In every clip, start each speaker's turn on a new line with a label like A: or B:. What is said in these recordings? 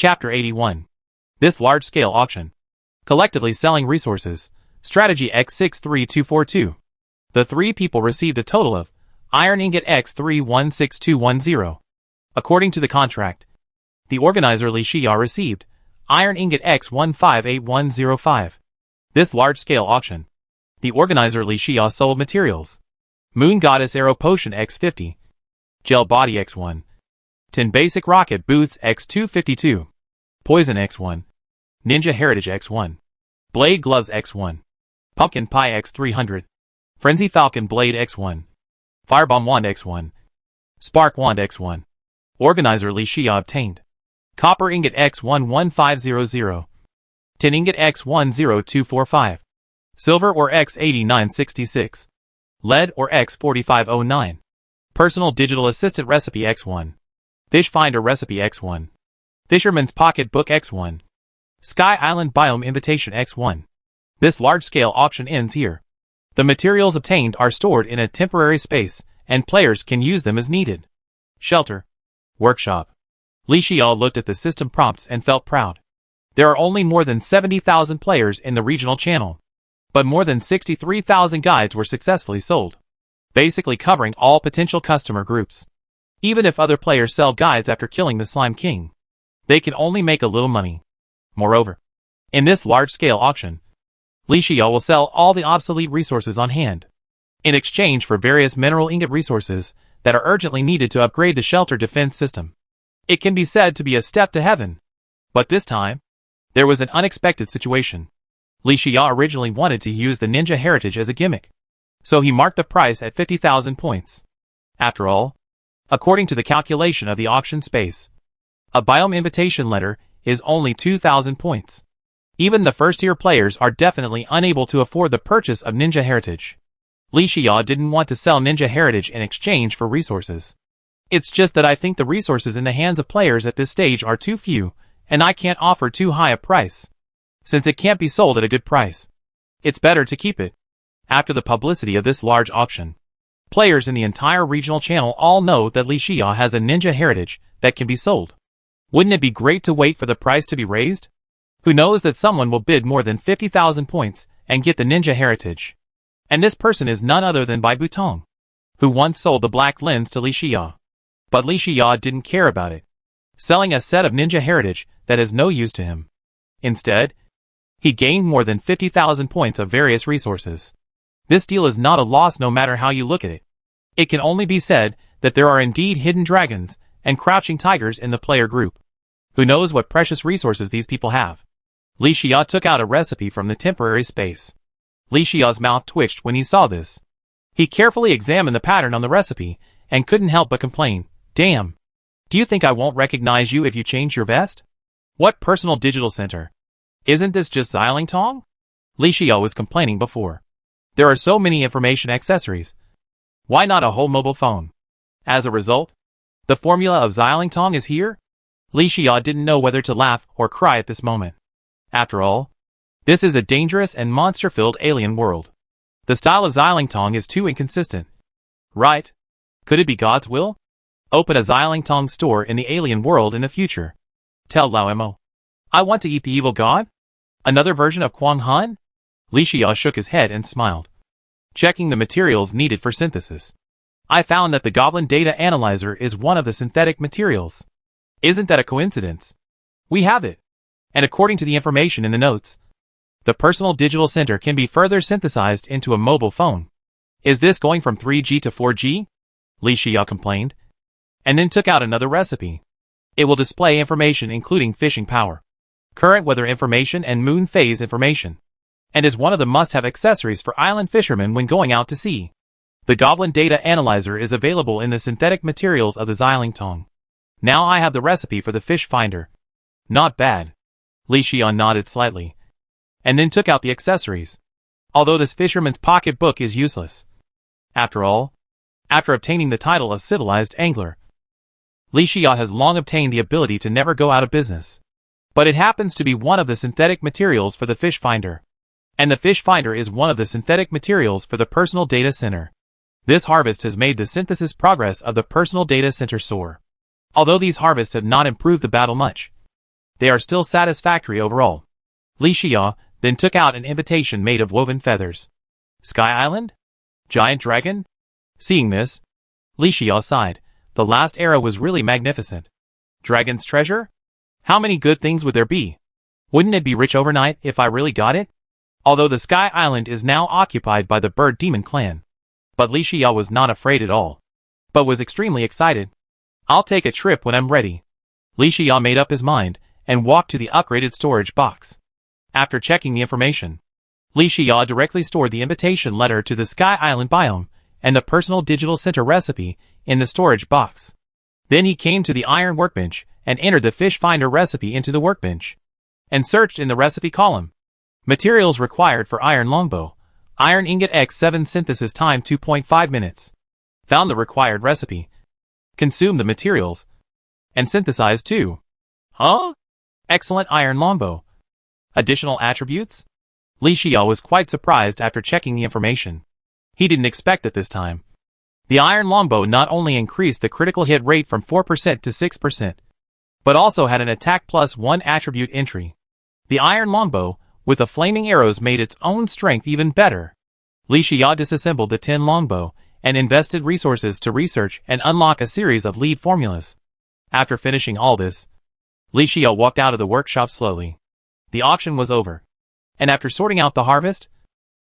A: Chapter 81. This large-scale auction. Collectively selling resources. Strategy X63242. The three people received a total of iron ingot X316210. According to the contract, the organizer Li Xia received iron ingot X158105. This large-scale auction. The organizer Li Xia sold materials. Moon Goddess Arrow Potion X50. Gel Body X1. Tin Basic Rocket Boots X252. Poison X1. Ninja Heritage X1. Blade Gloves X1. Pumpkin Pie X300. Frenzy Falcon Blade X1. Firebomb Wand X1. Spark Wand X1. Organizer Li Xia obtained Copper Ingot X11500. Tin Ingot X10245. Silver or X8966. Lead or X4509. Personal Digital Assistant Recipe X1. Fish Finder Recipe X1. Fisherman's Pocket Book X1. Sky Island Biome Invitation X1. This large-scale auction ends here. The materials obtained are stored in a temporary space, and players can use them as needed. Shelter. Workshop. Li Xia looked at the system prompts and felt proud. There are only more than 70,000 players in the regional channel, but more than 63,000 guides were successfully sold, basically covering all potential customer groups. Even if other players sell guides after killing the Slime King, they can only make a little money. Moreover, in this large-scale auction, Li Xia will sell all the obsolete resources on hand, in exchange for various mineral ingot resources that are urgently needed to upgrade the shelter defense system. It can be said to be a step to heaven. But this time, there was an unexpected situation. Li Xia originally wanted to use the Ninja Heritage as a gimmick, so he marked the price at 50,000 points. After all, according to the calculation of the auction space, a biome invitation letter is only 2,000 points. Even the first-tier players are definitely unable to afford the purchase of Ninja Heritage. Li Xia didn't want to sell Ninja Heritage in exchange for resources. It's just that I think the resources in the hands of players at this stage are too few, and I can't offer too high a price. Since it can't be sold at a good price, it's better to keep it. After the publicity of this large auction, players in the entire regional channel all know that Li Xia has a Ninja Heritage that can be sold. Wouldn't it be great to wait for the price to be raised? Who knows that someone will bid more than 50,000 points and get the Ninja Heritage? And this person is none other than Bai Butong, who once sold the black lens to Li Xia. But Li Xia didn't care about it, selling a set of Ninja Heritage that is no use to him. Instead, he gained more than 50,000 points of various resources. This deal is not a loss no matter how you look at it. It can only be said that there are indeed hidden dragons and crouching tigers in the player group. Who knows what precious resources these people have? Li Xia took out a recipe from the temporary space. Li Xia's mouth twitched when he saw this. He carefully examined the pattern on the recipe and couldn't help but complain, "Damn. Do you think I won't recognize you if you change your vest? What personal digital center? Isn't this just Xiling Tong?" Li Xia was complaining before. There are so many information accessories. Why not a whole mobile phone? As a result, the formula of Xiling Tong is here? Li Xia didn't know whether to laugh or cry at this moment. After all, this is a dangerous and monster-filled alien world. The style of Xiling Tong is too inconsistent. Right? Could it be God's will? Open a Xiling Tong store in the alien world in the future. Tell Lao Mo, I want to eat the evil god? Another version of Quang Han? Li Xia shook his head and smiled, checking the materials needed for synthesis. I found that the Goblin Data Analyzer is one of the synthetic materials. Isn't that a coincidence? We have it. And according to the information in the notes, the personal digital center can be further synthesized into a mobile phone. Is this going from 3G to 4G? Li Xia complained, and then took out another recipe. It will display information including fishing power, current weather information and moon phase information, and is one of the must-have accessories for island fishermen when going out to sea. The Goblin Data Analyzer is available in the synthetic materials of the Xiling Tong. Now I have the recipe for the fish finder. Not bad. Li Xia nodded slightly, and then took out the accessories. Although this fisherman's pocket book is useless. After all, after obtaining the title of civilized angler, Li Xia has long obtained the ability to never go out of business. But it happens to be one of the synthetic materials for the fish finder. And the fish finder is one of the synthetic materials for the personal data center. This harvest has made the synthesis progress of the personal data center soar. Although these harvests have not improved the battle much, they are still satisfactory overall. Li Xia then took out an invitation made of woven feathers. Sky Island? Giant Dragon? Seeing this, Li Xia sighed. The last era was really magnificent. Dragon's treasure? How many good things would there be? Wouldn't it be rich overnight if I really got it? Although the Sky Island is now occupied by the Bird Demon clan. But Li Xia was not afraid at all, but was extremely excited. I'll take a trip when I'm ready. Li Xia made up his mind and walked to the upgraded storage box. After checking the information, Li Xia directly stored the invitation letter to the Sky Island biome and the personal digital center recipe in the storage box. Then he came to the iron workbench and entered the fish finder recipe into the workbench and searched in the recipe column. Materials required for iron longbow. Iron ingot X7 synthesis time 2.5 minutes. Found the required recipe. Consumed the materials. And synthesized 2. Huh? Excellent iron longbow. Additional attributes? Li Xia was quite surprised after checking the information. He didn't expect it this time. The iron longbow not only increased the critical hit rate from 4% to 6%, but also had an attack plus 1 attribute entry. The iron longbow, with the flaming arrows, made its own strength even better. Li Xia disassembled the tin longbow and invested resources to research and unlock a series of lead formulas. After finishing all this, Li Xia walked out of the workshop slowly. The auction was over, and after sorting out the harvest,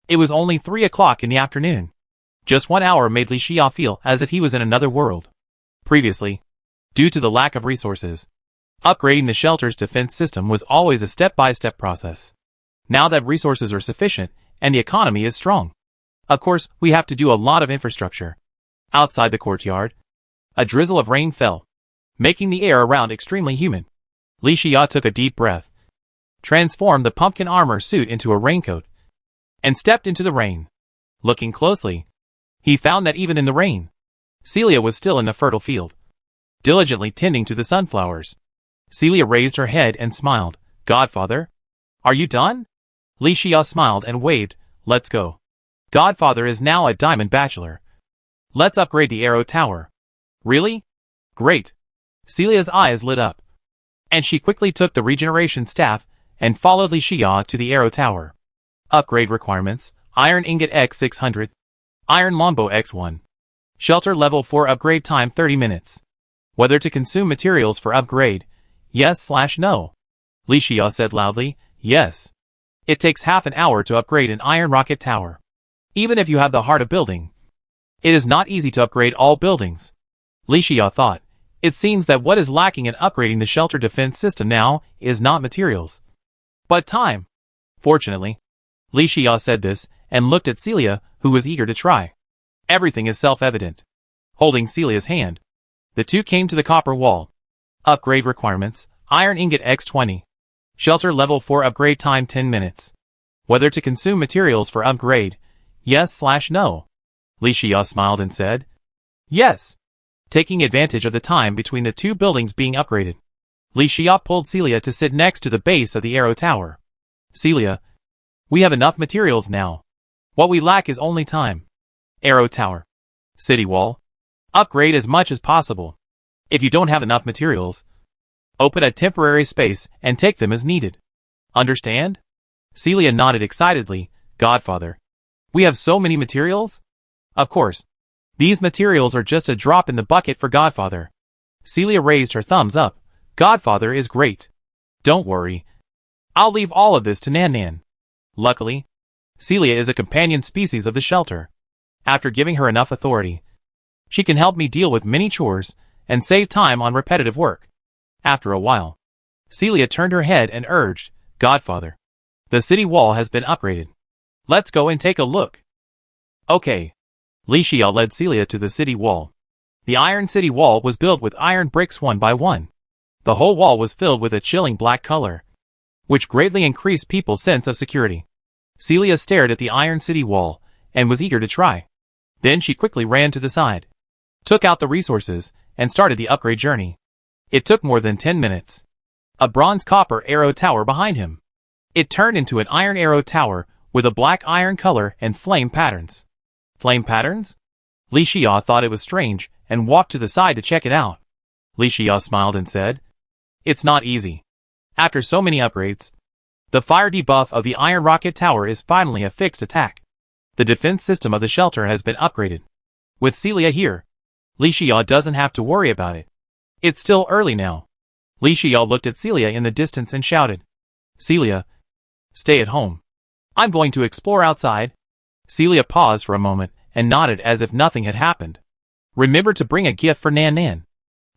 A: it was only 3 o'clock in the afternoon. Just 1 hour made Li Xia feel as if he was in another world. Previously, due to the lack of resources, upgrading the shelter's defense system was always a step-by-step process. Now that resources are sufficient and the economy is strong, of course, we have to do a lot of infrastructure. Outside the courtyard, a drizzle of rain fell, making the air around extremely humid. Li Xia took a deep breath, transformed the pumpkin armor suit into a raincoat, and stepped into the rain. Looking closely, he found that even in the rain, Celia was still in the fertile field, diligently tending to the sunflowers. Celia raised her head and smiled. Godfather? Are you done? Li Xia smiled and waved. Let's go. Godfather is now a diamond bachelor. Let's upgrade the arrow tower. Really? Great. Celia's eyes lit up, and she quickly took the regeneration staff and followed Li Xia to the arrow tower. Upgrade requirements: Iron Ingot X600, Iron Longbow X1. Shelter level 4 upgrade time 30 minutes. Whether to consume materials for upgrade, yes/no. Li Xia said loudly, yes. It takes half an hour to upgrade an iron rocket tower. Even if you have the heart of building, it is not easy to upgrade all buildings. Li Xia thought, it seems that what is lacking in upgrading the shelter defense system now is not materials, but time. Fortunately, Li Xia said this and looked at Celia, who was eager to try. Everything is self-evident. Holding Celia's hand, the two came to the copper wall. Upgrade requirements: Iron Ingot X20. Shelter level 4 upgrade time 10 minutes. Whether to consume materials for upgrade, yes/no. Li Xia smiled and said, yes. Taking advantage of the time between the two buildings being upgraded, Li Xia pulled Celia to sit next to the base of the arrow tower. Celia, we have enough materials now. What we lack is only time. Arrow tower. City wall. Upgrade as much as possible. If you don't have enough materials, open a temporary space and take them as needed. Understand? Celia nodded excitedly. Godfather, we have so many materials? Of course. These materials are just a drop in the bucket for Godfather. Celia raised her thumbs up. Godfather is great. Don't worry. I'll leave all of this to Nan Nan. Luckily, Celia is a companion species of the shelter. After giving her enough authority, she can help me deal with many chores and save time on repetitive work. After a while, Celia turned her head and urged, Godfather, the city wall has been upgraded. Let's go and take a look. Okay. Li Xia led Celia to the city wall. The iron city wall was built with iron bricks one by one. The whole wall was filled with a chilling black color, which greatly increased people's sense of security. Celia stared at the iron city wall and was eager to try. Then she quickly ran to the side, took out the resources, and started the upgrade journey. It took more than 10 minutes. A bronze copper arrow tower behind him. It turned into an iron arrow tower with a black iron color and flame patterns. Flame patterns? Li Xia thought it was strange and walked to the side to check it out. Li Xia smiled and said, it's not easy. After so many upgrades, the fire debuff of the Iron Rocket Tower is finally a fixed attack. The defense system of the shelter has been upgraded. With Celia here, Li Xiao doesn't have to worry about it. It's still early now. Li Xiao looked at Celia in the distance and shouted, "Celia, stay at home. I'm going to explore outside." Celia paused for a moment and nodded as if nothing had happened. "Remember to bring a gift for Nan Nan."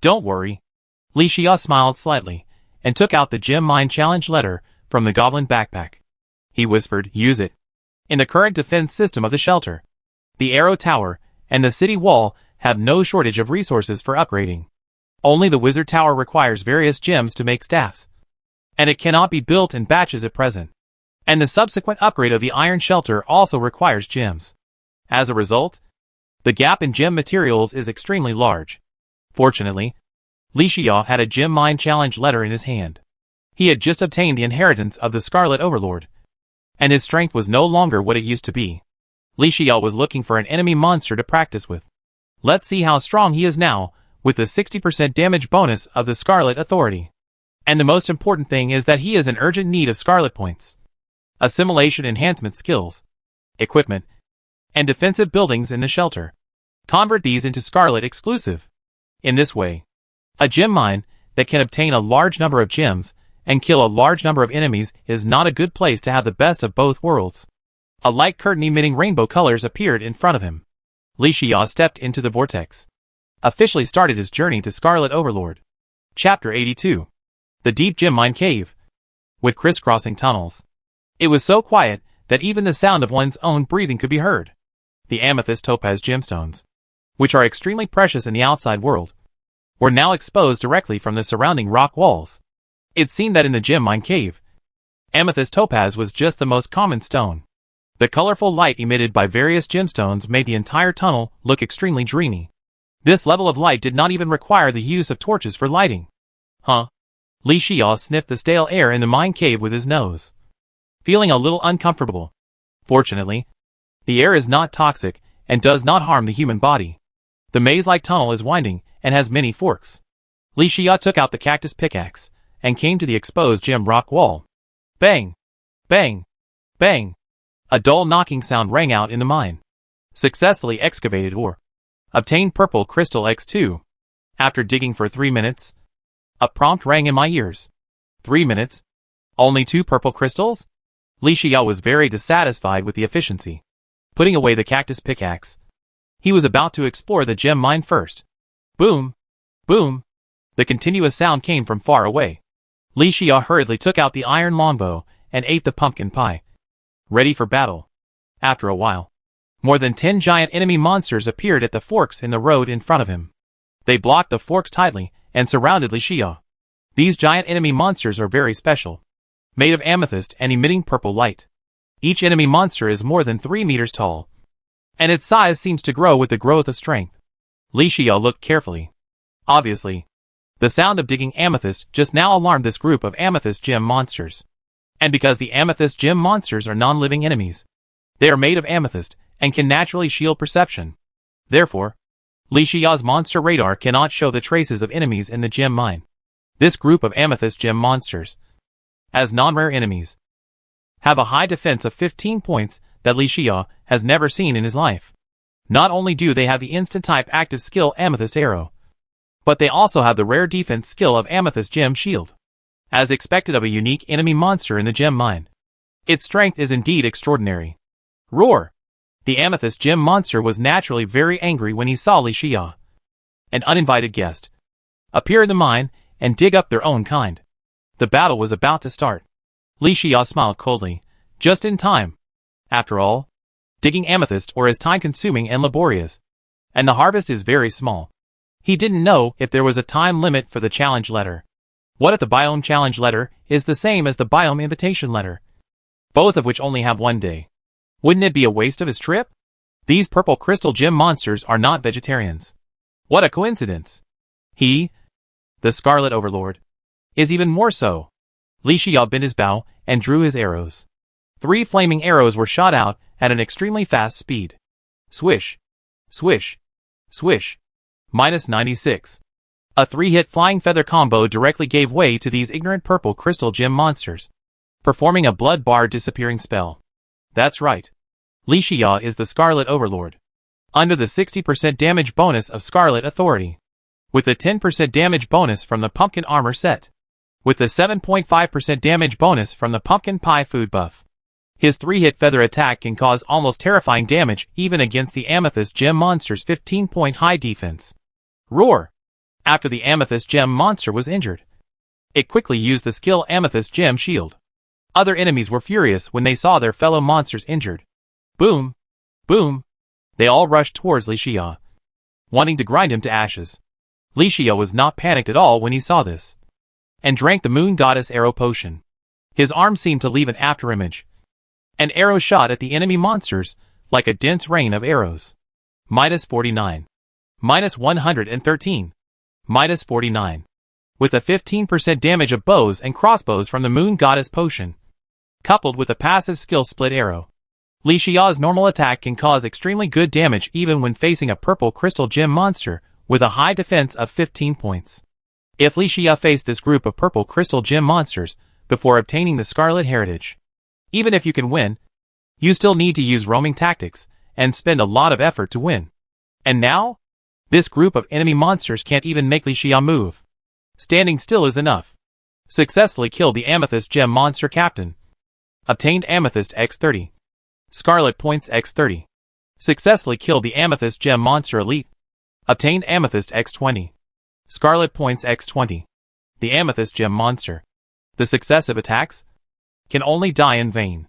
A: "Don't worry." Li Xiao smiled slightly and took out the Gem Mine Challenge letter from the goblin backpack. He whispered, "Use it." In the current defense system of the shelter, the Arrow Tower and the city wall have no shortage of resources for upgrading. Only the Wizard Tower requires various gems to make staffs, and it cannot be built in batches at present. And the subsequent upgrade of the Iron Shelter also requires gems. As a result, the gap in gem materials is extremely large. Fortunately, Li Xiao had a Gem Mine Challenge letter in his hand. He had just obtained the inheritance of the Scarlet Overlord, and his strength was no longer what it used to be. Li Xiao was looking for an enemy monster to practice with. Let's see how strong he is now, with the 60% damage bonus of the Scarlet Authority. And the most important thing is that he is in urgent need of Scarlet points. Assimilation enhancement skills, equipment, and defensive buildings in the shelter. Convert these into Scarlet exclusive. In this way, a gem mine that can obtain a large number of gems and kill a large number of enemies is not a good place to have the best of both worlds. A light curtain emitting rainbow colors appeared in front of him. Li Xiao stepped into the vortex. Officially started his journey to Scarlet Overlord. Chapter 82. The Deep Gem Mine Cave. With crisscrossing tunnels. It was so quiet that even the sound of one's own breathing could be heard. The amethyst topaz gemstones, which are extremely precious in the outside world, were now exposed directly from the surrounding rock walls. It seemed that in the gem mine cave, amethyst topaz was just the most common stone. The colorful light emitted by various gemstones made the entire tunnel look extremely dreamy. This level of light did not even require the use of torches for lighting. Huh? Li Xiao sniffed the stale air in the mine cave with his nose, feeling a little uncomfortable. Fortunately, the air is not toxic and does not harm the human body. The maze-like tunnel is winding and has many forks. Li Xiao took out the cactus pickaxe and came to the exposed gem rock wall. Bang! Bang! Bang! A dull knocking sound rang out in the mine. Successfully excavated ore. Obtained purple crystal X2. After digging for 3 minutes, a prompt rang in my ears. 3 minutes? Only 2 purple crystals? Li Xiao was very dissatisfied with the efficiency. Putting away the cactus pickaxe, he was about to explore the gem mine first. Boom! Boom! The continuous sound came from far away. Li Xiao hurriedly took out the iron longbow and ate the pumpkin pie. Ready for battle. After a while, more than 10 giant enemy monsters appeared at the forks in the road in front of him. They blocked the forks tightly and surrounded Li Xiao. These giant enemy monsters are very special, made of amethyst and emitting purple light. Each enemy monster is more than 3 meters tall, and its size seems to grow with the growth of strength. Li Xiao looked carefully. Obviously, the sound of digging amethyst just now alarmed this group of amethyst gem monsters. And because the amethyst gem monsters are non-living enemies, they are made of amethyst and can naturally shield perception. Therefore, Li Xiao's monster radar cannot show the traces of enemies in the gem mine. This group of amethyst gem monsters, as non-rare enemies, have a high defense of 15 points that Li Xiao has never seen in his life. Not only do they have the instant type active skill Amethyst Arrow, but they also have the rare defense skill of Amethyst Gem Shield, as expected of a unique enemy monster in the gem mine. Its strength is indeed extraordinary. Roar! The Amethyst Gem monster was naturally very angry when he saw Li Xiao, an uninvited guest, appear in the mine and dig up their own kind. The battle was about to start. Li Xiao smiled coldly, just in time. After all, digging amethyst ore is time-consuming and laborious, and the harvest is very small. He didn't know if there was a time limit for the challenge letter. What if the biome challenge letter is the same as the biome invitation letter, both of which only have 1 day? Wouldn't it be a waste of his trip? These purple crystal gem monsters are not vegetarians. What a coincidence! He, the Scarlet Overlord, is even more so. Li Xiao bent his bow and drew his arrows. 3 flaming arrows were shot out at an extremely fast speed. Swish! Swish! Swish! -96. A 3-hit flying feather combo directly gave way to these ignorant purple crystal gem monsters, performing a blood bar disappearing spell. That's right. Li Xia is the Scarlet Overlord. Under the 60% damage bonus of Scarlet Authority. With the 10% damage bonus from the Pumpkin Armor set. With the 7.5% damage bonus from the Pumpkin Pie Food buff. His 3-hit feather attack can cause almost terrifying damage even against the Amethyst Gem monster's 15-point high defense. Roar! After the Amethyst Gem monster was injured, it quickly used the skill Amethyst Gem Shield. Other enemies were furious when they saw their fellow monsters injured. Boom! Boom! They all rushed towards Li Xia, wanting to grind him to ashes. Li Xia was not panicked at all when he saw this, and drank the Moon Goddess Arrow Potion. His arm seemed to leave an afterimage. An arrow shot at the enemy monsters, like a dense rain of arrows. -49. -113. -49. With a 15% damage of bows and crossbows from the Moon Goddess Potion, coupled with a passive skill Split Arrow. Li Xia's normal attack can cause extremely good damage even when facing a purple crystal gem monster with a high defense of 15 points. If Li Xia faced this group of purple crystal gem monsters before obtaining the Scarlet Heritage, even if you can win, you still need to use roaming tactics and spend a lot of effort to win. And now, this group of enemy monsters can't even make Li Xia move. Standing still is enough. Successfully killed the Amethyst Gem Monster Captain. Obtained Amethyst X30. Scarlet Points X30. Successfully killed the Amethyst Gem Monster Elite. Obtained Amethyst X20. Scarlet Points X20. The Amethyst Gem Monster. The successive attacks can only die in vain.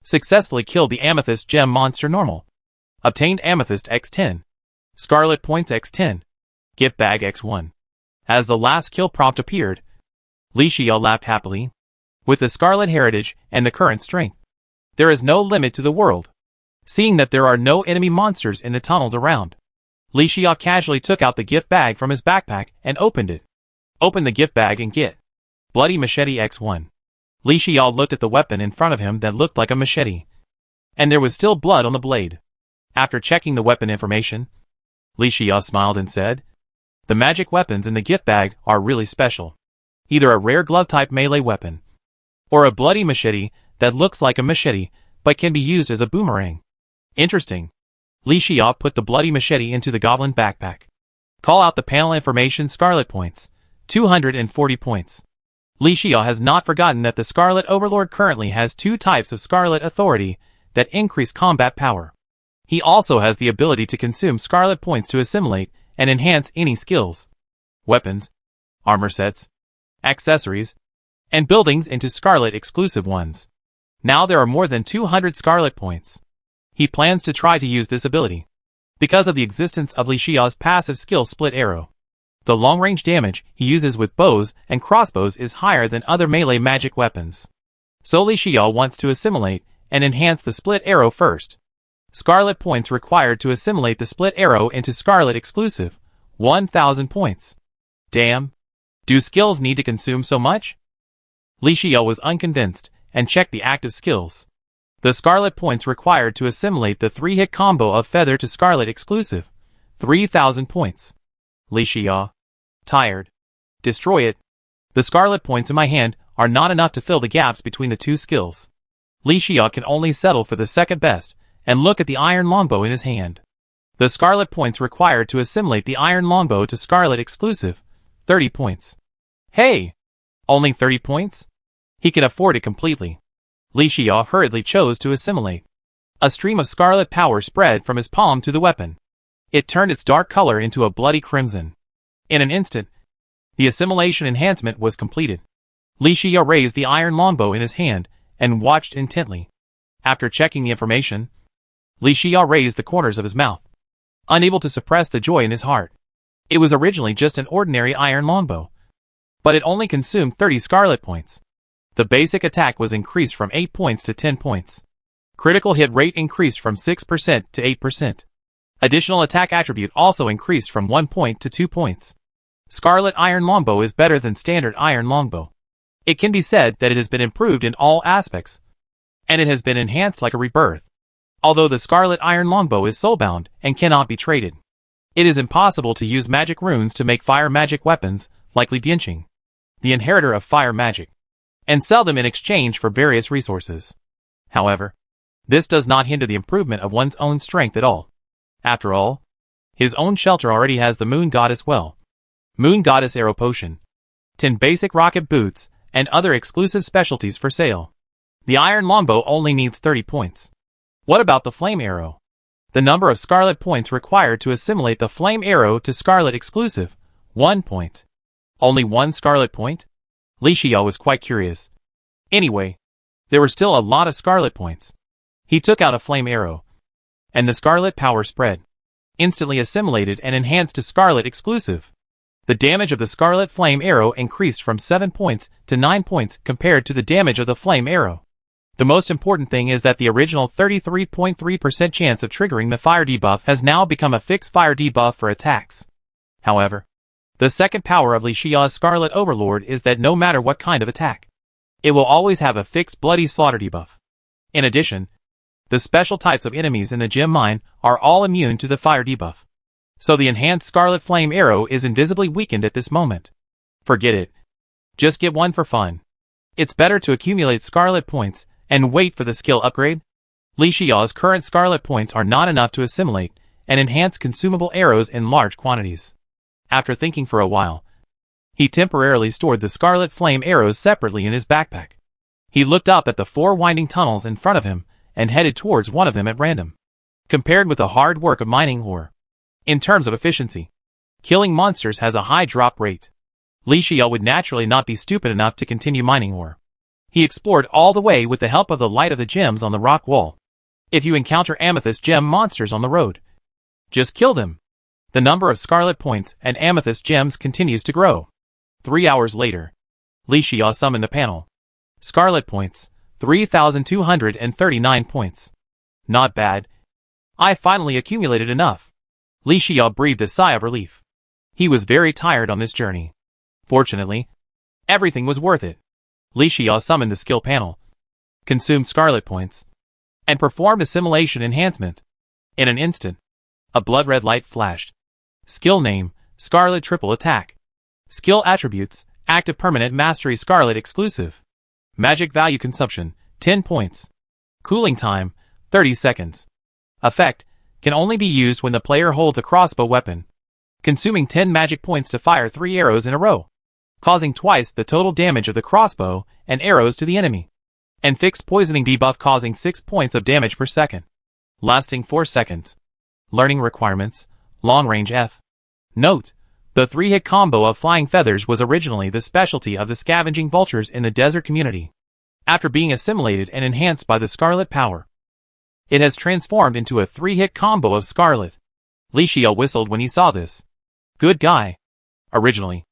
A: Successfully killed the Amethyst Gem Monster Normal. Obtained Amethyst X10. Scarlet Points X10. Gift Bag X1. As the last kill prompt appeared, Li Xia laughed happily. With the Scarlet Heritage and the current strength, there is no limit to the world. Seeing that there are no enemy monsters in the tunnels around, Li Xia casually took out the gift bag from his backpack and opened it. Open the gift bag and get Bloody Machete X1. Li Xia looked at the weapon in front of him that looked like a machete, and there was still blood on the blade. After checking the weapon information, Li Xia smiled and said, "The magic weapons in the gift bag are really special. Either a rare glove-type melee weapon, or a bloody machete that looks like a machete but can be used as a boomerang. Interesting." Li Xia put the bloody machete into the goblin backpack. Call out the panel information Scarlet Points. 240 points. Li Xia has not forgotten that the Scarlet Overlord currently has 2 types of Scarlet Authority that increase combat power. He also has the ability to consume Scarlet Points to assimilate and enhance any skills, weapons, armor sets, accessories, and buildings into Scarlet exclusive ones. Now there are more than 200 Scarlet Points. He plans to try to use this ability, because of the existence of Li Xia's passive skill Split Arrow. The long-range damage he uses with bows and crossbows is higher than other melee magic weapons. So Li Xia wants to assimilate and enhance the Split Arrow first. Scarlet Points required to assimilate the Split Arrow into Scarlet exclusive. 1,000 points. Damn. Do skills need to consume so much? Li Xia was unconvinced and checked the active skills. The Scarlet Points required to assimilate the 3-hit combo of Feather to Scarlet exclusive. 3,000 points. Li Xia. Tired. Destroy it. The Scarlet Points in my hand are not enough to fill the gaps between the 2 skills. Li Xia can only settle for the second best and look at the iron longbow in his hand. The Scarlet Points required to assimilate the iron longbow to Scarlet exclusive. 30 points. Hey! Only 30 points? He can afford it completely. Li Xia hurriedly chose to assimilate. A stream of scarlet power spread from his palm to the weapon. It turned its dark color into a bloody crimson. In an instant, the assimilation enhancement was completed. Li Xia raised the iron longbow in his hand and watched intently. After checking the information, Li Xia raised the corners of his mouth, unable to suppress the joy in his heart. It was originally just an ordinary iron longbow, but it only consumed 30 Scarlet Points. The basic attack was increased from 8 points to 10 points. Critical hit rate increased from 6% to 8%. Additional attack attribute also increased from 1 point to 2 points. Scarlet Iron Longbow is better than standard Iron Longbow. It can be said that it has been improved in all aspects, and it has been enhanced like a rebirth. Although the Scarlet Iron Longbow is soulbound and cannot be traded, It is impossible to use magic runes to make fire magic weapons, like Li Dianqing, the inheritor of fire magic, and sell them in exchange for various resources. However, this does not hinder the improvement of one's own strength at all. After all, his own shelter already has the Moon Goddess well. Moon Goddess Arrow Potion, 10 basic rocket boots, and other exclusive specialties for sale. The iron longbow only needs 30 points. What about the flame arrow? The number of scarlet points required to assimilate the flame arrow to scarlet exclusive, 1 point. Only 1 scarlet point? Li Xiao was quite curious. Anyway, there were still a lot of scarlet points. He took out a flame arrow, and the scarlet power spread, instantly assimilated and enhanced to scarlet exclusive. The damage of the scarlet flame arrow increased from 7 points to 9 points compared to the damage of the flame arrow. The most important thing is that the original 33.3% chance of triggering the fire debuff has now become a fixed fire debuff for attacks. However, the second power of Li Xiao's Scarlet Overlord is that no matter what kind of attack, it will always have a fixed bloody slaughter debuff. In addition, the special types of enemies in the gem mine are all immune to the fire debuff. So the enhanced Scarlet Flame Arrow is invisibly weakened at this moment. Forget it. Just get one for fun. It's better to accumulate Scarlet points and wait for the skill upgrade. Li Xiao's current Scarlet points are not enough to assimilate and enhance consumable arrows in large quantities. After thinking for a while, he temporarily stored the Scarlet Flame Arrows separately in his backpack. He looked up at the 4 winding tunnels in front of him and headed towards one of them at random. Compared with the hard work of mining ore, in terms of efficiency, killing monsters has a high drop rate. Li Xiao would naturally not be stupid enough to continue mining ore. He explored all the way with the help of the light of the gems on the rock wall. If you encounter amethyst gem monsters on the road, just kill them. The number of scarlet points and amethyst gems continues to grow. 3 hours later, Li Xiao summoned the panel. Scarlet points, 3,239 points. Not bad. I finally accumulated enough. Li Xiao breathed a sigh of relief. He was very tired on this journey. Fortunately, everything was worth it. Li Xiao summoned the skill panel, consumed scarlet points, and performed assimilation enhancement. In an instant, a blood-red light flashed. Skill name, Scarlet Triple Attack. Skill attributes, Active Permanent Mastery Scarlet Exclusive. Magic value consumption, 10 points. Cooling time, 30 seconds. Effect, can only be used when the player holds a crossbow weapon, consuming 10 magic points to fire 3 arrows in a row, causing twice the total damage of the crossbow and arrows to the enemy. And fixed poisoning debuff causing 6 points of damage per second, lasting 4 seconds. Learning requirements, long range F. Note, the 3-hit combo of Flying Feathers was originally the specialty of the scavenging vultures in the desert community. After being assimilated and enhanced by the Scarlet power, it has transformed into a 3-hit combo of Scarlet. Li Xiao whistled when he saw this. Good guy. Originally,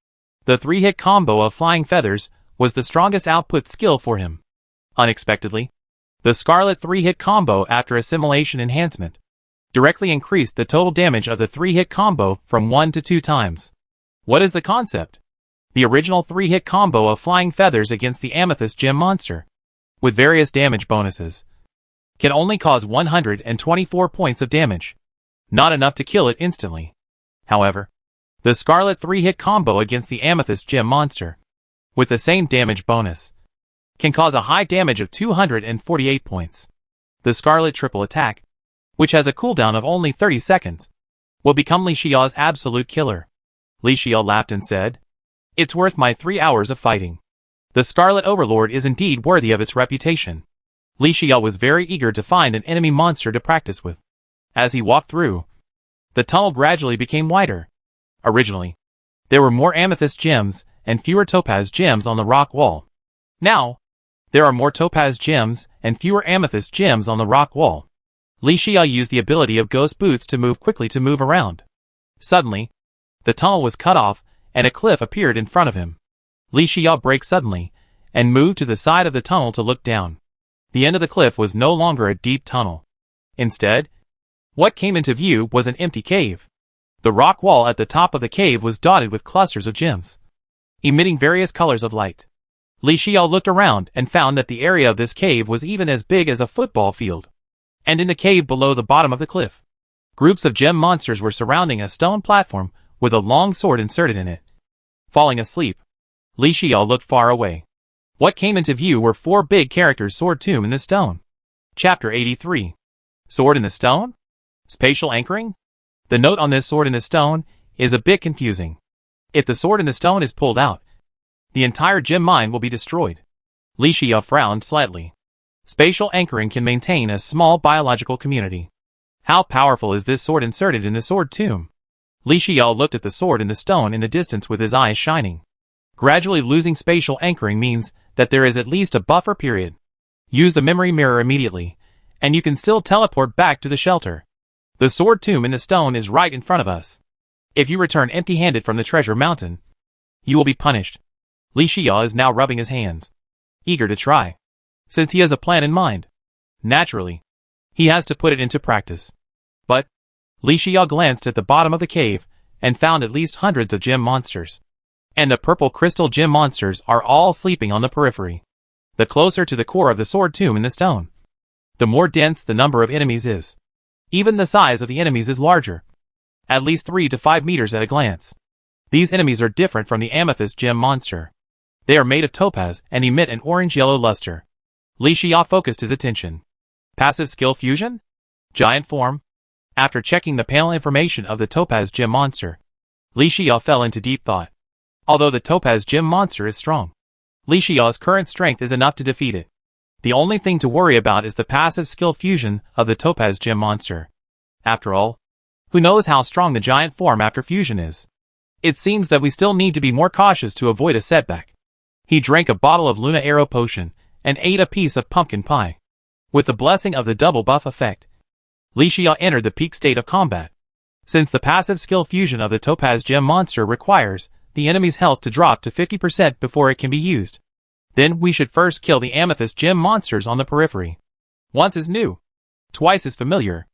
A: the 3-hit combo of Flying Feathers was the strongest output skill for him. Unexpectedly, the Scarlet 3-hit combo after assimilation enhancement directly increased the total damage of the 3-hit combo from 1 to 2 times. What is the concept? The original 3-hit combo of Flying Feathers against the Amethyst Gem monster, with various damage bonuses, can only cause 124 points of damage. Not enough to kill it instantly. However, the Scarlet 3-hit combo against the Amethyst Gem monster, with the same damage bonus, can cause a high damage of 248 points. The Scarlet Triple Attack, which has a cooldown of only 30 seconds, will become Li Xiao's absolute killer. Li Xiao laughed and said, "It's worth my 3 hours of fighting. The Scarlet Overlord is indeed worthy of its reputation." Li Xiao was very eager to find an enemy monster to practice with. As he walked through, the tunnel gradually became wider. Originally, there were more amethyst gems and fewer topaz gems on the rock wall. Now, there are more topaz gems and fewer amethyst gems on the rock wall. Li Xiao used the ability of Ghost Boots to move quickly to move around. Suddenly, the tunnel was cut off and a cliff appeared in front of him. Li Xiao braked suddenly and moved to the side of the tunnel to look down. The end of the cliff was no longer a deep tunnel. Instead, what came into view was an empty cave. The rock wall at the top of the cave was dotted with clusters of gems, emitting various colors of light. Li Xiao looked around and found that the area of this cave was even as big as a football field. And in the cave below the bottom of the cliff, Groups of gem monsters were surrounding a stone platform with a long sword inserted in it. Falling asleep, Li Xiao looked far away. What came into view were 4 big characters' sword tomb in the stone. Chapter 83. Sword in the stone? Spatial anchoring? The note on this sword in the stone is a bit confusing. If the sword in the stone is pulled out, the entire gem mine will be destroyed. Li Xiao frowned slightly. Spatial anchoring can maintain a small biological community. How powerful is this sword inserted in the sword tomb? Li Xiao looked at the sword in the stone in the distance with his eyes shining. Gradually losing spatial anchoring means that there is at least a buffer period. Use the memory mirror immediately, and you can still teleport back to the shelter. The sword tomb in the stone is right in front of us. If you return empty-handed from the treasure mountain, you will be punished. Li Xiao is now rubbing his hands, eager to try, since he has a plan in mind. Naturally, he has to put it into practice. But Li Xiao glanced at the bottom of the cave and found at least hundreds of gem monsters. And the purple crystal gem monsters are all sleeping on the periphery. The closer to the core of the sword tomb in the stone, the more dense the number of enemies is. Even the size of the enemies is larger, at least 3 to 5 meters at a glance. These enemies are different from the amethyst gem monster. They are made of topaz and emit an orange-yellow luster. Li Xiao focused his attention. Passive skill fusion? Giant form? After checking the panel information of the topaz gem monster, Li Xiao fell into deep thought. Although the topaz gem monster is strong, Li Xiao's current strength is enough to defeat it. The only thing to worry about is the passive skill fusion of the topaz gem monster. After all, who knows how strong the giant form after fusion is? It seems that we still need to be more cautious to avoid a setback. He drank a bottle of Luna Arrow potion and ate a piece of pumpkin pie. With the blessing of the double buff effect, Li Xiao entered the peak state of combat. Since the passive skill fusion of the topaz gem monster requires the enemy's health to drop to 50% before it can be used, then we should first kill the amethyst gem monsters on the periphery. Once is new, twice is familiar.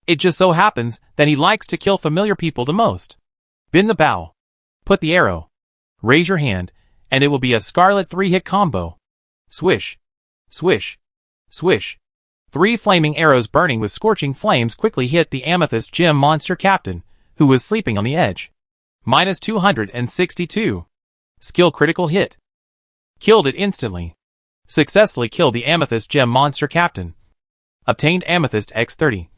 A: It just so happens that he likes to kill familiar people the most. Bend the bow. Put the arrow. Raise your hand, and it will be a scarlet 3-hit combo. Swish. Swish. Swish. 3 flaming arrows burning with scorching flames quickly hit the amethyst gem monster captain, who was sleeping on the edge. Minus 262. Skill critical hit. Killed it instantly. Successfully killed the amethyst gem monster captain. Obtained amethyst X30.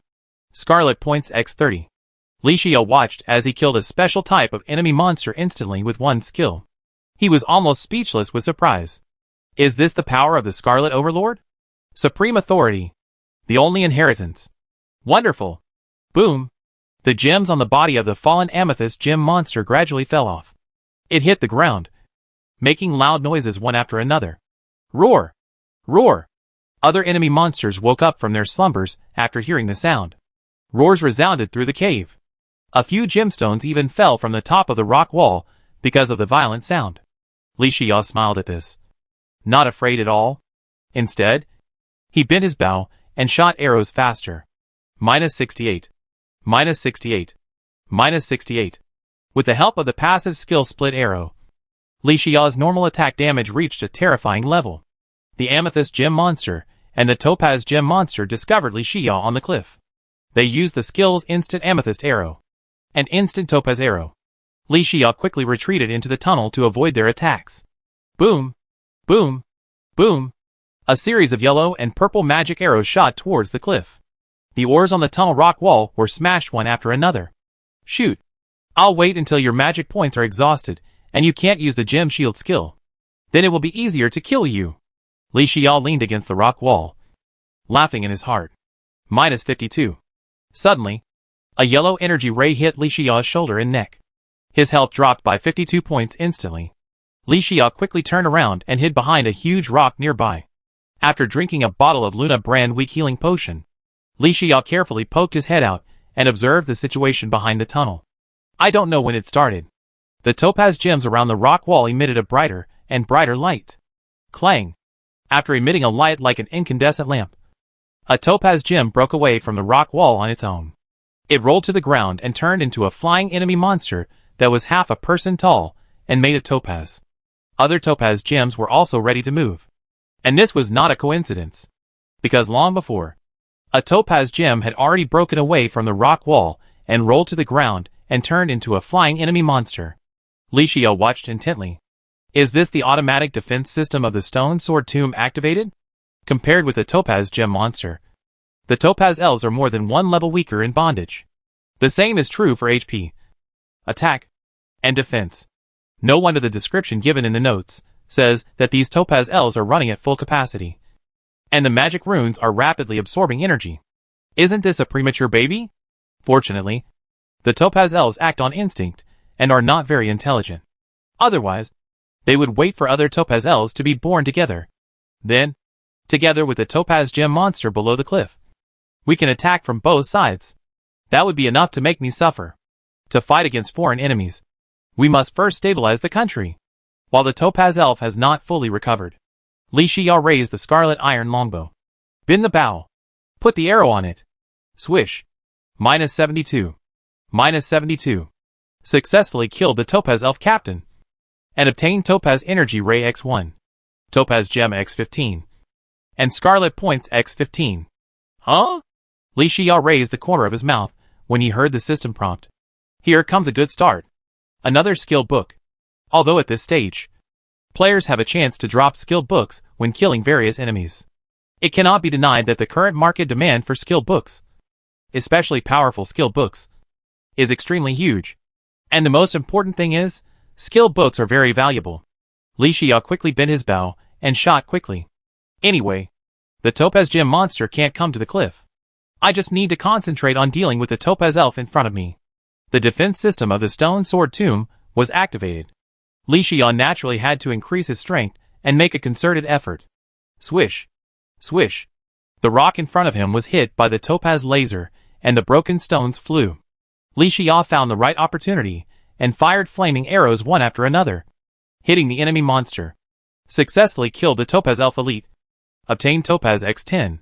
A: Scarlet points X30. Li Xiao watched as he killed a special type of enemy monster instantly with one skill. He was almost speechless with surprise. Is this the power of the Scarlet Overlord? Supreme authority. The only inheritance. Wonderful. Boom. The gems on the body of the fallen amethyst gem monster gradually fell off. It hit the ground, making loud noises one after another. Roar! Roar! Other enemy monsters woke up from their slumbers after hearing the sound. Roars resounded through the cave. A few gemstones even fell from the top of the rock wall because of the violent sound. Li Xiao smiled at this. Not afraid at all. Instead, he bent his bow and shot arrows faster. Minus 68. Minus 68. Minus 68. With the help of the passive skill split arrow, Li Xiao's normal attack damage reached a terrifying level. The amethyst gem monster and the topaz gem monster discovered Li Xiao on the cliff. They used the skills instant amethyst arrow and instant topaz arrow. Li Xiao quickly retreated into the tunnel to avoid their attacks. Boom! Boom! Boom! A series of yellow and purple magic arrows shot towards the cliff. The ores on the tunnel rock wall were smashed one after another. Shoot! I'll wait until your magic points are exhausted and you can't use the gem shield skill. Then it will be easier to kill you. Li Xiao leaned against the rock wall, laughing in his heart. Minus 52. Suddenly, a yellow energy ray hit Li Xiao's shoulder and neck. His health dropped by 52 points instantly. Li Xiao quickly turned around and hid behind a huge rock nearby. After drinking a bottle of Luna brand weak healing potion, Li Xiao carefully poked his head out and observed the situation behind the tunnel. I don't know when it started. The topaz gems around the rock wall emitted a brighter and brighter light. Clang! After emitting a light like an incandescent lamp, a topaz gem broke away from the rock wall on its own. It rolled to the ground and turned into a flying enemy monster that was half a person tall and made of topaz. Other topaz gems were also ready to move. And this was not a coincidence, because long before, A topaz gem had already broken away from the rock wall and rolled to the ground and turned into a flying enemy monster. Li Xiao watched intently. Is this the automatic defense system of the stone sword tomb activated? Compared with the topaz gem monster, the topaz elves are more than one level weaker in bondage. The same is true for HP, attack, and defense. No wonder the description given in the notes says that these topaz elves are running at full capacity. And the magic runes are rapidly absorbing energy. Isn't this a premature baby? Fortunately, the topaz elves act on instinct and are not very intelligent. Otherwise, they would wait for other topaz elves to be born together. Then, together with the topaz gem monster below the cliff, we can attack from both sides. That would be enough to make me suffer. To fight against foreign enemies, we must first stabilize the country. While the topaz elf has not fully recovered, Li Xiao raised the scarlet iron longbow. Bend the bow. Put the arrow on it. Swish. -72. -72. Successfully killed the topaz elf captain. And obtained topaz energy ray X1. Topaz gem X15. And scarlet points X15. Huh? Li Xiao raised the corner of his mouth when he heard the system prompt. Here comes a good start. Another skill book. Although at this stage, players have a chance to drop skill books when killing various enemies. It cannot be denied that the current market demand for skill books, especially powerful skill books, is extremely huge. And the most important thing is, skill books are very valuable. Li Xiao quickly bent his bow and shot quickly. Anyway, the topaz gem monster can't come to the cliff. I just need to concentrate on dealing with the topaz elf in front of me. The defense system of the stone sword tomb was activated. Li Xiao naturally had to increase his strength and make a concerted effort. Swish. Swish. The rock in front of him was hit by the topaz laser, and the broken stones flew. Li Xiao found the right opportunity and fired flaming arrows one after another, hitting the enemy monster. Successfully killed the topaz elf elite. Obtained topaz X10.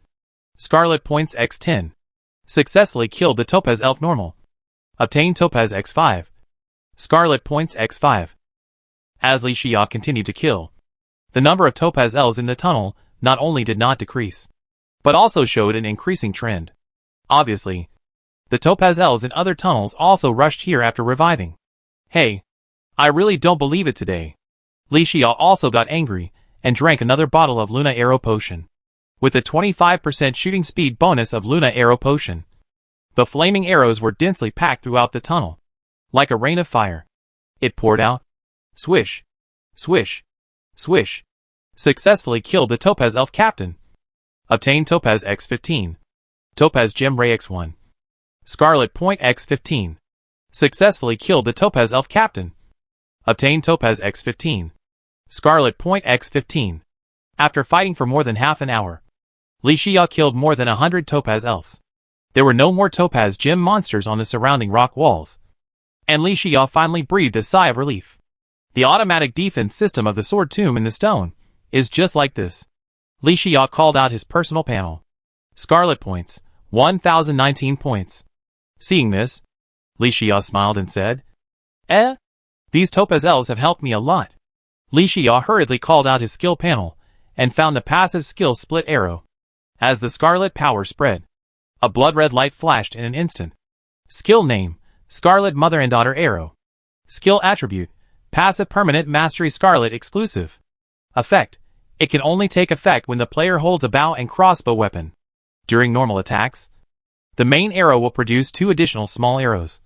A: Scarlet points X10. Successfully killed the topaz elf normal. Obtained topaz X5. Scarlet points X5. As Li Xiao continued to kill, the number of topaz elves in the tunnel not only did not decrease, but also showed an increasing trend. Obviously, the topaz elves in other tunnels also rushed here after reviving. Hey, I really don't believe it today. Li Xiao also got angry and drank another bottle of Luna Arrow Potion. With a 25% shooting speed bonus of Luna Arrow Potion, the flaming arrows were densely packed throughout the tunnel. Like a rain of fire, it poured out. Swish. Swish. Swish. Successfully killed the topaz elf captain. Obtained topaz X15. Topaz gem ray X1. Scarlet point X15. Successfully killed the topaz elf captain. Obtained topaz X15. Scarlet point X15. After fighting for more than half an hour, Li Xiao killed more than 100 topaz elves. There were no more topaz gem monsters on the surrounding rock walls, and Li Xiao finally breathed a sigh of relief. The automatic defense system of the sword tomb in the stone is just like this. Li Xiao called out his personal panel. Scarlet points, 1019 points. Seeing this, Li Xiao smiled and said, these topaz elves have helped me a lot. Li Xiao hurriedly called out his skill panel and found the passive skill split arrow. As the scarlet power spread, a blood-red light flashed in an instant. Skill name, Scarlet Mother and Daughter Arrow. Skill attribute, Passive Permanent Mastery Scarlet Exclusive. Effect, it can only take effect when the player holds a bow and crossbow weapon. During normal attacks, the main arrow will produce 2 additional small arrows,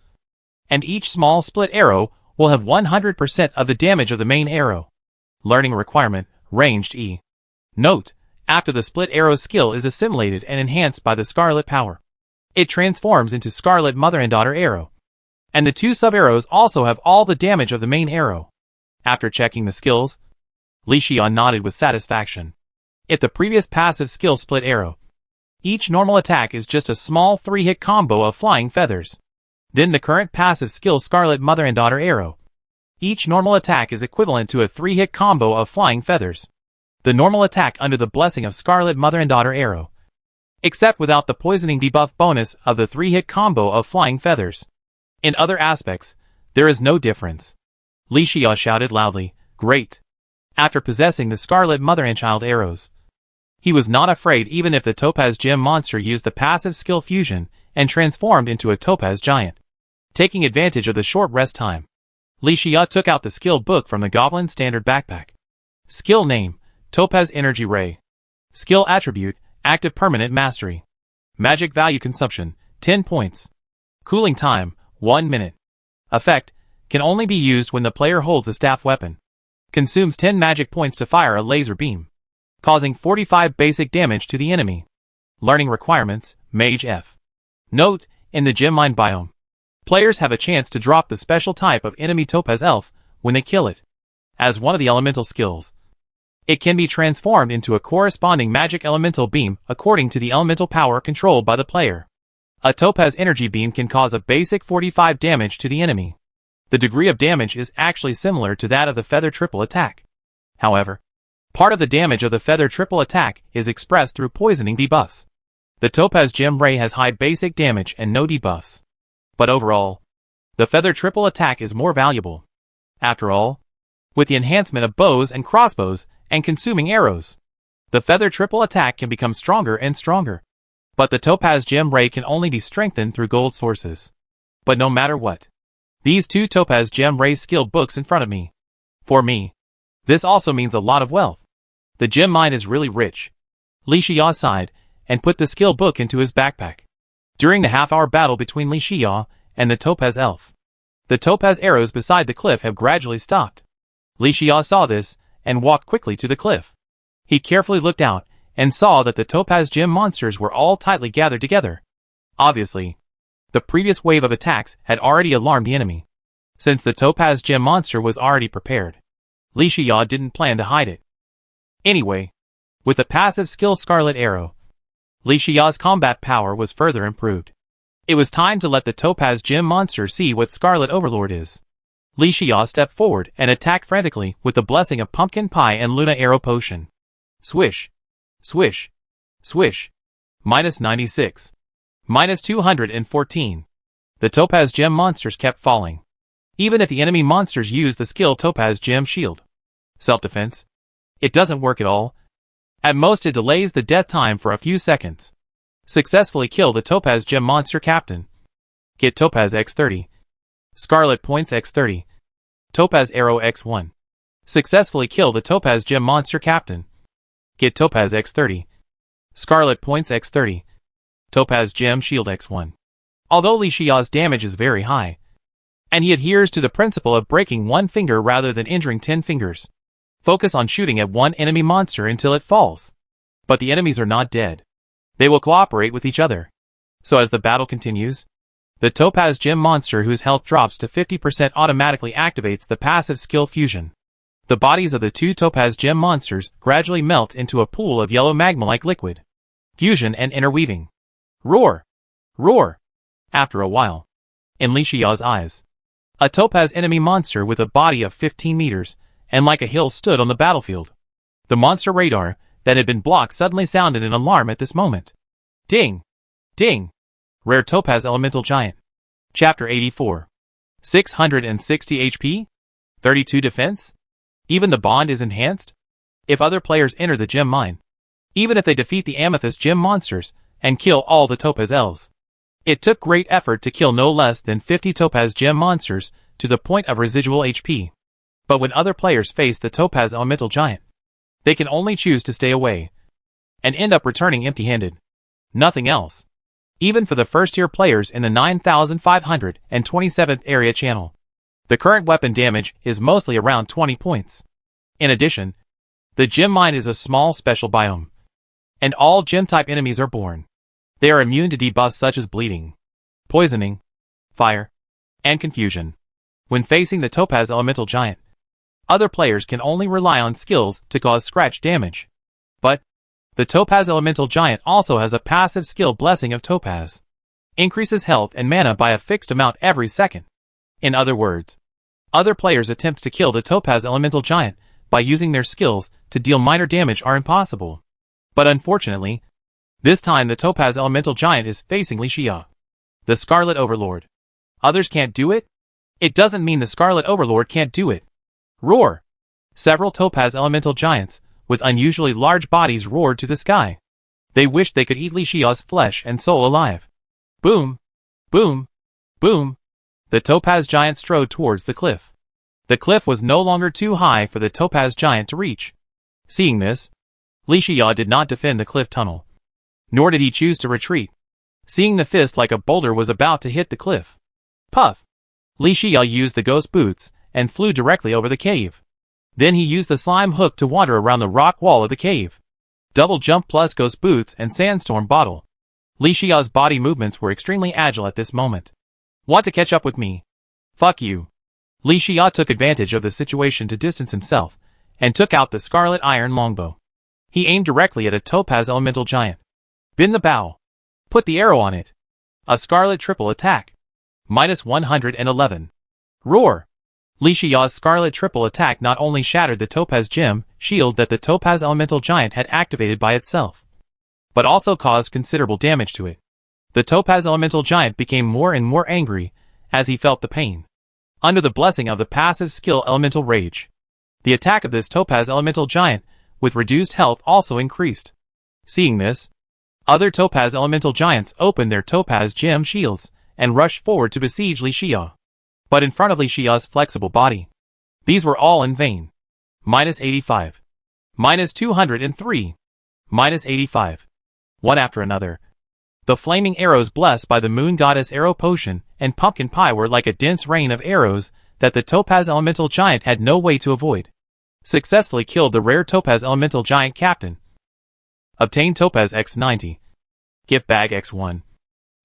A: and each small split arrow will have 100% of the damage of the main arrow. Learning requirement, Ranged E. Note, after the split arrow skill is assimilated and enhanced by the scarlet power, it transforms into Scarlet Mother and Daughter Arrow, and the 2 sub-arrows also have all the damage of the main arrow. After checking the skills, Li Xiao nodded with satisfaction. If the previous passive skill split arrow, each normal attack is just a small 3-hit combo of flying feathers, then the current passive skill Scarlet Mother and Daughter Arrow, each normal attack is equivalent to a 3-hit combo of flying feathers. The normal attack under the blessing of Scarlet Mother and Daughter Arrow, except without the poisoning debuff bonus of the 3-hit combo of flying feathers. In other aspects, there is no difference. Li Xiao shouted loudly, "Great!" After possessing the Scarlet Mother and Child arrows, He was not afraid even if the Topaz Gem monster used the passive skill fusion and transformed into a Topaz Giant. Taking advantage of the short rest time, Li Xia took out the skill book from the Goblin Standard backpack. Skill name, Topaz Energy Ray. Skill attribute, Active Permanent Mastery. Magic value consumption, 10 points. Cooling time, 1 minute. Effect, can only be used when the player holds a staff weapon. Consumes 10 magic points to fire a laser beam, causing 45 basic damage to the enemy. Learning requirements, Mage F. Note, in the Gem Mine biome, players have a chance to drop the special type of enemy Topaz Elf when they kill it. As one of the elemental skills, it can be transformed into a corresponding magic elemental beam according to the elemental power controlled by the player. A Topaz energy beam can cause a basic 45 damage to the enemy. The degree of damage is actually similar to that of the Feather Triple Attack. However, part of the damage of the Feather Triple Attack is expressed through poisoning debuffs. The Topaz Gem Ray has high basic damage and no debuffs. But overall, the Feather Triple Attack is more valuable. After all, with the enhancement of bows and crossbows and consuming arrows, the Feather Triple Attack can become stronger and stronger. But the Topaz Gem Ray can only be strengthened through gold sources. But no matter what, these two Topaz Gem Ray skill books in front of me. For me, this also means a lot of wealth. The gem mine is really rich. Li Xia sighed and put the skill book into his backpack. During the half-hour battle between Li Xia and the Topaz Elf, the Topaz arrows beside the cliff have gradually stopped. Li Xia saw this and walked quickly to the cliff. He carefully looked out and saw that the Topaz Gem monsters were all tightly gathered together. Obviously, the previous wave of attacks had already alarmed the enemy. Since the Topaz Gem monster was already prepared, Li Xia didn't plan to hide it. Anyway, with the passive skill Scarlet Arrow, Li Xia's combat power was further improved. It was time to let the Topaz Gem monster see what Scarlet Overlord is. Li Xia stepped forward and attacked frantically with the blessing of Pumpkin Pie and Luna Arrow Potion. Swish. Swish. Swish. -96. -214. The Topaz Gem monsters kept falling, even if the enemy monsters used the skill Topaz Gem Shield. Self-defense? It doesn't work at all. At most it delays the death time for a few seconds. Successfully kill the Topaz Gem monster captain. Get Topaz X30. Scarlet Points X30. Topaz Arrow X1. Successfully kill the Topaz Gem monster captain. Get Topaz X30. Scarlet Points X30. Topaz Gem Shield X1. Although Li Xia's damage is very high, and he adheres to the principle of breaking one finger rather than injuring 10 fingers, focus on shooting at one enemy monster until it falls. But the enemies are not dead. They will cooperate with each other. So as the battle continues, the Topaz Gem monster whose health drops to 50% automatically activates the passive skill fusion. The bodies of the two Topaz Gem monsters gradually melt into a pool of yellow magma-like liquid. Fusion and interweaving. Roar! Roar! After a while, in Li Xia's eyes, a Topaz enemy monster with a body of 15 meters and like a hill stood on the battlefield. The monster radar that had been blocked suddenly sounded an alarm at this moment. Ding! Ding! Rare Topaz Elemental Giant. Chapter 84. 660 HP? 32 defense? Even the bond is enhanced? If other players enter the gem mine, even if they defeat the Amethyst Gem monsters and kill all the Topaz elves. It took great effort to kill no less than 50 Topaz Gem monsters to the point of residual HP. But when other players face the Topaz Elemental Giant, they can only choose to stay away and end up returning empty-handed. Nothing else. Even for the first-tier players in the 9527th area channel, the current weapon damage is mostly around 20 points. In addition, the gem mine is a small special biome, and all gem-type enemies are born. They are immune to debuffs such as bleeding, poisoning, fire, and confusion. When facing the Topaz Elemental Giant, other players can only rely on skills to cause scratch damage. But the Topaz Elemental Giant also has a passive skill Blessing of Topaz. Increases health and mana by a fixed amount every second. In other words, other players' attempts to kill the Topaz Elemental Giant by using their skills to deal minor damage are impossible. But unfortunately, this time the Topaz Elemental Giant is facing Li Xia, the Scarlet Overlord. Others can't do it? It doesn't mean the Scarlet Overlord can't do it. Roar! Several Topaz Elemental Giants, with unusually large bodies roared to the sky. They wished they could eat Li Xiao's flesh and soul alive. Boom! Boom! Boom! The topaz giant strode towards the cliff. The cliff was no longer too high for the topaz giant to reach. Seeing this, Li Xiao did not defend the cliff tunnel. Nor did he choose to retreat. Seeing the fist like a boulder was about to hit the cliff. Puff! Li Xiao used the ghost boots and flew directly over the cave. Then he used the slime hook to wander around the rock wall of the cave. Double jump plus ghost boots and sandstorm bottle. Li Xiao's body movements were extremely agile at this moment. Want to catch up with me? Fuck you. Li Xiao took advantage of the situation to distance himself, and took out the scarlet iron longbow. He aimed directly at a topaz elemental giant. Bend the bow. Put the arrow on it. A scarlet triple attack. -111. Roar! Li Xiao's scarlet triple attack not only shattered the topaz gem shield that the topaz elemental giant had activated by itself, but also caused considerable damage to it. The topaz elemental giant became more and more angry as he felt the pain. Under the blessing of the passive skill elemental rage, the attack of this topaz elemental giant with reduced health also increased. Seeing this, other topaz elemental giants opened their topaz gem shields and rushed forward to besiege Li Xiao. But in front of Li Xiao's flexible body, these were all in vain. -85. -203. -85. One after another. The flaming arrows blessed by the moon goddess arrow potion and pumpkin pie were like a dense rain of arrows that the topaz elemental giant had no way to avoid. Successfully killed the rare topaz elemental giant captain. Obtained topaz X90. Gift bag X1.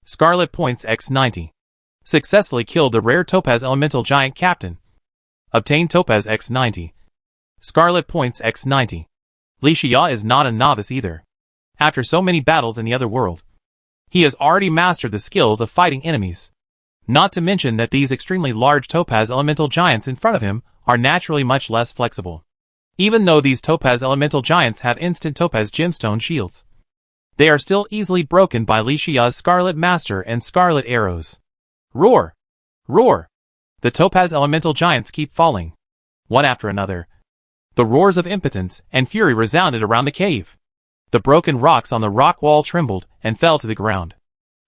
A: Scarlet points X90. Successfully killed the rare topaz elemental giant captain. Obtained topaz X90. Scarlet points X90. Li Xiao is not a novice either. After so many battles in the other world, he has already mastered the skills of fighting enemies. Not to mention that these extremely large topaz elemental giants in front of him are naturally much less flexible. Even though these topaz elemental giants have instant topaz gemstone shields, they are still easily broken by Li Xiao's scarlet master and scarlet arrows. Roar! Roar! The topaz elemental giants keep falling, one after another. The roars of impotence and fury resounded around the cave. The broken rocks on the rock wall trembled and fell to the ground.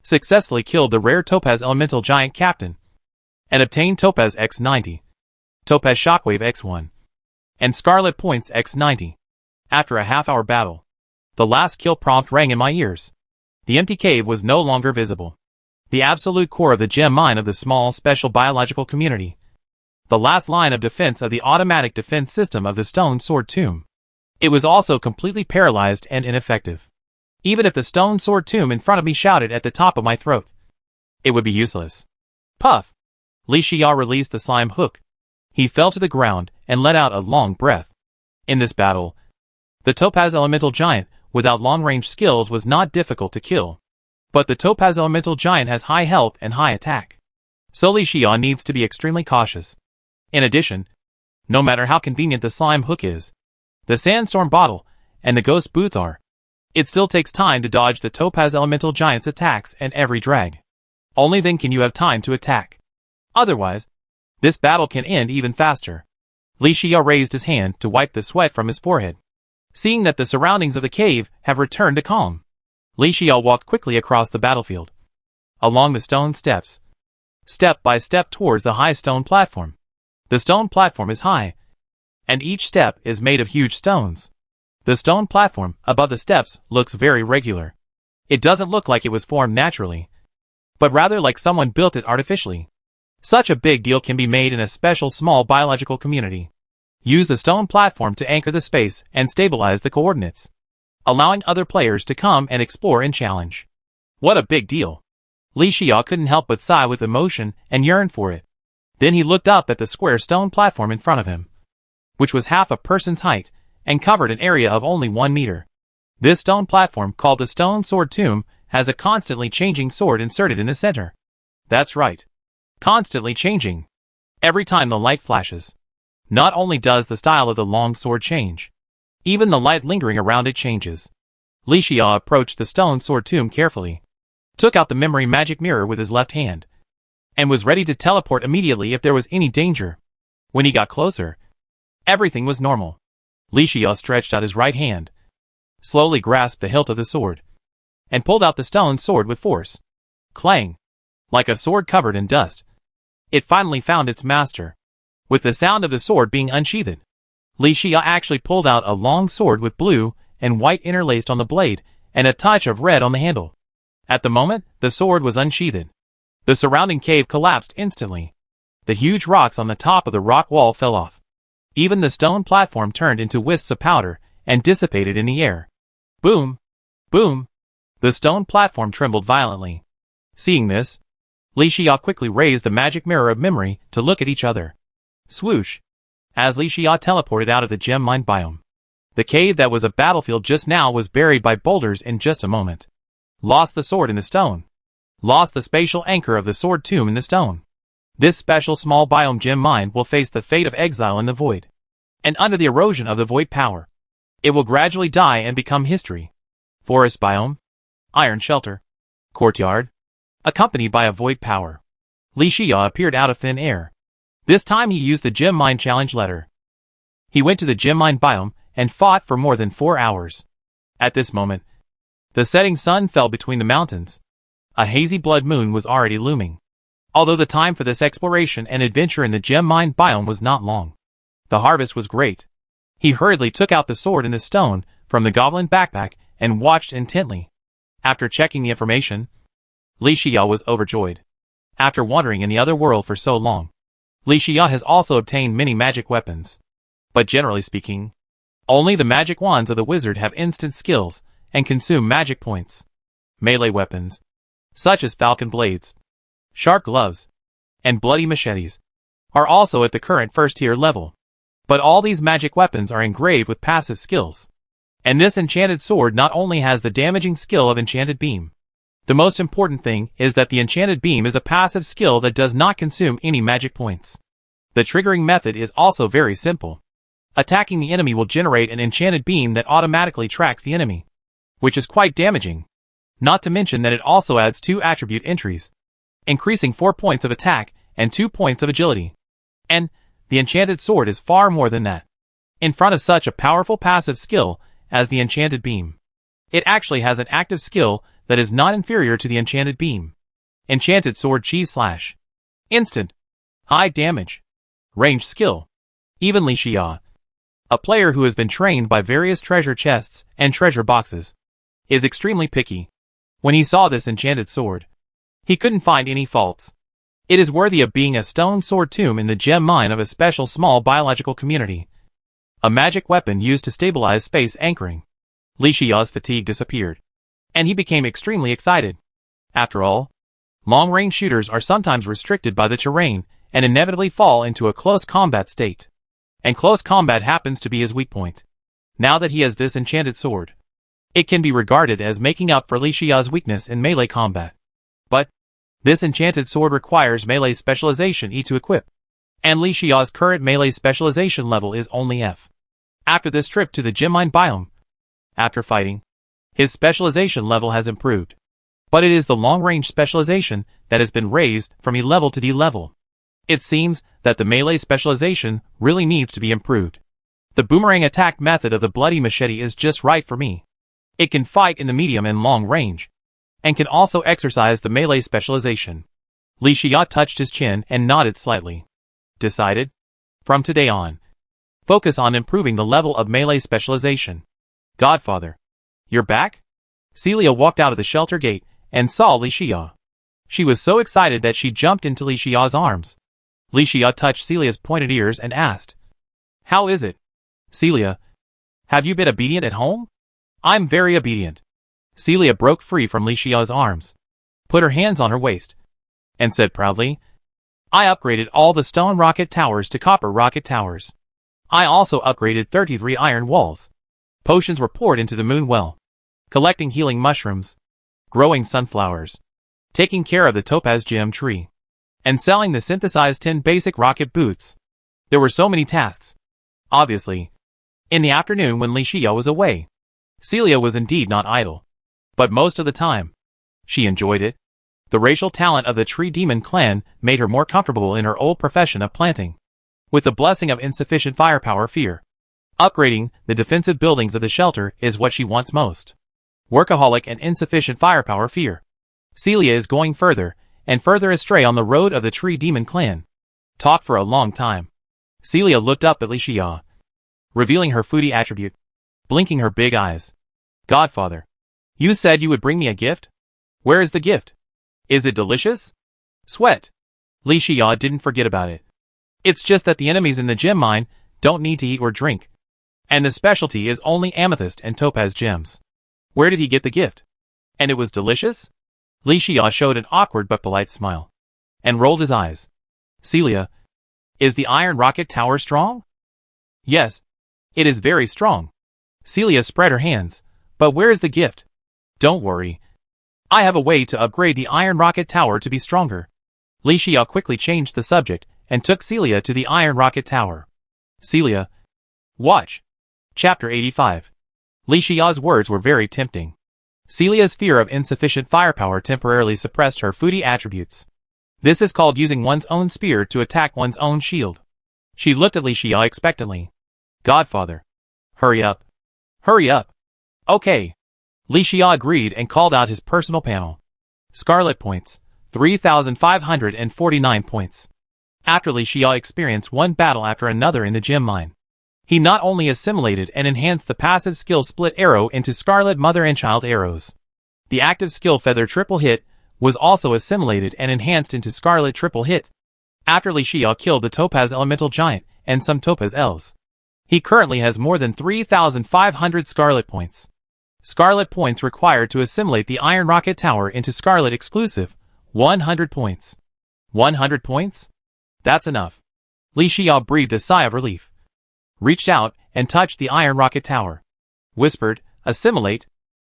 A: Successfully killed the rare topaz elemental giant captain. And obtained topaz X90. Topaz shockwave X1. And scarlet points X90. After a half-hour battle, the last kill prompt rang in my ears. The empty cave was no longer visible. The absolute core of the gem mine of the small special biological community. The last line of defense of the automatic defense system of the stone sword tomb. It was also completely paralyzed and ineffective. Even if the stone sword tomb in front of me shouted at the top of my throat, it would be useless. Puff! Li Xiao released the slime hook. He fell to the ground and let out a long breath. In this battle, the topaz elemental giant without long-range skills was not difficult to kill. But the topaz elemental giant has high health and high attack. So Li Xiao needs to be extremely cautious. In addition, no matter how convenient the slime hook is, the sandstorm bottle, and the ghost boots are, it still takes time to dodge the topaz elemental giant's attacks and every drag. Only then can you have time to attack. Otherwise, this battle can end even faster. Li Xiao raised his hand to wipe the sweat from his forehead. Seeing that the surroundings of the cave have returned to calm, Li Xiao walked quickly across the battlefield, along the stone steps, step by step towards the high stone platform. The stone platform is high, and each step is made of huge stones. The stone platform above the steps looks very regular. It doesn't look like it was formed naturally, but rather like someone built it artificially. Such a big deal can be made in a special small biological community. Use the stone platform to anchor the space and stabilize the coordinates, allowing other players to come and explore and challenge. What a big deal. Li Xiao couldn't help but sigh with emotion and yearn for it. Then he looked up at the square stone platform in front of him, which was half a person's height and covered an area of only 1 meter. This stone platform, called the stone sword tomb, has a constantly changing sword inserted in the center. That's right. Constantly changing. Every time the light flashes, not only does the style of the long sword change, even the light lingering around it changes. Li Xiao approached the stone sword tomb carefully, took out the memory magic mirror with his left hand, and was ready to teleport immediately if there was any danger. When he got closer, everything was normal. Li Xia stretched out his right hand, slowly grasped the hilt of the sword, and pulled out the stone sword with force. Clang! Like a sword covered in dust, it finally found its master. With the sound of the sword being unsheathed, Li Xia actually pulled out a long sword with blue and white interlaced on the blade and a touch of red on the handle. At the moment the sword was unsheathed, the surrounding cave collapsed instantly. The huge rocks on the top of the rock wall fell off. Even the stone platform turned into wisps of powder and dissipated in the air. Boom! Boom! The stone platform trembled violently. Seeing this, Li Xia quickly raised the magic mirror of memory to look at each other. Swoosh! As Li Xia teleported out of the gem mine biome, the cave that was a battlefield just now was buried by boulders in just a moment. Lost the sword in the stone. Lost the spatial anchor of the sword tomb in the stone. This special small biome gem mine will face the fate of exile in the void. And under the erosion of the void power, it will gradually die and become history. Forest biome. Iron shelter. Courtyard. Accompanied by a void power, Li Xia appeared out of thin air. This time he used the gem mine challenge letter. He went to the gem mine biome and fought for more than 4 hours. At this moment, the setting sun fell between the mountains. A hazy blood moon was already looming. Although the time for this exploration and adventure in the gem mine biome was not long, the harvest was great. He hurriedly took out the sword and the stone from the goblin backpack and watched intently. After checking the information, Li Xia was overjoyed. After wandering in the other world for so long, Li Xia has also obtained many magic weapons. But generally speaking, only the magic wands of the wizard have instant skills and consume magic points. Melee weapons, such as falcon blades, shark gloves, and bloody machetes, are also at the current first tier level. But all these magic weapons are engraved with passive skills. And this enchanted sword not only has the damaging skill of enchanted beam. The most important thing is that the enchanted beam is a passive skill that does not consume any magic points. The triggering method is also very simple. Attacking the enemy will generate an enchanted beam that automatically tracks the enemy, which is quite damaging. Not to mention that it also adds 2 attribute entries, increasing 4 points of attack and 2 points of agility. And the enchanted sword is far more than that. In front of such a powerful passive skill as the enchanted beam, it actually has an active skill that is not inferior to the enchanted beam. Enchanted sword cheese slash. Instant. High damage. Range skill. Even Li Xia, a player who has been trained by various treasure chests and treasure boxes, is extremely picky. When he saw this enchanted sword, he couldn't find any faults. It is worthy of being a stone sword tomb in the gem mine of a special small biological community. A magic weapon used to stabilize space anchoring. Li Xia's fatigue disappeared, and he became extremely excited. After all, long-range shooters are sometimes restricted by the terrain and inevitably fall into a close combat state. And close combat happens to be his weak point. Now that he has this enchanted sword, it can be regarded as making up for Li Xia's weakness in melee combat. But this enchanted sword requires melee specialization E to equip, and Li Xia's current melee specialization level is only F. After this trip to the gem mine biome, after fighting, his specialization level has improved. But it is the long-range specialization that has been raised from E level to D level. It seems that the melee specialization really needs to be improved. The boomerang attack method of the bloody machete is just right for me. It can fight in the medium and long range, and can also exercise the melee specialization. Li Xia touched his chin and nodded slightly. Decided? From today on, focus on improving the level of melee specialization. Godfather, you're back? Celia walked out of the shelter gate and saw Li Xia. She was so excited that she jumped into Li Xia's arms. Li Xia touched Celia's pointed ears and asked, "How is it, Celia? Have you been obedient at home?" "I'm very obedient." Celia broke free from Li Xia's arms, put her hands on her waist, and said proudly, "I upgraded all the stone rocket towers to copper rocket towers. I also upgraded 33 iron walls. Potions were poured into the moon well, collecting healing mushrooms, growing sunflowers, taking care of the topaz gem tree, and selling the synthesized 10 basic rocket boots. There were so many tasks. Obviously, in the afternoon when Li Xia was away, Celia was indeed not idle. But most of the time, she enjoyed it. The racial talent of the Tree Demon clan made her more comfortable in her old profession of planting. With the blessing of insufficient firepower fear, Upgrading the defensive buildings of the shelter is what she wants most. Workaholic and insufficient firepower fear. Celia is going further and further astray on the road of the Tree Demon clan. Talk for a long time. Celia looked up at Li Xia, revealing her foodie attribute, blinking her big eyes. Godfather, you said you would bring me a gift? Where is the gift? Is it delicious? Sweat. Li Xia didn't forget about it. It's just that the enemies in the gem mine don't need to eat or drink. And the specialty is only amethyst and topaz gems. Where did he get the gift? And it was delicious? Li Xia showed an awkward but polite smile, and rolled his eyes. Celia, is the iron rocket tower strong? Yes, it is very strong. Celia spread her hands. But where is the gift? Don't worry. I have a way to upgrade the iron rocket tower to be stronger. Li Xia quickly changed the subject and took Celia to the iron rocket tower. Celia, watch. Chapter 85. Li Xia's words were very tempting. Celia's fear of insufficient firepower temporarily suppressed her foodie attributes. This is called using one's own spear to attack one's own shield. She looked at Li Xia expectantly. Godfather. Hurry up. Hurry up. Okay. Li Xia agreed and called out his personal panel. Scarlet points, 3,549 points. After Li Xia experienced one battle after another in the gem mine, he not only assimilated and enhanced the passive skill split arrow into Scarlet Mother and Child arrows. The active skill Feather Triple Hit was also assimilated and enhanced into Scarlet Triple Hit. After Li Xia killed the Topaz Elemental Giant and some Topaz Elves, he currently has more than 3,500 Scarlet points. Scarlet points required to assimilate the Iron Rocket Tower into Scarlet exclusive, 100 points. 100 points? That's enough. Li Xia breathed a sigh of relief, reached out and touched the Iron Rocket Tower. Whispered, assimilate.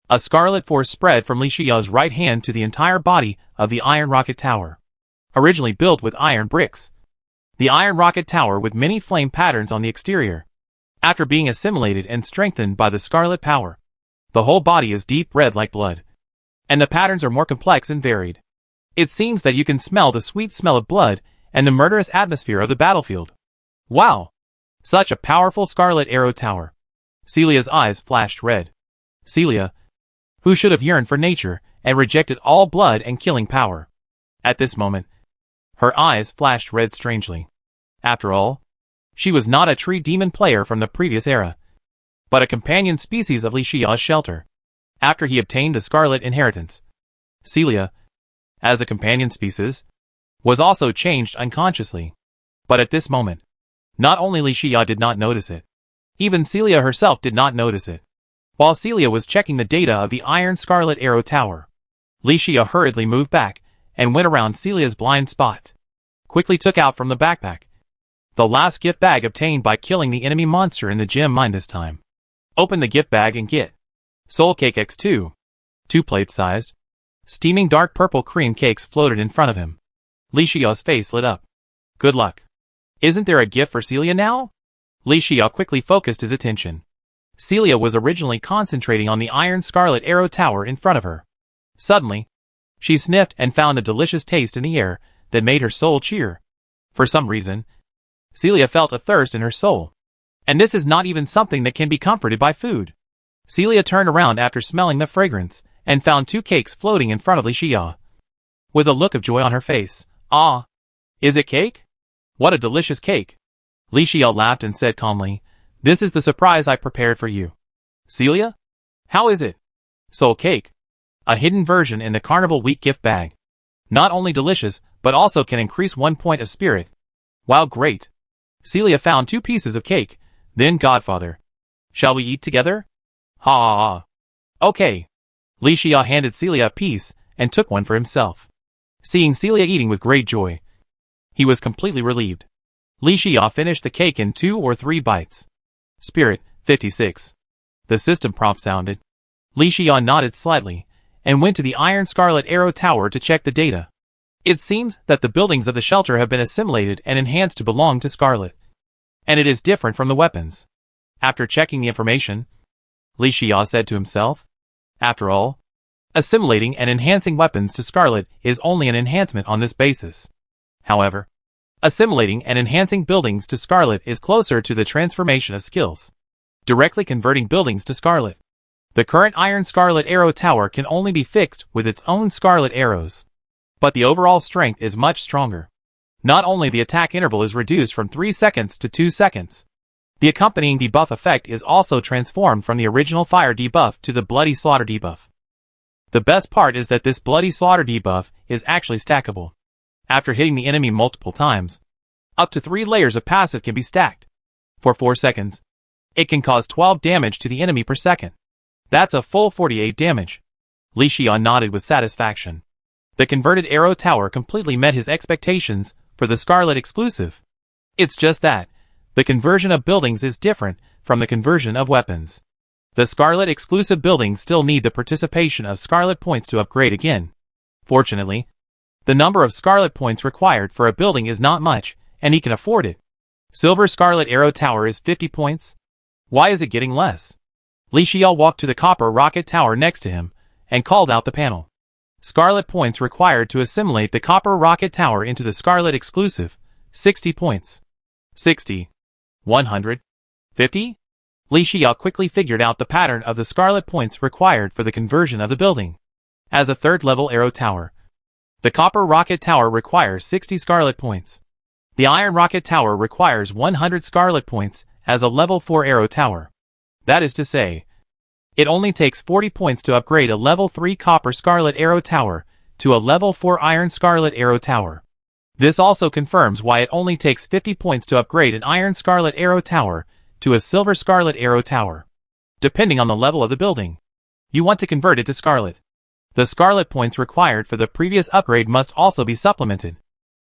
A: A scarlet force spread from Li Xia's right hand to the entire body of the Iron Rocket Tower. Originally built with iron bricks, the Iron Rocket Tower with many flame patterns on the exterior. After being assimilated and strengthened by the scarlet power, the whole body is deep red like blood, and the patterns are more complex and varied. It seems that you can smell the sweet smell of blood and the murderous atmosphere of the battlefield. Wow! Such a powerful Scarlet Arrow Tower. Celia's eyes flashed red. Celia, who should have yearned for nature and rejected all blood and killing power. At this moment, her eyes flashed red strangely. After all, she was not a tree demon player from the previous era, but a companion species of Li Xia's shelter. After he obtained the Scarlet Inheritance, Celia, as a companion species, was also changed unconsciously. But at this moment, not only Li Xia did not notice it, even Celia herself did not notice it. While Celia was checking the data of the Iron Scarlet Arrow Tower, Li Xia hurriedly moved back and went around Celia's blind spot. Quickly took out from the backpack the last gift bag obtained by killing the enemy monster in the gem mine this time. Open the gift bag and get Soul Cake X2. 2 plate sized, steaming dark purple cream cakes floated in front of him. Li Xia's face lit up. Good luck. Isn't there a gift for Celia now? Li Xia quickly focused his attention. Celia was originally concentrating on the Iron Scarlet Arrow Tower in front of her. Suddenly, she sniffed and found a delicious taste in the air that made her soul cheer. For some reason, Celia felt a thirst in her soul. And this is not even something that can be comforted by food. Celia turned around after smelling the fragrance and found 2 cakes floating in front of Li Xia. With a look of joy on her face, "Ah, is it cake? What a delicious cake." Li Xia laughed and said calmly, "This is the surprise I prepared for you." Celia? How is it? Soul Cake. A hidden version in the Carnival Week gift bag. Not only delicious, but also can increase 1 point of spirit. Wow, great. Celia found 2 pieces of cake. Then Godfather, shall we eat together? Ha ha ha. Okay. Li Xia handed Celia a piece and took one for himself. Seeing Celia eating with great joy, he was completely relieved. Li Xia finished the cake in 2 or 3 bites. Spirit, 56. The system prompt sounded. Li Xia nodded slightly and went to the Iron Scarlet Arrow Tower to check the data. It seems that the buildings of the shelter have been assimilated and enhanced to belong to Scarlet, and it is different from the weapons. After checking the information, Li Xia said to himself, after all, assimilating and enhancing weapons to Scarlet is only an enhancement on this basis. However, assimilating and enhancing buildings to Scarlet is closer to the transformation of skills. directly converting buildings to scarlet. The current iron scarlet arrow tower can only be fixed with its own scarlet arrows. But the overall strength is much stronger. Not only the attack interval is reduced from 3 seconds to 2 seconds, the accompanying debuff effect is also transformed from the original fire debuff to the bloody slaughter debuff. The best part is that this bloody slaughter debuff is actually stackable. After hitting the enemy multiple times, up to 3 layers of passive can be stacked. For 4 seconds, it can cause 12 damage to the enemy per second. That's a full 48 damage. Li Xian nodded with satisfaction. The converted arrow tower completely met his expectations for the Scarlet exclusive. It's just that the conversion of buildings is different from the conversion of weapons. The Scarlet exclusive buildings still need the participation of Scarlet points to upgrade again. Fortunately, the number of Scarlet points required for a building is not much, and he can afford it. Silver Scarlet Arrow Tower is 50 points. Why is it getting less? Li Xiao walked to the copper rocket tower next to him, and called out the panel. Scarlet points required to assimilate the copper rocket tower into the Scarlet exclusive, 60 points. 60. 100. 50? Li Xiao quickly figured out the pattern of the Scarlet points required for the conversion of the building. As a third-level arrow tower, the copper rocket tower requires 60 Scarlet points. The iron rocket tower requires 100 Scarlet points as a level 4 arrow tower. That is to say, it only takes 40 points to upgrade a level 3 copper Scarlet arrow tower to a level 4 iron Scarlet arrow tower. This also confirms why it only takes 50 points to upgrade an iron Scarlet arrow tower to a silver Scarlet arrow tower. Depending on the level of the building, you want to convert it to Scarlet. The Scarlet points required for the previous upgrade must also be supplemented.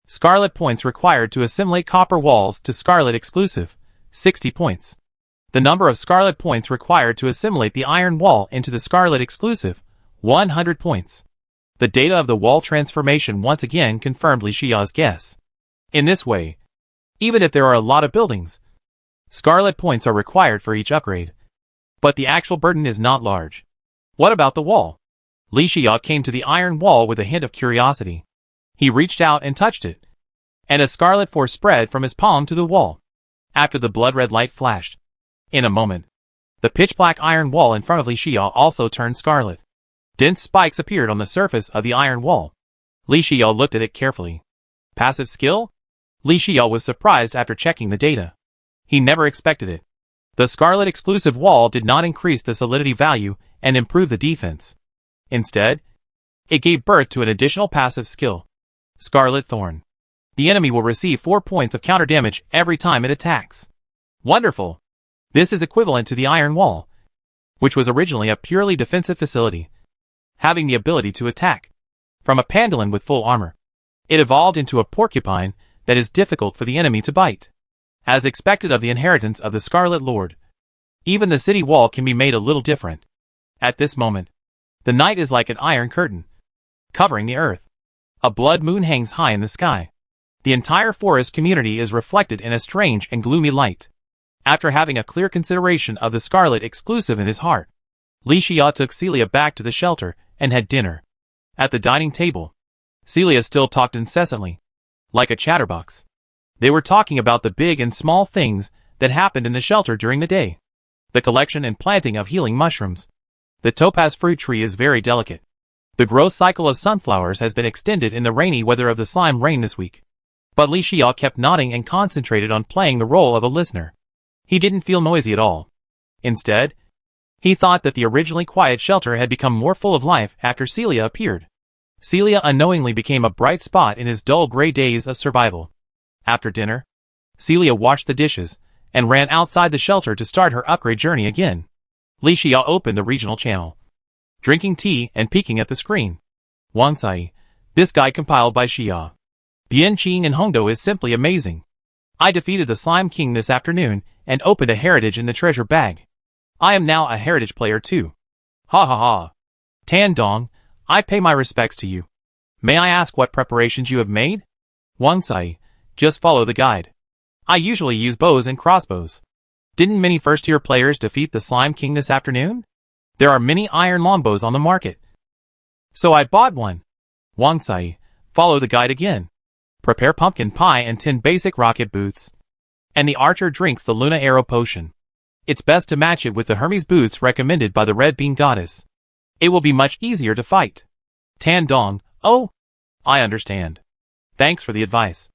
A: Scarlet points required to assimilate copper walls to Scarlet exclusive, 60 points. The number of Scarlet points required to assimilate the iron wall into the Scarlet exclusive, 100 points. The data of the wall transformation once again confirmed Li Xiao's guess. In this way, even if there are a lot of buildings, Scarlet points are required for each upgrade. But the actual burden is not large. What about the wall? Li Xiao came to the iron wall with a hint of curiosity. He reached out and touched it, and a scarlet force spread from his palm to the wall. After the blood-red light flashed, in a moment, the pitch-black iron wall in front of Li Xiao also turned scarlet. Dense spikes appeared on the surface of the iron wall. Li Xiao looked at it carefully. Passive skill? Li Xiao was surprised after checking the data. He never expected it. The Scarlet exclusive wall did not increase the solidity value and improve the defense. Instead, it gave birth to an additional passive skill. Scarlet Thorn. The enemy will receive 4 points of counter damage every time it attacks. Wonderful! This is equivalent to the Iron Wall, which was originally a purely defensive facility, having the ability to attack. From a pangolin with full armor, it evolved into a porcupine that is difficult for the enemy to bite. As expected of the inheritance of the Scarlet Lord, even the city wall can be made a little different. At this moment, the night is like an iron curtain, covering the earth. A blood moon hangs high in the sky. The entire forest community is reflected in a strange and gloomy light. After having a clear consideration of the Scarlet exclusive in his heart, Li Xiao took Celia back to the shelter and had dinner. At the dining table, Celia still talked incessantly, like a chatterbox. They were talking about the big and small things that happened in the shelter during the day. The collection and planting of healing mushrooms. The topaz fruit tree is very delicate. The growth cycle of sunflowers has been extended in the rainy weather of the slime rain this week. But Li Xiao kept nodding and concentrated on playing the role of a listener. He didn't feel noisy at all. Instead, he thought that the originally quiet shelter had become more full of life after Celia appeared. Celia unknowingly became a bright spot in his dull gray days of survival. After dinner, Celia washed the dishes and ran outside the shelter to start her upgrade journey again. Li Xiao opened the regional channel, drinking tea and peeking at the screen. Wang Sai, this guide compiled by Xia. Bian Qing and Hongdo is simply amazing. I defeated the Slime King this afternoon and opened a heritage in the treasure bag. I am now a heritage player too. Ha ha ha. Tan Dong, I pay my respects to you. May I ask what preparations you have made? Wang Sai, just follow the guide. I usually use bows and crossbows. Didn't many first-tier players defeat the Slime King this afternoon? There are many iron longbows on the market, so I bought one. Wang Sai, follow the guide again. Prepare pumpkin pie and 10 basic rocket boots. And the archer drinks the Luna Arrow potion. It's best to match it with the Hermes boots recommended by the Red Bean Goddess. It will be much easier to fight. Tan Dong, oh, I understand. Thanks for the advice.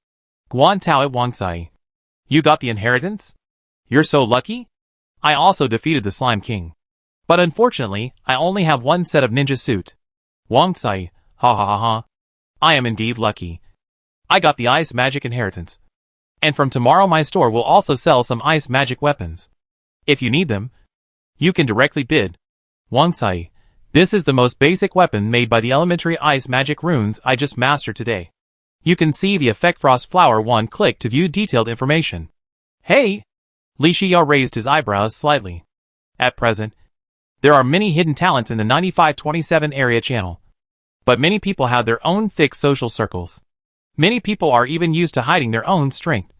A: Guan Tao at Wangsai. You got the inheritance? You're so lucky? I also defeated the Slime King. But unfortunately, I only have one set of ninja suit. Wangsai, ha ha ha ha. I am indeed lucky. I got the ice magic inheritance. And from tomorrow my store will also sell some ice magic weapons. If you need them, you can directly bid. Wangsai, this is the most basic weapon made by the elementary ice magic runes I just mastered today. You can see the effect Frost Flower one click to view detailed information. Hey! Li Xia raised his eyebrows slightly. At present, there are many hidden talents in the 9527 area channel. But many people have their own fixed social circles. Many people are even used to hiding their own strength.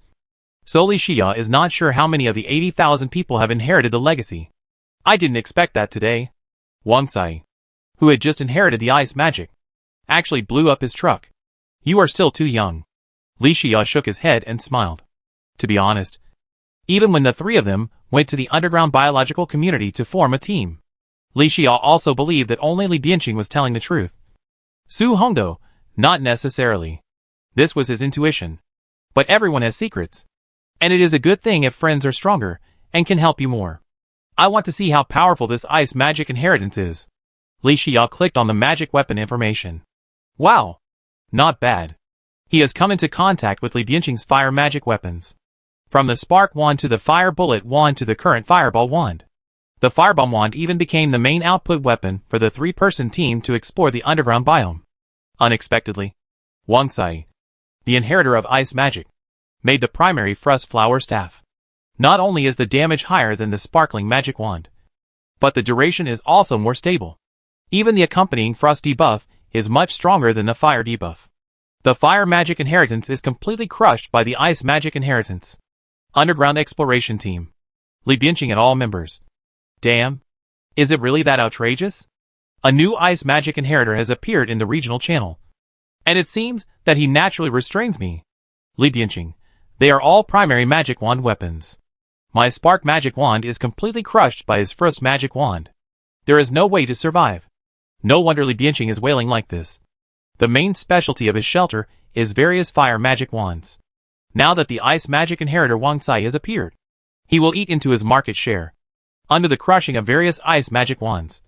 A: So Li Xia is not sure how many of the 80,000 people have inherited the legacy. I didn't expect that today. Wangsai, who had just inherited the ice magic, actually blew up his truck. You are still too young. Li Xia shook his head and smiled. To be honest, even when the three of them went to the underground biological community to form a team, Li Xia also believed that only Li Bianqing was telling the truth. Su Hongdo, not necessarily. This was his intuition. But everyone has secrets. And it is a good thing if friends are stronger and can help you more. I want to see how powerful this ice magic inheritance is. Li Xia clicked on the magic weapon information. Wow! Not bad. He has come into contact with Li Bianqing's fire magic weapons. From the spark wand to the fire bullet wand to the current fireball wand. The firebomb wand even became the main output weapon for the three-person team to explore the underground biome. Unexpectedly, Wangsai, the inheritor of ice magic, made the primary Frost Flower staff. Not only is the damage higher than the sparkling magic wand, but the duration is also more stable. Even the accompanying frost debuff is much stronger than the fire debuff. The fire magic inheritance is completely crushed by the ice magic inheritance. Underground exploration team. Li Bianqing and all members. Damn. Is it really that outrageous? A new ice magic inheritor has appeared in the regional channel. And it seems that he naturally restrains me. Li Bianqing. They are all primary magic wand weapons. My spark magic wand is completely crushed by his first magic wand. There is no way to survive. No wonder Li Bianqing is wailing like this. The main specialty of his shelter is various fire magic wands. Now that the ice magic inheritor Wangsai has appeared, he will eat into his market share. Under the crushing of various ice magic wands,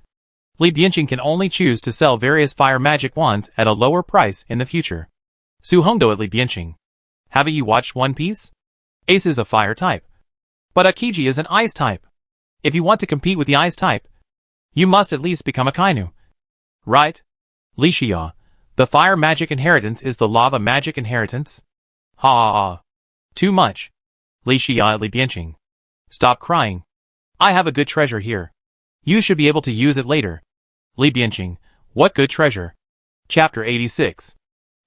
A: Li Bianqing can only choose to sell various fire magic wands at a lower price in the future. Su Hongdo at Li Bianqing. Haven't you watched One Piece? Ace is a fire type. But Akiji is an ice type. If you want to compete with the ice type, you must at least become a Kainu. Right? Li Xia, the fire magic inheritance is the lava magic inheritance? Ha ha ha. Too much. Li Xia at Li Bianqing. Stop crying. I have a good treasure here. You should be able to use it later. Li Bianqing, what good treasure? Chapter 86.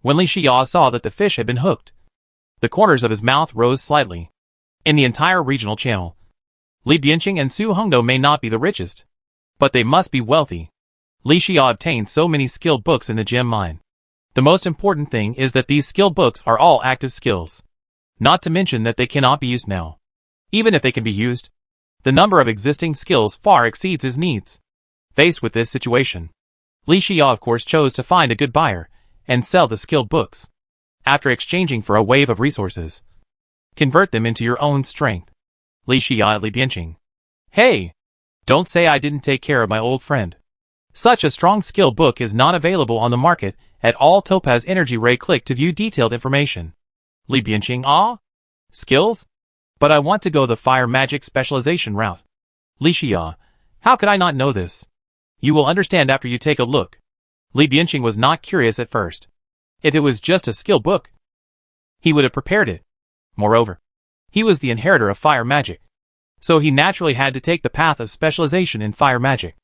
A: When Li Xia saw that the fish had been hooked, the corners of his mouth rose slightly. In the entire regional channel, Li Bianqing and Su Hongdo may not be the richest, but they must be wealthy. Li Xia obtained so many skill books in the gem mine. The most important thing is that these skill books are all active skills. Not to mention that they cannot be used now. Even if they can be used, the number of existing skills far exceeds his needs. Faced with this situation, Li Xia of course chose to find a good buyer and sell the skill books. After exchanging for a wave of resources, convert them into your own strength. Li Xia at Li Bianqing. Hey! Don't say I didn't take care of my old friend. Such a strong skill book is not available on the market at all. Topaz Energy Ray click to view detailed information. Li Bianqing. Ah? Skills? But I want to go the fire magic specialization route. Li Xia. How could I not know this? You will understand after you take a look. Li Bianqing was not curious at first. If it was just a skill book, he would have prepared it. Moreover, he was the inheritor of fire magic, so he naturally had to take the path of specialization in fire magic,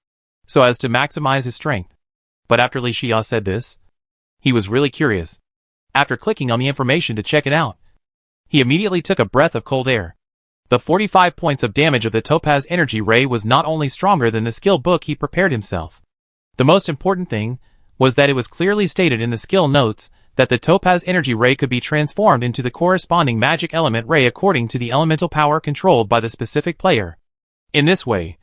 A: so as to maximize his strength. But after Li Xia said this, he was really curious. After clicking on the information to check it out, he immediately took a breath of cold air. The 45 points of damage of the Topaz Energy Ray was not only stronger than the skill book he prepared himself. The most important thing was that it was clearly stated in the skill notes that the Topaz Energy Ray could be transformed into the corresponding magic element ray according to the elemental power controlled by the specific player. In this way,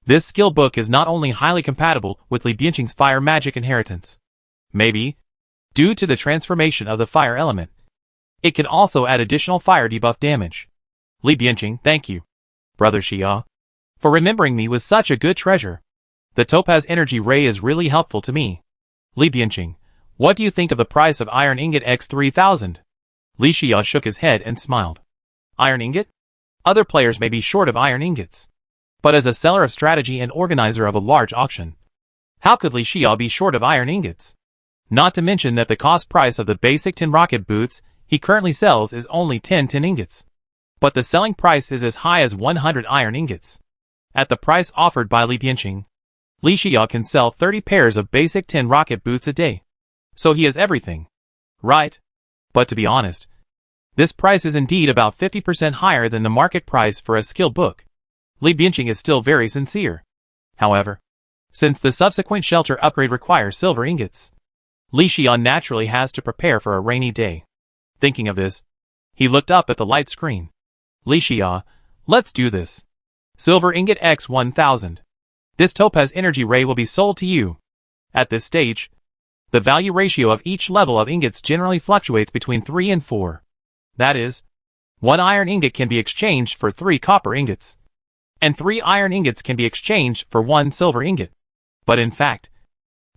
A: this skill book is not only highly compatible with Li Bianqing's fire magic inheritance, maybe, due to the transformation of the fire element, it can also add additional fire debuff damage. Li Bianqing, thank you, Brother Xia, for remembering me with such a good treasure. The Topaz Energy Ray is really helpful to me. Li Bianqing, what do you think of the price of Iron Ingot X3000? Li Xia shook his head and smiled. Iron Ingot? Other players may be short of iron ingots. But as a seller of strategy and organizer of a large auction, how could Li Xia be short of iron ingots? Not to mention that the cost price of the basic tin rocket boots he currently sells is only 10 tin ingots. But the selling price is as high as 100 iron ingots. At the price offered by Li Bianqing, Li Xia can sell 30 pairs of basic tin rocket boots a day. So he has everything. Right? But to be honest, this price is indeed about 50% higher than the market price for a skill book. Li Bianqing is still very sincere. However, since the subsequent shelter upgrade requires silver ingots, Li Xia naturally has to prepare for a rainy day. Thinking of this, he looked up at the light screen. Li Xia, let's do this. Silver Ingot X1000. This Topaz Energy Ray will be sold to you. At this stage, the value ratio of each level of ingots generally fluctuates between 3 and 4. That is, 1 iron ingot can be exchanged for 3 copper ingots, and 3 iron ingots can be exchanged for 1 silver ingot. But in fact,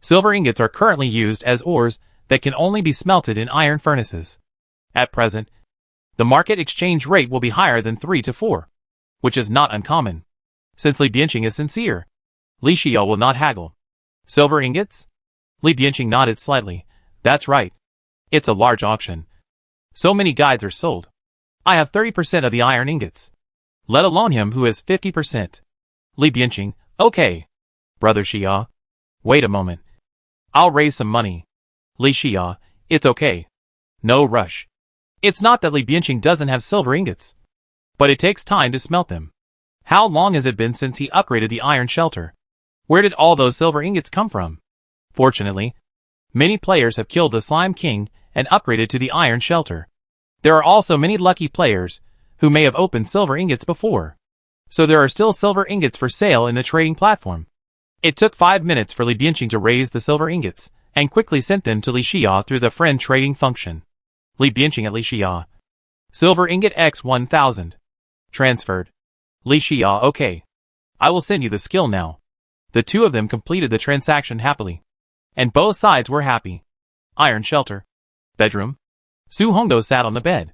A: silver ingots are currently used as ores that can only be smelted in iron furnaces. At present, the market exchange rate will be higher than 3 to 4, which is not uncommon. Since Li Bianqing is sincere, Li Xia will not haggle. Silver ingots? Li Bianqing nodded slightly. That's right. It's a large auction. So many guides are sold. I have 30% of the iron ingots, let alone him who has 50%. Li Bianqing, okay. Brother Xia, wait a moment. I'll raise some money. Li Xia, it's okay. No rush. It's not that Li Bianqing doesn't have silver ingots, but it takes time to smelt them. How long has it been since he upgraded the iron shelter? Where did all those silver ingots come from? Fortunately, many players have killed the Slime King and upgraded to the iron shelter. There are also many lucky players who may have opened silver ingots before, so there are still silver ingots for sale in the trading platform. It took 5 minutes for Li Bianqing to raise the silver ingots and quickly sent them to Li Xia through the friend trading function. Li Bianqing at Li Xia. Silver Ingot X1000. Transferred. Li Xia, okay. I will send you the skill now. The two of them completed the transaction happily, and both sides were happy. Iron shelter. Bedroom. Su Hongdo sat on the bed,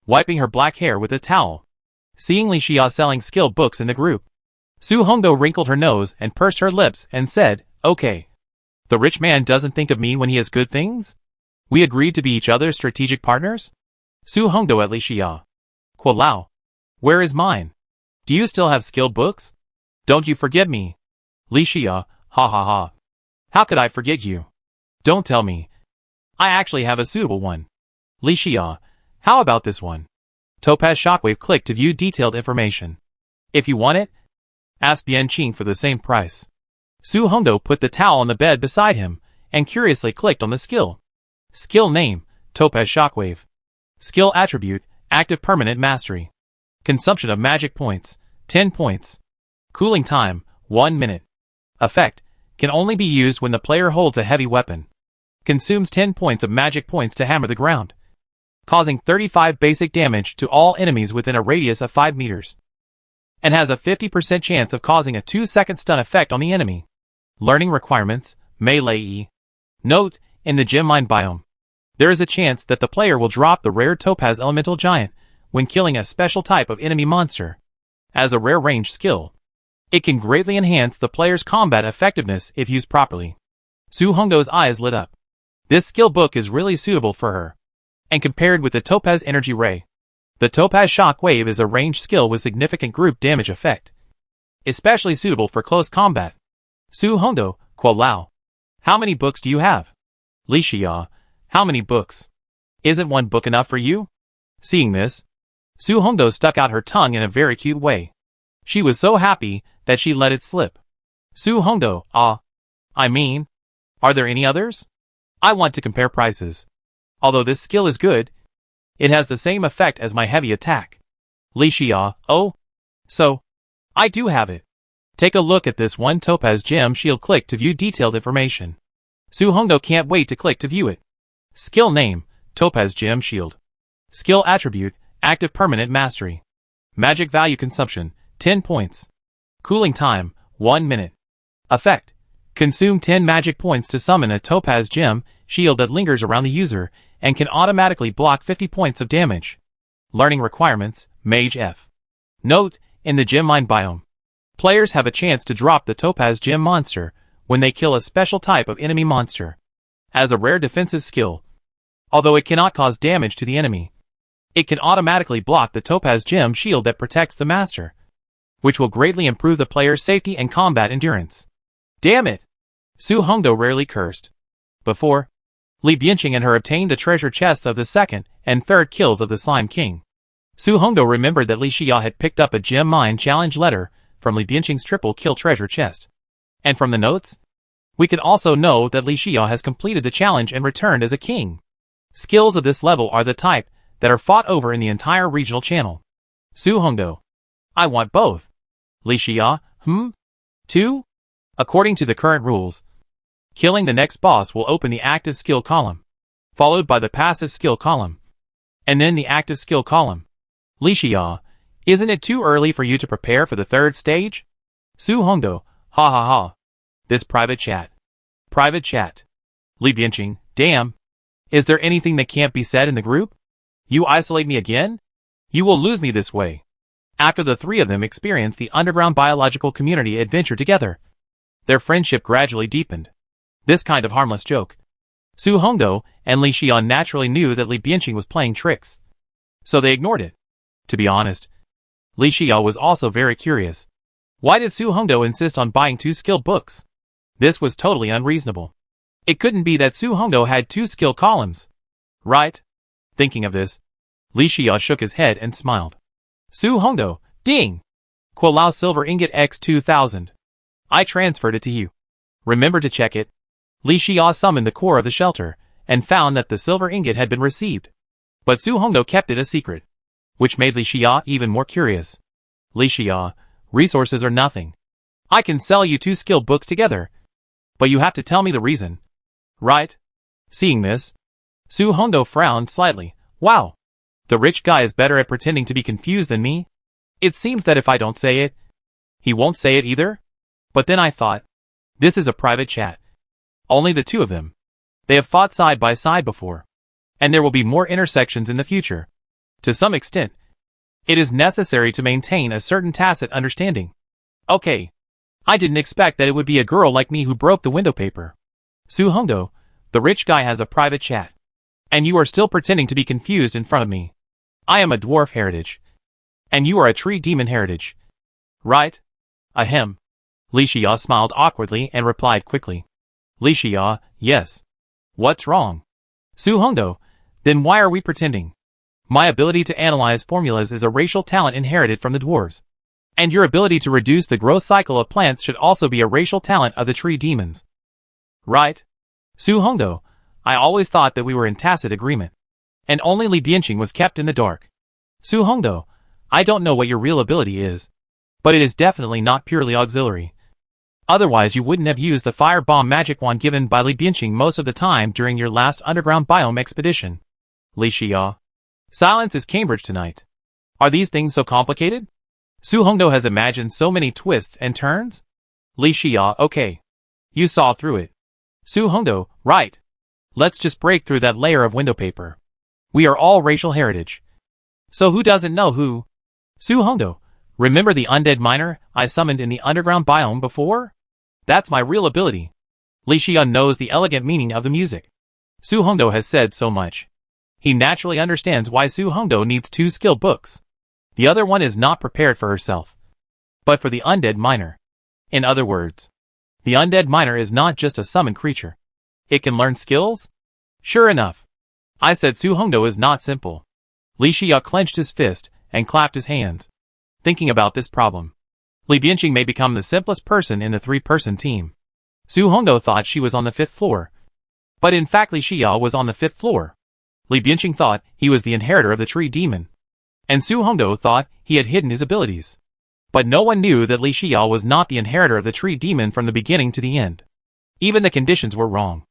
A: wiping her black hair with a towel. Seeing Li Xia selling skill books in the group, Su Hongdo wrinkled her nose and pursed her lips and said, okay. The rich man doesn't think of me when he has good things? We agreed to be each other's strategic partners? Su Hongdo at Li Xia. Kuo Lao. Where is mine? Do you still have skill books? Don't you forget me. Li Xia, ha ha ha. How could I forget you? Don't tell me. I actually have a suitable one. Li Xia, how about this one? Topaz Shockwave clicked to view detailed information. If you want it, ask Bianqing for the same price. Su Hongdo put the towel on the bed beside him and curiously clicked on the skill. Skill name, Topaz Shockwave. Skill attribute, active permanent mastery. Consumption of magic points, 10 points. Cooling time, 1 minute. Effect, can only be used when the player holds a heavy weapon. Consumes 10 points of magic points to hammer the ground, causing 35 basic damage to all enemies within a radius of 5 meters. And has a 50% chance of causing a 2-second stun effect on the enemy. Learning requirements, melee. Note, in the Gemmine biome, there is a chance that the player will drop the rare Topaz Elemental Giant when killing a special type of enemy monster. As a rare range skill, it can greatly enhance the player's combat effectiveness if used properly. Su Hongdo's eyes lit up. This skill book is really suitable for her. And compared with the Topaz Energy Ray, the Topaz Shock Wave is a ranged skill with significant group damage effect, especially suitable for close combat. Su Hongdo, Kuo Lao. How many books do you have? Li Xia, how many books? Isn't one book enough for you? Seeing this, Su Hongdo stuck out her tongue in a very cute way. She was so happy that she let it slip. Su Hongdo, I mean, are there any others? I want to compare prices. Although this skill is good, it has the same effect as my heavy attack. Li Xia, oh? So, I do have it. Take a look at this one topaz gem shield. Click to view detailed information. Su Hongdo can't wait to click to view it. Skill name, Topaz Gem Shield. Skill attribute, active permanent mastery. Magic value consumption, 10 points. Cooling time, 1 minute. Effect, consume 10 magic points to summon a topaz gem shield that lingers around the user and can automatically block 50 points of damage. Learning requirements, Mage F. Note, in the gem mine biome, players have a chance to drop the topaz gem monster when they kill a special type of enemy monster. As a rare defensive skill, although it cannot cause damage to the enemy, it can automatically block the topaz gem shield that protects the master, which will greatly improve the player's safety and combat endurance. Damn it! Su Hongdo rarely cursed. Before, Li Bianqing and her obtained the treasure chests of the second and third kills of the Slime King. Su Hongdo remembered that Li Xia had picked up a gem mine challenge letter from Li Bianqing's triple kill treasure chest. And from the notes, we can also know that Li Xia has completed the challenge and returned as a king. Skills of this level are the type that are fought over in the entire regional channel. Su Hongdo. I want both. Li Xia, 2? According to the current rules, killing the next boss will open the active skill column, followed by the passive skill column, and then the active skill column. Li Xia, isn't it too early for you to prepare for the third stage? Su Hongdo, ha ha ha. This private chat. Private chat. Li Bianqing, damn. Is there anything that can't be said in the group? You isolate me again? You will lose me this way. After the three of them experienced the underground biological community adventure together, their friendship gradually deepened. This kind of harmless joke. Su Hongdo and Li Xia naturally knew that Li Bianqing was playing tricks, so they ignored it. To be honest, Li Xia was also very curious. Why did Su Hongdo insist on buying 2 skill books? This was totally unreasonable. It couldn't be that Su Hongdo had 2 skill columns, right? Thinking of this, Li Xia shook his head and smiled. Su Hongdo, ding! Quilao silver ingot X 2000. I transferred it to you. Remember to check it. Li Xia summoned the core of the shelter and found that the silver ingot had been received. But Su Hongdo kept it a secret, which made Li Xia even more curious. Li Xia, resources are nothing. I can sell you 2 skill books together, but you have to tell me the reason. Right? Seeing this, Su Hongdo frowned slightly. Wow. The rich guy is better at pretending to be confused than me. It seems that if I don't say it, he won't say it either. But then I thought, this is a private chat. Only the 2 of them. They have fought side by side before, and there will be more intersections in the future. To some extent, it is necessary to maintain a certain tacit understanding. Okay. I didn't expect that it would be a girl like me who broke the window paper. Su Hongdo, the rich guy has a private chat, and you are still pretending to be confused in front of me. I am a dwarf heritage, and you are a tree demon heritage. Right? Ahem. Li Xia smiled awkwardly and replied quickly. Li Xia, yes. What's wrong? Su Hongdo, then why are we pretending? My ability to analyze formulas is a racial talent inherited from the dwarves. And your ability to reduce the growth cycle of plants should also be a racial talent of the tree demons. Right? Su Hongdo, I always thought that we were in tacit agreement, and only Li Bianqing was kept in the dark. Su Hongdo, I don't know what your real ability is, but it is definitely not purely auxiliary. Otherwise you wouldn't have used the fire bomb magic wand given by Li Bianqing most of the time during your last underground biome expedition. Li Xia. Silence is Cambridge tonight. Are these things so complicated? Su Hongdo has imagined so many twists and turns? Li Xia, okay. You saw through it. Su Hongdo, right. Let's just break through that layer of window paper. We are all racial heritage. So who doesn't know who? Su Hongdo, remember the undead miner I summoned in the underground biome before? That's my real ability. Li Xia knows the elegant meaning of the music. Su Hongdo has said so much. He naturally understands why Su Hongdo needs 2 skill books. The other one is not prepared for herself, but for the undead miner. In other words, the undead miner is not just a summoned creature. It can learn skills? Sure enough. I said Su Hongdo is not simple. Li Xia clenched his fist and clapped his hands, thinking about this problem. Li Bianqing may become the simplest person in the 3-person team. Su Hongdo thought she was on the 5th floor, but in fact Li Xia was on the 5th floor. Li Bianqing thought he was the inheritor of the tree demon, and Su Hongdo thought he had hidden his abilities. But no one knew that Li Xiao was not the inheritor of the tree demon from the beginning to the end. Even the conditions were wrong.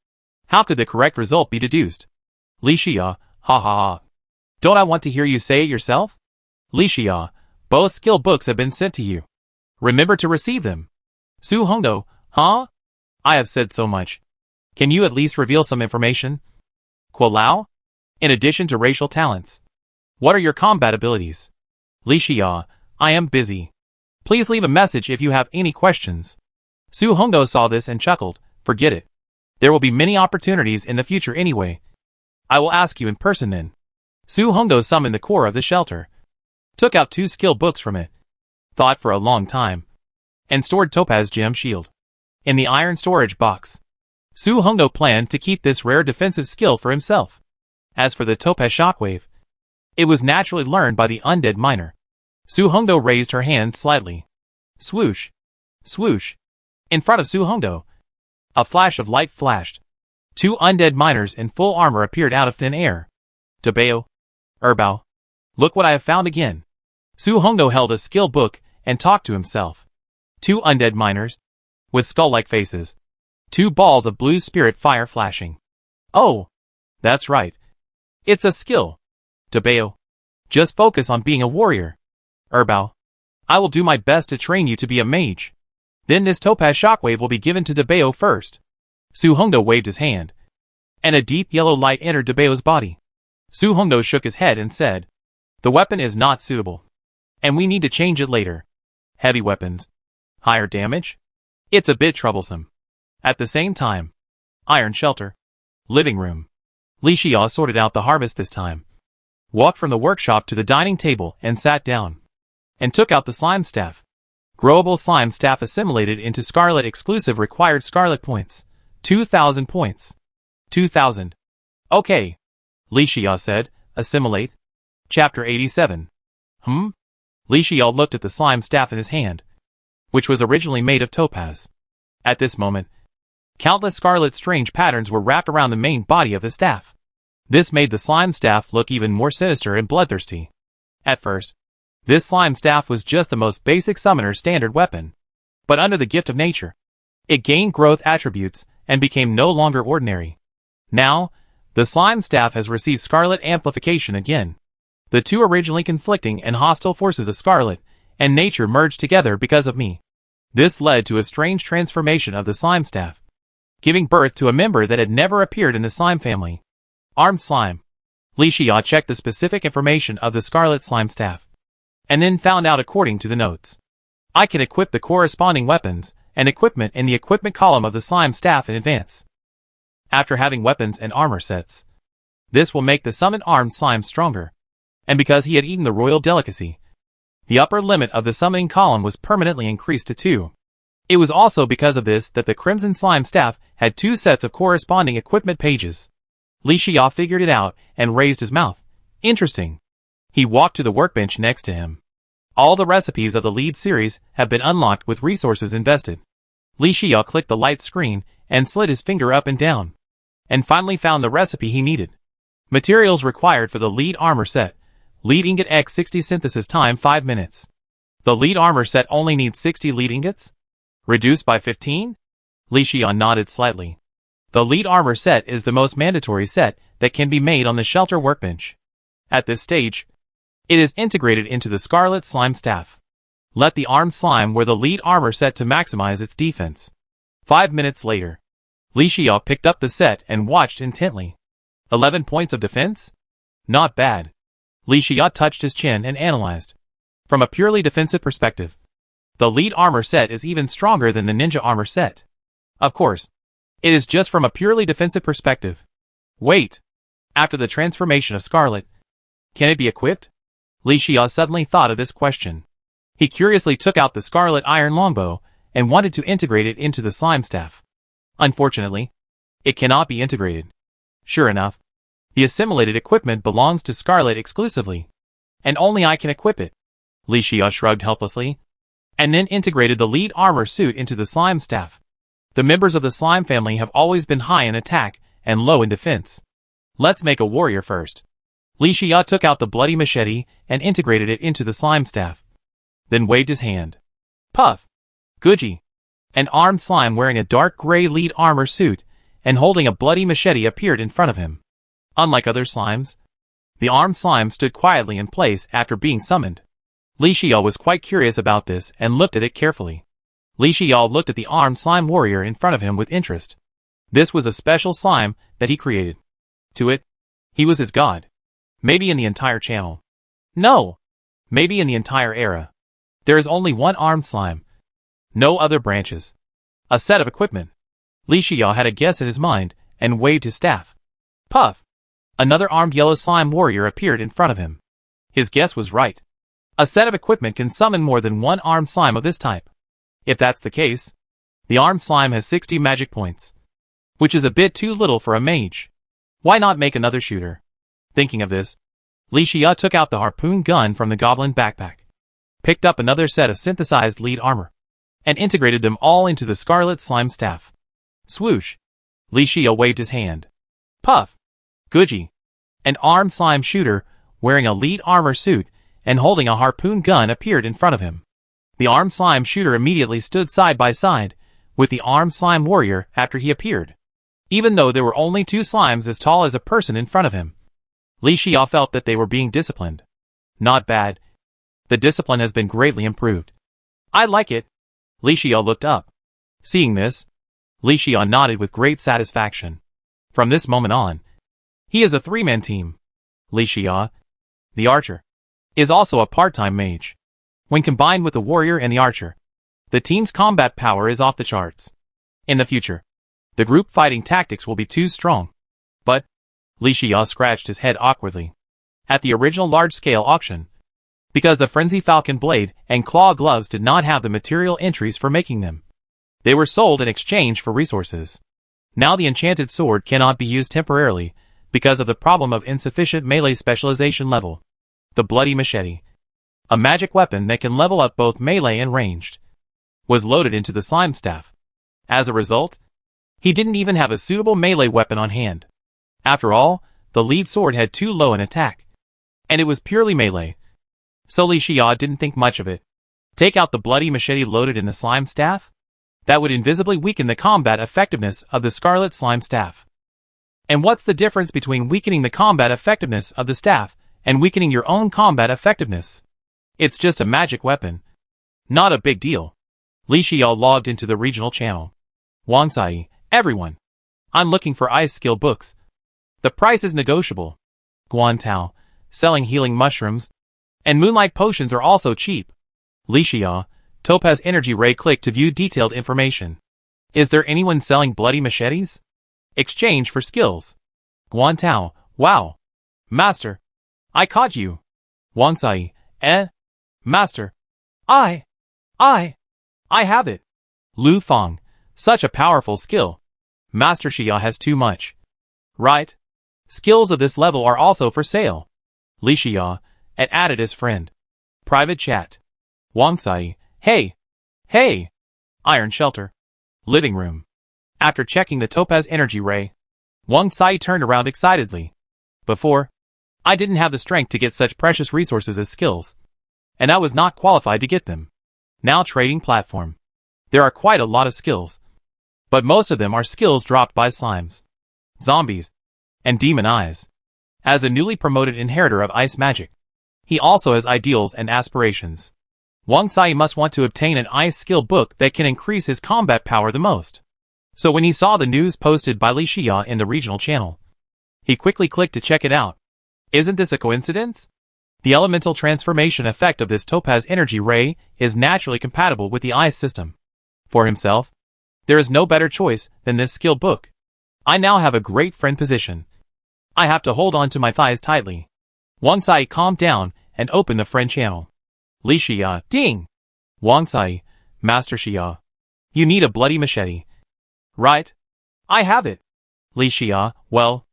A: How could the correct result be deduced? Li Xiao, ha ha ha. Don't I want to hear you say it yourself? Li Xiao, both skill books have been sent to you. Remember to receive them. Su Hongdou, huh? I have said so much. Can you at least reveal some information? Kuo Lao? In addition to racial talents, what are your combat abilities? Li Xiao, I am busy. Please leave a message if you have any questions. Su Hongdou saw this and chuckled. Forget it. There will be many opportunities in the future anyway. I will ask you in person then. Su Hongdou summoned the core of the shelter, took out 2 skill books from it, thought for a long time, and stored Topaz Gem Shield in the iron storage box. Su Hongdou planned to keep this rare defensive skill for himself. As for the Topaz Shockwave, it was naturally learned by the undead miner. Su Hongdou raised her hand slightly. Swoosh! Swoosh! In front of Su Hongdou, a flash of light flashed. 2 undead miners in full armor appeared out of thin air. Dabao, Erbao, look what I have found again. Su Hongdou held a skill book and talked to himself. 2 undead miners, with skull-like faces. 2 balls of blue spirit fire flashing. Oh, that's right. It's a skill. Dabao, just focus on being a warrior. Erbao, I will do my best to train you to be a mage. Then this Topaz Shockwave will be given to Dabao first. Su Hongdou waved his hand, and a deep yellow light entered Dabao's body. Su Hongdou shook his head and said, the weapon is not suitable, and we need to change it later. Heavy weapons. Higher damage? It's a bit troublesome. At the same time, iron shelter. Living room. Li Xiao sorted out the harvest this time, walked from the workshop to the dining table and sat down, and took out the slime staff. Growable slime staff assimilated into Scarlet exclusive required Scarlet points. 2,000 points. 2,000. Okay. Li Xiao said, assimilate. Chapter 87. Li Xiao looked at the slime staff in his hand, which was originally made of topaz. At this moment, countless scarlet strange patterns were wrapped around the main body of the staff. This made the slime staff look even more sinister and bloodthirsty. At first, this slime staff was just the most basic summoner's standard weapon. But under the gift of nature, it gained growth attributes and became no longer ordinary. Now, the slime staff has received scarlet amplification again. The 2 originally conflicting and hostile forces of scarlet and nature merged together because of me. This led to a strange transformation of the slime staff, giving birth to a member that had never appeared in the slime family. Armed slime. Li Xiao checked the specific information of the scarlet slime staff, and then found out according to the notes. I can equip the corresponding weapons and equipment in the equipment column of the slime staff in advance. After having weapons and armor sets, this will make the summoned armed slime stronger. And because he had eaten the royal delicacy, the upper limit of the summoning column was permanently increased to 2. It was also because of this that the crimson slime staff had 2 sets of corresponding equipment pages. Li Xiao figured it out and raised his mouth. Interesting. He walked to the workbench next to him. All the recipes of the lead series have been unlocked with resources invested. Li Xiao clicked the light screen and slid his finger up and down, and finally found the recipe he needed. Materials required for the lead armor set. Lead ingot X60 synthesis time 5 minutes. The lead armor set only needs 60 lead ingots? Reduced by 15? Li Xiao nodded slightly. The lead armor set is the most mandatory set that can be made on the shelter workbench. At this stage, it is integrated into the scarlet slime staff. Let the armed slime wear the lead armor set to maximize its defense. 5 minutes later, Li Xiao picked up the set and watched intently. 11 points of defense? Not bad. Li Xiao touched his chin and analyzed. From a purely defensive perspective, the lead armor set is even stronger than the ninja armor set. Of course, it is just from a purely defensive perspective. Wait. After the transformation of Scarlet, can it be equipped? Li Xiao suddenly thought of this question. He curiously took out the Scarlet Iron Longbow and wanted to integrate it into the slime staff. Unfortunately, it cannot be integrated. Sure enough, the assimilated equipment belongs to Scarlet exclusively, and only I can equip it. Li Xiao shrugged helplessly, and then integrated the lead armor suit into the slime staff. The members of the slime family have always been high in attack and low in defense. Let's make a warrior first. Li Xiao took out the bloody machete and integrated it into the slime staff. then waved his hand. Puff! Guji! An armed slime wearing a dark gray lead armor suit and holding a bloody machete appeared in front of him. Unlike other slimes, the armed slime stood quietly in place after being summoned. Li Xiao was quite curious about this and looked at it carefully. Li Xiao looked at the armed slime warrior in front of him with interest. This was a special slime that he created. To it, he was his god. Maybe in the entire channel. No! Maybe in the entire era. There is only one armed slime. No other branches. A set of equipment. Li Xiao had a guess in his mind and waved his staff. Puff! Another armed yellow slime warrior appeared in front of him. His guess was right. A set of equipment can summon more than one armed slime of this type. If that's the case, the armed slime has 60 magic points, which is a bit too little for a mage. Why not make another shooter? Thinking of this, Li Xiao took out the harpoon gun from the goblin backpack, picked up another set of synthesized lead armor, and integrated them all into the scarlet slime staff. Swoosh! Li Xiao waved his hand. Puff! Guji! An armed slime shooter, wearing a lead armor suit and holding a harpoon gun appeared in front of him. The armed slime shooter immediately stood side by side with the armed slime warrior after he appeared. Even though there were only two slimes as tall as a person in front of him, Li Xiao felt that they were being disciplined. Not bad. The discipline has been greatly improved. I like it. Li Xiao looked up. Seeing this, Li Xiao nodded with great satisfaction. From this moment on, he is a three-man team. Li Xiao, the archer, is also a part-time mage. When combined with the warrior and the archer, the team's combat power is off the charts. In the future, the group fighting tactics will be too strong. But, Li Xiao scratched his head awkwardly. At the original large-scale auction, because the Frenzy Falcon Blade and Claw Gloves did not have the material entries for making them, they were sold in exchange for resources. Now the enchanted sword cannot be used temporarily because of the problem of insufficient melee specialization level. The bloody machete, a magic weapon that can level up both melee and ranged, was loaded into the slime staff. As a result, he didn't even have a suitable melee weapon on hand. After all, the lead sword had too low an attack, and it was purely melee. So Li Xiao didn't think much of it. Take out the bloody machete loaded in the slime staff? That would invisibly weaken the combat effectiveness of the scarlet slime staff. And what's the difference between weakening the combat effectiveness of the staff and weakening your own combat effectiveness? It's just a magic weapon. Not a big deal. Li Xiao logged into the regional channel. Wang Sai, everyone. I'm looking for ice skill books. The price is negotiable. Guan Tao, selling healing mushrooms, and moonlight potions are also cheap. Li Xiao, Topaz Energy Ray, click to view detailed information. Is there anyone selling bloody machetes? Exchange for skills. Guan Tao, wow. Master, I caught you. Wang Sai, Master, I have it. Lu Feng, such a powerful skill. Master Xia has too much. Right? Skills of this level are also for sale. Li Xiao, added as friend. Private chat. Wang Sai, hey. Iron shelter. Living room. After checking the Topaz Energy Ray, Wang Sai turned around excitedly. Before, I didn't have the strength to get such precious resources as skills, and I was not qualified to get them. Now trading platform. There are quite a lot of skills, but most of them are skills dropped by slimes, zombies, and demon eyes. As a newly promoted inheritor of ice magic, he also has ideals and aspirations. Wang Sai must want to obtain an ice skill book that can increase his combat power the most. So when he saw the news posted by Li Xiao in the regional channel, he quickly clicked to check it out. Isn't this a coincidence? The elemental transformation effect of this Topaz Energy Ray is naturally compatible with the ice system. For himself, there is no better choice than this skill book. I now have a great friend position. I have to hold on to my thighs tightly. Wang Sai calmed down and opened the friend channel. Li Xia, ding! Wang Sai, Master Xia. You need a bloody machete. Right? I have it. Li Xia, well,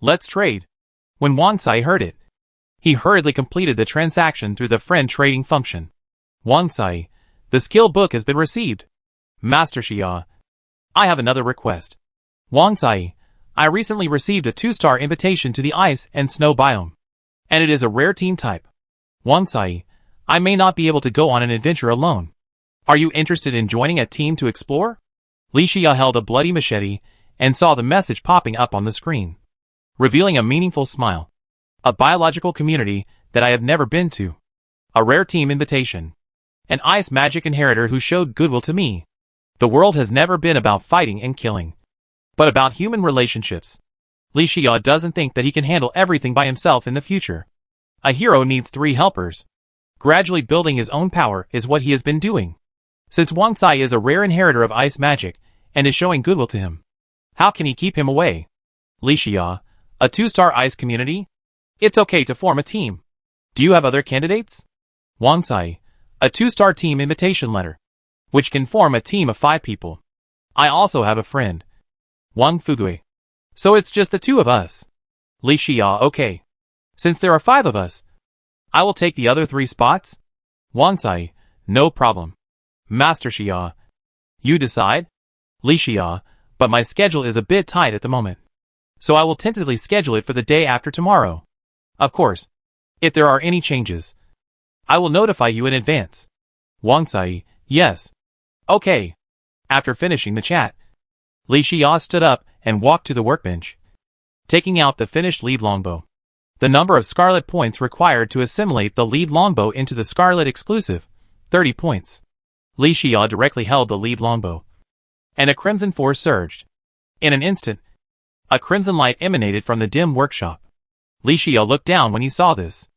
A: let's trade. When Wang Sai heard it, he hurriedly completed the transaction through the friend trading function. Wang Sai, the skill book has been received. Master Xia, I have another request. Wang Sai, I recently received a 2-star invitation to the ice and snow biome, and it is a rare team type. Wang Sai, I may not be able to go on an adventure alone. Are you interested in joining a team to explore? Li Xia held a bloody machete and saw the message popping up on the screen, revealing a meaningful smile. A biological community that I have never been to. A rare team invitation. An ice magic inheritor who showed goodwill to me. The world has never been about fighting and killing, but about human relationships. Li Xia doesn't think that he can handle everything by himself in the future. A hero needs 3 helpers. Gradually building his own power is what he has been doing. Since Wang Sai is a rare inheritor of ice magic and is showing goodwill to him, how can he keep him away? Li Xia, a 2-star ice community? It's okay to form a team. Do you have other candidates? Wang Sai, a 2-star team invitation letter, which can form a team of 5 people. I also have a friend, Wang Fugui. So it's just the 2 of us. Li Xia, okay. Since there are 5 of us, I will take the other 3 spots. Wang Sai, no problem. Master Xia, you decide? Li Xia, but my schedule is a bit tight at the moment, so I will tentatively schedule it for the day after tomorrow. Of course, if there are any changes, I will notify you in advance. Wang Sai, yes. Okay. After finishing the chat, Li Xia stood up and walked to the workbench, taking out the finished lead longbow. The number of scarlet points required to assimilate the lead longbow into the scarlet exclusive, 30 points. Li Xia directly held the lead longbow, and a crimson force surged. In an instant, a crimson light emanated from the dim workshop. Li Xia looked down when he saw this.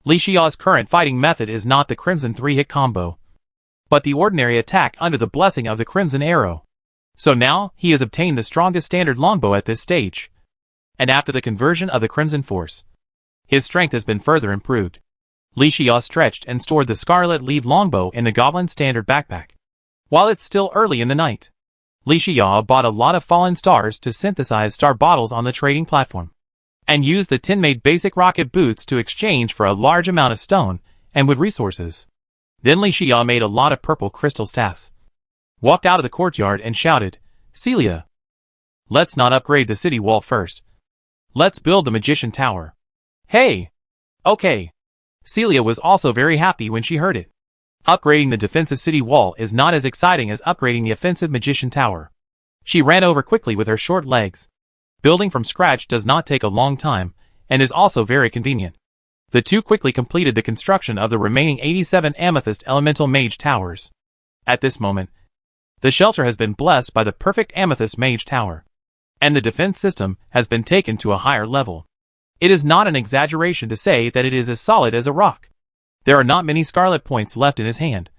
A: Li Xia's current fighting method is not the crimson 3-hit combo, but the ordinary attack under the blessing of the crimson arrow. So now, he has obtained the strongest standard longbow at this stage. And after the conversion of the crimson force, his strength has been further improved. Li Xia stretched and stored the scarlet lead longbow in the goblin standard backpack. While it's still early in the night, Li Xia bought a lot of fallen stars to synthesize star bottles on the trading platform, and used the tin-made basic rocket boots to exchange for a large amount of stone and wood resources. Then Li Xia made a lot of purple crystal staffs, walked out of the courtyard and shouted, Celia, let's not upgrade the city wall first. Let's build the magician tower. Hey! Okay. Celia was also very happy when she heard it. Upgrading the defensive city wall is not as exciting as upgrading the offensive magician tower. She ran over quickly with her short legs. Building from scratch does not take a long time, and is also very convenient. The 2 quickly completed the construction of the remaining 87 amethyst elemental mage towers. At this moment, the shelter has been blessed by the perfect amethyst mage tower, and the defense system has been taken to a higher level. It is not an exaggeration to say that it is as solid as a rock. There are not many scarlet points left in his hand,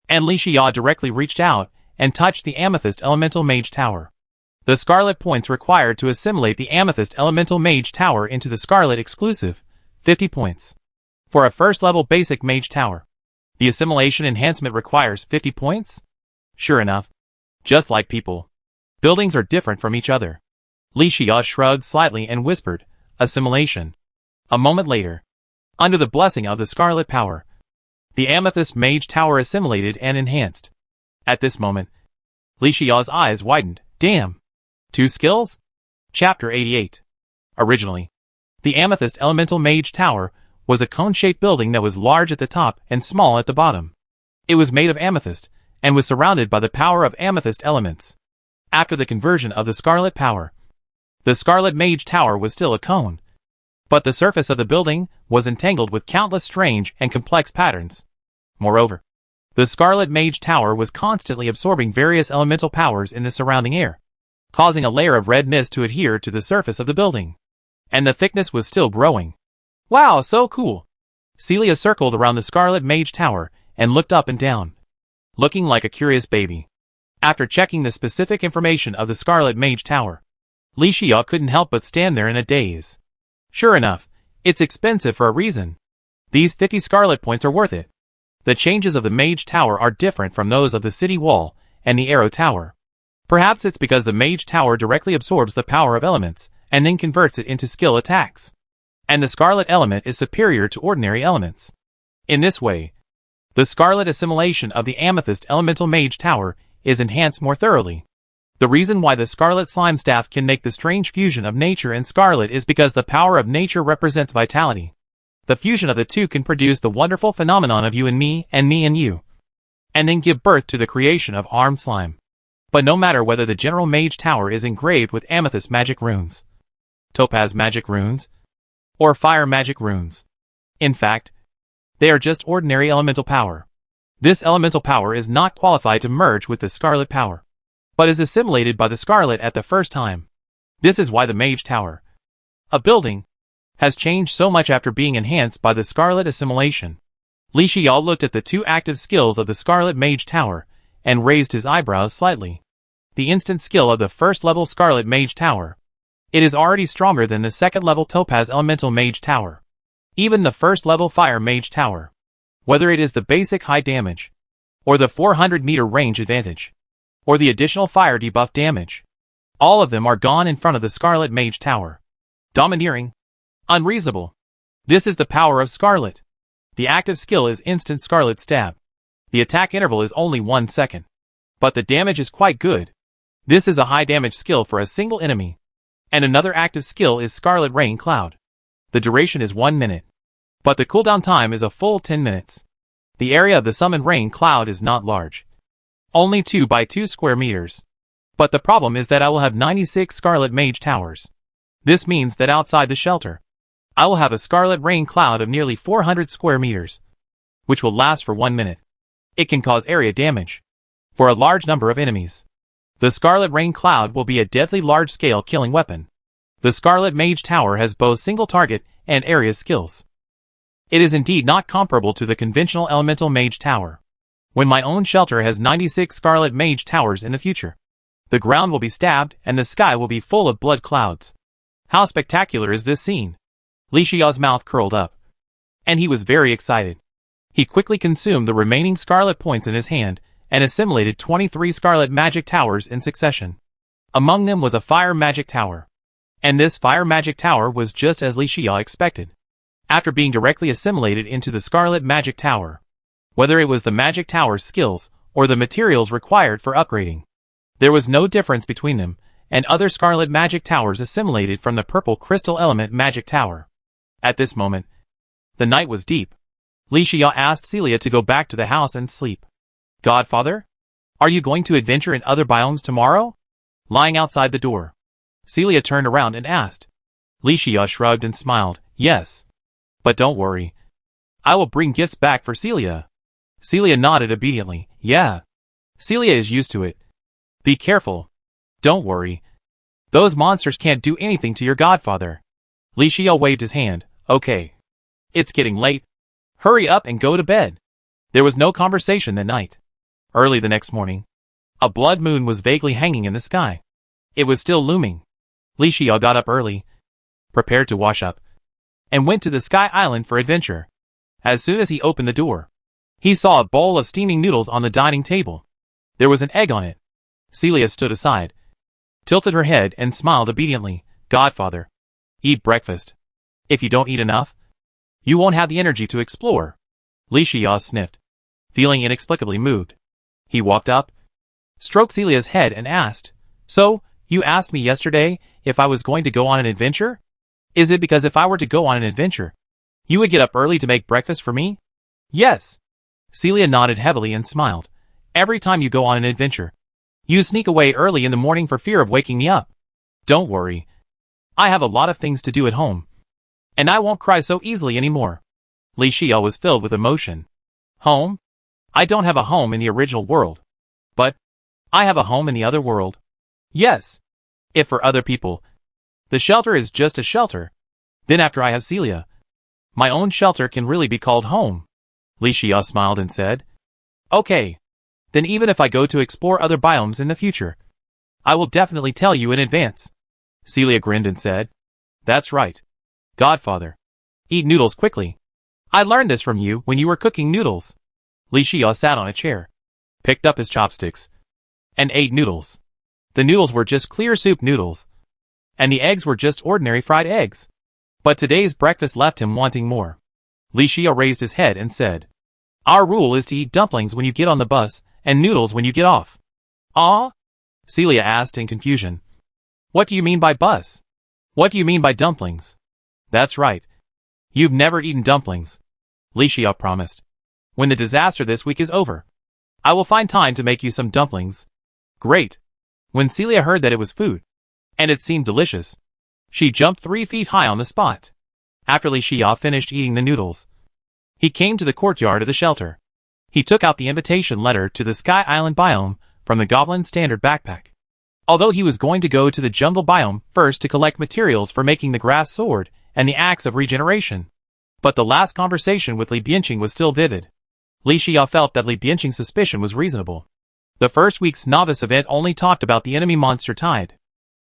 A: and Li Xia directly reached out and touched the amethyst elemental mage tower. The scarlet points required to assimilate the amethyst elemental mage tower into the scarlet exclusive, 50 points. For a first-level basic mage tower, the assimilation enhancement requires 50 points? Sure enough. Just like people, buildings are different from each other. Li Xia shrugged slightly and whispered, assimilation. A moment later, under the blessing of the scarlet power, the amethyst mage tower assimilated and enhanced. At this moment, Li Xia's eyes widened. Damn! 2 skills? Chapter 88. Originally, the amethyst elemental mage tower was a cone-shaped building that was large at the top and small at the bottom. It was made of amethyst, and was surrounded by the power of amethyst elements. After the conversion of the scarlet power, the scarlet mage tower was still a cone, but the surface of the building was entangled with countless strange and complex patterns. Moreover, the scarlet mage tower was constantly absorbing various elemental powers in the surrounding air, causing a layer of red mist to adhere to the surface of the building. And the thickness was still growing. Wow, so cool! Celia circled around the scarlet mage tower and looked up and down, looking like a curious baby. After checking the specific information of the scarlet mage tower, Li Xia couldn't help but stand there in a daze. Sure enough, it's expensive for a reason. These 50 scarlet points are worth it. The changes of the mage tower are different from those of the city wall and the arrow tower. Perhaps it's because the mage tower directly absorbs the power of elements and then converts it into skill attacks, and the scarlet element is superior to ordinary elements. In this way, the scarlet assimilation of the amethyst elemental mage tower is enhanced more thoroughly. The reason why the scarlet slime staff can make the strange fusion of nature and scarlet is because the power of nature represents vitality, The fusion of the two can produce the wonderful phenomenon of you and me and you, and then give birth to the creation of armed slime. But no matter whether the General Mage Tower is engraved with amethyst magic runes, topaz magic runes, or fire magic runes, in fact, they are just ordinary elemental power. This elemental power is not qualified to merge with the scarlet power, but is assimilated by the scarlet at the first time. This is why the Mage Tower, a building, has changed so much after being enhanced by the scarlet assimilation. Li Xiao looked at the two active skills of the Scarlet Mage Tower and raised his eyebrows slightly. The instant skill of the first-level Scarlet Mage Tower. It is already stronger than the second-level Topaz Elemental Mage Tower. Even the first-level Fire Mage Tower. Whether it is the basic high damage, or the 400-meter range advantage, or the additional fire debuff damage, all of them are gone in front of the Scarlet Mage Tower. Domineering. Unreasonable. This is the power of Scarlet. The active skill is Instant Scarlet Stab. The attack interval is only 1 second. But the damage is quite good. This is a high damage skill for a single enemy. And another active skill is Scarlet Rain Cloud. The duration is 1 minute. But the cooldown time is a full 10 minutes. The area of the summoned rain cloud is not large. Only 2 by 2 square meters. But the problem is that I will have 96 Scarlet Mage Towers. This means that outside the shelter, I will have a Scarlet Rain Cloud of nearly 400 square meters, which will last for 1 minute. It can cause area damage for a large number of enemies. The Scarlet Rain Cloud will be a deadly large-scale killing weapon. The Scarlet Mage Tower has both single target and area skills. It is indeed not comparable to the conventional Elemental Mage Tower. When my own shelter has 96 Scarlet Mage Towers in the future, the ground will be stabbed and the sky will be full of blood clouds. How spectacular is this scene? Li Xiao's mouth curled up, and he was very excited. He quickly consumed the remaining scarlet points in his hand and assimilated 23 Scarlet Magic Towers in succession. Among them was a Fire Magic Tower. And this Fire Magic Tower was just as Li Xiao expected. After being directly assimilated into the Scarlet Magic Tower, whether it was the Magic Tower's skills or the materials required for upgrading, there was no difference between them and other Scarlet Magic Towers assimilated from the Purple Crystal Element Magic Tower. At this moment, the night was deep. Li Xiao asked Celia to go back to the house and sleep. Godfather? Are you going to adventure in other biomes tomorrow? Lying outside the door, Celia turned around and asked. Li Xiao shrugged and smiled. Yes. But don't worry. I will bring gifts back for Celia. Celia nodded obediently. Yeah. Celia is used to it. Be careful. Don't worry. Those monsters can't do anything to your godfather. Li Xiao waved his hand. Okay. It's getting late. Hurry up and go to bed. There was no conversation that night. Early the next morning, a blood moon was vaguely hanging in the sky. It was still looming. Li Xiao got up early, prepared to wash up, and went to the Sky Island for adventure. As soon as he opened the door, he saw a bowl of steaming noodles on the dining table. There was an egg on it. Celia stood aside, tilted her head and smiled obediently. Godfather, eat breakfast. If you don't eat enough, you won't have the energy to explore. Li Xiao sniffed, feeling inexplicably moved. He walked up, stroked Celia's head and asked, So, you asked me yesterday if I was going to go on an adventure? Is it because if I were to go on an adventure, you would get up early to make breakfast for me? Yes. Celia nodded heavily and smiled. Every time you go on an adventure, you sneak away early in the morning for fear of waking me up. Don't worry. I have a lot of things to do at home, and I won't cry so easily anymore. Li Xiao was filled with emotion. Home? I don't have a home in the original world. But I have a home in the other world. Yes. If for other people, the shelter is just a shelter, then after I have Celia, my own shelter can really be called home. Li Xiao smiled and said, Okay. Then even if I go to explore other biomes in the future, I will definitely tell you in advance. Celia grinned and said, That's right. Godfather, eat noodles quickly. I learned this from you when you were cooking noodles. Li Xiao sat on a chair, picked up his chopsticks, and ate noodles. The noodles were just clear soup noodles, and the eggs were just ordinary fried eggs. But today's breakfast left him wanting more. Li Xiao raised his head and said, Our rule is to eat dumplings when you get on the bus and noodles when you get off. Ah? Celia asked in confusion. What do you mean by bus? What do you mean by dumplings? That's right. You've never eaten dumplings, Li Xia promised. When the disaster this week is over, I will find time to make you some dumplings. Great. When Celia heard that it was food, and it seemed delicious, she jumped 3 feet high on the spot. After Li Xia finished eating the noodles, he came to the courtyard of the shelter. He took out the invitation letter to the Sky Island biome from the Goblin Standard backpack. Although he was going to go to the jungle biome first to collect materials for making the grass sword and the axe of regeneration, but the last conversation with Li Bianqing was still vivid. Li Xia felt that Li Bianqing's suspicion was reasonable. The first week's novice event only talked about the enemy monster Tide,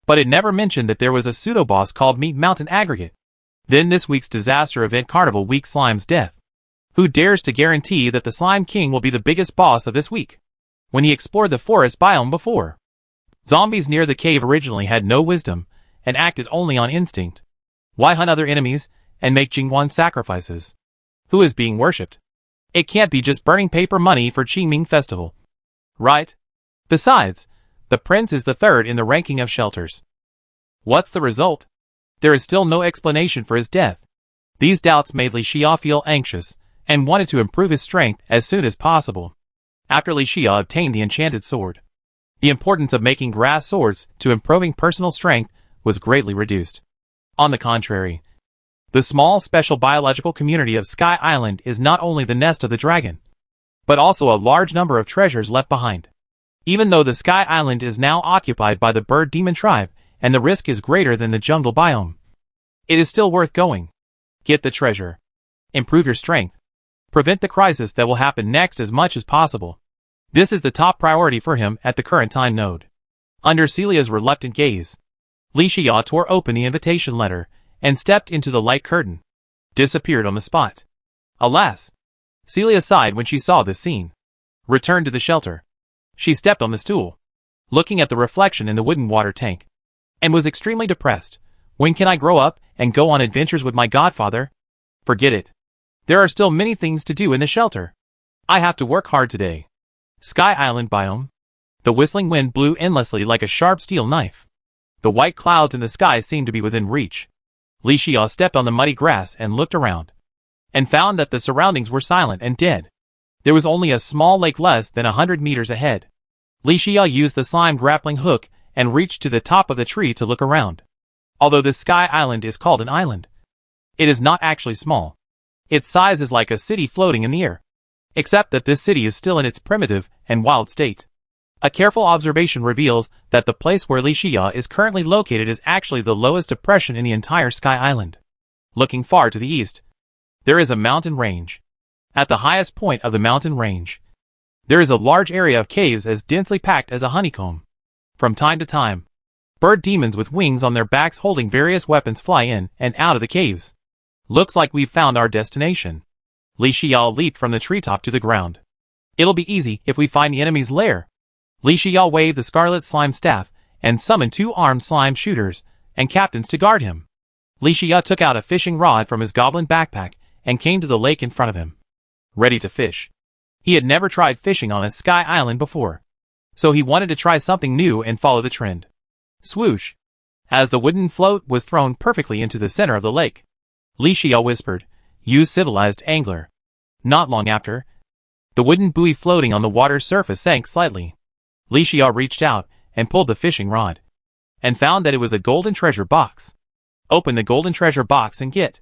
A: but it never mentioned that there was a pseudo-boss called Meat Mountain Aggregate. Then this week's disaster event Carnival Week Slime's death. Who dares to guarantee that the Slime King will be the biggest boss of this week? When he explored the forest biome before, zombies near the cave originally had no wisdom and acted only on instinct. Why hunt other enemies and make Jingwan sacrifices? Who is being worshipped? It can't be just burning paper money for Qingming Festival, right? Besides, the prince is the third in the ranking of shelters. What's the result? There is still no explanation for his death. These doubts made Li Xia feel anxious and wanted to improve his strength as soon as possible. After Li Xia obtained the enchanted sword, the importance of making grass swords to improving personal strength was greatly reduced. On the contrary, the small special biological community of Sky Island is not only the nest of the dragon, but also a large number of treasures left behind. Even though the Sky Island is now occupied by the bird demon tribe and the risk is greater than the jungle biome, it is still worth going. Get the treasure. Improve your strength. Prevent the crisis that will happen next as much as possible. This is the top priority for him at the current time node. Under Celia's reluctant gaze, Li Xia tore open the invitation letter and stepped into the light curtain. Disappeared on the spot. Alas! Celia sighed when she saw this scene. Returned to the shelter. She stepped on the stool, looking at the reflection in the wooden water tank, and was extremely depressed. When can I grow up and go on adventures with my godfather? Forget it. There are still many things to do in the shelter. I have to work hard today. Sky Island biome. The whistling wind blew endlessly like a sharp steel knife. The white clouds in the sky seemed to be within reach. Li Xia stepped on the muddy grass and looked around, and found that the surroundings were silent and dead. There was only a small lake less than 100 meters ahead. Li Xia used the slime grappling hook and reached to the top of the tree to look around. Although this Sky Island is called an island, it is not actually small. Its size is like a city floating in the air, except that this city is still in its primitive and wild state. A careful observation reveals that the place where Li Xia is currently located is actually the lowest depression in the entire Sky Island. Looking far to the east, there is a mountain range. At the highest point of the mountain range, there is a large area of caves as densely packed as a honeycomb. From time to time, bird demons with wings on their backs holding various weapons fly in and out of the caves. Looks like we've found our destination. Li Xia leaped from the treetop to the ground. It'll be easy if we find the enemy's lair. Li Xia waved the scarlet slime staff and summoned 2 armed slime shooters and captains to guard him. Li Xia took out a fishing rod from his goblin backpack and came to the lake in front of him, ready to fish. He had never tried fishing on a Sky Island before, so he wanted to try something new and follow the trend. Swoosh! As the wooden float was thrown perfectly into the center of the lake, Li Xia whispered, "Use civilized angler." Not long after, the wooden buoy floating on the water's surface sank slightly. Li Xia reached out and pulled the fishing rod, and found that it was a golden treasure box. Open the golden treasure box and get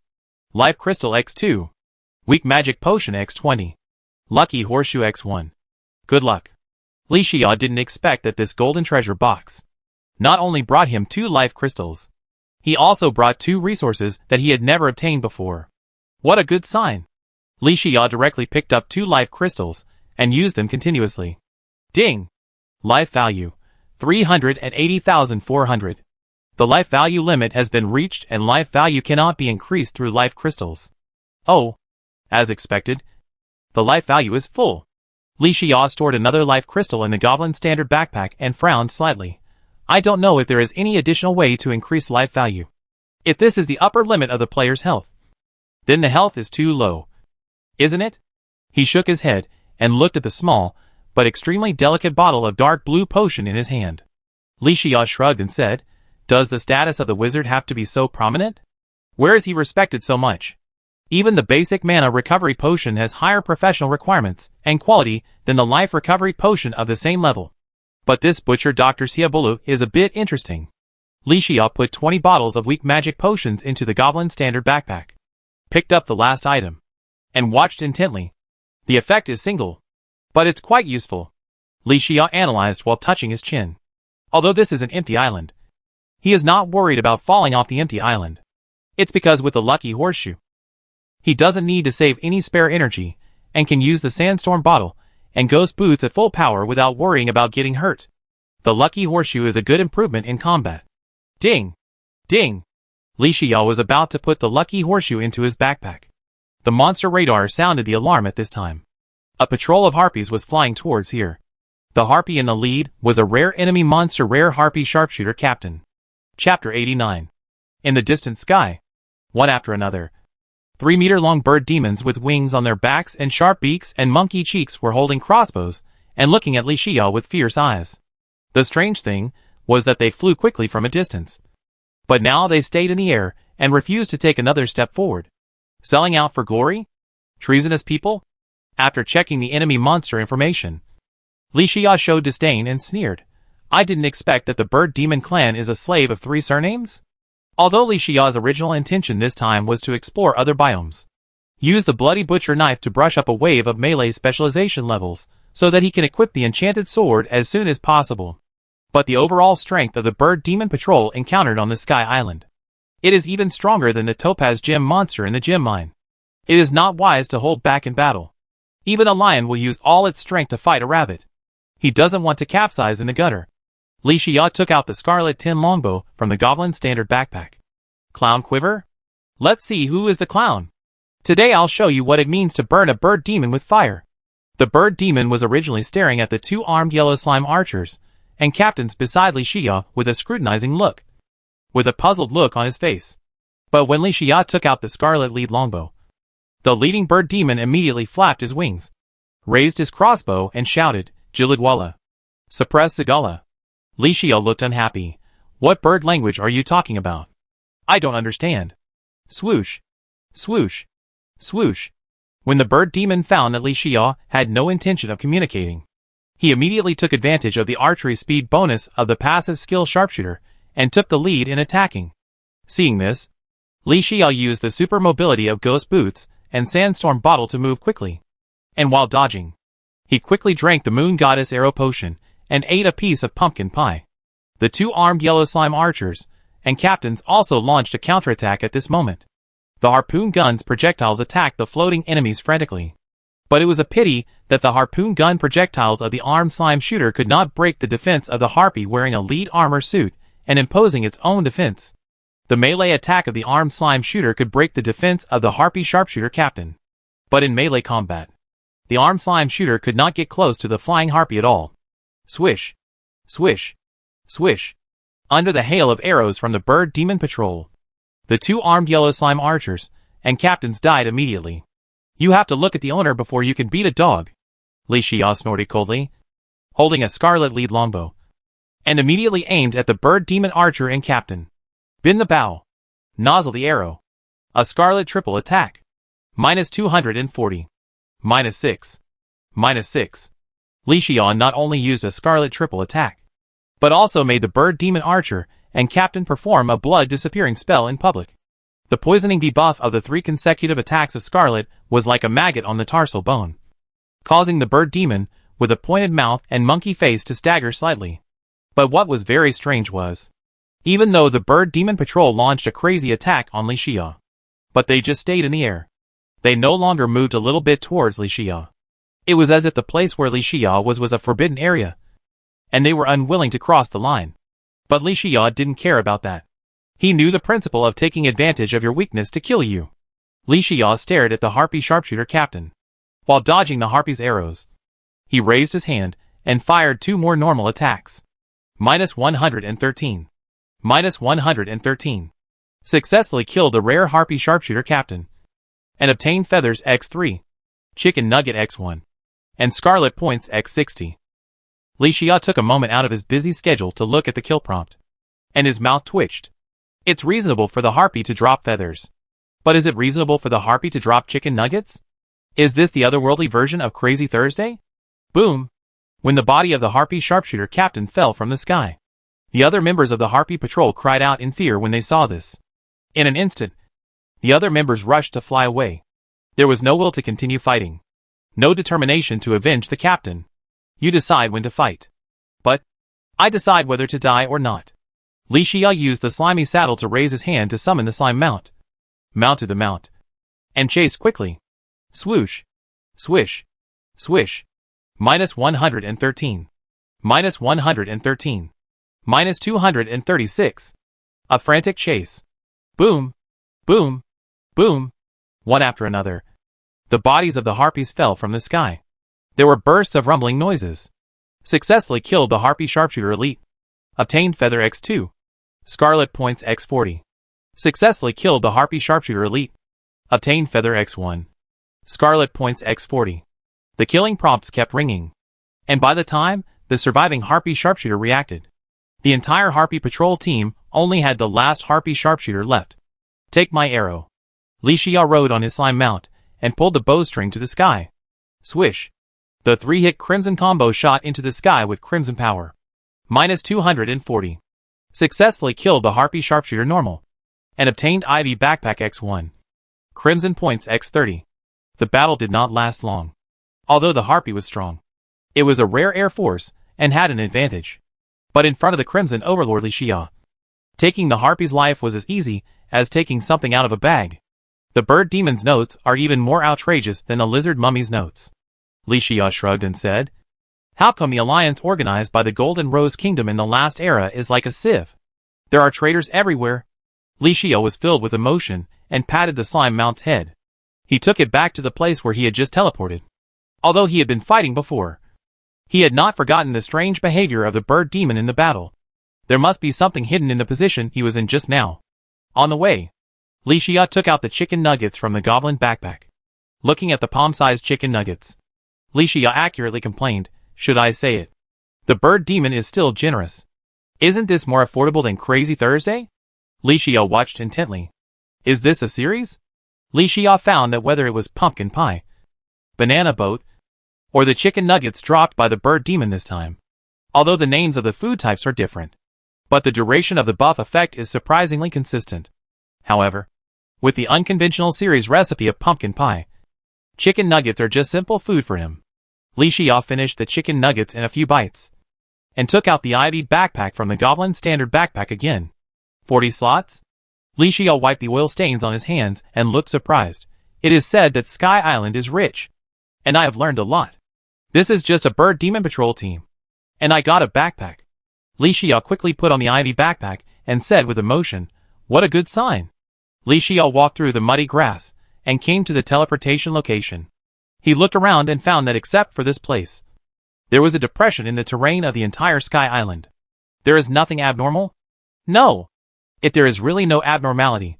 A: Life Crystal X2, Weak Magic Potion X20, Lucky Horseshoe X1. Good luck. Li Xia didn't expect that this golden treasure box not only brought him 2 life crystals, he also brought 2 resources that he had never obtained before. What a good sign. Li Xia directly picked up 2 life crystals and used them continuously. Ding! Life value, 380,400. The life value limit has been reached and life value cannot be increased through life crystals. Oh, as expected, the life value is full. Li Xia stored another life crystal in the Goblin Standard backpack and frowned slightly. I don't know if there is any additional way to increase life value. If this is the upper limit of the player's health, then the health is too low, isn't it? He shook his head and looked at the small, but extremely delicate bottle of dark blue potion in his hand. Li Xia shrugged and said, "Does the status of the wizard have to be so prominent? Where is he respected so much?" Even the basic mana recovery potion has higher professional requirements and quality than the life recovery potion of the same level. But this butcher Dr. Siabulu is a bit interesting. Li Xia put 20 bottles of weak magic potions into the goblin standard backpack, picked up the last item, and watched intently. The effect is single, but it's quite useful, Li Xia analyzed while touching his chin. Although this is an empty island, he is not worried about falling off the empty island. It's because with the lucky horseshoe, he doesn't need to save any spare energy and can use the sandstorm bottle and ghost boots at full power without worrying about getting hurt. The lucky horseshoe is a good improvement in combat. Ding! Ding! Li Xia was about to put the lucky horseshoe into his backpack. The monster radar sounded the alarm at this time. A patrol of harpies was flying towards here. The harpy in the lead was a rare enemy monster, rare harpy sharpshooter captain. Chapter 89. In the distant sky, one after another, 3-meter-long bird demons with wings on their backs and sharp beaks and monkey cheeks were holding crossbows and looking at Li Xia with fierce eyes. The strange thing was that they flew quickly from a distance. But now they stayed in the air and refused to take another step forward. Selling out for glory? Treasonous people? After checking the enemy monster information, Li Xia showed disdain and sneered. I didn't expect that the bird demon clan is a slave of 3 surnames? Although Li Xia's original intention this time was to explore other biomes. Use the bloody butcher knife to brush up a wave of melee specialization levels, so that he can equip the enchanted sword as soon as possible. But the overall strength of the bird demon patrol encountered on the Sky Island. It is even stronger than the topaz gem monster in the gem mine. It is not wise to hold back in battle. Even a lion will use all its strength to fight a rabbit. He doesn't want to capsize in the gutter. Li Xia took out the scarlet tin longbow from the goblin standard backpack. Clown quiver? Let's see who is the clown. Today I'll show you what it means to burn a bird demon with fire. The bird demon was originally staring at the 2-armed yellow slime archers and captains beside Li Xia with a scrutinizing look, with a puzzled look on his face. But when Li Xia took out the scarlet lead longbow, the leading bird demon immediately flapped his wings, raised his crossbow and shouted, Jilidwala. Suppress Sigala. Li Xia looked unhappy. What bird language are you talking about? I don't understand. Swoosh. Swoosh. Swoosh. When the bird demon found that Li Xia had no intention of communicating, he immediately took advantage of the archery speed bonus of the passive skill sharpshooter and took the lead in attacking. Seeing this, Li Xia used the super mobility of ghost boots and sandstorm bottle to move quickly. And while dodging, he quickly drank the moon goddess arrow potion and ate a piece of pumpkin pie. The 2-armed yellow slime archers and captains also launched a counterattack at this moment. The harpoon gun's projectiles attacked the floating enemies frantically. But it was a pity that the harpoon gun projectiles of the armed slime shooter could not break the defense of the harpy wearing a lead armor suit and imposing its own defense. The melee attack of the armed slime shooter could break the defense of the harpy sharpshooter captain. But in melee combat, the armed slime shooter could not get close to the flying harpy at all. Swish. Swish. Swish. Under the hail of arrows from the bird demon patrol, the 2-armed yellow slime archers and captains died immediately. You have to look at the owner before you can beat a dog, Li Xia snorted coldly, holding a scarlet lead longbow, and immediately aimed at the bird demon archer and captain. Bend the bow. Nozzle the arrow. A scarlet triple attack. -240. -6. -6. Li Xia not only used a scarlet triple attack, but also made the bird demon archer and captain perform a blood disappearing spell in public. The poisoning debuff of the 3 consecutive attacks of scarlet was like a maggot on the tarsal bone, causing the bird demon, with a pointed mouth and monkey face, to stagger slightly. But what was very strange was, even though the bird demon patrol launched a crazy attack on Li Xia, but they just stayed in the air. They no longer moved a little bit towards Li Xia. It was as if the place where Li Xia was a forbidden area, and they were unwilling to cross the line. But Li Xia didn't care about that. He knew the principle of taking advantage of your weakness to kill you. Li Xia stared at the harpy sharpshooter captain, while dodging the harpy's arrows. He raised his hand and fired 2 more normal attacks. -113. -113. Successfully killed the rare harpy sharpshooter captain, and obtained feathers x3, chicken nugget x1, and scarlet points x60. Li Xia took a moment out of his busy schedule to look at the kill prompt, and his mouth twitched. It's reasonable for the harpy to drop feathers, But is it reasonable for the harpy to drop chicken nuggets? Is this the otherworldly version of Crazy Thursday? Boom! When the body of the harpy sharpshooter captain fell from the sky. The other members of the harpy patrol cried out in fear when they saw this. In an instant, the other members rushed to fly away. There was no will to continue fighting. No determination to avenge the captain. You decide when to fight. But I decide whether to die or not. Li Xia used the slimy saddle to raise his hand to summon the slime mount. Mounted the mount. And chased quickly. Swoosh. Swish. Swish. -113. -113. -236. A frantic chase. Boom. Boom. Boom. One after another. The bodies of the harpies fell from the sky. There were bursts of rumbling noises. Successfully killed the harpy sharpshooter elite. Obtained feather X2. Scarlet points X40. Successfully killed the harpy sharpshooter elite. Obtained feather X1. Scarlet points X40. The killing prompts kept ringing. And by the time the surviving harpy sharpshooter reacted, the entire harpy patrol team only had the last harpy sharpshooter left. Take my arrow. Li Xia rode on his slime mount and pulled the bowstring to the sky. Swish. The 3-hit crimson combo shot into the sky with crimson power. -240. Successfully killed the harpy sharpshooter normal. And obtained Ivy backpack X1. Crimson points X30. The battle did not last long. Although the harpy was strong, it was a rare air force and had an advantage. But in front of the crimson overlord Li Xia, taking the harpy's life was as easy as taking something out of a bag. The bird demon's notes are even more outrageous than the lizard mummy's notes. Li Xia shrugged and said, how come the alliance organized by the Golden Rose Kingdom in the last era is like a sieve? There are traitors everywhere. Li Xia was filled with emotion and patted the slime mount's head. He took it back to the place where he had just teleported. Although he had been fighting before, he had not forgotten the strange behavior of the bird demon in the battle. There must be something hidden in the position he was in just now. On the way, Li Xia took out the chicken nuggets from the goblin backpack. Looking at the palm-sized chicken nuggets, Li Xia accurately complained, should I say it? The bird demon is still generous. Isn't this more affordable than Crazy Thursday? Li Xia watched intently. Is this a series? Li Xia found that whether it was pumpkin pie, banana boat, or the chicken nuggets dropped by the bird demon this time, although the names of the food types are different, but the duration of the buff effect is surprisingly consistent. However, with the unconventional series recipe of pumpkin pie, chicken nuggets are just simple food for him. Li Xia finished the chicken nuggets in a few bites, and took out the Ivy backpack from the goblin standard backpack again. 40 slots? Li Xia wiped the oil stains on his hands and looked surprised. It is said that Sky Island is rich, and I have learned a lot. This is just a bird demon patrol team, and I got a backpack. Li Xia quickly put on the Ivy backpack and said with emotion, what a good sign. Li Xia walked through the muddy grass and came to the teleportation location. He looked around and found that except for this place, there was a depression in the terrain of the entire Sky Island. There is nothing abnormal? No. If there is really no abnormality,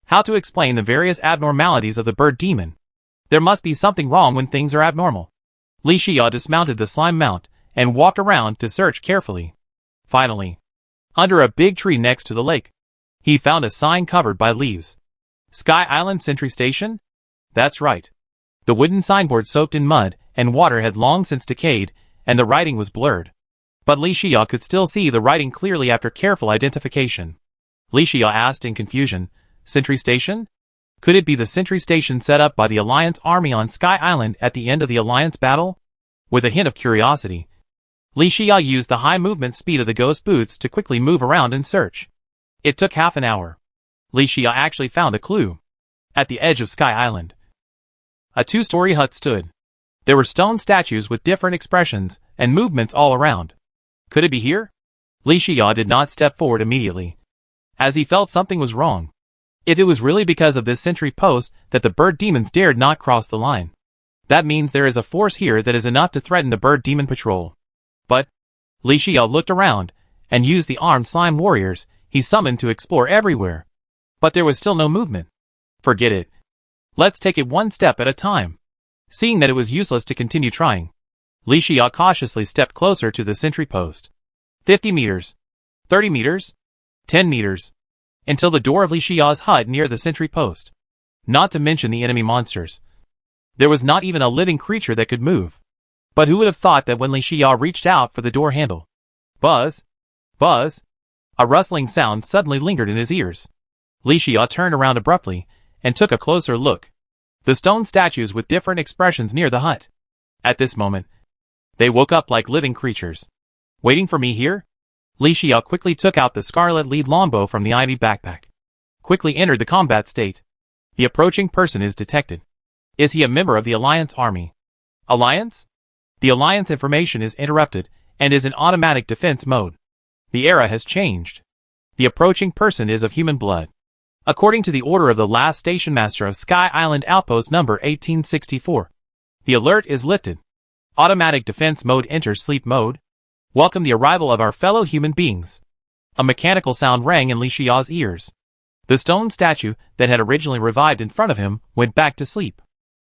A: how to explain the various abnormalities of the bird demon? There must be something wrong when things are abnormal. Li Xia dismounted the slime mount and walked around to search carefully. Finally, under a big tree next to the lake, he found a sign covered by leaves. Sky Island Sentry Station? That's right. The wooden signboard soaked in mud and water had long since decayed, and the writing was blurred. But Li Xia could still see the writing clearly after careful identification. Li Xia asked in confusion, Sentry Station? Could it be the sentry station set up by the Alliance army on Sky Island at the end of the Alliance battle? With a hint of curiosity, Li Xia used the high movement speed of the ghost boots to quickly move around and search. It took half an hour. Li Xia actually found a clue. At the edge of Sky Island, a 2-story hut stood. There were stone statues with different expressions and movements all around. Could it be here? Li Xia did not step forward immediately, as he felt something was wrong. If it was really because of this sentry post that the bird demons dared not cross the line, that means there is a force here that is enough to threaten the bird demon patrol. But Li Xia looked around and used the armed slime warriors he summoned to explore everywhere. But there was still no movement. Forget it. Let's take it one step at a time. Seeing that it was useless to continue trying, Li Xia cautiously stepped closer to the sentry post. 50 meters. 30 meters. 10 meters. Until the door of Li Xia's hut near the sentry post. not to mention the enemy monsters. There was not even a living creature that could move. But who would have thought that when Li Xia reached out for the door handle? Buzz! Buzz! A rustling sound suddenly lingered in his ears. Li Xia turned around abruptly and took a closer look. The stone statues with different expressions near the hut. At this moment, they woke up like living creatures. Waiting for me here? Li Xia quickly took out the scarlet lead longbow from the ivy backpack. Quickly entered the combat state. The approaching person is detected. Is he a member of the Alliance army? Alliance? The Alliance information is interrupted and is in automatic defense mode. The era has changed. The approaching person is of human blood. According to the order of the last station master of Sky Island Outpost number 1864. The alert is lifted. Automatic defense mode enters sleep mode. Welcome the arrival of our fellow human beings. A mechanical sound rang in Li Xia's ears. The stone statue that had originally revived in front of him went back to sleep.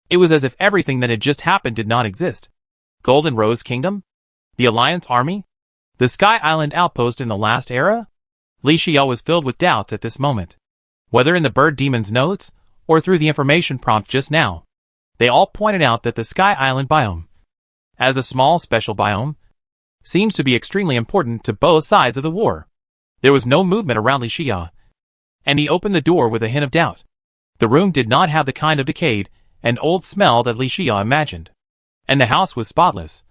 A: It was as if everything that had just happened did not exist. Golden Rose Kingdom? The Alliance Army? The Sky Island Outpost in the last era? Li Xia was filled with doubts at this moment. Whether in the bird demon's notes, or through the information prompt just now, they all pointed out that the Sky Island biome, as a small special biome, seems to be extremely important to both sides of the war. There was no movement around Li Xia, and he opened the door with a hint of doubt. The room did not have the kind of decayed and old smell that Li Xia imagined. And the house was spotless,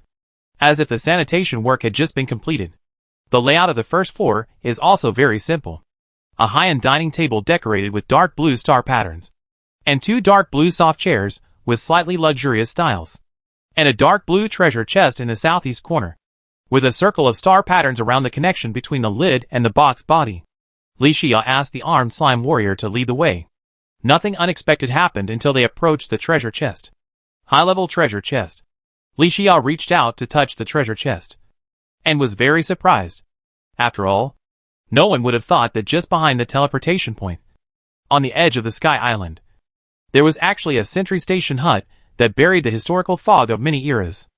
A: as if the sanitation work had just been completed. The layout of the first floor is also very simple. A high-end dining table decorated with dark blue star patterns, and two dark blue soft chairs with slightly luxurious styles, and a dark blue treasure chest in the southeast corner, with a circle of star patterns around the connection between the lid and the box body. Li Xia asked the armed slime warrior to lead the way. Nothing unexpected happened until they approached the treasure chest. High-level treasure chest. Li Xia reached out to touch the treasure chest, and was very surprised. After all, no one would have thought that just behind the teleportation point, on the edge of the Sky Island, there was actually a sentry station hut that buried the historical fog of many eras.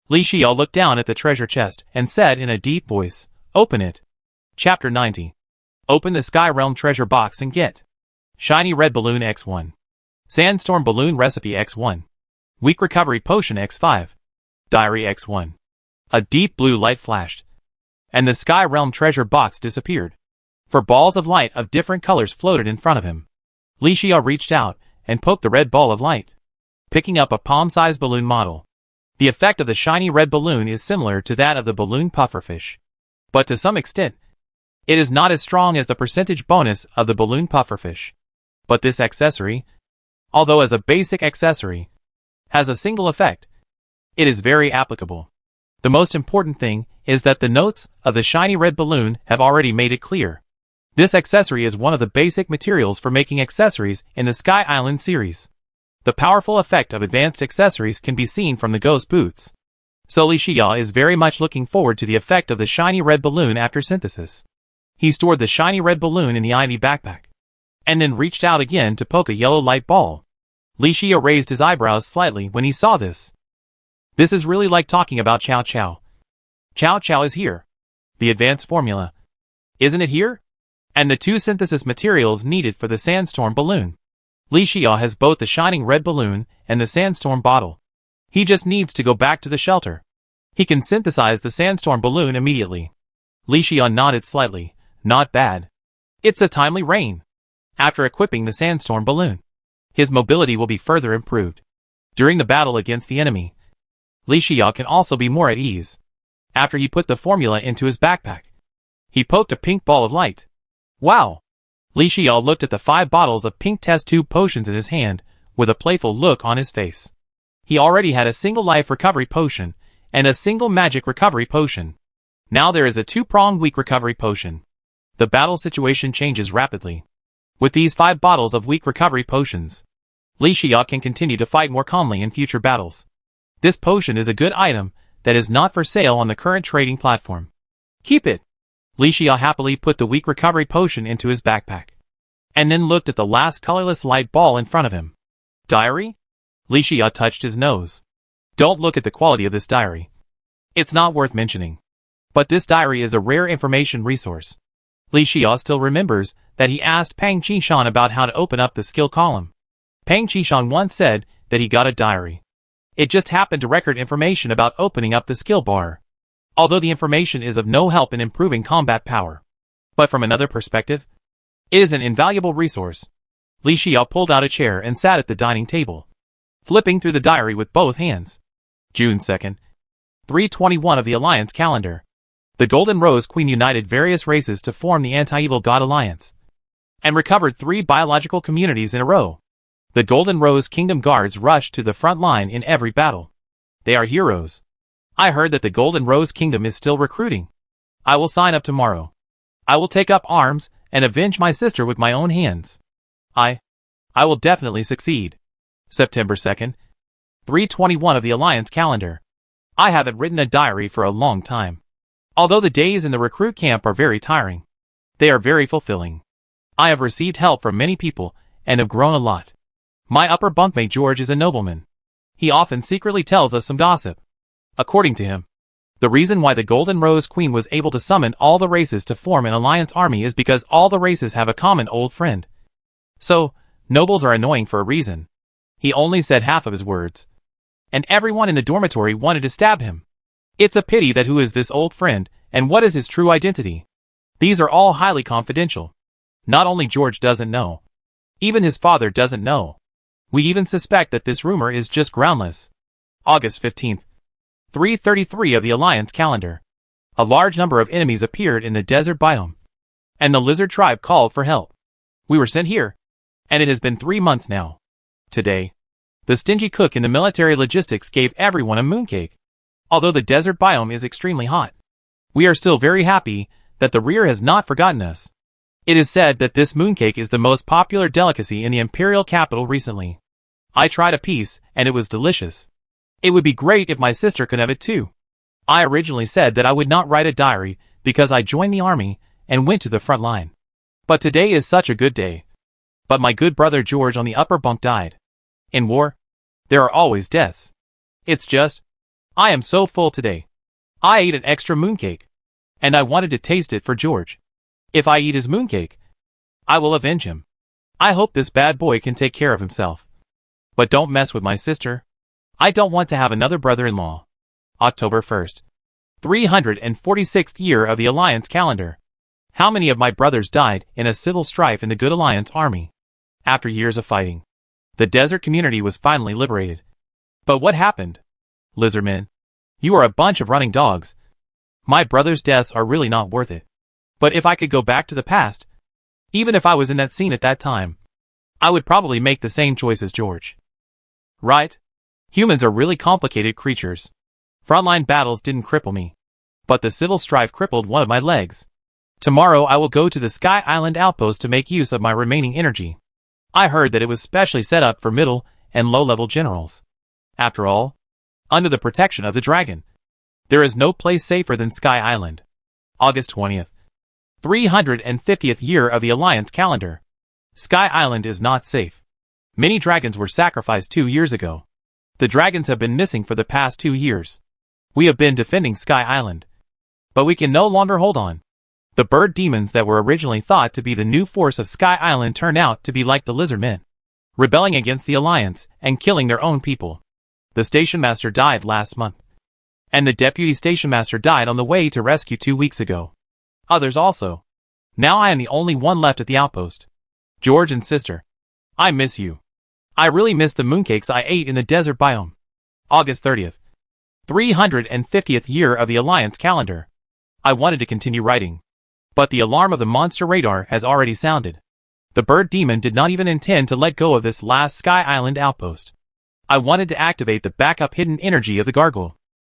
A: Li Xia looked down at the treasure chest and said in a deep voice, "Open it." Chapter 90. Open the Sky Realm treasure box and get Shiny Red Balloon X1, Sandstorm Balloon Recipe X1, Weak Recovery Potion X5, Diary X1. A deep blue light flashed, and the Sky Realm treasure box disappeared. For balls of light of different colors floated in front of him. Li Xia reached out and poked the red ball of light, picking up a palm-sized balloon model. The effect of the shiny red balloon is similar to that of the balloon pufferfish, but to some extent, it is not as strong as the percentage bonus of the balloon pufferfish. But this accessory, although as a basic accessory, has a single effect, it is very applicable. The most important thing is that the notes of the shiny red balloon have already made it clear. This accessory is one of the basic materials for making accessories in the Sky Island series. The powerful effect of advanced accessories can be seen from the ghost boots. So Li Xia is very much looking forward to the effect of the shiny red balloon after synthesis. He stored the shiny red balloon in the ivy backpack, and then reached out again to poke a yellow light ball. Li Xia raised his eyebrows slightly when he saw this. This is really like talking about Chow Chow. Chow Chow is here. The advanced formula. Isn't it here? And the two synthesis materials needed for the sandstorm balloon. Li Xia has both the shining red balloon and the sandstorm bottle. He just needs to go back to the shelter. He can synthesize the sandstorm balloon immediately. Li Xia nodded slightly. Not bad. It's a timely rain. After equipping the sandstorm balloon, his mobility will be further improved. During the battle against the enemy, Li Xia can also be more at ease. After he put the formula into his backpack, he poked a pink ball of light. Wow! Li Xia looked at the 5 bottles of pink test tube potions in his hand, with a playful look on his face. He already had a single life recovery potion, and a single magic recovery potion. Now there is a 2-pronged weak recovery potion. The battle situation changes rapidly. With these 5 bottles of weak recovery potions, Li Xia can continue to fight more calmly in future battles. This potion is a good item that is not for sale on the current trading platform. Keep it. Li Xia happily put the weak recovery potion into his backpack, and then looked at the last colorless light ball in front of him. Diary? Li Xia touched his nose. Don't look at the quality of this diary. It's not worth mentioning. But this diary is a rare information resource. Li Xia still remembers that he asked Pang Qishan about how to open up the skill column. Pang Qishan once said that he got a diary. It just happened to record information about opening up the skill bar. Although the information is of no help in improving combat power. But from another perspective, it is an invaluable resource. Li Xiao pulled out a chair and sat at the dining table, flipping through the diary with both hands. June 2nd, 321 of the Alliance calendar. The Golden Rose Queen united various races to form the Anti-Evil God Alliance, and recovered 3 biological communities in a row. The Golden Rose Kingdom Guards rushed to the front line in every battle. They are heroes. I heard that the Golden Rose Kingdom is still recruiting. I will sign up tomorrow. I will take up arms and avenge my sister with my own hands. I will definitely succeed. September 2nd, 321 of the Alliance calendar. I haven't written a diary for a long time. Although the days in the recruit camp are very tiring, they are very fulfilling. I have received help from many people and have grown a lot. My upper bunkmate George is a nobleman. He often secretly tells us some gossip. According to him, the reason why the Golden Rose Queen was able to summon all the races to form an alliance army is because all the races have a common old friend. So, nobles are annoying for a reason. He only said half of his words, and everyone in the dormitory wanted to stab him. It's a pity that who is this old friend, and what is his true identity? These are all highly confidential. Not only George doesn't know, even his father doesn't know. We even suspect that this rumor is just groundless. August 15th, 333 of the Alliance calendar. A large number of enemies appeared in the desert biome, and the lizard tribe called for help. We were sent here, and it has been 3 months now. Today, the stingy cook in the military logistics gave everyone a mooncake. Although the desert biome is extremely hot, we are still very happy that the rear has not forgotten us. It is said that this mooncake is the most popular delicacy in the imperial capital recently. I tried a piece, and it was delicious. It would be great if my sister could have it too. I originally said that I would not write a diary because I joined the army and went to the front line. But today is such a good day. But my good brother George on the upper bunk died. In war, there are always deaths. It's just, I am so full today. I ate an extra mooncake, and I wanted to taste it for George. If I eat his mooncake, I will avenge him. I hope this bad boy can take care of himself. But don't mess with my sister. I don't want to have another brother-in-law. October 1st, 346th year of the Alliance calendar. How many of my brothers died in a civil strife in the Good Alliance army? After years of fighting, the desert community was finally liberated. But what happened? Lizardmen, you are a bunch of running dogs. My brothers' deaths are really not worth it. But if I could go back to the past, even if I was in that scene at that time, I would probably make the same choice as George. Right? Humans are really complicated creatures. Frontline battles didn't cripple me, but the civil strife crippled one of my legs. Tomorrow I will go to the Sky Island outpost to make use of my remaining energy. I heard that it was specially set up for middle and low-level generals. After all, under the protection of the dragon, there is no place safer than Sky Island. August 20th, 350th year of the Alliance calendar. Sky Island is not safe. Many dragons were sacrificed 2 years ago. The dragons have been missing for the past 2 years. We have been defending Sky Island, but we can no longer hold on. The bird demons that were originally thought to be the new force of Sky Island turned out to be like the lizard men, rebelling against the Alliance and killing their own people. The station master died last month, and the deputy station master died on the way to rescue 2 weeks ago. Others also. Now I am the only one left at the outpost. George and sister, I miss you. I really miss the mooncakes I ate in the desert biome. August 30th, 350th year of the Alliance calendar. I wanted to continue writing, but the alarm of the monster radar has already sounded. The bird demon did not even intend to let go of this last Sky Island outpost. I wanted to activate the backup hidden energy of the gargoyle,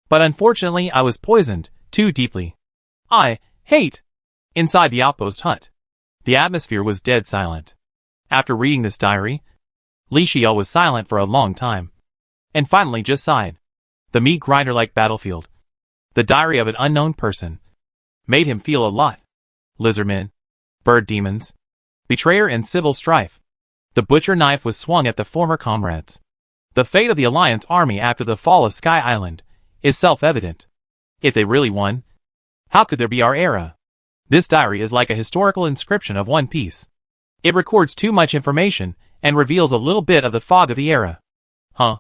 A: but unfortunately I was poisoned too deeply. I hate. Inside the outpost hut, the atmosphere was dead silent. After reading this diary, Li Xiao was silent for a long time, and finally just sighed. The meat grinder-like battlefield, the diary of an unknown person, made him feel a lot. Lizardmen, bird demons, betrayer and civil strife. The butcher knife was swung at the former comrades. The fate of the Alliance army after the fall of Sky Island is self-evident. If they really won, how could there be our era? This diary is like a historical inscription of One Piece. It records too much information and reveals a little bit of the fog of the era. Huh?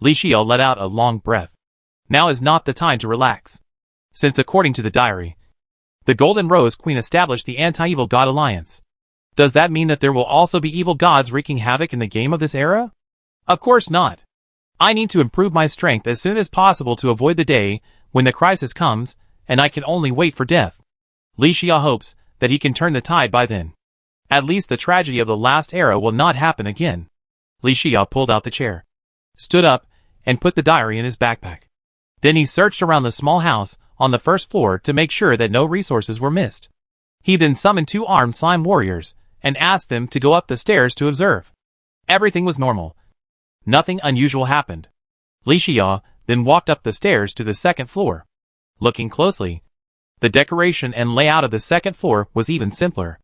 A: Li Xiao let out a long breath. Now is not the time to relax. Since according to the diary, the Golden Rose Queen established the Anti-Evil God Alliance. Does that mean that there will also be evil gods wreaking havoc in the game of this era? Of course not. I need to improve my strength as soon as possible to avoid the day when the crisis comes, and I can only wait for death. Li Xiao hopes that he can turn the tide by then. At least the tragedy of the last era will not happen again. Li Xiao pulled out the chair, stood up, and put the diary in his backpack. Then he searched around the small house on the first floor to make sure that no resources were missed. He then summoned 2 armed slime warriors and asked them to go up the stairs to observe. Everything was normal. Nothing unusual happened. Li Xiao then walked up the stairs to the second floor. Looking closely, the decoration and layout of the second floor was even simpler.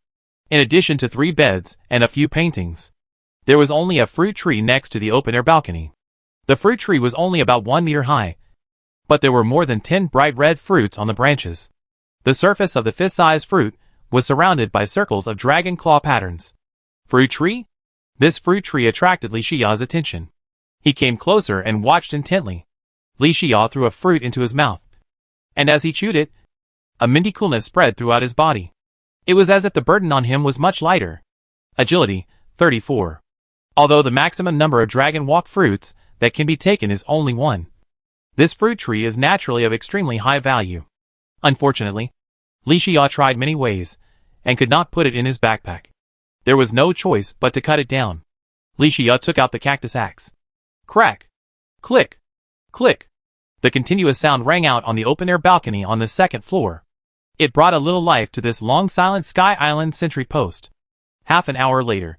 A: In addition to 3 beds and a few paintings, there was only a fruit tree next to the open-air balcony. The fruit tree was only about 1 meter high, but there were more than 10 bright red fruits on the branches. The surface of the fist-sized fruit was surrounded by circles of dragon claw patterns. Fruit tree? This fruit tree attracted Li Xiao's attention. He came closer and watched intently. Li Xiao threw a fruit into his mouth, and as he chewed it, a minty coolness spread throughout his body. It was as if the burden on him was much lighter. Agility, 34. Although the maximum number of dragon walk fruits that can be taken is only 1. This fruit tree is naturally of extremely high value. Unfortunately, Li Xiao tried many ways, and could not put it in his backpack. There was no choice but to cut it down. Li Xiao took out the cactus axe. Crack! Click! Click! The continuous sound rang out on the open-air balcony on the second floor. It brought a little life to this long silent Sky Island sentry post. Half an hour later,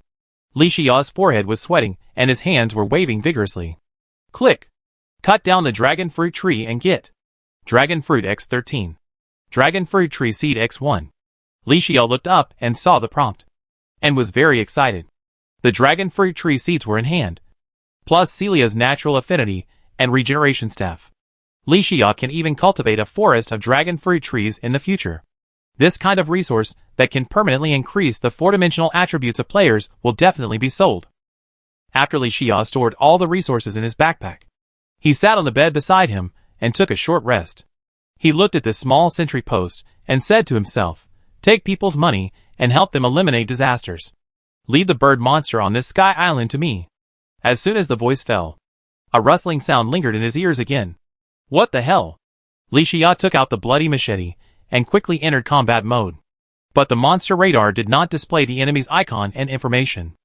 A: Li Xiao's forehead was sweating and his hands were waving vigorously. Click! Cut down the dragon fruit tree and get Dragon Fruit X13. Dragon Fruit Tree Seed X1. Li Xiao looked up and saw the prompt, and was very excited. The Dragon Fruit Tree seeds were in hand, plus Celia's natural affinity and regeneration staff. Li Xiao can even cultivate a forest of dragon fruit trees in the future. This kind of resource that can permanently increase the 4-dimensional attributes of players will definitely be sold. After Li Xiao stored all the resources in his backpack, he sat on the bed beside him and took a short rest. He looked at this small sentry post and said to himself, take people's money and help them eliminate disasters. Leave the bird monster on this Sky Island to me. As soon as the voice fell, a rustling sound lingered in his ears again. What the hell? Li Xiao took out the bloody machete and quickly entered combat mode. But the monster radar did not display the enemy's icon and information.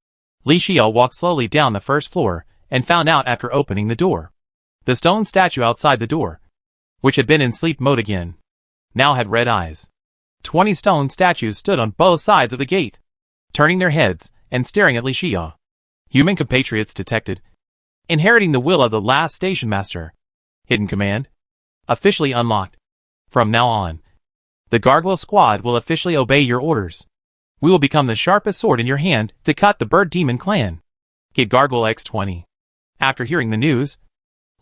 A: Li Xiao walked slowly down the first floor and found out after opening the door. The stone statue outside the door, which had been in sleep mode again, now had red eyes. 20 stone statues stood on both sides of the gate, turning their heads and staring at Li Xiao. Human compatriots detected. Inheriting the will of the last station master. Hidden command. Officially unlocked. From now on, the Gargoyle Squad will officially obey your orders. We will become the sharpest sword in your hand to cut the Bird Demon clan. Get Gargoyle X20. After hearing the news,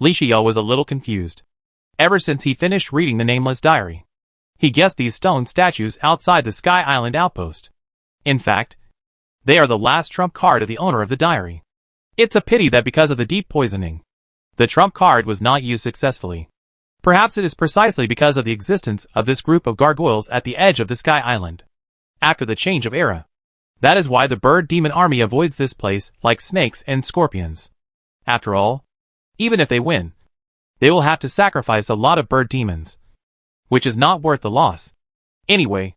A: Li Xiao was a little confused. Ever since he finished reading the nameless diary, he guessed these stone statues outside the Sky Island outpost. In fact, they are the last trump card of the owner of the diary. It's a pity that because of the deep poisoning, the trump card was not used successfully. Perhaps it is precisely because of the existence of this group of gargoyles at the edge of the Sky Island. After the change of era, that is why the Bird Demon army avoids this place like snakes and scorpions. After all, even if they win, they will have to sacrifice a lot of bird demons, which is not worth the loss. Anyway,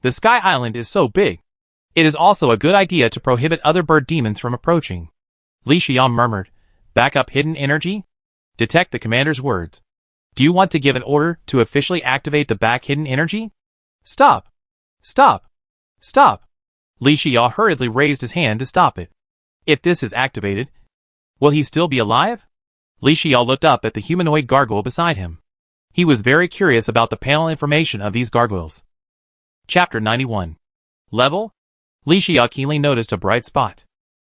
A: the Sky Island is so big, it is also a good idea to prohibit other bird demons from approaching. Li Xiao murmured, back up hidden energy? Detect the commander's words. Do you want to give an order to officially activate the back hidden energy? Stop! Stop! Stop! Li Xiao hurriedly raised his hand to stop it. If this is activated, will he still be alive? Li Xiao looked up at the humanoid gargoyle beside him. He was very curious about the panel information of these gargoyles. Chapter 91. Level? Li Xiao keenly noticed a bright spot.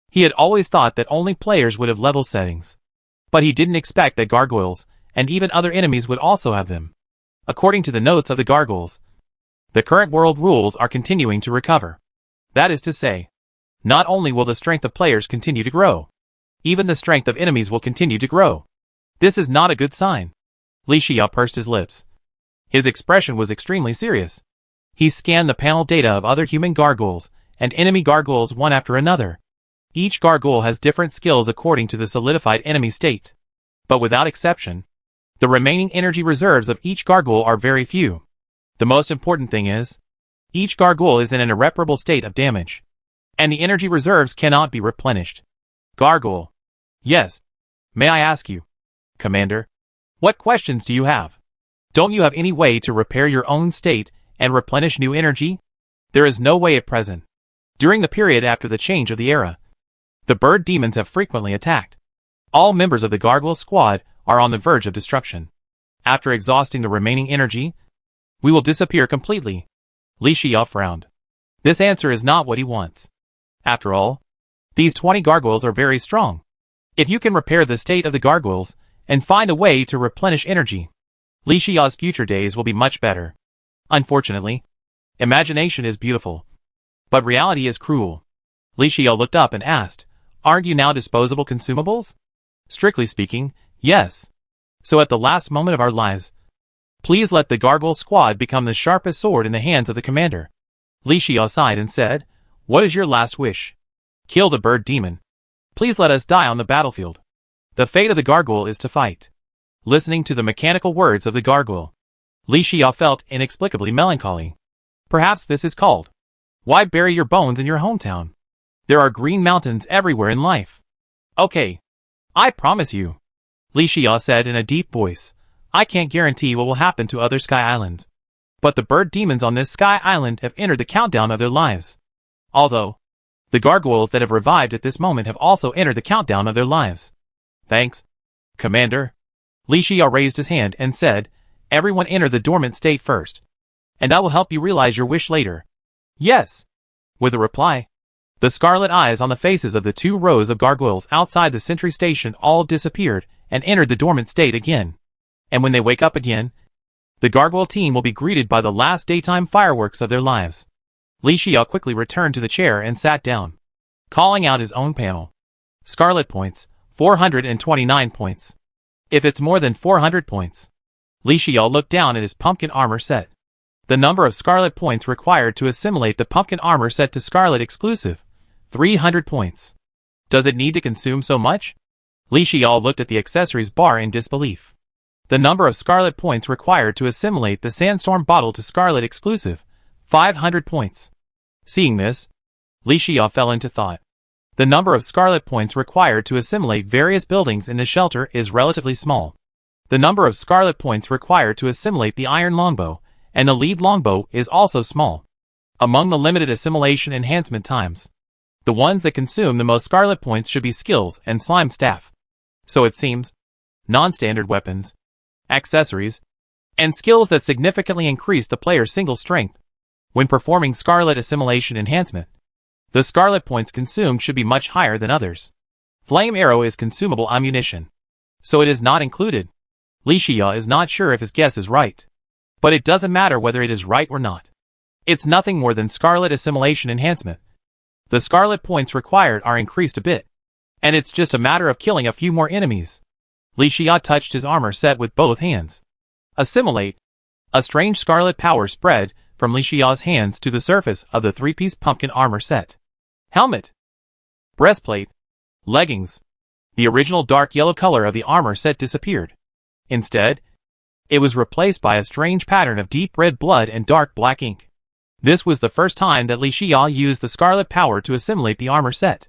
A: He had always thought that only players would have level settings, but he didn't expect that gargoyles and even other enemies would also have them. According to the notes of the gargoyles, the current world rules are continuing to recover. That is to say, Not only will the strength of players continue to grow, even the strength of enemies will continue to grow. This is not a good sign. Li Xia pursed his lips. His expression was extremely serious. He scanned the panel data of other human gargoyles and enemy gargoyles one after another. Each gargoyle has different skills according to the solidified enemy state. But without exception, the remaining energy reserves of each gargoyle are very few. The most important thing is, each gargoyle is in an irreparable state of damage, and the energy reserves cannot be replenished. Gargoyle. Yes. May I ask you, Commander, what questions do you have? Don't you have any way to repair your own state and replenish new energy? There is no way at present. During the period after the change of the era, the bird demons have frequently attacked. All members of the gargoyle squad are on the verge of destruction. After exhausting the remaining energy, we will disappear completely. Li Xia frowned. This answer is not what he wants. After all, these 20 gargoyles are very strong. If you can repair the state of the gargoyles and find a way to replenish energy, Li Xia's future days will be much better. Unfortunately, imagination is beautiful, but reality is cruel. Li Xia looked up and asked, "Aren't you now disposable consumables?" Strictly speaking, yes. So at the last moment of our lives, please let the gargoyle squad become the sharpest sword in the hands of the commander. Li Xia sighed and said, "What is your last wish?" "Kill the bird demon. Please let us die on the battlefield. The fate of the gargoyle is to fight." Listening to the mechanical words of the gargoyle, Li Xia felt inexplicably melancholy. Perhaps this is called, why bury your bones in your hometown? There are green mountains everywhere in life. Okay. I promise you, Li Xia said in a deep voice, I can't guarantee what will happen to other sky islands. But the bird demons on this sky island have entered the countdown of their lives. Although, the gargoyles that have revived at this moment have also entered the countdown of their lives. Thanks, Commander. Li Xia raised his hand and said, everyone enter the dormant state first, and I will help you realize your wish later. Yes. With a reply, the scarlet eyes on the faces of the 2 rows of gargoyles outside the sentry station all disappeared and entered the dormant state again. And when they wake up again, the gargoyle team will be greeted by the last daytime fireworks of their lives. Li Xia quickly returned to the chair and sat down, calling out his own panel. Scarlet points, 429 points. If it's more than 400 points. Li Xia looked down at his pumpkin armor set. The number of scarlet points required to assimilate the pumpkin armor set to scarlet exclusive, 300 points. Does it need to consume so much? Li Xia looked at the accessories bar in disbelief. The number of scarlet points required to assimilate the sandstorm bottle to scarlet exclusive, 500 points. Seeing this, Li Xia fell into thought. The number of scarlet points required to assimilate various buildings in the shelter is relatively small. The number of scarlet points required to assimilate the iron longbow and the lead longbow is also small. Among the limited assimilation enhancement times, the ones that consume the most scarlet points should be skills and slime staff. So it seems, non-standard weapons, accessories, and skills that significantly increase the player's single strength. When performing scarlet assimilation enhancement, the scarlet points consumed should be much higher than others. Flame arrow is consumable ammunition, so it is not included. Li Xia is not sure if his guess is right, but it doesn't matter whether it is right or not. It's nothing more than scarlet assimilation enhancement. The scarlet points required are increased a bit, and it's just a matter of killing a few more enemies. Li Xia touched his armor set with both hands. Assimilate. A strange scarlet power spread from Li Xia's hands to the surface of the 3-piece pumpkin armor set. Helmet, breastplate, leggings. The original dark yellow color of the armor set disappeared. Instead, it was replaced by a strange pattern of deep red blood and dark black ink. This was the first time that Li Xia used the scarlet power to assimilate the armor set.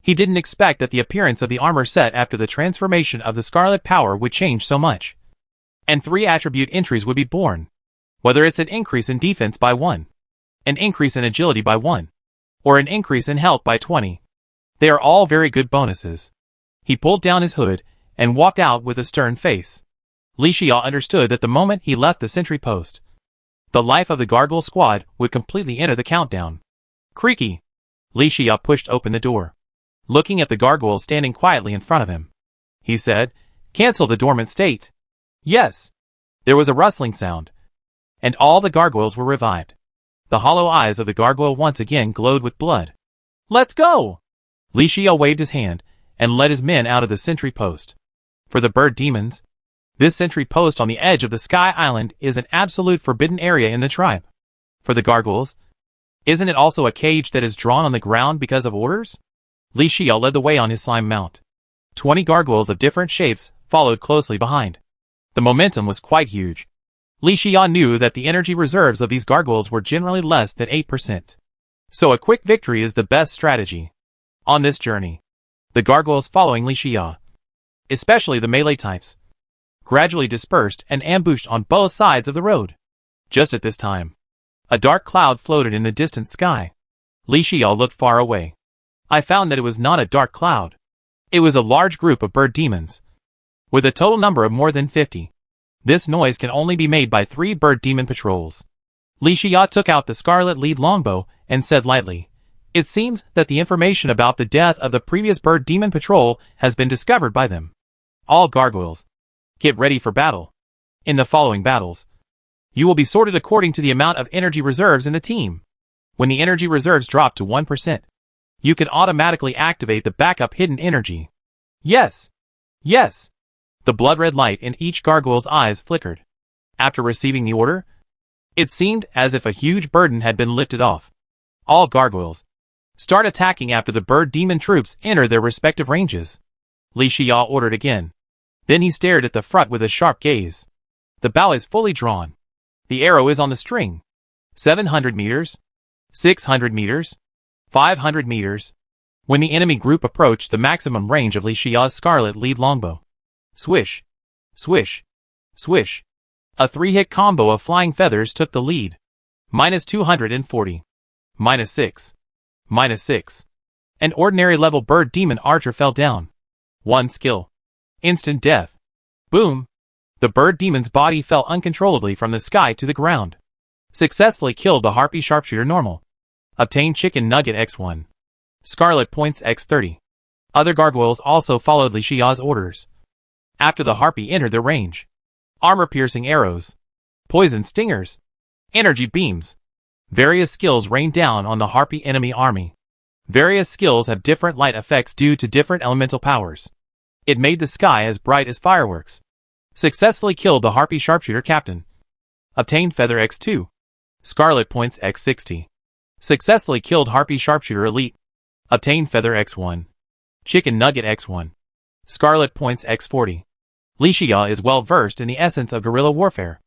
A: He didn't expect that the appearance of the armor set after the transformation of the scarlet power would change so much. And 3 attribute entries would be born. Whether it's an increase in defense by 1, an increase in agility by 1, or an increase in health by 20. They are all very good bonuses. He pulled down his hood and walked out with a stern face. Li Xia understood that the moment he left the sentry post, the life of the gargoyle squad would completely enter the countdown. Creaky. Li Xia pushed open the door. Looking at the gargoyle standing quietly in front of him, he said, cancel the dormant state. Yes. There was a rustling sound, and all the gargoyles were revived. The hollow eyes of the gargoyle once again glowed with blood. Let's go! Li Xia waved his hand and led his men out of the sentry post. For the bird demons, this sentry post on the edge of the Sky Island is an absolute forbidden area in the tribe. For the gargoyles, isn't it also a cage that is drawn on the ground because of orders? Li Xia led the way on his slime mount. 20 gargoyles of different shapes followed closely behind. The momentum was quite huge. Li Xia knew that the energy reserves of these gargoyles were generally less than 8%. So a quick victory is the best strategy. On this journey, the gargoyles following Li Xia, especially the melee types, gradually dispersed and ambushed on both sides of the road. Just at this time, a dark cloud floated in the distant sky. Li Xia looked far away. I found that it was not a dark cloud. It was a large group of bird demons, with a total number of more than 50. This noise can only be made by 3 bird demon patrols. Li Xia took out the scarlet lead longbow and said lightly, "It seems that the information about the death of the previous bird demon patrol has been discovered by them. All gargoyles, get ready for battle. In the following battles, you will be sorted according to the amount of energy reserves in the team. When the energy reserves drop to 1%, you can automatically activate the backup hidden energy." Yes! Yes! The blood-red light in each gargoyle's eyes flickered. After receiving the order, it seemed as if a huge burden had been lifted off. All gargoyles, start attacking after the bird demon troops enter their respective ranges. Li Xia ordered again. Then he stared at the front with a sharp gaze. The bow is fully drawn. The arrow is on the string. 700 meters, 600 meters, 500 meters. When the enemy group approached the maximum range of Li Xia's scarlet lead longbow, swish, swish, swish. A 3-hit combo of flying feathers took the lead. -240. -6. -6. An ordinary level bird demon archer fell down. 1 skill. Instant death. Boom. The bird demon's body fell uncontrollably from the sky to the ground. Successfully killed the harpy sharpshooter normal. Obtained chicken nugget X1. Scarlet points X30. Other gargoyles also followed Li Xia's orders. After the harpy entered their range, armor-piercing arrows, poison stingers, energy beams, various skills rained down on the harpy enemy army. Various skills have different light effects due to different elemental powers. It made the sky as bright as fireworks. Successfully killed the harpy sharpshooter captain. Obtained feather X2. Scarlet points X60. Successfully killed harpy sharpshooter elite. Obtained feather X1. Chicken nugget X1. Scarlet points X40. Li Xia is well versed in the essence of guerrilla warfare.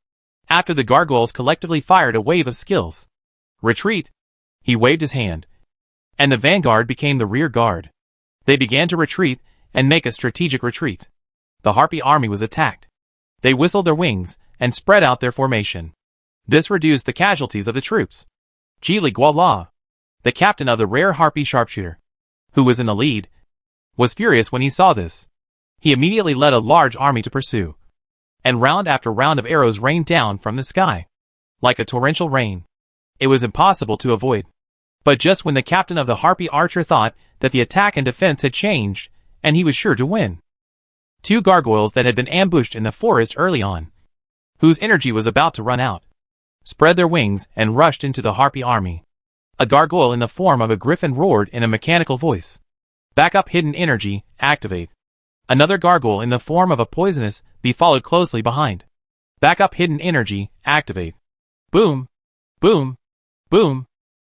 A: After the gargoyles collectively fired a wave of skills. Retreat! He waved his hand, and the vanguard became the rear guard. They began to retreat and make a strategic retreat. The harpy army was attacked. They whistled their wings and spread out their formation. This reduced the casualties of the troops. Jili Guala, the captain of the rare harpy sharpshooter, who was in the lead, was furious when he saw this. He immediately led a large army to pursue, and round after round of arrows rained down from the sky. Like a torrential rain. It was impossible to avoid. But just when the captain of the harpy archer thought that the attack and defense had changed, and he was sure to win, 2 gargoyles that had been ambushed in the forest early on, whose energy was about to run out, spread their wings and rushed into the harpy army. A gargoyle in the form of a griffin roared in a mechanical voice. Backup hidden energy, activate. Another gargoyle in the form of a poisonous bee followed closely behind. Backup hidden energy, activate. Boom. Boom. Boom.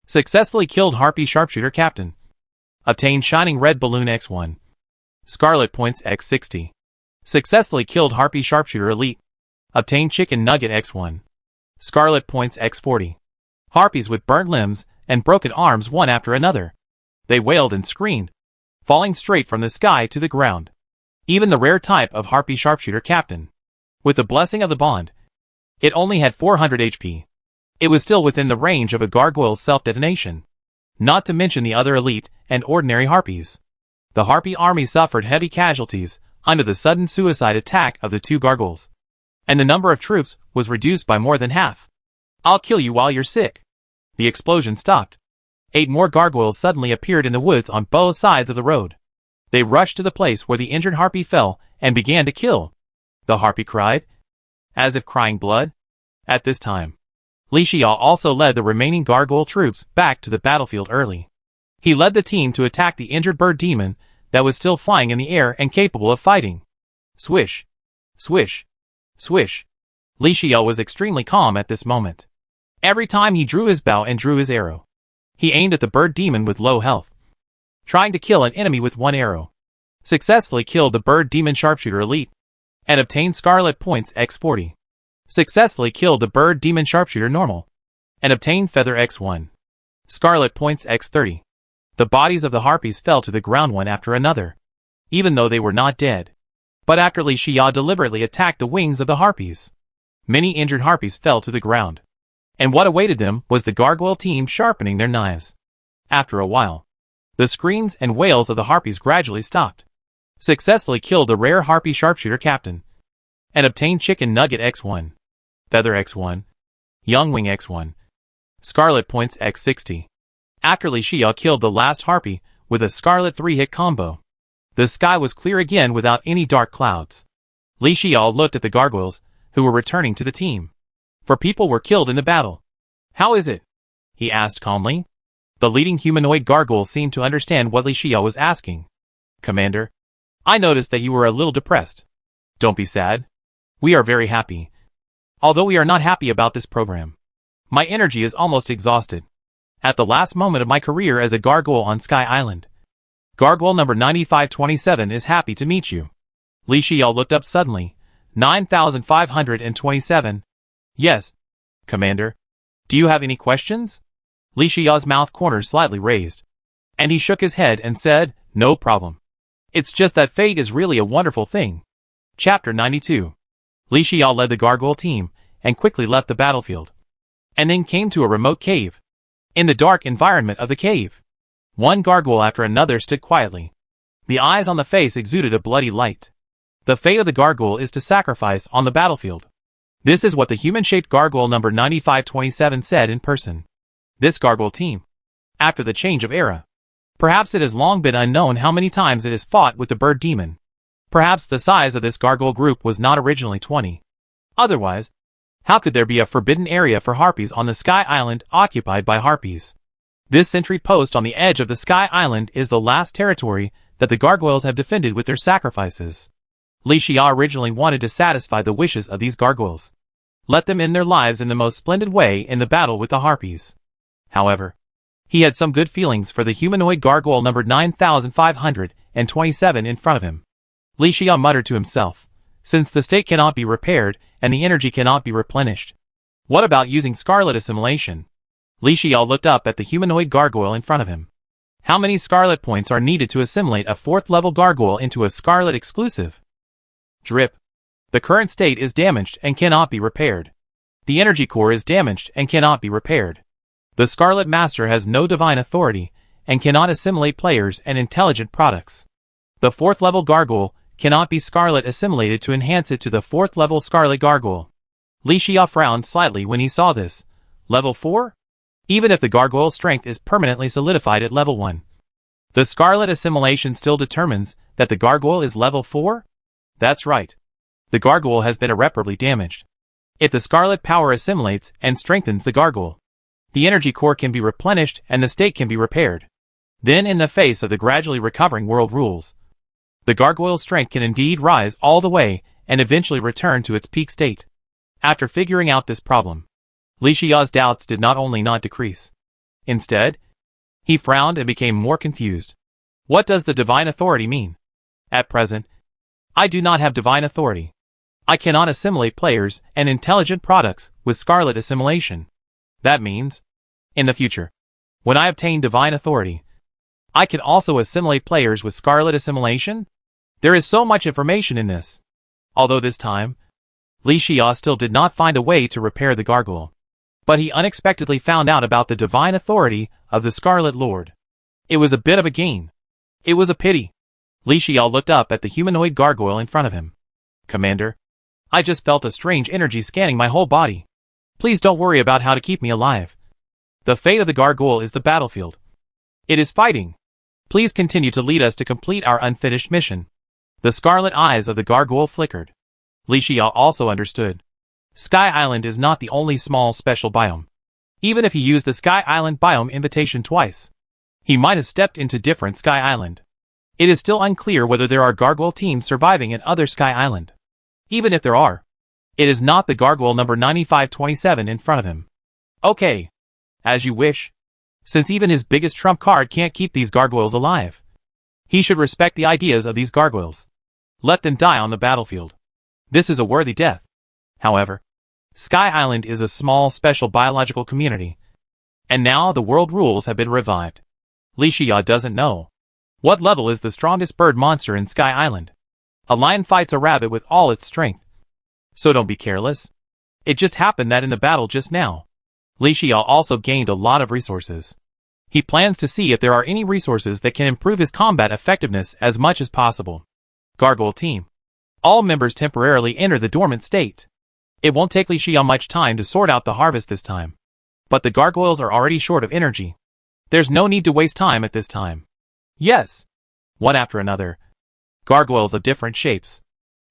A: Successfully killed harpy sharpshooter captain. Obtained shining red balloon X1. Scarlet points X60. Successfully killed harpy sharpshooter elite. Obtained chicken nugget X1. Scarlet points X40. Harpies with burnt limbs and broken arms one after another. They wailed and screamed, falling straight from the sky to the ground. Even the rare type of harpy sharpshooter captain, with the blessing of the bond, it only had 400 HP. It was still within the range of a gargoyle's self-detonation. Not to mention the other elite and ordinary harpies. The harpy army suffered heavy casualties under the sudden suicide attack of the 2 gargoyles, and the number of troops was reduced by more than half. I'll kill you while you're sick. The explosion stopped. 8 more gargoyles suddenly appeared in the woods on both sides of the road. They rushed to the place where the injured harpy fell and began to kill. The harpy cried, as if crying blood. At this time, Li Xia also led the remaining gargoyle troops back to the battlefield early. He led the team to attack the injured bird demon that was still flying in the air and capable of fighting. Swish. Swish. Swish. Li Xiao was extremely calm at this moment. Every time he drew his bow and drew his arrow, he aimed at the bird demon with low health, trying to kill an enemy with one arrow. Successfully killed the bird demon sharpshooter elite, and obtained scarlet points x40. Successfully killed the bird demon sharpshooter normal, and obtained feather x1. Scarlet points x30. The bodies of the harpies fell to the ground one after another, even though they were not dead. But after Li Xiao deliberately attacked the wings of the harpies, many injured harpies fell to the ground. And what awaited them was the gargoyle team sharpening their knives. After a while, the screams and wails of the harpies gradually stopped. Successfully killed the rare harpy sharpshooter captain, and obtained chicken nugget x1, feather x1, young wing x1, scarlet points x60. After Li Xiao killed the last harpy with a scarlet 3-hit combo, the sky was clear again without any dark clouds. Li Xiao looked at the gargoyles, who were returning to the team. 4 people were killed in the battle. How is it? He asked calmly. The leading humanoid gargoyle seemed to understand what Li Xiao was asking. Commander, I noticed that you were a little depressed. Don't be sad. We are very happy. Although we are not happy about this program. My energy is almost exhausted. At the last moment of my career as a gargoyle on Sky Island. Gargoyle number 9527 is happy to meet you. Li Xiao looked up suddenly. 9527. Yes, Commander. Do you have any questions? Li Xiao's mouth corners slightly raised, and he shook his head and said, no problem. It's just that fate is really a wonderful thing. Chapter 92. Li Xiao led the gargoyle team and quickly left the battlefield, and then came to a remote cave. In the dark environment of the cave, one gargoyle after another stood quietly. The eyes on the face exuded a bloody light. The fate of the gargoyle is to sacrifice on the battlefield. This is what the human-shaped gargoyle number 9527 said in person. This gargoyle team, after the change of era, perhaps it has long been unknown how many times it has fought with the bird demon. Perhaps the size of this gargoyle group was not originally 20. Otherwise, how could there be a forbidden area for harpies on the Sky Island occupied by harpies? This sentry post on the edge of the Sky Island is the last territory that the gargoyles have defended with their sacrifices. Li Xiao originally wanted to satisfy the wishes of these gargoyles. Let them end their lives in the most splendid way in the battle with the harpies. However, he had some good feelings for the humanoid gargoyle number 9527 in front of him. Li Xiao muttered to himself, since the state cannot be repaired and the energy cannot be replenished, what about using scarlet assimilation? Li Xiao looked up at the humanoid gargoyle in front of him. How many scarlet points are needed to assimilate a 4th level gargoyle into a scarlet exclusive? Drip. The current state is damaged and cannot be repaired. The energy core is damaged and cannot be repaired. The Scarlet Master has no divine authority and cannot assimilate players and intelligent products. The 4th level gargoyle cannot be scarlet assimilated to enhance it to the 4th level scarlet gargoyle. Li Xiao frowned slightly when he saw this. Level 4? Even if the gargoyle's strength is permanently solidified at level 1. The scarlet assimilation still determines that the gargoyle is level 4? That's right. The gargoyle has been irreparably damaged. If the scarlet power assimilates and strengthens the gargoyle, the energy core can be replenished and the state can be repaired. Then in the face of the gradually recovering world rules, the gargoyle's strength can indeed rise all the way and eventually return to its peak state. After figuring out this problem, Li Xiao's doubts did not only not decrease. Instead, he frowned and became more confused. What does the divine authority mean? At present, I do not have divine authority. I cannot assimilate players and intelligent products with scarlet assimilation. That means, in the future, when I obtain divine authority, I can also assimilate players with scarlet assimilation? There is so much information in this. Although this time, Li Xiao still did not find a way to repair the gargoyle. But he unexpectedly found out about the divine authority of the Scarlet Lord. It was a bit of a gain. It was a pity. Li Xiao looked up at the humanoid gargoyle in front of him. Commander, I just felt a strange energy scanning my whole body. Please don't worry about how to keep me alive. The fate of the gargoyle is the battlefield. It is fighting. Please continue to lead us to complete our unfinished mission. The scarlet eyes of the gargoyle flickered. Li Xiao also understood. Sky Island is not the only small special biome. Even if he used the Sky Island biome invitation twice, He might have stepped into different Sky Island. It is still unclear whether there are gargoyle teams surviving in other Sky Island. Even if there are, it is not the gargoyle number 9527 in front of him. Okay. As you wish. Since even his biggest trump card can't keep these gargoyles alive, he should respect the ideas of these gargoyles. Let them die on the battlefield. This is a worthy death. However, Sky Island is a small special biological community, and now the world rules have been revived. Li Xia doesn't know. What level is the strongest bird monster in Sky Island? A lion fights a rabbit with all its strength. So don't be careless. It just happened that in the battle just now, Li Xia also gained a lot of resources. He plans to see if there are any resources that can improve his combat effectiveness as much as possible. Gargoyle Team. All members temporarily enter the dormant state. It won't take Li Xia much time to sort out the harvest this time. But the gargoyles are already short of energy. There's no need to waste time at this time. Yes. One after another. Gargoyles of different shapes.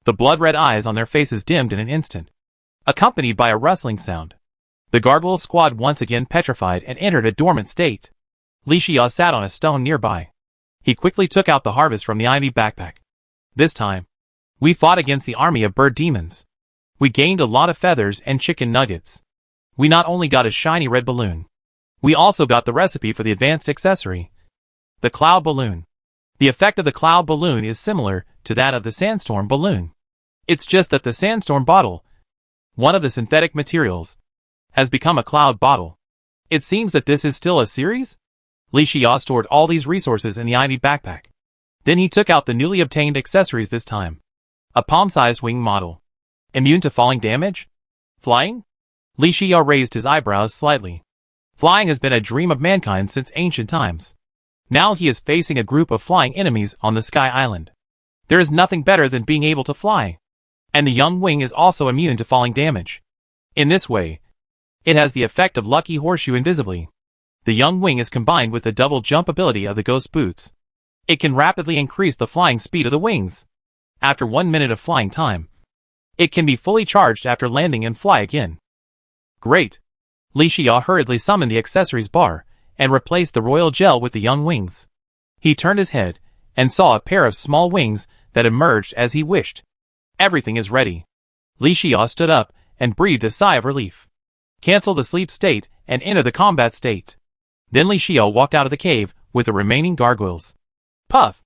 A: The blood-red eyes on their faces dimmed in an instant, accompanied by a rustling sound. The gargoyle squad once again petrified and entered a dormant state. Li Xia sat on a stone nearby. He quickly took out the harvest from the ivy backpack. This time, we fought against the army of bird demons. We gained a lot of feathers and chicken nuggets. We not only got a shiny red balloon, we also got the recipe for the advanced accessory, the cloud balloon. The effect of the cloud balloon is similar to that of the sandstorm balloon. It's just that the sandstorm bottle, one of the synthetic materials, has become a cloud bottle. It seems that this is still a series? Li Xia stored all these resources in the ivy backpack. Then he took out the newly obtained accessories this time. A palm-sized wing model. Immune to falling damage? Flying? Li Xia raised his eyebrows slightly. Flying has been a dream of mankind since ancient times. Now he is facing a group of flying enemies on the Sky Island. There is nothing better than being able to fly. And the young wing is also immune to falling damage. In this way, it has the effect of Lucky Horseshoe invisibly. The young wing is combined with the double jump ability of the ghost boots. It can rapidly increase the flying speed of the wings. After 1 minute of flying time, it can be fully charged after landing and fly again. Great. Li Xia hurriedly summoned the accessories bar and replaced the royal gel with the young wings. He turned his head and saw a pair of small wings that emerged as he wished. Everything is ready. Li Xia stood up and breathed a sigh of relief. Cancel the sleep state and enter the combat state. Then Li Xia walked out of the cave with the remaining gargoyles. Puff!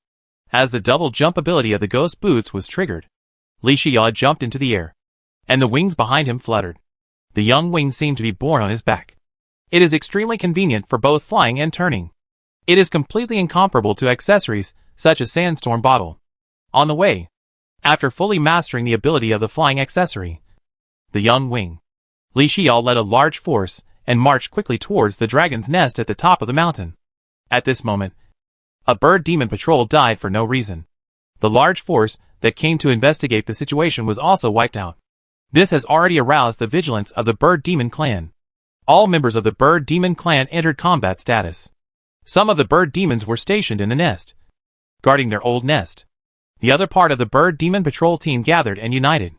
A: As the double jump ability of the ghost boots was triggered, Li Xia jumped into the air, and the wings behind him fluttered. The young wing seemed to be born on his back. It is extremely convenient for both flying and turning. It is completely incomparable to accessories such as Sandstorm Bottle. On the way, after fully mastering the ability of the flying accessory, the young wing, Li Xia led a large force and marched quickly towards the dragon's nest at the top of the mountain. At this moment, a bird demon patrol died for no reason. The large force that came to investigate the situation was also wiped out. This has already aroused the vigilance of the Bird Demon Clan. All members of the Bird Demon Clan entered combat status. Some of the bird demons were stationed in the nest, guarding their old nest. The other part of the Bird Demon Patrol team gathered and united.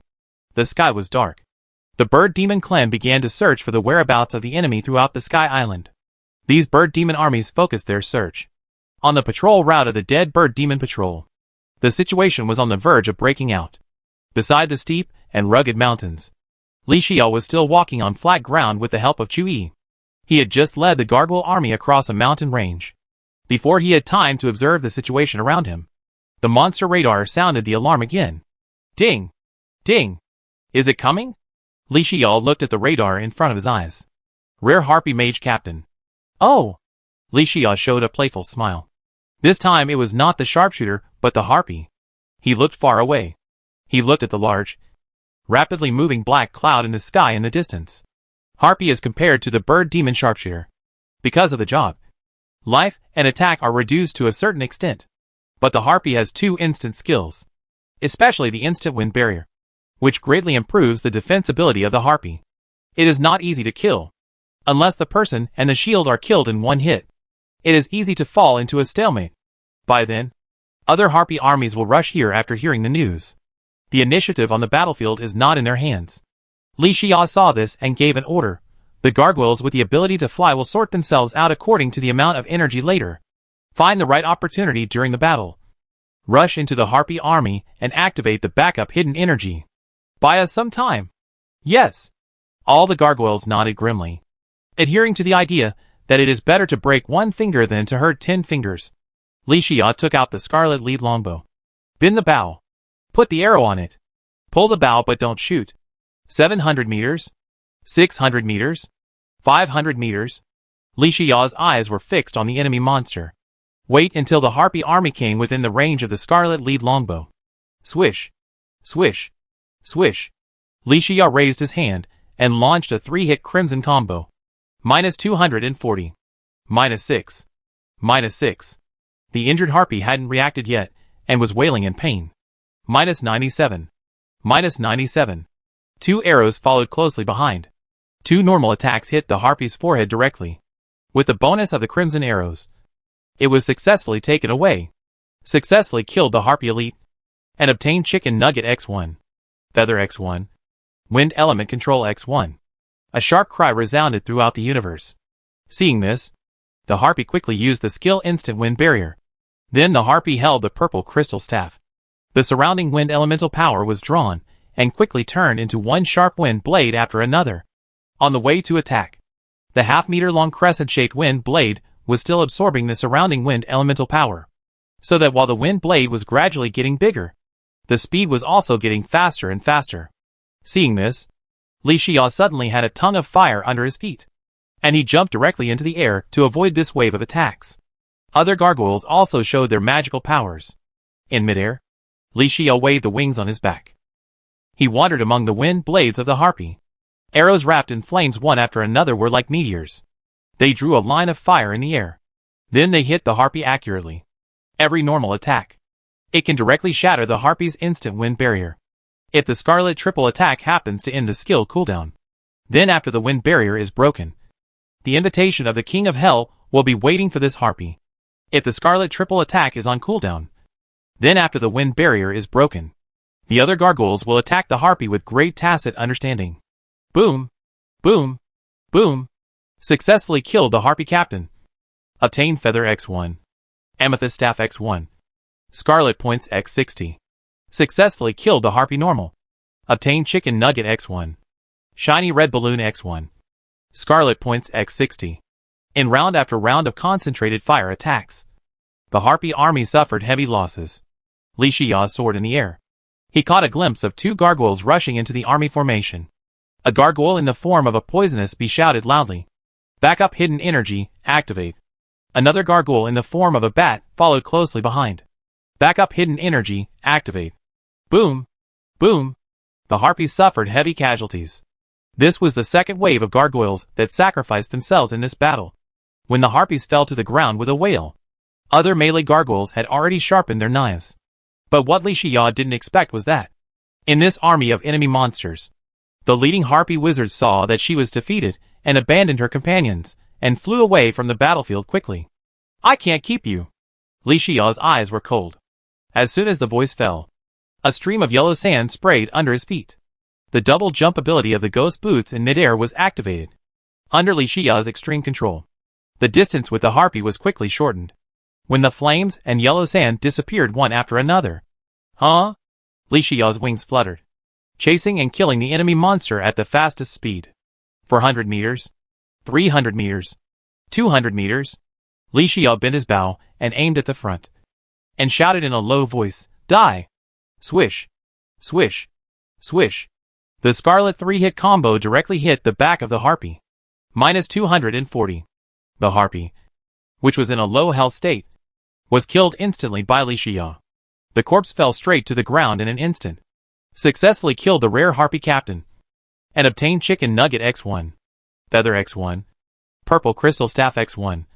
A: The sky was dark. The Bird Demon Clan began to search for the whereabouts of the enemy throughout the Sky Island. These bird demon armies focused their search on the patrol route of the dead Bird Demon Patrol. The situation was on the verge of breaking out. Beside the steep and rugged mountains, Li Xia was still walking on flat ground with the help of Chu-Yi. He had just led the gargoyle army across a mountain range. Before he had time to observe the situation around him, the monster radar sounded the alarm again. Ding! Ding! Is it coming? Li Xia looked at the radar in front of his eyes. Rare Harpy Mage Captain. Oh! Li Xia showed a playful smile. This time it was not the sharpshooter, but the harpy. He looked far away. He looked at the large, rapidly moving black cloud in the sky in the distance. Harpy is compared to the bird demon sharpshooter. Because of the job, life and attack are reduced to a certain extent. But the harpy has 2 instant skills, especially the instant wind barrier, which greatly improves the defensibility of the harpy. It is not easy to kill, unless the person and the shield are killed in one hit. It is easy to fall into a stalemate. By then, other harpy armies will rush here after hearing the news. The initiative on the battlefield is not in their hands. Li Xia saw this and gave an order. The gargoyles with the ability to fly will sort themselves out according to the amount of energy later. Find the right opportunity during the battle. Rush into the Harpy army and activate the backup hidden energy. Buy us some time. Yes. All the gargoyles nodded grimly, adhering to the idea that it is better to break one finger than to hurt 10 fingers. Li Xia took out the scarlet lead longbow. Bend the bow. Put the arrow on it. Pull the bow but don't shoot. 700 meters. 600 meters. 500 meters. Li Xia's eyes were fixed on the enemy monster. Wait until the Harpy army came within the range of the scarlet lead longbow. Swish. Swish. Swish. Li Xia raised his hand and launched a 3-hit crimson combo. -240. -6. -6. The injured Harpy hadn't reacted yet and was wailing in pain. -97. -97. 2 arrows followed closely behind. 2 normal attacks hit the Harpy's forehead directly. With the bonus of the crimson arrows, it was successfully taken away. Successfully killed the Harpy elite and obtained Chicken Nugget X1. Feather X1. Wind Element Control X1. A sharp cry resounded throughout the universe. Seeing this, the Harpy quickly used the skill Instant Wind Barrier. Then the Harpy held the purple crystal staff. The surrounding wind elemental power was drawn and quickly turned into one sharp wind blade after another. On the way to attack, the half-meter-long crescent-shaped wind blade was still absorbing the surrounding wind elemental power, so that while the wind blade was gradually getting bigger, the speed was also getting faster and faster. Seeing this, Li Xia suddenly had a tongue of fire under his feet, and he jumped directly into the air to avoid this wave of attacks. Other gargoyles also showed their magical powers. In midair, Li Xia waved the wings on his back. He wandered among the wind blades of the Harpy. Arrows wrapped in flames one after another were like meteors. They drew a line of fire in the air. Then they hit the Harpy accurately. Every normal attack, it can directly shatter the Harpy's instant wind barrier. If the Scarlet triple attack happens to end the skill cooldown, then after the wind barrier is broken, the invitation of the King of Hell will be waiting for this Harpy. If the Scarlet triple attack is on cooldown, then after the wind barrier is broken, the other gargoyles will attack the Harpy with great tacit understanding. Boom! Boom! Boom! Successfully killed the Harpy captain. Obtain Feather X1. Amethyst Staff X1. Scarlet Points X60. Successfully killed the Harpy normal. Obtain Chicken Nugget X1. Shiny Red Balloon X1. Scarlet Points X60. In round after round of concentrated fire attacks, the Harpy army suffered heavy losses. Li Xia soared in the air. He caught a glimpse of 2 gargoyles rushing into the army formation. A gargoyle in the form of a poisonous bee shouted loudly, "Backup hidden energy, activate." Another gargoyle in the form of a bat followed closely behind. "Backup hidden energy, activate." Boom! Boom! The Harpies suffered heavy casualties. This was the second wave of gargoyles that sacrificed themselves in this battle. When the Harpies fell to the ground with a wail, other melee gargoyles had already sharpened their knives. But what Li Xia didn't expect was that, in this army of enemy monsters, the leading Harpy wizard saw that she was defeated and abandoned her companions and flew away from the battlefield quickly. "I can't keep you." Li Xia's eyes were cold. As soon as the voice fell, a stream of yellow sand sprayed under his feet. The double jump ability of the ghost boots in midair was activated. Under Li Xia's extreme control, the distance with the Harpy was quickly shortened. When the flames and yellow sand disappeared one after another. Huh? Li Xia's wings fluttered, chasing and killing the enemy monster at the fastest speed. 400 meters. 300 meters. 200 meters. Li Xia bent his bow and aimed at the front, and shouted in a low voice, "Die!" Swish. Swish. Swish. The Scarlet 3-hit combo directly hit the back of the Harpy. -240. The Harpy, which was in a low health state, was killed instantly by Li Xia. The corpse fell straight to the ground in an instant. Successfully killed the rare Harpy captain, and obtained Chicken Nugget X1. Feather X1. Purple Crystal Staff X1.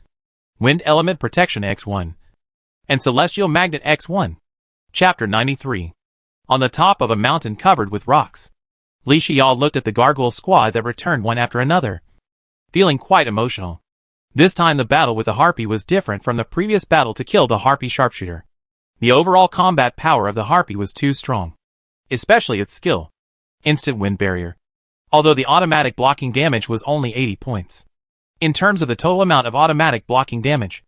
A: Wind Element Protection X1. And Celestial Magnet X1. Chapter 93. On the top of a mountain covered with rocks, Li Xia looked at the gargoyle squad that returned one after another, feeling quite emotional. This time the battle with the Harpy was different from the previous battle to kill the Harpy sharpshooter. The overall combat power of the Harpy was too strong, especially its skill, Instant Wind Barrier, although the automatic blocking damage was only 80 points. In terms of the total amount of automatic blocking damage,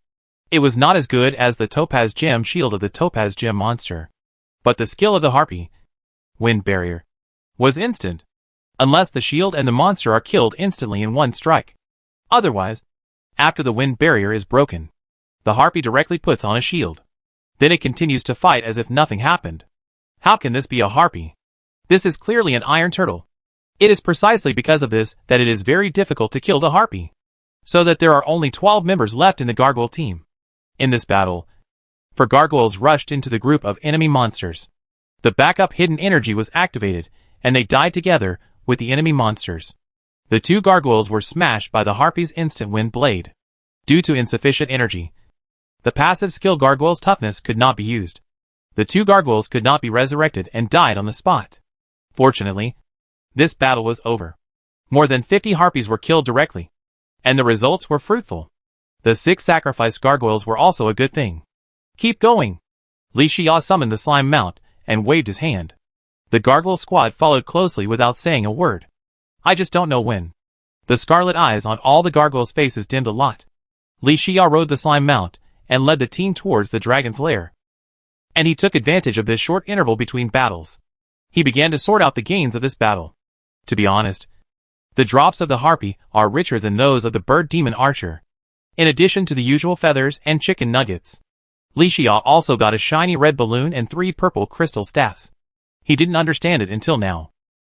A: It was not as good as the Topaz Gem shield of the Topaz Gem monster. But the skill of the Harpy, Wind Barrier, was instant. Unless the shield and the monster are killed instantly in one strike. Otherwise, after the Wind Barrier is broken, the Harpy directly puts on a shield. Then it continues to fight as if nothing happened. How can this be a Harpy? This is clearly an Iron Turtle. It is precisely because of this that it is very difficult to kill the Harpy. So that there are only 12 members left in the Gargoyle team. In this battle, for Gargoyles rushed into the group of enemy monsters. The backup hidden energy was activated, and they died together with the enemy monsters. The two Gargoyles were smashed by the Harpy's instant wind blade. Due to insufficient energy, the passive skill Gargoyle's toughness could not be used. The two Gargoyles could not be resurrected and died on the spot. Fortunately, this battle was over. More than 50 Harpies were killed directly, and the results were fruitful. The 6 sacrificed Gargoyles were also a good thing. Keep going! Li Xia summoned the slime mount and waved his hand. The Gargoyle squad followed closely without saying a word. I just don't know when. The scarlet eyes on all the Gargoyles' faces dimmed a lot. Li Xia rode the slime mount and led the team towards the dragon's lair. And he took advantage of this short interval between battles. He began to sort out the gains of this battle. To be honest, the drops of the Harpy are richer than those of the bird demon archer. In addition to the usual feathers and chicken nuggets, Li Xia also got a shiny red balloon and 3 purple crystal staffs. He didn't understand it until now.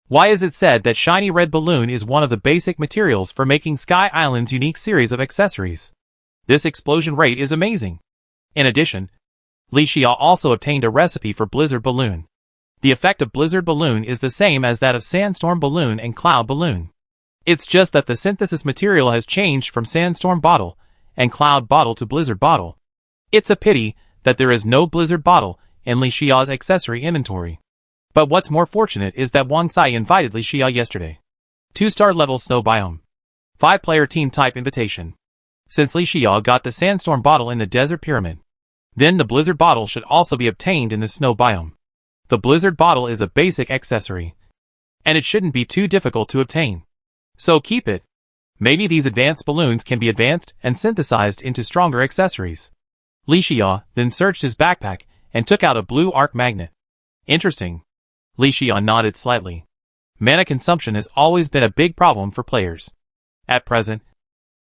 A: Why is it said that shiny red balloon is one of the basic materials for making Sky Island's unique series of accessories? This explosion rate is amazing. In addition, Li Xia also obtained a recipe for Blizzard Balloon. The effect of Blizzard Balloon is the same as that of Sandstorm Balloon and Cloud Balloon. It's just that the synthesis material has changed from Sandstorm Bottle and Cloud Bottle to Blizzard Bottle. It's a pity that there is no Blizzard Bottle in Li Xia's accessory inventory. But what's more fortunate is that Wang Sai invited Li Xia yesterday. 2-star level snow biome. 5-player team type invitation. Since Li Xia got the Sandstorm Bottle in the Desert Pyramid, then the Blizzard Bottle should also be obtained in the snow biome. The Blizzard Bottle is a basic accessory, and it shouldn't be too difficult to obtain. So keep it. Maybe these advanced balloons can be advanced and synthesized into stronger accessories. Li Xia then searched his backpack and took out a blue arc magnet. Interesting. Li Xia nodded slightly. Mana consumption has always been a big problem for players. At present,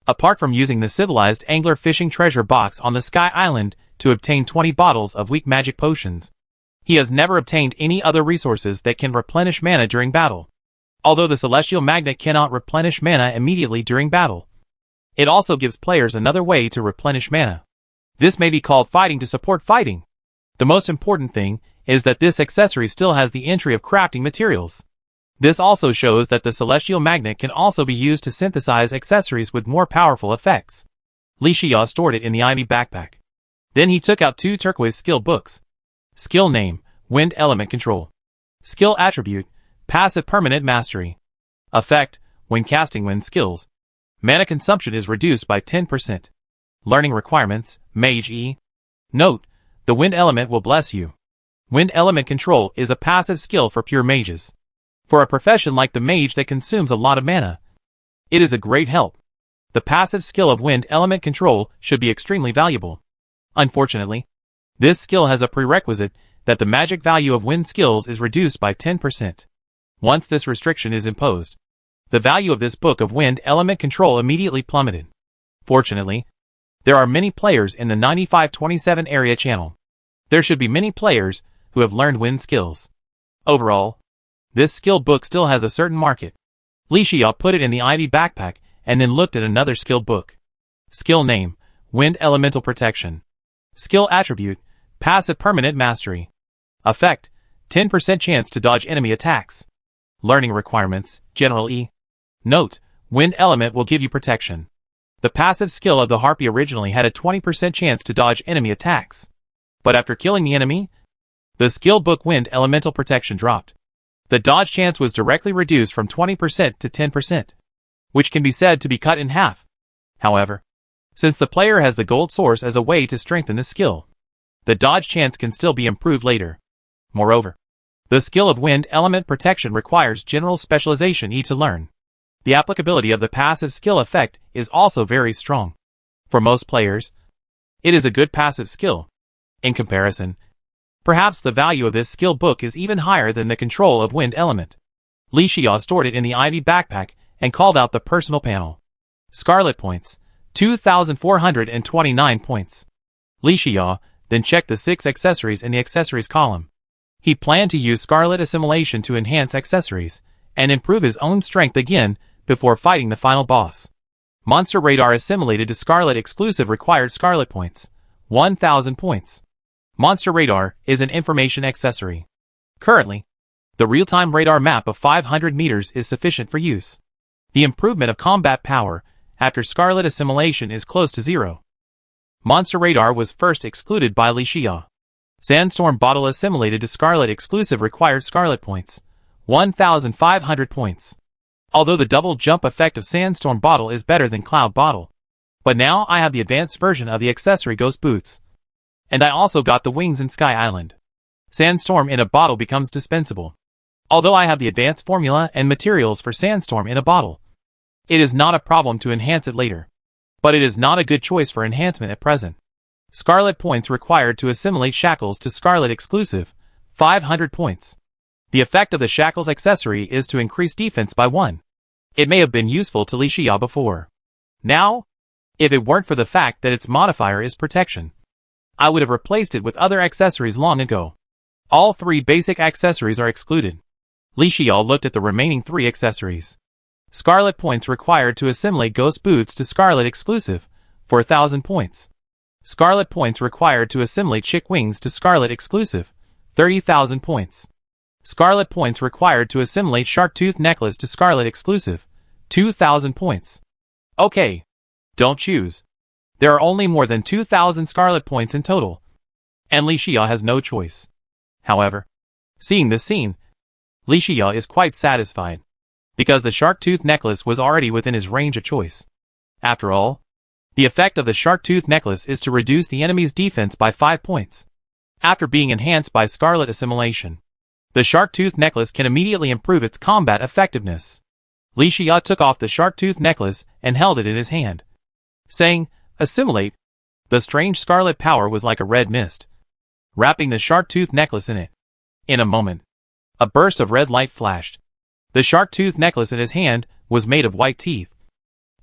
A: apart from using the civilized angler fishing treasure box on the Sky Island to obtain 20 bottles of weak magic potions, he has never obtained any other resources that can replenish mana during battle. Although the Celestial Magnet cannot replenish mana immediately during battle, it also gives players another way to replenish mana. This may be called fighting to support fighting. The most important thing is that this accessory still has the entry of crafting materials. This also shows that the Celestial Magnet can also be used to synthesize accessories with more powerful effects. Li Xia stored it in the Ivy backpack. Then he took out 2 turquoise skill books. Skill name, Wind Element Control. Skill attribute, Passive Permanent Mastery. Effect, when casting wind skills, mana consumption is reduced by 10%. Learning requirements, Mage E. Note, the wind element will bless you. Wind Element Control is a passive skill for pure mages. For a profession like the mage that consumes a lot of mana, it is a great help. The passive skill of Wind Element Control should be extremely valuable. Unfortunately, this skill has a prerequisite that the magic value of wind skills is reduced by 10%. Once this restriction is imposed, the value of this book of Wind Element Control immediately plummeted. Fortunately, there are many players in the 9527 area channel. There should be many players who have learned wind skills. Overall, this skill book still has a certain market. Li Xia put it in the Ivy backpack and then looked at another skill book. Skill name, Wind Elemental Protection. Skill attribute, Passive Permanent Mastery. Effect, 10% chance to dodge enemy attacks. Learning requirements, General E. Note, Wind Element will give you protection. The passive skill of the Harpy originally had a 20% chance to dodge enemy attacks. But after killing the enemy, the skill book Wind Elemental Protection dropped. The dodge chance was directly reduced from 20% to 10%, which can be said to be cut in half. However, since the player has the gold source as a way to strengthen the skill, the dodge chance can still be improved later. Moreover, the skill of Wind Element Protection requires General Specialization E to learn. The applicability of the passive skill effect is also very strong. For most players, It is a good passive skill. In comparison, perhaps the value of this skill book is even higher than the control of wind element. Li Xia stored it in the ivy backpack and called out the personal panel. Scarlet points, 2,429 points. Li Xia then checked the 6 accessories in the accessories column. He planned to use Scarlet Assimilation to enhance accessories and improve his own strength again before fighting the final boss. Monster Radar assimilated to Scarlet exclusive required Scarlet points, 1,000 points. Monster Radar is an information accessory. Currently, the real-time radar map of 500 meters is sufficient for use. The improvement of combat power after Scarlet Assimilation is close to 0. Monster Radar was first excluded by Li Xia. Sandstorm Bottle assimilated to Scarlet exclusive required Scarlet points, 1,500 points. Although the double jump effect of Sandstorm Bottle is better than Cloud Bottle. But now I have the advanced version of the accessory Ghost Boots. And I also got the wings in Sky Island. Sandstorm in a bottle becomes dispensable. Although I have the advanced formula and materials for Sandstorm in a bottle, it is not a problem to enhance it later. But it is not a good choice for enhancement at present. Scarlet points required to assimilate Shackles to Scarlet exclusive, 500 points. The effect of the Shackles accessory is to increase defense by 1. It may have been useful to Li Xia before. Now, if it weren't for the fact that its modifier is protection, I would have replaced it with other accessories long ago. All 3 basic accessories are excluded. Li Xia looked at the remaining 3 accessories. Scarlet points required to assimilate Ghost Boots to Scarlet exclusive, 4,000 points. Scarlet points required to assimilate Chick Wings to Scarlet exclusive, 30,000 points. Scarlet points required to assimilate Shark Tooth Necklace to Scarlet exclusive, 2,000 points. Okay. Don't choose. There are only more than 2,000 Scarlet points in total. And Li Xia has no choice. However, seeing this scene, Li Xia is quite satisfied. Because the Shark Tooth Necklace was already within his range of choice. After all, the effect of the Shark Tooth Necklace is to reduce the enemy's defense by 5 points. After being enhanced by Scarlet Assimilation, the Shark Tooth Necklace can immediately improve its combat effectiveness. Li Xia took off the Shark Tooth Necklace and held it in his hand, saying, "Assimilate." The strange scarlet power was like a red mist, wrapping the Shark Tooth Necklace in it. In a moment, a burst of red light flashed. The Shark Tooth Necklace in his hand was made of white teeth,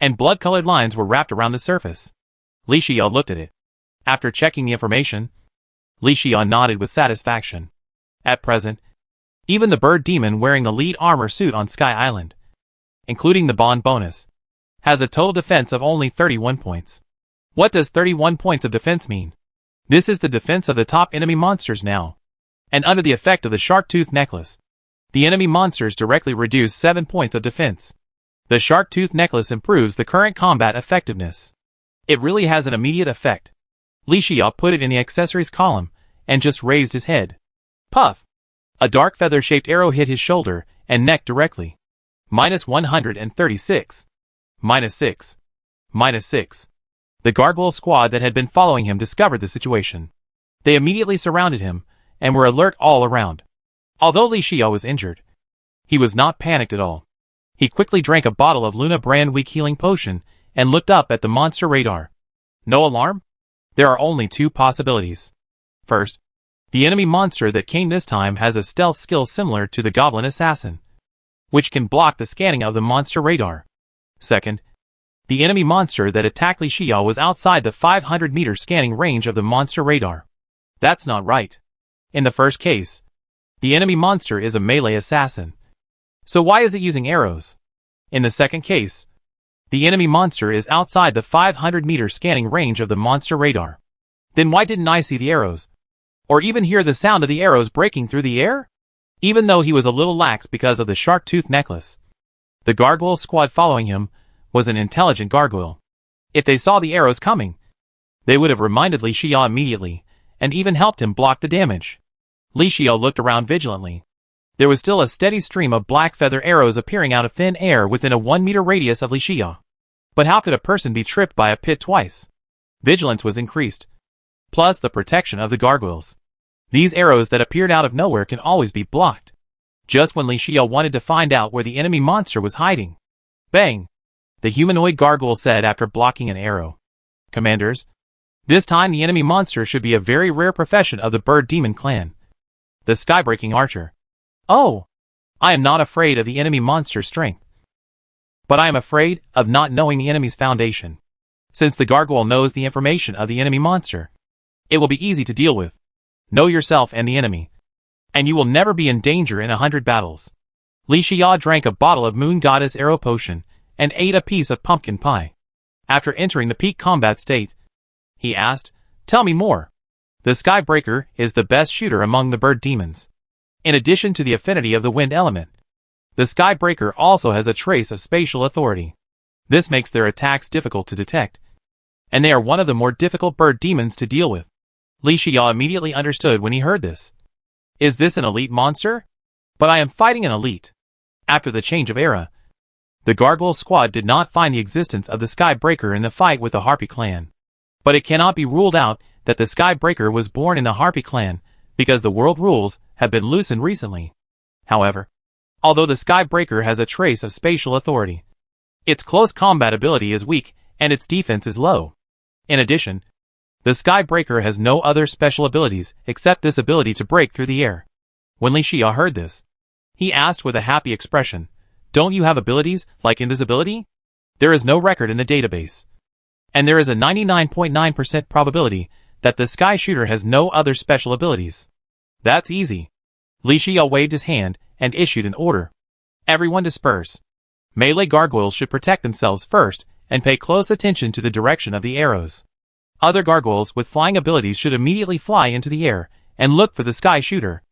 A: and blood-colored lines were wrapped around the surface. Li Xia looked at it. After checking the information, Li Xia nodded with satisfaction. At present, even the bird demon wearing the lead armor suit on Sky Island, including the bond bonus, has a total defense of only 31 points. What does 31 points of defense mean? This is the defense of the top enemy monsters now. And under the effect of the Shark Tooth Necklace, the enemy monsters directly reduce 7 points of defense. The Shark Tooth Necklace improves the current combat effectiveness. It really has an immediate effect. Li Xia put it in the accessories column and just raised his head. Puff! A dark feather-shaped arrow hit his shoulder and neck directly. -136. -6. -6. The gargoyle squad that had been following him discovered the situation. They immediately surrounded him and were alert all around. Although Li Xia was injured, he was not panicked at all. He quickly drank a bottle of Luna brand weak healing potion and looked up at the monster radar. No alarm? There are only 2 possibilities. First, the enemy monster that came this time has a stealth skill similar to the Goblin Assassin, which can block the scanning of the monster radar. Second, the enemy monster that attacked Li Xia was outside the 500-meter scanning range of the monster radar. That's not right. In the first case, the enemy monster is a melee assassin. So why is it using arrows? In the second case, the enemy monster is outside the 500-meter scanning range of the monster radar. Then why didn't I see the arrows? Or even hear the sound of the arrows breaking through the air? Even though he was a little lax because of the Shark Tooth Necklace, the gargoyle squad following him was an intelligent gargoyle. If they saw the arrows coming, they would have reminded Li Xia immediately, and even helped him block the damage. Li Xia looked around vigilantly. There was still a steady stream of black feather arrows appearing out of thin air within a 1-meter radius of Li Xia. But how could a person be tripped by a pit twice? Vigilance was increased, plus the protection of the gargoyles. These arrows that appeared out of nowhere can always be blocked. Just when Li Xia wanted to find out where the enemy monster was hiding. Bang! The humanoid gargoyle said after blocking an arrow. Commanders, This time the enemy monster should be a very rare profession of the bird demon clan. The skybreaking archer. Oh! I am not afraid of the enemy monster's strength. But I am afraid of not knowing the enemy's foundation. Since the gargoyle knows the information of the enemy monster, it will be easy to deal with. Know yourself and the enemy, and you will never be in danger in 100 battles. Li Xia drank a bottle of Moon Goddess Arrow Potion and ate a piece of pumpkin pie. After entering the peak combat state, he asked, "Tell me more." The Skybreaker is the best shooter among the bird demons. In addition to the affinity of the wind element, the Skybreaker also has a trace of spatial authority. This makes their attacks difficult to detect, and they are one of the more difficult bird demons to deal with. Li Xia immediately understood when he heard this. Is this an elite monster? But I am fighting an elite. After the change of era, the Gargoyle squad did not find the existence of the Skybreaker in the fight with the Harpy clan. But it cannot be ruled out that the Skybreaker was born in the Harpy clan, because the world rules have been loosened recently. However, although the Skybreaker has a trace of spatial authority, its close combat ability is weak and its defense is low. In addition, the Skybreaker has no other special abilities except this ability to break through the air. When Li Xia heard this, he asked with a happy expression, "Don't you have abilities like invisibility?" There is no record in the database, and there is a 99.9% probability that the Sky Shooter has no other special abilities. That's easy. Li Xia waved his hand and issued an order. Everyone disperse. Melee gargoyles should protect themselves first and pay close attention to the direction of the arrows. Other gargoyles with flying abilities should immediately fly into the air and look for the Sky Shooter.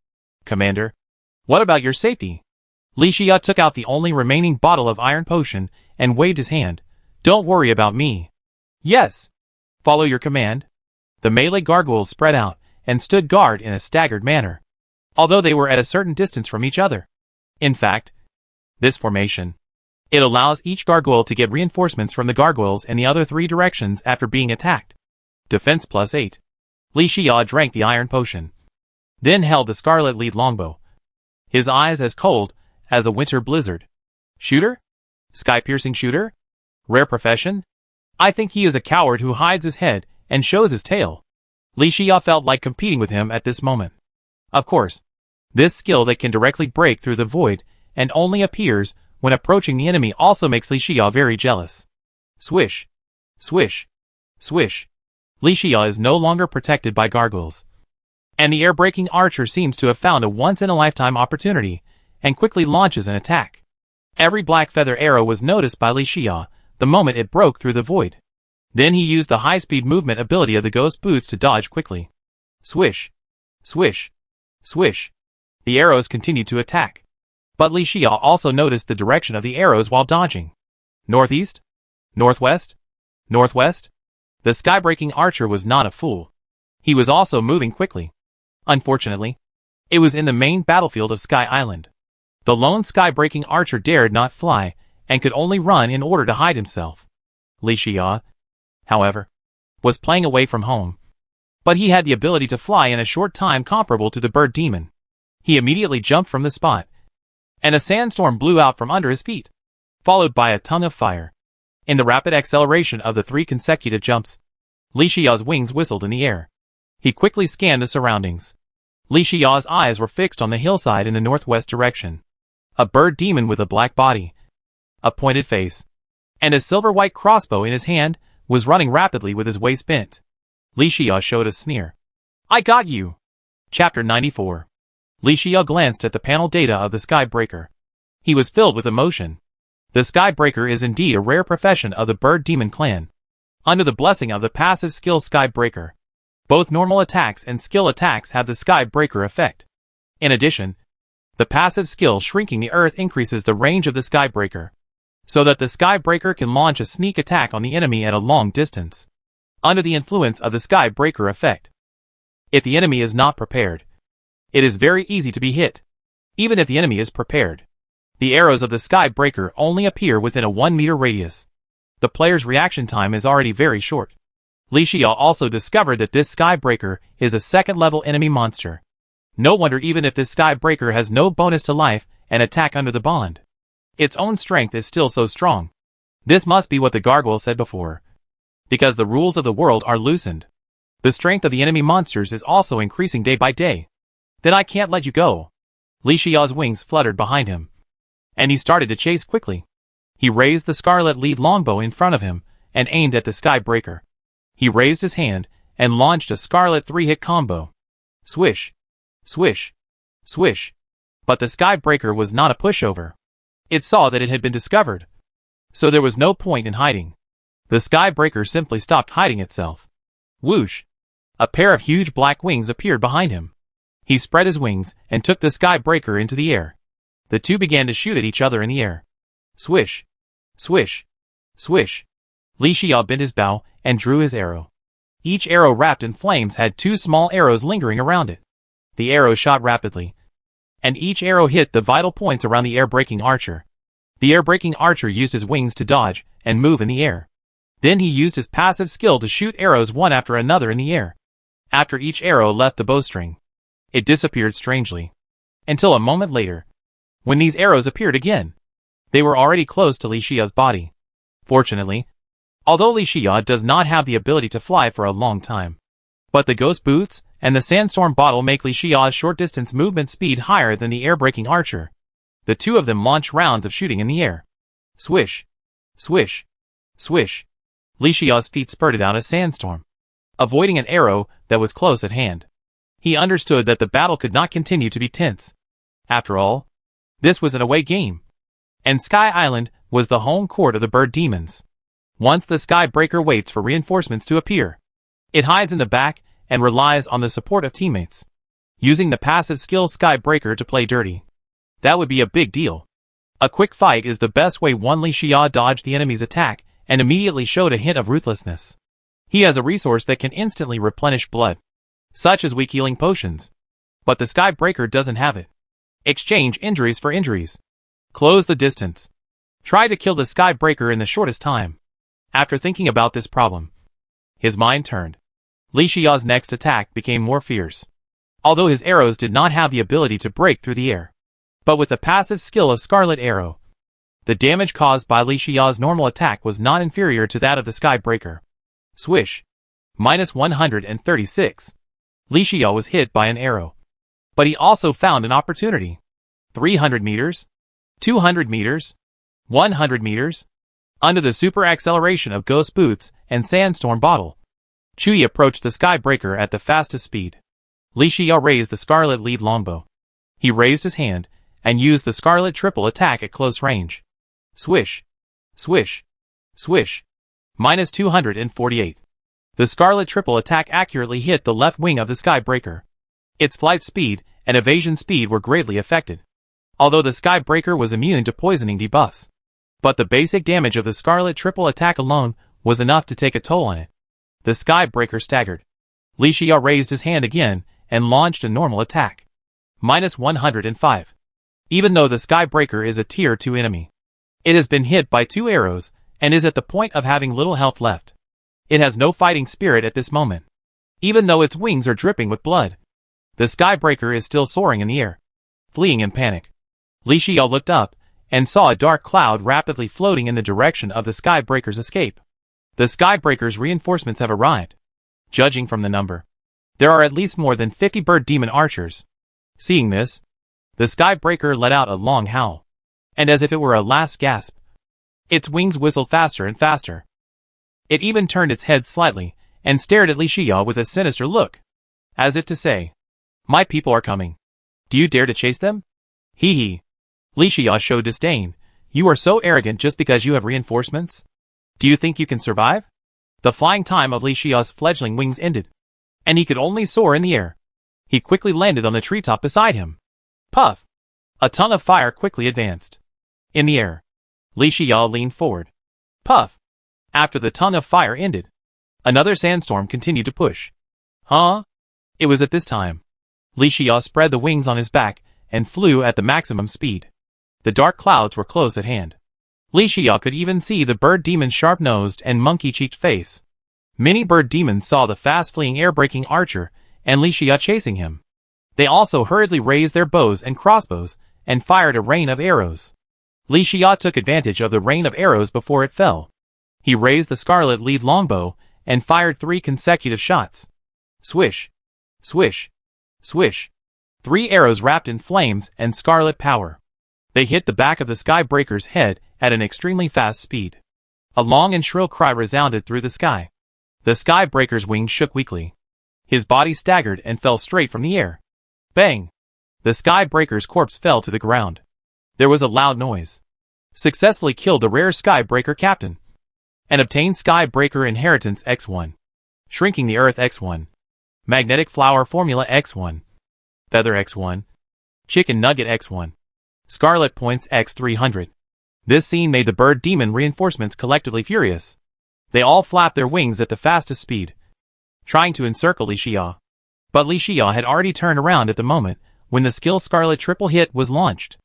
A: Commander, what about your safety? Li Xia took out the only remaining bottle of iron potion and waved his hand. Don't worry about me. Yes. Follow your command. The melee gargoyles spread out and stood guard in a staggered manner, although they were at a certain distance from each other. In fact, this formation, it allows each gargoyle to get reinforcements from the gargoyles in the other three directions after being attacked. Defense +8. Li Xia drank the iron potion, then held the scarlet lead longbow, his eyes as cold as a winter blizzard. Shooter? Sky-piercing shooter? Rare profession? I think he is a coward who hides his head and shows his tail. Li Xia felt like competing with him at this moment. Of course, this skill that can directly break through the void and only appears when approaching the enemy also makes Li Xia very jealous. Swish. Swish. Swish. Li Xia is no longer protected by gargoyles, and the air-breaking archer seems to have found a once-in-a-lifetime opportunity and quickly launches an attack. Every black feather arrow was noticed by Li Xia the moment it broke through the void. Then he used the high-speed movement ability of the ghost boots to dodge quickly. Swish. Swish. Swish. The arrows continued to attack, but Li Xia also noticed the direction of the arrows while dodging. Northeast? Northwest? Northwest? The skybreaking archer was not a fool. He was also moving quickly. Unfortunately, it was in the main battlefield of Sky Island. The lone skybreaking archer dared not fly and could only run in order to hide himself. Li Xia, however, was playing away from home, but he had the ability to fly in a short time comparable to the bird demon. He immediately jumped from the spot, and a sandstorm blew out from under his feet, followed by a tongue of fire. In the rapid acceleration of the 3 consecutive jumps, Li Xia's wings whistled in the air. He quickly scanned the surroundings. Li Xia's eyes were fixed on the hillside in the northwest direction. A bird demon with a black body, a pointed face, and a silver-white crossbow in his hand was running rapidly with his waist bent. Li Xia showed a sneer. I got you! Chapter 94. Li Xia glanced at the panel data of the Skybreaker. He was filled with emotion. The Skybreaker is indeed a rare profession of the Bird Demon clan. Under the blessing of the passive skill Skybreaker, both normal attacks and skill attacks have the Skybreaker effect. In addition, the passive skill Shrinking the Earth increases the range of the Skybreaker, so that the Skybreaker can launch a sneak attack on the enemy at a long distance, under the influence of the Skybreaker effect. If the enemy is not prepared, it is very easy to be hit. Even if the enemy is prepared, the arrows of the Skybreaker only appear within a 1-meter radius. The player's reaction time is already very short. Li Xia also discovered that this Skybreaker is a second-level enemy monster. No wonder even if this Skybreaker has no bonus to life and attack under the bond, its own strength is still so strong. This must be what the gargoyle said before, because the rules of the world are loosened. The strength of the enemy monsters is also increasing day by day. Then I can't let you go. Li Xiao's wings fluttered behind him, and he started to chase quickly. He raised the scarlet lead longbow in front of him and aimed at the sky breaker. He raised his hand and launched a scarlet 3-hit combo. Swish, swish, swish. But the sky breaker was not a pushover. It saw that it had been discovered, so there was no point in hiding. The sky breaker simply stopped hiding itself. Whoosh! A pair of huge black wings appeared behind him. He spread his wings and took the sky breaker into the air. The two began to shoot at each other in the air. Swish! Swish! Swish! Li Xiao bent his bow and drew his arrow. Each arrow wrapped in flames had 2 small arrows lingering around it. The arrows shot rapidly, and each arrow hit the vital points around the air-breaking archer. The air-breaking archer used his wings to dodge and move in the air. Then he used his passive skill to shoot arrows one after another in the air. After each arrow left the bowstring, it disappeared strangely, until a moment later, when these arrows appeared again. They were already close to Li Xiao's body. Fortunately, although Li Xiao does not have the ability to fly for a long time, but the ghost boots and the sandstorm bottle make Li Xiao's short-distance movement speed higher than the air-breaking archer. The two of them launch rounds of shooting in the air. Swish! Swish! Swish! Li Xiao's feet spurted out a sandstorm, avoiding an arrow that was close at hand. He understood that the battle could not continue to be tense. After all, this was an away game, and Sky Island was the home court of the bird demons. Once the sky breaker waits for reinforcements to appear, it hides in the back and relies on the support of teammates, using the passive skill sky breaker to play dirty. That would be a big deal. A quick fight is the best way. Li Xiao dodged the enemy's attack and immediately showed a hint of ruthlessness. He has a resource that can instantly replenish blood, such as weak healing potions. But the sky breaker doesn't have it. Exchange injuries for injuries. Close the distance. Try to kill the sky breaker in the shortest time. After thinking about this problem, his mind turned. Li Xiao's next attack became more fierce, although his arrows did not have the ability to break through the air. But with the passive skill of Scarlet Arrow, the damage caused by Li Xiao's normal attack was not inferior to that of the sky breaker. Swish! -136. Li Xiao was hit by an arrow, but he also found an opportunity. 300 meters, 200 meters, 100 meters. Under the super acceleration of Ghost Boots and Sandstorm Bottle, Chui approached the sky breaker at the fastest speed. Li Xiao raised the scarlet lead longbow. He raised his hand and used the scarlet triple attack at close range. Swish! Swish! Swish! -248. The scarlet triple attack accurately hit the left wing of the sky breaker. Its flight speed and evasion speed were greatly affected, although the sky breaker was immune to poisoning debuffs. But the basic damage of the scarlet triple attack alone was enough to take a toll on it. The sky breaker staggered. Li Xiao raised his hand again and launched a normal attack. -105. Even though the sky breaker is a tier 2 enemy, it has been hit by 2 arrows and is at the point of having little health left. It has no fighting spirit at this moment, even though its wings are dripping with blood. The sky breaker is still soaring in the air, fleeing in panic. Li Xiao looked up and saw a dark cloud rapidly floating in the direction of the sky breaker's escape. The sky breaker's reinforcements have arrived. Judging from the number, there are at least more than 50 bird demon archers. Seeing this, the sky breaker let out a long howl, and as if it were a last gasp, its wings whistled faster and faster. It even turned its head slightly and stared at Li Xiao with a sinister look, as if to say, "My people are coming. Do you dare to chase them?" Hee hee. Li Xiao showed disdain. "You are so arrogant just because you have reinforcements? Do you think you can survive?" The flying time of Li Xiao's fledgling wings ended, and he could only soar in the air. He quickly landed on the treetop beside him. Puff! A tongue of fire quickly advanced. In the air, Li Xiao leaned forward. Puff! After the tongue of fire ended, another sandstorm continued to push. Huh? It was at this time Li Xiao spread the wings on his back and flew at the maximum speed. The dark clouds were close at hand. Li Xiao could even see the bird demon's sharp-nosed and monkey-cheeked face. Many bird demons saw the fast-fleeing air-breaking archer and Li Xiao chasing him. They also hurriedly raised their bows and crossbows and fired a rain of arrows. Li Xiao took advantage of the rain of arrows before it fell. He raised the scarlet lead longbow and fired 3 consecutive shots. Swish. Swish. Swish. 3 arrows wrapped in flames and scarlet power. They hit the back of the Skybreaker's head at an extremely fast speed. A long and shrill cry resounded through the sky. The Skybreaker's wings shook weakly. His body staggered and fell straight from the air. Bang! The Skybreaker's corpse fell to the ground. There was a loud noise. Successfully killed the rare Skybreaker captain. And obtained Skybreaker Inheritance X1. Shrinking the Earth X1. Magnetic Flower Formula X1. Feather X1. Chicken Nugget X1. Scarlet Points X300. This scene made the bird demon reinforcements collectively furious. They all flapped their wings at the fastest speed, trying to encircle Li Xia. But Li Xia had already turned around at the moment when the skill Scarlet triple hit was launched.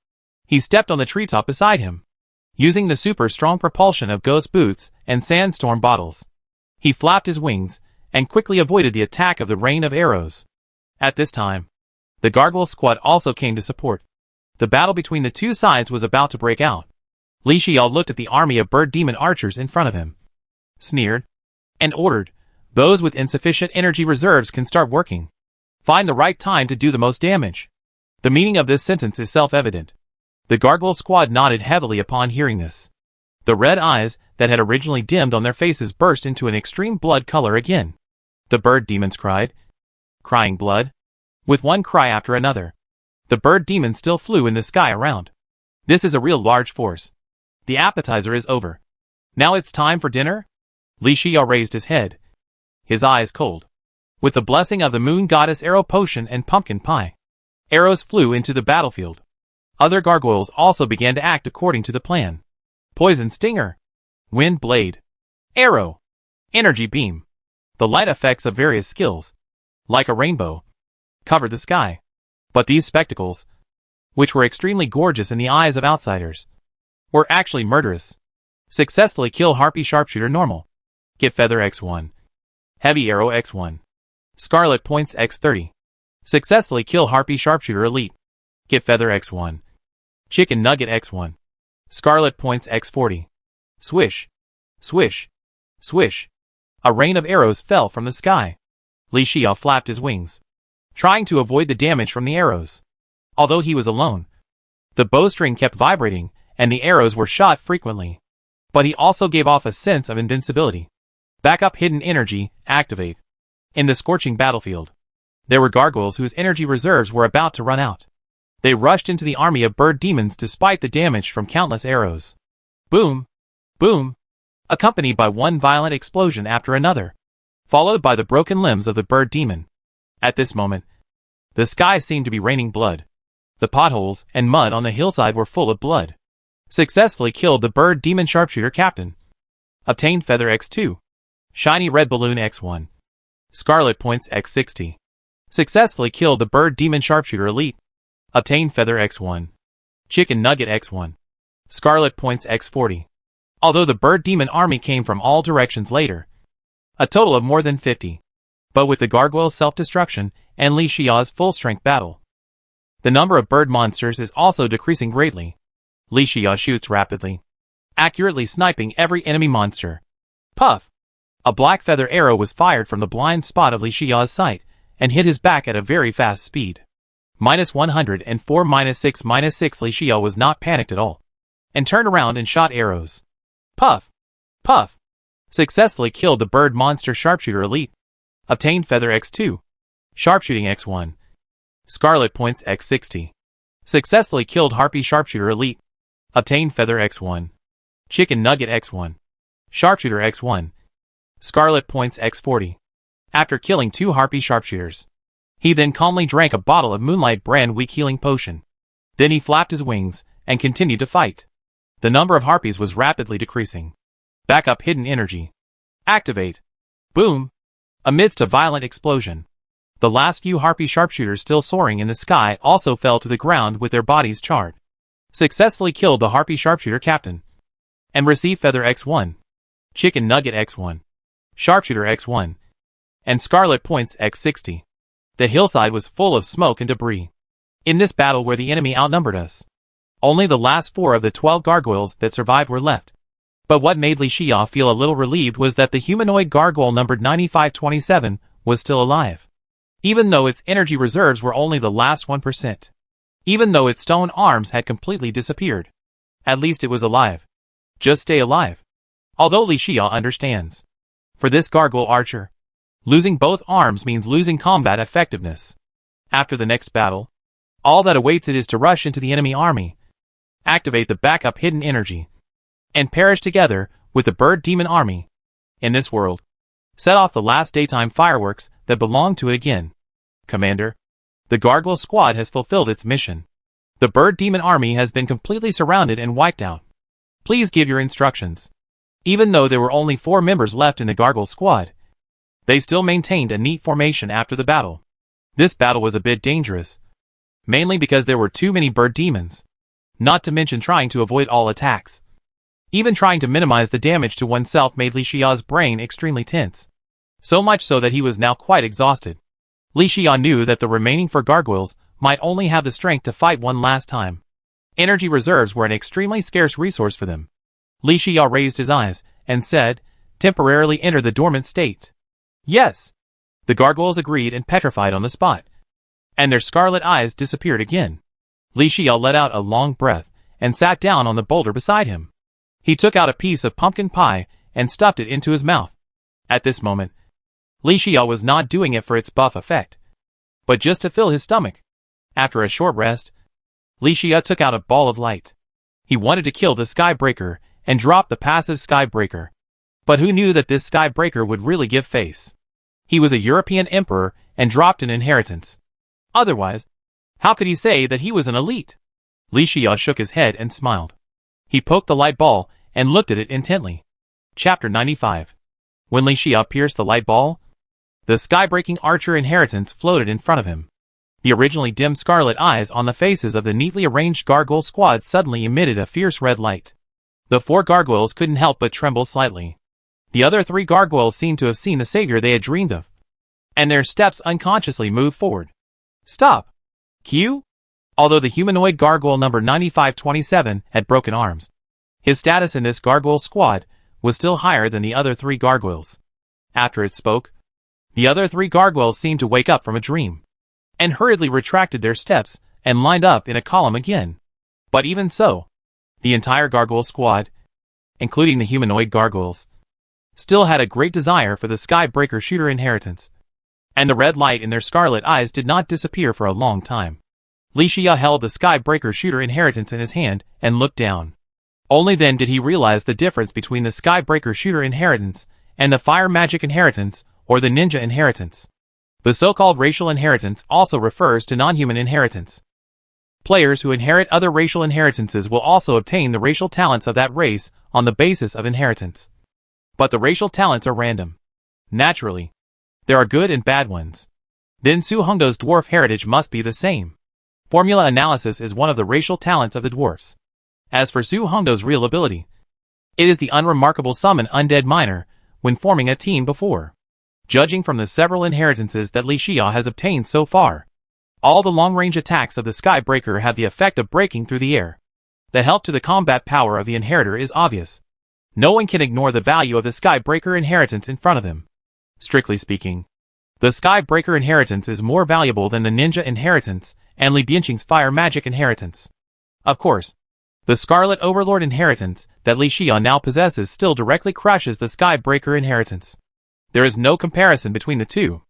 A: He stepped on the treetop beside him, using the super strong propulsion of ghost boots and sandstorm bottles. He flapped his wings and quickly avoided the attack of the rain of arrows. At this time, the Gargoyle squad also came to support. The battle between the two sides was about to break out. Li Xia looked at the army of bird demon archers in front of him, sneered, and ordered, "Those with insufficient energy reserves can start working. Find the right time to do the most damage." The meaning of this sentence is self-evident. The Gargoyle squad nodded heavily upon hearing this. The red eyes that had originally dimmed on their faces burst into an extreme blood color again. The bird demons cried, crying blood. With one cry after another, the bird demons still flew in the sky around. This is a real large force. The appetizer is over. Now it's time for dinner? Li Xia raised his head, his eyes cold. With the blessing of the moon goddess, arrow potion and pumpkin pie, arrows flew into the battlefield. Other gargoyles also began to act according to the plan. Poison stinger, wind blade, arrow, energy beam. The light effects of various skills, like a rainbow, covered the sky. But these spectacles, which were extremely gorgeous in the eyes of outsiders, were actually murderous. Successfully kill Harpy Sharpshooter normal. Get Feather X1. Heavy Arrow X1. Scarlet Points X30. Successfully kill Harpy Sharpshooter Elite. Get Feather X1. Chicken Nugget X1. Scarlet Points X40. Swish. Swish. Swish. A rain of arrows fell from the sky. Li Xia flapped his wings, trying to avoid the damage from the arrows. Although he was alone, the bowstring kept vibrating and the arrows were shot frequently. But he also gave off a sense of invincibility. Backup hidden energy, activate. In the scorching battlefield, there were gargoyles whose energy reserves were about to run out. They rushed into the army of bird demons despite the damage from countless arrows. Boom! Boom! Accompanied by one violent explosion after another, followed by the broken limbs of the bird demon. At this moment, the sky seemed to be raining blood. The potholes and mud on the hillside were full of blood. Successfully killed the bird demon sharpshooter captain. Obtained Feather X2. Shiny Red Balloon X1. Scarlet Points X60. Successfully killed the bird demon sharpshooter elite. Obtained Feather X1. Chicken Nugget X1. Scarlet Points X40. Although the bird demon army came from all directions later, a total of more than 50. But with the gargoyle's self-destruction and Li Xia's full-strength battle, the number of bird monsters is also decreasing greatly. Li Xia shoots rapidly, accurately sniping every enemy monster. Puff! A black feather arrow was fired from the blind spot of Li Xia's sight and hit his back at a very fast speed. -104 -6 Li Xia was not panicked at all, and turned around and shot arrows. Puff! Puff! Successfully killed the bird monster sharpshooter elite. Obtained Feather X2. Sharpshooting X1. Scarlet Points X60. Successfully killed Harpy Sharpshooter Elite. Obtained Feather X1. Chicken Nugget X1. Sharpshooter X1. Scarlet Points X40. After killing 2 Harpy Sharpshooters, he then calmly drank a bottle of Moonlight brand weak healing potion. Then he flapped his wings and continued to fight. The number of Harpies was rapidly decreasing. Backup hidden energy. Activate. Boom! Amidst a violent explosion, the last few Harpy Sharpshooters still soaring in the sky also fell to the ground with their bodies charred. Successfully killed the Harpy Sharpshooter captain. And received Feather X1. Chicken Nugget X1. Sharpshooter X1. And Scarlet Points X60. The hillside was full of smoke and debris. In this battle where the enemy outnumbered us, only the last 4 of the 12 gargoyles that survived were left. But what made Li Xia feel a little relieved was that the humanoid gargoyle numbered 9527 was still alive. even though its energy reserves were only the last 1%. Even though its stone arms had completely disappeared. At least it was alive. Just stay alive. Although Li Xia understands. For this gargoyle archer, losing both arms means losing combat effectiveness. After the next battle, all that awaits it is to rush into the enemy army, activate the backup hidden energy, and perish together with the bird demon army. In this world, set off the last daytime fireworks that belong to it again. Commander, the gargoyle squad has fulfilled its mission. The bird demon army has been completely surrounded and wiped out. Please give your instructions. Even though there were only 4 members left in the gargoyle squad, they still maintained a neat formation after the battle. This battle was a bit dangerous, mainly because there were too many bird demons, not to mention trying to avoid all attacks. Even trying to minimize the damage to oneself made Li Xia's brain extremely tense. So much so that he was now quite exhausted. Li Xia knew that the remaining 4 gargoyles might only have the strength to fight one last time. Energy reserves were an extremely scarce resource for them. Li Xia raised his eyes and said, "Temporarily enter the dormant state." Yes. The gargoyles agreed and petrified on the spot. And their scarlet eyes disappeared again. Li Xia let out a long breath and sat down on the boulder beside him. He took out a piece of pumpkin pie and stuffed it into his mouth. At this moment, Li Xia was not doing it for its buff effect, but just to fill his stomach. After a short rest, Li Xia took out a ball of light. He wanted to kill the Skybreaker and drop the passive Skybreaker. But who knew that this Skybreaker would really give face? He was a European emperor and dropped an inheritance. Otherwise, how could he say that he was an elite? Li Xia shook his head and smiled. He poked the light ball and looked at it intently. Chapter 95. When Li Xia pierced the light ball, the sky-breaking archer inheritance floated in front of him. The originally dim scarlet eyes on the faces of the neatly arranged gargoyle squad suddenly emitted a fierce red light. The 4 gargoyles couldn't help but tremble slightly. The other 3 gargoyles seemed to have seen the savior they had dreamed of, and their steps unconsciously moved forward. Stop! Q? Although the humanoid gargoyle number 9527 had broken arms, his status in this gargoyle squad was still higher than the other 3 gargoyles. After it spoke, the other 3 gargoyles seemed to wake up from a dream, and hurriedly retracted their steps and lined up in a column again. But even so, the entire gargoyle squad, including the humanoid gargoyles, still had a great desire for the Skybreaker shooter inheritance, and the red light in their scarlet eyes did not disappear for a long time. Li Xia held the Skybreaker shooter inheritance in his hand and looked down. Only then did he realize the difference between the Skybreaker shooter inheritance and the fire magic inheritance or the ninja inheritance. The so-called racial inheritance also refers to non-human inheritance. Players who inherit other racial inheritances will also obtain the racial talents of that race on the basis of inheritance. But the racial talents are random. Naturally, there are good and bad ones. Then Su Hongdo's dwarf heritage must be the same. Formula analysis is one of the racial talents of the dwarfs. As for Su Hongdo's real ability, it is the unremarkable summon undead miner when forming a team before. Judging from the several inheritances that Li Xia has obtained so far, all the long-range attacks of the Skybreaker have the effect of breaking through the air. The help to the combat power of the inheritor is obvious. No one can ignore the value of the Skybreaker inheritance in front of him. Strictly speaking, the Skybreaker inheritance is more valuable than the ninja inheritance and Li Bianqing's fire magic inheritance. Of course, the Scarlet Overlord inheritance that Li Xia now possesses still directly crushes the Skybreaker inheritance. There is no comparison between the two.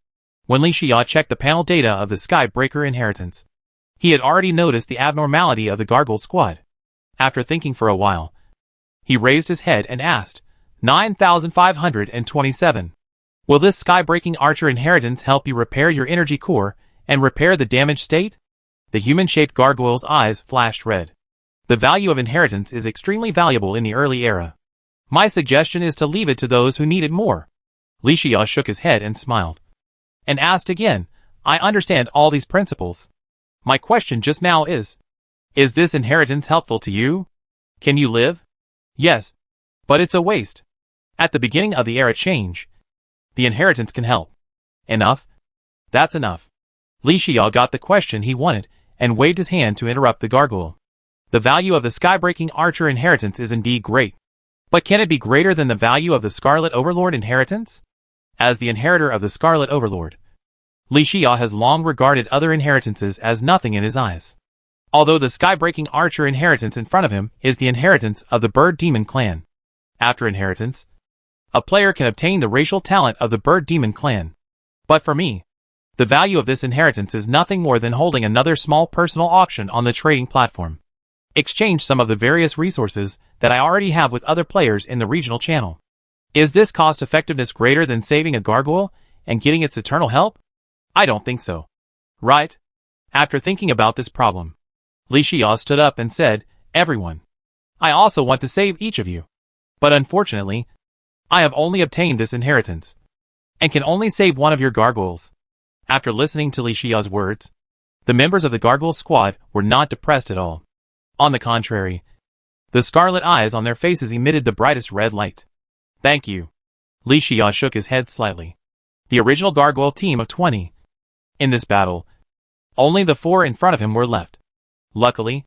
A: When Li Xia checked the panel data of the Skybreaker inheritance, he had already noticed the abnormality of the gargoyle squad. After thinking for a while, he raised his head and asked, 9527. Will this Skybreaking Archer inheritance help you repair your energy core and repair the damaged state? The human-shaped gargoyle's eyes flashed red. The value of inheritance is extremely valuable in the early era. My suggestion is to leave it to those who need it more. Li Xia shook his head and smiled, and asked again, I understand all these principles. My question just now is this inheritance helpful to you? Can you live? Yes, but it's a waste. At the beginning of the era change, the inheritance can help. Enough? That's enough. Li Xia got the question he wanted and waved his hand to interrupt the gargoyle. The value of the Skybreaking Archer inheritance is indeed great. But can it be greater than the value of the Scarlet Overlord inheritance? As the inheritor of the Scarlet Overlord, Li Xia has long regarded other inheritances as nothing in his eyes. Although the sky-breaking archer inheritance in front of him is the inheritance of the bird demon clan. After inheritance, a player can obtain the racial talent of the bird demon clan. But for me, the value of this inheritance is nothing more than holding another small personal auction on the trading platform. Exchange some of the various resources that I already have with other players in the regional channel. Is this cost effectiveness greater than saving a gargoyle and getting its eternal help? I don't think so. Right? After thinking about this problem, Li Xia stood up and said, "Everyone, I also want to save each of you. But unfortunately, I have only obtained this inheritance, and can only save one of your gargoyles." After listening to Li Xia's words, the members of the gargoyle squad were not depressed at all. On the contrary, the scarlet eyes on their faces emitted the brightest red light. "Thank you." Li Xia shook his head slightly. The original gargoyle team of 20. In this battle, only the 4 in front of him were left. Luckily,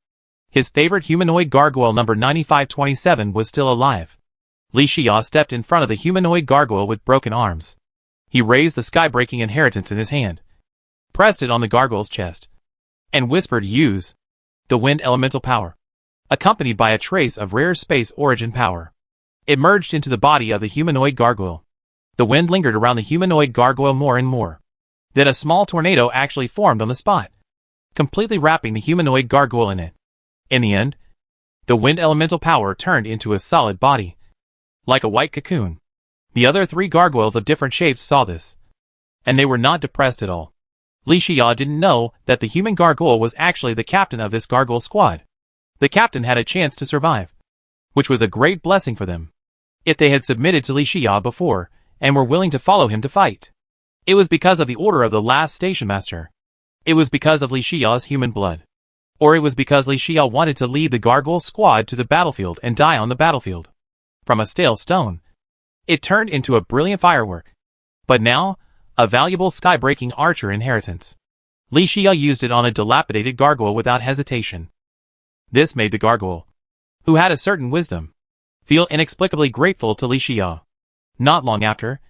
A: his favorite humanoid gargoyle number 9527 was still alive. Li Xia stepped in front of the humanoid gargoyle with broken arms. He raised the sky-breaking inheritance in his hand, pressed it on the gargoyle's chest, and whispered, "Use the wind elemental power," accompanied by a trace of rare space origin power. It merged into the body of the humanoid gargoyle. The wind lingered around the humanoid gargoyle more and more. Then a small tornado actually formed on the spot, completely wrapping the humanoid gargoyle in it. In the end, the wind elemental power turned into a solid body, like a white cocoon. The other 3 gargoyles of different shapes saw this, and they were not depressed at all. Li Xia didn't know that the human gargoyle was actually the captain of this gargoyle squad. The captain had a chance to survive, which was a great blessing for them. If they had submitted to Li Xia before, and were willing to follow him to fight, it was because of the order of the last station master. It was because of Li Xia's human blood. Or it was because Li Xia wanted to lead the gargoyle squad to the battlefield and die on the battlefield. From a stale stone, it turned into a brilliant firework. But now, a valuable sky-breaking archer inheritance. Li Xia used it on a dilapidated gargoyle without hesitation. This made the gargoyle, who had a certain wisdom, feel inexplicably grateful to Li Xia. Not long after,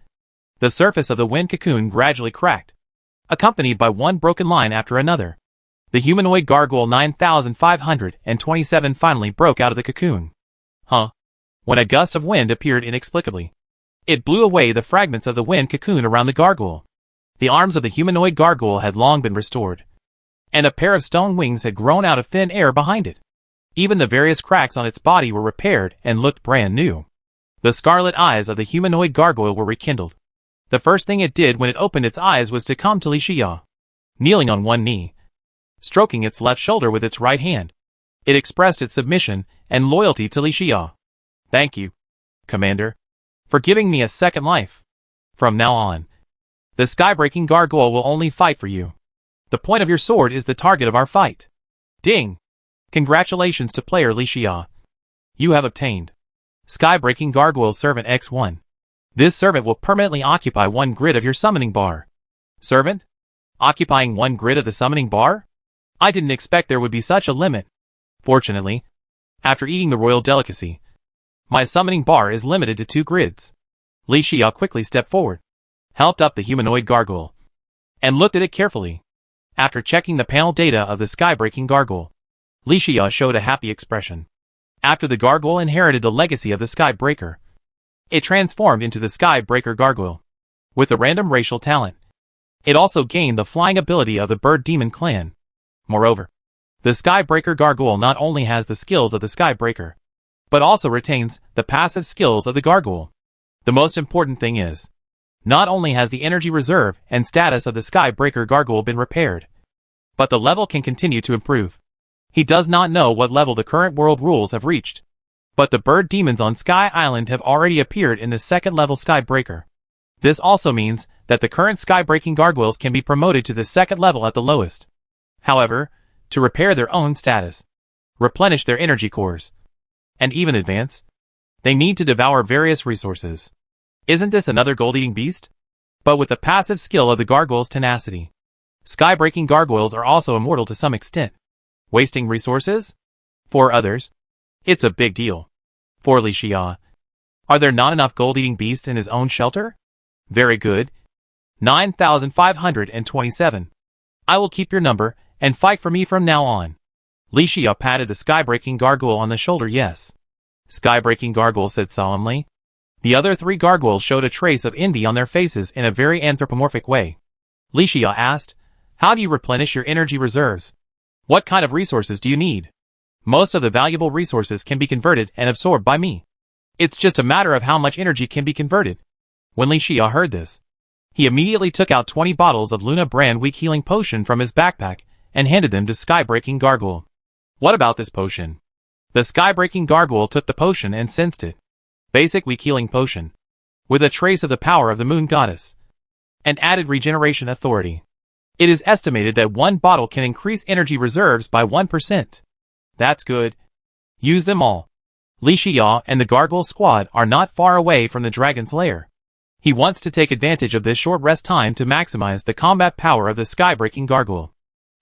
A: the surface of the wind cocoon gradually cracked, accompanied by one broken line after another. The humanoid gargoyle 9527 finally broke out of the cocoon. When a gust of wind appeared inexplicably, it blew away the fragments of the wind cocoon around the gargoyle. The arms of the humanoid gargoyle had long been restored, and a pair of stone wings had grown out of thin air behind it. Even the various cracks on its body were repaired and looked brand new. The scarlet eyes of the humanoid gargoyle were rekindled. The first thing it did when it opened its eyes was to come to Li Xia. Kneeling on one knee, stroking its left shoulder with its right hand, it expressed its submission and loyalty to Li Xia. "Thank you, Commander, for giving me a second life. From now on, the sky-breaking gargoyle will only fight for you. The point of your sword is the target of our fight." Ding! Congratulations to player Li Xia. You have obtained Sky-breaking gargoyle servant X1. This servant will permanently occupy 1 grid of your summoning bar. Servant? Occupying 1 grid of the summoning bar? I didn't expect there would be such a limit. Fortunately, after eating the royal delicacy, my summoning bar is limited to 2 grids. Li Xia quickly stepped forward, helped up the humanoid gargoyle, and looked at it carefully. After checking the panel data of the sky-breaking gargoyle, Li Xia showed a happy expression. After the gargoyle inherited the legacy of the sky breaker, it transformed into the sky breaker gargoyle. With a random racial talent, it also gained the flying ability of the bird demon clan. Moreover, the sky breaker gargoyle not only has the skills of the sky breaker, but also retains the passive skills of the gargoyle. The most important thing is, not only has the energy reserve and status of the sky breaker gargoyle been repaired, but the level can continue to improve. He does not know what level the current world rules have reached, but the bird demons on Sky Island have already appeared in the 2nd level sky breaker. This also means that the current sky breaking gargoyles can be promoted to the 2nd level at the lowest. However, to repair their own status, replenish their energy cores, and even advance, they need to devour various resources. Isn't this another gold-eating beast? But with the passive skill of the gargoyle's tenacity, sky-breaking gargoyles are also immortal to some extent. Wasting resources? For others, it's a big deal. For Li Xia, are there not enough gold-eating beasts in his own shelter? Very good. 9527. I will keep your number, and fight for me from now on. Li Xia patted the sky-breaking gargoyle on the shoulder. Yes. Sky-breaking gargoyle said solemnly. The other three gargoyles showed a trace of envy on their faces in a very anthropomorphic way. Li Xia asked, how do you replenish your energy reserves? What kind of resources do you need? Most of the valuable resources can be converted and absorbed by me. It's just a matter of how much energy can be converted. When Li Xia heard this, he immediately took out 20 bottles of Luna brand weak healing potion from his backpack and handed them to Sky-breaking gargoyle. What about this potion? The Sky-breaking gargoyle took the potion and sensed it. Basic weak healing potion, with a trace of the power of the moon goddess, and added regeneration authority. It is estimated that one bottle can increase energy reserves by 1%. That's good. Use them all. Li Xia and the gargoyle squad are not far away from the dragon's lair. He wants to take advantage of this short rest time to maximize the combat power of the Sky-breaking gargoyle.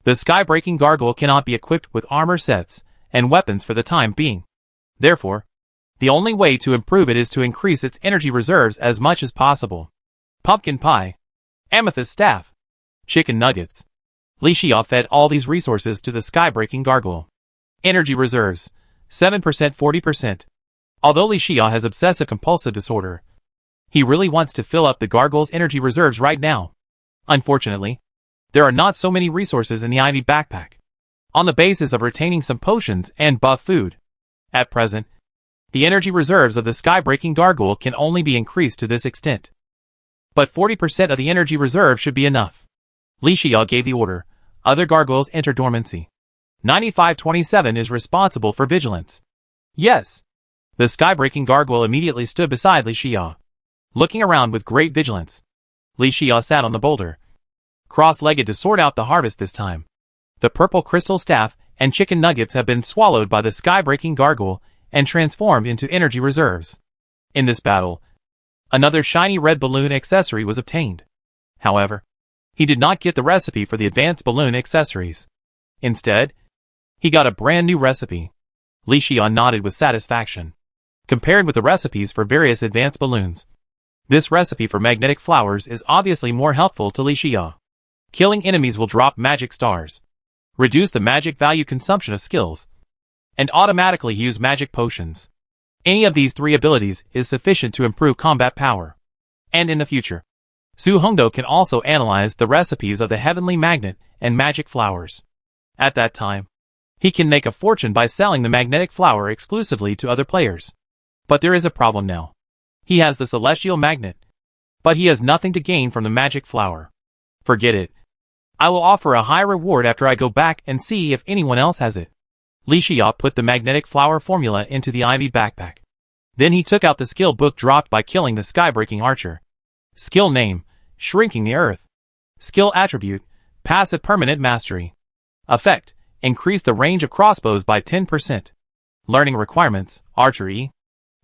A: The Sky-breaking gargoyle cannot be equipped with armor sets and weapons for the time being. Therefore, the only way to improve it is to increase its energy reserves as much as possible. Pumpkin pie, amethyst staff, chicken nuggets. Li Xia fed all these resources to the Sky-breaking gargoyle. Energy reserves, 7% 40%. Although Li Xia has obsessive-compulsive disorder, he really wants to fill up the gargoyle's energy reserves right now. Unfortunately, there are not so many resources in the Ivy backpack. On the basis of retaining some potions and buff food, at present, the energy reserves of the Sky-breaking gargoyle can only be increased to this extent. But 40% of the energy reserve should be enough. Li Xia gave the order. Other gargoyles enter dormancy. 9527 is responsible for vigilance. Yes. The Sky-breaking gargoyle immediately stood beside Li Xia, looking around with great vigilance. Li Xia sat on the boulder, cross-legged to sort out the harvest this time. The purple crystal staff and chicken nuggets have been swallowed by the Sky-breaking gargoyle and transformed into energy reserves. In this battle, another shiny red balloon accessory was obtained. However, he did not get the recipe for the advanced balloon accessories. Instead, he got a brand new recipe. Li Xia nodded with satisfaction. Compared with the recipes for various advanced balloons, this recipe for magnetic flowers is obviously more helpful to Li Xia. Killing enemies will drop magic stars, reduce the magic value consumption of skills, and automatically use magic potions. Any of these three abilities is sufficient to improve combat power. And in the future, Su Hongdo can also analyze the recipes of the heavenly magnet and magic flowers. At that time, he can make a fortune by selling the magnetic flower exclusively to other players. But there is a problem now. He has the celestial magnet, but he has nothing to gain from the magic flower. Forget it. I will offer a high reward after I go back and see if anyone else has it. Li Xia put the magnetic flower formula into the Ivy backpack. Then he took out the skill book dropped by killing the Sky-breaking archer. Skill name, Shrinking the Earth. Skill attribute, Passive Permanent Mastery. Effect, increase the range of crossbows by 10%. Learning requirements, archery.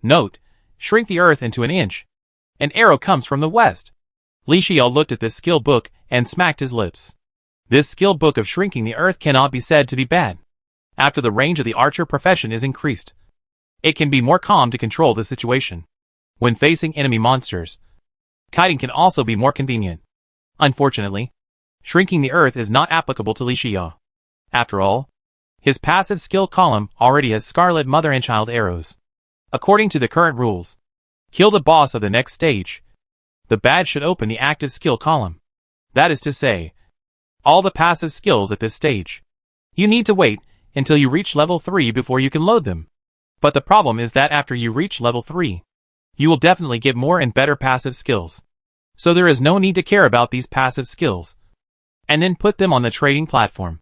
A: Note, shrink the earth into an inch. An arrow comes from the west. Li Xia looked at this skill book and smacked his lips. This skill book of shrinking the earth cannot be said to be bad. After the range of the archer profession is increased, it can be more calm to control the situation. When facing enemy monsters, kiting can also be more convenient. Unfortunately, shrinking the earth is not applicable to Li Xia. After all, his passive skill column already has Scarlet Mother and Child arrows. According to the current rules, kill the boss of the next stage. The badge should open the active skill column. That is to say, all the passive skills at this stage. You need to wait until you reach level 3 before you can load them. But the problem is that after you reach level 3, you will definitely get more and better passive skills. So there is no need to care about these passive skills. And then put them on the trading platform.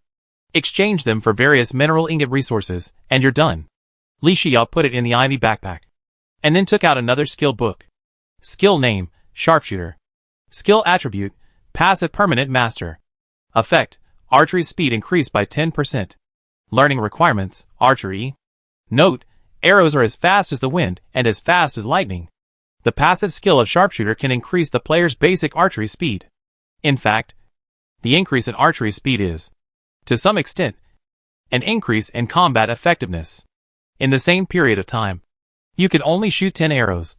A: Exchange them for various mineral ingot resources, and you're done. Li Xia put it in the Ivy backpack, and then took out another skill book. Skill name, Sharpshooter. Skill attribute, Passive Permanent Master. Effect, archery speed increased by 10%. Learning requirements, archery. Note, arrows are as fast as the wind and as fast as lightning. The passive skill of Sharpshooter can increase the player's basic archery speed. In fact, the increase in archery speed is, to some extent, an increase in combat effectiveness. In the same period of time, you could only shoot 10 arrows.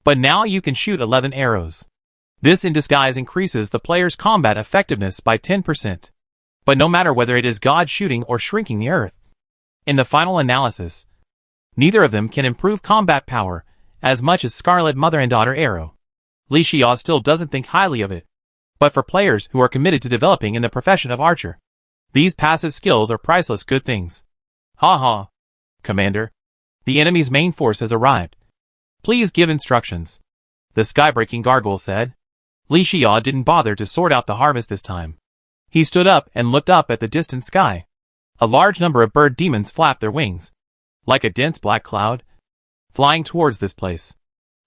A: But now you can shoot 11 arrows. This in disguise increases the player's combat effectiveness by 10%. But no matter whether it is God shooting or shrinking the earth, in the final analysis, neither of them can improve combat power as much as Scarlet Mother and Daughter Arrow. Li Xia still doesn't think highly of it. But for players who are committed to developing in the profession of archer, these passive skills are priceless good things. Ha ha. Commander, the enemy's main force has arrived. Please give instructions. The skybreaking gargoyle said. Li Xia didn't bother to sort out the harvest this time. He stood up and looked up at the distant sky. A large number of bird demons flapped their wings, like a dense black cloud, flying towards this place.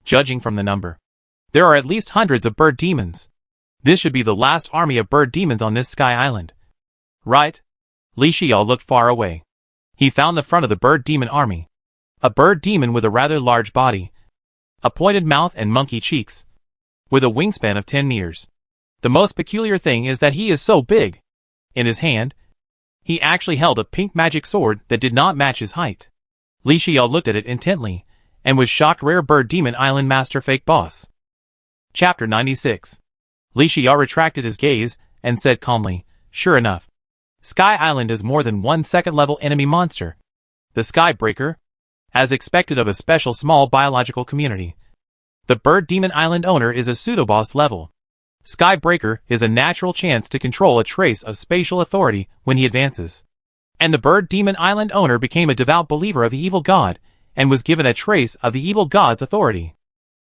A: Judging from the number, there are at least hundreds of bird demons. This should be the last army of bird demons on this sky island. Right? Li Xia looked far away. He found the front of the bird demon army. A bird demon with a rather large body, a pointed mouth and monkey cheeks, with a wingspan of 10 meters. The most peculiar thing is that he is so big. In his hand, he actually held a pink magic sword that did not match his height. Li Xia looked at it intently, and was shocked. Rare Bird Demon Island Master Fake Boss. Chapter 96. Li Xia retracted his gaze, and said calmly, sure enough, Sky Island is more than one second-level enemy monster. The Skybreaker, as expected of a special small biological community. The Bird Demon Island owner is a pseudo-boss level. Skybreaker is a natural chance to control a trace of spatial authority when he advances. And the Bird Demon Island owner became a devout believer of the evil god, and was given a trace of the evil god's authority.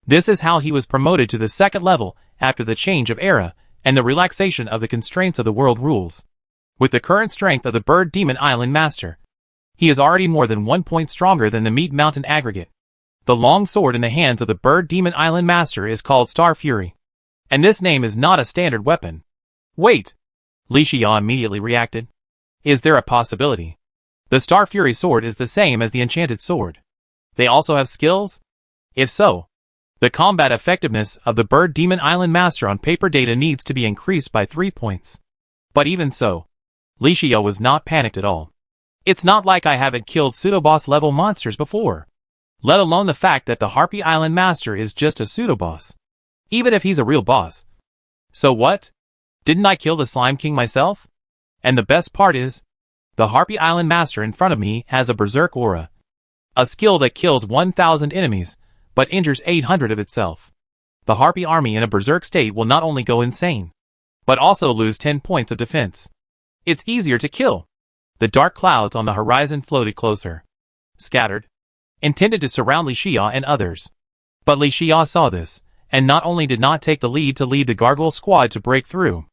A: This is how he was promoted to the second level after the change of era, and the relaxation of the constraints of the world rules. With the current strength of the Bird Demon Island Master, he is already more than 1 point stronger than the Meat Mountain aggregate. The long sword in the hands of the Bird Demon Island Master is called Star Fury. And this name is not a standard weapon. Wait! Li Xia immediately reacted. Is there a possibility? The Star Fury sword is the same as the enchanted sword. They also have skills? If so, the combat effectiveness of the Bird Demon Island Master on paper data needs to be increased by 3 points. But even so, Li Xia was not panicked at all. It's not like I haven't killed pseudo-boss level monsters before. Let alone the fact that the Harpy Island Master is just a pseudo-boss. Even if he's a real boss. So what? Didn't I kill the Slime King myself? And the best part is, the Harpy Island Master in front of me has a Berserk Aura. A skill that kills 1,000 enemies, but injures 800 of itself. The Harpy army in a Berserk state will not only go insane, but also lose 10 points of defense. It's easier to kill. The dark clouds on the horizon floated closer. Scattered. Intended to surround Li Xia and others. But Li Xia saw this, and not only did not take the lead to lead the Gargoyle squad to break through.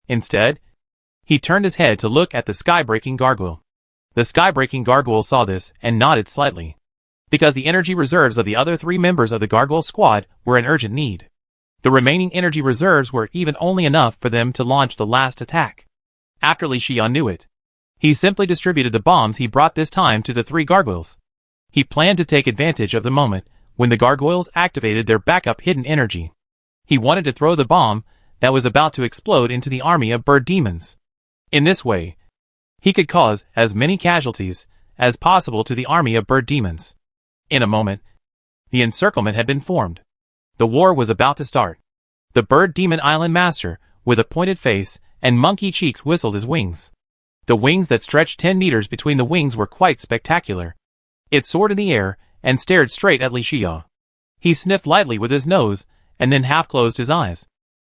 A: Instead, he turned his head to look at the Skybreaking Gargoyle. The Skybreaking Gargoyle saw this and nodded slightly, because the energy reserves of the other 3 members of the Gargoyle squad were in urgent need. The remaining energy reserves were even only enough for them to launch the last attack. After Li Xia knew it, he simply distributed the bombs he brought this time to the 3 gargoyles. He planned to take advantage of the moment when the gargoyles activated their backup hidden energy. He wanted to throw the bomb that was about to explode into the army of bird demons. In this way, he could cause as many casualties as possible to the army of bird demons. In a moment, the encirclement had been formed. The war was about to start. The Bird Demon Island Master, with a pointed face and monkey cheeks, whistled his wings. The wings that stretched 10 meters between the wings were quite spectacular. It soared in the air and stared straight at Li Xia. He sniffed lightly with his nose and then half closed his eyes.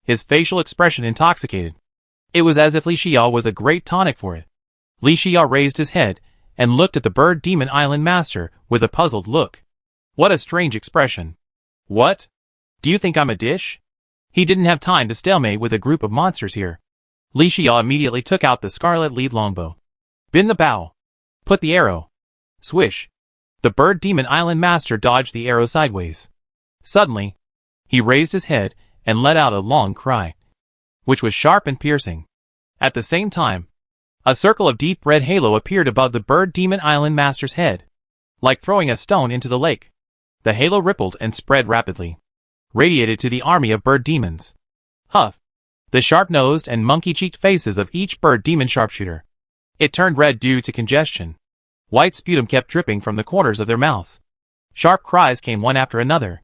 A: His facial expression intoxicated. It was as if Li Xia was a great tonic for it. Li Xia raised his head and looked at the Bird Demon Island Master with a puzzled look. What a strange expression. What? Do you think I'm a dish? He didn't have time to stalemate with a group of monsters here. Li Xia immediately took out the scarlet lead longbow. Bend the bow. Put the arrow. Swish. The Bird Demon Island Master dodged the arrow sideways. Suddenly, he raised his head and let out a long cry, which was sharp and piercing. At the same time, a circle of deep red halo appeared above the Bird Demon Island Master's head, like throwing a stone into the lake. The halo rippled and spread rapidly, radiated to the army of bird demons. Huff! The sharp-nosed and monkey-cheeked faces of each bird demon sharpshooter. It turned red due to congestion. White sputum kept dripping from the corners of their mouths. Sharp cries came one after another.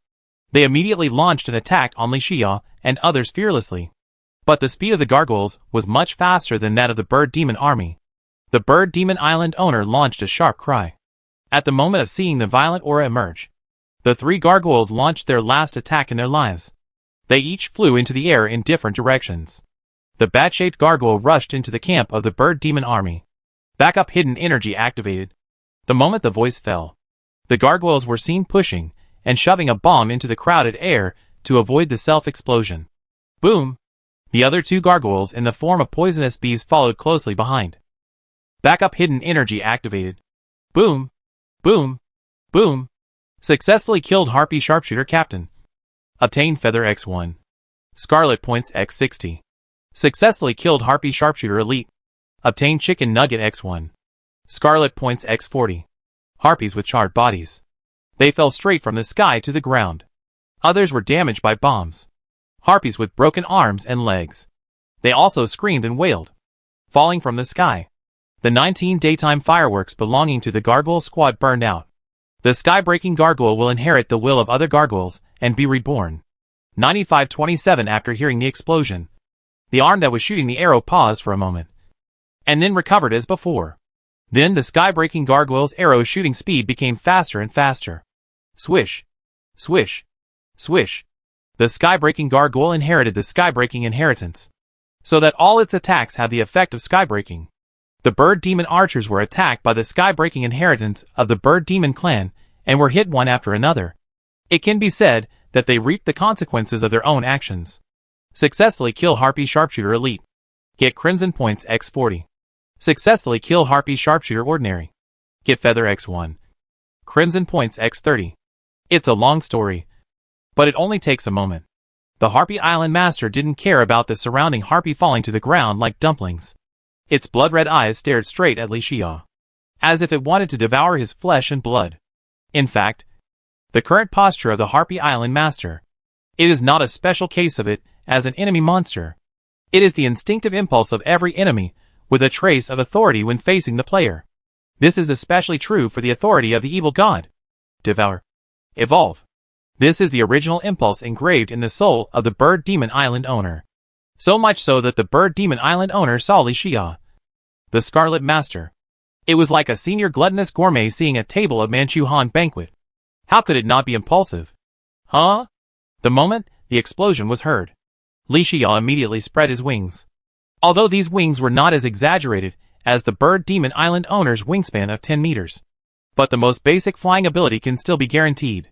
A: They immediately launched an attack on Li Xia and others fearlessly. But the speed of the gargoyles was much faster than that of the bird demon army. The bird demon island owner launched a sharp cry. At the moment of seeing the violent aura emerge, the three gargoyles launched their last attack in their lives. They each flew into the air in different directions. The bat-shaped gargoyle rushed into the camp of the bird demon army. Backup hidden energy activated. The moment the voice fell, the gargoyles were seen pushing and shoving a bomb into the crowded air to avoid the self-explosion. Boom! The other two gargoyles in the form of poisonous bees followed closely behind. Backup hidden energy activated. Boom! Boom! Boom! Successfully killed Harpy Sharpshooter Captain. Obtained Feather X1. Scarlet Points X60. Successfully killed Harpy Sharpshooter Elite. Obtained Chicken Nugget X1. Scarlet Points X40. Harpies with charred bodies. They fell straight from the sky to the ground. Others were damaged by bombs. Harpies with broken arms and legs. They also screamed and wailed, falling from the sky. The 19 daytime fireworks belonging to the gargoyle squad burned out. The sky-breaking gargoyle will inherit the will of other gargoyles and be reborn. 9527 After hearing the explosion, the arm that was shooting the arrow paused for a moment, and then recovered as before. Then the sky-breaking gargoyle's arrow shooting speed became faster and faster. Swish! Swish! Swish! The sky-breaking gargoyle inherited the sky-breaking inheritance, so that all its attacks have the effect of sky-breaking. The bird demon archers were attacked by the sky-breaking inheritance of the bird demon clan and were hit one after another. It can be said that they reaped the consequences of their own actions. Successfully kill Harpy Sharpshooter Elite. Get Crimson Points X40. Successfully kill Harpy Sharpshooter Ordinary. Get Feather X1. Crimson Points X30. It's a long story, but it only takes a moment. The Harpy Island Master didn't care about the surrounding harpy falling to the ground like dumplings. Its blood-red eyes stared straight at Li Xia, as if it wanted to devour his flesh and blood. In fact, the current posture of the Harpy Island Master, it is not a special case of it as an enemy monster. It is the instinctive impulse of every enemy with a trace of authority when facing the player. This is especially true for the authority of the evil god. Devour. Evolve. This is the original impulse engraved in the soul of the Bird Demon Island owner. So much so that the Bird Demon Island owner saw Li Xia, the Scarlet Master. It was like a senior gluttonous gourmet seeing a table of Manchu Han banquet. How could it not be impulsive? Huh? The moment the explosion was heard, Li Xia immediately spread his wings. Although these wings were not as exaggerated as the Bird Demon Island owner's wingspan of 10 meters. But the most basic flying ability can still be guaranteed.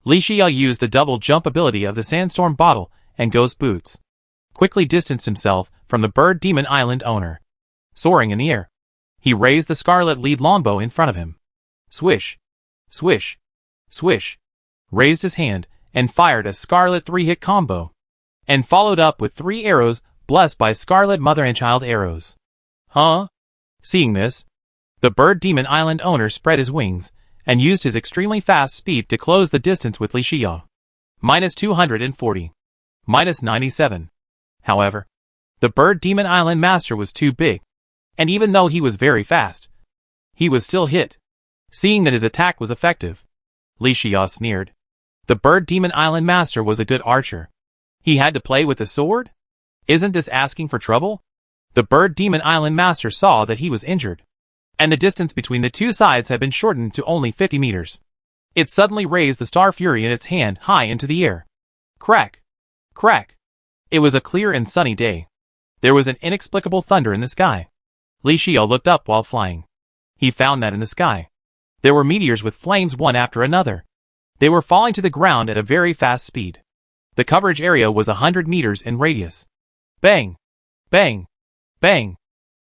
A: Li Xia used the double jump ability of the Sandstorm Bottle and Ghost Boots. Quickly distanced himself from the Bird Demon Island owner. Soaring in the air, he raised the Scarlet Lead longbow in front of him. Swish! Swish! Swish! Raised his hand and fired a Scarlet 3-hit combo. And followed up with 3 arrows blessed by Scarlet Mother and Child arrows. Huh? Seeing this, the Bird Demon Island owner spread his wings and used his extremely fast speed to close the distance with Li Xia. -240. -97. However, the Bird Demon Island Master was too big, and even though he was very fast, he was still hit. Seeing that his attack was effective, Li Xia sneered. The Bird Demon Island Master was a good archer. He had to play with a sword? Isn't this asking for trouble? The Bird Demon Island Master saw that he was injured, and the distance between the two sides had been shortened to only 50 meters. It suddenly raised the Star Fury in its hand high into the air. Crack! Crack! It was a clear and sunny day. There was an inexplicable thunder in the sky. Li Xia looked up while flying. He found that in the sky, there were meteors with flames one after another. They were falling to the ground at a very fast speed. The coverage area was 100 meters in radius. Bang! Bang! Bang!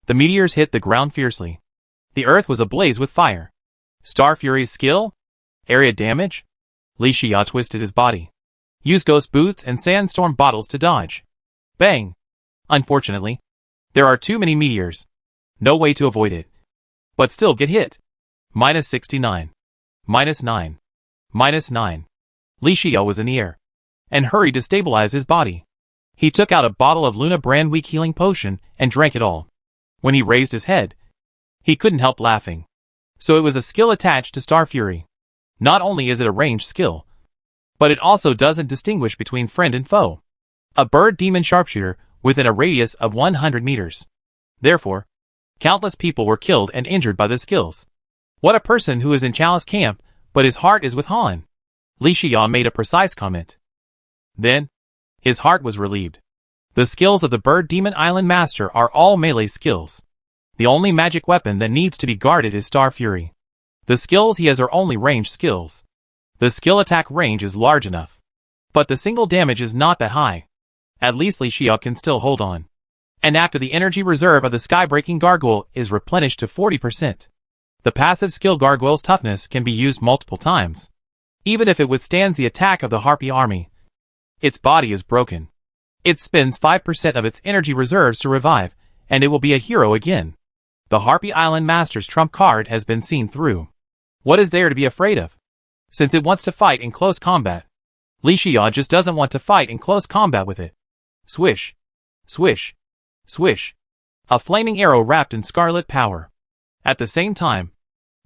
A: The meteors hit the ground fiercely. The earth was ablaze with fire. Star Fury's skill? Area damage? Li Xia twisted his body. Use Ghost Boots and Sandstorm Bottles to dodge. Bang! Unfortunately, there are too many meteors. No way to avoid it. But still get hit. -69. -9. -9. Li Xia was in the air, and hurried to stabilize his body. He took out a bottle of Luna brand weak healing potion and drank it all. When he raised his head, he couldn't help laughing. So it was a skill attached to Star Fury. Not only is it a ranged skill, but it also doesn't distinguish between friend and foe. A bird demon sharpshooter within a radius of 100 meters. Therefore, countless people were killed and injured by the skills. What a person who is in Chalice camp, but his heart is with Han. Li Xiao made a precise comment. Then, his heart was relieved. The skills of the Bird Demon Island Master are all melee skills. The only magic weapon that needs to be guarded is Star Fury. The skills he has are only ranged skills. The skill attack range is large enough. But the single damage is not that high. At least Li Xiao can still hold on. And after the energy reserve of the Sky-Breaking Gargoyle is replenished to 40%. The passive skill Gargoyle's toughness can be used multiple times. Even if it withstands the attack of the Harpy army. Its body is broken. It spends 5% of its energy reserves to revive, and it will be a hero again. The Harpy Island Master's trump card has been seen through. What is there to be afraid of? Since it wants to fight in close combat. Li Xiao just doesn't want to fight in close combat with it. Swish. Swish. Swish. A flaming arrow wrapped in scarlet power. At the same time,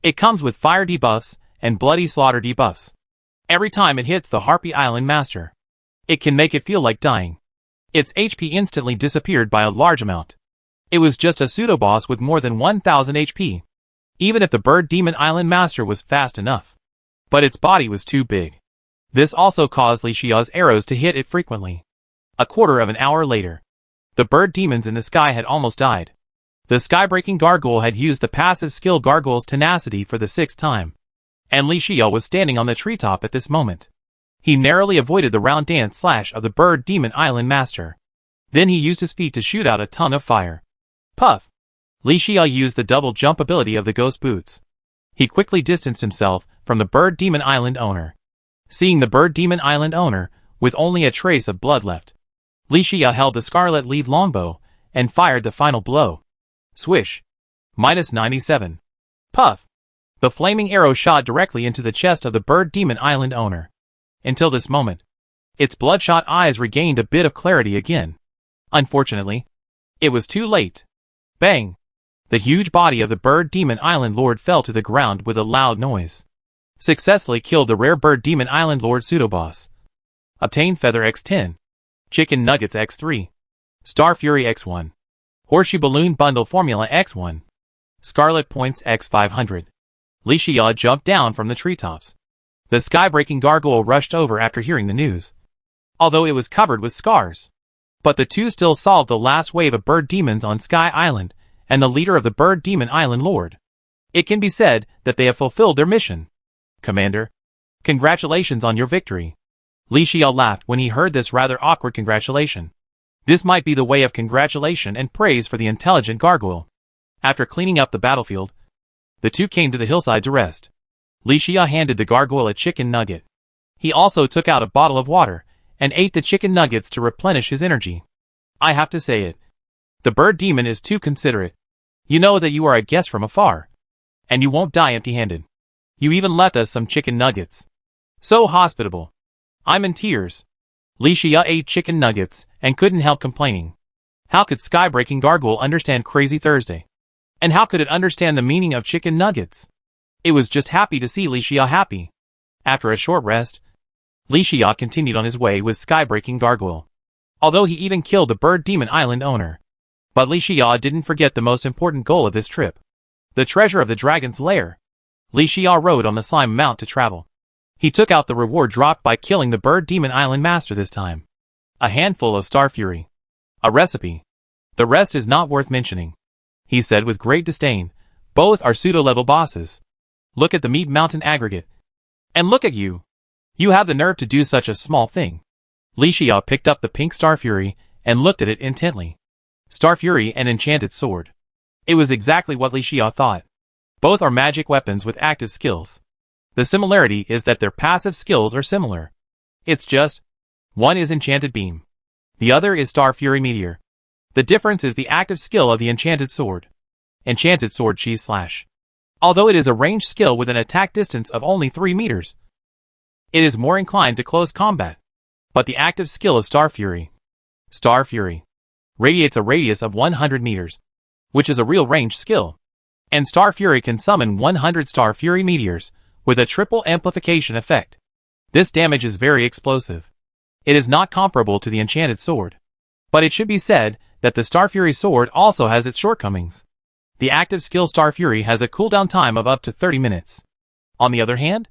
A: it comes with fire debuffs and bloody slaughter debuffs. Every time it hits the Harpy Island Master, it can make it feel like dying. Its HP instantly disappeared by a large amount. It was just a pseudo-boss with more than 1000 HP. Even if the Bird Demon Island Master was fast enough. But its body was too big. This also caused Li Xiao's arrows to hit it frequently. A quarter of an hour later, the bird demons in the sky had almost died. The Sky-Breaking Gargoyle had used the passive skill Gargoyle's Tenacity for the 6th time. And Li Xiao was standing on the treetop at this moment. He narrowly avoided the round dance slash of the Bird Demon Island Master. Then he used his feet to shoot out a tongue of fire. Puff! Li Xiao used the double jump ability of the Ghost Boots. He quickly distanced himself from the Bird Demon Island owner. Seeing the Bird Demon Island owner, with only a trace of blood left, Li Xiao held the Scarlet Lead Longbow, and fired the final blow. Swish! -97. Puff! The flaming arrow shot directly into the chest of the Bird Demon Island owner. Until this moment, its bloodshot eyes regained a bit of clarity again. Unfortunately, it was too late. Bang! The huge body of the Bird Demon Island Lord fell to the ground with a loud noise. Successfully killed the rare Bird Demon Island Lord pseudo-boss. Obtained Feather X10. Chicken Nuggets X3. Star Fury X1. Horseshoe Balloon Bundle Formula X1. Scarlet Points X500. Li Xiao jumped down from the treetops. The Sky-Breaking Gargoyle rushed over after hearing the news. Although it was covered with scars. But the two still solved the last wave of bird demons on Sky Island, and the leader of the Bird Demon Island Lord. It can be said that they have fulfilled their mission. Commander, congratulations on your victory. Li Xiao laughed when he heard this rather awkward congratulation. This might be the way of congratulation and praise for the intelligent gargoyle. After cleaning up the battlefield, the two came to the hillside to rest. Li Xiao handed the gargoyle a chicken nugget. He also took out a bottle of water, and ate the chicken nuggets to replenish his energy. I have to say it. The bird demon is too considerate. You know that you are a guest from afar. And you won't die empty-handed. You even left us some chicken nuggets. So hospitable. I'm in tears. Li Xiao ate chicken nuggets, and couldn't help complaining. How could Sky-Breaking Gargoyle understand Crazy Thursday? And how could it understand the meaning of chicken nuggets? It was just happy to see Li Xiao happy. After a short rest, Li Xiao continued on his way with Sky-Breaking Gargoyle. Although he even killed the Bird Demon Island owner. But Li Xiao didn't forget the most important goal of this trip. The treasure of the dragon's lair. Li Xiao rode on the slime mount to travel. He took out the reward dropped by killing the Bird Demon Island Master this time. A handful of Star Fury. A recipe. The rest is not worth mentioning. He said with great disdain. Both are pseudo-level bosses. Look at the Meat Mountain aggregate. And look at you. You have the nerve to do such a small thing. Li Xiao picked up the pink Star Fury, and looked at it intently. Star Fury and Enchanted Sword. It was exactly what Li Xiao thought. Both are magic weapons with active skills. The similarity is that their passive skills are similar. It's just, one is Enchanted Beam. The other is Star Fury Meteor. The difference is the active skill of the Enchanted Sword. Enchanted Sword Cheese Slash. Although it is a ranged skill with an attack distance of only 3 meters, it is more inclined to close combat. But the active skill of Star Fury, radiates a radius of 100 meters, which is a real ranged skill. And Star Fury can summon 100 Star Fury Meteors, with a triple amplification effect. This damage is very explosive. It is not comparable to the enchanted sword. But it should be said that the Star Fury sword also has its shortcomings. The active skill Star Fury has a cooldown time of up to 30 minutes. On the other hand,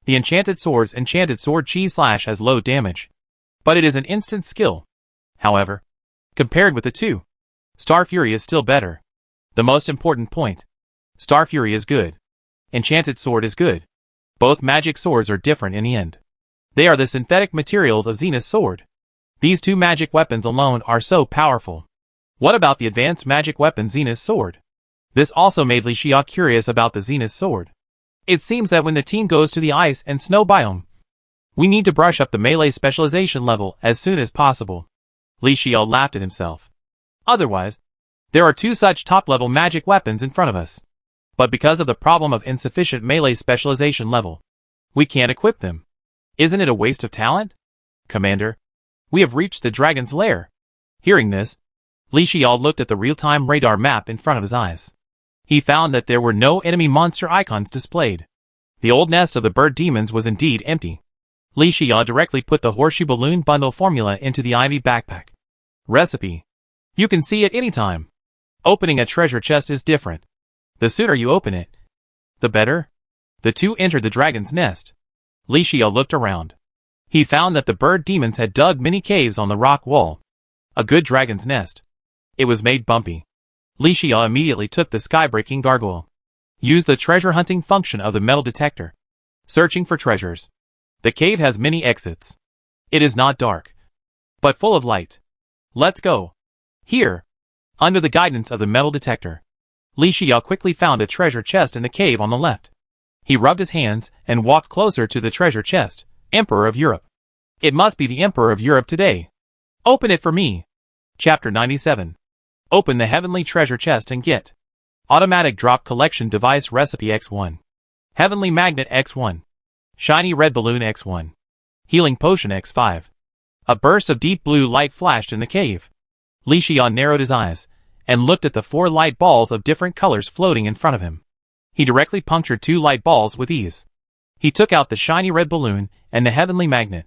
A: the enchanted sword's enchanted sword chi slash has low damage. But it is an instant skill. However, compared with the two, Star Fury is still better. The most important point. Star Fury is good. Enchanted sword is good. Both magic swords are different in the end. They are the synthetic materials of Zenith's sword. These two magic weapons alone are so powerful. What about the advanced magic weapon Zenith's sword? This also made Li Xia curious about the Zenith sword. It seems that when the team goes to the ice and snow biome, we need to brush up the melee specialization level as soon as possible. Li Xia laughed at himself. Otherwise, there are two such top-level magic weapons in front of us. But because of the problem of insufficient melee specialization level, we can't equip them. Isn't it a waste of talent? Commander, we have reached the dragon's lair. Hearing this, Li Xia looked at the real-time radar map in front of his eyes. He found that there were no enemy monster icons displayed. The old nest of the bird demons was indeed empty. Li Xia directly put the horseshoe balloon bundle formula into the ivy backpack. Recipe. You can see it anytime. Opening a treasure chest is different. The sooner you open it, the better. The two entered the dragon's nest. Li Xia looked around. He found that the bird demons had dug many caves on the rock wall. A good dragon's nest. It was made bumpy. Li Xia immediately took the sky-breaking gargoyle. Used the treasure hunting function of the metal detector. Searching for treasures. The cave has many exits. It is not dark, but full of light. Let's go. Here. Under the guidance of the metal detector, Li Xia quickly found a treasure chest in the cave on the left. He rubbed his hands and walked closer to the treasure chest. Emperor of Europe. It must be the Emperor of Europe today. Open it for me. Chapter 97. Open the heavenly treasure chest and get automatic drop collection device recipe X1. Heavenly magnet X1. Shiny red balloon X1. Healing potion X5. A burst of deep blue light flashed in the cave. Li Xia narrowed his eyes and looked at the 4 light balls of different colors floating in front of him. He directly punctured 2 light balls with ease. He took out the shiny red balloon and the heavenly magnet.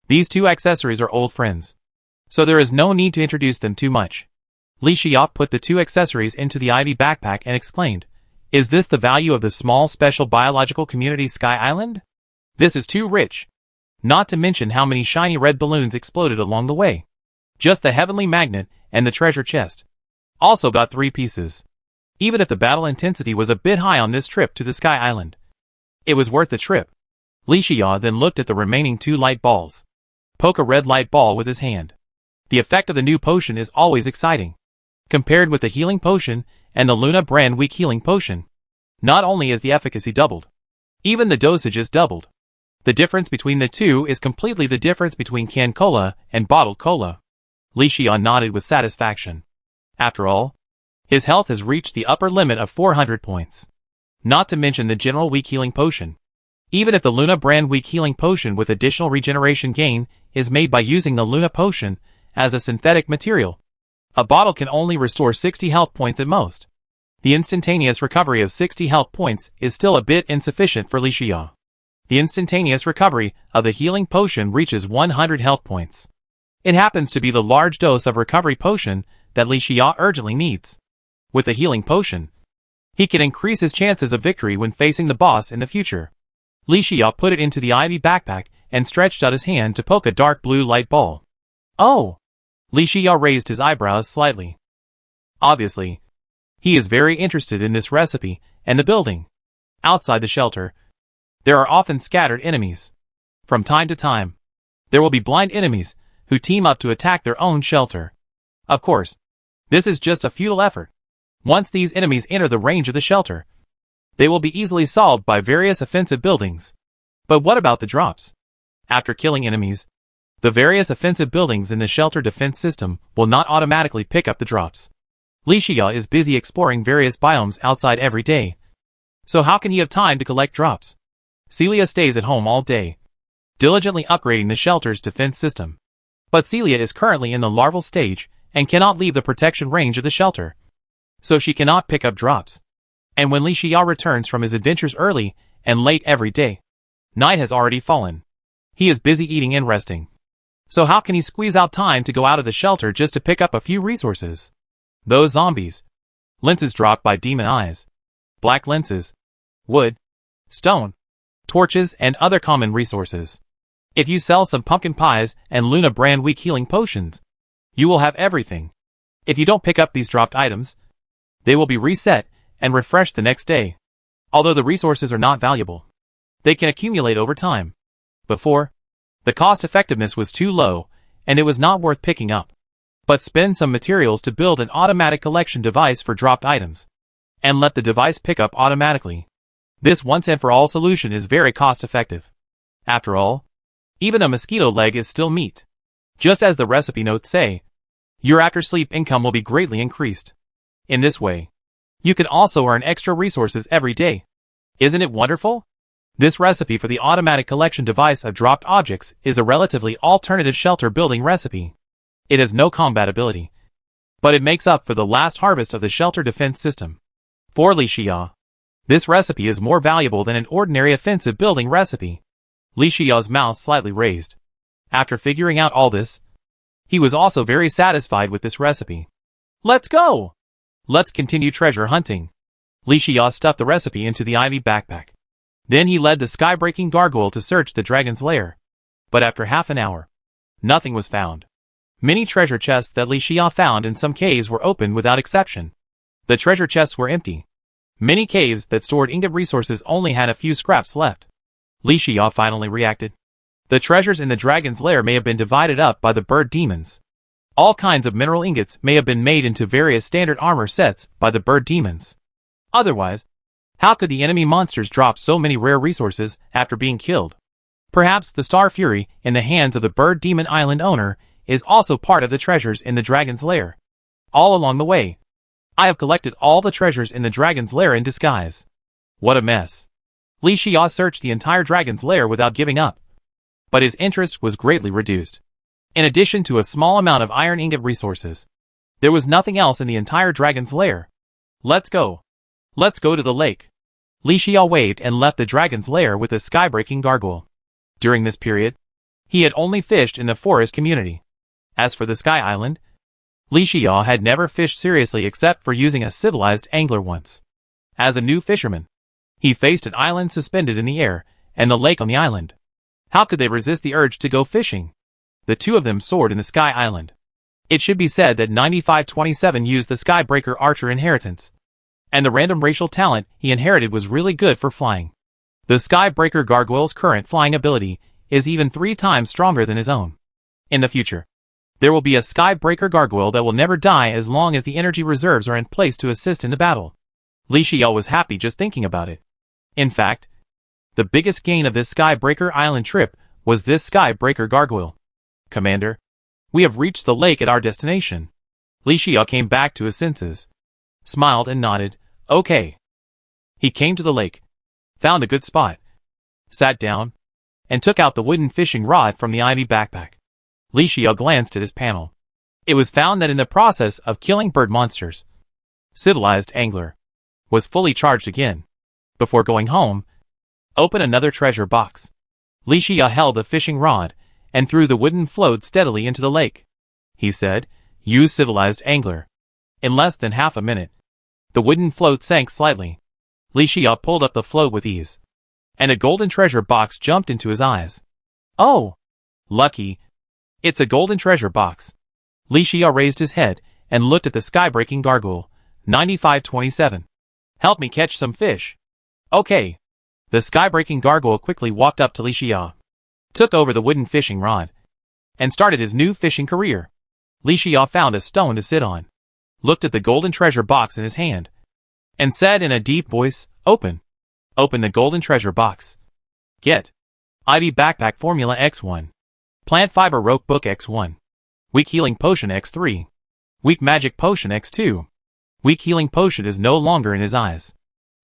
A: These 2 accessories are old friends, so there is no need to introduce them too much. Li Xia put the 2 accessories into the ivy backpack and exclaimed, "Is this the value of the small special biological community Sky Island? This is too rich. Not to mention how many shiny red balloons exploded along the way. Just the heavenly magnet and the treasure chest. Also got 3 pieces. Even if the battle intensity was a bit high on this trip to the Sky Island, it was worth the trip." Li Xia then looked at the remaining 2 light balls. Poke a red light ball with his hand. The effect of the new potion is always exciting. Compared with the healing potion and the Luna brand weak healing potion, not only is the efficacy doubled, even the dosage is doubled. The difference between the two is completely the difference between canned cola and bottled cola. Li Xia nodded with satisfaction. After all, his health has reached the upper limit of 400 points. Not to mention the general weak healing potion. Even if the Luna brand weak healing potion with additional regeneration gain is made by using the Luna potion as a synthetic material, a bottle can only restore 60 health points at most. The instantaneous recovery of 60 health points is still a bit insufficient for Li Xia. The instantaneous recovery of the healing potion reaches 100 health points. It happens to be the large dose of recovery potion that Li Xia urgently needs. With the healing potion, he can increase his chances of victory when facing the boss in the future. Li Xia put it into the ivy backpack and stretched out his hand to poke a dark blue light ball. Oh! Li Xia raised his eyebrows slightly. Obviously, he is very interested in this recipe and the building. Outside the shelter, there are often scattered enemies. From time to time, there will be blind enemies who team up to attack their own shelter. Of course, this is just a futile effort. Once these enemies enter the range of the shelter, they will be easily solved by various offensive buildings. But what about the drops? After killing enemies, the various offensive buildings in the shelter defense system will not automatically pick up the drops. Li Xia is busy exploring various biomes outside every day. So how can he have time to collect drops? Celia stays at home all day, diligently upgrading the shelter's defense system. But Celia is currently in the larval stage and cannot leave the protection range of the shelter, so she cannot pick up drops. And when Li Xia returns from his adventures early and late every day, night has already fallen. He is busy eating and resting. So how can he squeeze out time to go out of the shelter just to pick up a few resources? Those zombies. Lenses dropped by demon eyes. Black lenses. Wood. Stone. Torches and other common resources. If you sell some pumpkin pies and Luna brand weak healing potions, you will have everything. If you don't pick up these dropped items, they will be reset and refreshed the next day. Although the resources are not valuable, they can accumulate over time. Before, the cost effectiveness was too low and it was not worth picking up. But spend some materials to build an automatic collection device for dropped items, and let the device pick up automatically. This once and for all solution is very cost effective. After all, even a mosquito leg is still meat. Just as the recipe notes say, your after sleep income will be greatly increased. In this way, you can also earn extra resources every day. Isn't it wonderful? This recipe for the automatic collection device of dropped objects is a relatively alternative shelter building recipe. It has no combat ability, but it makes up for the last harvest of the shelter defense system. For Li Xia, this recipe is more valuable than an ordinary offensive building recipe. Li Xia's mouth slightly raised. After figuring out all this, he was also very satisfied with this recipe. Let's go! Let's continue treasure hunting. Li Xia stuffed the recipe into the ivy backpack. Then he led the sky-breaking gargoyle to search the dragon's lair. But after half an hour, nothing was found. Many treasure chests that Li Xia found in some caves were open without exception. The treasure chests were empty. Many caves that stored ingot resources only had a few scraps left. Li Xia finally reacted. The treasures in the dragon's lair may have been divided up by the bird demons. All kinds of mineral ingots may have been made into various standard armor sets by the bird demons. Otherwise, how could the enemy monsters drop so many rare resources after being killed? Perhaps the Star Fury in the hands of the bird demon island owner is also part of the treasures in the dragon's lair. All along the way, I have collected all the treasures in the dragon's lair in disguise. What a mess. Li Xia searched the entire dragon's lair without giving up. But his interest was greatly reduced. In addition to a small amount of iron ingot resources, there was nothing else in the entire dragon's lair. Let's go. Let's go to the lake. Li Xia waved and left the dragon's lair with the sky-breaking gargoyle. During this period, he had only fished in the forest community. As for the Sky Island, Li Xia had never fished seriously except for using a civilized angler once. As a new fisherman, he faced an island suspended in the air and the lake on the island. How could they resist the urge to go fishing? The two of them soared in the Sky Island. It should be said that 9527 used the Skybreaker Archer inheritance, and the random racial talent he inherited was really good for flying. The Skybreaker Gargoyle's current flying ability is even 3 times stronger than his own. In the future, there will be a Skybreaker Gargoyle that will never die as long as the energy reserves are in place to assist in the battle. Li Xia was happy just thinking about it. In fact, the biggest gain of this Skybreaker Island trip was this Skybreaker Gargoyle. Commander, we have reached the lake at our destination. Li Xia came back to his senses, smiled and nodded. Okay. He came to the lake, found a good spot, sat down, and took out the wooden fishing rod from the ivy backpack. Li Xia glanced at his panel. It was found that in the process of killing bird monsters, civilized angler was fully charged again. Before going home, open another treasure box. Li Xia held the fishing rod and threw the wooden float steadily into the lake. He said, "Use civilized angler." In less than half a minute, the wooden float sank slightly. Li Xia pulled up the float with ease, and a golden treasure box jumped into his eyes. Oh! Lucky! It's a golden treasure box. Li Xia raised his head and looked at the sky-breaking gargoyle. 9527. Help me catch some fish. Okay. The sky-breaking gargoyle quickly walked up to Li Xia, took over the wooden fishing rod, and started his new fishing career. Li Xia found a stone to sit on, looked at the golden treasure box in his hand, and said in a deep voice, "Open." Open the golden treasure box. Get Ivy Backpack Formula X1. Plant Fiber Rope Book X1. Weak Healing Potion X3. Weak Magic Potion X2. Weak Healing Potion is no longer in his eyes.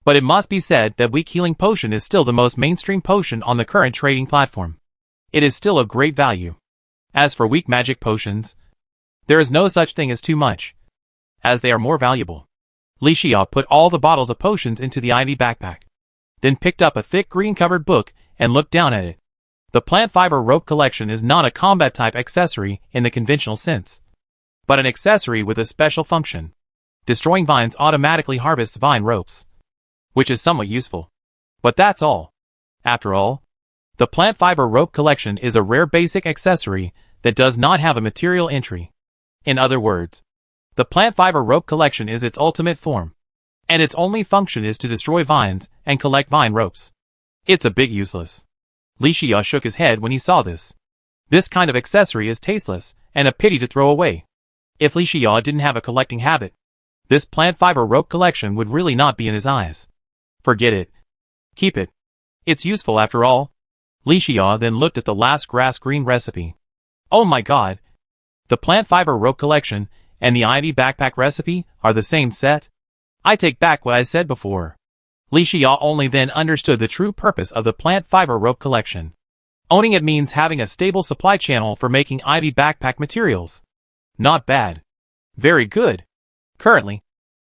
A: But it must be said that Weak Healing Potion is still the most mainstream potion on the current trading platform. It is still of great value. As for Weak Magic Potions, there is no such thing as too much, as they are more valuable. Li Xia put all the bottles of potions into the ivy backpack, then picked up a thick green-covered book and looked down at it. The plant fiber rope collection is not a combat-type accessory in the conventional sense, but an accessory with a special function. Destroying vines automatically harvests vine ropes, which is somewhat useful. But that's all. After all, the plant fiber rope collection is a rare basic accessory that does not have a material entry. In other words, the plant fiber rope collection is its ultimate form, and its only function is to destroy vines and collect vine ropes. It's a bit useless. Li Xia shook his head when he saw this. This kind of accessory is tasteless and a pity to throw away. If Li Xia didn't have a collecting habit, this plant fiber rope collection would really not be in his eyes. Forget it. Keep it. It's useful after all. Li Xia then looked at the last grass green recipe. Oh my god. The plant fiber rope collection and the ivy backpack recipe are the same set? I take back what I said before. Li Xia only then understood the true purpose of the plant fiber rope collection. Owning it means having a stable supply channel for making ivy backpack materials. Not bad. Very good. Currently,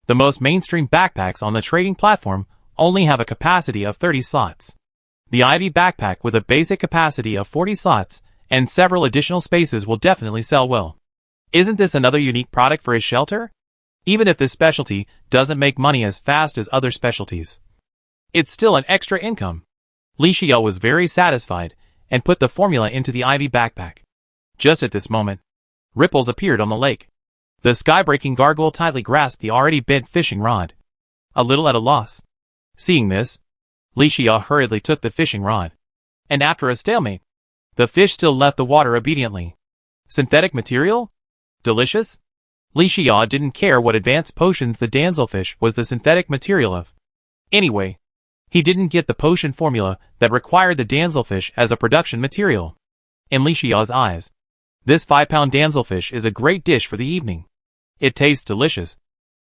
A: the most mainstream backpacks on the trading platform only have a capacity of 30 slots. The ivy backpack with a basic capacity of 40 slots and several additional spaces will definitely sell well. Isn't this another unique product for his shelter? Even if this specialty doesn't make money as fast as other specialties, it's still an extra income. Li Xia was very satisfied and put the formula into the ivy backpack. Just at this moment, ripples appeared on the lake. The sky-breaking gargoyle tightly grasped the already bent fishing rod, a little at a loss. Seeing this, Li Xia hurriedly took the fishing rod, and after a stalemate, the fish still left the water obediently. Synthetic material? Delicious? Li Xia didn't care what advanced potions the damselfish was the synthetic material of. Anyway, he didn't get the potion formula that required the damselfish as a production material. In Li Xia's eyes, this 5-pound damselfish is a great dish for the evening. It tastes delicious,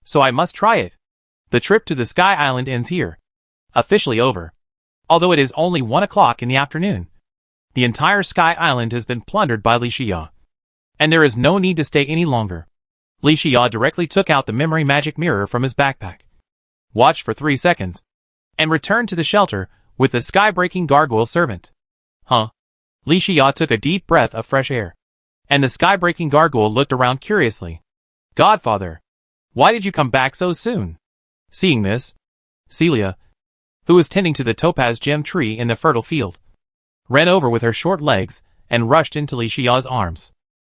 A: so I must try it. The trip to the Sky Island ends here. Officially over. Although it is only 1 o'clock in the afternoon. The entire Sky Island has been plundered by Li Xia, and there is no need to stay any longer. Li Xia directly took out the memory magic mirror from his backpack, watched for 3 seconds, and returned to the shelter with the sky-breaking gargoyle servant. Huh? Li Xia took a deep breath of fresh air, and the sky-breaking gargoyle looked around curiously. Godfather, why did you come back so soon? Seeing this, Celia, who was tending to the topaz gem tree in the fertile field, ran over with her short legs and rushed into Li Xia's arms.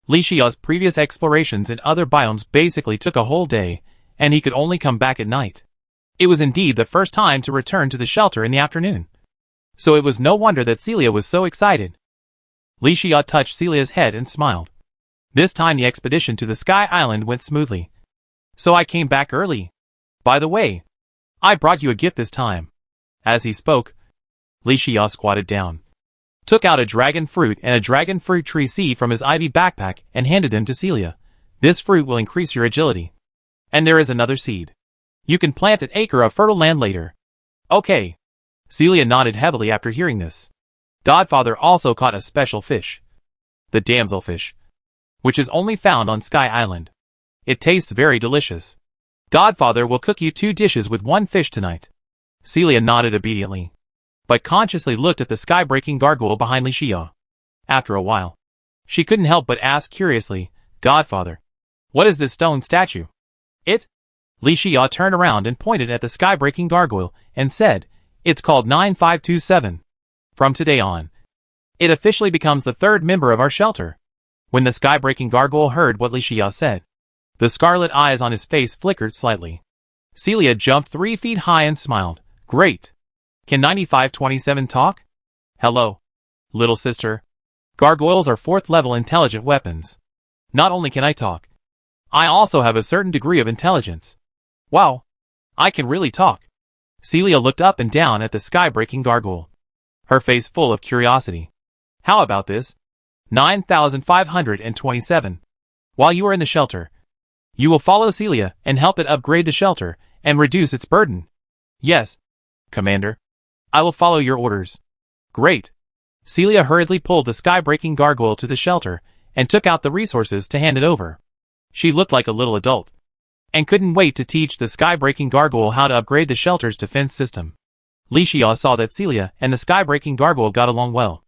A: Li Xia's previous explorations in other biomes basically took a whole day, and he could only come back at night. It was indeed the first time to return to the shelter in the afternoon, so it was no wonder that Celia was so excited. Li Xia touched Celia's head and smiled. This time the expedition to the Sky Island went smoothly, so I came back early. By the way, I brought you a gift this time. As he spoke, Li Xia squatted down, took out a dragon fruit and a dragon fruit tree seed from his ivy backpack and handed them to Celia. This fruit will increase your agility. And there is another seed. You can plant an acre of fertile land later. Okay. Celia nodded heavily after hearing this. Godfather also caught a special fish, the damselfish, which is only found on Sky Island. It tastes very delicious. Godfather will cook you 2 dishes with 1 fish tonight. Celia nodded obediently, but consciously looked at the sky-breaking gargoyle behind Li Xia. After a while, she couldn't help but ask curiously, Godfather, what is this stone statue? It? Li Xia turned around and pointed at the sky-breaking gargoyle and said, it's called 9527. From today on, it officially becomes the 3rd member of our shelter. When the sky-breaking gargoyle heard what Li Xia said, the scarlet eyes on his face flickered slightly. Celia jumped 3 feet high and smiled. Great. Can 9527 talk? Hello, little sister. Gargoyles are 4th level intelligent weapons. Not only can I talk, I also have a certain degree of intelligence. Wow, I can really talk. Celia looked up and down at the sky-breaking gargoyle, her face full of curiosity. How about this? 9527. While you are in the shelter, you will follow Celia and help it upgrade the shelter and reduce its burden. Yes, Commander. I will follow your orders. Great. Celia hurriedly pulled the sky-breaking gargoyle to the shelter and took out the resources to hand it over. She looked like a little adult, and couldn't wait to teach the sky-breaking gargoyle how to upgrade the shelter's defense system. Li Xia saw that Celia and the sky-breaking gargoyle got along well,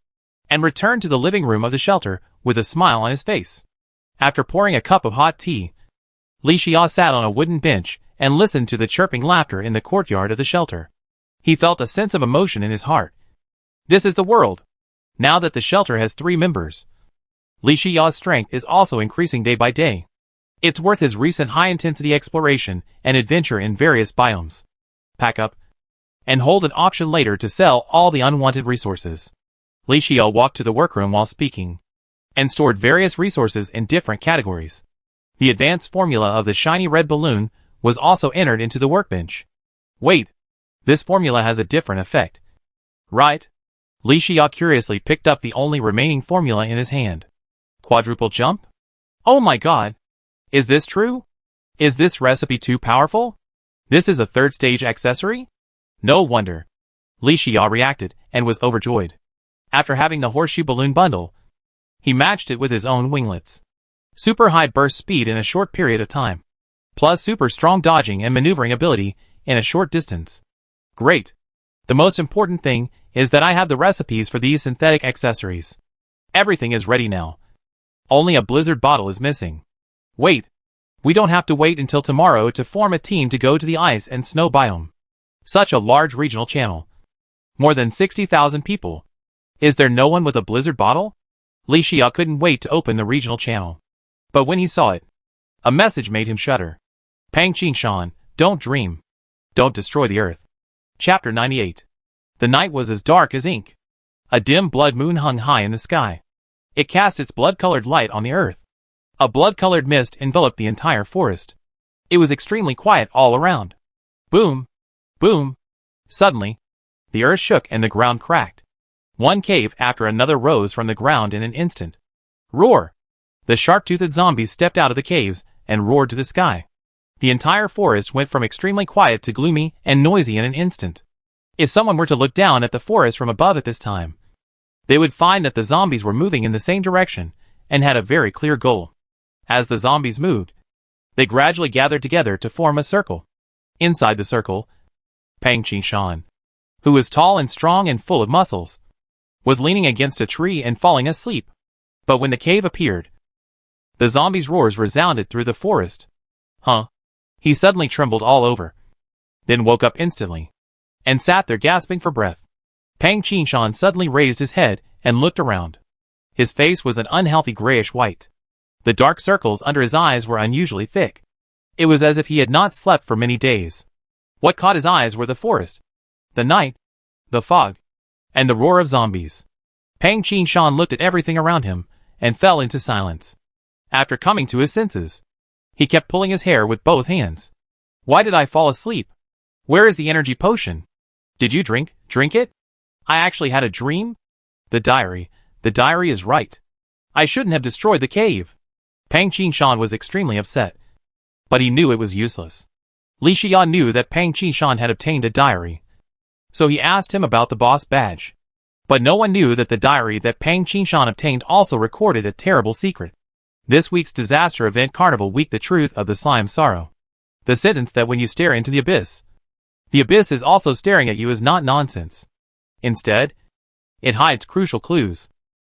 A: and returned to the living room of the shelter with a smile on his face. After pouring a cup of hot tea, Li Xia sat on a wooden bench and listened to the chirping laughter in the courtyard of the shelter. He felt a sense of emotion in his heart. This is the world. Now that the shelter has 3 members, Li Xia's strength is also increasing day by day. It's worth his recent high-intensity exploration and adventure in various biomes. Pack up and hold an auction later to sell all the unwanted resources. Li Xia walked to the workroom while speaking and stored various resources in different categories. The advanced formula of the shiny red balloon was also entered into the workbench. Wait, this formula has a different effect, right? Li Xia curiously picked up the only remaining formula in his hand. Quadruple jump? Oh my god! Is this true? Is this recipe too powerful? This is a 3rd stage accessory? No wonder. Li Xia reacted and was overjoyed. After having the horseshoe balloon bundle, he matched it with his own winglets. Super high burst speed in a short period of time, plus super strong dodging and maneuvering ability in a short distance. Great. The most important thing is that I have the recipes for these synthetic accessories. Everything is ready now. Only a blizzard bottle is missing. Wait. We don't have to wait until tomorrow to form a team to go to the ice and snow biome. Such a large regional channel. More than 60,000 people. Is there no one with a blizzard bottle? Li Xia couldn't wait to open the regional channel. But when he saw it, a message made him shudder. Pang Qingshan, don't dream. Don't destroy the earth. Chapter 98. The night was as dark as ink. A dim blood moon hung high in the sky. It cast its blood-colored light on the earth. A blood-colored mist enveloped the entire forest. It was extremely quiet all around. Boom! Boom! Suddenly, the earth shook and the ground cracked. One cave after another rose from the ground in an instant. Roar! The sharp-toothed zombies stepped out of the caves and roared to the sky. The entire forest went from extremely quiet to gloomy and noisy in an instant. If someone were to look down at the forest from above at this time, they would find that the zombies were moving in the same direction and had a very clear goal. As the zombies moved, they gradually gathered together to form a circle. Inside the circle, Pang Qingshan, who was tall and strong and full of muscles, was leaning against a tree and falling asleep. But when the cave appeared, the zombies' roars resounded through the forest. Huh? He suddenly trembled all over, then woke up instantly, and sat there gasping for breath. Pang Qingshan suddenly raised his head and looked around. His face was an unhealthy grayish white. The dark circles under his eyes were unusually thick. It was as if he had not slept for many days. What caught his eyes were the forest, the night, the fog, and the roar of zombies. Pang Qingshan looked at everything around him and fell into silence. After coming to his senses, he kept pulling his hair with both hands. Why did I fall asleep? Where is the energy potion? Did you drink it? I actually had a dream? The diary is right. I shouldn't have destroyed the cave. Pang Qingshan was extremely upset, but he knew it was useless. Li Xia knew that Pang Qingshan had obtained a diary, so he asked him about the boss badge. But no one knew that the diary that Pang Qingshan obtained also recorded a terrible secret. This week's disaster event Carnival Week: The Truth of the Slime Sorrow. The sentence that when you stare into the abyss is also staring at you is not nonsense. Instead, it hides crucial clues.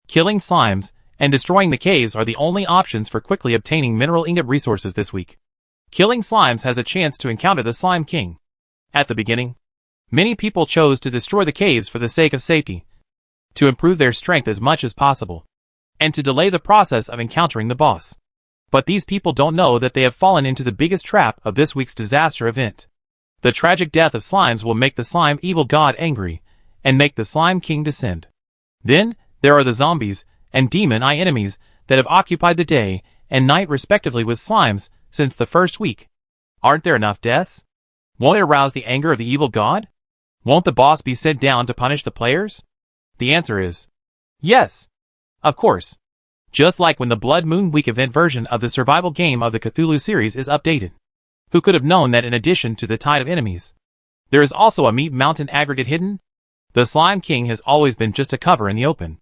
A: Killing slimes and destroying the caves are the only options for quickly obtaining mineral ingot resources this week. Killing slimes has a chance to encounter the Slime King. At the beginning, many people chose to destroy the caves for the sake of safety, to improve their strength as much as possible, and to delay the process of encountering the boss. But these people don't know that they have fallen into the biggest trap of this week's disaster event. The tragic death of slimes will make the slime evil god angry, and make the Slime King descend. Then, there are the zombies and demon eye enemies that have occupied the day and night respectively with slimes since the first week. Aren't there enough deaths? Won't it arouse the anger of the evil god? Won't the boss be sent down to punish the players? The answer is yes. Of course. Just like when the Blood Moon Week event version of the survival game of the Cthulhu series is updated. Who could have known that in addition to the tide of enemies, there is also a Meat Mountain aggregate hidden? The Slime King has always been just a cover in the open.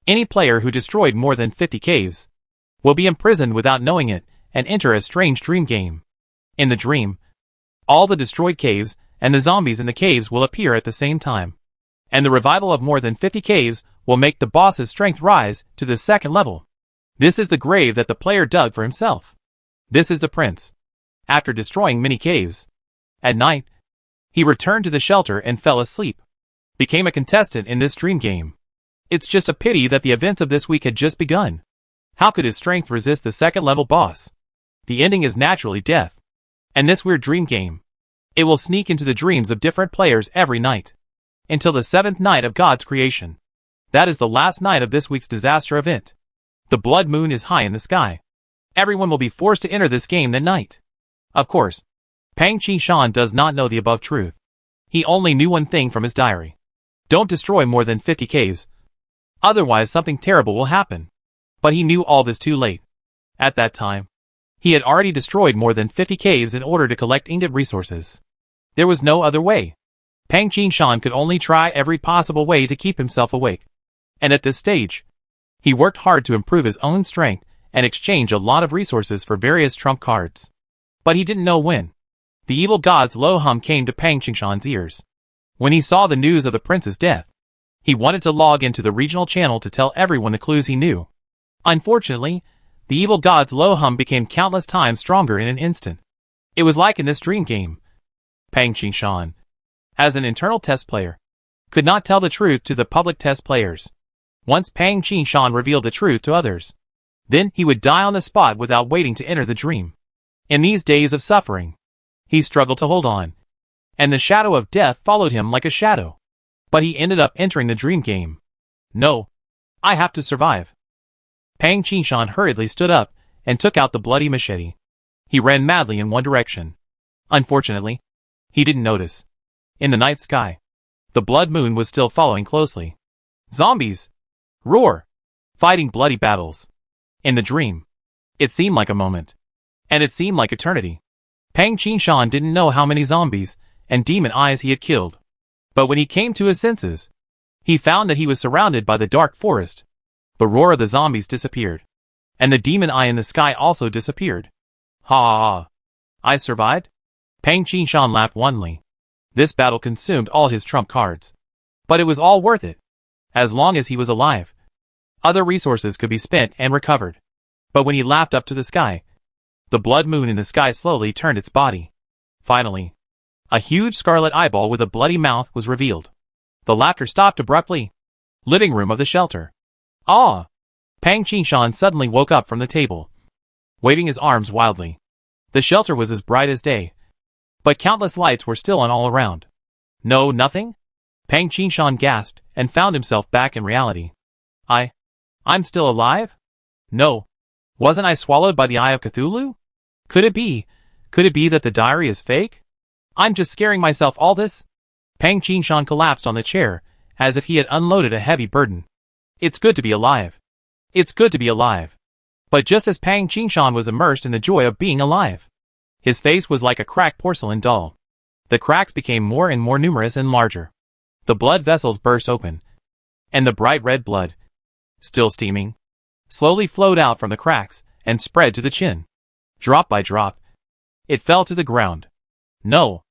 A: Any player who destroyed more than 50 caves will be imprisoned without knowing it and enter a strange dream game. In the dream, all the destroyed caves and the zombies in the caves will appear at the same time, and the revival of more than 50 caves will make the boss's strength rise to the second level. This is the grave that the player dug for himself. This is the prince. After destroying many caves, at night, he returned to the shelter and fell asleep. Became a contestant in this dream game. It's just a pity that the events of this week had just begun. How could his strength resist the second level boss? The ending is naturally death. And this weird dream game, it will sneak into the dreams of different players every night. Until the seventh night of God's creation. That is the last night of this week's disaster event. The blood moon is high in the sky. Everyone will be forced to enter this game that night. Of course, Pang Qishan does not know the above truth. He only knew one thing from his diary. Don't destroy more than 50 caves. Otherwise something terrible will happen. But he knew all this too late. At that time, he had already destroyed more than 50 caves in order to collect ingot resources. There was no other way. Pang Qishan could only try every possible way to keep himself awake. And at this stage, he worked hard to improve his own strength and exchange a lot of resources for various trump cards. But he didn't know when. The evil god's low hum came to Pang Qishan's ears. When he saw the news of the prince's death, he wanted to log into the regional channel to tell everyone the clues he knew. Unfortunately, the evil god's low hum became countless times stronger in an instant. It was like in this dream game. Pang Qishan, as an internal test player, could not tell the truth to the public test players. Once Pang Qishan revealed the truth to others, then he would die on the spot without waiting to enter the dream. In these days of suffering, he struggled to hold on, and the shadow of death followed him like a shadow. But he ended up entering the dream game. No, I have to survive. Pang Qishan hurriedly stood up and took out the bloody machete. He ran madly in one direction. Unfortunately, he didn't notice. In the night sky, the blood moon was still following closely. Zombies! Roar! Fighting bloody battles. In the dream, it seemed like a moment. And it seemed like eternity. Pang Qishan didn't know how many zombies and demon eyes he had killed. But when he came to his senses, he found that he was surrounded by the dark forest. The roar of the zombies disappeared. And the demon eye in the sky also disappeared. Ha ha ha. I survived? Pang Qishan laughed wanly. This battle consumed all his trump cards. But it was all worth it. As long as he was alive. Other resources could be spent and recovered. But when he laughed up to the sky, the blood moon in the sky slowly turned its body. Finally, a huge scarlet eyeball with a bloody mouth was revealed. The laughter stopped abruptly. Living room of the shelter. Ah! Pang Qishan suddenly woke up from the table, waving his arms wildly. The shelter was as bright as day, but countless lights were still on all around. No, nothing? Pang Qishan gasped and found himself back in reality. I'm still alive? No. Wasn't I swallowed by the Eye of Cthulhu? Could it be that the diary is fake? I'm just scaring myself all this? Pang Qishan collapsed on the chair, as if he had unloaded a heavy burden. It's good to be alive. It's good to be alive. But just as Pang Qishan was immersed in the joy of being alive, his face was like a cracked porcelain doll. The cracks became more and more numerous and larger. The blood vessels burst open, and the bright red blood, still steaming, slowly flowed out from the cracks and spread to the chin. Drop by drop, it fell to the ground. No.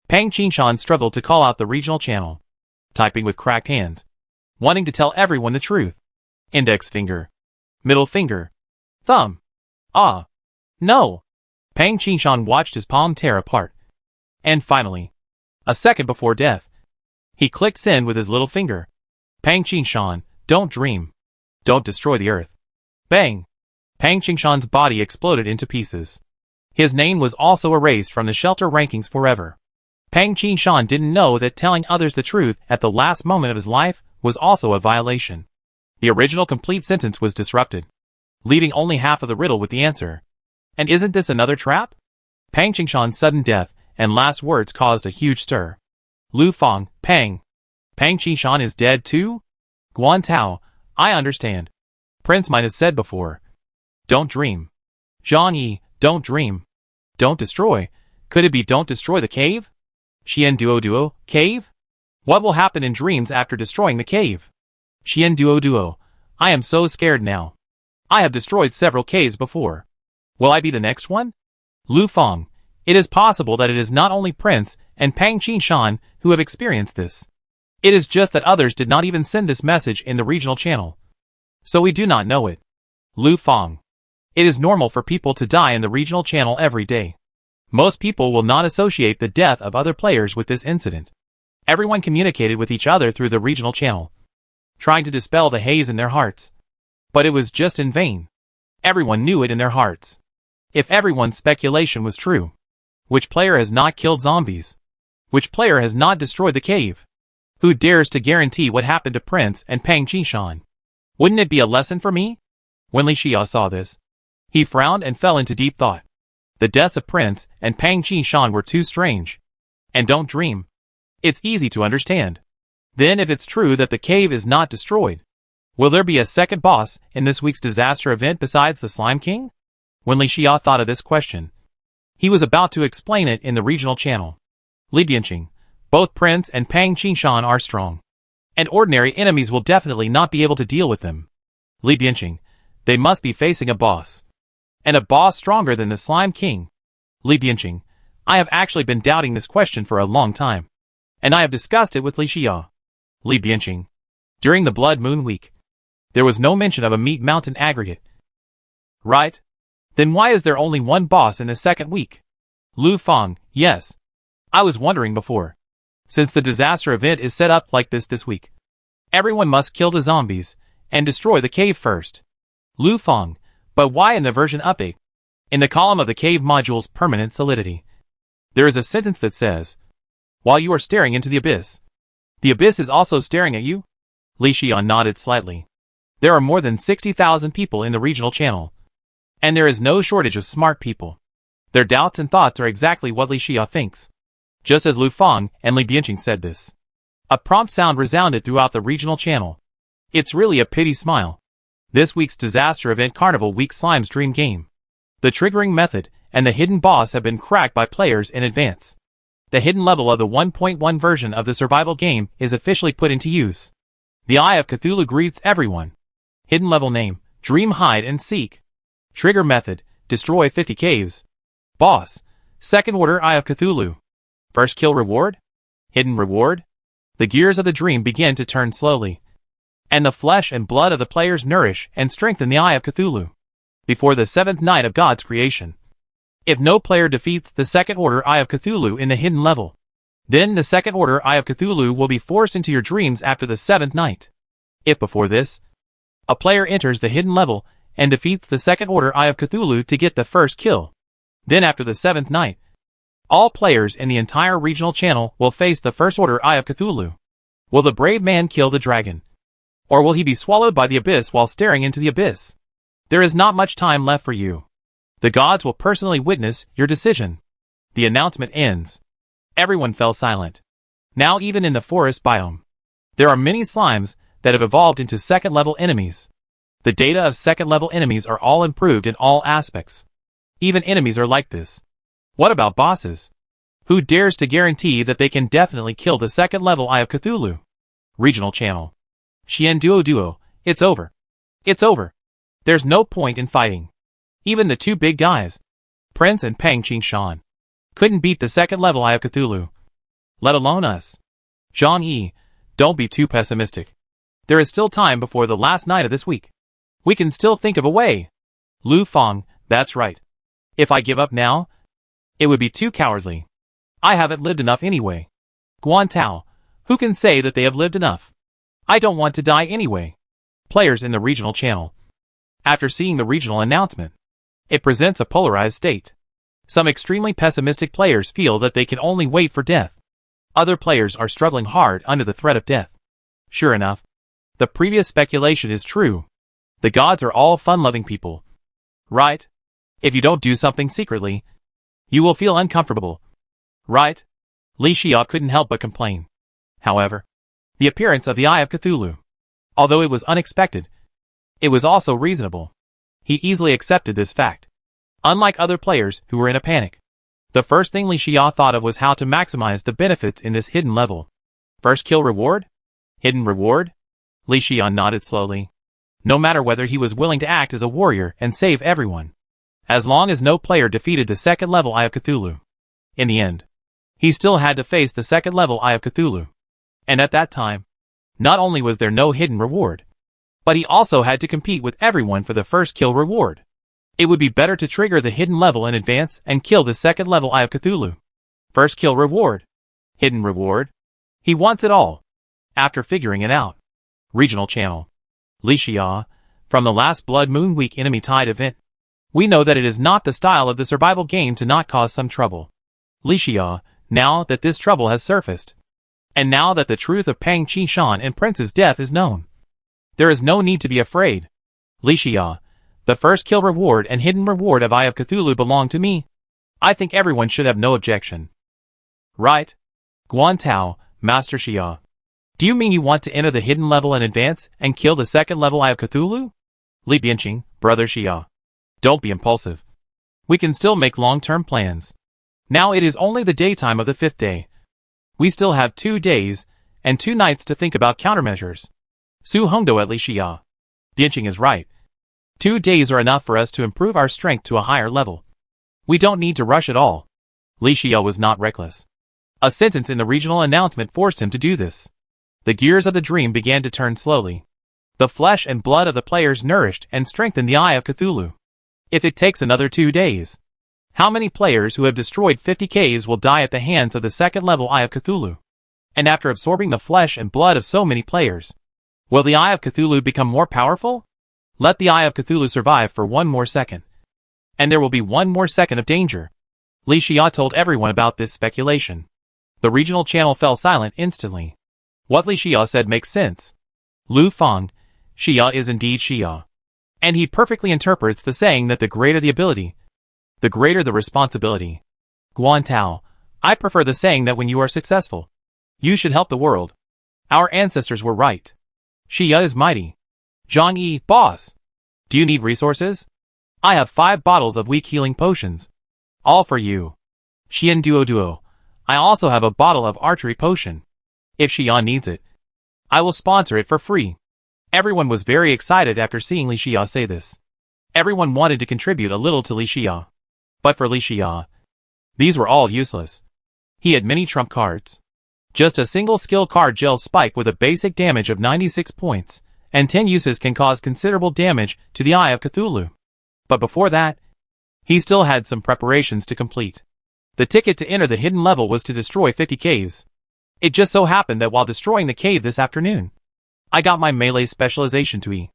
A: Pang Qishan struggled to call out the regional channel, typing with cracked hands, wanting to tell everyone the truth. Index finger, middle finger, thumb. Ah. No. Pang Qishan watched his palm tear apart. And finally, a second before death, he clicked send with his little finger. Pang Qishan, don't dream. Don't destroy the earth. Bang! Pang Qishan's body exploded into pieces. His name was also erased from the shelter rankings forever. Pang Qishan didn't know that telling others the truth at the last moment of his life was also a violation. The original complete sentence was disrupted, leaving only half of the riddle with the answer. And isn't this another trap? Pang Qishan's sudden death and last words caused a huge stir. Lu Feng, Pang Qishan is dead too? Guan Tao, I understand. Prince might have said before. Don't dream. Zhang Yi, don't dream. Don't destroy. Could it be don't destroy the cave? Xian Duo, cave? What will happen in dreams after destroying the cave? Xian Duo, I am so scared now. I have destroyed several caves before. Will I be the next one? Lu Feng, it is possible that it is not only Prince and Pang Qishan who have experienced this. It is just that others did not even send this message in the regional channel. So we do not know it. Lu Fang. It is normal for people to die in the regional channel every day. Most people will not associate the death of other players with this incident. Everyone communicated with each other through the regional channel, trying to dispel the haze in their hearts. But it was just in vain. Everyone knew it in their hearts. If everyone's speculation was true, which player has not killed zombies? Which player has not destroyed the cave? Who dares to guarantee what happened to Prince and Pang Qishan? Wouldn't it be a lesson for me? When Li Xia saw this, he frowned and fell into deep thought. The deaths of Prince and Pang Qishan were too strange. And don't dream. It's easy to understand. Then if it's true that the cave is not destroyed, will there be a second boss in this week's disaster event besides the Slime King? When Li Xia thought of this question, he was about to explain it in the regional channel. Li Bianqing, both Prince and Pang Qishan are strong, and ordinary enemies will definitely not be able to deal with them. Li Bianqing, they must be facing a boss. And a boss stronger than the Slime King. Li Bianqing, I have actually been doubting this question for a long time, and I have discussed it with Li Xia. Li Bianqing, during the Blood Moon week, there was no mention of a Meat Mountain aggregate. Right? Then why is there only one boss in the second week? Lu Fang, yes. I was wondering before. Since the disaster event is set up like this week, everyone must kill the zombies and destroy the cave first. Lu Fang, but why in the version update? In the column of the cave module's permanent solidity, there is a sentence that says, while you are staring into the abyss is also staring at you? Li Xia nodded slightly. There are more than 60,000 people in the regional channel, and there is no shortage of smart people. Their doubts and thoughts are exactly what Li Xia thinks. Just as Lu Fang and Li Bianqing said this, a prompt sound resounded throughout the regional channel. It's really a pity smile. This week's disaster event Carnival Week Slime's dream game. The triggering method and the hidden boss have been cracked by players in advance. The hidden level of the 1.1 version of the survival game is officially put into use. The Eye of Cthulhu greets everyone. Hidden level name, Dream Hide and Seek. Trigger method, destroy 50 caves. Boss, second order Eye of Cthulhu. First kill reward? Hidden reward? The gears of the dream begin to turn slowly, and the flesh and blood of the players nourish and strengthen the Eye of Cthulhu before the seventh night of God's creation. If no player defeats the second order Eye of Cthulhu in the hidden level, then the second order Eye of Cthulhu will be forced into your dreams after the seventh night. If before this, a player enters the hidden level and defeats the second order Eye of Cthulhu to get the first kill, then after the seventh night, all players in the entire regional channel will face the first order Eye of Cthulhu. Will the brave man kill the dragon? Or will he be swallowed by the abyss while staring into the abyss? There is not much time left for you. The gods will personally witness your decision. The announcement ends. Everyone fell silent. Now even in the forest biome, there are many slimes that have evolved into second-level enemies. The data of second-level enemies are all improved in all aspects. Even enemies are like this. What about bosses? Who dares to guarantee that they can definitely kill the second-level Eye of Cthulhu? Regional channel. Xian Duo, it's over. It's over. There's no point in fighting. Even the two big guys, Prince and Pang Qishan, couldn't beat the second-level Eye of Cthulhu. Let alone us. Zhang Yi, don't be too pessimistic. There is still time before the last night of this week. We can still think of a way. Lu Fang, that's right. If I give up now, it would be too cowardly. I haven't lived enough anyway. Guan Tao, who can say that they have lived enough? I don't want to die anyway. Players in the regional channel. After seeing the regional announcement, it presents a polarized state. Some extremely pessimistic players feel that they can only wait for death. Other players are struggling hard under the threat of death. Sure enough, the previous speculation is true. The gods are all fun-loving people. Right? If you don't do something secretly, you will feel uncomfortable. Right? Li Xia couldn't help but complain. However, the appearance of the Eye of Cthulhu, although it was unexpected, it was also reasonable. He easily accepted this fact. Unlike other players who were in a panic, the first thing Li Xia thought of was how to maximize the benefits in this hidden level. First kill reward? Hidden reward? Li Xia nodded slowly. No matter whether he was willing to act as a warrior and save everyone, as long as no player defeated the second-level Eye of Cthulhu. In the end, he still had to face the second-level Eye of Cthulhu. And at that time, not only was there no hidden reward, but he also had to compete with everyone for the first kill reward. It would be better to trigger the hidden level in advance and kill the second level Eye of Cthulhu. First kill reward. Hidden reward. He wants it all. After figuring it out. Regional channel. Li Xia, from the last Blood Moon Week Enemy Tide event, we know that it is not the style of the survival game to not cause some trouble. Li Xia, now that this trouble has surfaced, and now that the truth of Pang Qishan and Prince's death is known, there is no need to be afraid. Li Xia, the first kill reward and hidden reward of Eye of Cthulhu belong to me. I think everyone should have no objection. Right? Guan Tao, Master Xia. Do you mean you want to enter the hidden level in advance and kill the second level Eye of Cthulhu? Li Bianqing, Brother Xia. Don't be impulsive. We can still make long-term plans. Now it is only the daytime of the 5th day. We still have 2 days and 2 nights to think about countermeasures. Su Hongdo at Li Xia. Bianqing is right. 2 days are enough for us to improve our strength to a higher level. We don't need to rush at all. Li Xia was not reckless. A sentence in the regional announcement forced him to do this. The gears of the dream began to turn slowly. The flesh and blood of the players nourished and strengthened the Eye of Cthulhu. If it takes another 2 days, how many players who have destroyed 50 caves will die at the hands of the second level Eye of Cthulhu? And after absorbing the flesh and blood of so many players, will the Eye of Cthulhu become more powerful? Let the Eye of Cthulhu survive for 1 more second. And there will be 1 more second of danger. Li Xia told everyone about this speculation. The regional channel fell silent instantly. What Li Xia said makes sense. Lu Feng, Xia is indeed Xia. And he perfectly interprets the saying that the greater the ability, the greater the responsibility. Guan Tao, I prefer the saying that when you are successful, you should help the world. Our ancestors were right. Xia is mighty. Zhang Yi, boss. Do you need resources? I have 5 bottles of weak healing potions. All for you. Xian Duo, I also have a bottle of archery potion. If Xian needs it, I will sponsor it for free. Everyone was very excited after seeing Li Xia say this. Everyone wanted to contribute a little to Li Xia. But for Li Xia, these were all useless. He had many trump cards. Just a single skill card gel spike with a basic damage of 96 points, and 10 uses can cause considerable damage to the Eye of Cthulhu. But before that, he still had some preparations to complete. The ticket to enter the hidden level was to destroy 50 caves. It just so happened that while destroying the cave this afternoon, I got my melee specialization to E.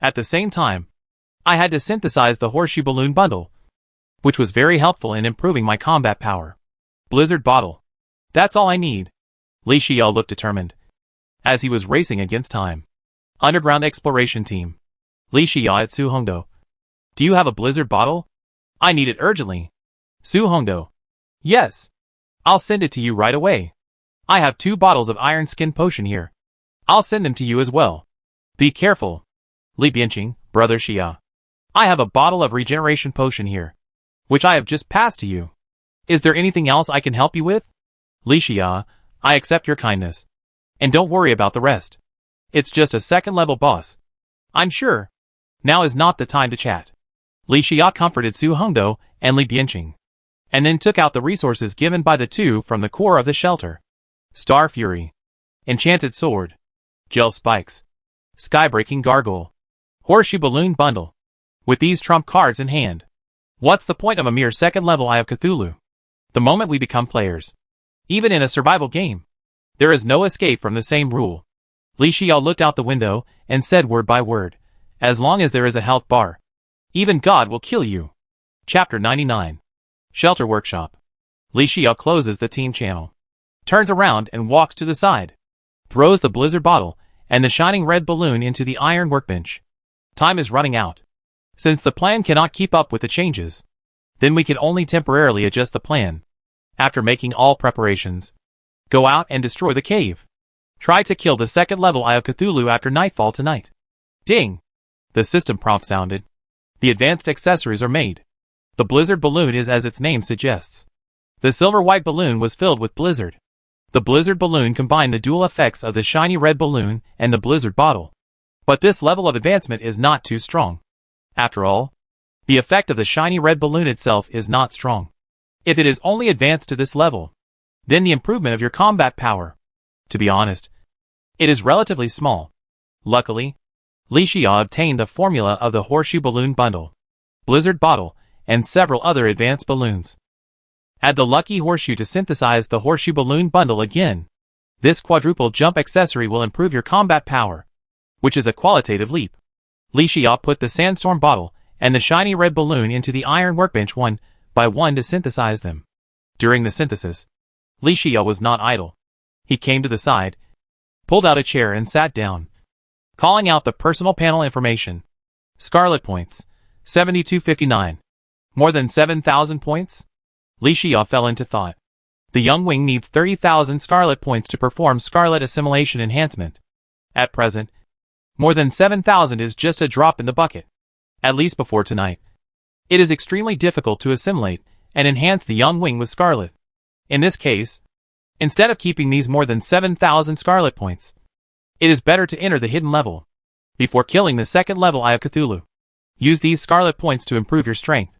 A: At the same time, I had to synthesize the horseshoe balloon bundle, which was very helpful in improving my combat power. Blizzard bottle. That's all I need. Li Xia looked determined, as he was racing against time. Underground exploration team. Li Xia at Su Hongdo. Do you have a blizzard bottle? I need it urgently. Su Hongdo. Yes. I'll send it to you right away. I have 2 bottles of iron skin potion here. I'll send them to you as well. Be careful. Li Bianqing, Brother Xia. I have a bottle of regeneration potion here, which I have just passed to you. Is there anything else I can help you with? Li Xia, I accept your kindness. And don't worry about the rest. It's just a second level boss. I'm sure. Now is not the time to chat. Li Xia comforted Su Hongdo and Li Bianqing, and then took out the resources given by the 2 from the core of the shelter. Star Fury. Enchanted Sword. Gel Spikes. Sky-breaking Gargoyle. Horseshoe Balloon Bundle. With these trump cards in hand, what's the point of a mere second level Eye of Cthulhu? The moment we become players, even in a survival game, there is no escape from the same rule. Li Xia looked out the window and said word by word, as long as there is a health bar, even God will kill you. Chapter 99. Shelter Workshop. Li Xia closes the team channel, turns around and walks to the side, throws the blizzard bottle and the shining red balloon into the iron workbench. Time is running out. Since the plan cannot keep up with the changes, then we can only temporarily adjust the plan. After making all preparations, go out and destroy the cave. Try to kill the second level Eye of Cthulhu after nightfall tonight. Ding! The system prompt sounded. The advanced accessories are made. The blizzard balloon is as its name suggests. The silver-white balloon was filled with blizzard. The blizzard balloon combined the dual effects of the shiny red balloon and the blizzard bottle. But this level of advancement is not too strong. After all, the effect of the shiny red balloon itself is not strong. If it is only advanced to this level, then the improvement of your combat power, to be honest, It is relatively small. Luckily, Li Xia obtained the formula of the horseshoe balloon bundle, blizzard bottle, and several other advanced balloons. Add the lucky horseshoe to synthesize the horseshoe balloon bundle again. This quadruple jump accessory will improve your combat power, which is a qualitative leap. Li Xia put the sandstorm bottle and the shiny red balloon into the iron workbench one by one to synthesize them. During the synthesis, Li Xia was not idle. He came to the side, pulled out a chair and sat down, calling out the personal panel information. Scarlet points, 7259. More than 7,000 points? Li Xia fell into thought. The young wing needs 30,000 scarlet points to perform scarlet assimilation enhancement. At present, more than 7,000 is just a drop in the bucket. At least before tonight. It is extremely difficult to assimilate and enhance the young wing with scarlet. In this case, instead of keeping these more than 7,000 scarlet points, it is better to enter the hidden level before killing the second level Eye of Cthulhu. Use these scarlet points to improve your strength.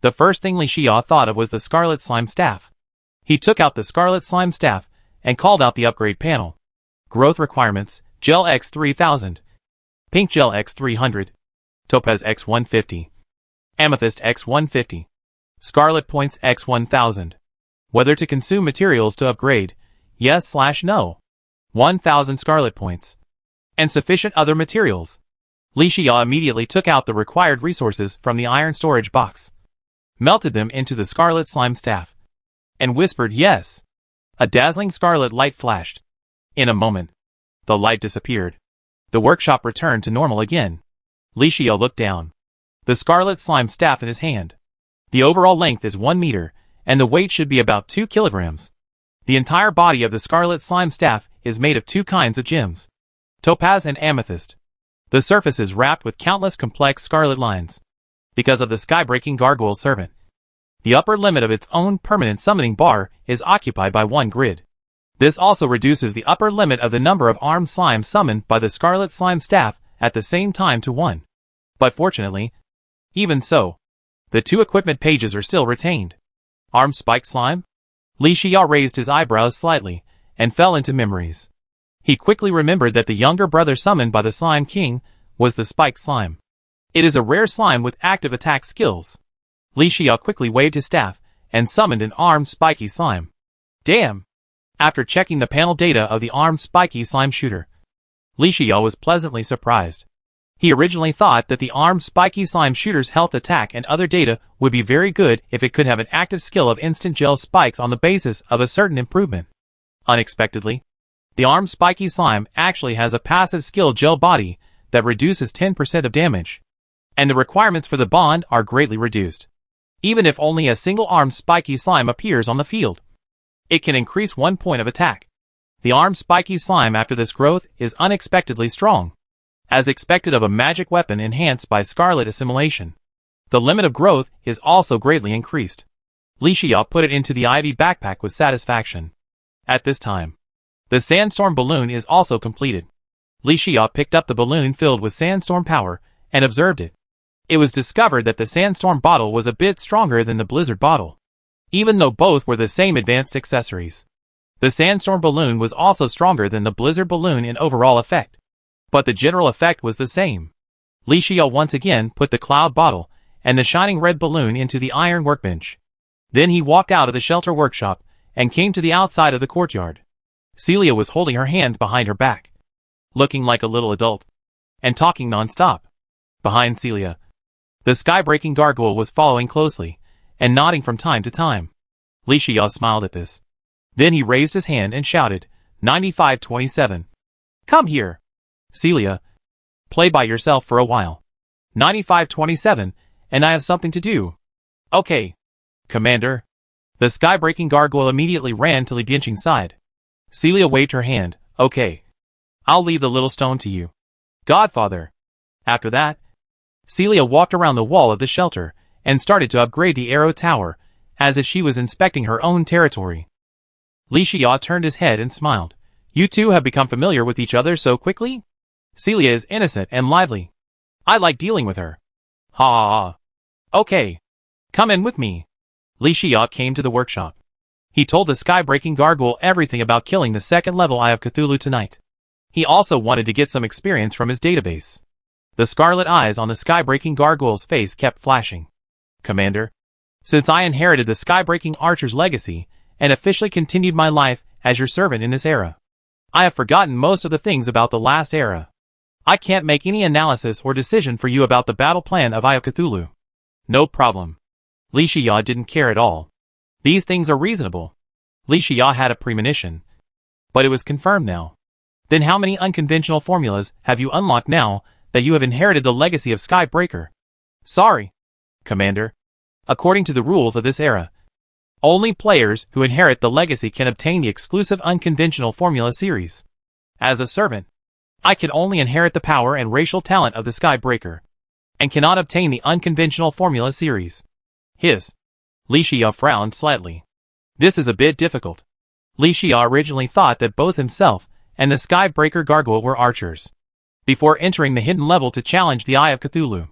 A: The first thing Li Xia thought of was the scarlet slime staff. He took out the scarlet slime staff and called out the upgrade panel. Growth requirements: Gel X3000, Pink Gel X300, Topaz X150, Amethyst X150, Scarlet Points X1000. Whether to consume materials to upgrade: yes/no. 1,000 Scarlet Points. And sufficient other materials. Li Xia immediately took out the required resources from the iron storage box, melted them into the scarlet slime staff, and whispered yes. A dazzling scarlet light flashed. In a moment, the light disappeared. The workshop returned to normal again. Li Xia looked down. The scarlet slime staff in his hand. The overall length is 1 meter, and the weight should be about 2 kilograms. The entire body of the scarlet slime staff is made of 2 kinds of gems, topaz and amethyst. The surface is wrapped with countless complex scarlet lines. Because of the sky-breaking gargoyle servant, the upper limit of its own permanent summoning bar is occupied by 1 grid. This also reduces the upper limit of the number of armed slime summoned by the scarlet slime staff at the same time to 1. But fortunately, even so, the 2 equipment pages are still retained. Armed spike slime? Li Xia raised his eyebrows slightly and fell into memories. He quickly remembered that the younger brother summoned by the Slime King was the spike slime. It is a rare slime with active attack skills. Li Xia quickly waved his staff and summoned an armed spiky slime. Damn! After checking the panel data of the armed spiky slime shooter, Li Xia was pleasantly surprised. He originally thought that the armed spiky slime shooter's health attack and other data would be very good if it could have an active skill of instant gel spikes on the basis of a certain improvement. Unexpectedly, the armed spiky slime actually has a passive skill gel body that reduces 10% of damage, and the requirements for the bond are greatly reduced. Even if only a single armed spiky slime appears on the field, it can increase 1 point of attack. The armed spiky slime after this growth is unexpectedly strong, as expected of a magic weapon enhanced by scarlet assimilation. The limit of growth is also greatly increased. Li Xia put it into the ivy backpack with satisfaction. At this time, the sandstorm balloon is also completed. Li Xia picked up the balloon filled with sandstorm power and observed it. It was discovered that the sandstorm bottle was a bit stronger than the blizzard bottle, even though both were the same advanced accessories. The sandstorm balloon was also stronger than the blizzard balloon in overall effect, but the general effect was the same. Li Xia once again put the cloud bottle and the shining red balloon into the iron workbench. Then he walked out of the shelter workshop and came to the outside of the courtyard. Celia was holding her hands behind her back, looking like a little adult, and talking non-stop. Behind Celia, the sky-breaking gargoyle was following closely and nodding from time to time. Li Xia smiled at this. Then he raised his hand and shouted, 9527. Come here. Celia, play by yourself for a while. 9527, and I have something to do. Okay, Commander. The sky-breaking gargoyle immediately ran to Li Bianqing's side. Celia waved her hand. Okay. I'll leave the little stone to you, Godfather. After that, Celia walked around the wall of the shelter and started to upgrade the arrow tower, as if she was inspecting her own territory. Li Xia turned his head and smiled. You two have become familiar with each other so quickly? Celia is innocent and lively. I like dealing with her. Ha ha ha. Okay. Come in with me. Li Xia came to the workshop. He told the sky-breaking gargoyle everything about killing the second level Eye of Cthulhu tonight. He also wanted to get some experience from his database. The scarlet eyes on the sky-breaking gargoyle's face kept flashing. Commander, since I inherited the sky-breaking archer's legacy and officially continued my life as your servant in this era, I have forgotten most of the things about the last era. I can't make any analysis or decision for you about the battle plan of Eye of Cthulhu. No problem. Li Shiyao didn't care at all. These things are reasonable. Li Shiyao had a premonition, but it was confirmed now. Then how many unconventional formulas have you unlocked now that you have inherited the legacy of Skybreaker? Sorry, Commander. According to the rules of this era, only players who inherit the legacy can obtain the exclusive unconventional formula series. As a servant, I can only inherit the power and racial talent of the Skybreaker, and cannot obtain the unconventional formula series. Li Shiyao frowned slightly. This is a bit difficult. Li Shiyao originally thought that both himself and the Skybreaker Gargoyle were archers. Before entering the hidden level to challenge the Eye of Cthulhu,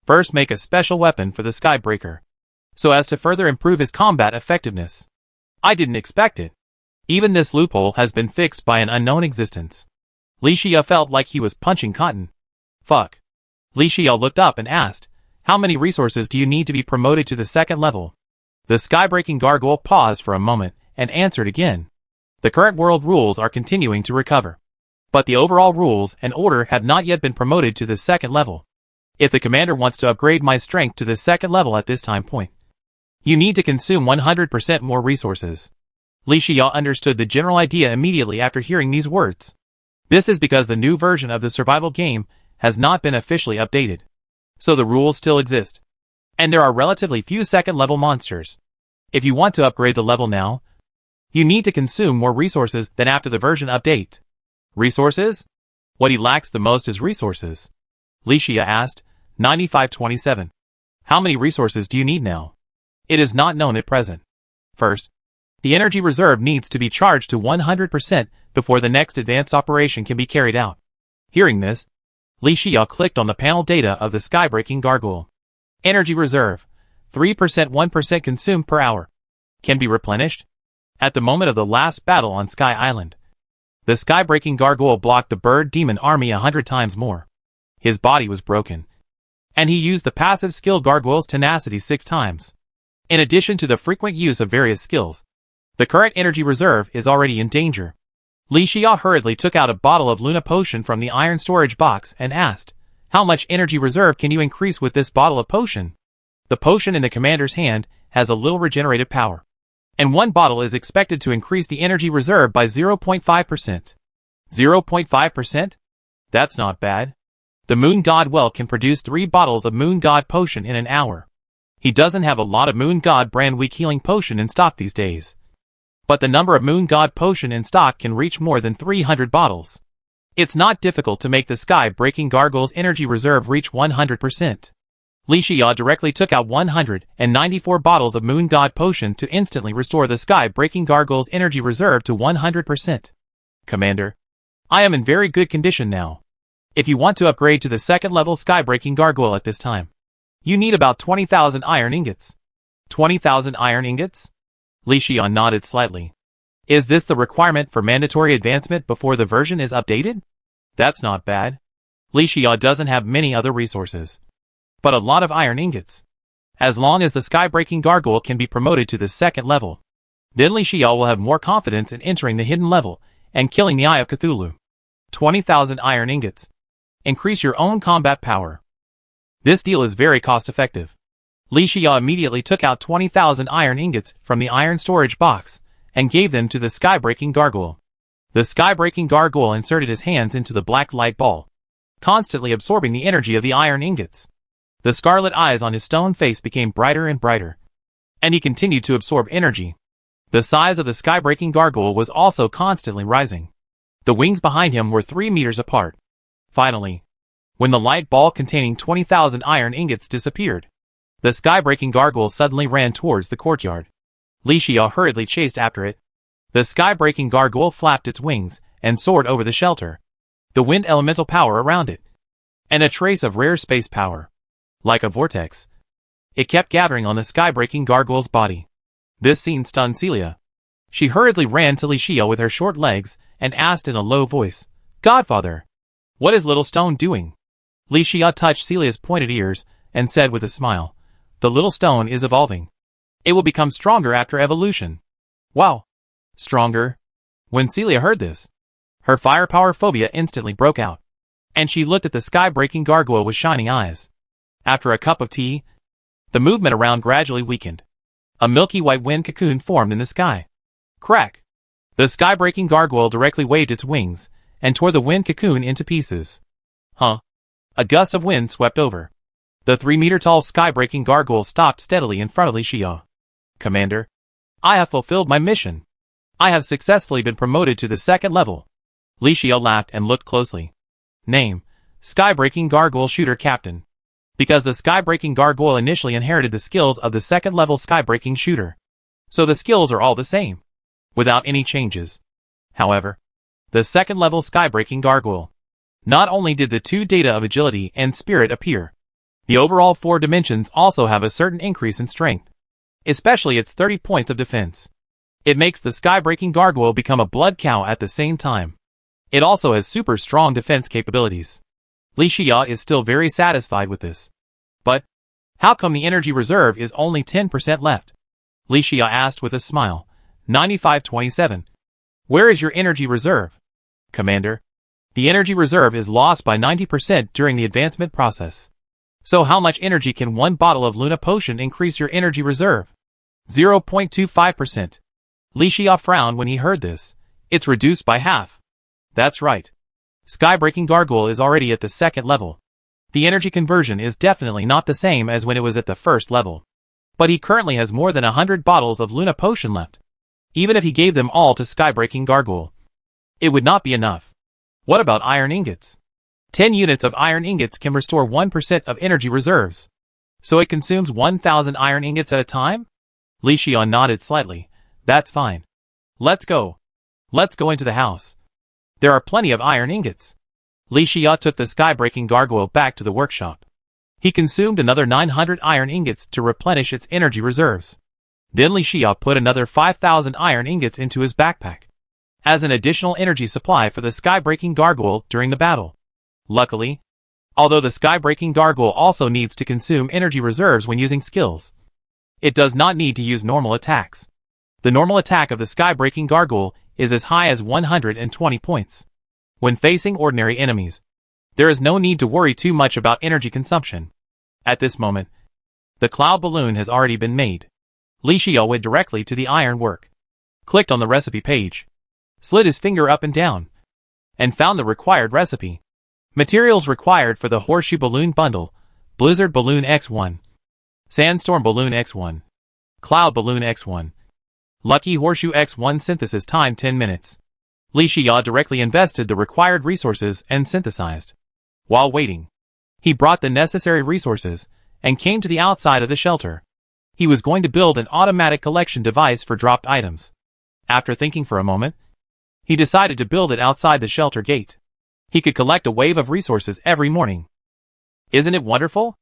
A: first make a special weapon for the Skybreaker, so as to further improve his combat effectiveness. I didn't expect it. Even this loophole has been fixed by an unknown existence. Li Shiyao felt like he was punching cotton. Fuck. Li Shiyao looked up and asked, how many resources do you need to be promoted to the second level? The Skybreaking Gargoyle paused for a moment and answered again. The current world rules are continuing to recover, but the overall rules and order have not yet been promoted to the second level. If the commander wants to upgrade my strength to the second level at this time point, you need to consume 100% more resources. Li Shiyao understood the general idea immediately after hearing these words. This is because the new version of the survival game has not been officially updated, so the rules still exist, and there are relatively few second-level monsters. If you want to upgrade the level now, you need to consume more resources than after the version update. Resources? What he lacks the most is resources. Li Shiyao asked, 9527. How many resources do you need now? It is not known at present. First, the energy reserve needs to be charged to 100% before the next advanced operation can be carried out. Hearing this, Li Shiyao clicked on the panel data of the Skybreaking Gargoyle. Energy reserve, 3% 1% consumed per hour. Can be replenished? At the moment of the last battle on Sky Island, the Skybreaking Gargoyle blocked the Bird Demon army 100 times more. His body was broken, and he used the passive skill Gargoyle's Tenacity 6 times. In addition to the frequent use of various skills, the current energy reserve is already in danger. Li Shiyao hurriedly took out a bottle of Luna Potion from the iron storage box and asked, how much energy reserve can you increase with this bottle of potion? The potion in the commander's hand has a little regenerative power, and one bottle is expected to increase the energy reserve by 0.5%. 0.5%? That's not bad. The Moon God well can produce 3 bottles of Moon God Potion in an hour. He doesn't have a lot of Moon God brand weak healing potion in stock these days, but the number of Moon God Potion in stock can reach more than 300 bottles. It's not difficult to make the Skybreaking Gargoyle's energy reserve reach 100%. Li Shiyao directly took out 194 bottles of Moon God Potion to instantly restore the Skybreaking Gargoyle's energy reserve to 100%. Commander, I am in very good condition now. If you want to upgrade to the second level Skybreaking Gargoyle at this time, you need about 20,000 iron ingots. 20,000 iron ingots? Li Shiyao nodded slightly. Is this the requirement for mandatory advancement before the version is updated? That's not bad. Li Shiyao doesn't have many other resources, but a lot of iron ingots. As long as the Skybreaking Gargoyle can be promoted to the second level, then Li Shiyao will have more confidence in entering the hidden level and killing the Eye of Cthulhu. 20,000 iron ingots. Increase your own combat power. This deal is very cost-effective. Li Shiyao immediately took out 20,000 iron ingots from the iron storage box and gave them to the Skybreaking Gargoyle. The Skybreaking Gargoyle inserted his hands into the black light ball, constantly absorbing the energy of the iron ingots. The scarlet eyes on his stone face became brighter and brighter, and he continued to absorb energy. The size of the Skybreaking Gargoyle was also constantly rising. The wings behind him were 3 meters apart. Finally, when the light ball containing 20,000 iron ingots disappeared, the Skybreaking Gargoyle suddenly ran towards the courtyard. Li Shiyao hurriedly chased after it. The Skybreaking Gargoyle flapped its wings and soared over the shelter, the wind elemental power around it, and a trace of rare space power. Like a vortex, it kept gathering on the Skybreaking Gargoyle's body. This scene stunned Celia. She hurriedly ran to Li Shiyao with her short legs and asked in a low voice, Godfather, what is Little Stone doing? Li Xia touched Celia's pointed ears and said with a smile, the Little Stone is evolving. It will become stronger after evolution. Wow. Stronger? When Celia heard this, her firepower phobia instantly broke out, and she looked at the sky-breaking gargoyle with shining eyes. After a cup of tea, the movement around gradually weakened. A milky white wind cocoon formed in the sky. Crack! The sky-breaking gargoyle directly waved its wings and tore the wind cocoon into pieces. Huh? A gust of wind swept over. The 3-meter-tall sky-breaking gargoyle stopped steadily in front of Li Xia. Commander, I have fulfilled my mission. I have successfully been promoted to the 2nd level. Li Xia laughed and looked closely. Name, Sky-Breaking Gargoyle Shooter Captain. Because the Sky-Breaking Gargoyle initially inherited the skills of the 2nd level Sky-Breaking Shooter. So the skills are all the same, without any changes. However, the 2nd level Sky-Breaking Gargoyle. Not only did the 2 data of agility and spirit appear, the overall 4 dimensions also have a certain increase in strength, especially its 30 points of defense. It makes the sky-breaking gargoyle become a blood cow at the same time. It also has super strong defense capabilities. Li Xia is still very satisfied with this. But, how come the energy reserve is only 10% left? Li Xia asked with a smile. 9527. Where is your energy reserve? Commander, the energy reserve is lost by 90% during the advancement process. So how much energy can one bottle of Luna Potion increase your energy reserve? 0.25%. Li Xia frowned when he heard this. It's reduced by half. That's right. Sky-Breaking Gargoyle is already at the 2nd level. The energy conversion is definitely not the same as when it was at the 1st level. But he currently has more than 100 bottles of Luna Potion left. Even if he gave them all to Sky-Breaking Gargoyle, it would not be enough. What about iron ingots? 10 units of iron ingots can restore 1% of energy reserves. So it consumes 1,000 iron ingots at a time? Li Xia nodded slightly. That's fine. Let's go. Let's go into the house. There are plenty of iron ingots. Li Xia took the sky-breaking gargoyle back to the workshop. He consumed another 900 iron ingots to replenish its energy reserves. Then Li Xia put another 5,000 iron ingots into his backpack, as an additional energy supply for the sky-breaking gargoyle during the battle. Luckily, although the sky-breaking gargoyle also needs to consume energy reserves when using skills, it does not need to use normal attacks. The normal attack of the sky-breaking gargoyle is as high as 120 points. When facing ordinary enemies, there is no need to worry too much about energy consumption. At this moment, the cloud balloon has already been made. Li Xia went directly to the iron work, clicked on the recipe page, slid his finger up and down, and found the required recipe. Materials required for the Horseshoe Balloon Bundle: Blizzard Balloon X1, Sandstorm Balloon X1, Cloud Balloon X1. Lucky Horseshoe X1 synthesis time 10 minutes. Li Xia directly invested the required resources and synthesized. While waiting, he brought the necessary resources and came to the outside of the shelter. He was going to build an automatic collection device for dropped items. After thinking for a moment, he decided to build it outside the shelter gate. He could collect a wave of resources every morning. Isn't it wonderful?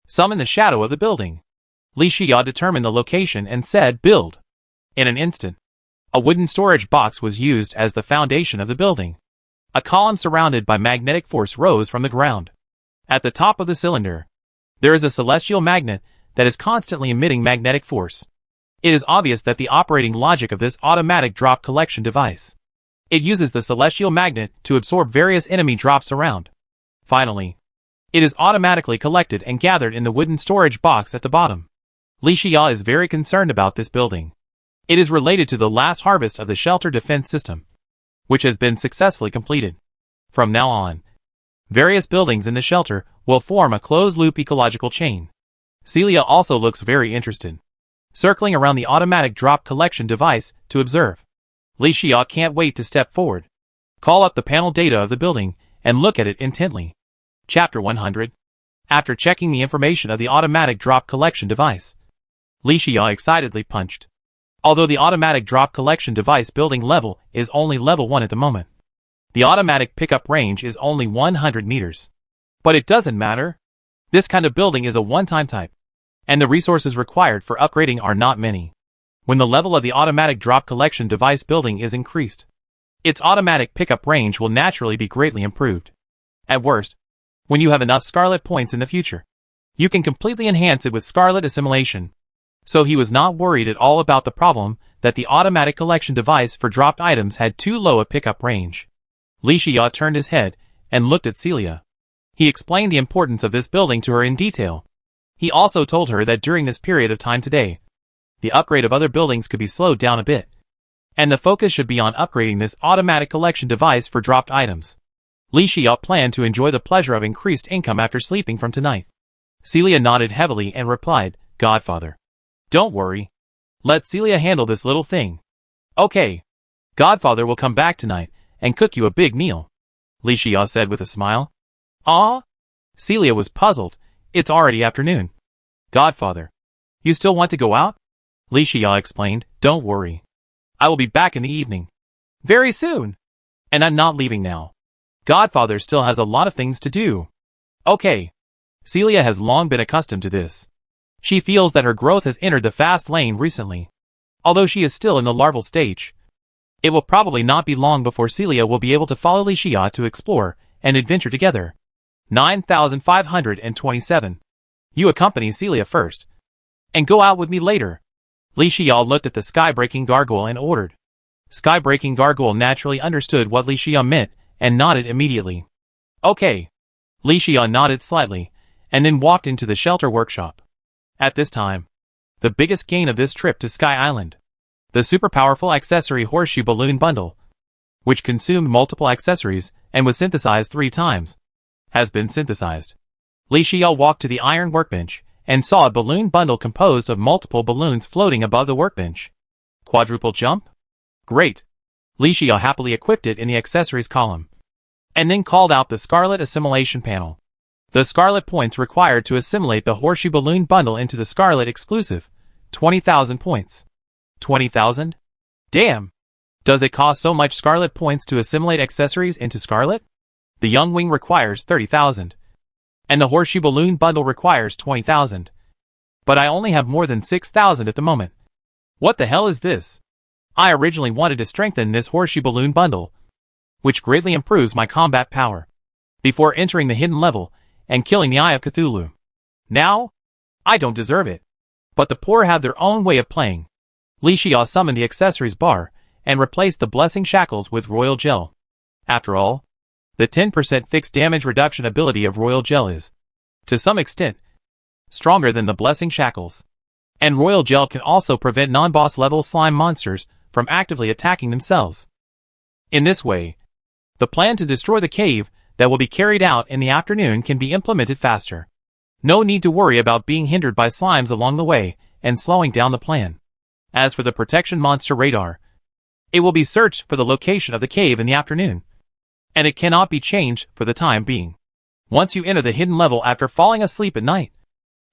A: Some in the shadow of the building. Li Xia determined the location and said, build. In an instant, a wooden storage box was used as the foundation of the building. A column surrounded by magnetic force rose from the ground. At the top of the cylinder, there is a celestial magnet that is constantly emitting magnetic force. It is obvious that the operating logic of this automatic drop collection device. It uses the celestial magnet to absorb various enemy drops around. Finally, it is automatically collected and gathered in the wooden storage box at the bottom. Li Xia is very concerned about this building. It is related to the last harvest of the shelter defense system, which has been successfully completed. From now on, various buildings in the shelter will form a closed-loop ecological chain. Celia also looks very interested, circling around the automatic drop collection device to observe. Li Xia can't wait to step forward, call up the panel data of the building, and look at it intently. Chapter 100. After checking the information of the automatic drop collection device, Li Xia excitedly punched. Although the automatic drop collection device building level is only level 1 at the moment, the automatic pickup range is only 100 meters. But it doesn't matter. This kind of building is a one-time type, and the resources required for upgrading are not many. When the level of the automatic drop collection device building is increased, its automatic pickup range will naturally be greatly improved. At worst, when you have enough Scarlet points in the future, you can completely enhance it with Scarlet Assimilation. So he was not worried at all about the problem that the automatic collection device for dropped items had too low a pickup range. Li Xia turned his head and looked at Celia. He explained the importance of this building to her in detail. He also told her that during this period of time today, the upgrade of other buildings could be slowed down a bit, and the focus should be on upgrading this automatic collection device for dropped items. Li Xia planned to enjoy the pleasure of increased income after sleeping from tonight. Celia nodded heavily and replied, Godfather, don't worry. Let Celia handle this little thing. Okay. Godfather will come back tonight and cook you a big meal, Li Xia said with a smile. Ah? Celia was puzzled. It's already afternoon. Godfather, you still want to go out? Li Xia explained, don't worry. I will be back in the evening. Very soon. And I'm not leaving now. Godfather still has a lot of things to do. Okay. Celia has long been accustomed to this. She feels that her growth has entered the fast lane recently. Although she is still in the larval stage, it will probably not be long before Celia will be able to follow Li Xia to explore and adventure together. 9527. You accompany Celia first, and go out with me later. Li Xia looked at the sky-breaking gargoyle and ordered. Sky-breaking gargoyle naturally understood what Li Xia meant and nodded immediately. Okay. Li Xia nodded slightly, and then walked into the shelter workshop. At this time, the biggest gain of this trip to Sky Island, the super powerful accessory horseshoe balloon bundle, which consumed multiple accessories and was synthesized 3 times, has been synthesized. Li Xia walked to the iron workbench and saw a balloon bundle composed of multiple balloons floating above the workbench. Quadruple jump? Great. Li Xia happily equipped it in the accessories column, and then called out the Scarlet Assimilation panel. The Scarlet points required to assimilate the horseshoe balloon bundle into the Scarlet exclusive, 20,000 points. 20,000? Damn! Does it cost so much Scarlet points to assimilate accessories into Scarlet? The Young Wing requires 30,000. And the horseshoe balloon bundle requires 20,000. But I only have more than 6,000 at the moment. What the hell is this? I originally wanted to strengthen this horseshoe balloon bundle, which greatly improves my combat power, before entering the hidden level and killing the Eye of Cthulhu. Now, I don't deserve it. But the poor have their own way of playing. Li Xia summoned the accessories bar and replaced the blessing shackles with royal gel. After all, the 10% fixed damage reduction ability of royal gel is, to some extent, stronger than the blessing shackles. And royal gel can also prevent non-boss level slime monsters from actively attacking themselves. In this way, the plan to destroy the cave that will be carried out in the afternoon can be implemented faster. No need to worry about being hindered by slimes along the way and slowing down the plan. As for the protection monster radar, it will be searched for the location of the cave in the afternoon, and it cannot be changed for the time being. Once you enter the hidden level after falling asleep at night,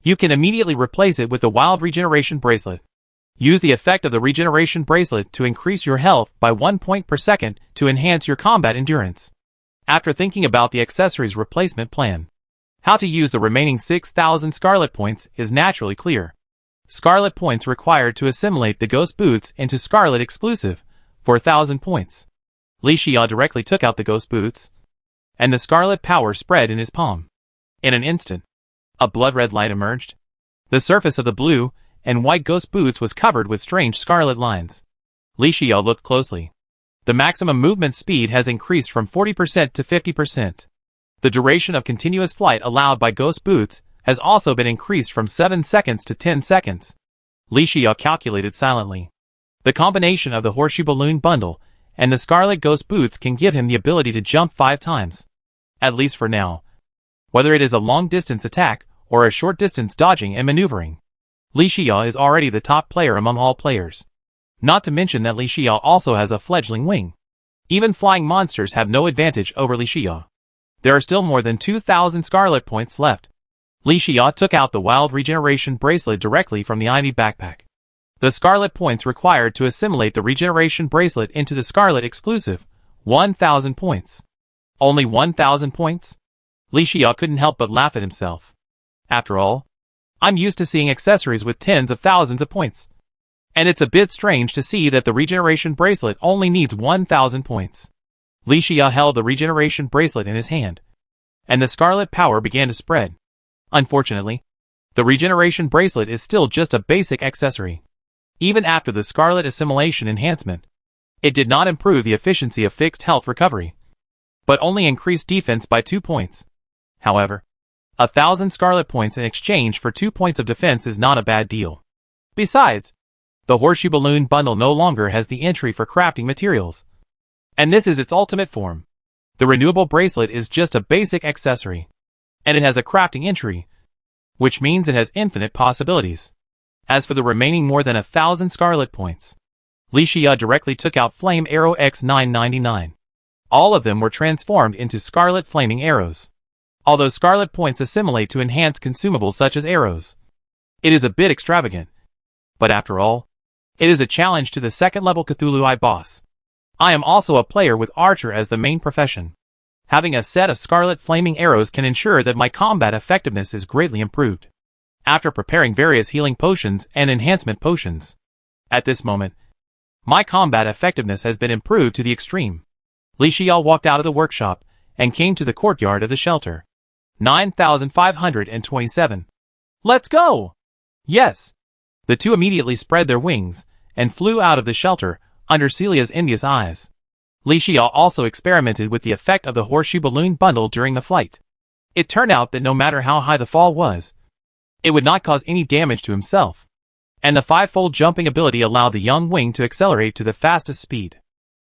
A: you can immediately replace it with the Wild Regeneration Bracelet. Use the effect of the Regeneration Bracelet to increase your health by 1 point per second to enhance your combat endurance. After thinking about the accessories replacement plan, how to use the remaining 6,000 Scarlet points is naturally clear. Scarlet points required to assimilate the Ghost Boots into Scarlet exclusive, 4,000 points. Li Xia directly took out the Ghost Boots, and the Scarlet power spread in his palm. In an instant, a blood-red light emerged. The surface of the blue and white Ghost Boots was covered with strange scarlet lines. Li Xia looked closely. The maximum movement speed has increased from 40% to 50%. The duration of continuous flight allowed by Ghost Boots has also been increased from 7 seconds to 10 seconds. Li Xia calculated silently. The combination of the horseshoe balloon bundle and the Scarlet Ghost Boots can give him the ability to jump 5 times. At least for now. Whether it is a long-distance attack or a short-distance dodging and maneuvering, Li Xia is already the top player among all players. Not to mention that Li Xia also has a fledgling wing. Even flying monsters have no advantage over Li Xia. There are still more than 2,000 Scarlet points left. Li Xia took out the Wild Regeneration Bracelet directly from the Ivy backpack. The Scarlet points required to assimilate the Regeneration Bracelet into the Scarlet exclusive, 1,000 points. Only 1,000 points? Li Xia couldn't help but laugh at himself. After all, I'm used to seeing accessories with tens of thousands of points. And it's a bit strange to see that the regeneration bracelet only needs 1,000 points. Li Xia held the regeneration bracelet in his hand, and the scarlet power began to spread. Unfortunately, the regeneration bracelet is still just a basic accessory. Even after the scarlet assimilation enhancement, it did not improve the efficiency of fixed health recovery, but only increased defense by 2 points. However, 1,000 scarlet points in exchange for 2 points of defense is not a bad deal. Besides, the horseshoe balloon bundle no longer has the entry for crafting materials, and this is its ultimate form. The renewable bracelet is just a basic accessory, and it has a crafting entry, which means it has infinite possibilities. As for the remaining more than 1,000 scarlet points, Li Xia directly took out Flame Arrow X999. All of them were transformed into scarlet flaming arrows. Although scarlet points assimilate to enhance consumables such as arrows, it is a bit extravagant. But after all, it is a challenge to the second-level Cthulhu boss. I am also a player with Archer as the main profession. Having a set of scarlet flaming arrows can ensure that my combat effectiveness is greatly improved. After preparing various healing potions and enhancement potions, at this moment, my combat effectiveness has been improved to the extreme. Li Xia walked out of the workshop and came to the courtyard of the shelter. 9,527. Let's go! Yes. The two immediately spread their wings and flew out of the shelter under Celia's envious eyes. Li Xia also experimented with the effect of the horseshoe balloon bundle during the flight. It turned out that no matter how high the fall was, it would not cause any damage to himself, and the five-fold jumping ability allowed the young wing to accelerate to the fastest speed.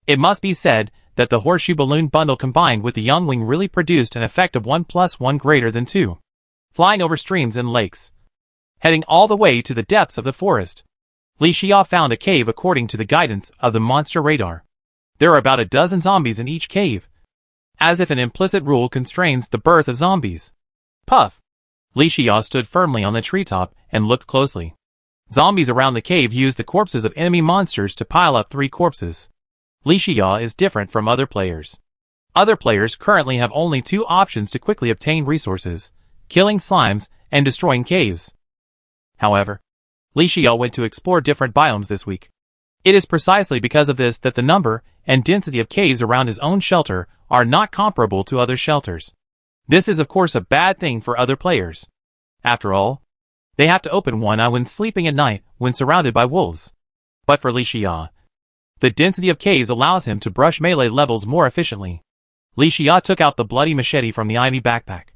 A: It must be said that the horseshoe balloon bundle combined with the young wing really produced an effect of 1 + 1 greater than 2. Flying over streams and lakes, heading all the way to the depths of the forest, Li Xia found a cave according to the guidance of the monster radar. There are about a dozen zombies in each cave, as if an implicit rule constrains the birth of zombies. Puff! Li Xia stood firmly on the treetop and looked closely. Zombies around the cave used the corpses of enemy monsters to pile up 3 corpses. Li Xia is different from other players. Other players currently have only 2 options to quickly obtain resources: killing slimes and destroying caves. However, Li Xia went to explore different biomes this week. It is precisely because of this that the number and density of caves around his own shelter are not comparable to other shelters. This is of course a bad thing for other players. After all, they have to open one eye when sleeping at night when surrounded by wolves. But for Li Xia, the density of caves allows him to brush melee levels more efficiently. Li Xia took out the bloody machete from the ivy backpack,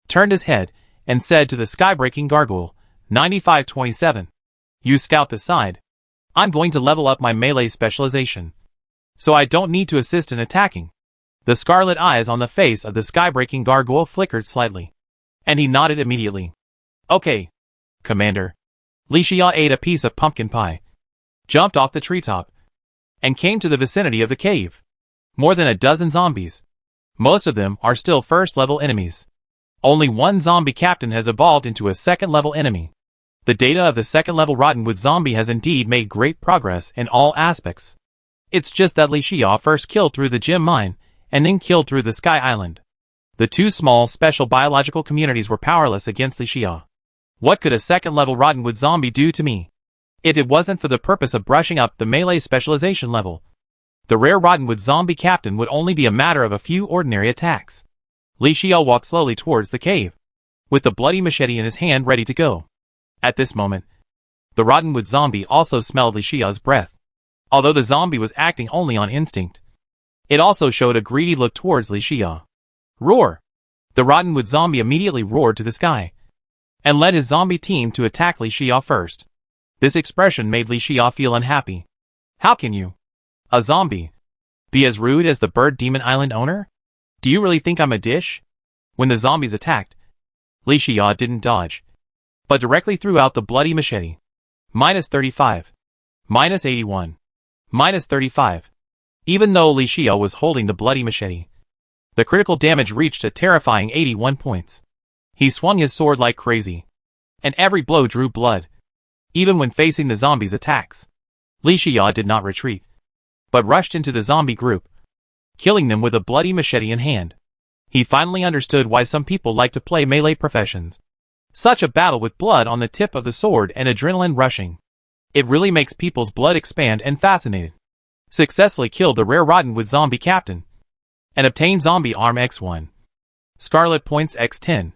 A: turned his head, and said to the sky-breaking gargoyle, 9527. You scout this side. I'm going to level up my melee specialization, so I don't need to assist in attacking. The scarlet eyes on the face of the sky-breaking gargoyle flickered slightly, and he nodded immediately. Okay, Commander. Li Xia ate a piece of pumpkin pie, jumped off the treetop, and came to the vicinity of the cave. More than a dozen zombies. Most of them are still first-level enemies. Only one zombie captain has evolved into a second-level enemy. The data of the second-level Rottenwood zombie has indeed made great progress in all aspects. It's just that Li Xia first killed through the gem mine, and then killed through the Sky Island. The 2 small special biological communities were powerless against Li Xia. What could a second-level Rottenwood zombie do to me? If it wasn't for the purpose of brushing up the melee specialization level, the rare Rottenwood zombie captain would only be a matter of a few ordinary attacks. Li Xia walked slowly towards the cave, with the bloody machete in his hand ready to go. At this moment, the Rottenwood zombie also smelled Li Xia's breath. Although the zombie was acting only on instinct, it also showed a greedy look towards Li Xia. Roar! The Rottenwood zombie immediately roared to the sky, and led his zombie team to attack Li Xia first. This expression made Li Xia feel unhappy. How can you, a zombie, be as rude as the Bird Demon Island owner? Do you really think I'm a dish? When the zombies attacked, Li Xia didn't dodge, but directly threw out the bloody machete. -35. -81. -35. Even though Li Xia was holding the bloody machete, the critical damage reached a terrifying 81 points. He swung his sword like crazy, and every blow drew blood. Even when facing the zombies' attacks, Li Xia did not retreat, but rushed into the zombie group, killing them with a bloody machete in hand. He finally understood why some people like to play melee professions. Such a battle with blood on the tip of the sword and adrenaline rushing It really makes people's blood expand and fascinated. Successfully killed the rare Rottenwood zombie captain. And obtained zombie arm X1. Scarlet points X10.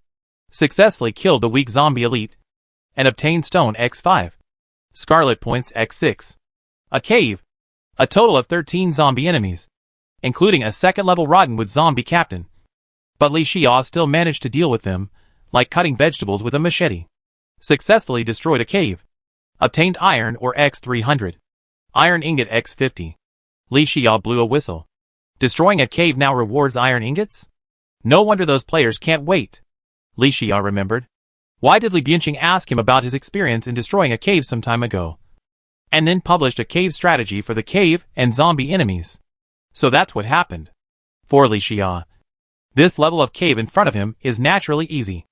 A: Successfully killed the weak zombie elite. And obtained stone X5. Scarlet points X6. A cave. A total of 13 zombie enemies, including a second-level Rottenwood zombie captain. But Li Xia still managed to deal with them, like cutting vegetables with a machete. Successfully destroyed a cave. Obtained iron ore X300. Iron ingot X50. Li Xia blew a whistle. Destroying a cave now rewards iron ingots? No wonder those players can't wait. Li Xia remembered. Why did Li Bianqing ask him about his experience in destroying a cave some time ago? And then published a cave strategy for the cave and zombie enemies. So that's what happened. For Li Xia, this level of cave in front of him is naturally easy.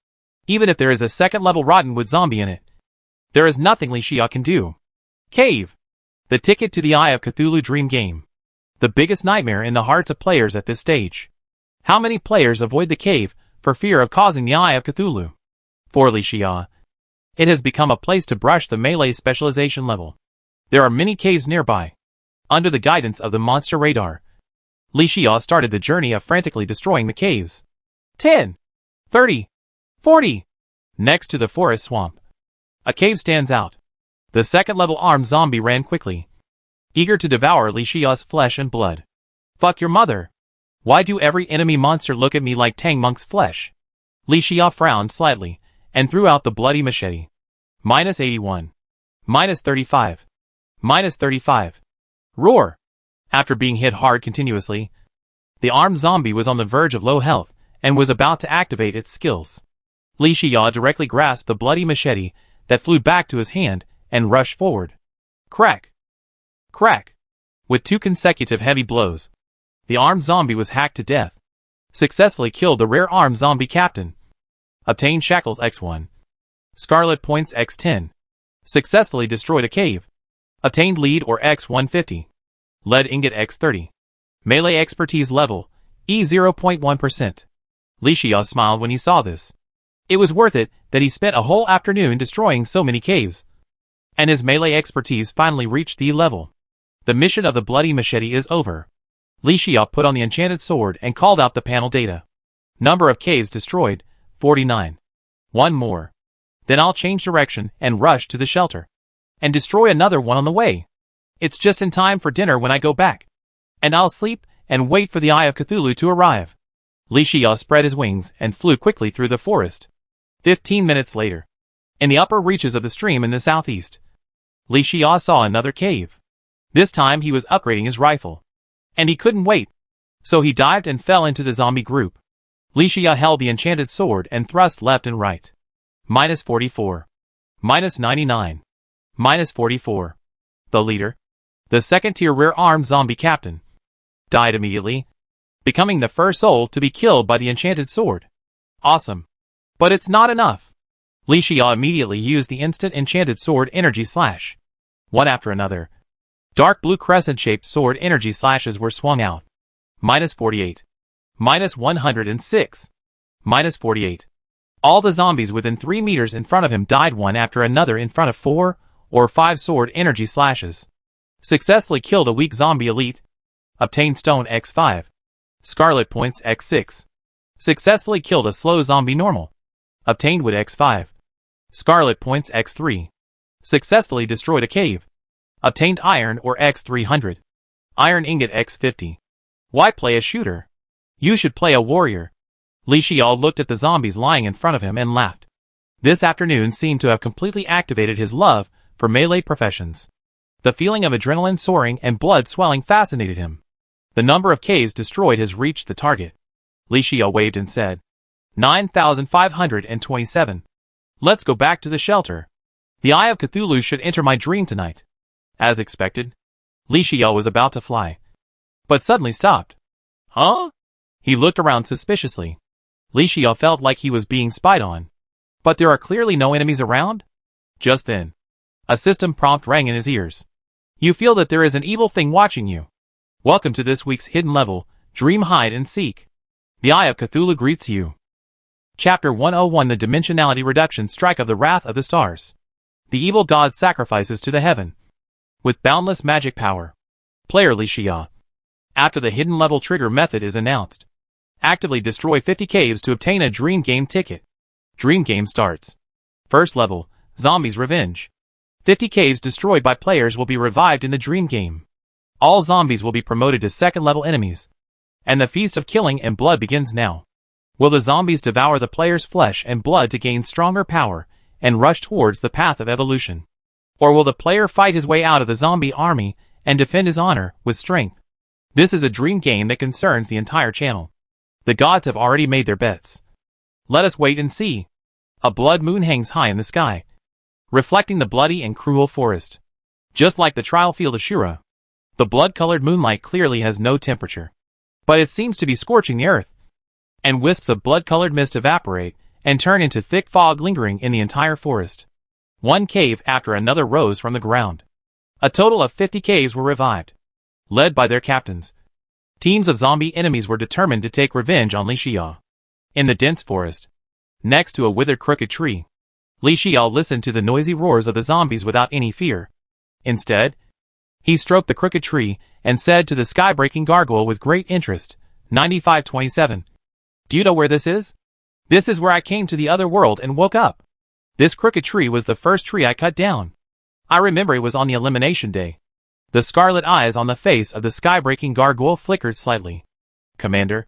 A: Even if there is a second-level Rottenwood zombie in it, there is nothing Li Xia can do. Cave. The ticket to the Eye of Cthulhu dream game. The biggest nightmare in the hearts of players at this stage. How many players avoid the cave for fear of causing the Eye of Cthulhu? For Li Xia, it has become a place to brush the melee specialization level. There are many caves nearby. Under the guidance of the monster radar, Li Xia started the journey of frantically destroying the caves. 10, 30, 40. Next to the forest swamp, a cave stands out. The second-level armed zombie ran quickly, eager to devour Li Xia's flesh and blood. Fuck your mother. Why do every enemy monster look at me like Tang Monk's flesh? Li Xia frowned slightly, and threw out the bloody machete. -81. -35. -35. Roar! After being hit hard continuously, the armed zombie was on the verge of low health, and was about to activate its skills. Li Xia directly grasped the bloody machete that flew back to his hand, and rushed forward. Crack! Crack! With 2 consecutive heavy blows, the armed zombie was hacked to death. Successfully killed the rare armed zombie captain. Obtained shackles X1. Scarlet points X10. Successfully destroyed a cave. Obtained lead ore X150. Lead ingot X30. Melee expertise level, E0.1%. Li Xia smiled when he saw this. It was worth it that he spent a whole afternoon destroying so many caves. And his melee expertise finally reached the level. The mission of the bloody machete is over. Li Xia put on the enchanted sword and called out the panel data. Number of caves destroyed, 49. One more. Then I'll change direction and rush to the shelter. And destroy another one on the way. It's just in time for dinner when I go back. And I'll sleep and wait for the Eye of Cthulhu to arrive. Li Xia spread his wings and flew quickly through the forest. 15 minutes later, in the upper reaches of the stream in the southeast, Li Xia saw another cave. This time he was upgrading his rifle. And he couldn't wait. So he dived and fell into the zombie group. Li Xia held the enchanted sword and thrust left and right. -44. -99. -44. The leader, the second-tier rare-armed zombie captain, died immediately, becoming the first soul to be killed by the enchanted sword. Awesome. But it's not enough. Li Xia immediately used the instant enchanted sword energy slash. One after another, dark blue crescent-shaped sword energy slashes were swung out. -48. -106. -48. All the zombies within 3 meters in front of him died one after another in front of 4 or 5 sword energy slashes. Successfully killed a weak zombie elite. Obtained stone X5. Scarlet points X6. Successfully killed a slow zombie normal. Obtained wood X5. Scarlet points X3. Successfully destroyed a cave. Obtained iron ore X300. Iron ingot X50. Why play a shooter? You should play a warrior. Li Xia looked at the zombies lying in front of him and laughed. This afternoon seemed to have completely activated his love for melee professions. The feeling of adrenaline soaring and blood swelling fascinated him. The number of caves destroyed has reached the target. Li Xia waved and said, 9,527. Let's go back to the shelter. The Eye of Cthulhu should enter my dream tonight. As expected, Li Xia was about to fly, but suddenly stopped. Huh? He looked around suspiciously. Li Xia felt like he was being spied on. But there are clearly no enemies around? Just then, a system prompt rang in his ears. You feel that there is an evil thing watching you. Welcome to this week's hidden level, Dream Hide and Seek. The Eye of Cthulhu greets you. Chapter 101 The Dimensionality Reduction Strike of the Wrath of the Stars. The evil god sacrifices to the heaven. With boundless magic power. Player Li Xia. After the hidden level trigger method is announced. Actively destroy 50 caves to obtain a Dream Game ticket. Dream Game starts. First level, Zombies Revenge. 50 caves destroyed by players will be revived in the Dream Game. All zombies will be promoted to second level enemies. And the feast of killing and blood begins now. Will the zombies devour the player's flesh and blood to gain stronger power and rush towards the path of evolution? Or will the player fight his way out of the zombie army and defend his honor with strength? This is a dream game that concerns the entire channel. The gods have already made their bets. Let us wait and see. A blood moon hangs high in the sky, reflecting the bloody and cruel forest. Just like the trial field of Shura, the blood-colored moonlight clearly has no temperature. But it seems to be scorching the earth. And wisps of blood-colored mist evaporate and turn into thick fog lingering in the entire forest. One cave after another rose from the ground. A total of 50 caves were revived. Led by their captains. Teams of zombie enemies were determined to take revenge on Li Xia. In the dense forest, next to a withered crooked tree, Li Xia listened to the noisy roars of the zombies without any fear. Instead, he stroked the crooked tree and said to the sky-breaking gargoyle with great interest, 9527. Do you know where this is? This is where I came to the other world and woke up. This crooked tree was the first tree I cut down. I remember it was on the Elimination Day. The scarlet eyes on the face of the sky-breaking gargoyle flickered slightly. Commander,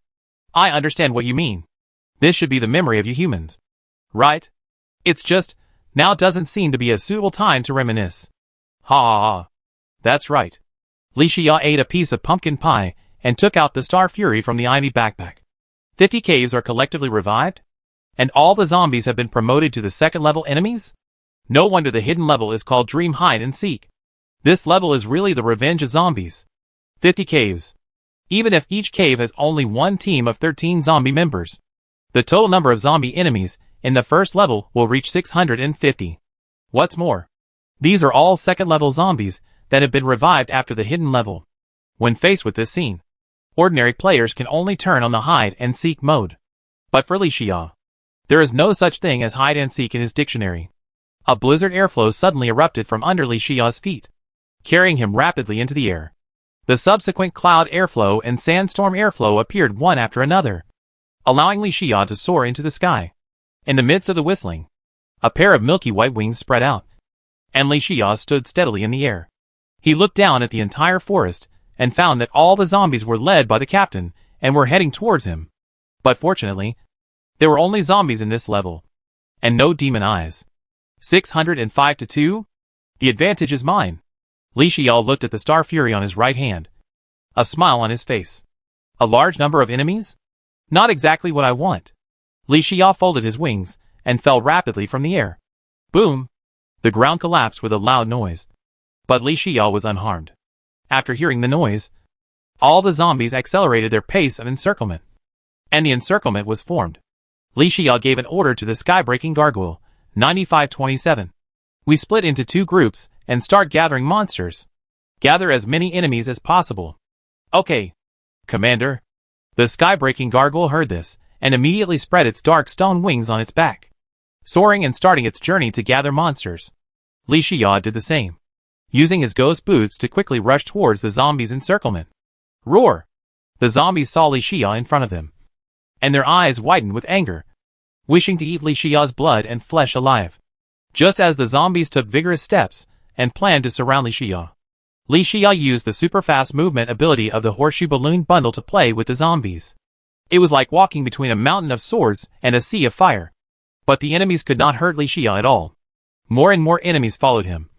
A: I understand what you mean. This should be the memory of you humans. Right? It's just, now doesn't seem to be a suitable time to reminisce. Ha ha ha. That's right. Li Xia ate a piece of pumpkin pie and took out the Star Fury from the ivy backpack. 50 caves are collectively revived? And all the zombies have been promoted to the second level enemies? No wonder the hidden level is called Dream Hide and Seek. This level is really the revenge of zombies. 50 caves. Even if each cave has only one team of 13 zombie members, the total number of zombie enemies in the first level will reach 650. What's more, these are all second level zombies that have been revived after the hidden level. When faced with this scene, ordinary players can only turn on the hide and seek mode. But for Li Xia, there is no such thing as hide and seek in his dictionary. A blizzard airflow suddenly erupted from under Li Xia's feet, carrying him rapidly into the air. The subsequent cloud airflow and sandstorm airflow appeared one after another, allowing Li Xia to soar into the sky. In the midst of the whistling, a pair of milky white wings spread out, and Li Xia stood steadily in the air. He looked down at the entire forest and found that all the zombies were led by the captain and were heading towards him. But fortunately, there were only zombies in this level, and no demon eyes. 605 to 2? The advantage is mine. Li Xia looked at the Star Fury on his right hand, a smile on his face. A large number of enemies? Not exactly what I want. Li Xia folded his wings and fell rapidly from the air. Boom! The ground collapsed with a loud noise. But Li Xia was unharmed. After hearing the noise, all the zombies accelerated their pace of encirclement. And the encirclement was formed. Li Xia gave an order to the sky-breaking gargoyle, 9527. We split into two groups and start gathering monsters. Gather as many enemies as possible. Okay, Commander. The sky-breaking gargoyle heard this and immediately spread its dark stone wings on its back, soaring and starting its journey to gather monsters. Li Xia did the same, using his ghost boots to quickly rush towards the zombies' encirclement. Roar! The zombies saw Li Xia in front of them, and their eyes widened with anger, wishing to eat Li Xia's blood and flesh alive. Just as the zombies took vigorous steps and planned to surround Li Xia, Li Xia used the super-fast movement ability of the horseshoe balloon bundle to play with the zombies. It was like walking between a mountain of swords and a sea of fire. But the enemies could not hurt Li Xia at all. More and more enemies followed him,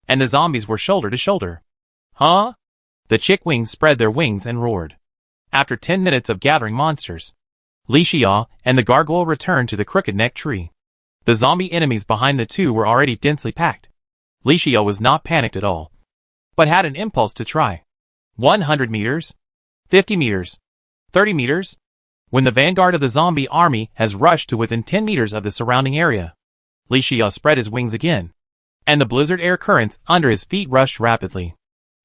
A: and the zombies were shoulder to shoulder. Huh? The chick wings spread their wings and roared. After 10 minutes of gathering monsters, Li Xia and the gargoyle returned to the crooked neck tree. The zombie enemies behind the two were already densely packed. Li Xia was not panicked at all, but had an impulse to try. 100 meters? 50 meters? 30 meters? When the vanguard of the zombie army has rushed to within 10 meters of the surrounding area, Li Xia spread his wings again, and the blizzard air currents under his feet rushed rapidly.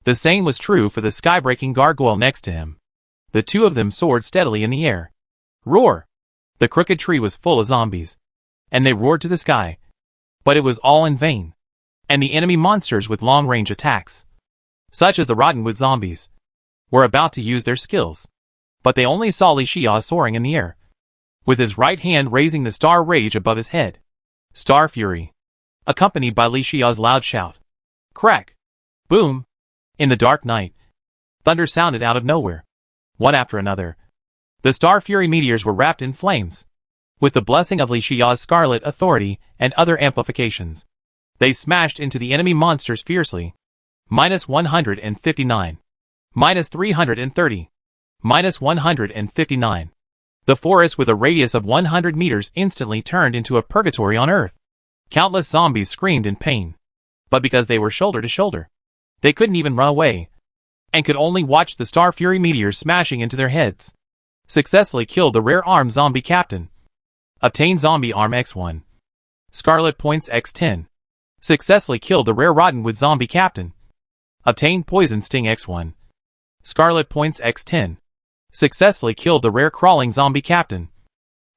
A: The same was true for the sky-breaking gargoyle next to him. The two of them soared steadily in the air. Roar! The crooked tree was full of zombies, and they roared to the sky. But it was all in vain. and the enemy monsters with long-range attacks, such as the Rottenwood zombies, were about to use their skills. But they only saw Li Xia soaring in the air, with his right hand raising the Star Rage above his head. Star Fury, accompanied by Li Xia's loud shout. Crack! Boom! In the dark night, thunder sounded out of nowhere. One after another, the Star Fury meteors were wrapped in flames. With the blessing of Li Xia's Scarlet Authority and other amplifications, they smashed into the enemy monsters fiercely. -159. -330. -159. The forest with a radius of 100 meters instantly turned into a purgatory on Earth. Countless zombies screamed in pain. But because they were shoulder to shoulder, they couldn't even run away, and could only watch the Star Fury meteors smashing into their heads. Successfully killed the rare armed zombie captain. Obtained zombie arm X1. Scarlet points X10. Successfully killed the rare Rottenwood zombie captain. Obtained poison sting X1. Scarlet points X10. Successfully killed the rare crawling zombie captain.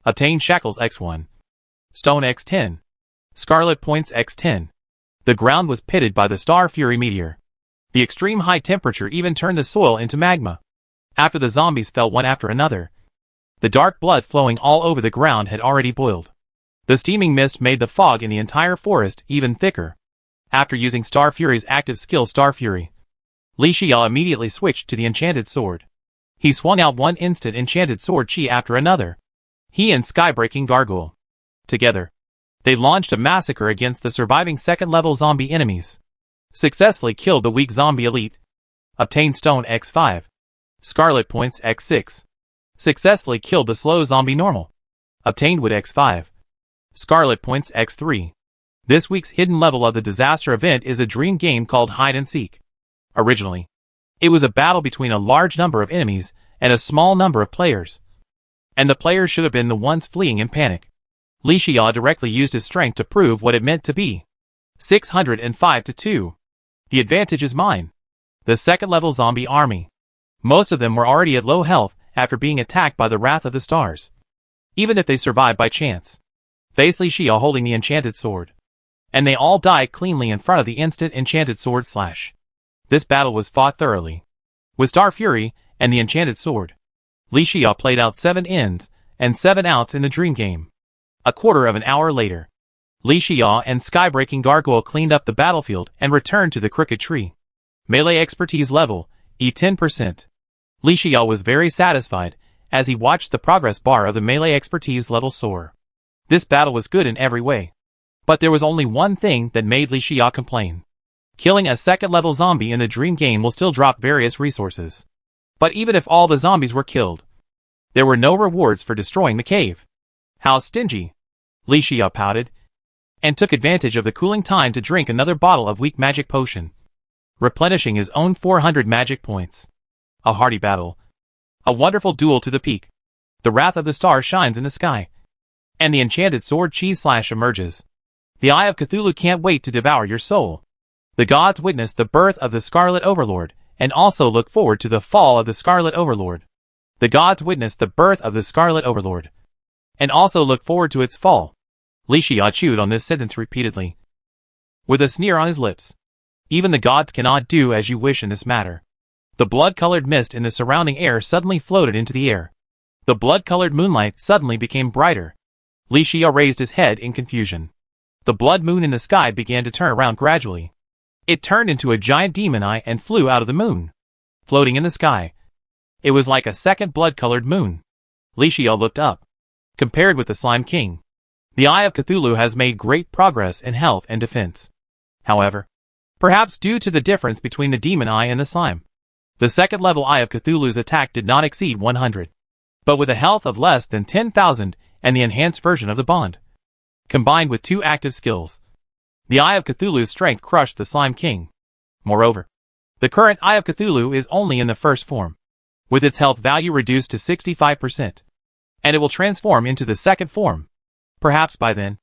A: Obtained shackles X1. Stone X10. Scarlet points X10. The ground was pitted by the Star Fury meteor. The extreme high temperature even turned the soil into magma. After the zombies fell one after another, the dark blood flowing all over the ground had already boiled. The steaming mist made the fog in the entire forest even thicker. After using Star Fury's active skill Star Fury, Li Xia immediately switched to the enchanted sword. He swung out one instant enchanted sword chi after another. He and Skybreaking Gargoyle, together, they launched a massacre against the surviving second-level zombie enemies. Successfully killed the weak zombie elite. Obtained stone X5. Scarlet points X6. Successfully killed the slow zombie normal. Obtained wood X5. Scarlet points X3. This week's hidden level of the disaster event is a dream game called Hide and Seek. Originally, it was a battle between a large number of enemies and a small number of players, and the players should have been the ones fleeing in panic. Li Xia directly used his strength to prove what it meant to be. 605-2. The advantage is mine. The second-level zombie army. Most of them were already at low health after being attacked by the Wrath of the Stars. Even if they survived by chance, faced Li Xia holding the enchanted sword, and they all died cleanly in front of the instant enchanted sword slash. This battle was fought thoroughly. With Star Fury and the enchanted sword, Li Xia played out 7 ins and 7 outs in the dream game. A quarter of an hour later, Li Xia and Skybreaking Gargoyle cleaned up the battlefield and returned to the Crooked Tree. Melee expertise level, E10%. Li Xia was very satisfied as he watched the progress bar of the melee expertise level soar. This battle was good in every way. But there was only one thing that made Li Xia complain. Killing a second-level zombie in the dream game will still drop various resources. But even if all the zombies were killed, there were no rewards for destroying the cave. How stingy! Li Xia pouted, and took advantage of the cooling time to drink another bottle of weak magic potion, replenishing his own 400 magic points. A hearty battle. A wonderful duel to the peak. The Wrath of the Star shines in the sky, and the enchanted sword chi slash emerges. The Eye of Cthulhu can't wait to devour your soul. The gods witness the birth of the Scarlet Overlord, and also look forward to the fall of the Scarlet Overlord. The gods witness the birth of the Scarlet Overlord, and also look forward to its fall. Li Xia chewed on this sentence repeatedly, with a sneer on his lips. Even the gods cannot do as you wish in this matter. The blood-colored mist in the surrounding air suddenly floated into the air. The blood-colored moonlight suddenly became brighter. Li Xia raised his head in confusion. The blood moon in the sky began to turn around gradually. It turned into a giant demon eye and flew out of the moon, floating in the sky. It was like a second blood-colored moon. Li Xia looked up. Compared with the Slime King, the Eye of Cthulhu has made great progress in health and defense. However, perhaps due to the difference between the demon eye and the slime, the second-level Eye of Cthulhu's attack did not exceed 100. But with a health of less than 10,000 and the enhanced version of the bond, combined with 2 active skills, the Eye of Cthulhu's strength crushed the Slime King. Moreover, the current Eye of Cthulhu is only in the first form, with its health value reduced to 65%, and it will transform into the second form. Perhaps by then,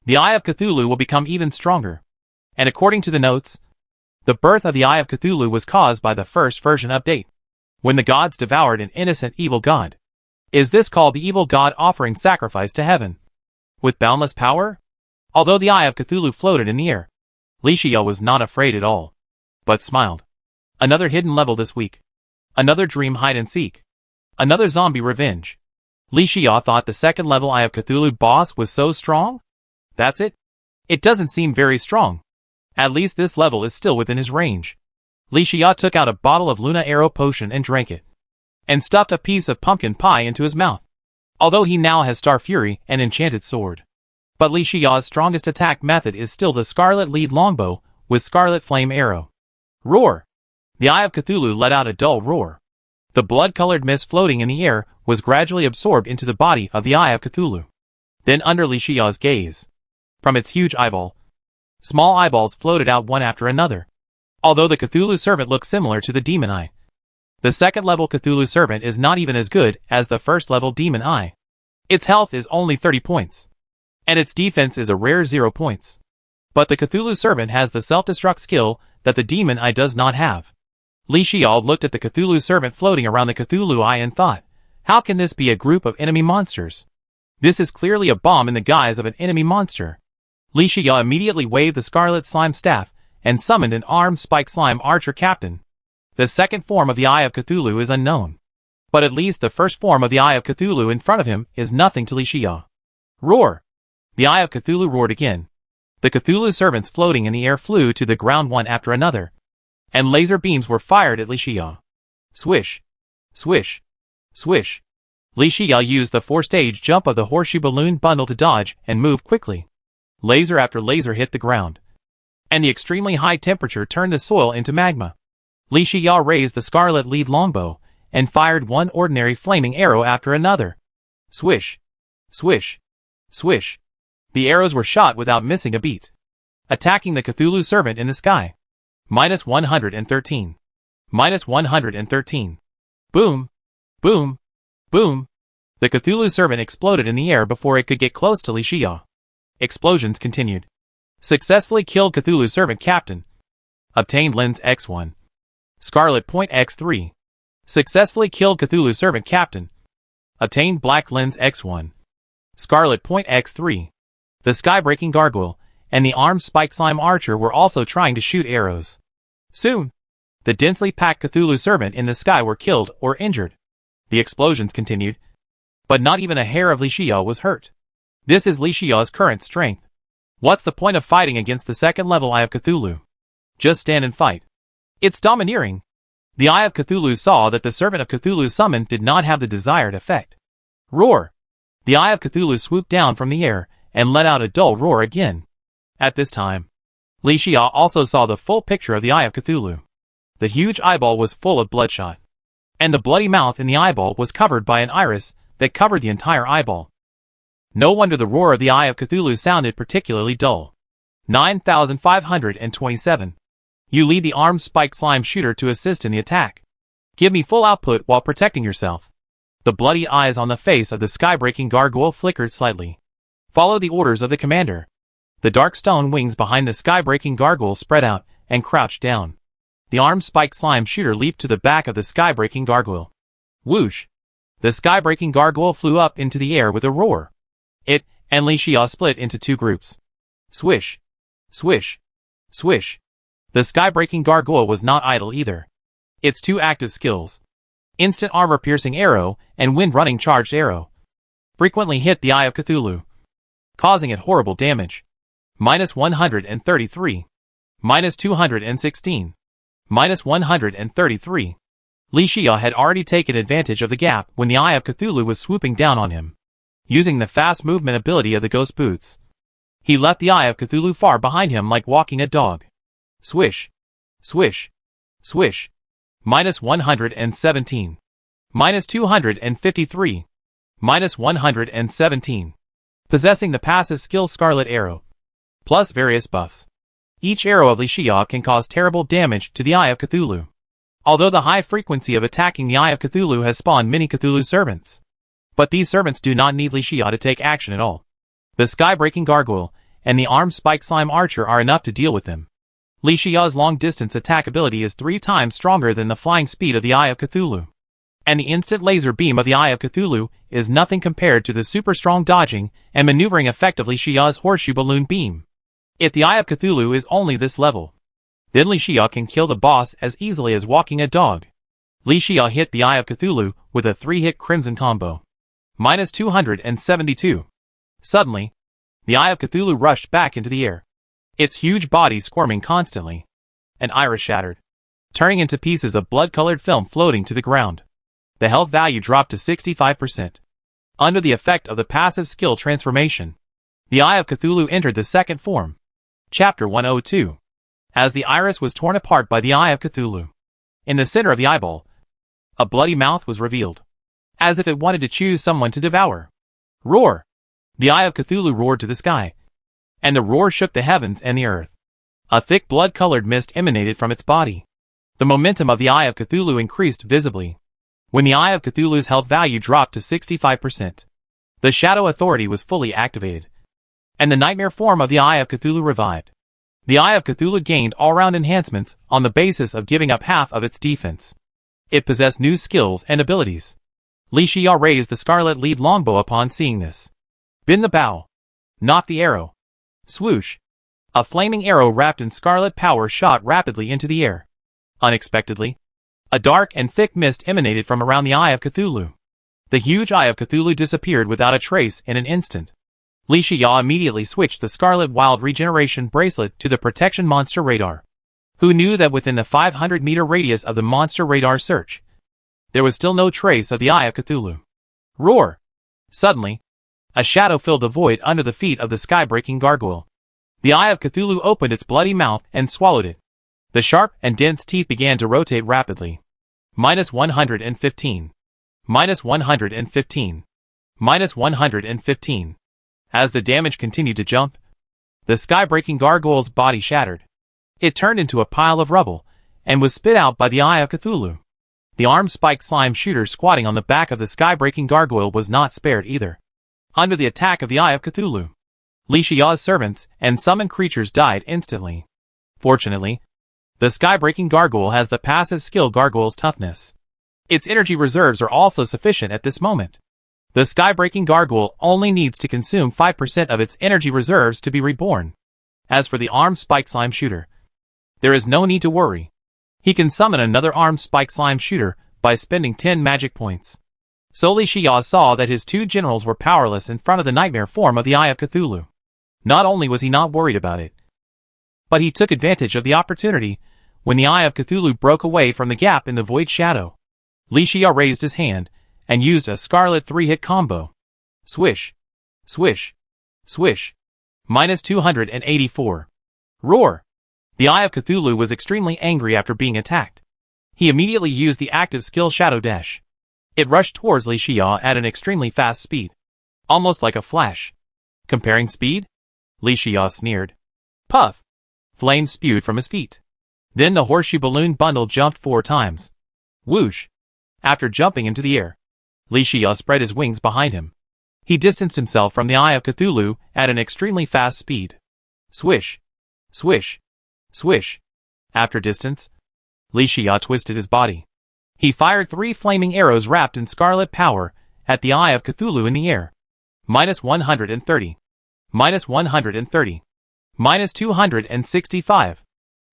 A: the Eye of Cthulhu will become even stronger. And according to the notes, the birth of the Eye of Cthulhu was caused by the first version update, when the gods devoured an innocent evil god. Is this called the evil god offering sacrifice to heaven, with boundless power? Although the Eye of Cthulhu floated in the air, Li Xia was not afraid at all, but smiled. Another hidden level this week. Another dream hide and seek. Another zombie revenge. Li Xia thought the second level Eye of Cthulhu boss was so strong? That's it? It doesn't seem very strong. At least this level is still within his range. Li Xia took out a bottle of Luna Arrow potion and drank it, and stuffed a piece of pumpkin pie into his mouth. Although he now has Star Fury and Enchanted Sword. But Li Xia's strongest attack method is still the Scarlet Lead Longbow with Scarlet Flame Arrow. Roar! The Eye of Cthulhu let out a dull roar. The blood-colored mist floating in the air was gradually absorbed into the body of the Eye of Cthulhu. Then under Li Xia's gaze, from its huge eyeball, small eyeballs floated out one after another. Although the Cthulhu Servant looks similar to the Demon Eye, the second-level Cthulhu Servant is not even as good as the first-level Demon Eye. Its health is only 30 points, and its defense is a rare 0 points. But the Cthulhu Servant has the self-destruct skill that the Demon Eye does not have. Li Xia looked at the Cthulhu Servant floating around the Cthulhu Eye and thought, how can this be a group of enemy monsters? This is clearly a bomb in the guise of an enemy monster. Li Xia immediately waved the Scarlet Slime Staff and summoned an armed Spike Slime Archer Captain. The second form of the Eye of Cthulhu is unknown, but at least the first form of the Eye of Cthulhu in front of him is nothing to Li Xia. Roar! The Eye of Cthulhu roared again. The Cthulhu Servants floating in the air flew to the ground one after another, and laser beams were fired at Li Xia. Swish! Swish! Swish! Li Xia used the 4-stage jump of the horseshoe balloon bundle to dodge and move quickly. Laser after laser hit the ground, and the extremely high temperature turned the soil into magma. Li Xia raised the Scarlet Lead Longbow and fired one ordinary flaming arrow after another. Swish! Swish! Swish! The arrows were shot without missing a beat, attacking the Cthulhu Servant in the sky. -113. -113. Boom! Boom! Boom! The Cthulhu Servant exploded in the air before it could get close to Li Xia. Explosions continued. Successfully killed Cthulhu Servant Captain. Obtained Lens X1. Scarlet Point X3. Successfully killed Cthulhu Servant Captain. Obtained Black Lens X1. Scarlet Point X3. The Skybreaking Gargoyle and the armed Spike Slime Archer were also trying to shoot arrows. Soon, the densely packed Cthulhu Servant in the sky were killed or injured. The explosions continued, but not even a hair of Li Xia was hurt. This is Li Xia's current strength. What's the point of fighting against the second-level Eye of Cthulhu? Just stand and fight. It's domineering. The Eye of Cthulhu saw that the Servant of Cthulhu summoned did not have the desired effect. Roar! The Eye of Cthulhu swooped down from the air and let out a dull roar again. At this time, Li Xia also saw the full picture of the Eye of Cthulhu. The huge eyeball was full of bloodshot, and the bloody mouth in the eyeball was covered by an iris that covered the entire eyeball. No wonder the roar of the Eye of Cthulhu sounded particularly dull. 9527. You lead the armed Spike Slime Shooter to assist in the attack. Give me full output while protecting yourself. The bloody eyes on the face of the Skybreaking Gargoyle flickered slightly. Follow the orders of the commander. The dark stone wings behind the Skybreaking Gargoyle spread out and crouched down. The armed Spike Slime Shooter leaped to the back of the Skybreaking Gargoyle. Whoosh! The Skybreaking Gargoyle flew up into the air with a roar. It and Li Xia split into two groups. Swish! Swish! Swish! The Skybreaking Gargoyle was not idle either. Its two active skills, Instant Armor-Piercing Arrow and Wind-Running Charged Arrow, frequently hit the Eye of Cthulhu, causing it horrible damage. -133. -216. -133. Li Xia had already taken advantage of the gap when the Eye of Cthulhu was swooping down on him. Using the fast movement ability of the Ghost Boots, he left the Eye of Cthulhu far behind him like walking a dog. Swish! Swish! Swish! -117. -253. -117. Possessing the passive skill Scarlet Arrow, plus various buffs. Each arrow of Li Xia can cause terrible damage to the Eye of Cthulhu. Although the high frequency of attacking the Eye of Cthulhu has spawned many Cthulhu servants, but these servants do not need Li Xia to take action at all. The Skybreaking Gargoyle and the armed Spike Slime Archer are enough to deal with them. Li Xia's long-distance attack ability is 3 times stronger than the flying speed of the Eye of Cthulhu, and the instant laser beam of the Eye of Cthulhu is nothing compared to the super strong dodging and maneuvering effect of Li Xia's horseshoe balloon beam. If the Eye of Cthulhu is only this level, then Li Xia can kill the boss as easily as walking a dog. Li Xia hit the Eye of Cthulhu with a 3-hit Crimson combo. Minus 272. Suddenly, the Eye of Cthulhu rushed back into the air, its huge body squirming constantly. An iris shattered, turning into pieces of blood-colored film floating to the ground. The health value dropped to 65%. Under the effect of the passive skill transformation, the Eye of Cthulhu entered the second form. Chapter 102. As the iris was torn apart by the Eye of Cthulhu, in the center of the eyeball, a bloody mouth was revealed, as if it wanted to choose someone to devour. Roar! The Eye of Cthulhu roared to the sky, and the roar shook the heavens and the earth. A thick blood-colored mist emanated from its body. The momentum of the Eye of Cthulhu increased visibly. When the Eye of Cthulhu's health value dropped to 65%, the Shadow Authority was fully activated, and the nightmare form of the Eye of Cthulhu revived. The Eye of Cthulhu gained all-round enhancements on the basis of giving up half of its defense. It possessed new skills and abilities. Li Xia raised the scarlet lead longbow upon seeing this. Bend the bow. Knock the arrow. Swoosh. A flaming arrow wrapped in scarlet power shot rapidly into the air. Unexpectedly, a dark and thick mist emanated from around the Eye of Cthulhu. The huge Eye of Cthulhu disappeared without a trace in an instant. Li Xia immediately switched the Scarlet Wild Regeneration Bracelet to the Protection Monster Radar. Who knew that within the 500-meter radius of the Monster Radar search, there was still no trace of the Eye of Cthulhu? Roar! Suddenly, a shadow filled the void under the feet of the sky-breaking gargoyle. The Eye of Cthulhu opened its bloody mouth and swallowed it. The sharp and dense teeth began to rotate rapidly. Minus 115. Minus 115. Minus 115. As the damage continued to jump, the sky-breaking gargoyle's body shattered. It turned into a pile of rubble, and was spit out by the Eye of Cthulhu. The armed spike slime shooter squatting on the back of the sky-breaking gargoyle was not spared either. Under the attack of the Eye of Cthulhu, Li Xia's servants and summoned creatures died instantly. Fortunately, the sky-breaking gargoyle has the passive skill Gargoyle's Toughness. Its energy reserves are also sufficient at this moment. The sky-breaking gargoyle only needs to consume 5% of its energy reserves to be reborn. As for the armed spike slime shooter, there is no need to worry. He can summon another armed spike slime shooter by spending 10 magic points. So Li Xia saw that his two generals were powerless in front of the nightmare form of the Eye of Cthulhu. Not only was he not worried about it, but he took advantage of the opportunity when the Eye of Cthulhu broke away from the gap in the void shadow. Li Xia raised his hand and used a scarlet 3-hit combo. Swish. Swish. Swish. Minus 284. Roar. The Eye of Cthulhu was extremely angry after being attacked. He immediately used the active skill Shadow Dash. It rushed towards Li Xia at an extremely fast speed, almost like a flash. Comparing speed? Li Xia sneered. Puff! Flames spewed from his feet. Then the horseshoe balloon bundle jumped 4 times. Whoosh! After jumping into the air, Li Xia spread his wings behind him. He distanced himself from the Eye of Cthulhu at an extremely fast speed. Swish! Swish! Swish! After distance, Li Xia twisted his body. He fired 3 flaming arrows wrapped in scarlet power at the Eye of Cthulhu in the air. Minus 130. Minus 130. Minus 265.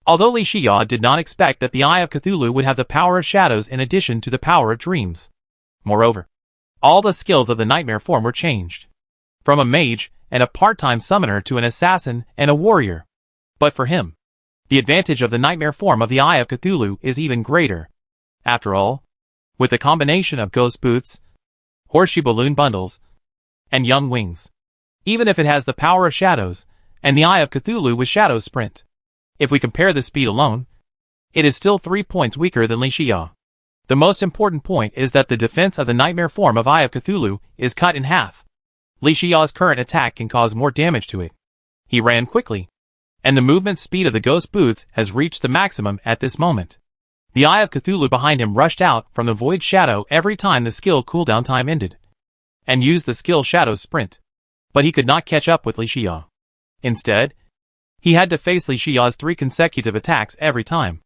A: Although Li Xia did not expect that the Eye of Cthulhu would have the power of shadows in addition to the power of dreams. Moreover, all the skills of the nightmare form were changed. From a mage and a part-time summoner to an assassin and a warrior. But for him, the advantage of the nightmare form of the Eye of Cthulhu is even greater. After all, with a combination of ghost boots, horseshoe balloon bundles, and young wings, even if it has the power of shadows, and the Eye of Cthulhu with shadow sprint, if we compare the speed alone, it is still 3 points weaker than Li Xia. The most important point is that the defense of the nightmare form of Eye of Cthulhu is cut in half. Li Xia's current attack can cause more damage to it. He ran quickly, and the movement speed of the ghost boots has reached the maximum at this moment. The Eye of Cthulhu behind him rushed out from the void shadow every time the skill cooldown time ended, and used the skill Shadow Sprint. But he could not catch up with Li Xia. Instead, he had to face Li Xia's 3 consecutive attacks every time.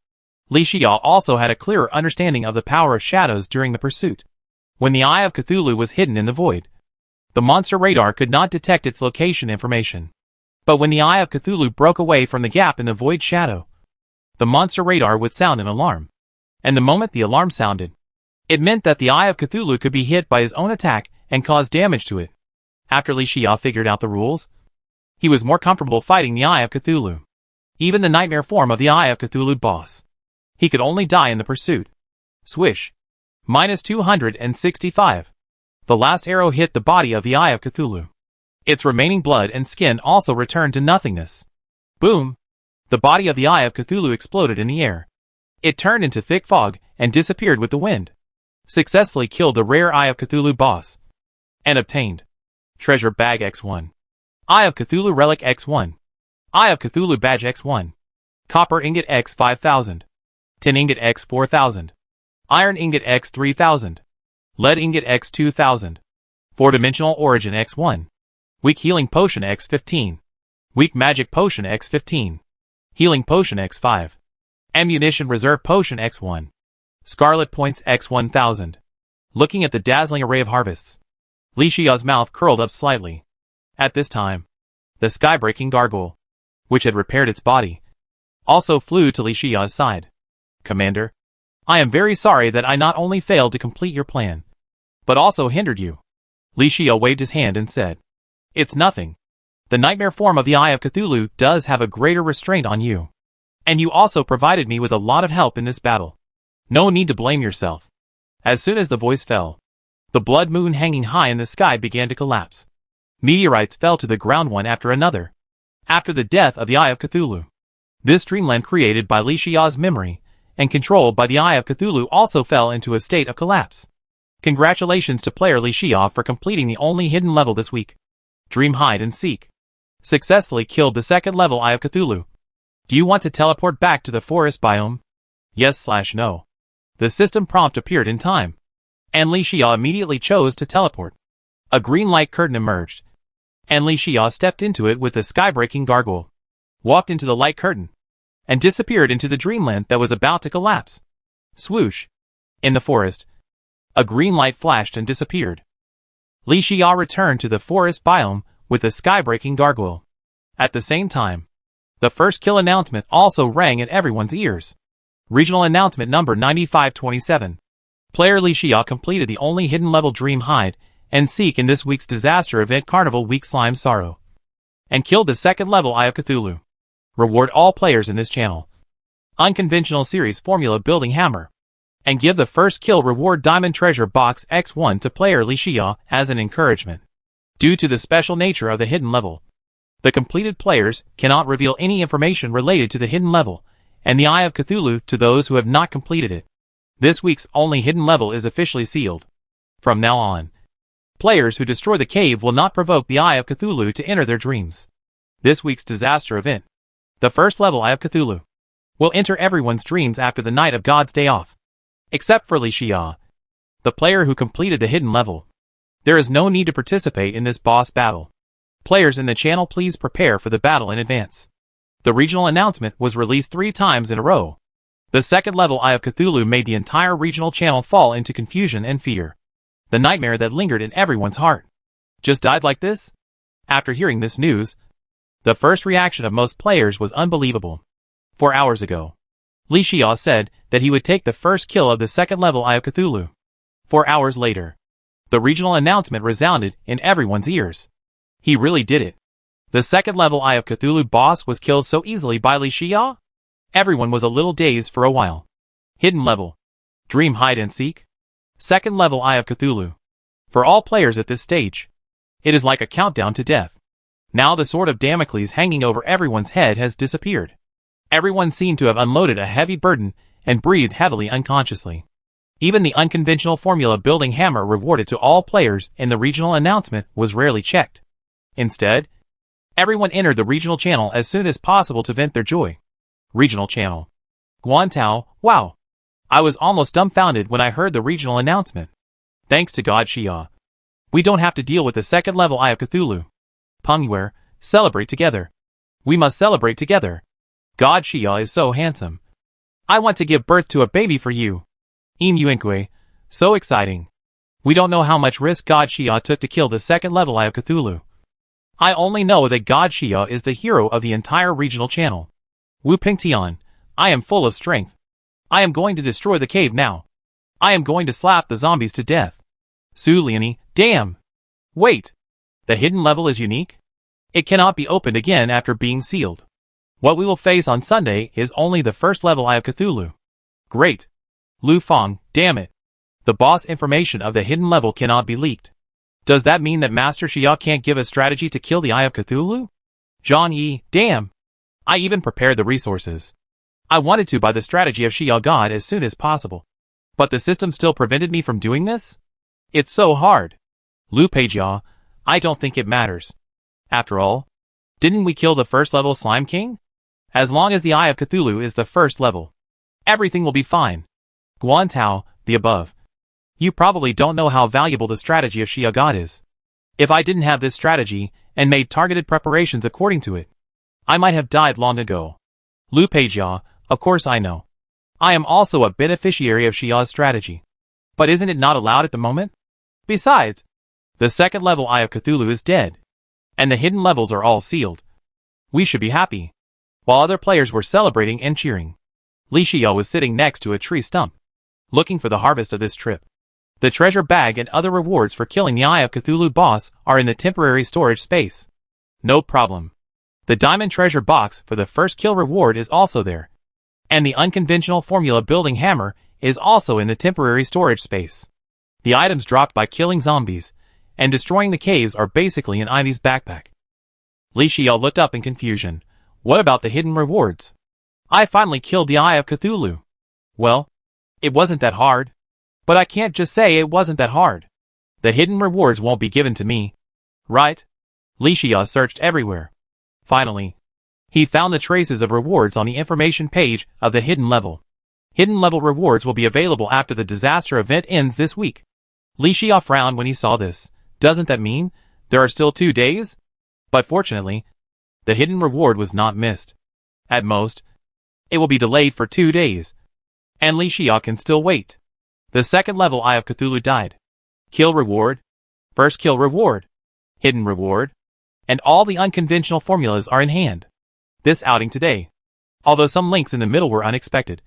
A: Li Xia also had a clearer understanding of the power of shadows during the pursuit. When the Eye of Cthulhu was hidden in the void, the monster radar could not detect its location information. But when the Eye of Cthulhu broke away from the gap in the void shadow, the monster radar would sound an alarm. And the moment the alarm sounded, it meant that the Eye of Cthulhu could be hit by his own attack and cause damage to it. After Li Xia figured out the rules, he was more comfortable fighting the Eye of Cthulhu. Even the nightmare form of the Eye of Cthulhu boss, he could only die in the pursuit. Swish. -265. The last arrow hit the body of the Eye of Cthulhu. Its remaining blood and skin also returned to nothingness. Boom! The body of the Eye of Cthulhu exploded in the air. It turned into thick fog and disappeared with the wind. Successfully killed the rare Eye of Cthulhu boss. And obtained Treasure Bag X1. Eye of Cthulhu Relic X1. Eye of Cthulhu Badge X1. Copper Ingot X 5000. Tin Ingot X 4000. Iron Ingot X 3000. Lead Ingot X 2000. 4-Dimensional Origin X1. Weak Healing Potion X 15. Weak Magic Potion X 15. Healing Potion X 5. Ammunition Reserve Potion X 1. Scarlet Points X 1000. Looking at the dazzling array of harvests, Li Xia's mouth curled up slightly. At this time, the sky-breaking gargoyle, which had repaired its body, also flew to Li Xia's side. Commander, I am very sorry that I not only failed to complete your plan, but also hindered you. Li Xia waved his hand and said, It's nothing. The nightmare form of the Eye of Cthulhu does have a greater restraint on you. And you also provided me with a lot of help in this battle. No need to blame yourself. As soon as the voice fell, the blood moon hanging high in the sky began to collapse. Meteorites fell to the ground one after another. After the death of the Eye of Cthulhu, this dreamland created by Li Xia's memory and controlled by the Eye of Cthulhu also fell into a state of collapse. Congratulations to player Li Xia for completing the only hidden level this week. Dream Hide and Seek. Successfully killed the second level Eye of Cthulhu. Do you want to teleport back to the forest biome? Yes/no. The system prompt appeared in time, and Li Xia immediately chose to teleport. A green light curtain emerged, and Li Xia stepped into it with the sky-breaking gargoyle, walked into the light curtain, and disappeared into the dreamland that was about to collapse. Swoosh! In the forest, a green light flashed and disappeared. Li Xia returned to the forest biome with the sky-breaking gargoyle. At the same time, the first kill announcement also rang in everyone's ears. Regional announcement number 9527. Player Li Xia completed the only hidden level Dream Hide and Seek in this week's Disaster Event Carnival Week Slime Sorrow, and killed the second level Eye of Cthulhu. Reward all players in this channel Unconventional Series Formula Building Hammer, and give the first kill reward Diamond Treasure Box X1 to player Li Xia as an encouragement. Due to the special nature of the hidden level, the completed players cannot reveal any information related to the hidden level and the Eye of Cthulhu to those who have not completed it. This week's only hidden level is officially sealed. From now on, players who destroy the cave will not provoke the Eye of Cthulhu to enter their dreams. This week's disaster event, the first level Eye of Cthulhu, will enter everyone's dreams after the night of God's day off. Except for Li Xia, the player who completed the hidden level. There is no need to participate in this boss battle. Players in the channel, please prepare for the battle in advance. The regional announcement was released 3 times in a row. The second level Eye of Cthulhu made the entire regional channel fall into confusion and fear. The nightmare that lingered in everyone's heart just died like this? After hearing this news, the first reaction of most players was unbelievable. 4 hours ago, Li Xia said that he would take the first kill of the second level Eye of Cthulhu. 4 hours later, the regional announcement resounded in everyone's ears. He really did it. The second level Eye of Cthulhu boss was killed so easily by Li Xia? Everyone was a little dazed for a while. Hidden level. Dream Hide and Seek. Second level Eye of Cthulhu. For all players at this stage, it is like a countdown to death. Now the sword of Damocles hanging over everyone's head has disappeared. Everyone seemed to have unloaded a heavy burden and breathed heavily unconsciously. Even the unconventional formula building hammer rewarded to all players in the regional announcement was rarely checked. Instead, everyone entered the regional channel as soon as possible to vent their joy. Regional channel. Guantao, wow. I was almost dumbfounded when I heard the regional announcement. Thanks to God Xia, we don't have to deal with the second level Eye of Cthulhu. Pengware, celebrate together. We must celebrate together. God Xia is so handsome. I want to give birth to a baby for you. Inuenkwe, so exciting. We don't know how much risk God Xia took to kill the second level Eye of Cthulhu. I only know that God Xia is the hero of the entire regional channel. Wu Pingtian, I am full of strength. I am going to destroy the cave now. I am going to slap the zombies to death. Su Liani, damn! Wait! The hidden level is unique? It cannot be opened again after being sealed. What we will face on Sunday is only the first level Eye of Cthulhu. Great! Lu Feng, damn it! The boss information of the hidden level cannot be leaked. Does that mean that Master Xia can't give a strategy to kill the Eye of Cthulhu? Zhang Yi, damn! I even prepared the resources. I wanted to buy the strategy of Xia God as soon as possible. But the system still prevented me from doing this? It's so hard. Lu Peijia, I don't think it matters. After all, didn't we kill the first level Slime King? As long as the Eye of Cthulhu is the first level, everything will be fine. Guan Tao, the above. You probably don't know how valuable the strategy of Xia God is. If I didn't have this strategy and made targeted preparations according to it, I might have died long ago. Lu Peijia, of course I know. I am also a beneficiary of Xia's strategy. But isn't it not allowed at the moment? Besides, the second level Eye of Cthulhu is dead, and the hidden levels are all sealed. We should be happy. While other players were celebrating and cheering, Li Xia was sitting next to a tree stump, looking for the harvest of this trip. The treasure bag and other rewards for killing the Eye of Cthulhu boss are in the temporary storage space. No problem. The diamond treasure box for the first kill reward is also there. And the unconventional formula building hammer is also in the temporary storage space. The items dropped by killing zombies and destroying the caves are basically in Ivy's backpack. Li Xia looked up in confusion. What about the hidden rewards? I finally killed the Eye of Cthulhu. Well, it wasn't that hard. But I can't just say it wasn't that hard. The hidden rewards won't be given to me. Right? Li Xia searched everywhere. Finally, he found the traces of rewards on the information page of the hidden level. Hidden level rewards will be available after the disaster event ends this week. Li Xia frowned when he saw this. Doesn't that mean there are still 2 days? But fortunately, the hidden reward was not missed. At most, it will be delayed for 2 days. And Li Xia can still wait. The second level Eye of Cthulhu died. Kill reward, first kill reward, hidden reward, and all the unconventional formulas are in hand. This outing today, although some links in the middle were unexpected,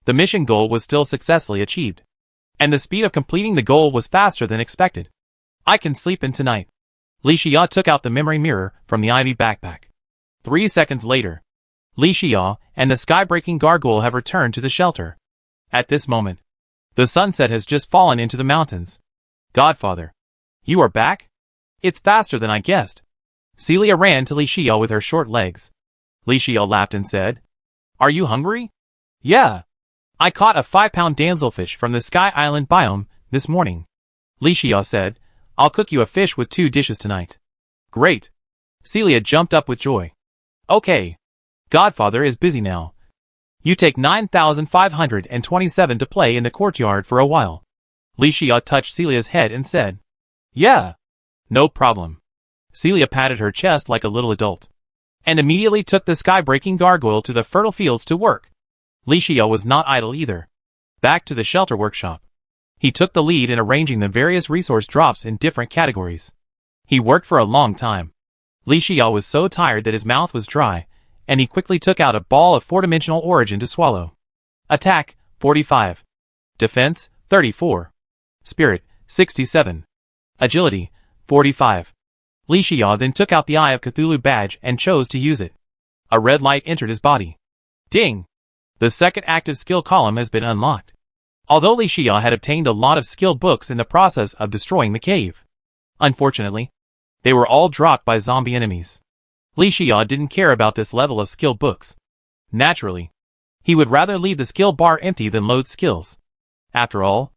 A: the mission goal was still successfully achieved. And the speed of completing the goal was faster than expected. I can sleep in tonight. Li Xia took out the memory mirror from the Ivy backpack. 3 seconds later, Li Xia and the sky-breaking gargoyle have returned to the shelter. At this moment, the sunset has just fallen into the mountains. Godfather, you are back? It's faster than I guessed. Celia ran to Li Xia with her short legs. Li Xia laughed and said, Are you hungry? Yeah. I caught a 5-pound damselfish from the Sky Island biome this morning. Li Xia said, I'll cook you a fish with 2 dishes tonight. Great. Celia jumped up with joy. Okay. Godfather is busy now. You take 9,527 to play in the courtyard for a while. Li Xia touched Celia's head and said, Yeah. No problem. Celia patted her chest like a little adult, and immediately took the sky-breaking gargoyle to the fertile fields to work. Li Xia was not idle either. Back to the shelter workshop. He took the lead in arranging the various resource drops in different categories. He worked for a long time. Li Xia was so tired that his mouth was dry, and he quickly took out a ball of 4-dimensional origin to swallow. Attack, 45. Defense, 34. Spirit, 67. Agility, 45. Li Xia then took out the Eye of Cthulhu badge and chose to use it. A red light entered his body. Ding! The second active skill column has been unlocked. Although Li Xia had obtained a lot of skill books in the process of destroying the cave, unfortunately, they were all dropped by zombie enemies. Li Xia didn't care about this level of skill books. Naturally, he would rather leave the skill bar empty than load skills. After all,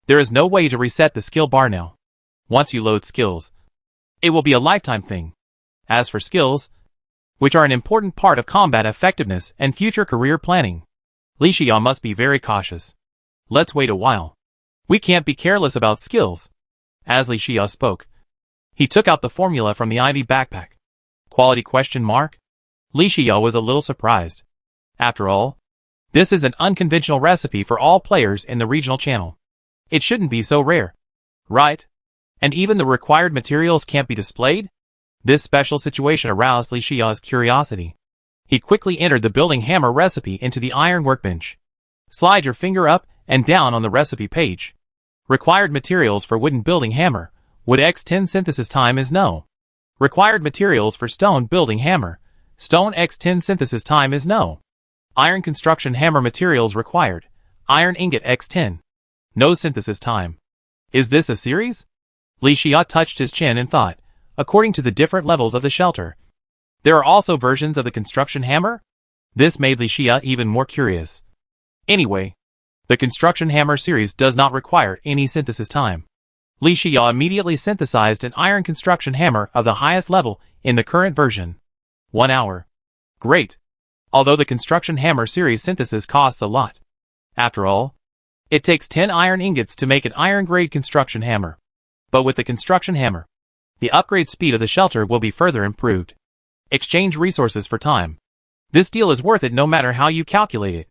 A: there is no way to reset the skill bar now. Once you load skills, it will be a lifetime thing. As for skills, which are an important part of combat effectiveness and future career planning, Li Xia must be very cautious. Let's wait a while. We can't be careless about skills. As Li Xia spoke, he took out the formula from the Ivy backpack. Quality question mark? Li Xia was a little surprised. After all, this is an unconventional recipe for all players in the regional channel. It shouldn't be so rare. Right? And even the required materials can't be displayed? This special situation aroused Li Xiao's curiosity. He quickly entered the building hammer recipe into the iron workbench. Slide your finger up and down on the recipe page. Required materials for wooden building hammer. Wood X10 synthesis time is no. Required materials for stone building hammer. Stone X10 synthesis time is no. Iron construction hammer materials required. Iron ingot X10. No synthesis time. Is this a series? Li Xia touched his chin and thought, according to the different levels of the shelter. There are also versions of the construction hammer? This made Li Xia even more curious. Anyway, the construction hammer series does not require any synthesis time. Li Xia immediately synthesized an iron construction hammer of the highest level in the current version. 1 hour. Great. Although the construction hammer series synthesis costs a lot. After all, it takes 10 iron ingots to make an iron-grade construction hammer. But with the construction hammer, the upgrade speed of the shelter will be further improved. Exchange resources for time. This deal is worth it no matter how you calculate it.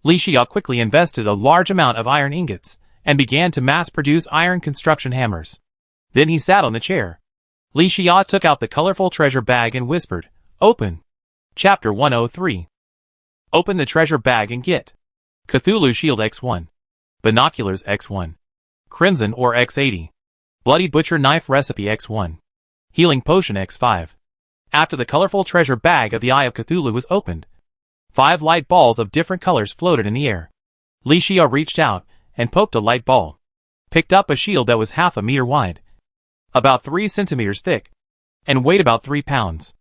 A: Li Xia quickly invested a large amount of iron ingots and began to mass-produce iron construction hammers. Then he sat on the chair. Li Xia took out the colorful treasure bag and whispered, "Open." Chapter 103. Open the treasure bag and get Cthulhu Shield X1, Binoculars X1, Crimson Ore X80, Bloody Butcher Knife Recipe X1, Healing Potion X5. After the colorful treasure bag of the Eye of Cthulhu was opened, 5 light balls of different colors floated in the air. Li Xia reached out and poked a light ball, picked up a shield that was half a meter wide, about 3 centimeters thick, and weighed about 3 pounds.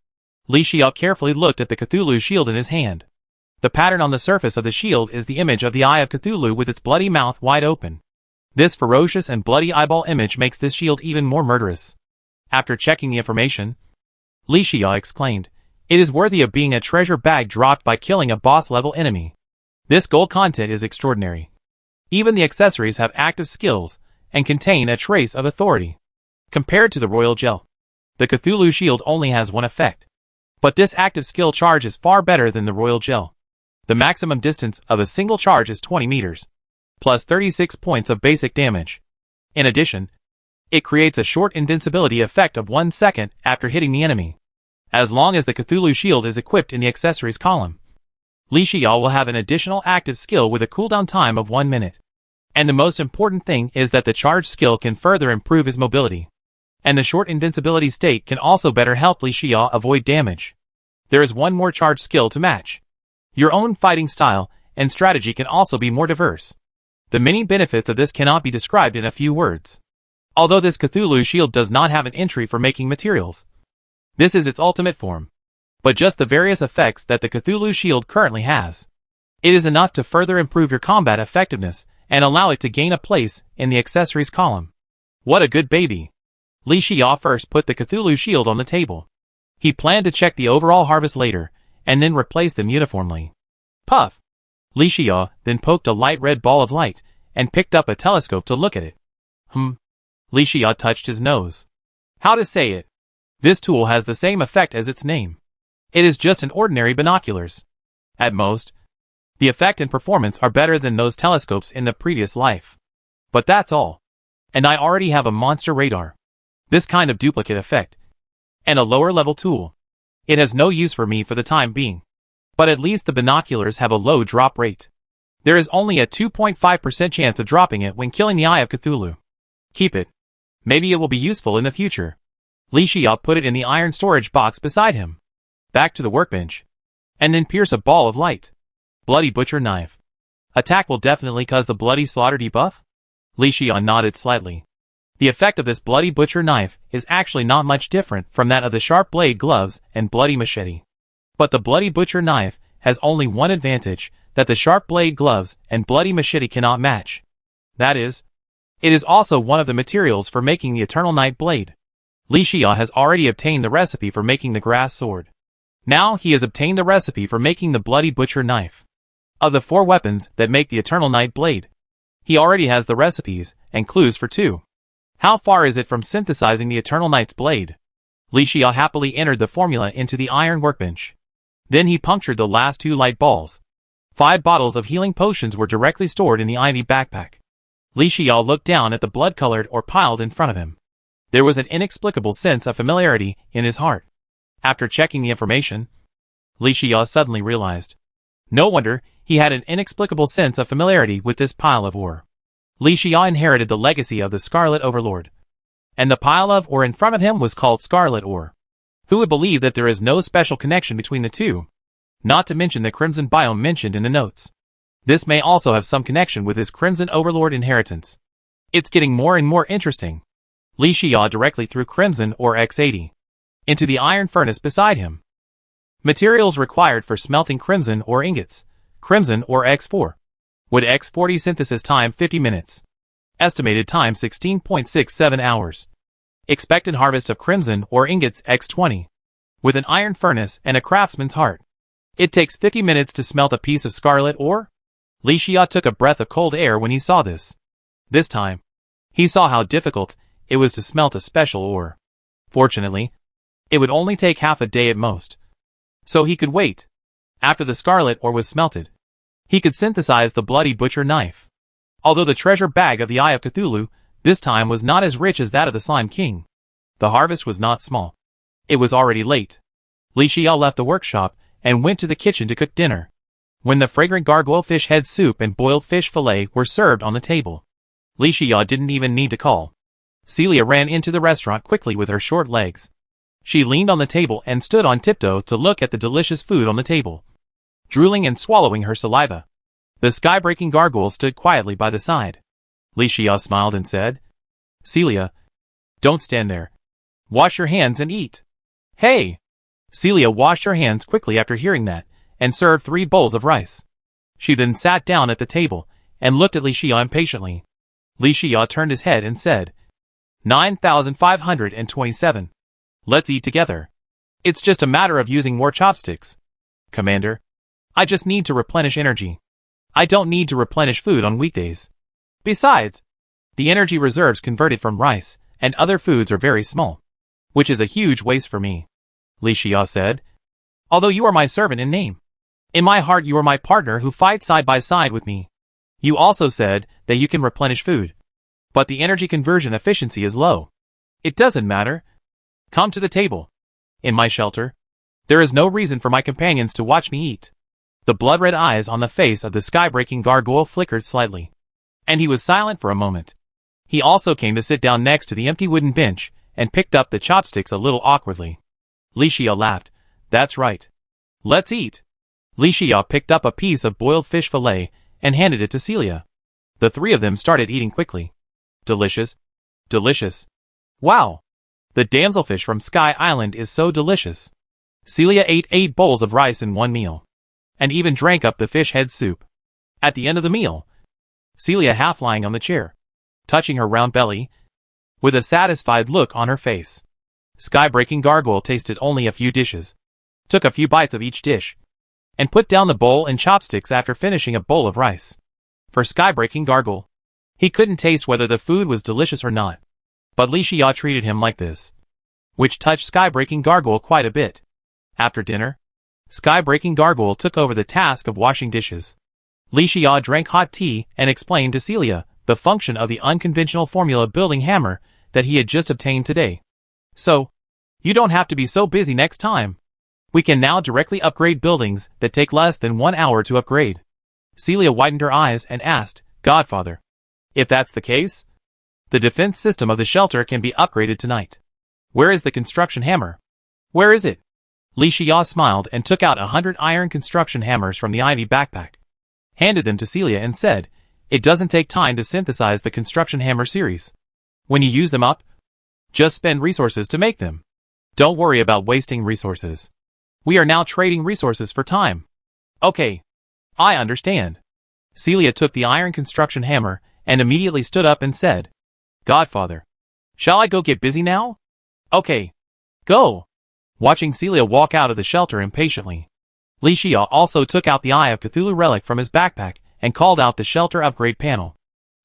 A: Li Xia carefully looked at the Cthulhu shield in his hand. The pattern on the surface of the shield is the image of the Eye of Cthulhu with its bloody mouth wide open. This ferocious and bloody eyeball image makes this shield even more murderous. After checking the information, Li Xia exclaimed, "It is worthy of being a treasure bag dropped by killing a boss-level enemy. This gold content is extraordinary. Even the accessories have active skills and contain a trace of authority. Compared to the royal gel, the Cthulhu shield only has one effect. But this active skill charge is far better than the royal gel. The maximum distance of a single charge is 20 meters, plus 36 points of basic damage. In addition, it creates a short invincibility effect of 1 second after hitting the enemy, as long as the Cthulhu shield is equipped in the accessories column. Li Xia will have an additional active skill with a cooldown time of 1 minute. And the most important thing is that the charge skill can further improve his mobility. And the short invincibility state can also better help Li Xia avoid damage. There is one more charge skill to match. Your own fighting style and strategy can also be more diverse. The many benefits of this cannot be described in a few words. Although this Cthulhu shield does not have an entry for making materials, this is its ultimate form. But just the various effects that the Cthulhu shield currently has, it is enough to further improve your combat effectiveness and allow it to gain a place in the accessories column. What a good baby. Li Xia first put the Cthulhu shield on the table. He planned to check the overall harvest later, and then replace them uniformly. Puff! Li Xia then poked a light red ball of light, and picked up a telescope to look at it. Li Xia touched his nose. How to say it? This tool has the same effect as its name. It is just an ordinary binoculars. At most, the effect and performance are better than those telescopes in the previous life. But that's all. And I already have a monster radar. This kind of duplicate effect. And a lower level tool. It has no use for me for the time being. But at least the binoculars have a low drop rate. There is only a 2.5% chance of dropping it when killing the Eye of Cthulhu. Keep it. Maybe it will be useful in the future. Li Xia put it in the iron storage box beside him. Back to the workbench. And then pierce a ball of light. Bloody Butcher Knife. Attack will definitely cause the Bloody Slaughter debuff? Li Xia nodded slightly. The effect of this Bloody Butcher Knife is actually not much different from that of the Sharp Blade Gloves and Bloody Machete. But the Bloody Butcher Knife has only one advantage that the Sharp Blade Gloves and Bloody Machete cannot match. That is, it is also one of the materials for making the Eternal Night Blade. Li Xia has already obtained the recipe for making the Grass Sword. Now he has obtained the recipe for making the Bloody Butcher Knife. Of the 4 weapons that make the Eternal Night Blade, he already has the recipes and clues for 2. How far is it from synthesizing the Eternal Night's blade? Li Xia happily entered the formula into the iron workbench. Then he punctured the last 2 light balls. 5 bottles of healing potions were directly stored in the ivy backpack. Li Xia looked down at the blood-colored ore piled in front of him. There was an inexplicable sense of familiarity in his heart. After checking the information, Li Xia suddenly realized. No wonder he had an inexplicable sense of familiarity with this pile of ore. Li Xia inherited the legacy of the Scarlet Overlord. And the pile of ore in front of him was called Scarlet Ore. Who would believe that there is no special connection between the two? Not to mention the Crimson Biome mentioned in the notes. This may also have some connection with his Crimson Overlord inheritance. It's getting more and more interesting. Li Xia directly threw Crimson Ore X80 into the iron furnace beside him. Materials required for smelting Crimson Ore ingots. Crimson Ore X4. Wood X40 synthesis time 50 minutes. Estimated time 16.67 hours. Expected harvest of Crimson Ore ingots X20. With an iron furnace and a craftsman's heart. It takes 50 minutes to smelt a piece of scarlet ore? Li Xia took a breath of cold air when he saw this. This time, he saw how difficult it was to smelt a special ore. Fortunately, it would only take half a day at most. So he could wait. After the scarlet ore was smelted, he could synthesize the bloody butcher knife. Although the treasure bag of the Eye of Cthulhu this time was not as rich as that of the Slime King, the harvest was not small. It was already late. Li Xia left the workshop and went to the kitchen to cook dinner. When the fragrant gargoyle fish head soup and boiled fish fillet were served on the table, Li Xia didn't even need to call. Celia ran into the restaurant quickly with her short legs. She leaned on the table and stood on tiptoe to look at the delicious food on the table, drooling and swallowing her saliva. The sky-breaking gargoyle stood quietly by the side. Li Xia smiled and said, "Celia, don't stand there. Wash your hands and eat." "Hey!" Celia washed her hands quickly after hearing that, and served 3 bowls of rice. She then sat down at the table, and looked at Li Xia impatiently. Li Xia turned his head and said, 9,527. Let's eat together. It's just a matter of using more chopsticks. Commander, I just need to replenish energy. I don't need to replenish food on weekdays. Besides, the energy reserves converted from rice and other foods are very small, which is a huge waste for me. Li Xia said, "Although you are my servant in name, in my heart you are my partner who fights side by side with me. You also said that you can replenish food, but the energy conversion efficiency is low. It doesn't matter. Come to the table. In my shelter, there is no reason for my companions to watch me eat." The blood-red eyes on the face of the sky-breaking gargoyle flickered slightly, and he was silent for a moment. He also came to sit down next to the empty wooden bench and picked up the chopsticks a little awkwardly. Li Xia laughed. "That's right. Let's eat." Li Xia picked up a piece of boiled fish fillet and handed it to Celia. The 3 of them started eating quickly. Delicious. Delicious. Wow. The damselfish from Sky Island is so delicious. Celia ate 8 bowls of rice in one meal, and even drank up the fish head soup. At the end of the meal, Celia half lying on the chair, touching her round belly, with a satisfied look on her face. Sky-breaking gargoyle tasted only a few dishes, took a few bites of each dish, and put down the bowl and chopsticks after finishing a bowl of rice. For sky-breaking gargoyle, he couldn't taste whether the food was delicious or not, but Li Xia treated him like this, which touched sky-breaking gargoyle quite a bit. After dinner, sky-breaking gargoyle took over the task of washing dishes. Li Xia drank hot tea and explained to Celia the function of the unconventional formula building hammer that he had just obtained today. "So, you don't have to be so busy next time. We can now directly upgrade buildings that take less than 1 hour to upgrade." Celia widened her eyes and asked, "Godfather, if that's the case, the defense system of the shelter can be upgraded tonight. Where is the construction hammer? Where is it?" Li Xia smiled and took out 100 iron construction hammers from the ivy backpack, handed them to Celia and said, "It doesn't take time to synthesize the construction hammer series. When you use them up, just spend resources to make them. Don't worry about wasting resources. We are now trading resources for time." "Okay. I understand." Celia took the iron construction hammer and immediately stood up and said, "Godfather, shall I go get busy now?" "Okay. Go." Watching Celia walk out of the shelter impatiently, Li Xia also took out the Eye of Cthulhu relic from his backpack and called out the shelter upgrade panel.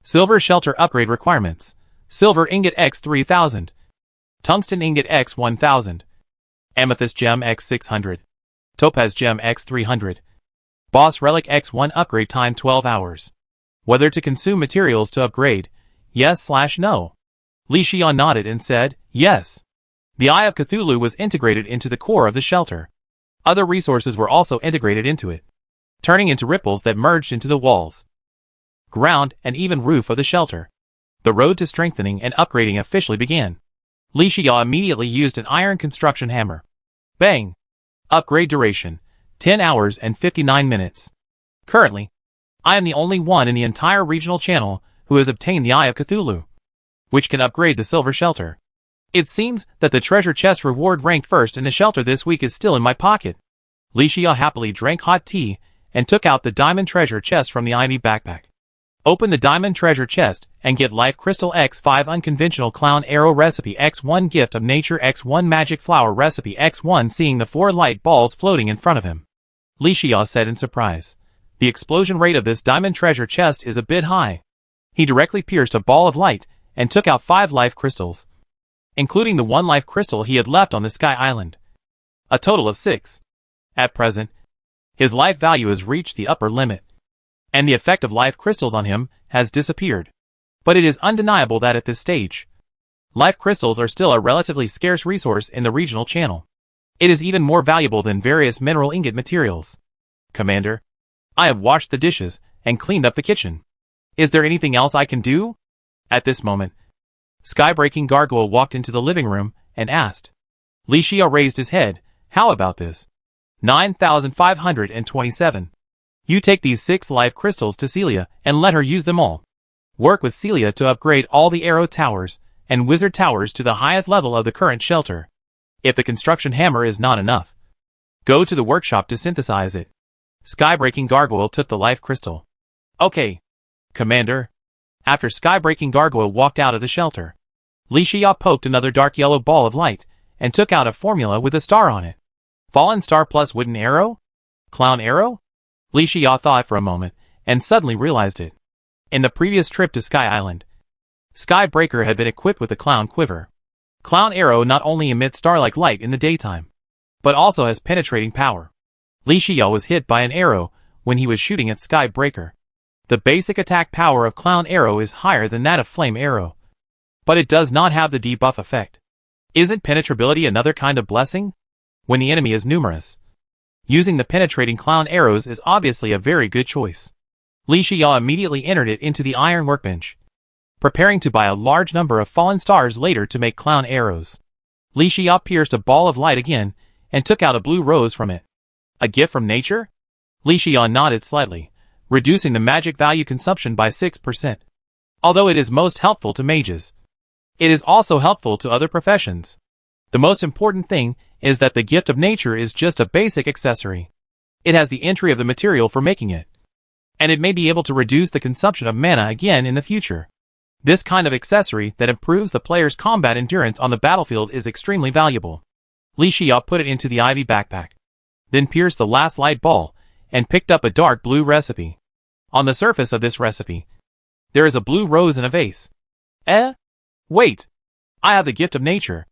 A: Silver shelter upgrade requirements. Silver ingot X 3000. Tungsten ingot X 1000. Amethyst gem X 600. Topaz gem X 300. Boss relic X1 upgrade time 12 hours. Whether to consume materials to upgrade, yes/no. Li Xiao nodded and said, yes. The Eye of Cthulhu was integrated into the core of the shelter. Other resources were also integrated into it, turning into ripples that merged into the walls, ground, and even roof of the shelter. The road to strengthening and upgrading officially began. Li Xiao immediately used an iron construction hammer. Bang! Upgrade duration, 10 hours and 59 minutes. Currently, I am the only one in the entire regional channel who has obtained the Eye of Cthulhu, which can upgrade the silver shelter. It seems that the treasure chest reward ranked first in the shelter this week is still in my pocket. Li Xiao happily drank hot tea and took out the diamond treasure chest from the ivy backpack. Open the diamond treasure chest and get Life Crystal X5 Unconventional Clown Arrow Recipe X1 Gift of Nature X1 Magic Flower Recipe X1. Seeing the 4 light balls floating in front of him, Li Xiao said in surprise. The explosion rate of this diamond treasure chest is a bit high. He directly pierced a ball of light and took out 5 life crystals, including the 1 life crystal he had left on the Sky Island. A total of 6. At present, his life value has reached the upper limit, and the effect of life crystals on him has disappeared. But it is undeniable that at this stage, life crystals are still a relatively scarce resource in the regional channel. It is even more valuable than various mineral ingot materials. Commander, I have washed the dishes and cleaned up the kitchen. Is there anything else I can do? At this moment, Skybreaking Gargoyle walked into the living room and asked. Li Xiao raised his head. How about this? 9,527. You take these 6 life crystals to Celia and let her use them all. Work with Celia to upgrade all the arrow towers and wizard towers to the highest level of the current shelter. If the construction hammer is not enough, go to the workshop to synthesize it. Skybreaking Gargoyle took the life crystal. Okay, Commander. After Skybreaking Gargoyle walked out of the shelter, Li Xiao poked another dark yellow ball of light and took out a formula with a star on it. Fallen star plus wooden arrow? Clown arrow? Li Xiao thought for a moment and suddenly realized it. In the previous trip to Sky Island, Skybreaker had been equipped with a clown quiver. Clown arrow not only emits star-like light in the daytime, but also has penetrating power. Li Xiao was hit by an arrow when he was shooting at Skybreaker. The basic attack power of Clown Arrow is higher than that of Flame Arrow, but it does not have the debuff effect. Isn't penetrability another kind of blessing? When the enemy is numerous, using the penetrating Clown Arrows is obviously a very good choice. Li Xiao immediately entered it into the iron workbench, preparing to buy a large number of fallen stars later to make Clown Arrows. Li Xiao pierced a ball of light again and took out a blue rose from it. A gift from nature? Li Xiao nodded slightly, reducing the magic value consumption by 6%. Although it is most helpful to mages, it is also helpful to other professions. The most important thing is that the gift of nature is just a basic accessory. It has the entry of the material for making it, and it may be able to reduce the consumption of mana again in the future. This kind of accessory that improves the player's combat endurance on the battlefield is extremely valuable. Li Xiao put it into the ivy backpack, then pierced the last light ball and picked up a dark blue recipe. On the surface of this recipe, there is a blue rose in a vase. Wait! I have the gift of nature.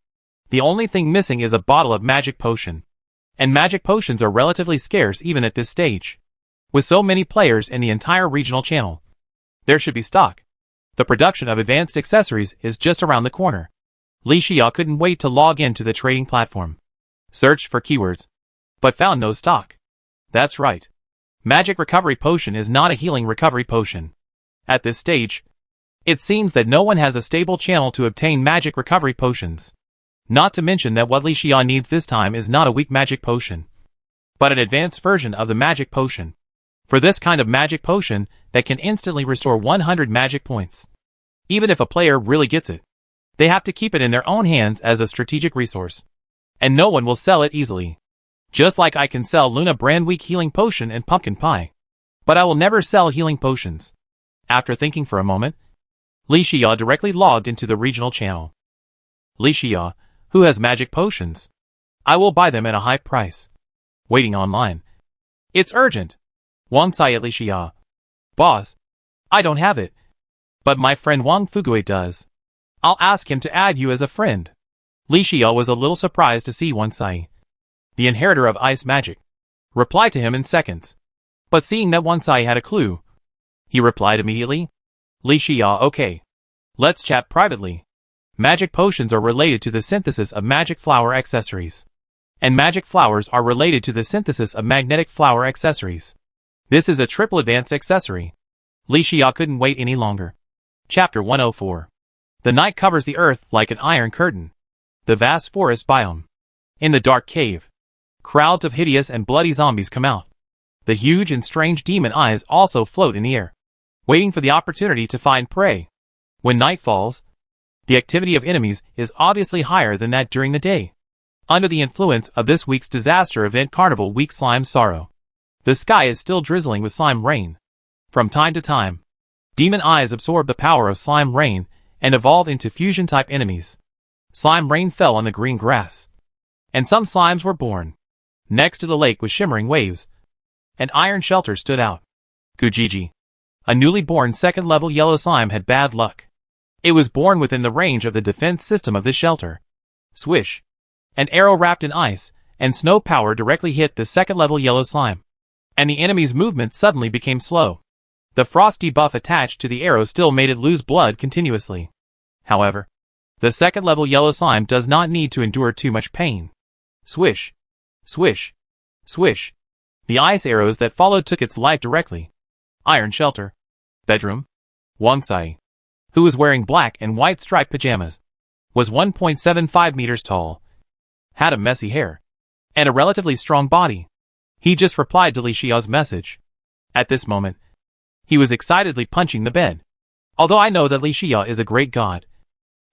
A: The only thing missing is a bottle of magic potion. And magic potions are relatively scarce even at this stage. With so many players in the entire regional channel, there should be stock. The production of advanced accessories is just around the corner. Li Xiao couldn't wait to log into the trading platform. Searched for keywords, but found no stock. That's right. Magic recovery potion is not a healing recovery potion. At this stage, it seems that no one has a stable channel to obtain magic recovery potions. Not to mention that what Li Xiao needs this time is not a weak magic potion, but an advanced version of the magic potion. For this kind of magic potion that can instantly restore 100 magic points. Even if a player really gets it, they have to keep it in their own hands as a strategic resource, and no one will sell it easily. Just like I can sell Luna brand weak healing potion and pumpkin pie. But I will never sell healing potions. After thinking for a moment, Li Xiao directly logged into the regional channel. Li Xiao, who has magic potions? I will buy them at a high price. Waiting online. It's urgent. Wang Cai at Li Xiao. Boss, I don't have it. But my friend Wang Fugui does. I'll ask him to add you as a friend. Li Xiao was a little surprised to see Wang Cai, the inheritor of ice magic, reply to him in seconds. But seeing that Wang Cai had a clue, he replied immediately. Li Xiao, okay. Let's chat privately. Magic potions are related to the synthesis of magic flower accessories. And magic flowers are related to the synthesis of magnetic flower accessories. This is a triple advanced accessory. Li Xia couldn't wait any longer. Chapter 104. The night covers the earth like an iron curtain. The vast forest biome. In the dark cave, crowds of hideous and bloody zombies come out. The huge and strange demon eyes also float in the air, waiting for the opportunity to find prey. When night falls, the activity of enemies is obviously higher than that during the day. Under the influence of this week's disaster event Carnival Week Slime Sorrow, the sky is still drizzling with slime rain. From time to time, demon eyes absorb the power of slime rain and evolve into fusion-type enemies. Slime rain fell on the green grass, and some slimes were born. Next to the lake with shimmering waves, an iron shelter stood out. Kujiji, a newly born second-level yellow slime, had bad luck. It was born within the range of the defense system of this shelter. Swish! An arrow wrapped in ice and snow power directly hit the second-level yellow slime, and the enemy's movement suddenly became slow. The frost debuff attached to the arrow still made it lose blood continuously. However, the second-level yellow slime does not need to endure too much pain. Swish! Swish! Swish! The ice arrows that followed took its life directly. Iron shelter. Bedroom. Wang Sai, who was wearing black and white striped pajamas, was 1.75 meters tall, had a messy hair, and a relatively strong body. He just replied to Li Xiao's message. At this moment, he was excitedly punching the bed. Although I know that Li Xia is a great god,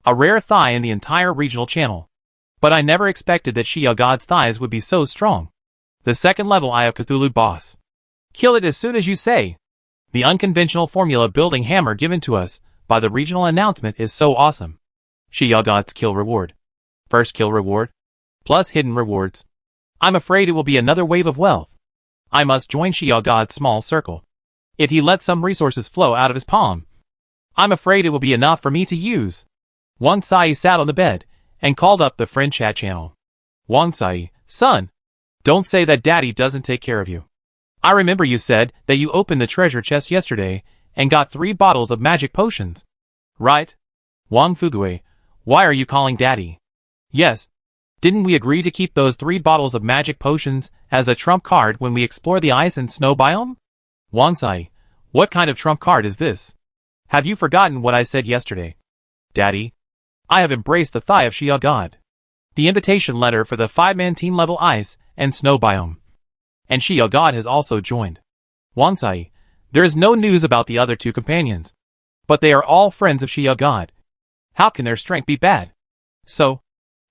A: a rare thigh in the entire regional channel, but I never expected that Xia god's thighs would be so strong. The second-level Eye of Cthulhu boss. Kill it as soon as you say. The unconventional formula building hammer given to us by the regional announcement is so awesome. Xia god's kill reward. First kill reward, plus hidden rewards. I'm afraid it will be another wave of wealth. I must join Xia god's small circle. If he lets some resources flow out of his palm, I'm afraid it will be enough for me to use. Wang Sai sat on the bed and called up the friend chat channel. Wang Sai, son, don't say that daddy doesn't take care of you. I remember you said that you opened the treasure chest yesterday and got 3 bottles of magic potions. Right? Wang Fugui, why are you calling daddy? Yes. Didn't we agree to keep those 3 bottles of magic potions as a trump card when we explore the ice and snow biome? Wang Sai, what kind of trump card is this? Have you forgotten what I said yesterday? Daddy, I have embraced the thigh of Xia God. The invitation letter for the 5-man team level ice and snow biome. And Xia God has also joined. Wang Sai, there is no news about the other 2 companions, but they are all friends of Xia God. How can their strength be bad? So,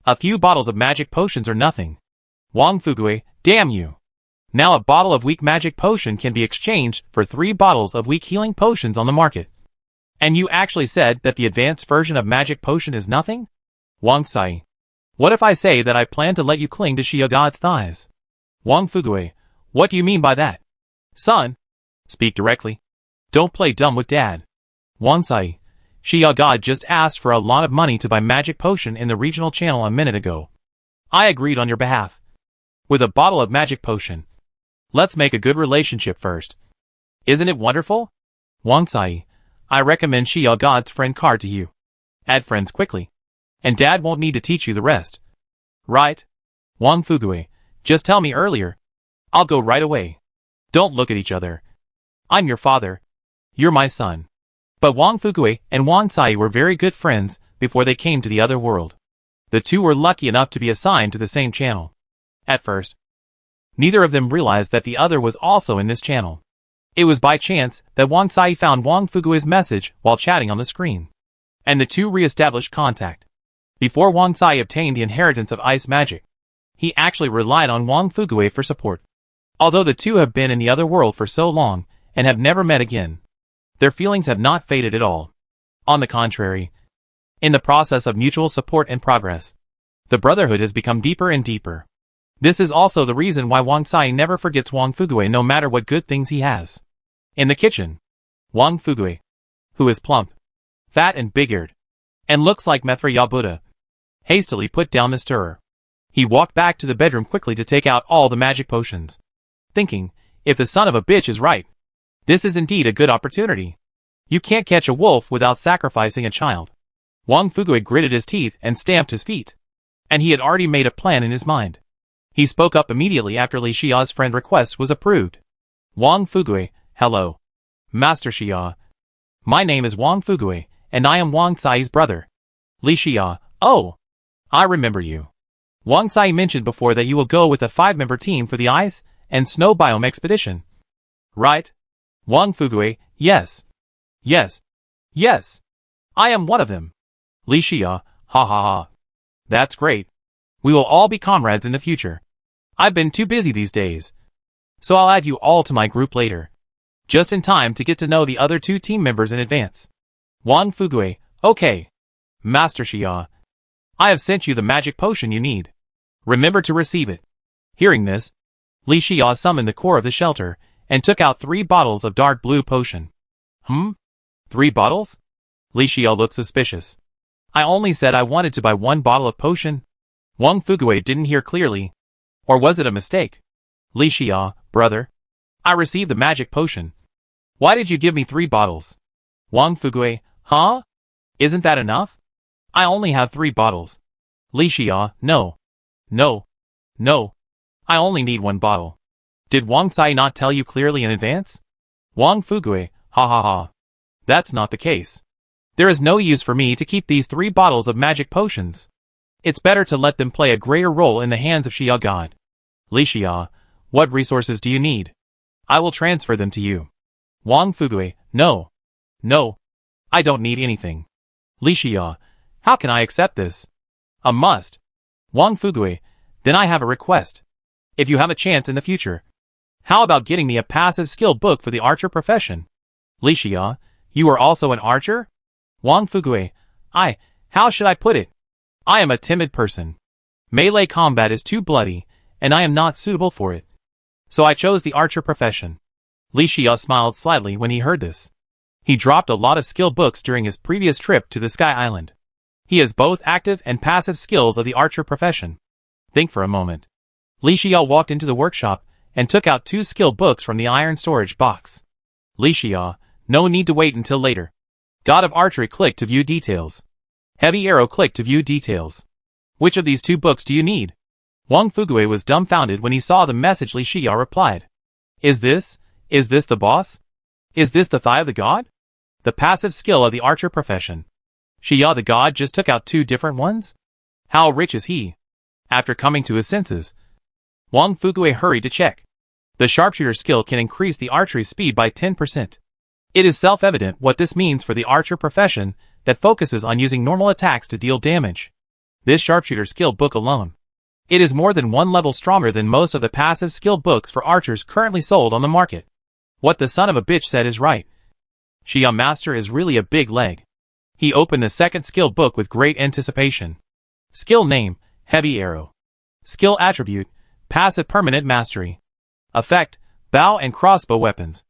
A: a few bottles of magic potions are nothing. Wang Fugui, damn you. Now a bottle of weak magic potion can be exchanged for 3 bottles of weak healing potions on the market. And you actually said that the advanced version of magic potion is nothing? Wang Sai, what if I say that I plan to let you cling to Xia God's thighs? Wang Fugui, what do you mean by that? Son, speak directly. Don't play dumb with dad. Wang Sai, Xia God just asked for a lot of money to buy magic potion in the regional channel a minute ago. I agreed on your behalf. With a bottle of magic potion. Let's make a good relationship first. Isn't it wonderful? Wang Sai, I recommend Xia God's friend card to you. Add friends quickly. And dad won't need to teach you the rest. Right? Wang Fugui, just tell me earlier. I'll go right away. Don't look at each other. I'm your father. You're my son. But Wang Fugui and Wang Sai were very good friends before they came to the other world. The 2 were lucky enough to be assigned to the same channel. At first, neither of them realized that the other was also in this channel. It was by chance that Wang Sai found Wang Fugui's message while chatting on the screen, and the 2 re-established contact. Before Wang Sai obtained the inheritance of ice magic, he actually relied on Wang Fugui for support. Although the 2 have been in the other world for so long and have never met again, their feelings have not faded at all. On the contrary, in the process of mutual support and progress, the brotherhood has become deeper and deeper. This is also the reason why Wang Sai never forgets Wang Fugui no matter what good things he has. In the kitchen, Wang Fugui, who is plump, fat and big-eared, and looks like Methra Yabuda, hastily put down the stirrer. He walked back to the bedroom quickly to take out all the magic potions, thinking, if the son of a bitch is right, this is indeed a good opportunity. You can't catch a wolf without sacrificing a child. Wang Fugui gritted his teeth and stamped his feet. And he had already made a plan in his mind. He spoke up immediately after Li Xiao's friend request was approved. Wang Fugui, hello. Master Xia. My name is Wang Fugui, and I am Wang Cai's brother. Li Xia, oh. I remember you. Wang Cai mentioned before that you will go with a 5-member team for the ice and snow biome expedition. Right? Wang Fugui, yes. Yes. Yes. I am one of them. Li Xia, ha ha ha. That's great. We will all be comrades in the future. I've been too busy these days. So I'll add you all to my group later. Just in time to get to know the other 2 team members in advance. Wang Fugui, okay. Master Xia. I have sent you the magic potion you need. Remember to receive it. Hearing this, Li Xia summoned the core of the shelter and took out 3 bottles of dark blue potion. 3 bottles? Li Xia looked suspicious. I only said I wanted to buy 1 bottle of potion. Wang Fugui didn't hear clearly. Or was it a mistake? Li Xia, brother. I received the magic potion. Why did you give me 3 bottles? Wang Fugui, huh? Isn't that enough? I only have 3 bottles. Li Xia, no. No. No. I only need 1 bottle. Did Wang Cai not tell you clearly in advance? Wang Fugui, ha ha ha. That's not the case. There is no use for me to keep these 3 bottles of magic potions. It's better to let them play a greater role in the hands of Xia God. Li Xia, what resources do you need? I will transfer them to you. Wang Fugui, no. No. I don't need anything. Li Xia, how can I accept this? A must. Wang Fugui, then I have a request. If you have a chance in the future, how about getting me a passive skill book for the archer profession? Li Xia, you are also an archer? Wang Fugui, how should I put it? I am a timid person. Melee combat is too bloody, and I am not suitable for it. So I chose the archer profession. Li Xia smiled slightly when he heard this. He dropped a lot of skill books during his previous trip to the Sky Island. He has both active and passive skills of the archer profession. Think for a moment. Li Xia walked into the workshop and took out 2 skill books from the iron storage box. Li Xia, no need to wait until later. God of Archery click to view details. Heavy Arrow click to view details. Which of these 2 books do you need? Wang Fugui was dumbfounded when he saw the message Li Xia replied. Is this the boss? Is this the thigh of the god? The passive skill of the archer profession. Xia the god just took out 2 different ones? How rich is he? After coming to his senses, Wang Fugui hurried to check. The sharpshooter skill can increase the archery speed by 10%. It is self-evident what this means for the archer profession that focuses on using normal attacks to deal damage. This sharpshooter skill book alone. It is more than 1 level stronger than most of the passive skill books for archers currently sold on the market. What the son of a bitch said is right. Xia Master is really a big leg. He opened the 2nd skill book with great anticipation. Skill name, Heavy Arrow. Skill attribute, Passive Permanent Mastery. Effect, Bow and Crossbow Weapons.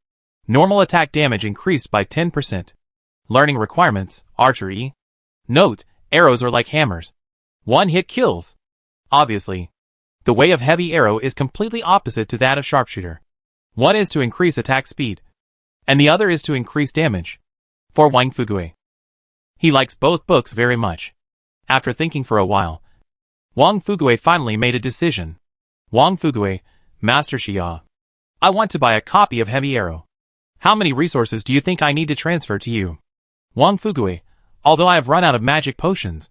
A: Normal attack damage increased by 10%. Learning requirements, Archery. Note, arrows are like hammers. 1-hit kills. Obviously, the way of Heavy Arrow is completely opposite to that of Sharpshooter. One is to increase attack speed, and the other is to increase damage. For Wang Fugui, he likes both books very much. After thinking for a while, Wang Fugui finally made a decision. Wang Fugui, Master Xia, I want to buy a copy of Heavy Arrow. How many resources do you think I need to transfer to you? Wang Fugui, although I have run out of magic potions,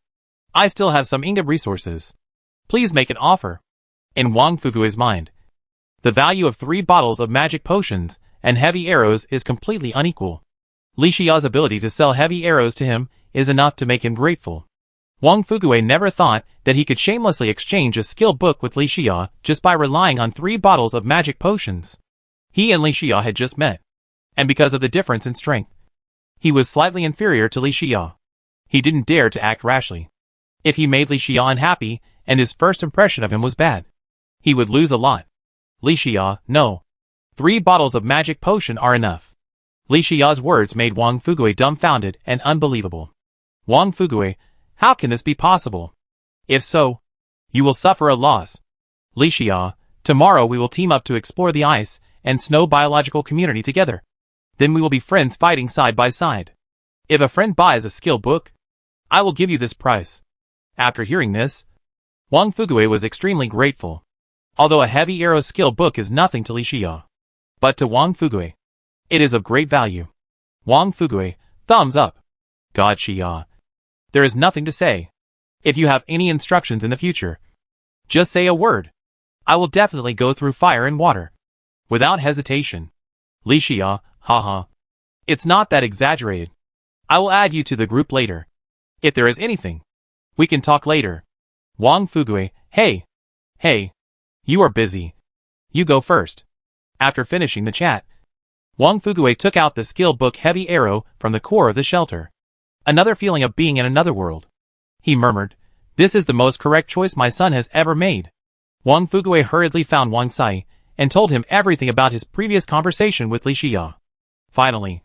A: I still have some ingame resources. Please make an offer. In Wang Fugui's mind, the value of 3 bottles of magic potions and heavy arrows is completely unequal. Li Xia's ability to sell heavy arrows to him is enough to make him grateful. Wang Fugui never thought that he could shamelessly exchange a skill book with Li Xia just by relying on 3 bottles of magic potions. He and Li Xia had just met, and because of the difference in strength, he was slightly inferior to Li Xia. He didn't dare to act rashly. If he made Li Xia unhappy and his first impression of him was bad, he would lose a lot. Li Xia, no. 3 bottles of magic potion are enough. Li Xia's words made Wang Fugui dumbfounded and unbelievable. Wang Fugui, how can this be possible? If so, you will suffer a loss. Li Xia, tomorrow we will team up to explore the ice and snow biological community together. Then we will be friends fighting side by side. If a friend buys a skill book, I will give you this price. After hearing this, Wang Fugue was extremely grateful. Although a heavy arrow skill book is nothing to Li Xia, but to Wang Fugue, it is of great value. Wang Fugue, thumbs up. God Xia. There is nothing to say. If you have any instructions in the future, just say a word. I will definitely go through fire and water. Without hesitation. Li Xia, haha. It's not that exaggerated. I will add you to the group later. If there is anything, we can talk later. Wang Fugue, hey. You are busy. You go first. After finishing the chat, Wang Fugue took out the skill book Heavy Arrow from the core of the shelter. Another feeling of being in another world. He murmured, this is the most correct choice my son has ever made. Wang Fugue hurriedly found Wang Sai and told him everything about his previous conversation with Li Xia. Finally,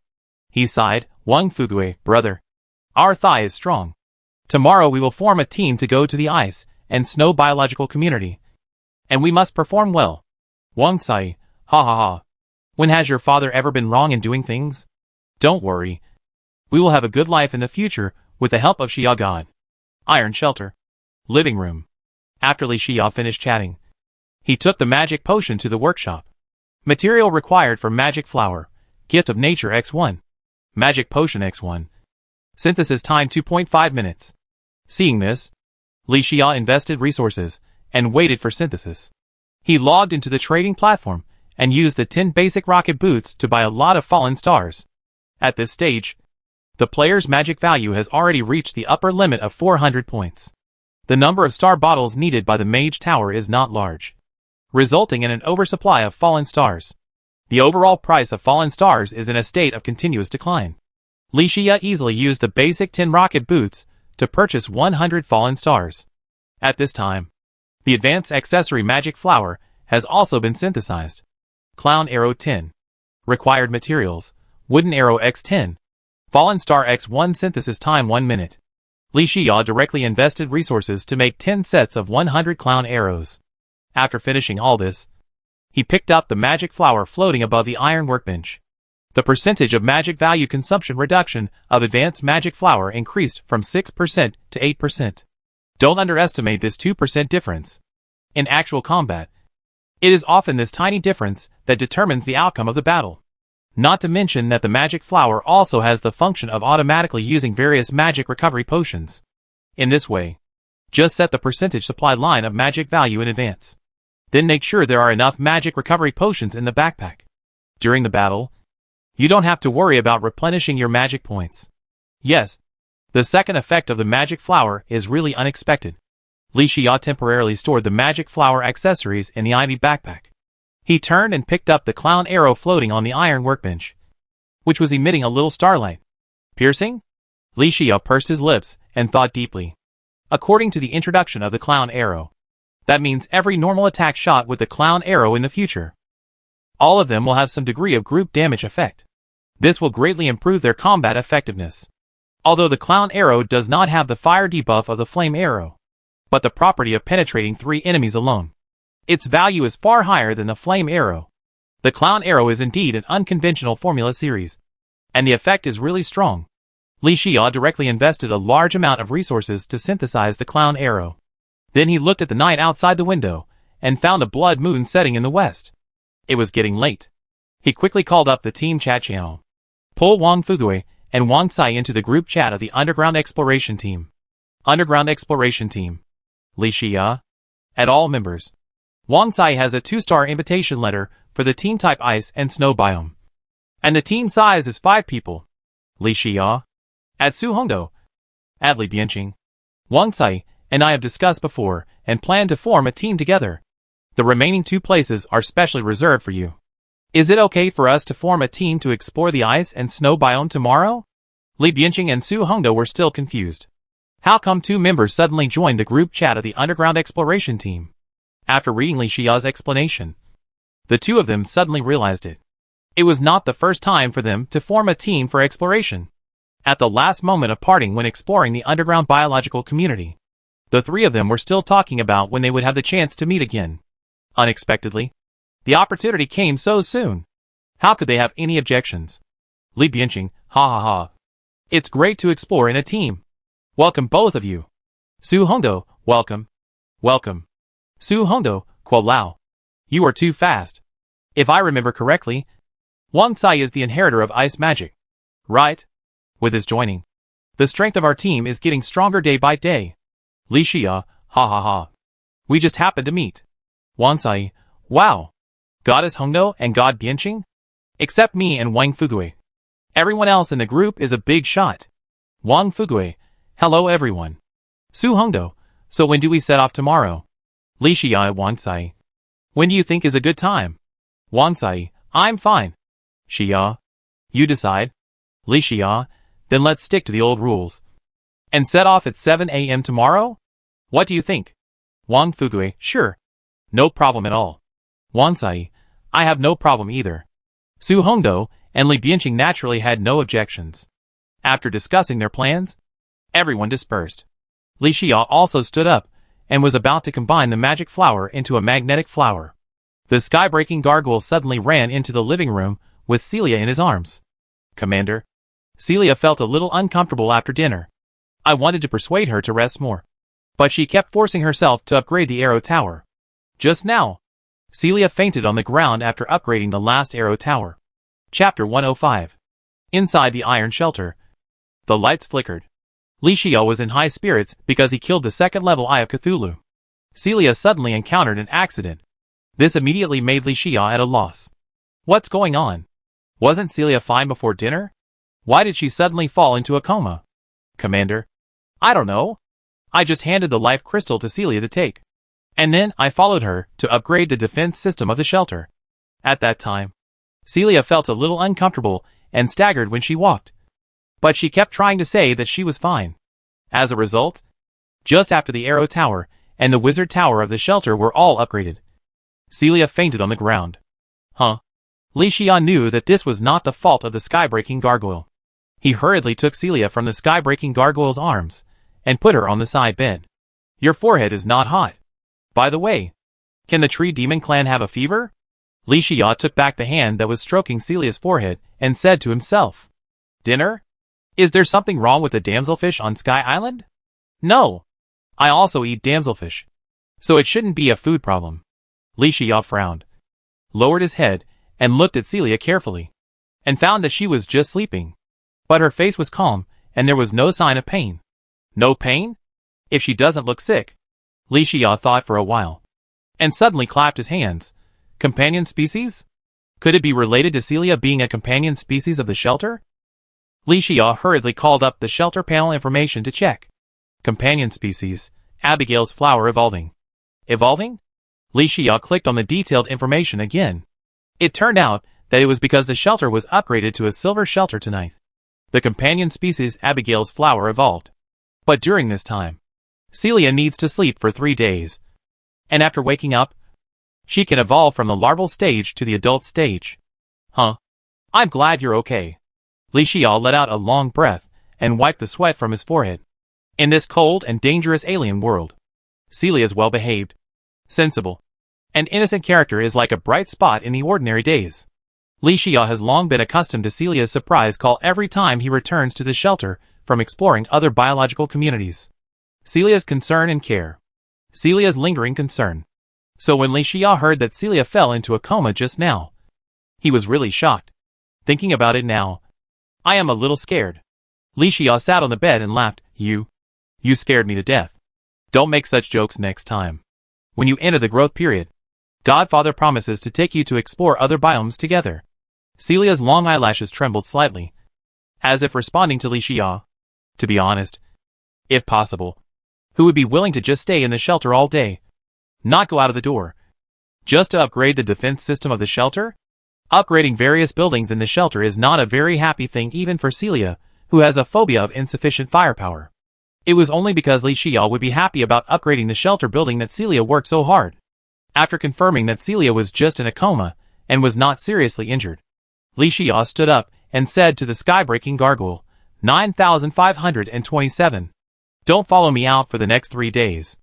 A: he sighed, Wang Fugue, brother. Our thigh is strong. Tomorrow we will form a team to go to the ice and snow biological community. And we must perform well. Wang Sai, ha ha ha. When has your father ever been wrong in doing things? Don't worry. We will have a good life in the future with the help of Xia God. Iron Shelter. Living room. After Li Xia finished chatting, he took the magic potion to the workshop. Material required for magic flower. Gift of Nature X1. Magic potion X1. Synthesis time 2.5 minutes. Seeing this, Li Xia invested resources and waited for synthesis. He logged into the trading platform and used the 10 basic rocket boots to buy a lot of fallen stars. At this stage, the player's magic value has already reached the upper limit of 400 points. The number of star bottles needed by the mage tower is not large, resulting in an oversupply of fallen stars. The overall price of fallen stars is in a state of continuous decline. Li Xia easily used the basic 10 rocket boots to purchase 100 fallen stars. At this time, the advanced accessory magic flower has also been synthesized. Clown Arrow 10. Required materials, Wooden Arrow X10. Fallen Star X1 synthesis time 1 minute. Li Xia directly invested resources to make 10 sets of 100 clown arrows. After finishing all this, he picked up the magic flower floating above the iron workbench. The percentage of magic value consumption reduction of advanced magic flower increased from 6% to 8%. Don't underestimate this 2% difference. In actual combat, it is often this tiny difference that determines the outcome of the battle. Not to mention that the magic flower also has the function of automatically using various magic recovery potions. In this way, just set the percentage supply line of magic value in advance. Then make sure there are enough magic recovery potions in the backpack. During the battle, you don't have to worry about replenishing your magic points. Yes, the second effect of the magic flower is really unexpected. Li Xia temporarily stored the magic flower accessories in the ivy backpack. He turned and picked up the clown arrow floating on the iron workbench, which was emitting a little starlight. Piercing? Li Xia pursed his lips and thought deeply. According to the introduction of the clown arrow, that means every normal attack shot with the clown arrow in the future, all of them will have some degree of group damage effect. This will greatly improve their combat effectiveness. Although the clown arrow does not have the fire debuff of the flame arrow, but the property of penetrating 3 enemies alone, its value is far higher than the flame arrow. The clown arrow is indeed an unconventional formula series, and the effect is really strong. Li Xia directly invested a large amount of resources to synthesize the clown arrow. Then he looked at the night outside the window and found a blood moon setting in the west. It was getting late. He quickly called up the team chat channel. Pull Wang Fugue and Wang Sai into the group chat of the Underground Exploration Team. Underground Exploration Team. Li Xia. At all members. Wang Sai has a 2-star invitation letter for the team type Ice and Snow biome. And the team size is 5 people. Li Xia. At Su Hongdo. At Li Bianqing. Wang Sai and I have discussed before and plan to form a team together. The remaining 2 places are specially reserved for you. Is it okay for us to form a team to explore the ice and snow biome tomorrow? Li Bianqing and Su Hongdo were still confused. How come 2 members suddenly joined the group chat of the Underground Exploration Team? After reading Li Xia's explanation, the 2 of them suddenly realized it. It was not the first time for them to form a team for exploration. At the last moment of parting when exploring the underground biological community, the 3 of them were still talking about when they would have the chance to meet again. Unexpectedly, the opportunity came so soon. How could they have any objections? Li Bianqing, ha ha ha. It's great to explore in a team. Welcome both of you. Su Hongdo, welcome. Welcome. Su Hongdo, Kuo Lao. You are too fast. If I remember correctly, Wang Cai is the inheritor of ice magic. Right? With his joining, the strength of our team is getting stronger day by day. Li Xia, ha ha ha. We just happened to meet. Wang Cai, wow. Goddess Hongdo and God Bianqing? Except me and Wang Fugui. Everyone else in the group is a big shot. Wang Fugui, hello everyone. Su Hongdo, so when do we set off tomorrow? Li Xia, Wang Cai. When do you think is a good time? Wang Cai, I'm fine. Xia, you decide. Li Xia, then let's stick to the old rules. And set off at 7 a.m. tomorrow? What do you think? Wang Fugui, sure. No problem at all. Wang Cai, I have no problem either. Su Hongdo and Li Bianqing naturally had no objections. After discussing their plans, everyone dispersed. Li Xia also stood up and was about to combine the magic flower into a magnetic flower. The sky-breaking gargoyle suddenly ran into the living room with Celia in his arms. Commander. Celia felt a little uncomfortable after dinner. I wanted to persuade her to rest more, but she kept forcing herself to upgrade the arrow tower. Just now, Celia fainted on the ground after upgrading the last arrow tower. Chapter 105. Inside the iron shelter, the lights flickered. Li Xia was in high spirits because he killed the second-level Eye of Cthulhu. Celia suddenly encountered an accident. This immediately made Li Xia at a loss. What's going on? Wasn't Celia fine before dinner? Why did she suddenly fall into a coma? Commander. I don't know. I just handed the life crystal to Celia to take. And then I followed her to upgrade the defense system of the shelter. At that time, Celia felt a little uncomfortable and staggered when she walked. But she kept trying to say that she was fine. As a result, just after the arrow tower and the wizard tower of the shelter were all upgraded, Celia fainted on the ground. Huh? Li Xia knew that this was not the fault of the sky-breaking gargoyle. He hurriedly took Celia from the sky-breaking gargoyle's arms and put her on the side bed. Your forehead is not hot. By the way, can the Tree Demon Clan have a fever? Li Xia took back the hand that was stroking Celia's forehead and said to himself. Dinner? Is there something wrong with the damselfish on Sky Island? No. I also eat damselfish, so it shouldn't be a food problem. Li Xia frowned, lowered his head, and looked at Celia carefully, and found that she was just sleeping. But her face was calm, and there was no sign of pain. No pain? If she doesn't look sick. Li Xia thought for a while, and suddenly clapped his hands. Companion species? Could it be related to Celia being a companion species of the shelter? Li Xia hurriedly called up the shelter panel information to check. Companion species, Abigail's flower evolving. Evolving? Li Xia clicked on the detailed information again. It turned out that it was because the shelter was upgraded to a silver shelter tonight. The companion species Abigail's flower evolved. But during this time, Celia needs to sleep for 3 days. And after waking up, she can evolve from the larval stage to the adult stage. Huh? I'm glad you're okay. Li Xia let out a long breath and wiped the sweat from his forehead. In this cold and dangerous alien world, Celia's well-behaved, sensible, and innocent character is like a bright spot in the ordinary days. Li Xia has long been accustomed to Celia's surprise call every time he returns to the shelter from exploring other biological communities. Celia's concern and care. Celia's lingering concern. So when Li Xia heard that Celia fell into a coma just now, he was really shocked. Thinking about it now, I am a little scared. Li Xia sat on the bed and laughed. You scared me to death. Don't make such jokes next time. When you enter the growth period, Godfather promises to take you to explore other biomes together. Celia's long eyelashes trembled slightly, as if responding to Li Xia. To be honest, if possible, who would be willing to just stay in the shelter all day? Not go out of the door. Just to upgrade the defense system of the shelter? Upgrading various buildings in the shelter is not a very happy thing even for Celia, who has a phobia of insufficient firepower. It was only because Li Xia would be happy about upgrading the shelter building that Celia worked so hard. After confirming that Celia was just in a coma and was not seriously injured, Li Xia stood up and said to the sky-breaking gargoyle, 9527. Don't follow me out for the next 3 days.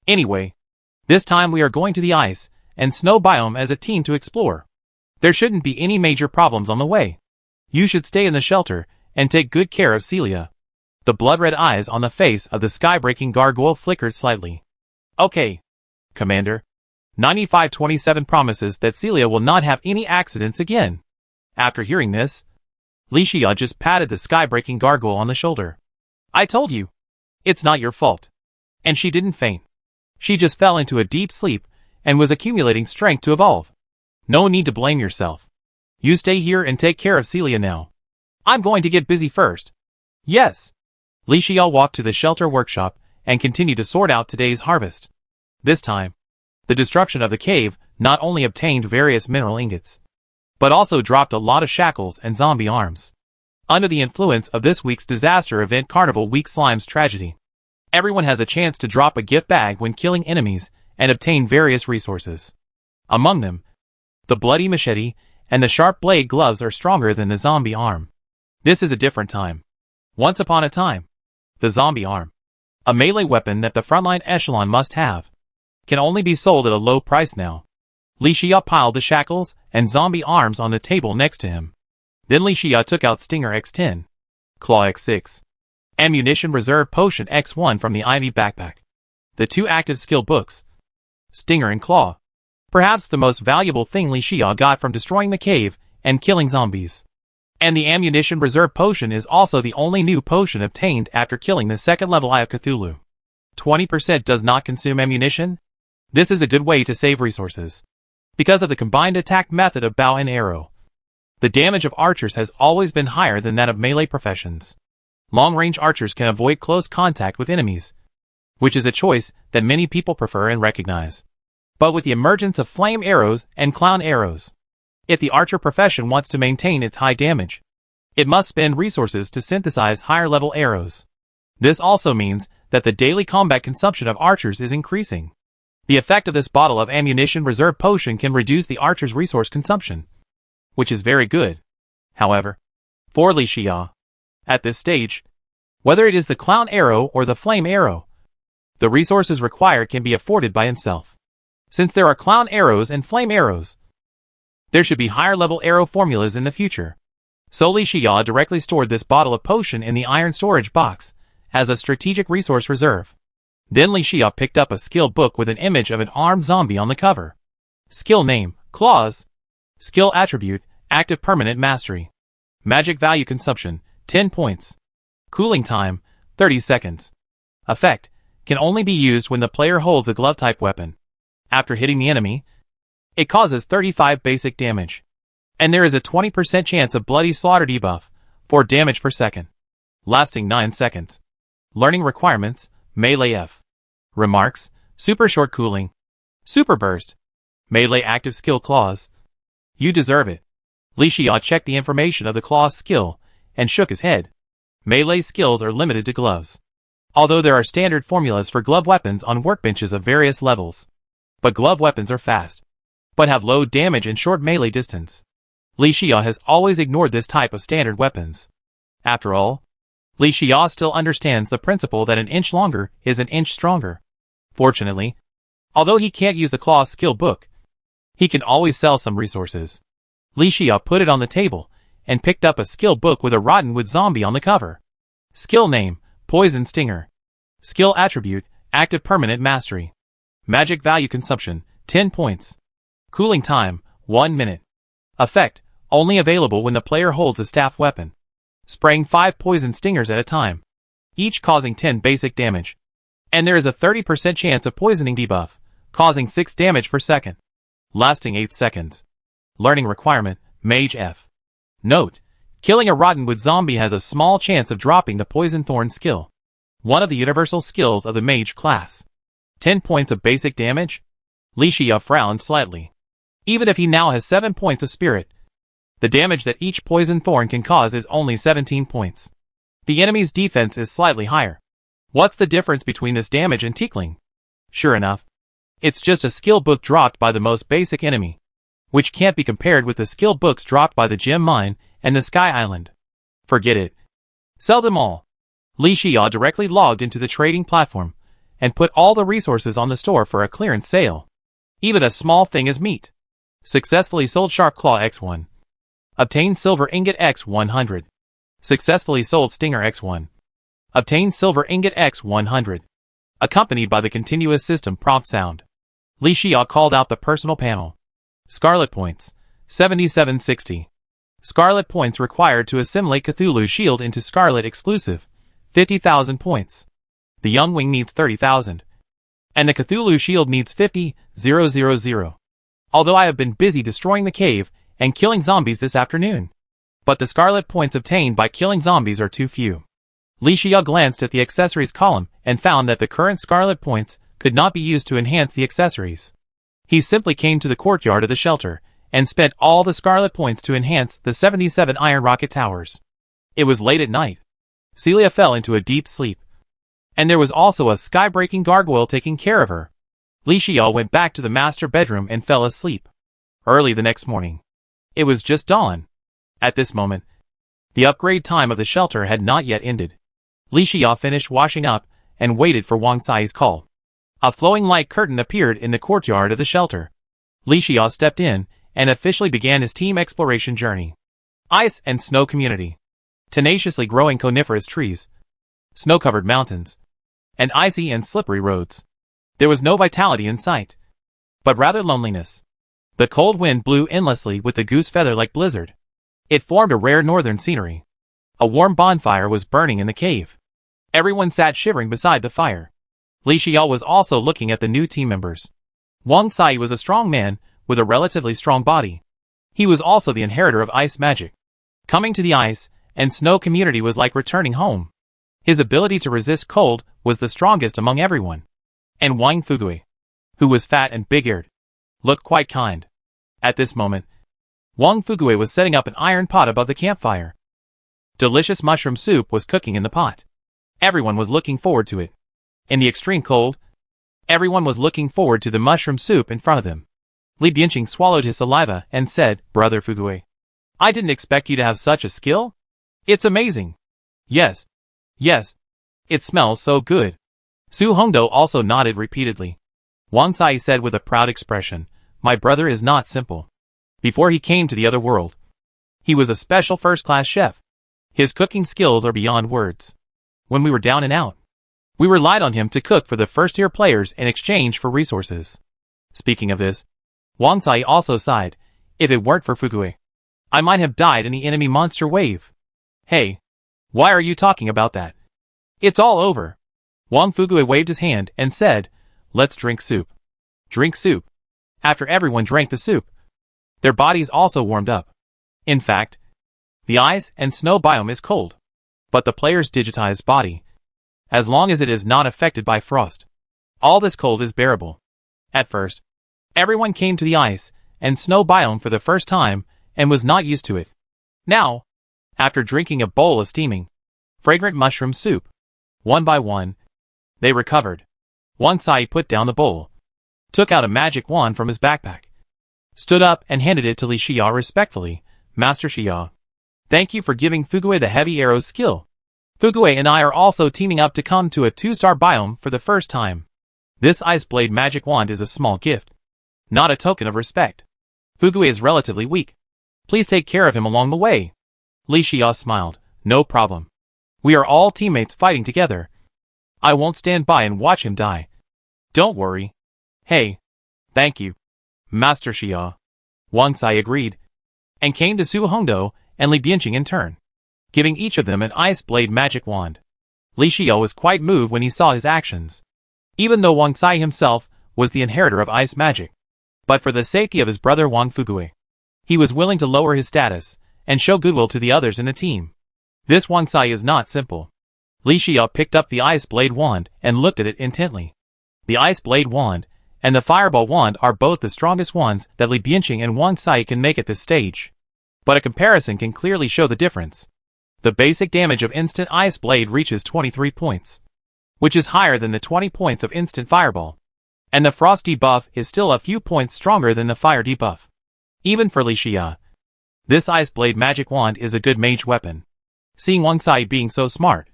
A: Anyway, this time we are going to the ice and snow biome as a team to explore. There shouldn't be any major problems on the way. You should stay in the shelter and take good care of Celia. The blood-red eyes on the face of the sky-breaking gargoyle flickered slightly. Okay, Commander. 9527 promises that Celia will not have any accidents again. After hearing this, Li Xia just patted the sky-breaking gargoyle on the shoulder. I told you. It's not your fault. And she didn't faint. She just fell into a deep sleep and was accumulating strength to evolve. No need to blame yourself. You stay here and take care of Celia now. I'm going to get busy first. Yes. Li Xia walked to the shelter workshop and continued to sort out today's harvest. This time, the destruction of the cave not only obtained various mineral ingots, but also dropped a lot of shackles and zombie arms. Under the influence of this week's disaster event Carnival Week Slime's tragedy, everyone has a chance to drop a gift bag when killing enemies and obtain various resources. Among them, the bloody machete and the sharp blade gloves are stronger than the zombie arm. This is a different time. Once upon a time, the zombie arm, a melee weapon that the frontline echelon must have, can only be sold at a low price now. Li Xia piled the shackles and zombie arms on the table next to him. Then Li Xia took out Stinger X10, Claw X6, Ammunition Reserve Potion X1 from the Ivy backpack, the two active skill books, Stinger and Claw, perhaps the most valuable thing Li Xia got from destroying the cave and killing zombies. And the Ammunition Reserve Potion is also the only new potion obtained after killing the second level Eye of Cthulhu. 20% does not consume ammunition? This is a good way to save resources. Because of the combined attack method of bow and arrow, the damage of archers has always been higher than that of melee professions. Long-range archers can avoid close contact with enemies, which is a choice that many people prefer and recognize. But with the emergence of flame arrows and clown arrows, if the archer profession wants to maintain its high damage, it must spend resources to synthesize higher-level arrows. This also means that the daily combat consumption of archers is increasing. The effect of this bottle of Ammunition Reserve Potion can reduce the archer's resource consumption, which is very good. However, for Li Xia, at this stage, whether it is the clown arrow or the flame arrow, the resources required can be afforded by himself. Since there are clown arrows and flame arrows, there should be higher-level arrow formulas in the future. So Li Xia directly stored this bottle of potion in the iron storage box as a strategic resource reserve. Then Li Xia picked up a skill book with an image of an armed zombie on the cover. Skill name, Claws. Skill attribute, Active Permanent Mastery. Magic value consumption, 10 points. Cooling time, 30 seconds. Effect, can only be used when the player holds a glove-type weapon. After hitting the enemy, it causes 35 basic damage. And there is a 20% chance of bloody slaughter debuff, 4 damage per second. Lasting 9 seconds. Learning requirements, Melee F. Remarks, Super Short Cooling. Super Burst. Melee Active Skill Claws. You deserve it. Li Xia checked the information of the Claws skill, and shook his head. Melee skills are limited to gloves. Although there are standard formulas for glove weapons on workbenches of various levels. But glove weapons are fast, but have low damage and short melee distance. Li Xia has always ignored this type of standard weapons. After all, Li Xia still understands the principle that an inch longer is an inch stronger. Fortunately, although he can't use the Claw skill book, he can always sell some resources. Li Xia put it on the table and picked up a skill book with a Rottenwood zombie on the cover. Skill name, Poison Stinger. Skill attribute, Active Permanent Mastery. Magic value consumption, 10 points. Cooling time, 1 minute. Effect, only available when the player holds a staff weapon. Spraying 5 poison stingers at a time, each causing 10 basic damage. And there is a 30% chance of poisoning debuff, causing 6 damage per second. Lasting 8 seconds. Learning requirement, Mage F. Note, killing a Rottenwood zombie has a small chance of dropping the Poison Thorn skill, one of the universal skills of the Mage class. 10 points of basic damage? Li Xia frowned slightly. Even if he now has 7 points of spirit, the damage that each Poison Thorn can cause is only 17 points. The enemy's defense is slightly higher. What's the difference between this damage and tickling? Sure enough, it's just a skill book dropped by the most basic enemy, which can't be compared with the skill books dropped by the Gem Mine and the Sky Island. Forget it. Sell them all. Li Xia directly logged into the trading platform and put all the resources on the store for a clearance sale. Even a small thing as meat. Successfully sold Sharp Claw X1. Obtained Silver Ingot X100. Successfully sold Stinger X1. Obtain silver ingot X100. Accompanied by the continuous system prompt sound. Li Xia called out the personal panel. Scarlet points. 7760. Scarlet points required to assimilate Cthulhu Shield into Scarlet exclusive. 50,000 points. The Young Wing needs 30,000. And the Cthulhu Shield needs 50,000. Although I have been busy destroying the cave and killing zombies this afternoon. But the Scarlet points obtained by killing zombies are too few. Li Xia glanced at the accessories column and found that the current Scarlet points could not be used to enhance the accessories. He simply came to the courtyard of the shelter and spent all the Scarlet points to enhance the 77 iron rocket towers. It was late at night. Celia fell into a deep sleep. And there was also a sky-breaking gargoyle taking care of her. Li Xia went back to the master bedroom and fell asleep. Early the next morning. It was just dawn. At this moment, the upgrade time of the shelter had not yet ended. Li Xia finished washing up and waited for Wang Cai's call. A flowing light curtain appeared in the courtyard of the shelter. Li Xia stepped in and officially began his team exploration journey. Ice and snow community. Tenaciously growing coniferous trees. Snow-covered mountains. And icy and slippery roads. There was no vitality in sight, but rather loneliness. The cold wind blew endlessly with a goose feather-like blizzard. It formed a rare northern scenery. A warm bonfire was burning in the cave. Everyone sat shivering beside the fire. Li Xia was also looking at the new team members. Wang Cai was a strong man with a relatively strong body. He was also the inheritor of ice magic. Coming to the ice and snow community was like returning home. His ability to resist cold was the strongest among everyone. And Wang Fugui, who was fat and big-eared, looked quite kind. At this moment, Wang Fugui was setting up an iron pot above the campfire. Delicious mushroom soup was cooking in the pot. Everyone was looking forward to it. In the extreme cold, everyone was looking forward to the mushroom soup in front of them. Li Bianqing swallowed his saliva and said, "Brother Fugui, I didn't expect you to have such a skill. It's amazing." Yes. Yes. It smells so good. Su Hongdou also nodded repeatedly. Wang Cai said with a proud expression, "My brother is not simple. Before he came to the other world, he was a special first-class chef. His cooking skills are beyond words. When we were down and out, we relied on him to cook for the first-tier players in exchange for resources." Speaking of this, Wang Cai also sighed. "If it weren't for Fugui, I might have died in the enemy monster wave." "Hey, why are you talking about that? It's all over." Wang Fugui waved his hand and said, "Let's drink soup." Drink soup. After everyone drank the soup, their bodies also warmed up. In fact, the ice and snow biome is cold, but the player's digitized body, as long as it is not affected by frost, all this cold is bearable. At first, everyone came to the ice and snow biome for the first time and was not used to it. Now, after drinking a bowl of steaming, fragrant mushroom soup, one by one, they recovered. Wang Cai put down the bowl, took out a magic wand from his backpack, stood up and handed it to Li Xia respectfully. "Master Xia, thank you for giving Fugui the heavy arrows skill. Fugui and I are also teaming up to come to a 2-star biome for the first time. This ice blade magic wand is a small gift, not a token of respect. Fugui is relatively weak. Please take care of him along the way." Li Xia smiled. "No problem. We are all teammates fighting together. I won't stand by and watch him die. Don't worry." "Hey, thank you, Master Xia." Wang Cai agreed, and came to Su Hongdou and Li Bianqing in turn, giving each of them an ice blade magic wand. Li Xia was quite moved when he saw his actions. Even though Wang Cai himself was the inheritor of ice magic, but for the safety of his brother Wang Fugui, he was willing to lower his status and show goodwill to the others in the team. This Wang Cai is not simple. Li Xia picked up the ice blade wand and looked at it intently. The ice blade wand and the fireball wand are both the strongest ones that Li Bianqing and Wang Cai can make at this stage. But a comparison can clearly show the difference. The basic damage of instant ice blade reaches 23 points, which is higher than the 20 points of instant fireball. And the frost debuff is still a few points stronger than the fire debuff. Even for Li Xia, this ice blade magic wand is a good mage weapon. Seeing Wang Cai being so smart,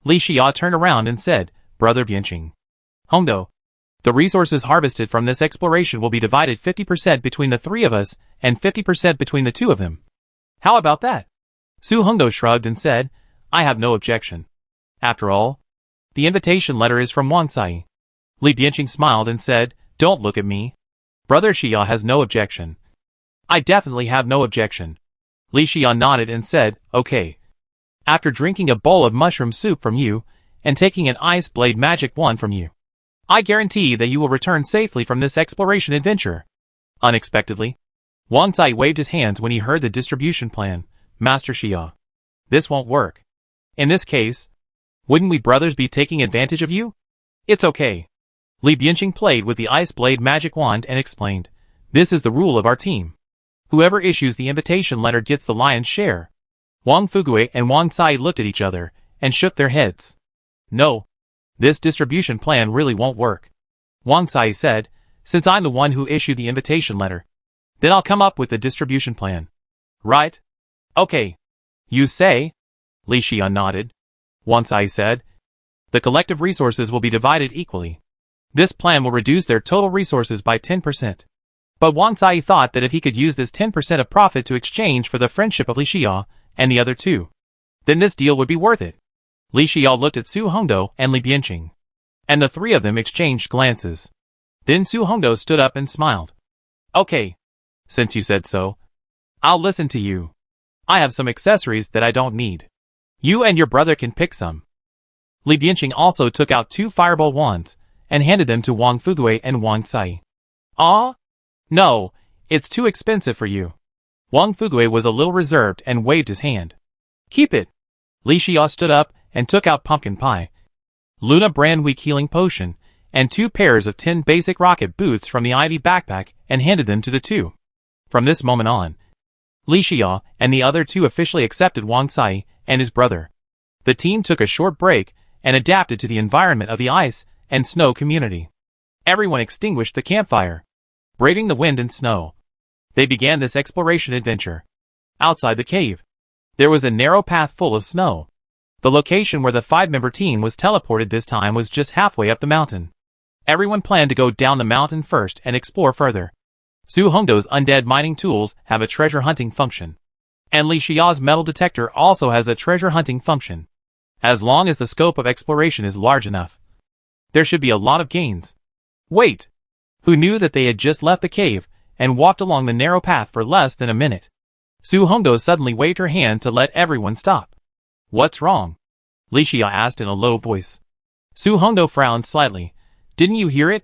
A: Li Xia turned around and said, "Brother Bianqing, Hongdou, the resources harvested from this exploration will be divided 50% between the 3 of us and 50% between the 2 of them. How about that?" Su Hongdou shrugged and said, "I have no objection. After all, the invitation letter is from Wang Sai. Li Bianqing smiled and said, "Don't look at me. Brother Xia has no objection." "I definitely have no objection." Li Xia nodded and said, "Okay. After drinking a bowl of mushroom soup from you, and taking an ice blade magic wand from you, I guarantee that you will return safely from this exploration adventure." Unexpectedly, Wang Sai waved his hands when he heard the distribution plan. "Master Xia, this won't work. In this case, wouldn't we brothers be taking advantage of you?" "It's okay." Li Bianqing played with the ice blade magic wand and explained, "This is the rule of our team. Whoever issues the invitation letter gets the lion's share." Wang Fugui and Wang Sai looked at each other and shook their heads. "No, this distribution plan really won't work," Wang Sai said. "Since I'm the one who issued the invitation letter, then I'll come up with the distribution plan." "Right? Okay. You say?" Li Xia nodded. Wang Sai said, "The collective resources will be divided equally. This plan will reduce their total resources by 10%. But Wang Sai thought that if he could use this 10% of profit to exchange for the friendship of Li Xia and the other two, then this deal would be worth it." Li Xia looked at Su Hongdou and Li Bianqing, and the three of them exchanged glances. Then Su Hongdou stood up and smiled. "Okay. Since you said so, I'll listen to you. I have some accessories that I don't need. You and your brother can pick some." Li Bianqing also took out 2 fireball wands and handed them to Wang Fugui and Wang Sai. "Ah? No, it's too expensive for you." Wang Fugui was a little reserved and waved his hand. "Keep it." Li Xia stood up and took out pumpkin pie, Luna brand weak healing potion, and 2 pairs of 10 basic rocket boots from the Ivy backpack and handed them to the two. From this moment on, Li Xia and the other two officially accepted Wang Sai and his brother. The team took a short break and adapted to the environment of the ice and snow community. Everyone extinguished the campfire. Braving the wind and snow, they began this exploration adventure. Outside the cave, there was a narrow path full of snow. The location where the 5-member team was teleported this time was just halfway up the mountain. Everyone planned to go down the mountain first and explore further. Su Hongdou's undead mining tools have a treasure hunting function, and Li Xia's metal detector also has a treasure hunting function. As long as the scope of exploration is large enough, there should be a lot of gains. Wait! Who knew that they had just left the cave and walked along the narrow path for less than a minute? Su Hongdou suddenly waved her hand to let everyone stop. "What's wrong?" Li Xia asked in a low voice. Su Hongdou frowned slightly. "Didn't you hear it?"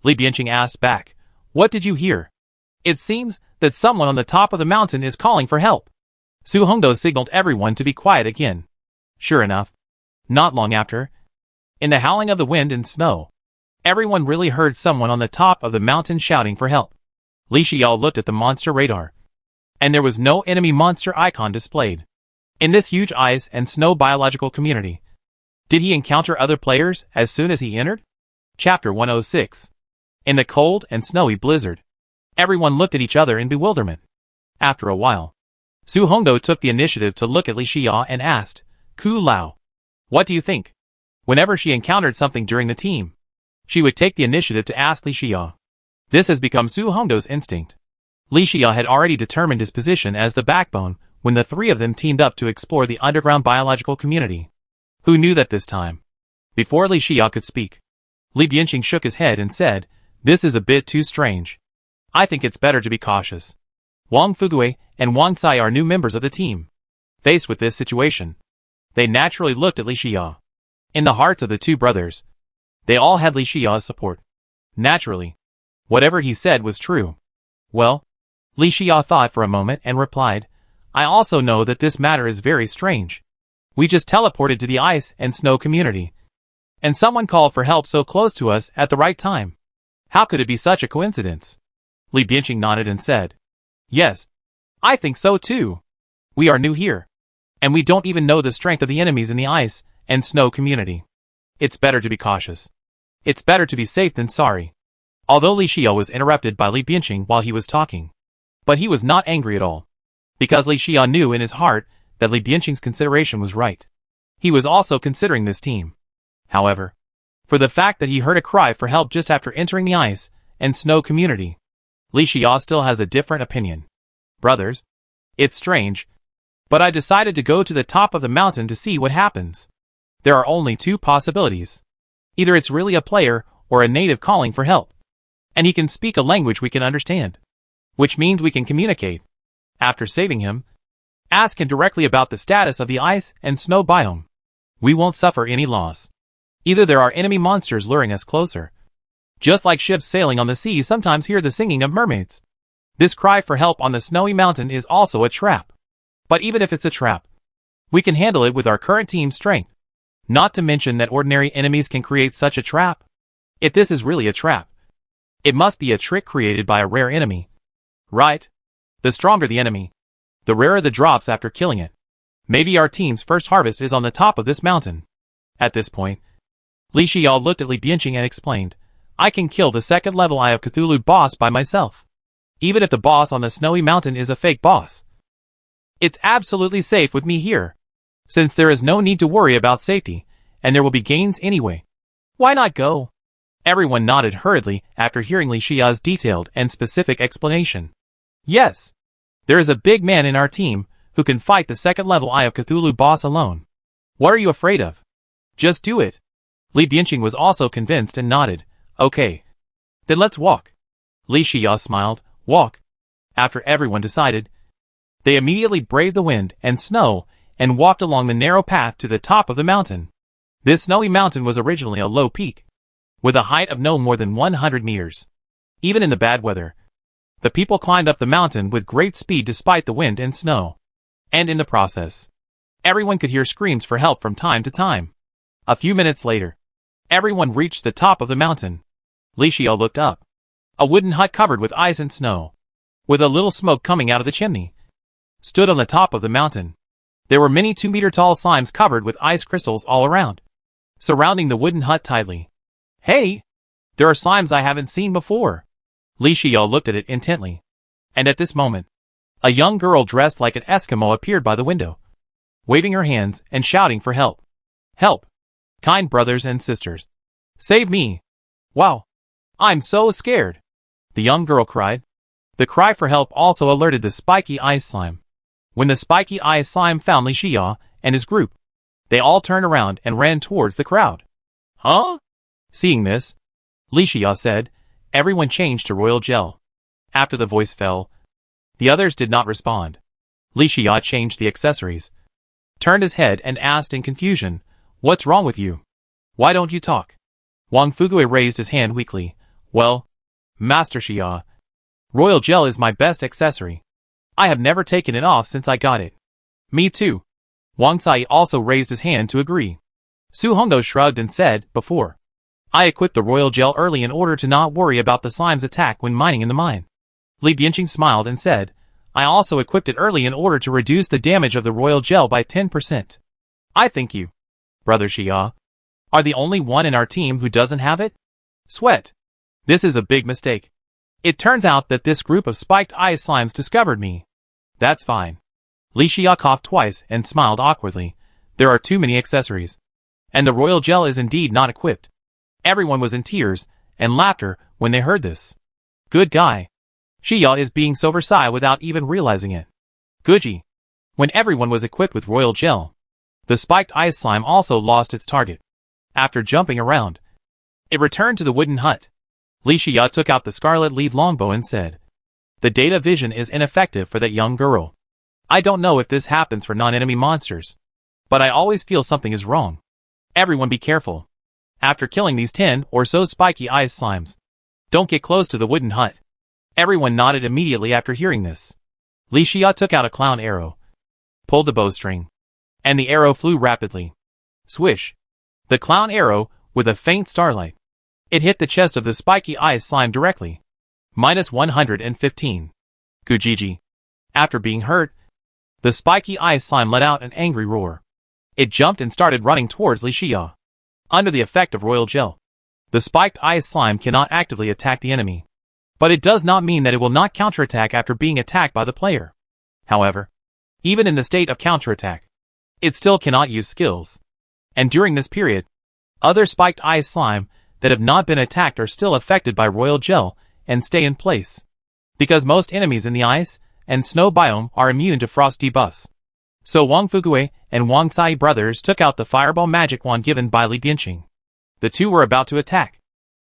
A: Li Bianqing asked back. "What did you hear?" "It seems that someone on the top of the mountain is calling for help." Su Hongdou signaled everyone to be quiet again. Sure enough, not long after, in the howling of the wind and snow, everyone really heard someone on the top of the mountain shouting for help. Li Xia looked at the monster radar, and there was no enemy monster icon displayed. In this huge ice and snow biological community, did he encounter other players as soon as he entered? Chapter 106. In the cold and snowy blizzard, everyone looked at each other in bewilderment. After a while, Su Hongdou took the initiative to look at Li Xia and asked, "Ku Lao, what do you think?" Whenever she encountered something during the team, she would take the initiative to ask Li Xia. This has become Su Hongdou's instinct. Li Xia had already determined his position as the backbone when the three of them teamed up to explore the underground biological community. Who knew that this time? Before Li Xia could speak, Li Bianqing shook his head and said, "This is a bit too strange. I think it's better to be cautious." Wang Fugui and Wang Sai are new members of the team. Faced with this situation, they naturally looked at Li Xia. In the hearts of the two brothers, they all had Li Xia's support. Naturally, whatever he said was true. "Well," Li Xia thought for a moment and replied, "I also know that this matter is very strange. We just teleported to the ice and snow community, and someone called for help so close to us at the right time. How could it be such a coincidence?" Li Bianqing nodded and said, "Yes, I think so too. We are new here, and we don't even know the strength of the enemies in the ice and snow community. It's better to be cautious. It's better to be safe than sorry." Although Li Xia was interrupted by Li Bianqing while he was talking, but he was not angry at all, because Li Xia knew in his heart that Li Bianqing's consideration was right. He was also considering this team. However, for the fact that he heard a cry for help just after entering the ice and snow community, Li Xia still has a different opinion. "Brothers, it's strange, but I decided to go to the top of the mountain to see what happens." There are only two possibilities. Either it's really a player or a native calling for help. And he can speak a language we can understand. Which means we can communicate. After saving him, ask him directly about the status of the ice and snow biome. We won't suffer any loss. Either there are enemy monsters luring us closer. Just like ships sailing on the sea sometimes hear the singing of mermaids. This cry for help on the snowy mountain is also a trap. But even if it's a trap, we can handle it with our current team's strength. Not to mention that ordinary enemies can create such a trap. If this is really a trap, it must be a trick created by a rare enemy. Right? The stronger the enemy, the rarer the drops after killing it. Maybe our team's first harvest is on the top of this mountain. At this point, Li Xiao looked at Li Bianqing and explained, I can kill the second level Eye of Cthulhu boss by myself. Even if the boss on the snowy mountain is a fake boss. It's absolutely safe with me here. Since there is no need to worry about safety, and there will be gains anyway. Why not go? Everyone nodded hurriedly after hearing Li Xiao's detailed and specific explanation. Yes. There is a big man in our team who can fight the second level Eye of Cthulhu boss alone. What are you afraid of? Just do it. Li Bianqing was also convinced and nodded. Okay. Then let's walk. Li Xiao smiled. Walk. After everyone decided, they immediately braved the wind and snow and walked along the narrow path to the top of the mountain. This snowy mountain was originally a low peak, with a height of no more than 100 meters. Even in the bad weather, the people climbed up the mountain with great speed despite the wind and snow. And in the process, everyone could hear screams for help from time to time. A few minutes later, everyone reached the top of the mountain. Li Xiao looked up. A wooden hut covered with ice and snow, with a little smoke coming out of the chimney, stood on the top of the mountain. There were many 2-meter-tall slimes covered with ice crystals all around, surrounding the wooden hut tightly. Hey! There are slimes I haven't seen before. Li Xiao looked at it intently. And at this moment, a young girl dressed like an Eskimo appeared by the window, waving her hands and shouting for help. Help! Kind brothers and sisters. Save me! Wow! I'm so scared! The young girl cried. The cry for help also alerted the spiky ice slime. When the spiky ice slime found Li Xiao and his group, they all turned around and ran towards the crowd. Huh? Seeing this, Li Xiao said, everyone changed to royal gel. After the voice fell, the others did not respond. Li Xiao changed the accessories, turned his head and asked in confusion, What's wrong with you? Why don't you talk? Wang Fugue raised his hand weakly. Well, Master Xia, royal gel is my best accessory. I have never taken it off since I got it. Me too. Wang Cai also raised his hand to agree. Su Hongdo shrugged and said, Before, I equipped the royal gel early in order to not worry about the slime's attack when mining in the mine. Li Bianqing smiled and said, I also equipped it early in order to reduce the damage of the royal gel by 10%. I think you, Brother Xia, are the only one in our team who doesn't have it? Sweat. This is a big mistake. It turns out that this group of spiked ice slimes discovered me. That's fine. Li Xia coughed twice and smiled awkwardly. There are too many accessories. And the royal gel is indeed not equipped. Everyone was in tears and laughter when they heard this. Good guy. Xia is being so Versailles without even realizing it. Guji. When everyone was equipped with royal gel, the spiked ice slime also lost its target. After jumping around, it returned to the wooden hut. Li Xia took out the scarlet lead longbow and said, The data vision is ineffective for that young girl. I don't know if this happens for non-enemy monsters, but I always feel something is wrong. Everyone be careful. After killing these 10 or so spiky ice slimes, don't get close to the wooden hut. Everyone nodded immediately after hearing this. Li Xia took out a clown arrow, pulled the bowstring, and the arrow flew rapidly. Swish! The clown arrow, with a faint starlight, it hit the chest of the spiky ice slime directly. -115. Gujiji. After being hurt, the spiky ice slime let out an angry roar. It jumped and started running towards Li Xia. Under the effect of royal gel, the spiked ice slime cannot actively attack the enemy. But it does not mean that it will not counterattack after being attacked by the player. However, even in the state of counterattack, it still cannot use skills. And during this period, other spiked ice slime that have not been attacked are still affected by royal gel and stay in place. Because most enemies in the ice and snow biome are immune to frost debuffs. So Wang Fugui and Wang Cai brothers took out the fireball magic wand given by Li Bianqing. The two were about to attack.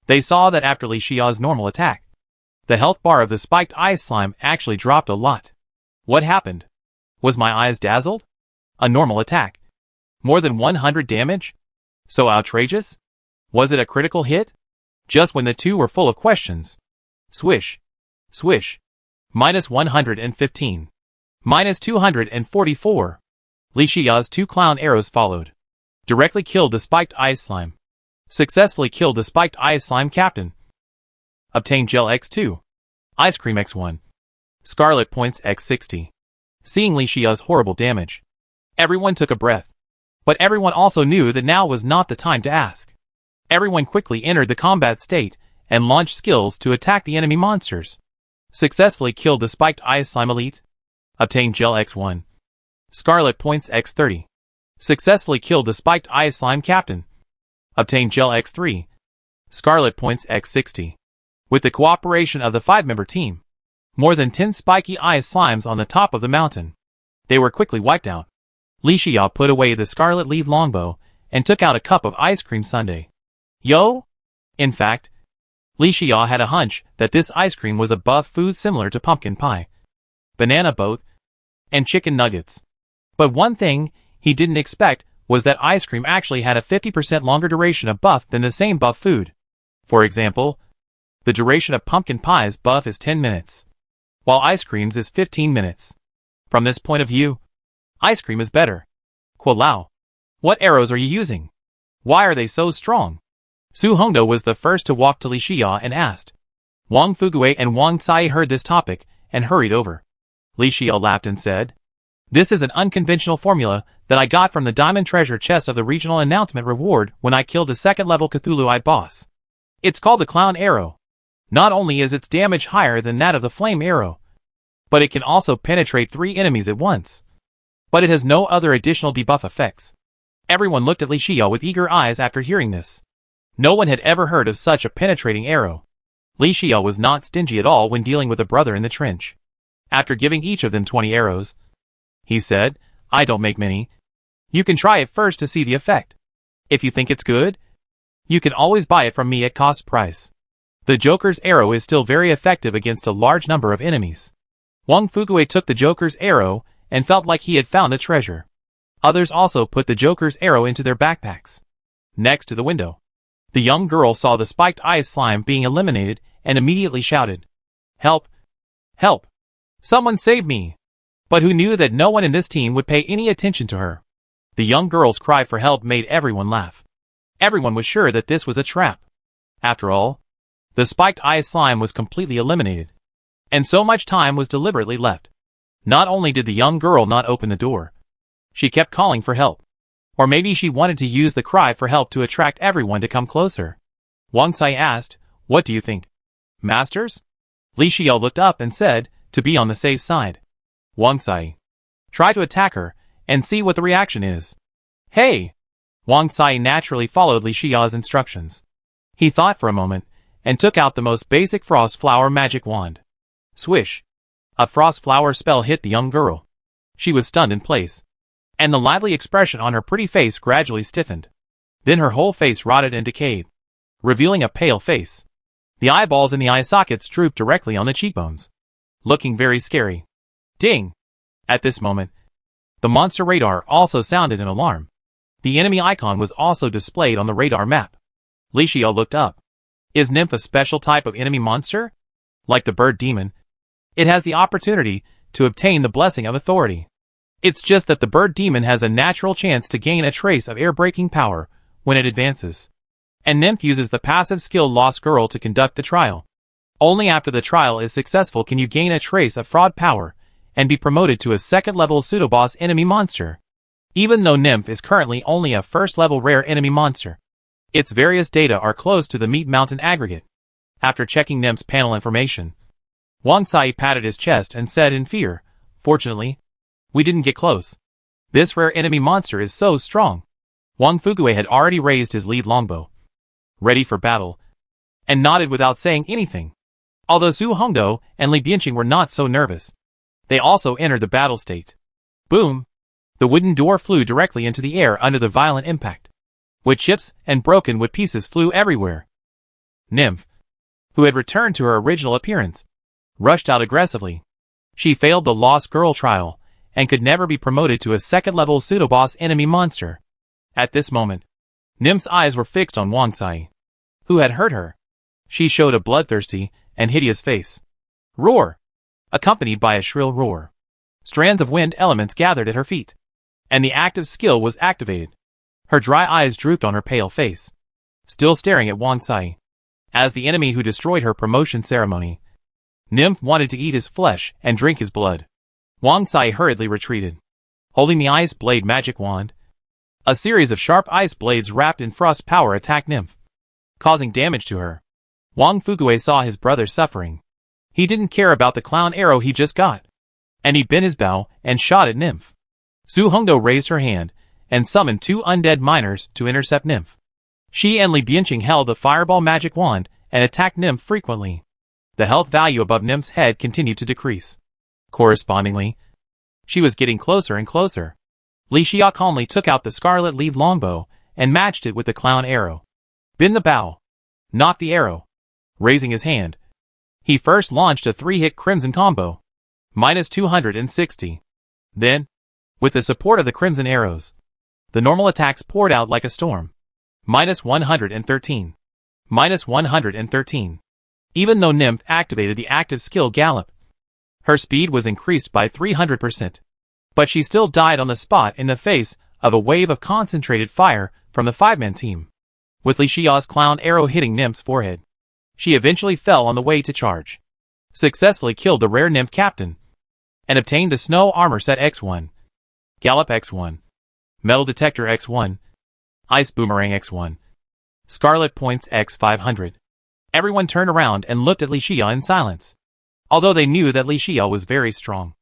A: They saw that after Li Xiao's normal attack, the health bar of the spiked ice slime actually dropped a lot. What happened? Was my eyes dazzled? A normal attack. More than 100 damage? So outrageous? Was it a critical hit? Just when the two were full of questions. Swish. Swish. Minus 115. Minus 244. Li Xiao's two clown arrows followed. Directly killed the spiked ice slime. Successfully killed the spiked ice slime captain. Obtained Gel X2. Ice Cream X1. Scarlet Points X60. Seeing Li Xiao's horrible damage, everyone took a breath. But everyone also knew that now was not the time to ask. Everyone quickly entered the combat state and launched skills to attack the enemy monsters. Successfully killed the spiked ice slime elite. Obtained Gel X1. Scarlet Points X30. Successfully killed the spiked ice slime captain. Obtained Gel X3. Scarlet Points X60. With the cooperation of the 5-member team, more than 10 spiky ice slimes on the top of the mountain, they were quickly wiped out. Li Xiao put away the scarlet lead longbow and took out a cup of ice cream sundae. Yo! In fact, Li Xiao had a hunch that this ice cream was a buff food similar to pumpkin pie, banana boat, and chicken nuggets. But one thing he didn't expect was that ice cream actually had a 50% longer duration of buff than the same buff food. For example, the duration of pumpkin pie's buff is 10 minutes, while ice cream's is 15 minutes. From this point of view, ice cream is better. Kuo Lao, what arrows are you using? Why are they so strong? Su Hongdou was the first to walk to Li Xiao and asked. Wang Fugui and Wang Cai heard this topic and hurried over. Li Xiao laughed and said, "This is an unconventional formula that I got from the diamond treasure chest of the regional announcement reward when I killed the 2nd level Cthulhuite boss. It's called the Clown Arrow. Not only is its damage higher than that of the Flame Arrow, but it can also penetrate 3 enemies at once. But it has no other additional debuff effects." Everyone looked at Li Xiao with eager eyes after hearing this. No one had ever heard of such a penetrating arrow. Li Xiao was not stingy at all when dealing with a brother in the trench. After giving each of them 20 arrows, he said, "I don't make many. You can try it first to see the effect. If you think it's good, you can always buy it from me at cost price." The Joker's arrow is still very effective against a large number of enemies. Wang Fugui took the Joker's arrow and felt like he had found a treasure. Others also put the Joker's arrow into their backpacks. Next to the window, the young girl saw the spiked ice slime being eliminated and immediately shouted, "Help! Help! Someone save me!" But who knew that no one in this team would pay any attention to her? The young girl's cry for help made everyone laugh. Everyone was sure that this was a trap. After all, the spiked ice slime was completely eliminated, and so much time was deliberately left. Not only did the young girl not open the door, she kept calling for help. Or maybe she wanted to use the cry for help to attract everyone to come closer. Wang Cai asked, "What do you think, masters?" Li Xiao looked up and said, "To be on the safe side, Wang Cai, try to attack her and see what the reaction is." "Hey!" Wang Cai naturally followed Li Xiao's instructions. He thought for a moment and took out the most basic frost flower magic wand. Swish! A frost flower spell hit the young girl. She was stunned in place, and the lively expression on her pretty face gradually stiffened. Then her whole face rotted and decayed, revealing a pale face. The eyeballs in the eye sockets drooped directly on the cheekbones, looking very scary. Ding! At this moment, the monster radar also sounded an alarm. The enemy icon was also displayed on the radar map. Li Xiao looked up. Is Nymph a special type of enemy monster? Like the bird demon, it has the opportunity to obtain the blessing of authority. It's just that the bird demon has a natural chance to gain a trace of air-breaking power when it advances. And Nymph uses the passive skill Lost Girl to conduct the trial. Only after the trial is successful can you gain a trace of fraud power and be promoted to a 2nd-level pseudo-boss enemy monster. Even though Nymph is currently only a 1st-level rare enemy monster, its various data are close to the Meat Mountain aggregate. After checking Nymph's panel information, Wang Cai patted his chest and said in fear, "Fortunately, we didn't get close. This rare enemy monster is so strong." Wang Fugui had already raised his lead longbow, ready for battle, and nodded without saying anything. Although Su Hongdou and Li Bianqing were not so nervous, they also entered the battle state. Boom! The wooden door flew directly into the air under the violent impact. Wood chips and broken wood pieces flew everywhere. Nymph, who had returned to her original appearance, rushed out aggressively. She failed the Lost Girl trial, and could never be promoted to a second-level pseudo-boss enemy monster. At this moment, Nymph's eyes were fixed on Wang Sai, who had hurt her. She showed a bloodthirsty and hideous face. Roar! Accompanied by a shrill roar. Strands of wind elements gathered at her feet, and the active skill was activated. Her dry eyes drooped on her pale face, still staring at Wang Sai. As the enemy who destroyed her promotion ceremony, Nymph wanted to eat his flesh and drink his blood. Wang Sai hurriedly retreated, holding the ice blade magic wand. A series of sharp ice blades wrapped in frost power attacked Nymph, causing damage to her. Wang Fugue saw his brother suffering. He didn't care about the clown arrow he just got, and he bent his bow and shot at Nymph. Su Hongdo raised her hand and summoned two undead miners to intercept Nymph. She and Li Bianqing held the fireball magic wand and attacked Nymph frequently. The health value above Nymph's head continued to decrease. Correspondingly, she was getting closer and closer. Li Xia calmly took out the scarlet lead longbow and matched it with the clown arrow. Bend the bow, not the arrow. Raising his hand, he first launched a 3-hit crimson combo, minus 260. Then, with the support of the crimson arrows, the normal attacks poured out like a storm. Minus 113. Minus 113. Even though Nymph activated the active skill Gallop, her speed was increased by 300%. But she still died on the spot in the face of a wave of concentrated fire from the 5-man team. With Li Xia's clown arrow hitting Nymph's forehead, she eventually fell on the way to charge, successfully killed the rare Nymph captain, and obtained the Snow Armor Set X1, Gallop X1, Metal Detector X1, Ice Boomerang X1, Scarlet Points X500. Everyone turned around and looked at Li Xia in silence, although they knew that Li Xia was very strong.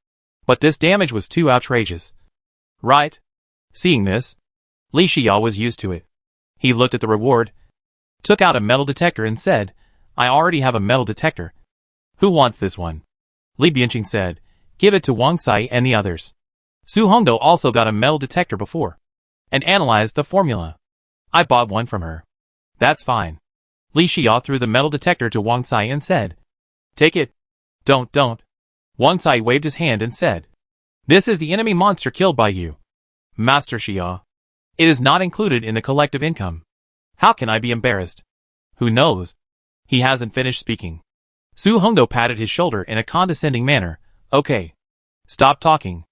A: But this damage was too outrageous. Right? Seeing this, Li Xia was used to it. He looked at the reward, took out a metal detector and said, I already have a metal detector. Who wants this one? Li Bianqing said, give it to Wang Sai and the others. Su Hongdo also got a metal detector before, and analyzed the formula. I bought one from her. That's fine. Li Xia threw the metal detector to Wang Sai and said, take it. Don't. Wang Sai waved his hand and said, this is the enemy monster killed by you, Master Xia. It is not included in the collective income. How can I be embarrassed? Who knows? He hasn't finished speaking. Su Hongdo patted his shoulder in a condescending manner. Okay. Stop talking.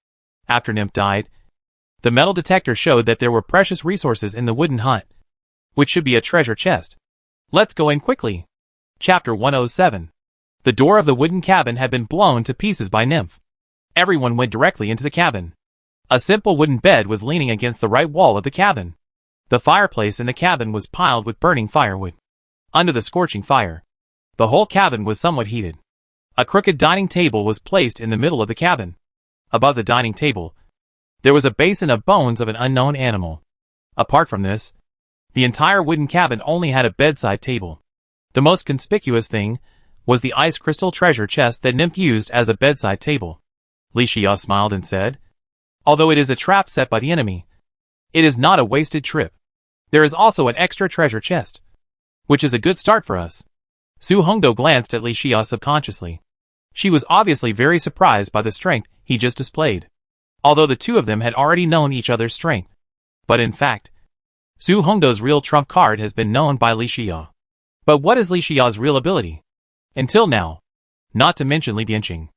A: After Nymph died, the metal detector showed that there were precious resources in the wooden hut, which should be a treasure chest. Let's go in quickly. Chapter 107. The door of the wooden cabin had been blown to pieces by Nymph. Everyone went directly into the cabin. A simple wooden bed was leaning against the right wall of the cabin. The fireplace in the cabin was piled with burning firewood. Under the scorching fire, the whole cabin was somewhat heated. A crooked dining table was placed in the middle of the cabin. Above the dining table, there was a basin of bones of an unknown animal. Apart from this, the entire wooden cabin only had a bedside table. The most conspicuous thing was the ice crystal treasure chest that Nymph used as a bedside table. Li Xia smiled and said, although it is a trap set by the enemy, it is not a wasted trip. There is also an extra treasure chest, which is a good start for us. Su Hongdo glanced at Li Xia subconsciously. She was obviously very surprised by the strength he just displayed, although the two of them had already known each other's strength. But in fact, Su Hongdo's real trump card has been known by Li Xia. But what is Li Xia's real ability? Until now, not to mention Li Bianqing.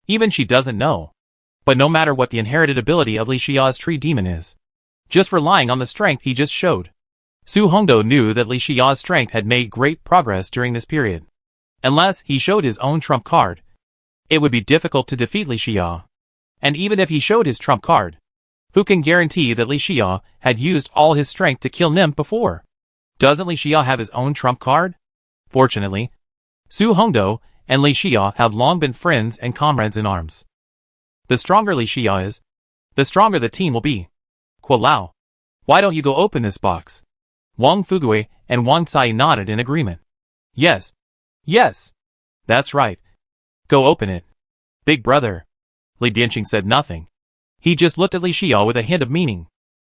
A: Even she doesn't know. But no matter what the inherited ability of Li Xia's tree demon is, just relying on the strength he just showed, Su Hongdo knew that Li Xia's strength had made great progress during this period. Unless he showed his own trump card, it would be difficult to defeat Li Xia. And even if he showed his trump card, who can guarantee that Li Xia had used all his strength to kill Nymph before? Doesn't Li Xia have his own trump card? Fortunately, Su Hongdo and Li Xia have long been friends and comrades in arms. The stronger Li Xia is, the stronger the team will be. Kuo-Lao, why don't you go open this box? Wang Fugue and Wang Sai nodded in agreement. Yes. That's right. Go open it. Big brother. Li Bianqing said nothing. He just looked at Li Xiao with a hint of meaning.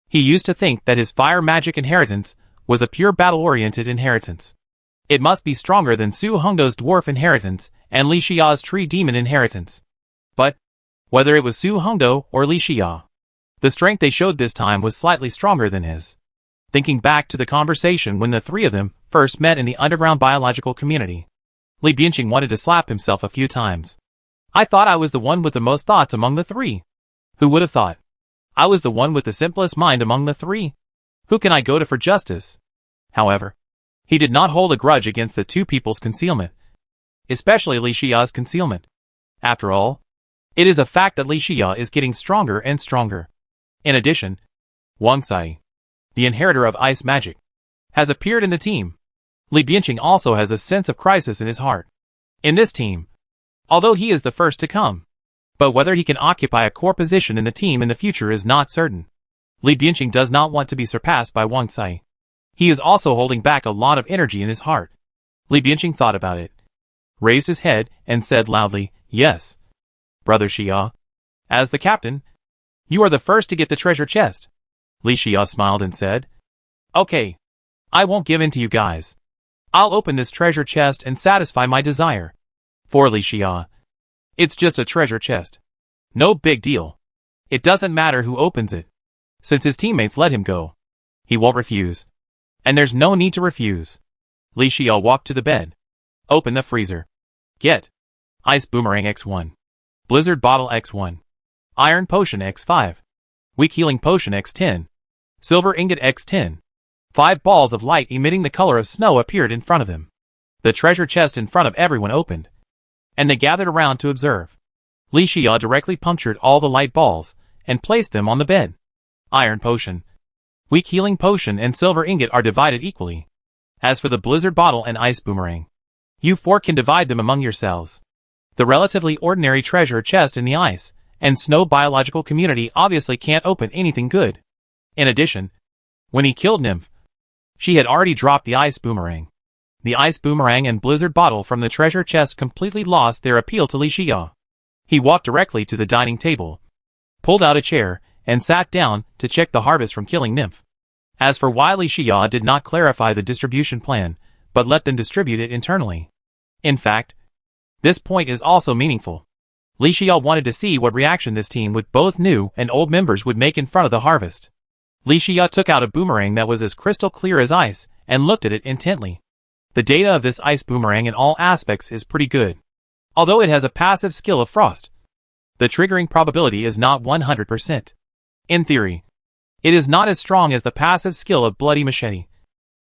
A: He used to think that his fire magic inheritance was a pure battle-oriented inheritance. It must be stronger than Su Hongdo's dwarf inheritance and Li Xiao's tree demon inheritance. But whether it was Su Hongdo or Li Xiao, the strength they showed this time was slightly stronger than his. Thinking back to the conversation when the three of them first met in the underground biological community, Li Bianqing wanted to slap himself a few times. I thought I was the one with the most thoughts among the three. Who would have thought? I was the one with the simplest mind among the three. Who can I go to for justice? However, he did not hold a grudge against the two people's concealment, especially Li Xiao's concealment. After all, it is a fact that Li Xiao is getting stronger and stronger. In addition, Wang Sai, the inheritor of ice magic, has appeared in the team. Li Bianqing also has a sense of crisis in his heart. In this team, although he is the first to come, but whether he can occupy a core position in the team in the future is not certain. Li Bianqing does not want to be surpassed by Wang Sai. He is also holding back a lot of energy in his heart. Li Bianqing thought about it, raised his head, and said loudly, "Yes, Brother Xia. As the captain, you are the first to get the treasure chest." Li Xia smiled and said, "Okay, I won't give in to you guys. I'll open this treasure chest and satisfy my desire." For Li Xia, it's just a treasure chest. No big deal. It doesn't matter who opens it. Since his teammates let him go, he won't refuse. And there's no need to refuse. Li Xiao walked to the bed. Open the freezer. Get Ice Boomerang X1. Blizzard Bottle X1. Iron Potion X5. Weak Healing Potion X10. Silver Ingot X10. 5 balls of light emitting the color of snow appeared in front of him. The treasure chest in front of everyone opened, and they gathered around to observe. Li Xiao directly punctured all the light balls and placed them on the bed. Iron Potion, Weak Healing Potion, and Silver Ingot are divided equally. As for the Blizzard Bottle and Ice Boomerang, you four can divide them among yourselves. The relatively ordinary treasure chest in the ice and snow biological community obviously can't open anything good. In addition, when he killed Nymph, she had already dropped the Ice Boomerang. The Ice Boomerang and Blizzard Bottle from the treasure chest completely lost their appeal to Li Xiao. He walked directly to the dining table, pulled out a chair, and sat down to check the harvest from killing Nymph. As for why Li Xiao did not clarify the distribution plan, but let them distribute it internally. In fact, this point is also meaningful. Li Xiao wanted to see what reaction this team with both new and old members would make in front of the harvest. Li Xiao took out a boomerang that was as crystal clear as ice and looked at it intently. The data of this ice boomerang in all aspects is pretty good. Although it has a passive skill of frost, the triggering probability is not 100%. In theory, it is not as strong as the passive skill of Bloody Machete,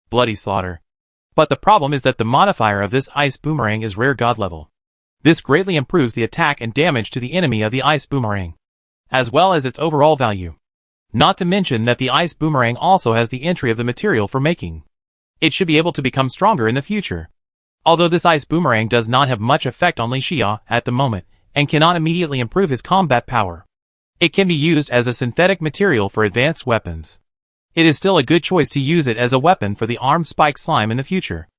A: Bloody Slaughter. But the problem is that the modifier of this ice boomerang is rare god level. This greatly improves the attack and damage to the enemy of the ice boomerang, as well as its overall value. Not to mention that the ice boomerang also has the entry of the material for making. It should be able to become stronger in the future. Although this ice boomerang does not have much effect on Li Xiao at the moment, and cannot immediately improve his combat power, it can be used as a synthetic material for advanced weapons. It is still a good choice to use it as a weapon for the armed spike slime in the future.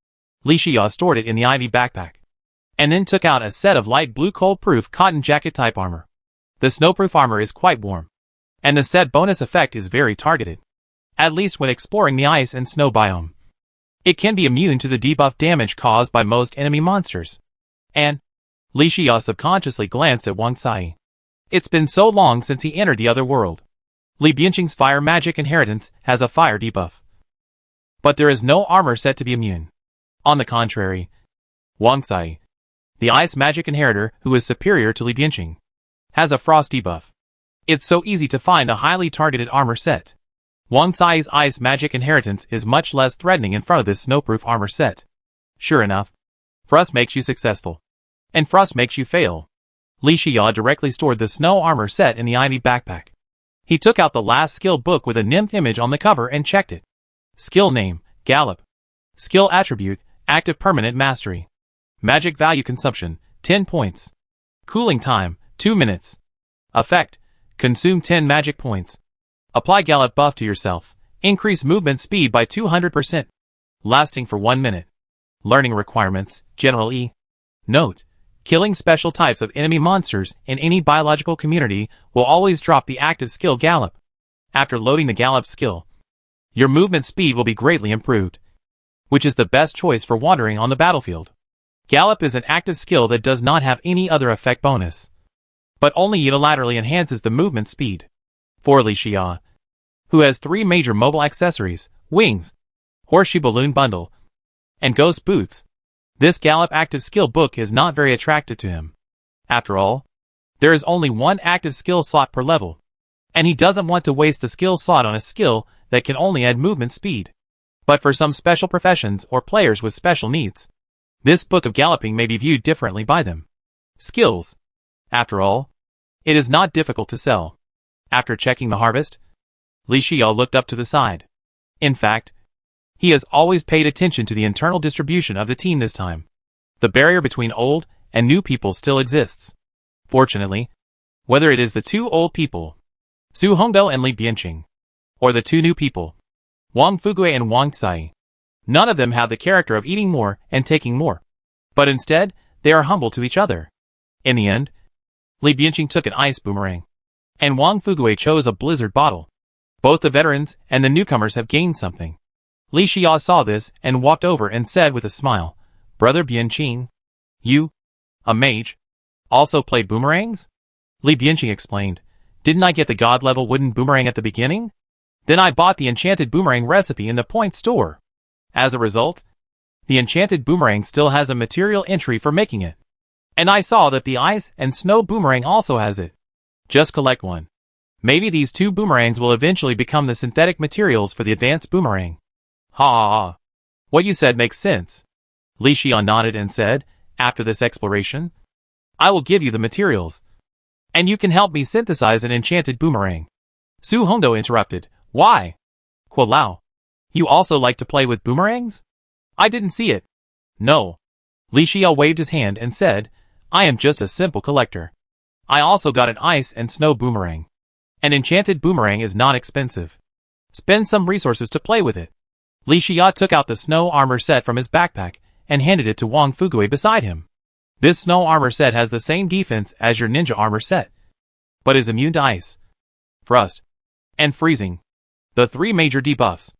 A: Li Xiao stored it in the ivy backpack, and then took out a set of light blue cold-proof cotton jacket type armor. The snowproof armor is quite warm, and the set bonus effect is very targeted, at least when exploring the ice and snow biome. It can be immune to the debuff damage caused by most enemy monsters. And Li Xiao subconsciously glanced at Wang Sai. It's been so long since he entered the other world. Li Bianqing's fire magic inheritance has a fire debuff, but there is no armor set to be immune. On the contrary, Wang Sai, the ice magic inheritor who is superior to Li Bianqing, has a frost debuff. It's so easy to find a highly targeted armor set. Wang Sai's ice magic inheritance is much less threatening in front of this snowproof armor set. Sure enough, frost makes you successful, and frost makes you fail. Li Xiao directly stored the snow armor set in the ivy backpack. He took out the last skill book with a nymph image on the cover and checked it. Skill name, Gallop. Skill attribute, Active Permanent Mastery. Magic value consumption, 10 points. Cooling time, 2 minutes. Effect, consume 10 magic points. Apply Gallop buff to yourself. Increase movement speed by 200%. Lasting for 1 minute. Learning requirements, General E. Note, Killing special types of enemy monsters in any biological community will always drop the active skill Gallop. After loading the Gallop skill, your movement speed will be greatly improved, which is the best choice for wandering on the battlefield. Gallop is an active skill that does not have any other effect bonus, but only unilaterally enhances the movement speed. For Li Xia, who has 3 major mobile accessories, Wings, Horseshoe Balloon Bundle, and Ghost Boots, this Gallop active skill book is not very attractive to him. After all, there is only 1 active skill slot per level, and he doesn't want to waste the skill slot on a skill that can only add movement speed. But for some special professions or players with special needs, this book of galloping may be viewed differently by them. Skills. After all, it is not difficult to sell. After checking the harvest, Li Xia looked up to the side. In fact, he has always paid attention to the internal distribution of the team this time. The barrier between old and new people still exists. Fortunately, whether it is the 2 old people, Su Hongdou and Li Bianqing, or the 2 new people, Wang Fugui and Wang Cai, none of them have the character of eating more and taking more. But instead, they are humble to each other. In the end, Li Bianqing took an ice boomerang, and Wang Fugui chose a blizzard bottle. Both the veterans and the newcomers have gained something. Li Xia saw this and walked over and said with a smile, "Brother Bianqing, you, a mage, also play boomerangs?" Li Bianqing explained, "Didn't I get the god-level wooden boomerang at the beginning? Then I bought the enchanted boomerang recipe in the point store. As a result, the enchanted boomerang still has a material entry for making it. And I saw that the ice and snow boomerang also has it. Just collect one. Maybe these 2 boomerangs will eventually become the synthetic materials for the advanced boomerang." Ha ha ha. What you said makes sense. Li Xia nodded and said, "After this exploration, I will give you the materials, and you can help me synthesize an enchanted boomerang." Su Hongdou interrupted, "Why? Kuo Lao, you also like to play with boomerangs? I didn't see it." "No." Li Xia waved his hand and said, "I am just a simple collector. I also got an ice and snow boomerang. An enchanted boomerang is not expensive. Spend some resources to play with it." Li Xia took out the snow armor set from his backpack and handed it to Wang Fugui beside him. This snow armor set has the same defense as your ninja armor set, but is immune to ice, frost, and freezing, the 3 major debuffs.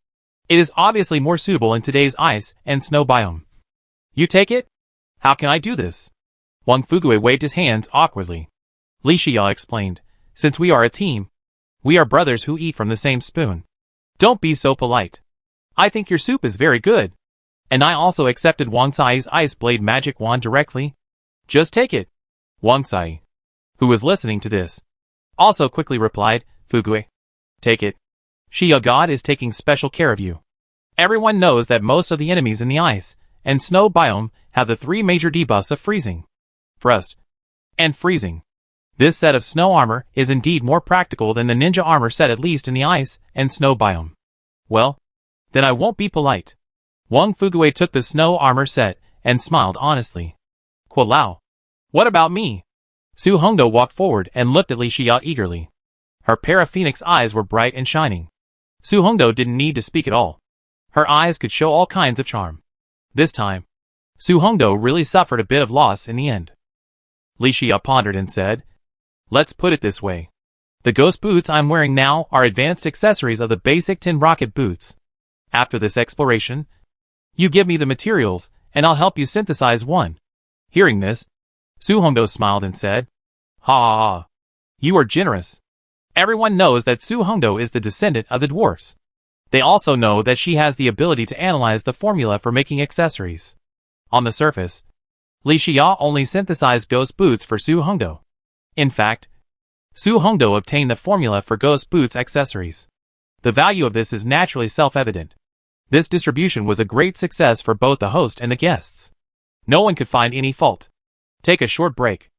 A: It is obviously more suitable in today's ice and snow biome. "You take it? How can I do this?" Wang Fugui waved his hands awkwardly. Li Xia explained, "Since we are a team, we are brothers who eat from the same spoon. Don't be so polite. I think your soup is very good. And I also accepted Wang Cai's ice blade magic wand directly. Just take it." Wang Cai, who was listening to this, also quickly replied, "Fugui, take it. Xia God is taking special care of you." Everyone knows that most of the enemies in the ice and snow biome have the 3 major debuffs of freezing, frost, and freezing. This set of snow armor is indeed more practical than the ninja armor set, at least in the ice and snow biome. "Well, then I won't be polite." Wang Fugui took the snow armor set and smiled honestly. "Kuo Lao, what about me?" Su Hongdou walked forward and looked at Li Xia eagerly. Her pair of phoenix eyes were bright and shining. Su Hongdou didn't need to speak at all. Her eyes could show all kinds of charm. This time, Su Hongdou really suffered a bit of loss in the end. Li Xia pondered and said, "Let's put it this way. The ghost boots I'm wearing now are advanced accessories of the basic tin rocket boots. After this exploration, you give me the materials, and I'll help you synthesize one." Hearing this, Su Hongdou smiled and said, "Ha ha ha. You are generous." Everyone knows that Su Hongdou is the descendant of the dwarfs. They also know that she has the ability to analyze the formula for making accessories. On the surface, Li Xia only synthesized ghost boots for Su Hongdou. In fact, Su Hongdou obtained the formula for ghost boots accessories. The value of this is naturally self-evident. This distribution was a great success for both the host and the guests. No one could find any fault. Take a short break.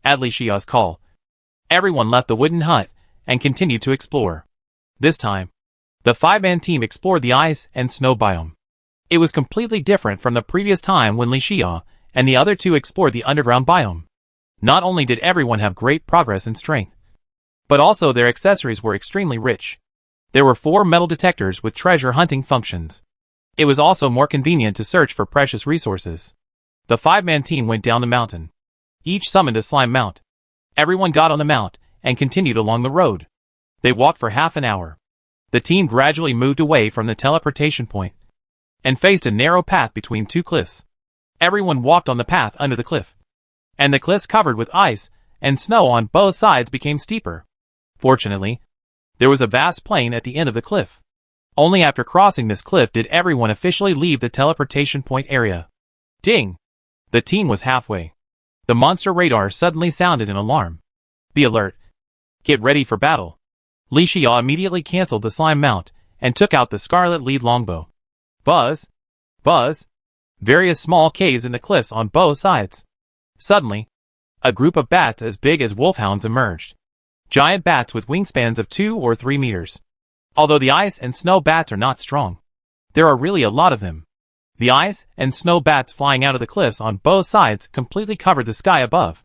A: At Li Xia's call, everyone left the wooden hut and continued to explore. This time, the 5-man team explored the ice and snow biome. It was completely different from the previous time when Li Xia and the other 2 explored the underground biome. Not only did everyone have great progress in strength, but also their accessories were extremely rich. There were 4 metal detectors with treasure hunting functions. It was also more convenient to search for precious resources. The 5-man team went down the mountain. Each summoned a slime mount. Everyone got on the mount and continued along the road. They walked for half an hour. The team gradually moved away from the teleportation point and faced a narrow path between two cliffs. Everyone walked on the path under the cliff, and the cliffs covered with ice and snow on both sides became steeper. Fortunately, there was a vast plain at the end of the cliff. Only after crossing this cliff did everyone officially leave the teleportation point area. Ding! The team was halfway. The monster radar suddenly sounded an alarm. Be alert. Get ready for battle. Li Xia immediately cancelled the slime mount and took out the scarlet lead longbow. Buzz! Buzz! Various small caves in the cliffs on both sides. Suddenly, a group of bats as big as wolfhounds emerged. Giant bats with wingspans of 2 or 3 meters. Although the ice and snow bats are not strong, there are really a lot of them. The ice and snow bats flying out of the cliffs on both sides completely covered the sky above.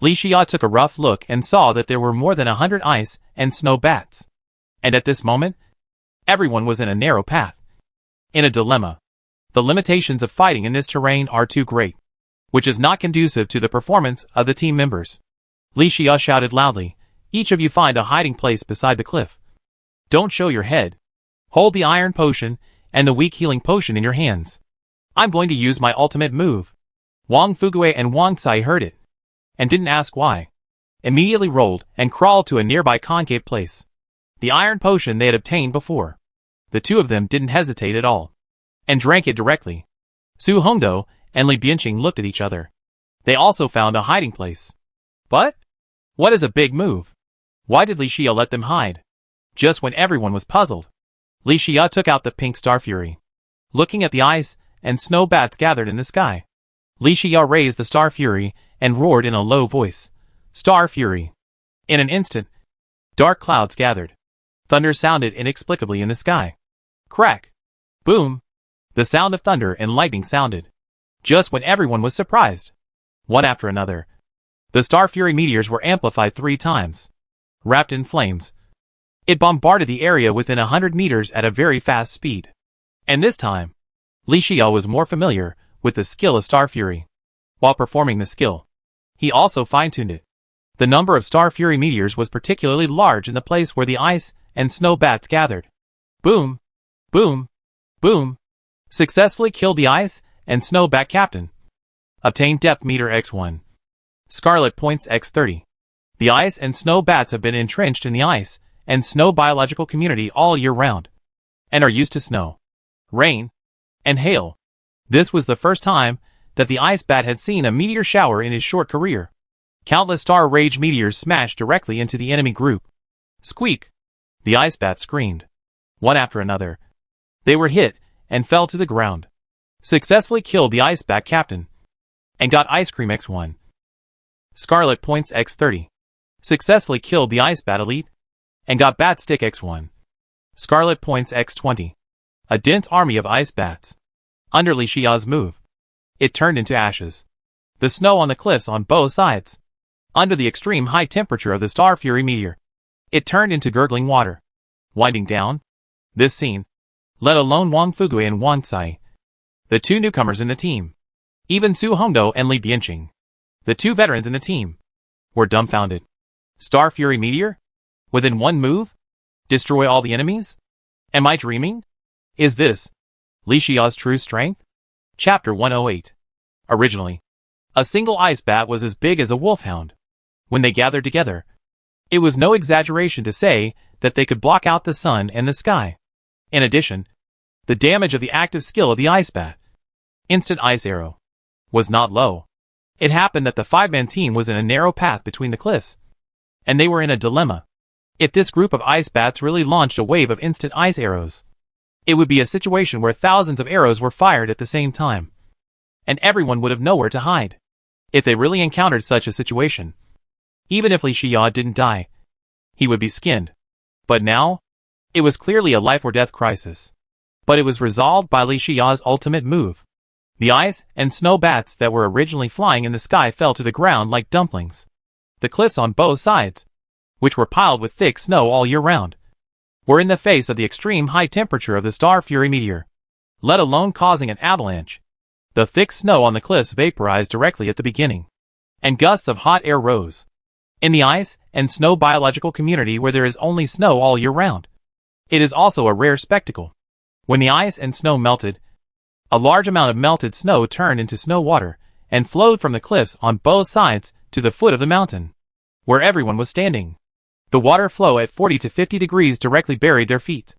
A: Li Xia took a rough look and saw that there were more than 100 ice and snow bats. And at this moment, everyone was in a narrow path. In a dilemma. The limitations of fighting in this terrain are too great, which is not conducive to the performance of the team members. Li Xia shouted loudly, "Each of you find a hiding place beside the cliff. Don't show your head. Hold the iron potion and the weak healing potion in your hands. I'm going to use my ultimate move." Wang Fugue and Wang Cai heard it, and didn't ask why. Immediately rolled and crawled to a nearby concave place. The iron potion they had obtained before. The two of them didn't hesitate at all, and drank it directly. Su Hongdou and Li Bianqing looked at each other. They also found a hiding place. But what is a big move? Why did Li Xia let them hide? Just when everyone was puzzled, Li Xia took out the pink Star Fury. Looking at the ice and snow bats gathered in the sky, Li Xia raised the Star Fury and roared in a low voice, "Star Fury!" In an instant, dark clouds gathered. Thunder sounded inexplicably in the sky. Crack! Boom! The sound of thunder and lightning sounded. Just when everyone was surprised. One after another, the Star Fury meteors were amplified 3 times. Wrapped in flames, it bombarded the area within 100 meters at a very fast speed. And this time, Li Xia was more familiar with the skill of Star Fury. While performing the skill, he also fine-tuned it. The number of Star Fury meteors was particularly large in the place where the ice and snow bats gathered. Boom! Boom! Boom! Successfully killed the ice and snow bat captain. Obtained depth meter x1. Scarlet points x30. The ice and snow bats have been entrenched in the ice and snow biological community all year round, and are used to snow, rain, and hail. This was the first time that the ice bat had seen a meteor shower in his short career. Countless Star Rage meteors smashed directly into the enemy group. Squeak! The ice bat screamed. One after another, they were hit and fell to the ground. Successfully killed the ice bat captain, and got ice cream x1. Scarlet points x30. Successfully killed the ice bat elite, and got bat stick x1. Scarlet points x20. A dense army of ice bats. Under Li Xia's move, it turned into ashes. The snow on the cliffs on both sides. Under the extreme high temperature of the Star Fury meteor, it turned into gurgling water. Winding down, this scene, let alone Wang Fugue and Wang Cai, the two newcomers in the team, even Su Hongdou and Li Bianqing, the two veterans in the team, were dumbfounded. Star Fury meteor? Within one move? Destroy all the enemies? Am I dreaming? Is this Li Xia's true strength? Chapter 108. Originally, a single ice bat was as big as a wolfhound. When they gathered together, it was no exaggeration to say that they could block out the sun and the sky. In addition, the damage of the active skill of the ice bat, Instant Ice Arrow, was not low. It happened that the 5-man team was in a narrow path between the cliffs, and they were in a dilemma. If this group of ice bats really launched a wave of instant ice arrows, it would be a situation where thousands of arrows were fired at the same time, and everyone would have nowhere to hide. If they really encountered such a situation, even if Li Xia didn't die, he would be skinned. But now, it was clearly a life or death crisis. But it was resolved by Li Xia's ultimate move. The ice and snow bats that were originally flying in the sky fell to the ground like dumplings. The cliffs on both sides, which were piled with thick snow all year round, were in the face of the extreme high temperature of the Star Fury meteor, let alone causing an avalanche. The thick snow on the cliffs vaporized directly at the beginning, and gusts of hot air rose. In the ice and snow biological community where there is only snow all year round, it is also a rare spectacle. When the ice and snow melted, a large amount of melted snow turned into snow water and flowed from the cliffs on both sides to the foot of the mountain, where everyone was standing. The water flow at 40 to 50 degrees directly buried their feet.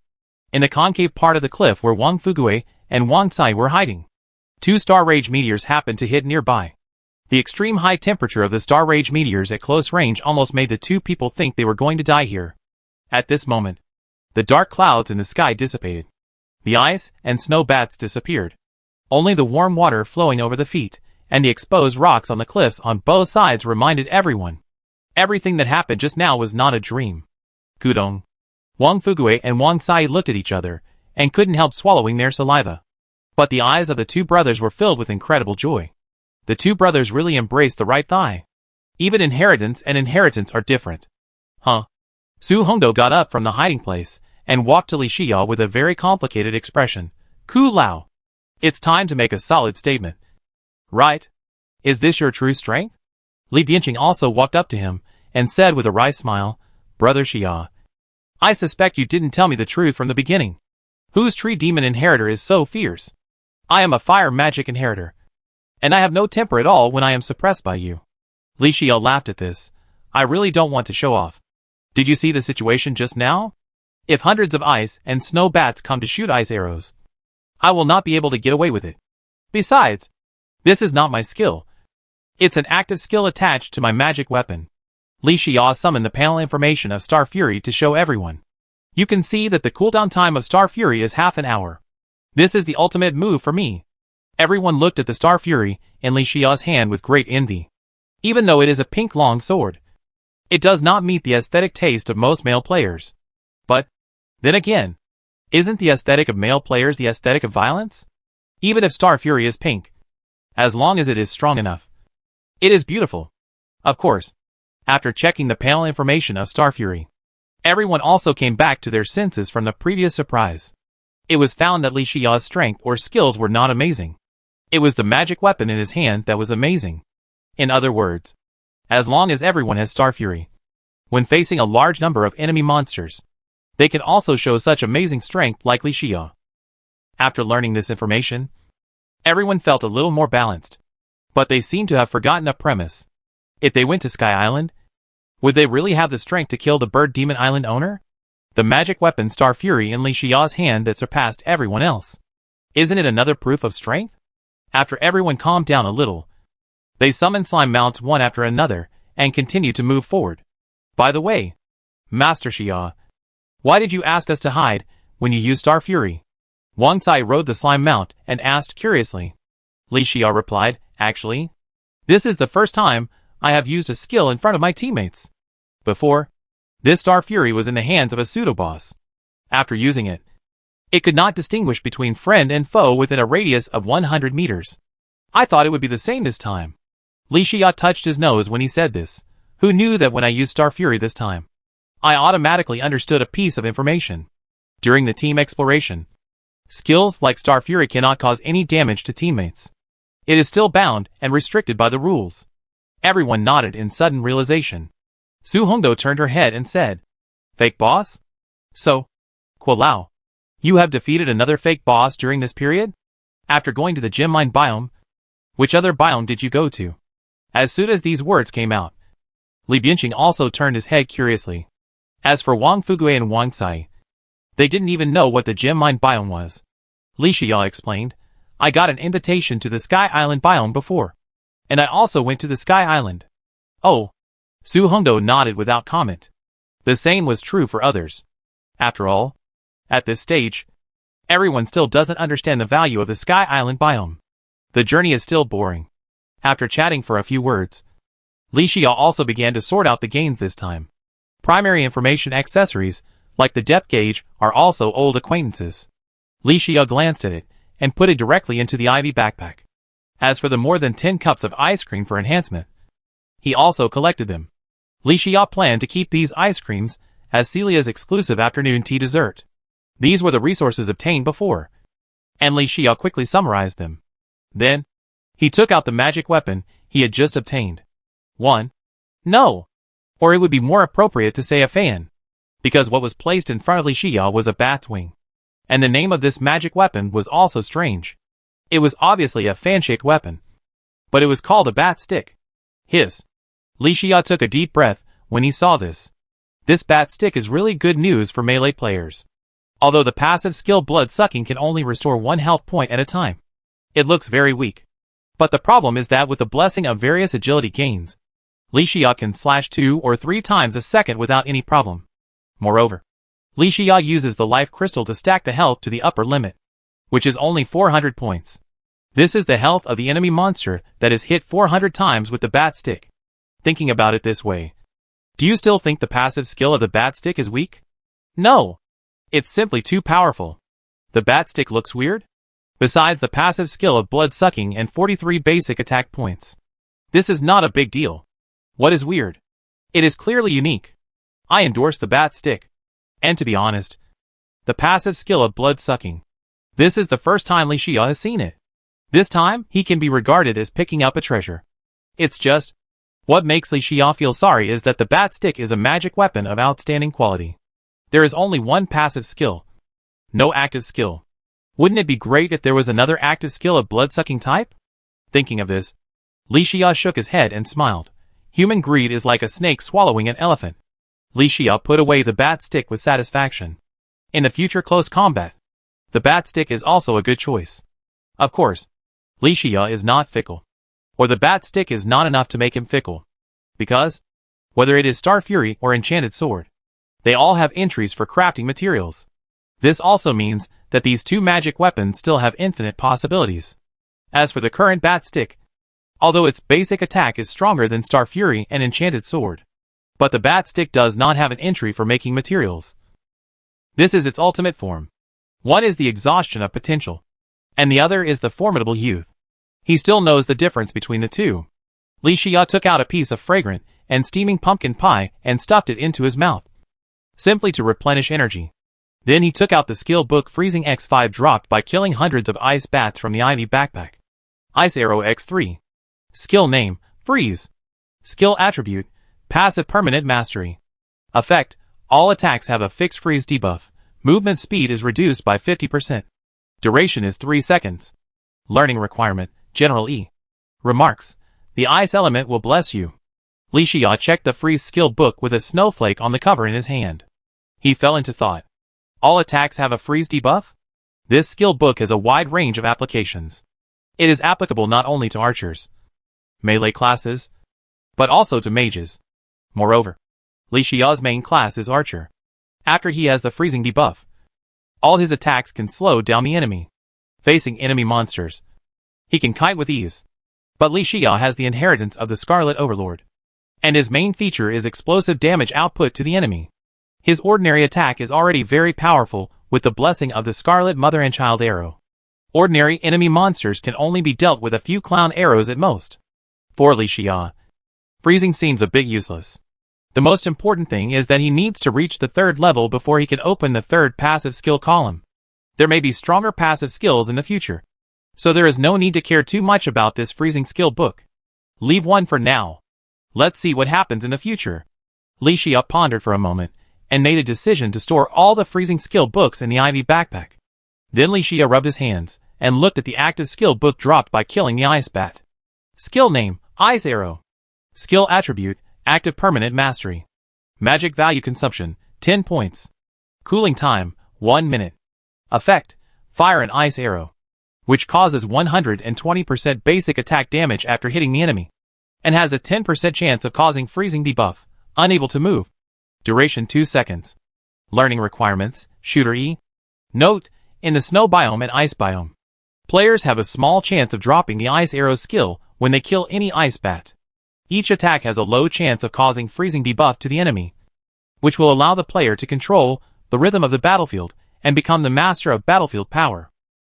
A: In the concave part of the cliff where Wang Fugue and Wang Cai were hiding, two star rage meteors happened to hit nearby. The extreme high temperature of the star rage meteors at close range almost made the two people think they were going to die here. At this moment, the dark clouds in the sky dissipated. The ice and snow bats disappeared. Only the warm water flowing over the feet and the exposed rocks on the cliffs on both sides reminded everyone. Everything that happened just now was not a dream. Gudong, Wang Fugue and Wang Cai looked at each other and couldn't help swallowing their saliva. But the eyes of the two brothers were filled with incredible joy. The two brothers really embraced the right thigh. Even inheritance and inheritance are different. Huh? Su Hongdo got up from the hiding place and walked to Li Xiao with a very complicated expression. Ku Lao. It's time to make a solid statement. Right? Is this your true strength? Li Bianqing also walked up to him and said with a wry smile, Brother Xia, I suspect you didn't tell me the truth from the beginning. Whose tree demon inheritor is so fierce? I am a fire magic inheritor, and I have no temper at all when I am suppressed by you. Li Xiao laughed at this. I really don't want to show off. Did you see the situation just now? If hundreds of ice and snow bats come to shoot ice arrows, I will not be able to get away with it. Besides, this is not my skill. It's an active skill attached to my magic weapon. Li Xiao summoned the panel information of Star Fury to show everyone. You can see that the cooldown time of Star Fury is half an hour. This is the ultimate move for me. Everyone looked at the Star Fury in Li Xiao's hand with great envy. Even though it is a pink long sword, it does not meet the aesthetic taste of most male players. But, then again, isn't the aesthetic of male players the aesthetic of violence? Even if Star Fury is pink, as long as it is strong enough, it is beautiful. Of course, after checking the panel information of Star Fury, everyone also came back to their senses from the previous surprise. It was found that Li Xiao's strength or skills were not amazing. It was the magic weapon in his hand that was amazing. In other words, as long as everyone has Star Fury, when facing a large number of enemy monsters, they can also show such amazing strength like Li Xiao. After learning this information, everyone felt a little more balanced. But they seemed to have forgotten a premise. If they went to Sky Island, would they really have the strength to kill the Bird Demon Island owner? The magic weapon Star Fury in Li Xiao's hand that surpassed everyone else. Isn't it another proof of strength? After everyone calmed down a little, they summoned slime mounts one after another and continued to move forward. By the way, Master Xia, why did you ask us to hide when you used Star Fury? Wang Cai rode the slime mount and asked curiously. Li Xiao replied, Actually, this is the first time I have used a skill in front of my teammates. Before, this Star Fury was in the hands of a pseudo-boss. After using it, it could not distinguish between friend and foe within a radius of 100 meters. I thought it would be the same this time. Li Xiao touched his nose when he said this. Who knew that when I used Star Fury this time, I automatically understood a piece of information. During the team exploration, skills like Star Fury cannot cause any damage to teammates. It is still bound and restricted by the rules. Everyone nodded in sudden realization. Su Hongdo turned her head and said, Fake boss? So, Kuo Lao, you have defeated another fake boss during this period? After going to the gem mine biome, which other biome did you go to? As soon as these words came out, Li Bianqing also turned his head curiously. As for Wang Fugue and Wang Cai, they didn't even know what the gem mine biome was. Li Xiao explained, I got an invitation to the Sky Island biome before, and I also went to the Sky Island. Oh. Su Hongdo nodded without comment. The same was true for others. After all, at this stage, everyone still doesn't understand the value of the Sky Island biome. The journey is still boring. After chatting for a few words, Li Xiao also began to sort out the gains this time. Primary information accessories, like the depth gauge, are also old acquaintances. Li Xiao glanced at it and put it directly into the Ivy backpack. As for the more than 10 cups of ice cream for enhancement, he also collected them. Li Xiao planned to keep these ice creams as Celia's exclusive afternoon tea dessert. These were the resources obtained before, and Li Xiao quickly summarized them. Then, he took out the magic weapon he had just obtained. 1. No. Or it would be more appropriate to say a fan. Because what was placed in front of Li Xia was a bat's wing. And the name of this magic weapon was also strange. It was obviously a fan-shaped weapon. But it was called a bat stick. Li Xia took a deep breath when he saw this. This bat stick is really good news for melee players. Although the passive skill blood sucking can only restore 1 health point at a time. It looks very weak. But the problem is that with the blessing of various agility gains, Li Xia can slash 2 or 3 times a second without any problem. Moreover, Li Xia uses the life crystal to stack the health to the upper limit, which is only 400 points. This is the health of the enemy monster that is hit 400 times with the bat stick. Thinking about it this way, do you still think the passive skill of the bat stick is weak? No. It's simply too powerful. The bat stick looks weird? Besides the passive skill of blood sucking and 43 basic attack points. This is not a big deal. What is weird? It is clearly unique. I endorse the bat stick. And to be honest, the passive skill of blood sucking. This is the first time Li Xia has seen it. This time, he can be regarded as picking up a treasure. It's just, what makes Li Xia feel sorry is that the bat stick is a magic weapon of outstanding quality. There is only one passive skill. No active skill. Wouldn't it be great if there was another active skill of blood-sucking type? Thinking of this, Li Xia shook his head and smiled. Human greed is like a snake swallowing an elephant. Li Xia put away the bat stick with satisfaction. In a future close combat, the bat stick is also a good choice. Of course, Li Xia is not fickle. Or the bat stick is not enough to make him fickle. Because, whether it is Star Fury or Enchanted Sword, they all have entries for crafting materials. This also means that these two magic weapons still have infinite possibilities. As for the current bat stick, although its basic attack is stronger than Star Fury and Enchanted Sword, but the bat stick does not have an entry for making materials. This is its ultimate form. One is the exhaustion of potential, and the other is the formidable youth. He still knows the difference between the two. Li Xia took out a piece of fragrant and steaming pumpkin pie and stuffed it into his mouth, simply to replenish energy. Then he took out the skill book Freezing X5 dropped by killing hundreds of ice bats from the Ivy backpack. Ice Arrow X3. Skill name, Freeze. Skill attribute, Passive Permanent Mastery. Effect, all attacks have a fixed freeze debuff. Movement speed is reduced by 50%. Duration is 3 seconds. Learning requirement, General E. Remarks, the ice element will bless you. Li Xia checked the freeze skill book with a snowflake on the cover in his hand. He fell into thought. All attacks have a freeze debuff? This skill book has a wide range of applications. It is applicable not only to archers, melee classes, but also to mages. Moreover, Li Xia's main class is archer. After he has the freezing debuff, all his attacks can slow down the enemy. Facing enemy monsters, he can kite with ease. But Li Xia has the inheritance of the Scarlet Overlord, and his main feature is explosive damage output to the enemy. His ordinary attack is already very powerful with the blessing of the Scarlet Mother and Child Arrow. Ordinary enemy monsters can only be dealt with a few clown arrows at most. For Li Xia, freezing seems a bit useless. The most important thing is that he needs to reach the 3rd level before he can open the 3rd passive skill column. There may be stronger passive skills in the future, so there is no need to care too much about this freezing skill book. Leave one for now. Let's see what happens in the future. Li Xia pondered for a moment, and made a decision to store all the freezing skill books in the Ivy backpack. Then Li Xia rubbed his hands, and looked at the active skill book dropped by killing the ice bat. Skill name, Ice Arrow. Skill attribute, Active Permanent Mastery. Magic value consumption, 10 points. Cooling time, 1 minute. Effect, Fire an Ice Arrow, which causes 120% basic attack damage after hitting the enemy, and has a 10% chance of causing freezing debuff, unable to move. Duration 2 seconds. Learning requirements, Shooter E. Note, in the snow biome and ice biome, players have a small chance of dropping the Ice Arrow skill when they kill any ice bat. Each attack has a low chance of causing freezing debuff to the enemy, which will allow the player to control the rhythm of the battlefield and become the master of battlefield power.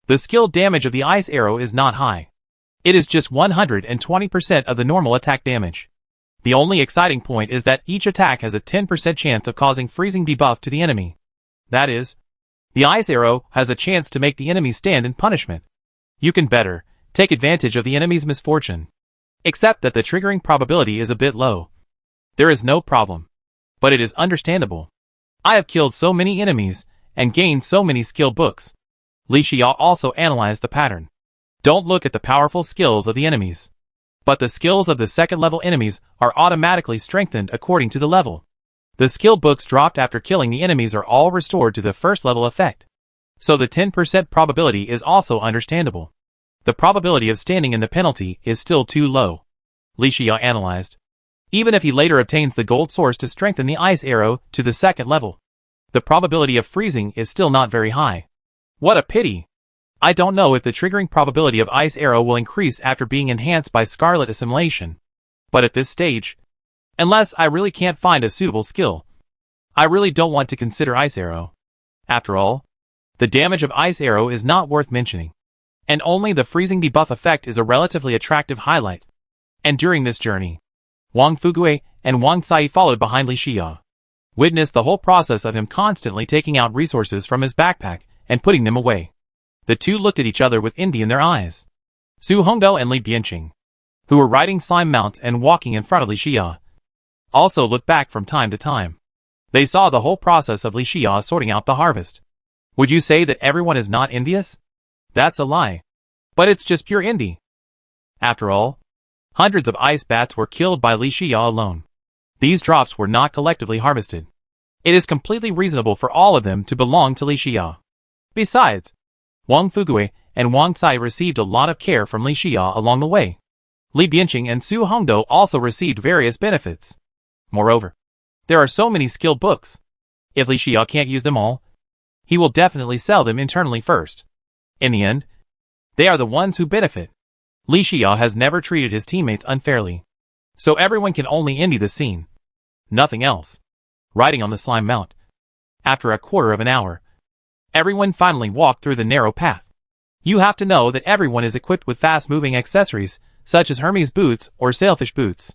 A: The skill damage of the Ice Arrow is not high. It is just 120% of the normal attack damage. The only exciting point is that each attack has a 10% chance of causing freezing debuff to the enemy. That is, the Ice Arrow has a chance to make the enemy stand in punishment. You can better take advantage of the enemy's misfortune. Except that the triggering probability is a bit low. There is no problem. But it is understandable. I have killed so many enemies, and gained so many skill books. Li Xia also analyzed the pattern. Don't look at the powerful skills of the enemies. But the skills of the second-level enemies are automatically strengthened according to the level. The skill books dropped after killing the enemies are all restored to the first-level effect. So the 10% probability is also understandable. The probability of standing in the penalty is still too low. Li Xia analyzed. Even if he later obtains the gold source to strengthen the ice arrow to the second level, the probability of freezing is still not very high. What a pity! I don't know if the triggering probability of ice arrow will increase after being enhanced by scarlet assimilation. But at this stage, unless I really can't find a suitable skill, I really don't want to consider ice arrow. After all, the damage of ice arrow is not worth mentioning. And only the freezing debuff effect is a relatively attractive highlight. And during this journey, Wang Fugue and Wang Sai followed behind Li Xia. Witnessed the whole process of him constantly taking out resources from his backpack and putting them away. The two looked at each other with envy in their eyes. Su Hongdou and Li Bianqing, who were riding slime mounts and walking in front of Li Xia, also looked back from time to time. They saw the whole process of Li Xia sorting out the harvest. Would you say that everyone is not envious? That's a lie. But it's just pure envy. After all, hundreds of ice bats were killed by Li Xia alone. These drops were not collectively harvested. It is completely reasonable for all of them to belong to Li Xia. Besides, Wang Fugue and Wang Sai received a lot of care from Li Xia along the way. Li Bianqing and Su Hongdou also received various benefits. Moreover, there are so many skill books. If Li Xia can't use them all, he will definitely sell them internally first. In the end, they are the ones who benefit. Li Xia has never treated his teammates unfairly. So everyone can only envy the scene. Nothing else. Riding on the slime mount. After a quarter of an hour, everyone finally walked through the narrow path. You have to know that everyone is equipped with fast-moving accessories, such as Hermes boots or sailfish boots.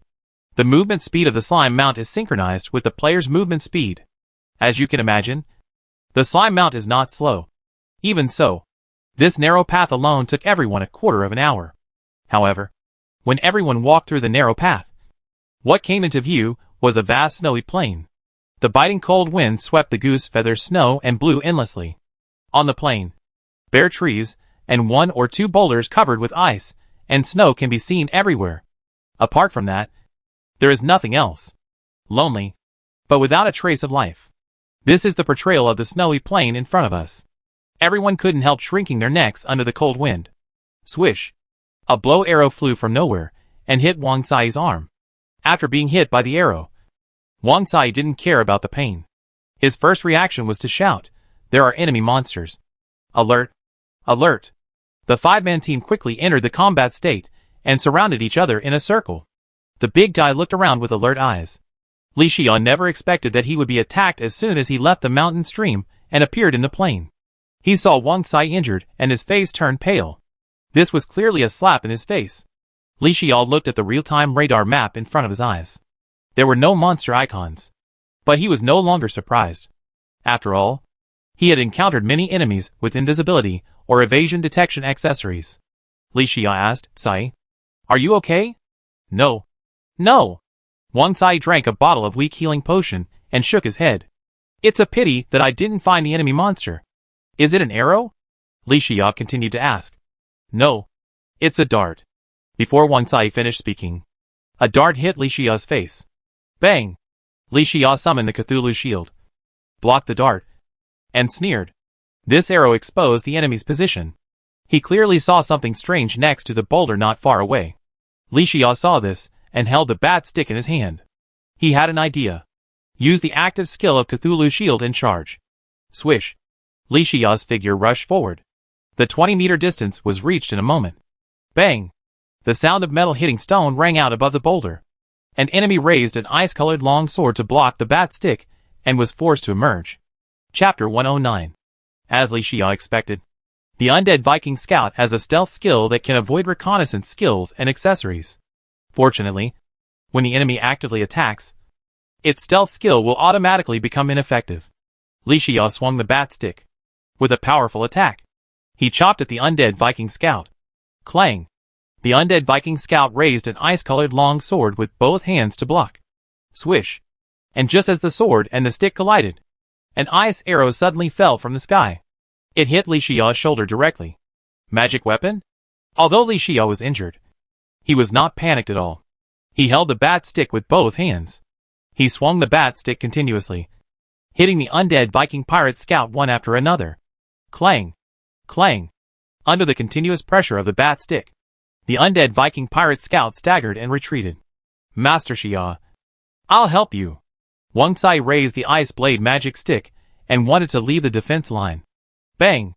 A: The movement speed of the slime mount is synchronized with the player's movement speed. As you can imagine, the slime mount is not slow. Even so, this narrow path alone took everyone a quarter of an hour. However, when everyone walked through the narrow path, what came into view was a vast snowy plain. The biting cold wind swept the goose feather snow and blew endlessly. On the plain, bare trees and one or two boulders covered with ice and snow can be seen everywhere. Apart from that, there is nothing else. Lonely, but without a trace of life. This is the portrayal of the snowy plain in front of us. Everyone couldn't help shrinking their necks under the cold wind. Swish! A blow arrow flew from nowhere and hit Wang Sai's arm. After being hit by the arrow, Wang Sai didn't care about the pain. His first reaction was to shout, "There are enemy monsters! Alert! Alert!" The five-man team quickly entered the combat state and surrounded each other in a circle. The big guy looked around with alert eyes. Li Xia never expected that he would be attacked as soon as he left the mountain stream and appeared in the plain. He saw Wang Sai injured and his face turned pale. This was clearly a slap in his face. Li Xia looked at the real-time radar map in front of his eyes. There were no monster icons. But he was no longer surprised. After all, he had encountered many enemies with invisibility or evasion detection accessories. Li Xia asked, "Sai, are you okay?" "No. No." Wang Sai drank a bottle of weak healing potion and shook his head. "It's a pity that I didn't find the enemy monster. Is it an arrow?" Li Xia continued to ask. "No. It's a dart." Before Wang Sai finished speaking, a dart hit Li Xia's face. Bang! Li Xia summoned the Cthulhu shield, blocked the dart, and sneered. This arrow exposed the enemy's position. He clearly saw something strange next to the boulder not far away. Li Xia saw this and held the bat stick in his hand. He had an idea. Use the active skill of Cthulhu shield and charge. Swish! Li Xia's figure rushed forward. The 20-meter distance was reached in a moment. Bang! The sound of metal hitting stone rang out above the boulder. An enemy raised an ice-colored long sword to block the bat stick and was forced to emerge. Chapter 109. As Li Xia expected, the undead Viking scout has a stealth skill that can avoid reconnaissance skills and accessories. Fortunately, when the enemy actively attacks, its stealth skill will automatically become ineffective. Li Xia swung the bat stick. With a powerful attack, he chopped at the undead Viking scout. Clang! The undead Viking scout raised an ice-colored long sword with both hands to block. Swish. And just as the sword and the stick collided, an ice arrow suddenly fell from the sky. It hit Li Xiao's shoulder directly. Magic weapon? Although Li Xiao was injured, he was not panicked at all. He held the bat stick with both hands. He swung the bat stick continuously, hitting the undead Viking pirate scout one after another. Clang! Clang! Under the continuous pressure of the bat stick, the undead Viking pirate scout staggered and retreated. Master Xia, I'll help you. Wang Cai raised the ice blade magic stick and wanted to leave the defense line. Bang!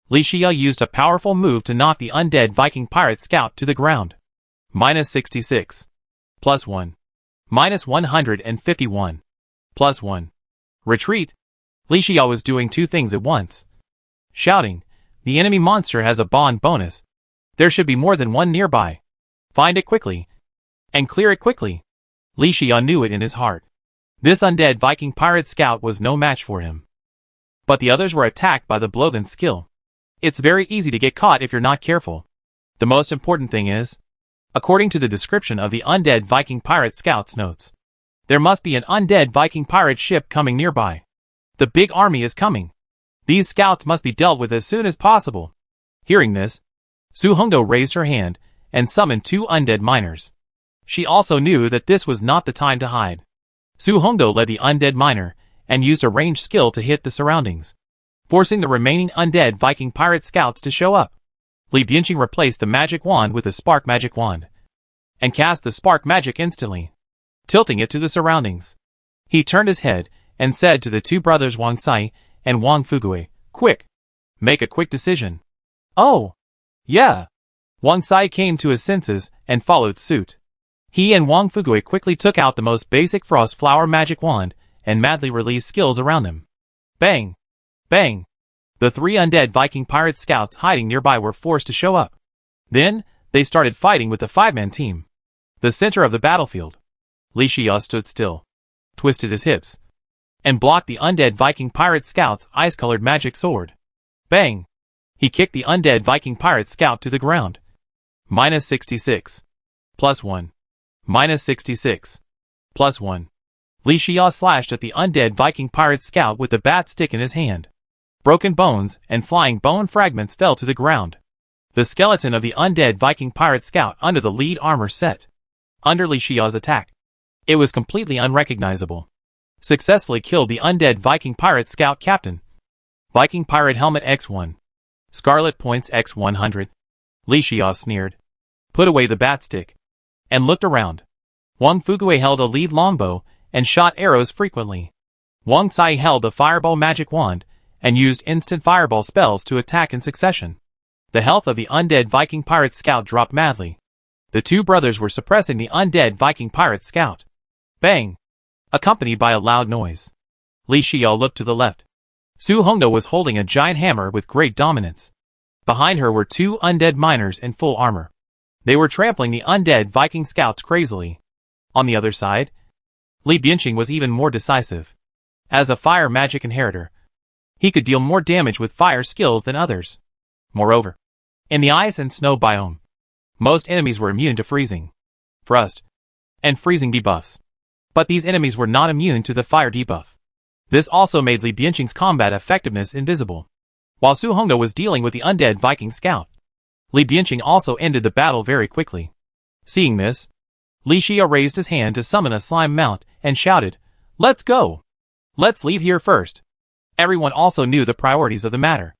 A: Li Xia used a powerful move to knock the undead Viking pirate scout to the ground. -66. +1. -151. +1. Retreat. Li Xia was doing two things at once. Shouting, the enemy monster has a bond bonus. There should be more than one nearby. Find it quickly. And clear it quickly. Li Xia knew it in his heart. This undead Viking pirate scout was no match for him. But the others were attacked by the Blogan's skill. It's very easy to get caught if you're not careful. The most important thing is, according to the description of the undead Viking pirate scout's notes, there must be an undead Viking pirate ship coming nearby. The big army is coming. These scouts must be dealt with as soon as possible. Hearing this, Su Hongdo raised her hand and summoned two undead miners. She also knew that this was not the time to hide. Su Hongdo led the undead miner and used a ranged skill to hit the surroundings, forcing the remaining undead Viking pirate scouts to show up. Li Bianqing replaced the magic wand with a spark magic wand and cast the spark magic instantly, tilting it to the surroundings. He turned his head and said to the two brothers Wang Cai and Wang Fugue, "Quick! Make a quick decision." "Oh! Yeah!" Wang Cai came to his senses and followed suit. He and Wang Fugue quickly took out the most basic frost flower magic wand and madly released skills around them. Bang! Bang! The three undead Viking pirate scouts hiding nearby were forced to show up. Then, they started fighting with the five-man team. The center of the battlefield. Li Xia stood still, twisted his hips, and blocked the undead Viking pirate scout's ice-colored magic sword. Bang! He kicked the undead Viking pirate scout to the ground. -66. +1. -66. +1. Li Xia slashed at the undead Viking pirate scout with the bat stick in his hand. Broken bones and flying bone fragments fell to the ground. The skeleton of the undead Viking pirate scout under the lead armor set. Under Li Xia's attack, it was completely unrecognizable. Successfully killed the undead Viking pirate scout captain. Viking pirate helmet X1. Scarlet points X100. Li Xia sneered, put away the bat stick, and looked around. Wang Fugue held a lead longbow and shot arrows frequently. Wang Cai held the fireball magic wand and used instant fireball spells to attack in succession. The health of the undead Viking pirate scout dropped madly. The two brothers were suppressing the undead Viking pirate scout. Bang! Accompanied by a loud noise. Li Xia looked to the left. Su Hongdo was holding a giant hammer with great dominance. Behind her were two undead miners in full armor. They were trampling the undead Viking scouts crazily. On the other side, Li Bianqing was even more decisive. As a fire magic inheritor, he could deal more damage with fire skills than others. Moreover, in the ice and snow biome, most enemies were immune to freezing, frost, and freezing debuffs. But these enemies were not immune to the fire debuff. This also made Li Bianqing's combat effectiveness invisible. While Su Hongdo was dealing with the undead Viking scout, Li Bianqing also ended the battle very quickly. Seeing this, Li Xia raised his hand to summon a slime mount and shouted, "Let's go! Let's leave here first." Everyone also knew the priorities of the matter.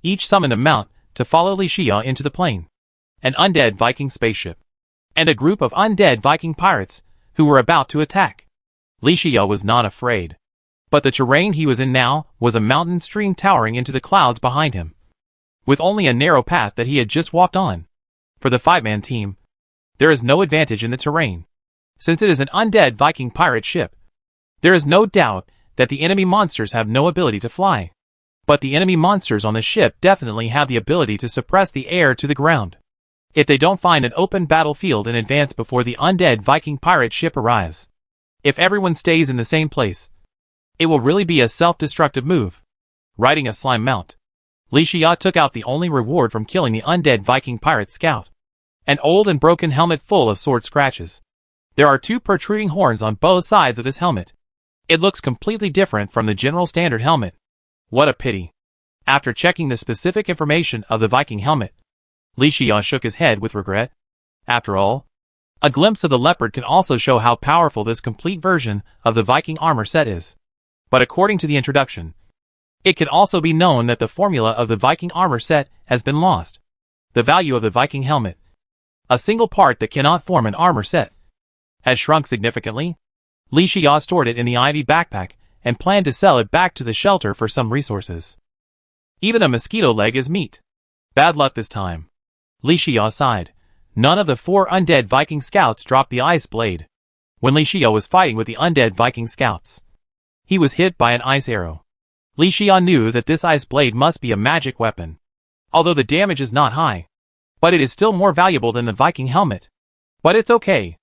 A: Each summoned a mount to follow Li Xia into the plane. An undead Viking spaceship, and a group of undead Viking pirates who were about to attack. Li Xia was not afraid. But the terrain he was in now was a mountain stream towering into the clouds behind him, with only a narrow path that he had just walked on. For the five-man team, there is no advantage in the terrain. Since it is an undead Viking pirate ship, there is no doubt that the enemy monsters have no ability to fly. But the enemy monsters on the ship definitely have the ability to suppress the air to the ground. If they don't find an open battlefield in advance before the undead Viking pirate ship arrives. If everyone stays in the same place, it will really be a self-destructive move. Riding a slime mount, Li Xia took out the only reward from killing the undead Viking pirate scout. An old and broken helmet full of sword scratches. There are 2 protruding horns on both sides of this helmet. It looks completely different from the general standard helmet. What a pity. After checking the specific information of the Viking helmet, Li Xiao shook his head with regret. After all, a glimpse of the leopard can also show how powerful this complete version of the Viking armor set is. But according to the introduction, it can also be known that the formula of the Viking armor set has been lost. The value of the Viking helmet, a single part that cannot form an armor set, has shrunk significantly. Li Xiao stored it in the ivy backpack and planned to sell it back to the shelter for some resources. Even a mosquito leg is meat. Bad luck this time. Li Xiao sighed. None of the 4 undead Viking scouts dropped the ice blade. When Li Xiao was fighting with the undead Viking scouts, he was hit by an ice arrow. Li Xiao knew that this ice blade must be a magic weapon. Although the damage is not high, but it is still more valuable than the Viking helmet. But it's okay.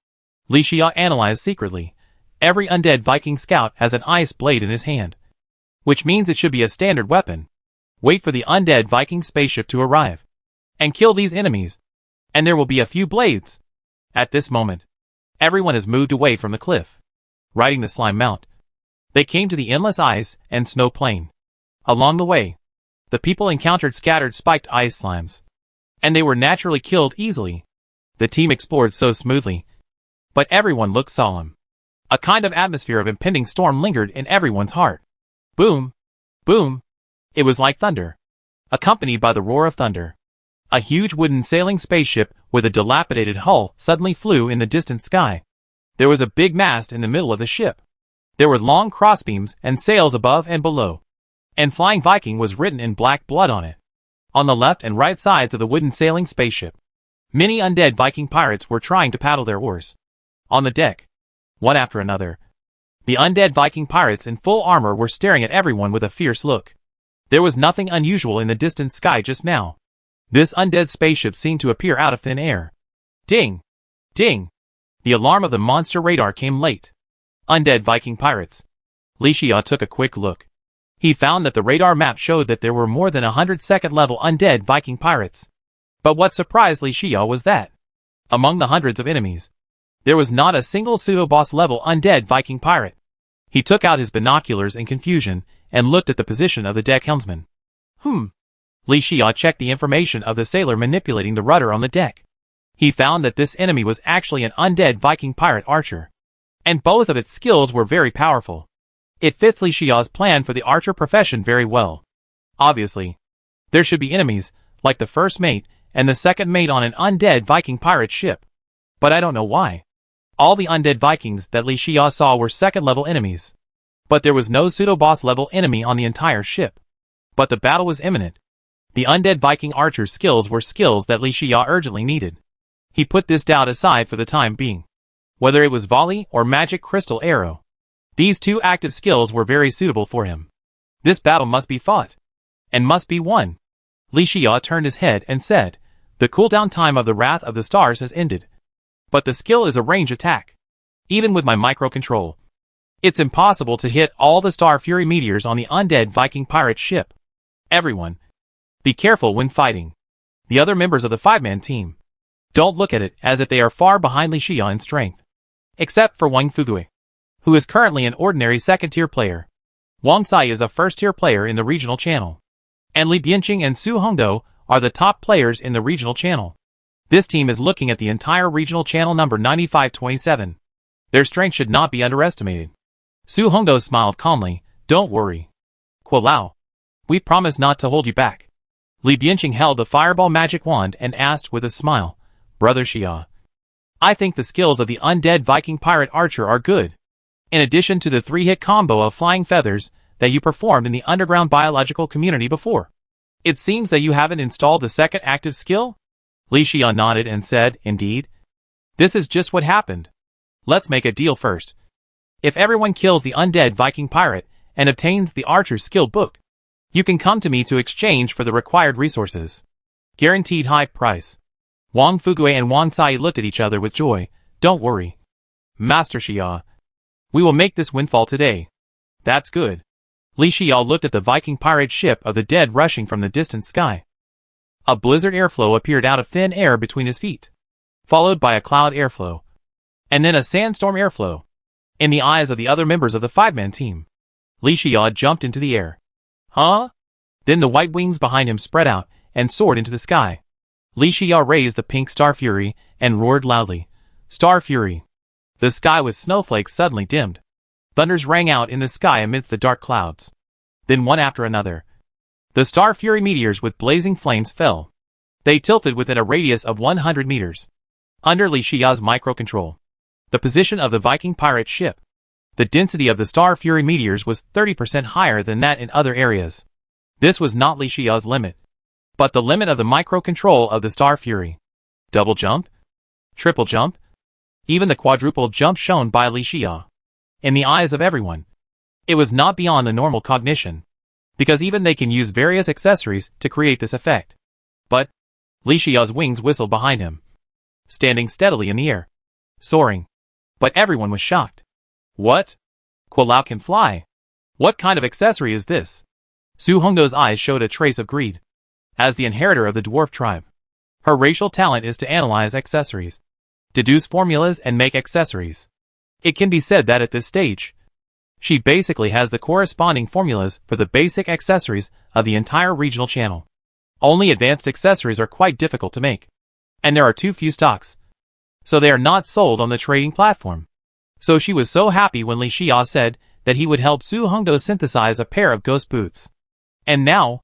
A: Li Xiao analyzed secretly. Every undead Viking scout has an ice blade in his hand, which means it should be a standard weapon. Wait for the undead Viking spaceship to arrive, and kill these enemies, and there will be a few blades. At this moment, everyone has moved away from the cliff, riding the slime mount. They came to the endless ice and snow plain. Along the way, the people encountered scattered spiked ice slimes, and they were naturally killed easily. The team explored so smoothly, but everyone looked solemn. A kind of atmosphere of impending storm lingered in everyone's heart. Boom! Boom! It was like thunder, accompanied by the roar of thunder. A huge wooden sailing spaceship with a dilapidated hull suddenly flew in the distant sky. There was a big mast in the middle of the ship. There were long crossbeams and sails above and below, and Flying Viking was written in black blood on it. On the left and right sides of the wooden sailing spaceship, many undead Viking pirates were trying to paddle their oars. On the deck, one after another, the undead Viking pirates in full armor were staring at everyone with a fierce look. There was nothing unusual in the distant sky just now. This undead spaceship seemed to appear out of thin air. Ding! Ding! The alarm of the monster radar came late. Undead Viking pirates. Li Xiao took a quick look. He found that the radar map showed that there were more than 100 second-level undead Viking pirates. But what surprised Li Xiao was that, among the hundreds of enemies, there was not a single pseudo-boss level undead Viking pirate. He took out his binoculars in confusion and looked at the position of the deck helmsman. Li Xiao checked the information of the sailor manipulating the rudder on the deck. He found that this enemy was actually an undead Viking pirate archer, and both of its skills were very powerful. It fits Li Xiao's plan for the archer profession very well. Obviously, there should be enemies, like the first mate and the second mate on an undead Viking pirate ship. But I don't know why. All the undead Vikings that Li Xiao saw were second-level enemies. But there was no pseudo-boss level enemy on the entire ship. But the battle was imminent. The undead Viking archer's skills were skills that Li Xiao urgently needed. He put this doubt aside for the time being. Whether it was volley or magic crystal arrow, these 2 active skills were very suitable for him. This battle must be fought, and must be won. Li Xiao turned his head and said, "The cooldown time of the Wrath of the Stars has ended. But the skill is a range attack. Even with my microcontrol, it's impossible to hit all the Star Fury meteors on the undead Viking pirate ship. Everyone, be careful when fighting. The other members of the 5-man team, don't look at it as if they are far behind Li Xiao in strength. Except for Wang Fugui, who is currently an ordinary second-tier player. Wang Sai is a first-tier player in the regional channel. And Li Bianqing and Su Hongdou are the top players in the regional channel. This team is looking at the entire regional channel number 9527. Their strength should not be underestimated." Su Hongdou smiled calmly. "Don't worry, Kuo Lao. We promise not to hold you back." Li Bianqing held the fireball magic wand and asked with a smile, "Brother Xia, I think the skills of the undead Viking pirate archer are good. In addition to the 3-hit combo of flying feathers that you performed in the underground biological community before. It seems that you haven't installed the second active skill?" Li Xiao nodded and said, "Indeed. This is just what happened. Let's make a deal first. If everyone kills the undead Viking pirate and obtains the archer's skill book, you can come to me to exchange for the required resources. Guaranteed high price." Wang Fugui and Wang Sai looked at each other with joy. "Don't worry, Master Xia. We will make this windfall today." "That's good." Li Xiao looked at the Viking pirate ship of the dead rushing from the distant sky. A blizzard airflow appeared out of thin air between his feet. followed by a cloud airflow, and then a sandstorm airflow. In the eyes of the other members of the five-man team, Li Xiao jumped into the air. Huh? Then the white wings behind him spread out and soared into the sky. Li Xiao raised the pink Star Fury and roared loudly. Star Fury. The sky with snowflakes suddenly dimmed. Thunders rang out in the sky amidst the dark clouds. Then one after another, the Star Fury meteors with blazing flames fell. They tilted within a radius of 100 meters. Under Li Xiao's microcontrol, the position of the Viking pirate ship, the density of the Star Fury meteors was 30% higher than that in other areas. This was not Li Xiao's limit, but the limit of the microcontrol of the Star Fury. Double jump? Triple jump? Even the quadruple jump shown by Li Xiao. In the eyes of everyone, it was not beyond the normal cognition, because even they can use various accessories to create this effect. But Li Xiao's wings whistled behind him, standing steadily in the air, soaring. But everyone was shocked. What? Kuo-Lao can fly? What kind of accessory is this? Su Hongdo's eyes showed a trace of greed. As the inheritor of the dwarf tribe, her racial talent is to analyze accessories, deduce formulas and make accessories. It can be said that at this stage, she basically has the corresponding formulas for the basic accessories of the entire regional channel. Only advanced accessories are quite difficult to make, and there are too few stocks, so they are not sold on the trading platform. So she was so happy when Li Xiao said that he would help Su Hongdo synthesize a pair of ghost boots. And now,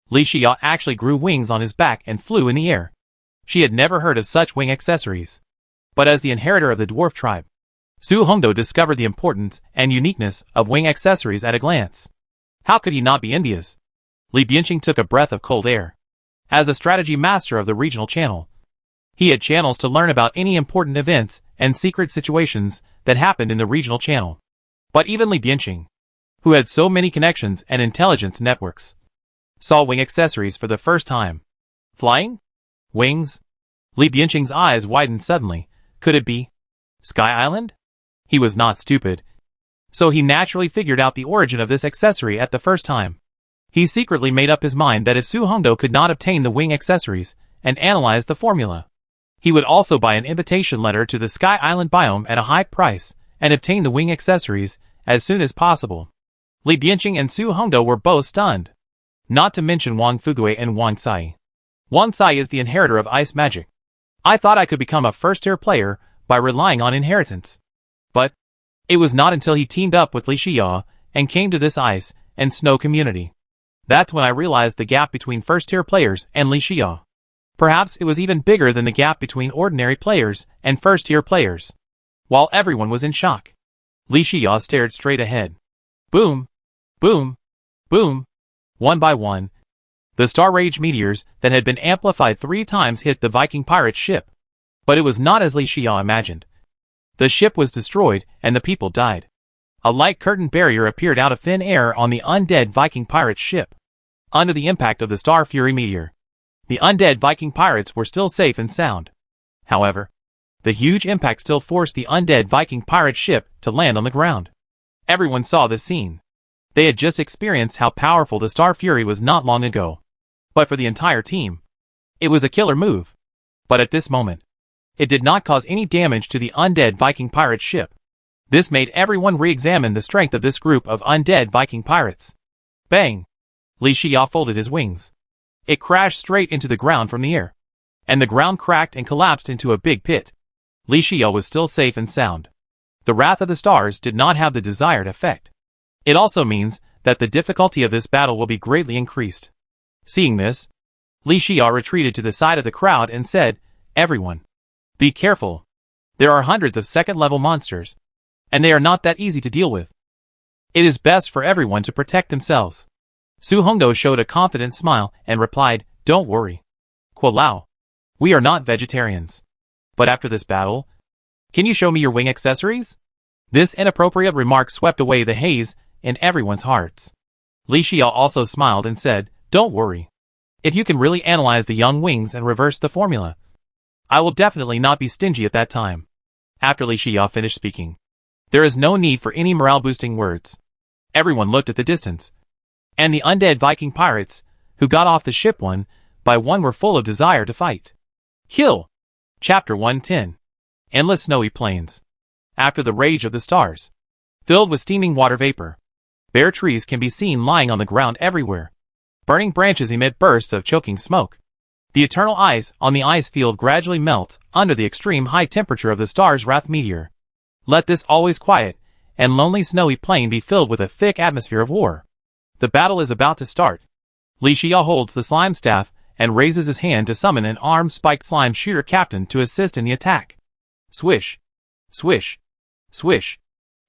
A: Li Xiao actually grew wings on his back and flew in the air. She had never heard of such wing accessories. But as the inheritor of the dwarf tribe, Su Hongdo discovered the importance and uniqueness of wing accessories at a glance. How could he not be envious? Li Bianqing took a breath of cold air. As a strategy master of the regional channel, he had channels to learn about any important events and secret situations that happened in the regional channel. But even Li Bianqing, who had so many connections and intelligence networks, saw wing accessories for the first time. Flying? Wings? Li Bianqing's eyes widened suddenly. Could it be Sky Island? He was not stupid, so he naturally figured out the origin of this accessory at the first time. He secretly made up his mind that if Su Hongdo could not obtain the wing accessories and analyze the formula, he would also buy an invitation letter to the Sky Island biome at a high price and obtain the wing accessories as soon as possible. Li Bianqing and Su Hongdo were both stunned. Not to mention Wang Fugue and Wang Cai. Wang Cai is the inheritor of ice magic. I thought I could become a first-tier player by relying on inheritance. But it was not until he teamed up with Li Xiao and came to this ice and snow community. That's when I realized the gap between first-tier players and Li Xiao. Perhaps it was even bigger than the gap between ordinary players and first-tier players. While everyone was in shock, Li Xiao stared straight ahead. Boom! Boom! Boom! One by one, the Star Rage meteors that had been amplified 3 times hit the Viking pirate ship. But it was not as Li Xiao imagined. The ship was destroyed and the people died. A light curtain barrier appeared out of thin air on the undead Viking pirate ship. Under the impact of the Star Fury meteor, the undead Viking pirates were still safe and sound. However, the huge impact still forced the undead Viking pirate ship to land on the ground. Everyone saw this scene. They had just experienced how powerful the Star Fury was not long ago. But for the entire team, it was a killer move. But at this moment, it did not cause any damage to the undead Viking pirate ship. This made everyone re-examine the strength of this group of undead Viking pirates. Bang! Li Xiao folded his wings. It crashed straight into the ground from the air, and the ground cracked and collapsed into a big pit. Li Xiao was still safe and sound. The Wrath of the Stars did not have the desired effect. It also means that the difficulty of this battle will be greatly increased. Seeing this, Li Xiao retreated to the side of the crowd and said, "Everyone, be careful. There are hundreds of second-level monsters, and they are not that easy to deal with. It is best for everyone to protect themselves." Su Hongdo showed a confident smile and replied, "Don't worry, Kuo-Lao. We are not vegetarians. But after this battle, can you show me your wing accessories?" This inappropriate remark swept away the haze in everyone's hearts. Li Xiao also smiled and said, "Don't worry. If you can really analyze the young wings and reverse the formula, I will definitely not be stingy at that time." After Li Xiao finished speaking, there is no need for any morale-boosting words. Everyone looked at the distance, and the undead Viking pirates, who got off the ship one by one, were full of desire to fight. Kill! Chapter 110. Endless snowy plains. After the rage of the stars. Filled with steaming water vapor. Bare trees can be seen lying on the ground everywhere. Burning branches emit bursts of choking smoke. The eternal ice on the ice field gradually melts under the extreme high temperature of the star's wrath meteor. Let this always quiet and lonely snowy plain be filled with a thick atmosphere of war. The battle is about to start. Li Xia holds the slime staff and raises his hand to summon an armed spiked slime shooter captain to assist in the attack. Swish. Swish. Swish.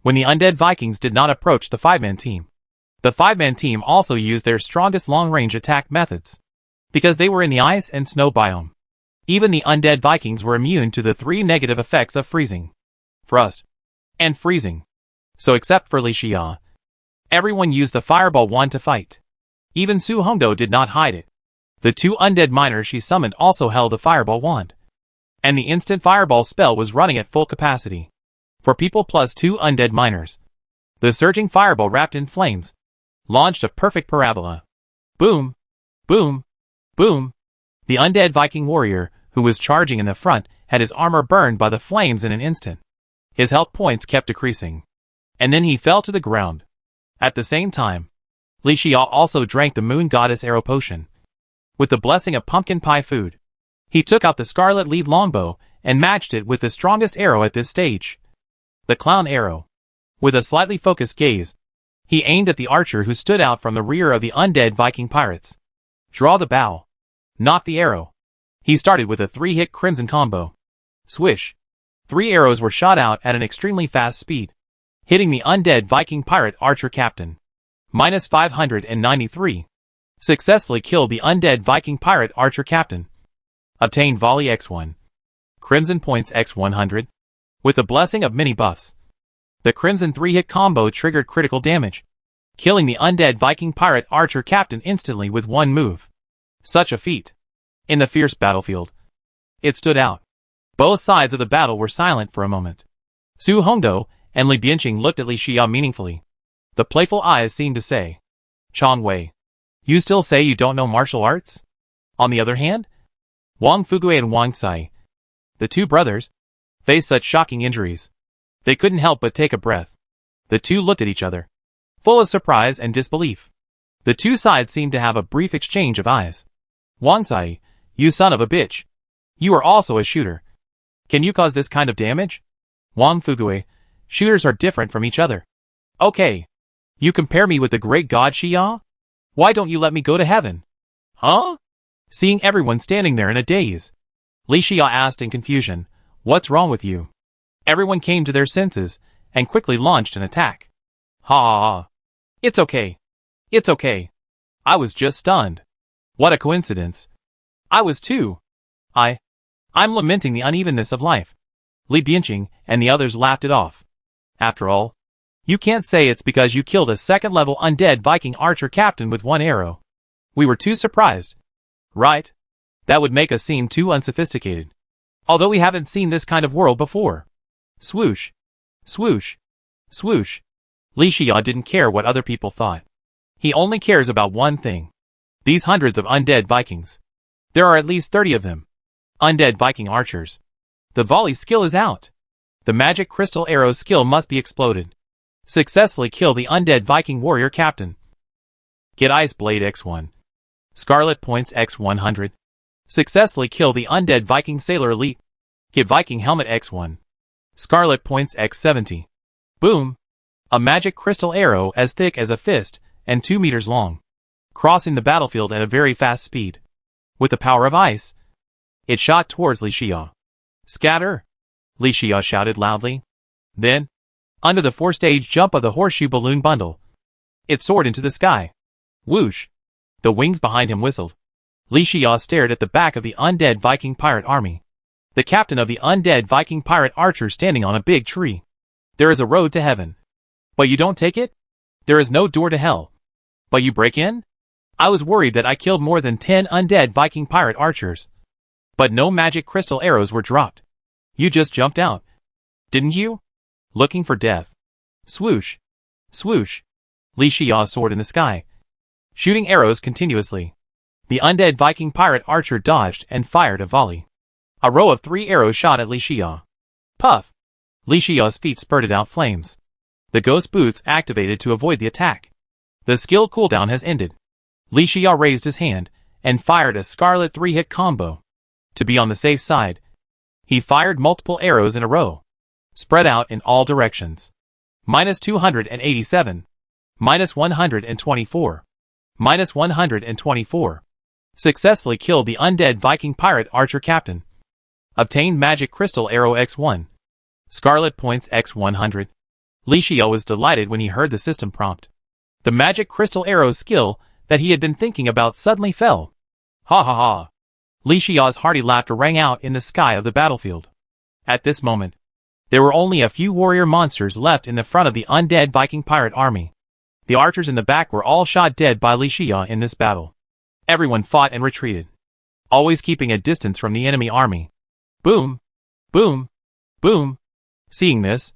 A: When the undead Vikings did not approach the five-man team. The five-man team also used their strongest long-range attack methods. Because they were in the ice and snow biome. Even the undead Vikings were immune to the three negative effects of freezing, frost, and freezing. So except for Li Xia, everyone used the fireball wand to fight. Even Su Hongdo did not hide it. The two undead miners she summoned also held the fireball wand. And the instant fireball spell was running at full capacity. For people plus two undead miners. The surging fireball wrapped in flames launched a perfect parabola. Boom! Boom! Boom! The undead Viking warrior, who was charging in the front, had his armor burned by the flames in an instant. His health points kept decreasing. And then he fell to the ground. At the same time, Li Xia also drank the moon goddess arrow potion. With the blessing of pumpkin pie food, he took out the scarlet lead longbow and matched it with the strongest arrow at this stage. The clown arrow. With a slightly focused gaze, he aimed at the archer who stood out from the rear of the undead Viking pirates. Draw the bow. Not the arrow. He started with a 3-hit crimson combo. Swish. 3 arrows were shot out at an extremely fast speed, hitting the undead Viking pirate archer captain. Minus 593. Successfully killed the undead Viking pirate archer captain. Obtained volley x1. Crimson points x100. With the blessing of many buffs. The crimson 3-hit combo triggered critical damage, killing the undead Viking pirate archer captain instantly with one move. Such a feat. In the fierce battlefield, it stood out. Both sides of the battle were silent for a moment. Su Hongdo and Li Bianqing looked at Li Xia meaningfully. The playful eyes seemed to say, Chong Wei, you still say you don't know martial arts? On the other hand, Wang Fugui and Wang Cai, the two brothers, faced such shocking injuries. They couldn't help but take a breath. The two looked at each other, full of surprise and disbelief. The two sides seemed to have a brief exchange of eyes. Wang Cai, you son of a bitch. You are also a shooter. Can you cause this kind of damage? Wang Fugui, shooters are different from each other. Okay. You compare me with the great god Xia? Why don't you let me go to heaven? Huh? Seeing everyone standing there in a daze, Li Xia asked in confusion, what's wrong with you? Everyone came to their senses and quickly launched an attack. Ha ha ha. It's okay. It's okay. I was just stunned. What a coincidence. I was too. I'm lamenting the unevenness of life. Li Bianqing and the others laughed it off. After all, you can't say it's because you killed a second-level undead Viking archer captain with one arrow. We were too surprised. Right? That would make us seem too unsophisticated. Although we haven't seen this kind of world before. Swoosh. Swoosh. Swoosh. Li Xia didn't care what other people thought. He only cares about one thing. These hundreds of undead Vikings. There are at least 30 of them. Undead Viking archers. The volley skill is out. The magic crystal arrow skill must be exploded. Successfully kill the undead Viking warrior captain. Get Ice Blade x1. Scarlet points x100. Successfully kill the undead Viking sailor elite. Get Viking helmet x1. Scarlet points x70. Boom. A magic crystal arrow as thick as a fist and 2 meters long, crossing the battlefield at a very fast speed. With the power of ice, it shot towards Li Xia. Scatter! Li Xia shouted loudly. Then, under the 4-stage jump of the horseshoe balloon bundle, it soared into the sky. Whoosh! The wings behind him whistled. Li Xia stared at the back of the undead Viking pirate army. The captain of the undead Viking pirate archer standing on a big tree. There is a road to heaven. But you don't take it? There is no door to hell. But you break in? I was worried that I killed more than 10 undead Viking pirate archers. But no magic crystal arrows were dropped. You just jumped out. Didn't you? Looking for death. Swoosh. Swoosh. Li Xia soared in the sky, shooting arrows continuously. The undead Viking pirate archer dodged and fired a volley. A row of 3 arrows shot at Li Xia. Puff! Li Xia's feet spurted out flames. The ghost boots activated to avoid the attack. The skill cooldown has ended. Li Xia raised his hand and fired a scarlet 3-hit combo. To be on the safe side, he fired multiple arrows in a row, spread out in all directions. -287. -124. -124. Successfully killed the undead Viking pirate archer captain. Obtained magic crystal arrow X1. Scarlet points X100. Li Xia was delighted when he heard the system prompt. The magic crystal arrow skill that he had been thinking about suddenly fell. Ha ha ha. Li Xia's hearty laughter rang out in the sky of the battlefield. At this moment, there were only a few warrior monsters left in the front of the undead Viking pirate army. The archers in the back were all shot dead by Li Xia in this battle. Everyone fought and retreated, always keeping a distance from the enemy army. Boom! Boom! Boom! Seeing this,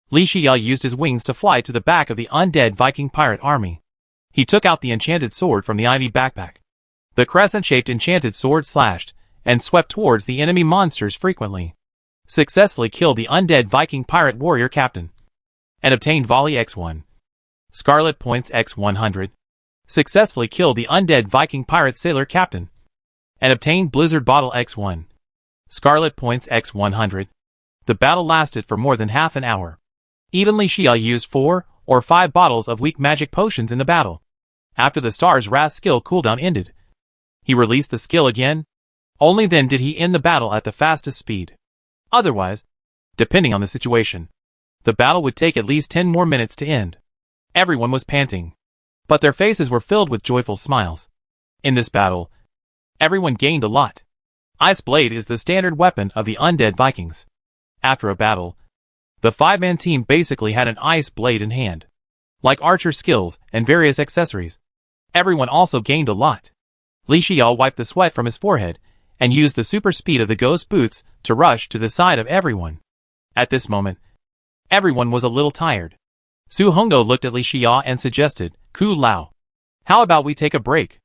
A: Li Xia used his wings to fly to the back of the undead Viking pirate army. He took out the enchanted sword from the ivy backpack. The crescent-shaped enchanted sword slashed and swept towards the enemy monsters frequently. Successfully killed the undead Viking pirate warrior captain. And obtained volley X1. Scarlet points X100. Successfully killed the undead Viking pirate sailor captain. And obtained blizzard bottle X1. Scarlet points X100. The battle lasted for more than half an hour. Even Li Xia used 4 or 5 bottles of weak magic potions in the battle. After the Star's Wrath skill cooldown ended, he released the skill again. Only then did he end the battle at the fastest speed. Otherwise, depending on the situation, the battle would take at least 10 more minutes to end. Everyone was panting, but their faces were filled with joyful smiles. In this battle, everyone gained a lot. Ice Blade is the standard weapon of the undead Vikings. After a battle, the 5-man team basically had an ice blade in hand. Like archer skills and various accessories, everyone also gained a lot. Li Xia wiped the sweat from his forehead and used the super speed of the ghost boots to rush to the side of everyone. At this moment, everyone was a little tired. Su Hongdou looked at Li Xia and suggested, "Ku Lao, how about we take a break?"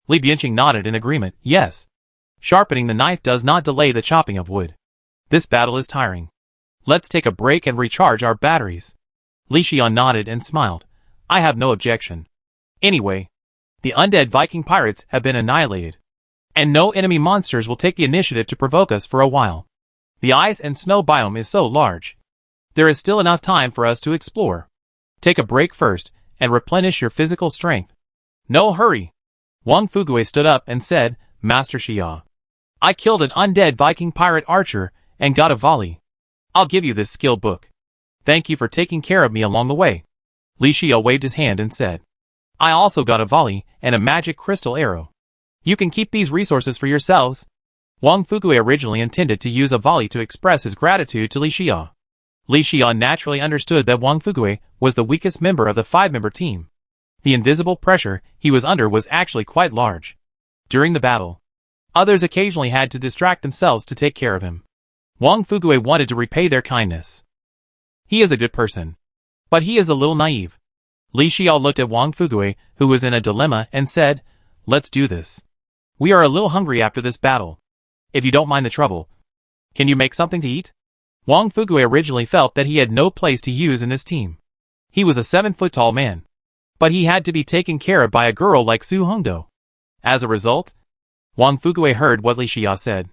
A: Li Bianqing nodded in agreement, "Yes. Sharpening the knife does not delay the chopping of wood. This battle is tiring. Let's take a break and recharge our batteries." Li Xia nodded and smiled. "I have no objection. Anyway, the undead Viking pirates have been annihilated, and no enemy monsters will take the initiative to provoke us for a while. The ice and snow biome is so large. There is still enough time for us to explore. Take a break first and replenish your physical strength." "No hurry." Wang Fugue stood up and said, "Master Xia, I killed an undead Viking pirate archer and got a volley. I'll give you this skill book. Thank you for taking care of me along the way." Li Xia waved his hand and said, "I also got a volley and a magic crystal arrow. You can keep these resources for yourselves." Wang Fugue originally intended to use a volley to express his gratitude to Li Xia. Li Xia naturally understood that Wang Fugue was the weakest member of the 5-member team. The invisible pressure he was under was actually quite large. During the battle, others occasionally had to distract themselves to take care of him. Wang Fugue wanted to repay their kindness. He is a good person, but he is a little naive. Li Xia looked at Wang Fugue, who was in a dilemma, and said, "Let's do this. We are a little hungry after this battle. If you don't mind the trouble, can you make something to eat?" Wang Fugue originally felt that he had no place to use in this team. He was a 7-foot-tall man, but he had to be taken care of by a girl like Su Hongdou. As a result, Wang Fugue heard what Li Xia said.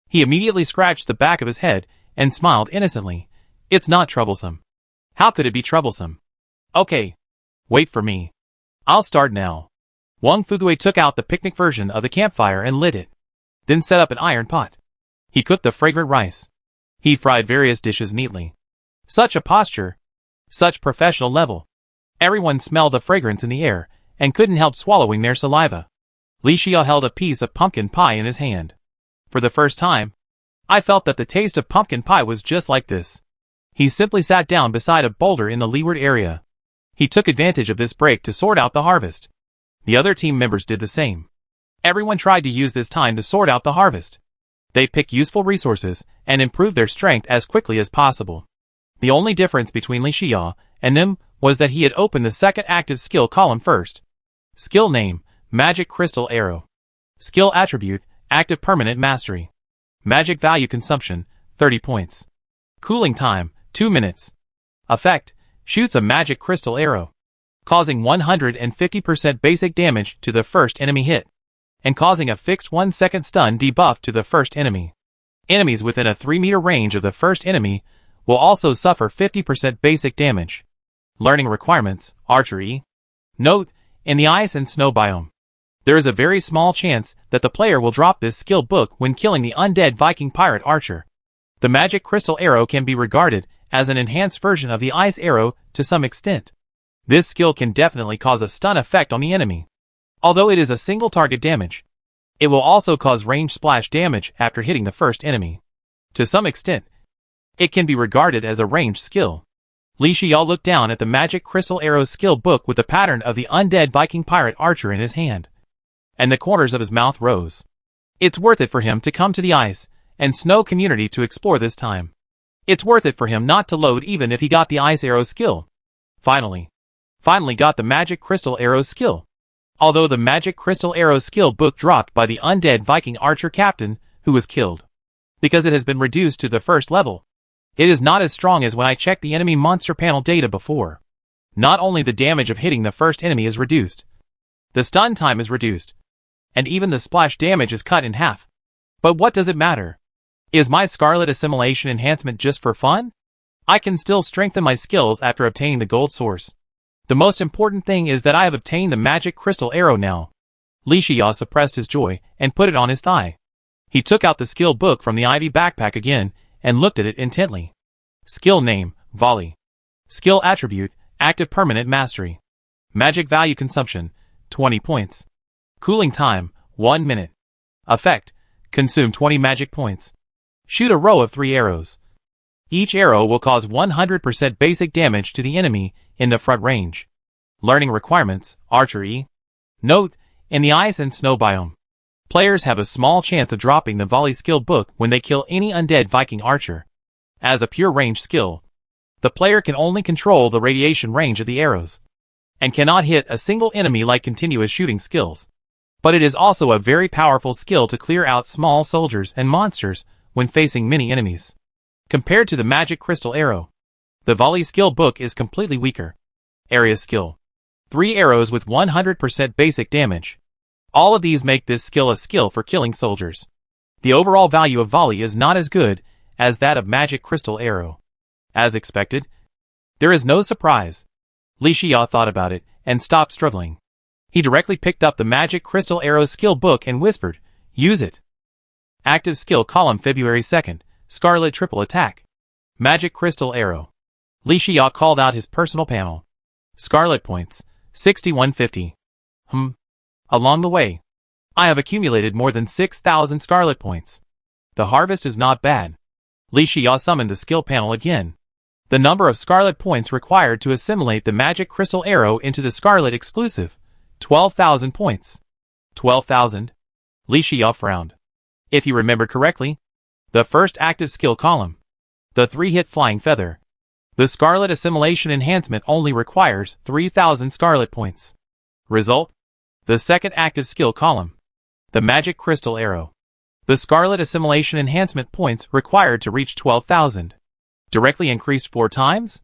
A: He immediately scratched the back of his head and smiled innocently. "It's not troublesome." "How could it be troublesome?" "Okay. Wait for me. I'll start now." Wang Fugue took out the picnic version of the campfire and lit it. Then set up an iron pot. He cooked the fragrant rice. He fried various dishes neatly. Such a posture. Such professional level. Everyone smelled the fragrance in the air and couldn't help swallowing their saliva. Li Xia held a piece of pumpkin pie in his hand. For the first time, I felt that the taste of pumpkin pie was just like this. He simply sat down beside a boulder in the leeward area. He took advantage of this break to sort out the harvest. The other team members did the same. Everyone tried to use this time to sort out the harvest. They picked useful resources and improved their strength as quickly as possible. The only difference between Li Xia and them was that he had opened the second active skill column first. Skill name, Magic Crystal Arrow. Skill attribute, Active Permanent Mastery. Magic value consumption, 30 points. Cooling time, 2 minutes. Effect, shoots a magic crystal arrow, causing 150% basic damage to the first enemy hit, and causing a fixed 1-second stun debuff to the first enemy. Enemies within a 3-meter range of the first enemy will also suffer 50% basic damage. Learning requirements, archery. Note, in the ice and snow biome, there is a very small chance that the player will drop this skill book when killing the undead Viking pirate archer. The magic crystal arrow can be regarded as an enhanced version of the ice arrow to some extent. This skill can definitely cause a stun effect on the enemy. Although it is a single target damage, it will also cause range splash damage after hitting the first enemy. To some extent, it can be regarded as a ranged skill. Li Xiao looked down at the magic crystal arrow skill book with the pattern of the undead Viking pirate archer in his hand, and the corners of his mouth rose. It's worth it for him to come to the ice and snow community to explore this time. It's worth it for him not to load even if he got the ice arrow skill. Finally got the magic crystal arrow skill. Although the magic crystal arrow skill book dropped by the undead Viking archer captain who was killed, because it has been reduced to the first level, it is not as strong as when I checked the enemy monster panel data before. Not only the damage of hitting the first enemy is reduced, the stun time is reduced, and even the splash damage is cut in half. But what does it matter? Is my Scarlet Assimilation enhancement just for fun? I can still strengthen my skills after obtaining the gold source. The most important thing is that I have obtained the magic crystal arrow now. Li Xiao suppressed his joy and put it on his thigh. He took out the skill book from the ivy backpack again and looked at it intently. Skill name, Volley. Skill attribute, active permanent mastery. Magic value consumption, 20 points. Cooling time, 1 minute. Effect, consume 20 magic points. Shoot a row of 3 arrows. Each arrow will cause 100% basic damage to the enemy in the front range. Learning requirements, archery. Note, in the ice and snow biome, players have a small chance of dropping the volley skill book when they kill any undead Viking archer. As a pure range skill, the player can only control the radiation range of the arrows, and cannot hit a single enemy like continuous shooting skills. But it is also a very powerful skill to clear out small soldiers and monsters when facing many enemies. Compared to the magic crystal arrow, the volley skill book is completely weaker. Area skill. 3 arrows with 100% basic damage. All of these make this skill a skill for killing soldiers. The overall value of volley is not as good as that of magic crystal arrow. As expected, there is no surprise. Li Xiao thought about it and stopped struggling. He directly picked up the magic crystal arrow skill book and whispered, "Use it." Active skill column February 2nd, Scarlet triple attack. Magic crystal arrow. Li Xiao called out his personal panel. Scarlet points, 6150. Along the way, I have accumulated more than 6,000 scarlet points. The harvest is not bad. Li Xiao summoned the skill panel again. The number of scarlet points required to assimilate the magic crystal arrow into the scarlet exclusive, 12,000 points. 12,000? Li Xiao frowned. If you remember correctly, the first active skill column, the 3-hit flying feather, the scarlet assimilation enhancement only requires 3,000 scarlet points. Result? The second active skill column, the magic crystal arrow, the scarlet assimilation enhancement points required to reach 12,000. Directly increased 4 times?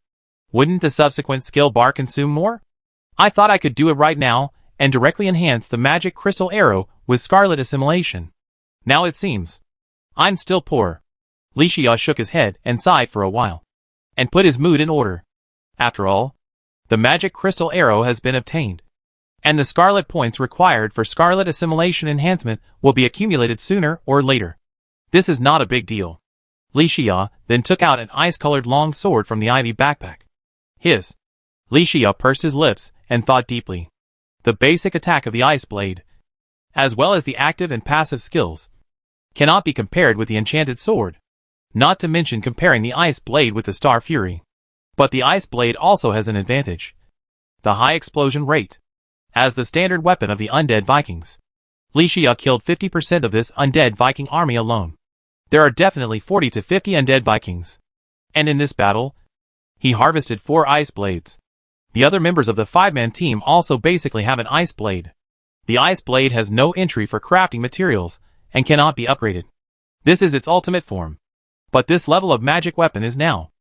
A: Wouldn't the subsequent skill bar consume more? I thought I could do it right now and directly enhance the magic crystal arrow with scarlet assimilation. Now it seems I'm still poor. Li Xiao shook his head and sighed for a while, and put his mood in order. After all, the magic crystal arrow has been obtained, and the scarlet points required for scarlet assimilation enhancement will be accumulated sooner or later. This is not a big deal. Li Xiao then took out an ice-colored long sword from the ivy backpack. Hiss. Li Xiao pursed his lips and thought deeply. The basic attack of the ice blade, as well as the active and passive skills, cannot be compared with the enchanted sword, not to mention comparing the ice blade with the Star Fury. But the ice blade also has an advantage: the high explosion rate. As the standard weapon of the undead Vikings, Li Xiao killed 50% of this undead Viking army alone. There are definitely 40 to 50 undead Vikings, and in this battle, he harvested 4 ice blades. The other members of the 5-man team also basically have an ice blade. The ice blade has no entry for crafting materials and cannot be upgraded. This is its ultimate form. But this level of magic weapon is now.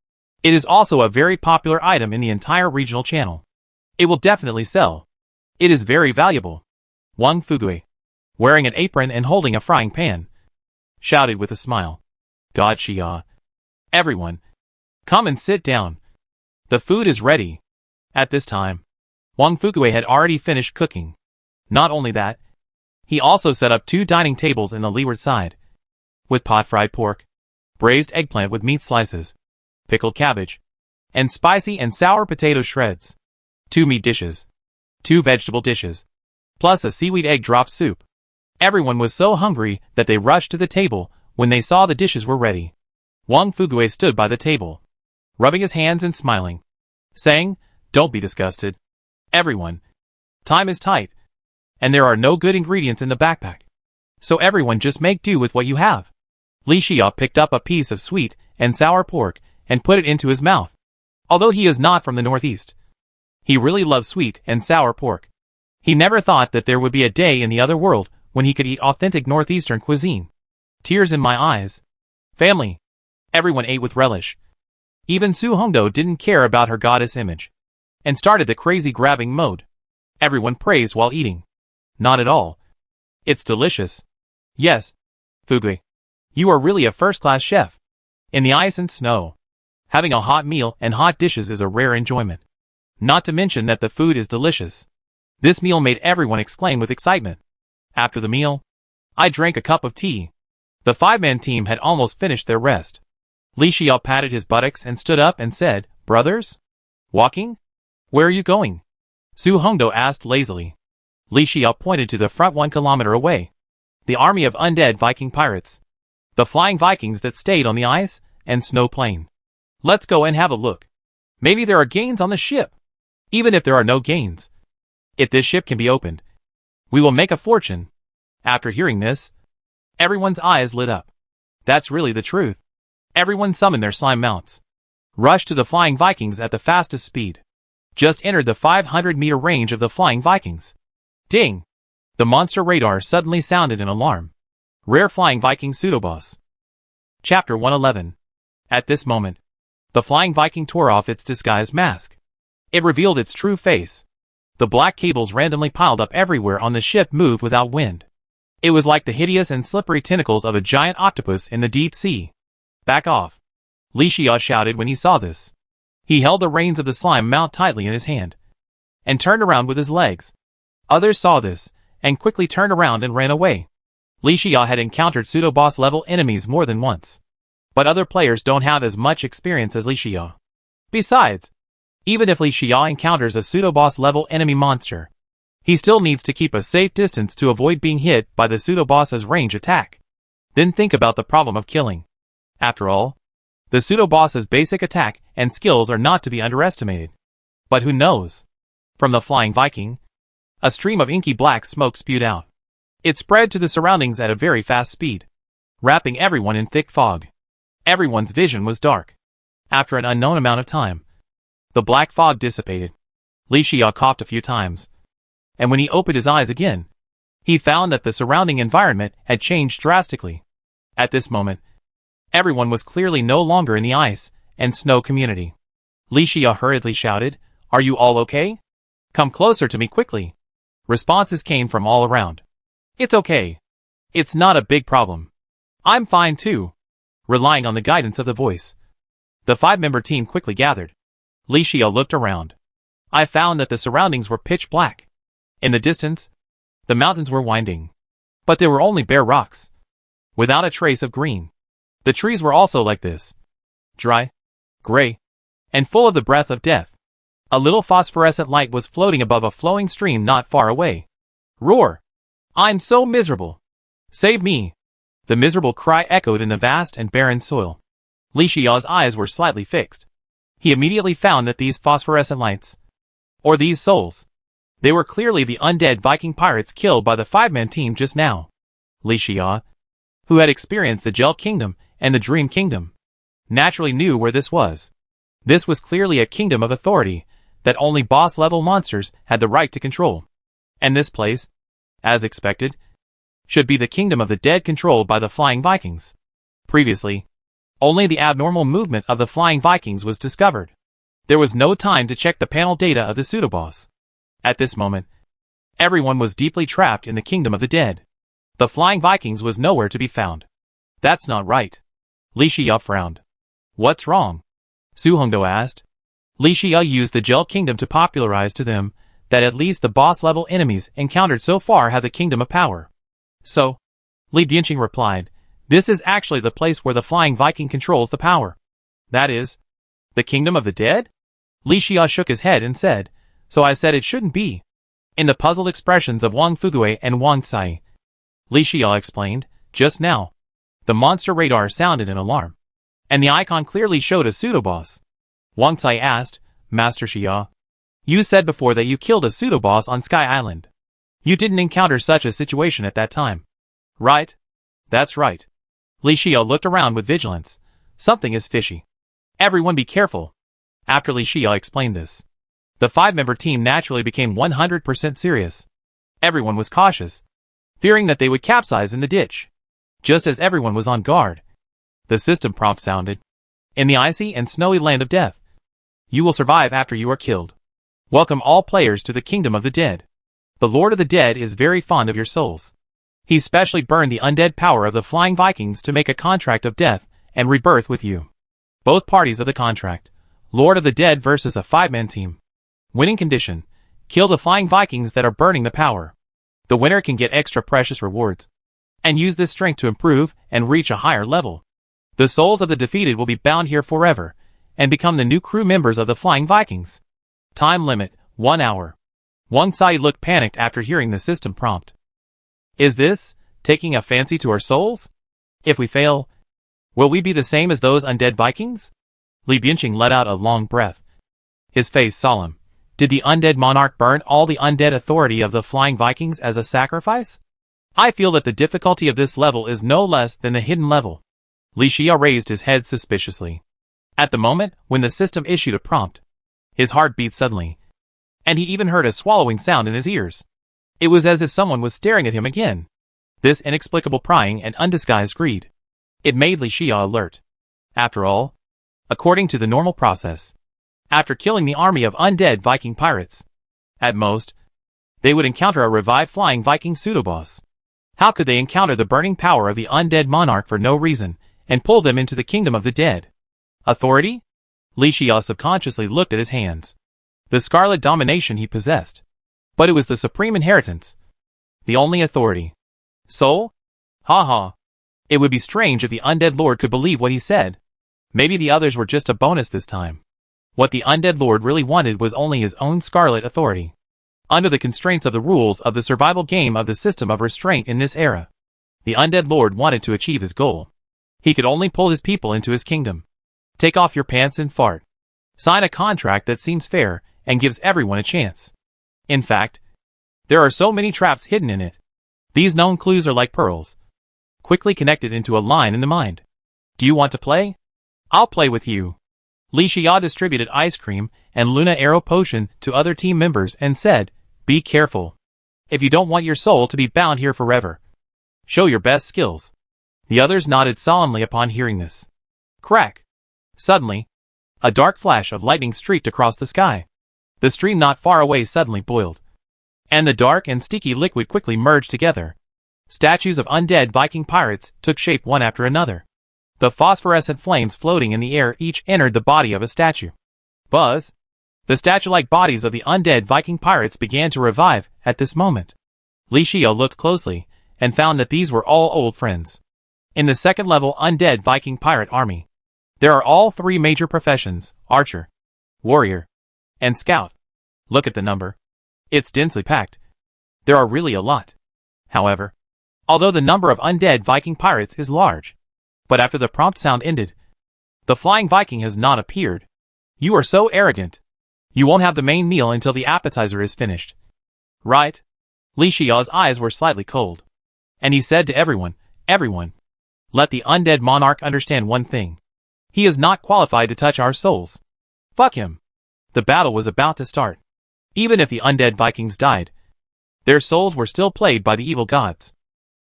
A: It is also a very popular item in the entire regional channel. It will definitely sell. It is very valuable. Wang Fugui, wearing an apron and holding a frying pan, shouted with a smile. God Xia. Everyone, come and sit down. The food is ready. At this time, Wang Fugui had already finished cooking. Not only that, he also set up 2 dining tables in the leeward side, with pot-fried pork, braised eggplant with meat slices, pickled cabbage, and spicy and sour potato shreds, 2 meat dishes, 2 vegetable dishes, plus a seaweed egg drop soup. Everyone was so hungry that they rushed to the table when they saw the dishes were ready. Wang Fugui stood by the table, rubbing his hands and smiling, saying, "Don't be disgusted. Everyone, time is tight, and there are no good ingredients in the backpack. So everyone just make do with what you have." Li Xia picked up a piece of sweet and sour pork and put it into his mouth. Although he is not from the Northeast, he really loves sweet and sour pork. He never thought that there would be a day in the other world when he could eat authentic Northeastern cuisine. Tears in my eyes. Family. Everyone ate with relish. Even Su Hongdo didn't care about her goddess image, and started the crazy grabbing mode. Everyone praised while eating. Not at all. It's delicious. Yes, Fugui, you are really a first-class chef. In the ice and snow, having a hot meal and hot dishes is a rare enjoyment. Not to mention that the food is delicious. This meal made everyone exclaim with excitement. After the meal, I drank a cup of tea. The 5-man team had almost finished their rest. Li Xia patted his buttocks and stood up and said, "Brothers? Walking? Where are you going?" Su Hongdo asked lazily. Li Xia pointed to the front 1 kilometer away. The army of undead Viking pirates. The flying Vikings that stayed on the ice and snow plain. Let's go and have a look. Maybe there are gains on the ship. Even if there are no gains, if this ship can be opened, we will make a fortune. After hearing this, everyone's eyes lit up. That's really the truth. Everyone summoned their slime mounts, rushed to the flying Vikings at the fastest speed. Just entered the 500-meter range of the flying Vikings. Ding! The monster radar suddenly sounded an alarm. Rare flying Viking pseudoboss. Chapter 111. At this moment, the flying Viking tore off its disguised mask. It revealed its true face. The black cables randomly piled up everywhere on the ship moved without wind. It was like the hideous and slippery tentacles of a giant octopus in the deep sea. Back off! Li Xia shouted when he saw this. He held the reins of the slime mount tightly in his hand, and turned around with his legs. Others saw this, and quickly turned around and ran away. Li Xia had encountered pseudo-boss level enemies more than once, but other players don't have as much experience as Li Xia. Besides, even if Li Xia encounters a pseudo-boss level enemy monster, he still needs to keep a safe distance to avoid being hit by the pseudo-boss's range attack. Then think about the problem of killing. After all, the pseudo-boss's basic attack and skills are not to be underestimated. But who knows? From the flying Viking, a stream of inky black smoke spewed out. It spread to the surroundings at a very fast speed, wrapping everyone in thick fog. Everyone's vision was dark. After an unknown amount of time, the black fog dissipated. Li Xia coughed a few times, and when he opened his eyes again, he found that the surrounding environment had changed drastically. At this moment, everyone was clearly no longer in the ice and snow community. Li Xia hurriedly shouted, "Are you all okay? Come closer to me quickly." Responses came from all around. "It's okay. It's not a big problem. I'm fine too." Relying on the guidance of the voice, the 5-member team quickly gathered. Li Xia looked around. I found that the surroundings were pitch black. In the distance, the mountains were winding, but there were only bare rocks, without a trace of green. The trees were also like this, dry, gray, and full of the breath of death. A little phosphorescent light was floating above a flowing stream not far away. Roar! I'm so miserable! Save me! The miserable cry echoed in the vast and barren soil. Li Xia's eyes were slightly fixed. He immediately found that these phosphorescent lights, or these souls, they were clearly the undead Viking pirates killed by the 5-man team just now. Li Xia, who had experienced the Gel Kingdom and the Dream Kingdom, naturally knew where this was. This was clearly a kingdom of authority that only boss-level monsters had the right to control. And this place, as expected, should be the kingdom of the dead controlled by the Flying Vikings. Previously, only the abnormal movement of the flying Vikings was discovered. There was no time to check the panel data of the pseudoboss. At this moment, everyone was deeply trapped in the kingdom of the dead. The flying Vikings was nowhere to be found. That's not right. Li Xia frowned. What's wrong? Su Hongdo asked. Li Xia used the Gel Kingdom to popularize to them that at least the boss-level enemies encountered so far have the Kingdom of Power. So, Li Bianqing replied, this is actually the place where the Flying Viking controls the power. That is, the Kingdom of the Dead? Li Xia shook his head and said, so I said it shouldn't be. In the puzzled expressions of Wang Fugue and Wang Cai, Li Xia explained, just now, the monster radar sounded an alarm, and the icon clearly showed a pseudoboss. Wang Cai asked, Master Xia, you said before that you killed a pseudoboss on Sky Island. You didn't encounter such a situation at that time. Right? That's right. Li Xia looked around with vigilance. Something is fishy. Everyone be careful. After Li Xia explained this, the 5-member team naturally became 100% serious. Everyone was cautious, fearing that they would capsize in the ditch. Just as everyone was on guard, the system prompt sounded. In the icy and snowy land of death, you will survive after you are killed. Welcome all players to the kingdom of the dead. The Lord of the Dead is very fond of your souls. He specially burned the undead power of the Flying Vikings to make a contract of death and rebirth with you. Both parties of the contract, Lord of the Dead versus a 5-man team. Winning condition, kill the Flying Vikings that are burning the power. The winner can get extra precious rewards, and use this strength to improve and reach a higher level. The souls of the defeated will be bound here forever, and become the new crew members of the Flying Vikings. Time limit, 1 hour. Wang Cai looked panicked after hearing the system prompt. Is this taking a fancy to our souls? If we fail, will we be the same as those undead Vikings? Li Bianqing let out a long breath, his face solemn. Did the undead monarch burn all the undead authority of the Flying Vikings as a sacrifice? I feel that the difficulty of this level is no less than the hidden level. Li Xia raised his head suspiciously. At the moment when the system issued a prompt, his heart beat suddenly, and he even heard a swallowing sound in his ears. It was as if someone was staring at him again. This inexplicable prying and undisguised greed. It made Li Xia alert. After all, according to the normal process, after killing the army of undead Viking pirates, at most, they would encounter a revived flying Viking pseudoboss. How could they encounter the burning power of the undead monarch for no reason, and pull them into the kingdom of the dead? Authority? Li Xia subconsciously looked at his hands. The scarlet domination he possessed. But it was the supreme inheritance. The only authority. Soul? Ha ha. It would be strange if the undead lord could believe what he said. Maybe the others were just a bonus this time. What the undead lord really wanted was only his own scarlet authority. Under the constraints of the rules of the survival game of the system of restraint in this era, the undead lord wanted to achieve his goal. He could only pull his people into his kingdom. Take off your pants and fart. Sign a contract that seems fair and gives everyone a chance. In fact, there are so many traps hidden in it. These known clues are like pearls, quickly connected into a line in the mind. Do you want to play? I'll play with you. Li Xia distributed ice cream and Luna Arrow Potion to other team members and said, be careful. If you don't want your soul to be bound here forever, show your best skills. The others nodded solemnly upon hearing this. Crack! Suddenly, a dark flash of lightning streaked across the sky. The stream not far away suddenly boiled, and the dark and sticky liquid quickly merged together. Statues of undead Viking pirates took shape one after another. The phosphorescent flames floating in the air each entered the body of a statue. Buzz! The statue-like bodies of the undead Viking pirates began to revive at this moment. Li Xia looked closely and found that these were all old friends. In the second-level undead Viking pirate army, there are all three major professions: archer, warrior, and scout. Look at the number. It's densely packed. There are really a lot. However, although the number of undead Viking pirates is large, but after the prompt sound ended, the flying Viking has not appeared. You are so arrogant. You won't have the main meal until the appetizer is finished. Right? Li Xia's eyes were slightly cold, and he said to everyone, let the undead monarch understand one thing. He is not qualified to touch our souls. Fuck him. The battle was about to start. Even if the undead Vikings died, their souls were still plagued by the evil gods.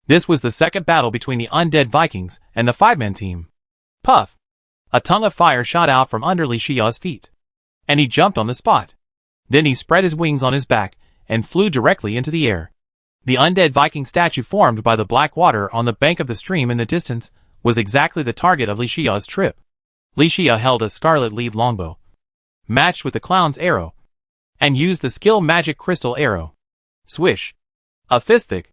A: This was the second battle between the undead Vikings and the five-man team. Puff! A tongue of fire shot out from under Li Xiao's feet, and he jumped on the spot. Then he spread his wings on his back and flew directly into the air. The undead Viking statue formed by the black water on the bank of the stream in the distance was exactly the target of Li Xiao's trip. Li Xia held a scarlet lead longbow, matched with the clown's arrow, and used the skill magic crystal arrow. Swish! A fist-thick,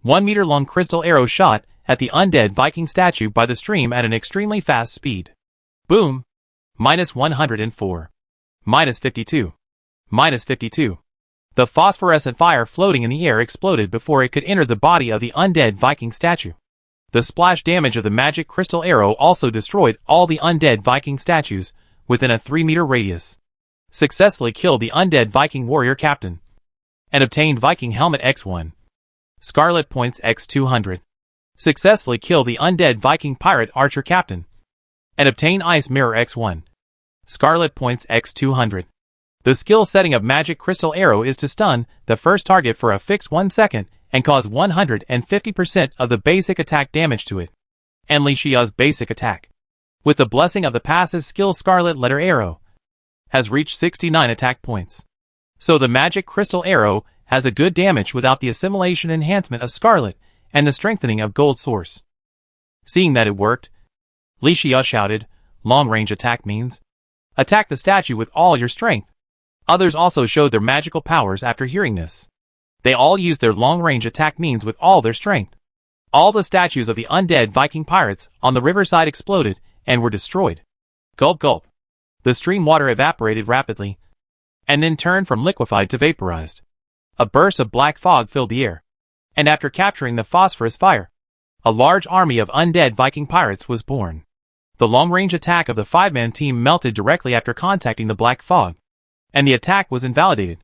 A: 1-meter-long crystal arrow shot at the undead Viking statue by the stream at an extremely fast speed. Boom! -104. -52. -52. The phosphorescent fire floating in the air exploded before it could enter the body of the undead Viking statue. The splash damage of the magic crystal arrow also destroyed all the undead Viking statues within a 3-meter radius. Successfully killed the undead Viking warrior captain, and obtained Viking helmet X1. Scarlet points X200. Successfully killed the undead Viking pirate archer captain, and obtain ice mirror X1. Scarlet points X200. The skill setting of magic crystal arrow is to stun the first target for a fixed 1 second and cause 150% of the basic attack damage to it. And Li Xiao's basic attack, with the blessing of the passive skill Scarlet Letter Arrow, has reached 69 attack points. So the magic crystal arrow has a good damage without the assimilation enhancement of Scarlet and the strengthening of Gold Source. Seeing that it worked, Li Xia shouted, "Long-range attack means attack the statue with all your strength." Others also showed their magical powers after hearing this. They all used their long-range attack means with all their strength. All the statues of the undead Viking pirates on the riverside exploded and were destroyed. Gulp gulp. The stream water evaporated rapidly, and then turned from liquefied to vaporized. A burst of black fog filled the air, and after capturing the phosphorus fire, a large army of undead Viking pirates was born. The long-range attack of the five-man team melted directly after contacting the black fog, and the attack was invalidated.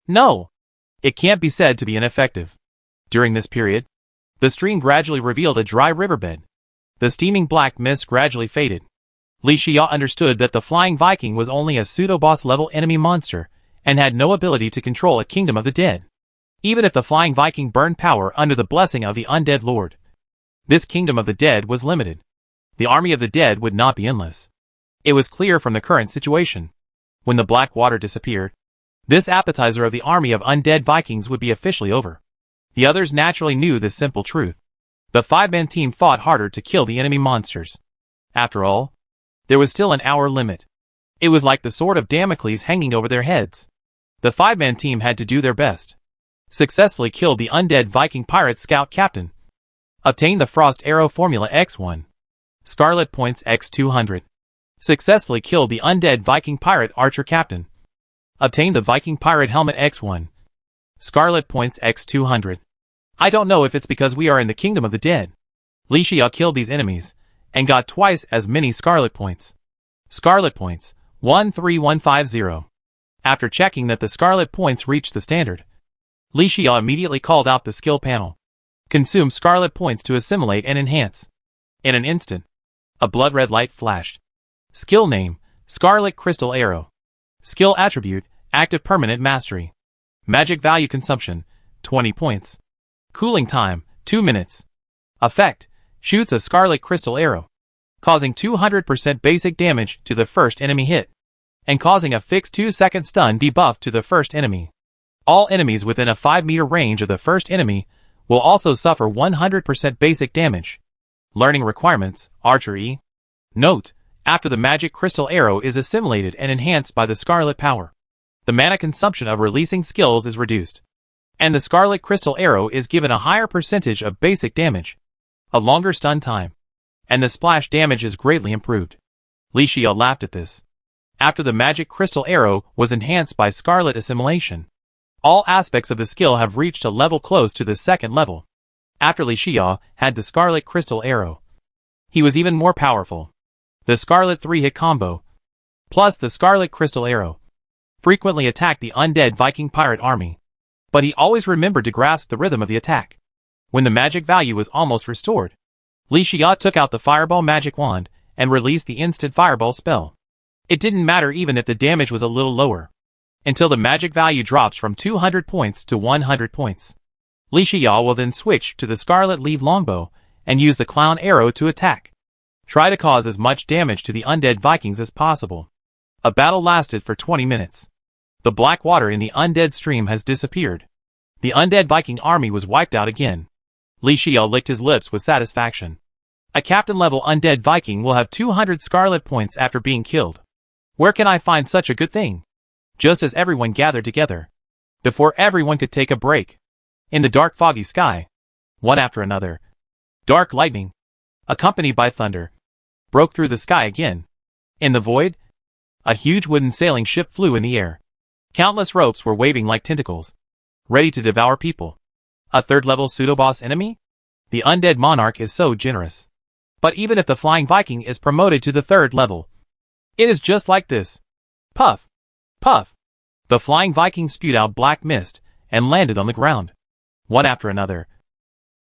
A: No! It can't be said to be ineffective. During this period, the stream gradually revealed a dry riverbed. The steaming black mist gradually faded. Li Xia understood that the Flying Viking was only a pseudo-boss level enemy monster, and had no ability to control a kingdom of the dead. Even if the Flying Viking burned power under the blessing of the undead lord, this kingdom of the dead was limited. The army of the dead would not be endless. It was clear from the current situation. When the black water disappeared, this appetizer of the army of undead Vikings would be officially over. The others naturally knew this simple truth. The five-man team fought harder to kill the enemy monsters. After all, there was still an hour limit. It was like the sword of Damocles hanging over their heads. The five-man team had to do their best. Successfully killed the undead Viking pirate scout captain. Obtained the frost arrow formula X1. Scarlet points X200. Successfully killed the undead Viking pirate archer captain. Obtained the Viking pirate helmet X1. Scarlet points X200. I don't know if it's because we are in the kingdom of the dead. Li Xia killed these enemies, and got twice as many scarlet points. Scarlet points, 13150. After checking that the scarlet points reached the standard, Li Xia immediately called out the skill panel. Consume scarlet points to assimilate and enhance. In an instant, a blood-red light flashed. Skill name, Scarlet Crystal Arrow. Skill attribute, Active Permanent Mastery. Magic value consumption, 20 points. Cooling time, 2 minutes. Effect, shoots a Scarlet Crystal Arrow, causing 200% basic damage to the first enemy hit, and causing a fixed 2-second stun debuff to the first enemy. All enemies within a 5-meter range of the first enemy will also suffer 100% basic damage. Learning requirements, Archery. Note, after the magic crystal arrow is assimilated and enhanced by the scarlet power, the mana consumption of releasing skills is reduced, and the scarlet crystal arrow is given a higher percentage of basic damage, a longer stun time, and the splash damage is greatly improved. Li Xia laughed at this. After the magic crystal arrow was enhanced by scarlet assimilation, all aspects of the skill have reached a level close to the second level. After Li Xia had the scarlet crystal arrow, he was even more powerful. The scarlet 3-hit combo, plus the scarlet crystal arrow, frequently attacked the undead Viking pirate army, but he always remembered to grasp the rhythm of the attack. When the magic value was almost restored, Li Xia took out the fireball magic wand and released the instant fireball spell. It didn't matter even if the damage was a little lower, until the magic value drops from 200 points to 100 points. Li Shiyao will then switch to the Scarlet Lead Longbow and use the Clown Arrow to attack. Try to cause as much damage to the undead Vikings as possible. A battle lasted for 20 minutes. The black water in the undead stream has disappeared. The undead Viking army was wiped out again. Li Shiyao licked his lips with satisfaction. A captain-level undead Viking will have 200 scarlet points after being killed. Where can I find such a good thing? Just as everyone gathered together. Before everyone could take a break. In the dark foggy sky, one after another, dark lightning, accompanied by thunder, broke through the sky again. In the void, a huge wooden sailing ship flew in the air. Countless ropes were waving like tentacles, ready to devour people. A third-level pseudo-boss enemy? The undead monarch is so generous. But even if the flying Viking is promoted to the third level, it is just like this. Puff! Puff! The flying Viking spewed out black mist and landed on the ground. One after another.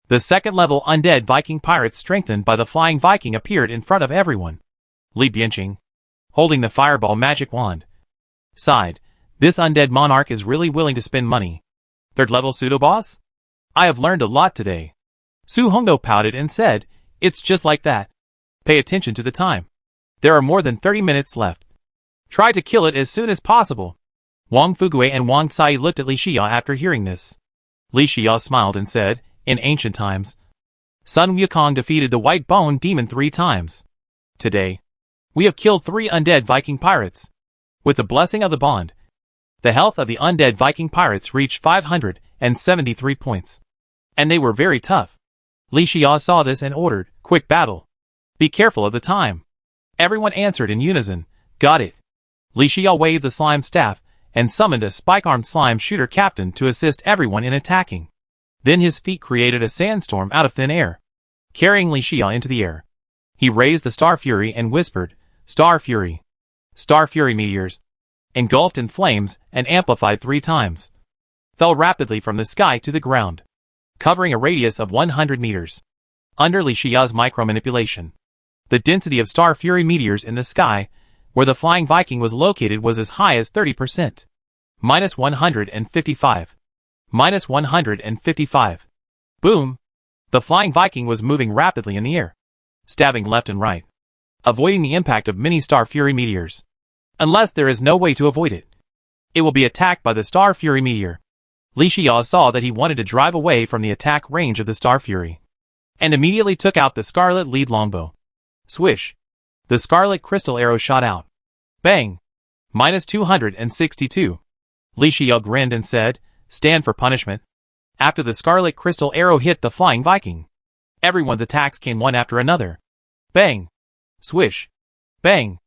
A: The second-level undead Viking pirates strengthened by the flying Viking appeared in front of everyone. Li Bianqing, holding the fireball magic wand, sighed. This undead monarch is really willing to spend money. Third-level pseudo-boss? I have learned a lot today. Su Hongdo pouted and said, it's just like that. Pay attention to the time. There are more than 30 minutes left. Try to kill it as soon as possible. Wang Fugue and Wang Cai looked at Li Shiyao after hearing this. Li Shiyao smiled and said, in ancient times, Sun Wukong defeated the White Bone Demon 3 times. Today, we have killed 3 undead Viking pirates. With the blessing of the bond, the health of the undead Viking pirates reached 573 points. And they were very tough. Li Shiyao saw this and ordered, quick battle. Be careful of the time. Everyone answered in unison, got it. Li Shiyao waved the slime staff and summoned a spike-armed slime shooter captain to assist everyone in attacking. Then his feet created a sandstorm out of thin air, carrying Li Shiyao into the air. He raised the Star Fury and whispered, Star Fury. Star Fury meteors, engulfed in flames and amplified 3 times, fell rapidly from the sky to the ground, covering a radius of 100 meters. Under Li Shiyao's micromanipulation, the density of Star Fury meteors in the sky where the flying Viking was located was as high as 30%. Minus 155. Minus 155. Boom! The flying Viking was moving rapidly in the air, stabbing left and right, avoiding the impact of many Star Fury meteors. Unless there is no way to avoid it, it will be attacked by the Star Fury meteor. Li Shiyao saw that he wanted to drive away from the attack range of the Star Fury, and immediately took out the Scarlet Lead Longbow. Swish! The scarlet crystal arrow shot out. Bang! Minus 262. Li Shiyao grinned and said, stand for punishment. After the scarlet crystal arrow hit the flying Viking, everyone's attacks came one after another. Bang! Swish! Bang!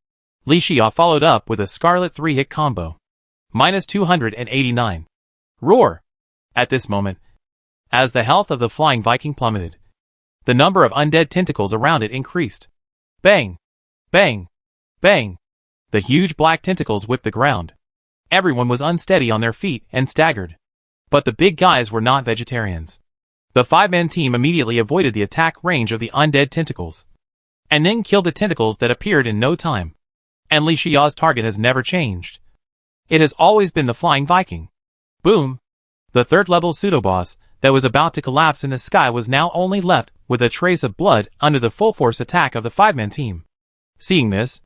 A: Li Shiyao followed up with a scarlet 3-hit combo. Minus 289. Roar! At this moment, as the health of the flying Viking plummeted, the number of undead tentacles around it increased. Bang! Bang! Bang! The huge black tentacles whipped the ground. Everyone was unsteady on their feet and staggered. But the big guys were not vegetarians. The 5-man team immediately avoided the attack range of the undead tentacles, and then killed the tentacles that appeared in no time. And Li Shiyao's target has never changed. It has always been the flying Viking. Boom! The third-level pseudo-boss that was about to collapse in the sky was now only left with a trace of blood under the full-force attack of the 5-man team. Seeing this,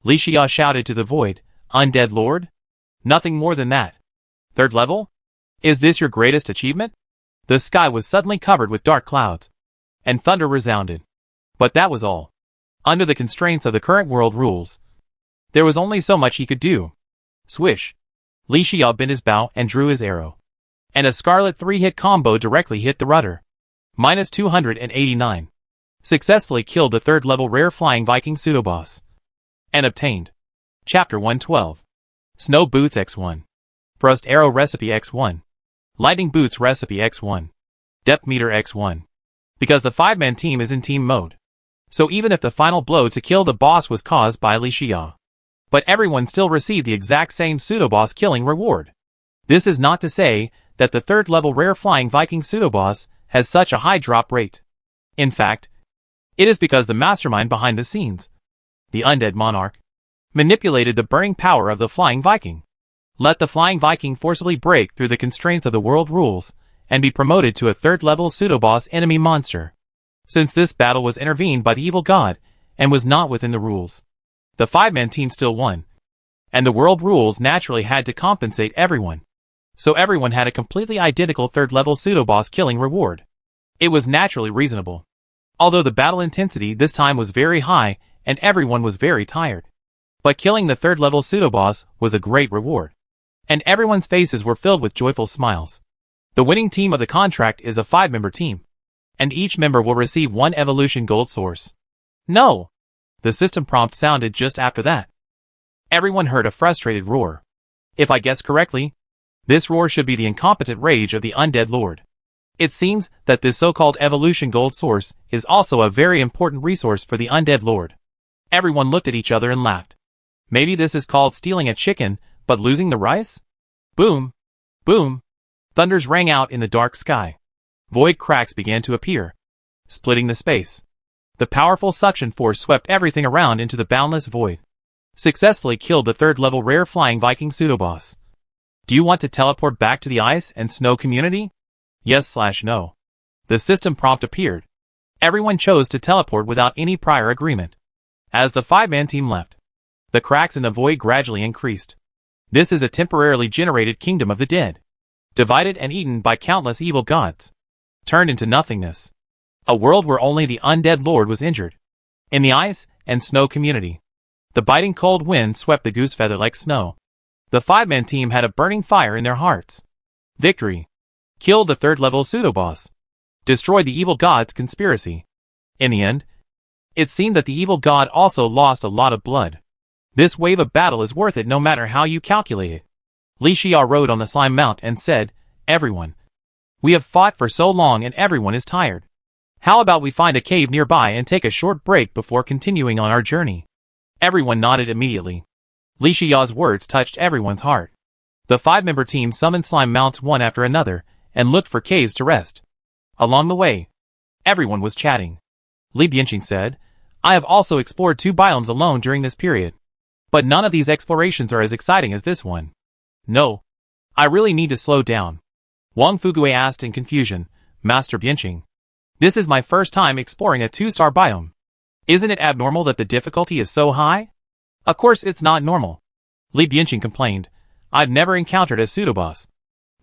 A: Li Shiyao shouted to the void, Undead Lord? Nothing more than that. Third level? Is this your greatest achievement? The sky was suddenly covered with dark clouds, and thunder resounded. But that was all. Under the constraints of the current world rules, there was only so much he could do. Swish! Li Shiyao bent his bow and drew his arrow, and a scarlet 3-hit combo directly hit the rudder. Minus 289. Successfully killed the third-level rare flying Viking pseudo-boss. And obtained. Chapter 112. Snow Boots X1. Frost Arrow Recipe X1. Lightning Boots Recipe X1. Depth Meter X1. Because the 5-man team is in team mode. So even if the final blow to kill the boss was caused by Li Shiyao, but everyone still received the exact same pseudo-boss killing reward. This is not to say that the third-level rare flying Viking pseudo-boss has such a high drop rate. In fact, it is because the mastermind behind the scenes, the undead monarch, manipulated the burning power of the flying Viking. Let the flying Viking forcibly break through the constraints of the world rules and be promoted to a third-level pseudo-boss enemy monster. Since this battle was intervened by the evil god, and was not within the rules, the five-man team still won. And the world rules naturally had to compensate everyone. So everyone had a completely identical third-level pseudo-boss killing reward. It was naturally reasonable. Although the battle intensity this time was very high, and everyone was very tired. But killing the third-level pseudo-boss was a great reward. And everyone's faces were filled with joyful smiles. The winning team of the contract is a 5-member team. And each member will receive 1 evolution gold source. No! The system prompt sounded just after that. Everyone heard a frustrated roar. If I guess correctly, this roar should be the incompetent rage of the undead lord. It seems that this so-called evolution gold source is also a very important resource for the undead lord. Everyone looked at each other and laughed. Maybe this is called stealing a chicken, but losing the rice? Boom! Boom! Thunders rang out in the dark sky. Void cracks began to appear, splitting the space. The powerful suction force swept everything around into the boundless void. Successfully killed the third-level rare flying Viking pseudo-boss. Do you want to teleport back to the ice and snow community? Yes/no. The system prompt appeared. Everyone chose to teleport without any prior agreement. As the 5-man team left, the cracks in the void gradually increased. This is a temporarily generated kingdom of the dead, divided and eaten by countless evil gods, turned into nothingness. A world where only the undead lord was injured. In the ice and snow community, the biting cold wind swept the goose feather like snow. The 5-man team had a burning fire in their hearts. Victory. Killed the third-level pseudo-boss. Destroyed the evil god's conspiracy. In the end, it seemed that the evil god also lost a lot of blood. This wave of battle is worth it no matter how you calculate it. Li Xia rode on the slime mount and said, "Everyone, we have fought for so long and everyone is tired. How about we find a cave nearby and take a short break before continuing on our journey?" Everyone nodded immediately. Li Xia's words touched everyone's heart. The 5-member team summoned slime mounts one after another and looked for caves to rest. Along the way, everyone was chatting. Li Bianqing said, "I have also explored 2 biomes alone during this period. But none of these explorations are as exciting as this one. No, I really need to slow down." Wang Fugue asked in confusion, "Master Bianqing, this is my first time exploring a 2-star biome. Isn't it abnormal that the difficulty is so high?" "Of course it's not normal," Li Bianqing complained. "I've never encountered a pseudo-boss.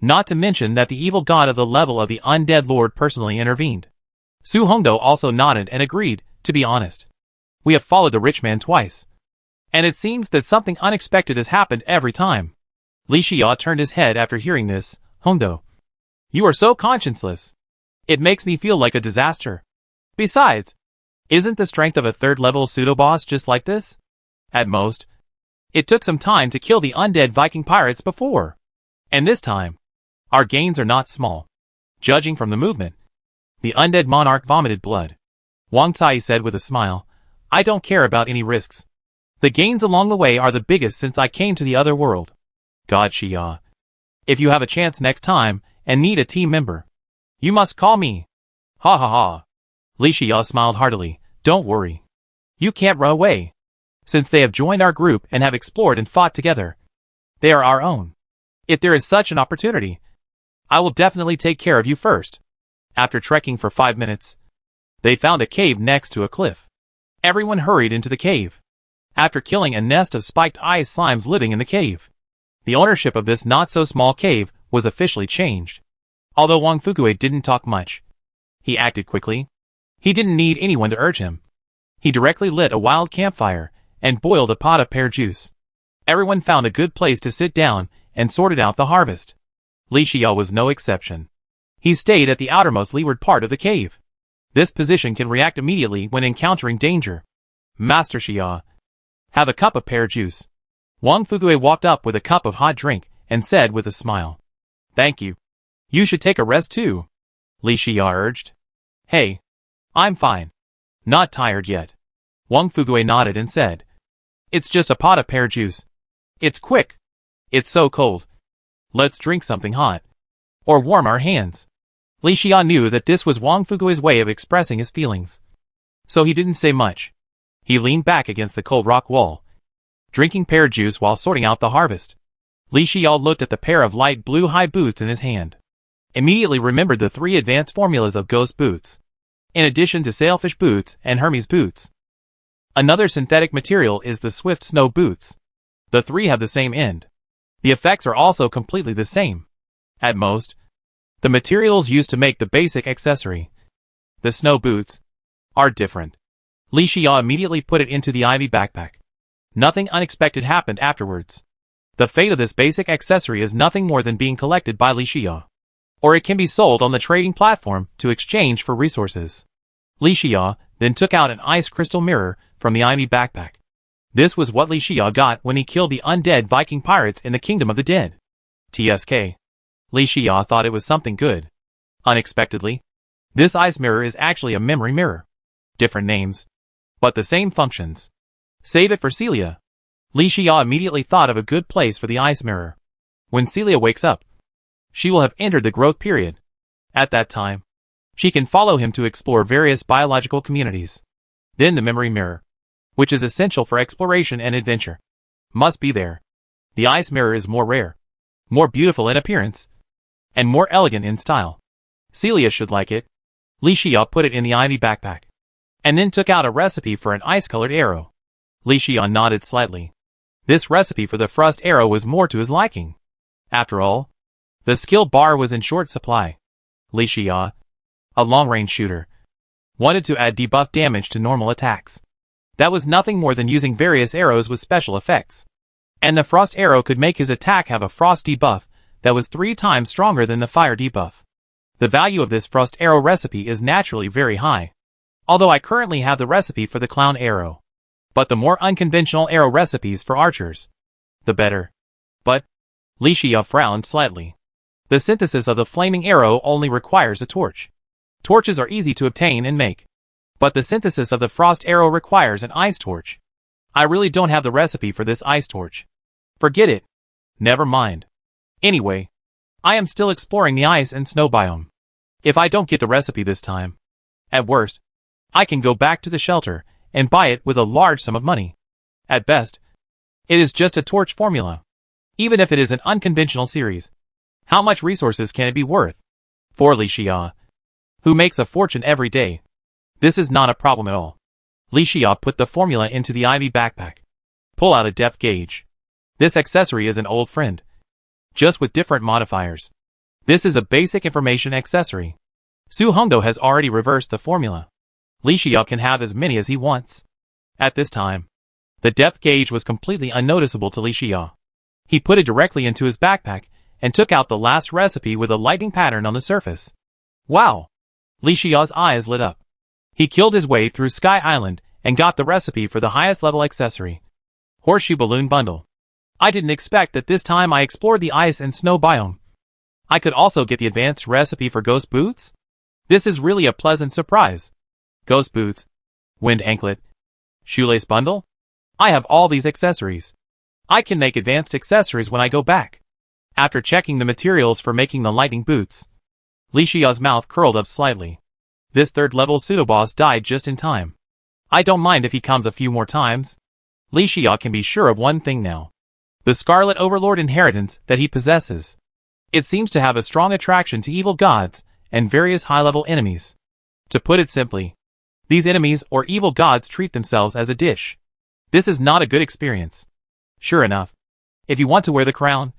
A: Not to mention that the evil god of the level of the undead lord personally intervened." Su Hongdo also nodded and agreed, "To be honest, we have followed the rich man twice. And it seems that something unexpected has happened every time." Li Xia turned his head after hearing this. "Hongdo, you are so conscienceless. It makes me feel like a disaster. Besides, isn't the strength of a third-level pseudo-boss just like this? At most, it took some time to kill the undead Viking pirates before. And this time, our gains are not small. Judging from the movement, the undead monarch vomited blood." Wang Cai said with a smile, "I don't care about any risks. The gains along the way are the biggest since I came to the other world. God Xia. If you have a chance next time and need a team member, you must call me." "Ha ha ha." Li Xia smiled heartily. "Don't worry. You can't run away. Since they have joined our group and have explored and fought together, they are our own. If there is such an opportunity, I will definitely take care of you first." After trekking for 5 minutes, they found a cave next to a cliff. Everyone hurried into the cave. After killing a nest of spiked ice slimes living in the cave, the ownership of this not-so-small cave was officially changed. Although Wang Fugue didn't talk much, he acted quickly. He didn't need anyone to urge him. He directly lit a wild campfire and boiled a pot of pear juice. Everyone found a good place to sit down and sorted out the harvest. Li Xia was no exception. He stayed at the outermost leeward part of the cave. This position can react immediately when encountering danger. "Master Xia, have a cup of pear juice." Wang Fugue walked up with a cup of hot drink and said with a smile, "Thank you. You should take a rest too," Li Xia urged. "Hey, I'm fine. Not tired yet." Wang Fugue nodded and said, "It's just a pot of pear juice. It's quick. It's so cold. Let's drink something hot. Or warm our hands." Li Xia knew that this was Wang Fugue's way of expressing his feelings. So he didn't say much. He leaned back against the cold rock wall, drinking pear juice while sorting out the harvest. Li Xia looked at the pair of light blue high boots in his hand. immediately remembered the 3 advanced formulas of Ghost Boots, in addition to Sailfish Boots and Hermes Boots. Another synthetic material is the Swift Snow Boots. The 3 have the same end. The effects are also completely the same. At most, the materials used to make the basic accessory, the snow boots, are different. Li Xia immediately put it into the ivy backpack. Nothing unexpected happened afterwards. The fate of this basic accessory is nothing more than being collected by Li Xia, or it can be sold on the trading platform to exchange for resources. Li Xia then took out an ice crystal mirror from the ivy backpack. This was what Li Xia got when he killed the undead Viking pirates in the Kingdom of the Dead. TSK. Li Xia thought it was something good. Unexpectedly, this ice mirror is actually a memory mirror. Different names, but the same functions. Save it for Celia. Li Xia immediately thought of a good place for the ice mirror. When Celia wakes up, she will have entered the growth period. At that time, she can follow him to explore various biological communities. Then the memory mirror, which is essential for exploration and adventure, must be there. The ice mirror is more rare, more beautiful in appearance, and more elegant in style. Celia should like it. Li Xia put it in the ivy backpack, and then took out a recipe for an ice-colored arrow. Li Xia nodded slightly. This recipe for the frost arrow was more to his liking. After all, the skill bar was in short supply. Li Xia, a long-range shooter, wanted to add debuff damage to normal attacks. That was nothing more than using various arrows with special effects. And the frost arrow could make his attack have a frost debuff that was 3 times stronger than the fire debuff. The value of this frost arrow recipe is naturally very high. Although I currently have the recipe for the clown arrow. But the more unconventional arrow recipes for archers, the better. But, Li Xia frowned slightly. The synthesis of the flaming arrow only requires a torch. Torches are easy to obtain and make. But the synthesis of the frost arrow requires an ice torch. I really don't have the recipe for this ice torch. Forget it. Never mind. Anyway, I am still exploring the ice and snow biome. If I don't get the recipe this time, at worst, I can go back to the shelter and buy it with a large sum of money. At best, it is just a torch formula. Even if it is an unconventional series, how much resources can it be worth? For Li Xia, who makes a fortune every day, this is not a problem at all. Li Xia put the formula into the ivy backpack. Pull out a depth gauge. This accessory is an old friend, just with different modifiers. This is a basic information accessory. Su Hongdo has already reversed the formula. Li Xia can have as many as he wants. At this time, the depth gauge was completely unnoticeable to Li Xia. He put it directly into his backpack and took out the last recipe with a lightning pattern on the surface. Wow! Li Xia's eyes lit up. He killed his way through Sky Island and got the recipe for the highest level accessory. Horseshoe Balloon Bundle. I didn't expect that this time I explored the ice and snow biome. I could also get the advanced recipe for Ghost Boots? This is really a pleasant surprise. Ghost Boots, Wind Anklet, Shoelace Bundle? I have all these accessories. I can make advanced accessories when I go back. After checking the materials for making the lightning boots, Li Xia's mouth curled up slightly. This 3rd level pseudo-boss died just in time. I don't mind if he comes a few more times. Li Xia can be sure of one thing now. The Scarlet Overlord inheritance that he possesses. It seems to have a strong attraction to evil gods and various high-level enemies. To put it simply, these enemies or evil gods treat themselves as a dish. This is not a good experience. Sure enough, if you want to wear the crown,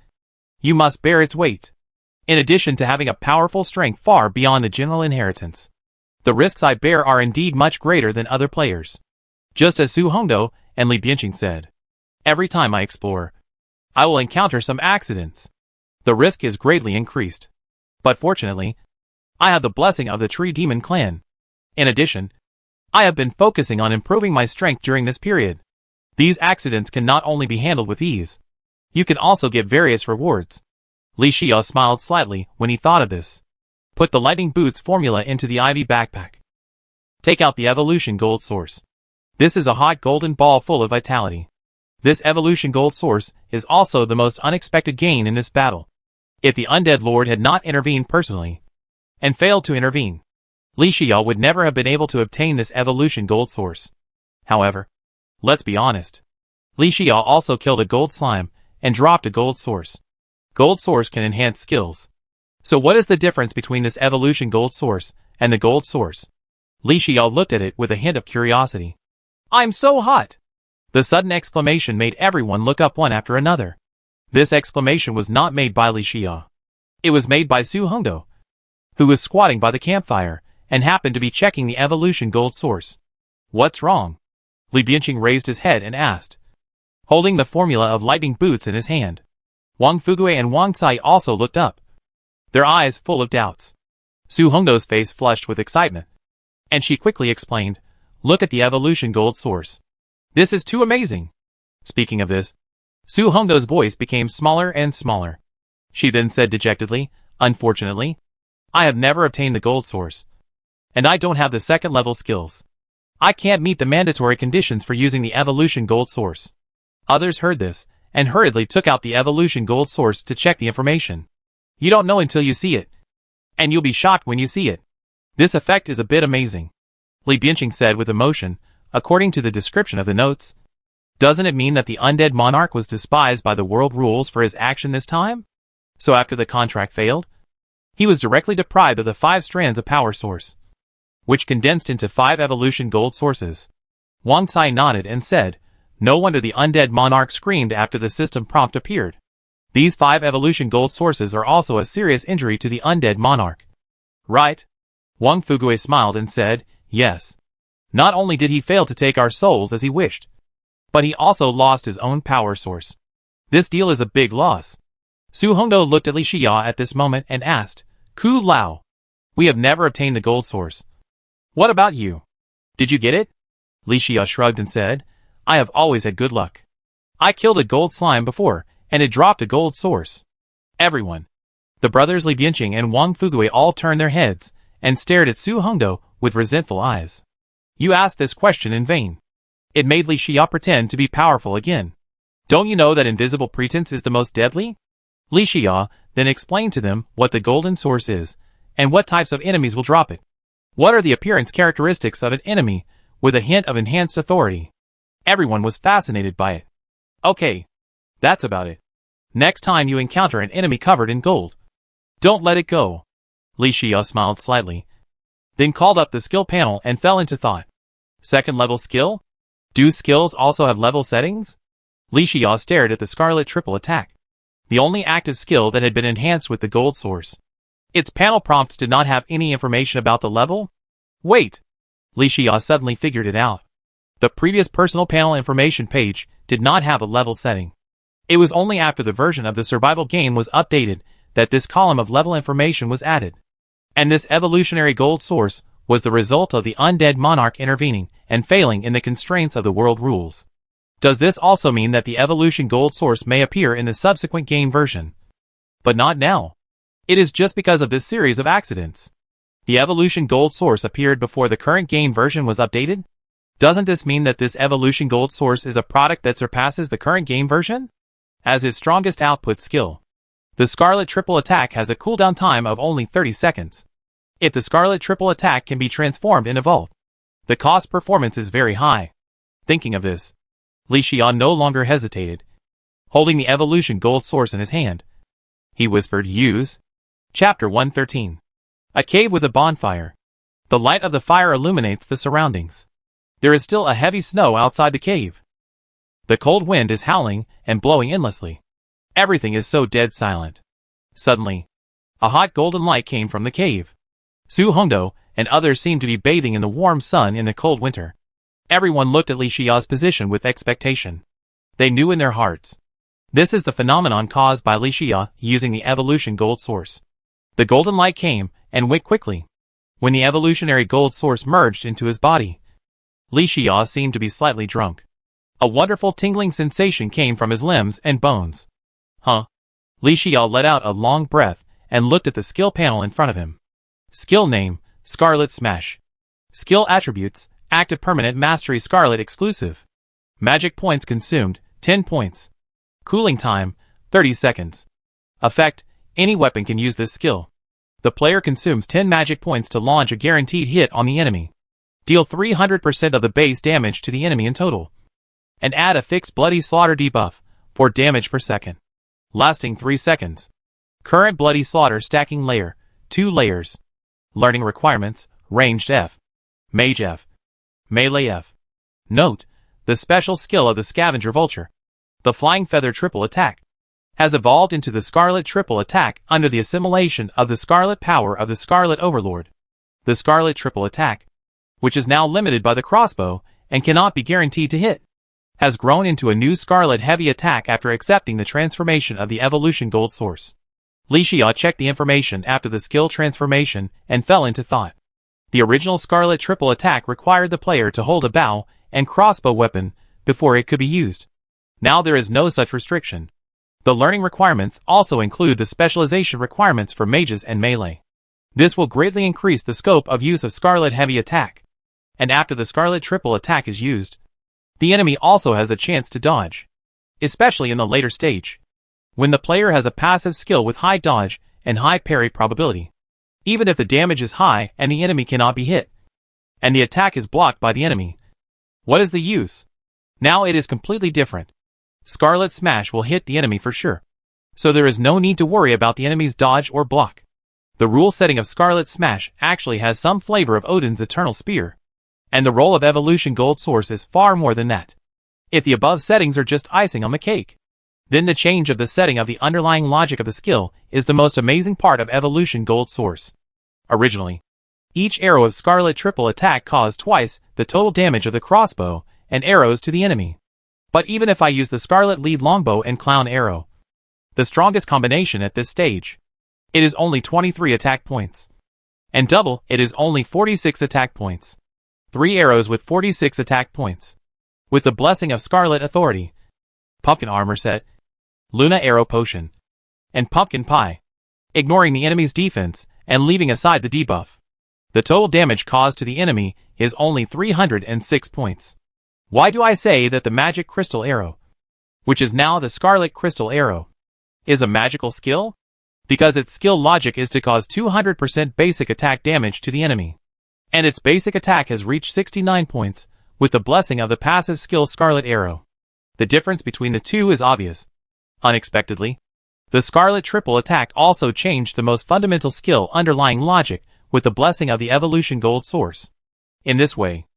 A: you must bear its weight. In addition to having a powerful strength far beyond the general inheritance, the risks I bear are indeed much greater than other players. Just as Su Hongdo and Li Bianqing said, every time I explore, I will encounter some accidents. The risk is greatly increased. But fortunately, I have the blessing of the Tree Demon clan. In addition, I have been focusing on improving my strength during this period. These accidents can not only be handled with ease, you can also get various rewards. Li Xia smiled slightly when he thought of this. Put the lightning boots formula into the ivy backpack. Take out the evolution gold source. This is a hot golden ball full of vitality. This evolution gold source is also the most unexpected gain in this battle. If the undead lord had not intervened personally, and failed to intervene, Li Xia would never have been able to obtain this evolution gold source. However, let's be honest. Li Xia also killed a gold slime and dropped a gold source. Gold source can enhance skills. So what is the difference between this evolution gold source and the gold source? Li Xiao looked at it with a hint of curiosity. I'm so hot! The sudden exclamation made everyone look up one after another. This exclamation was not made by Li Xiao. It was made by Su Hongdo, who was squatting by the campfire and happened to be checking the evolution gold source. What's wrong? Li Bianqing raised his head and asked, holding the formula of lightning boots in his hand. Wang Fugui and Wang Cai also looked up, their eyes full of doubts. Su Hongdo's face flushed with excitement, and she quickly explained, look at the evolution gold source. This is too amazing. Speaking of this, Su Hongdo's voice became smaller and smaller. She then said dejectedly, unfortunately, I have never obtained the gold source, and I don't have the second level skills. I can't meet the mandatory conditions for using the evolution gold source. Others heard this, and hurriedly took out the evolution gold source to check the information. You don't know until you see it, and you'll be shocked when you see it. This effect is a bit amazing, Li Bianqing said with emotion, according to the description of the notes. Doesn't it mean that the undead monarch was despised by the world rules for his action this time? So after the contract failed, he was directly deprived of the 5 strands of power source, which condensed into 5 evolution gold sources. Wang Cai nodded and said, no wonder the undead monarch screamed after the system prompt appeared. These 5 evolution gold sources are also a serious injury to the undead monarch. Right? Wang Fugui smiled and said, yes. Not only did he fail to take our souls as he wished, but he also lost his own power source. This deal is a big loss. Su Hongdo looked at Li Xiao at this moment and asked, Ku Lao, we have never obtained the gold source. What about you? Did you get it? Li Xiao shrugged and said, I have always had good luck. I killed a gold slime before, and it dropped a gold source. Everyone, the brothers Li Bianqing and Wang Fugui all turned their heads and stared at Su Hongdo with resentful eyes. You asked this question in vain. It made Li Xiao pretend to be powerful again. Don't you know that invisible pretense is the most deadly? Li Xiao then explained to them what the golden source is, and what types of enemies will drop it. What are the appearance characteristics of an enemy, with a hint of enhanced authority. Everyone was fascinated by it. Okay, that's about it. Next time you encounter an enemy covered in gold, don't let it go. Li Xiao smiled slightly, then called up the skill panel and fell into thought. Second level skill? Do skills also have level settings? Li Xiao stared at the Scarlet Triple Attack, the only active skill that had been enhanced with the gold source. Its panel prompts did not have any information about the level? Wait! Li Xiao suddenly figured it out. The previous personal panel information page did not have a level setting. It was only after the version of the survival game was updated that this column of level information was added. And this evolutionary gold source was the result of the undead monarch intervening and failing in the constraints of the world rules. Does this also mean that the evolution gold source may appear in the subsequent game version? But not now. It is just because of this series of accidents. The evolution gold source appeared before the current game version was updated? Doesn't this mean that this evolution gold source is a product that surpasses the current game version? As his strongest output skill, the Scarlet Triple Attack has a cooldown time of only 30 seconds. If the Scarlet Triple Attack can be transformed in a vault, the cost performance is very high. Thinking of this, Li Xiao no longer hesitated. Holding the evolution gold source in his hand, he whispered, use. Chapter 113. A cave with a bonfire. The light of the fire illuminates the surroundings. There is still a heavy snow outside the cave. The cold wind is howling and blowing endlessly. Everything is so dead silent. Suddenly, a hot golden light came from the cave. Su Hongdo and others seemed to be bathing in the warm sun in the cold winter. Everyone looked at Li Xiao's position with expectation. They knew in their hearts, this is the phenomenon caused by Li Xiao using the evolution gold source. The golden light came and went quickly. When the evolutionary gold source merged into his body, Li Xiao seemed to be slightly drunk. A wonderful tingling sensation came from his limbs and bones. Huh? Li Xiao let out a long breath and looked at the skill panel in front of him. Skill name, Scarlet Smash. Skill attributes, active permanent mastery Scarlet exclusive. Magic points consumed, 10 points. Cooling time, 30 seconds. Effect, any weapon can use this skill. The player consumes 10 magic points to launch a guaranteed hit on the enemy. Deal 300% of the base damage to the enemy in total. And add a fixed bloody slaughter debuff for damage per second, lasting 3 seconds. Current Bloody Slaughter stacking layer, 2 layers. Learning requirements, Ranged F. Mage F. Melee F. Note, the special skill of the Scavenger Vulture, the Flying Feather Triple Attack, has evolved into the Scarlet Triple Attack under the assimilation of the Scarlet Power of the Scarlet Overlord. The Scarlet Triple Attack, which is now limited by the crossbow and cannot be guaranteed to hit, has grown into a new Scarlet Heavy Attack after accepting the transformation of the Evolution Gold Source. Li Xia checked the information after the skill transformation and fell into thought. The original Scarlet Triple Attack required the player to hold a bow and crossbow weapon before it could be used. Now there is no such restriction. The learning requirements also include the specialization requirements for mages and melee. This will greatly increase the scope of use of Scarlet Heavy Attack. And after the Scarlet Triple Attack is used, the enemy also has a chance to dodge, especially in the later stage, when the player has a passive skill with high dodge and high parry probability. Even if the damage is high and the enemy cannot be hit, and the attack is blocked by the enemy, what is the use? Now it is completely different. Scarlet Smash will hit the enemy for sure, so there is no need to worry about the enemy's dodge or block. The rule setting of Scarlet Smash actually has some flavor of Odin's Eternal Spear, and the role of Evolution Gold Source is far more than that. If the above settings are just icing on the cake, then the change of the setting of the underlying logic of the skill is the most amazing part of Evolution Gold Source. Originally, each arrow of Scarlet Triple Attack caused twice the total damage of the crossbow and arrows to the enemy. But even if I use the Scarlet Lead Longbow and Clown Arrow, the strongest combination at this stage, it is only 23 attack points. And double, it is only 46 attack points. 3 arrows with 46 attack points. With the blessing of Scarlet Authority, Pumpkin Armor Set, Luna Arrow Potion, and Pumpkin Pie, ignoring the enemy's defense and leaving aside the debuff, the total damage caused to the enemy is only 306 points. Why do I say that the Magic Crystal Arrow, which is now the Scarlet Crystal Arrow, is a magical skill? Because its skill logic is to cause 200% basic attack damage to the enemy. And its basic attack has reached 69 points, with the blessing of the passive skill Scarlet Arrow. The difference between the two is obvious. Unexpectedly, the Scarlet Triple Attack also changed the most fundamental skill underlying logic with the blessing of the Evolution Gold Source. In this way,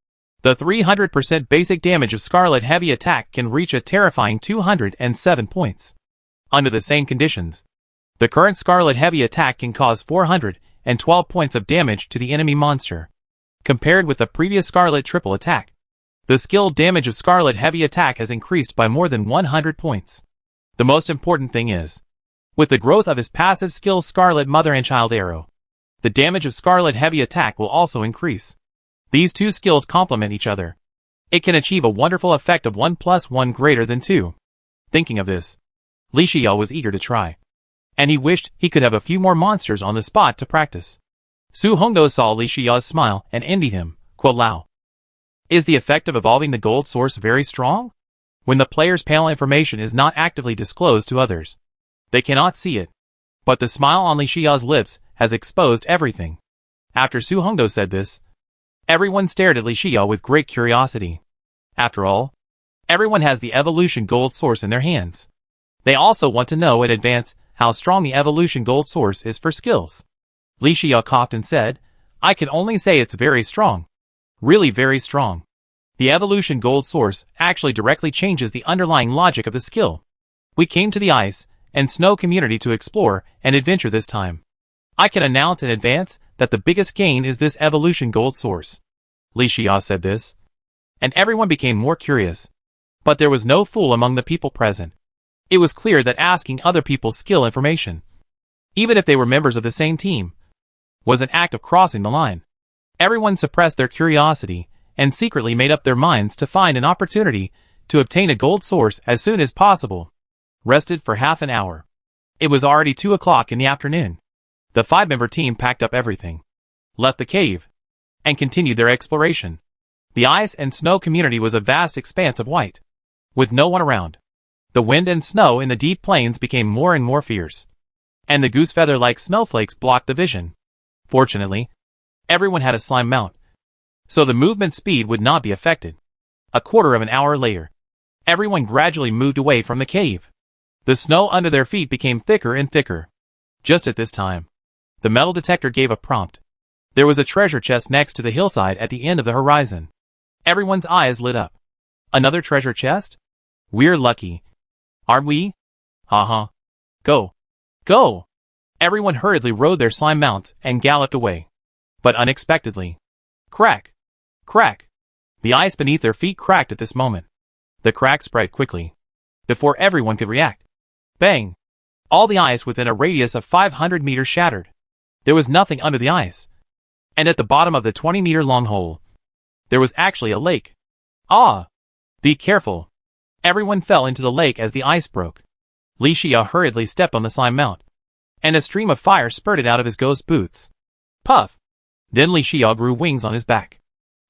A: the 300% basic damage of Scarlet Heavy Attack can reach a terrifying 207 points. Under the same conditions, the current Scarlet Heavy Attack can cause 412 points of damage to the enemy monster. Compared with the previous Scarlet Triple Attack, the skill damage of Scarlet Heavy Attack has increased by more than 100 points. The most important thing is, with the growth of his passive skill Scarlet Mother and Child Arrow, the damage of Scarlet Heavy Attack will also increase. These two skills complement each other. It can achieve a wonderful effect of 1 + 1 greater than 2. Thinking of this, Li Xia was eager to try, and he wished he could have a few more monsters on the spot to practice. Su Hongdo saw Li Xia's smile and envied him. Quo Lao. Is the effect of evolving the gold source very strong? When the player's panel information is not actively disclosed to others, they cannot see it. But the smile on Li Xia's lips has exposed everything. After Su Hongdo said this, everyone stared at Li Xia with great curiosity. After all, everyone has the Evolution Gold Source in their hands. They also want to know in advance how strong the Evolution Gold Source is for skills. Li Xia coughed and said, I can only say it's very strong. Really very strong. The Evolution Gold Source actually directly changes the underlying logic of the skill. We came to the ice and snow community to explore and adventure this time. I can announce in advance that the biggest gain is this Evolution Gold Source. Li Xia said this, and everyone became more curious. But there was no fool among the people present. It was clear that asking other people's skill information, even if they were members of the same team, was an act of crossing the line. Everyone suppressed their curiosity and secretly made up their minds to find an opportunity to obtain a gold source as soon as possible. Rested for half an hour. It was already 2 o'clock in the afternoon. The 5-member team packed up everything, left the cave, and continued their exploration. The ice and snow community was a vast expanse of white, with no one around. The wind and snow in the deep plains became more and more fierce, and the goose feather-like snowflakes blocked the vision. Fortunately, everyone had a slime mount, so the movement speed would not be affected. A quarter of an hour later, everyone gradually moved away from the cave. The snow under their feet became thicker and thicker. Just at this time, the metal detector gave a prompt. There was a treasure chest next to the hillside at the end of the horizon. Everyone's eyes lit up. Another treasure chest? We're lucky. Aren't we? Uh-huh. Go. Go! Everyone hurriedly rode their slime mounts and galloped away. But unexpectedly. Crack! Crack! The ice beneath their feet cracked at this moment. The crack spread quickly. Before everyone could react. Bang! All the ice within a radius of 500 meters shattered. There was nothing under the ice. And at the bottom of the 20-meter-long hole, there was actually a lake. Ah! Be careful. Everyone fell into the lake as the ice broke. Li Xia hurriedly stepped on the slime mount, and a stream of fire spurted out of his ghost boots. Puff! Then Li Xia grew wings on his back.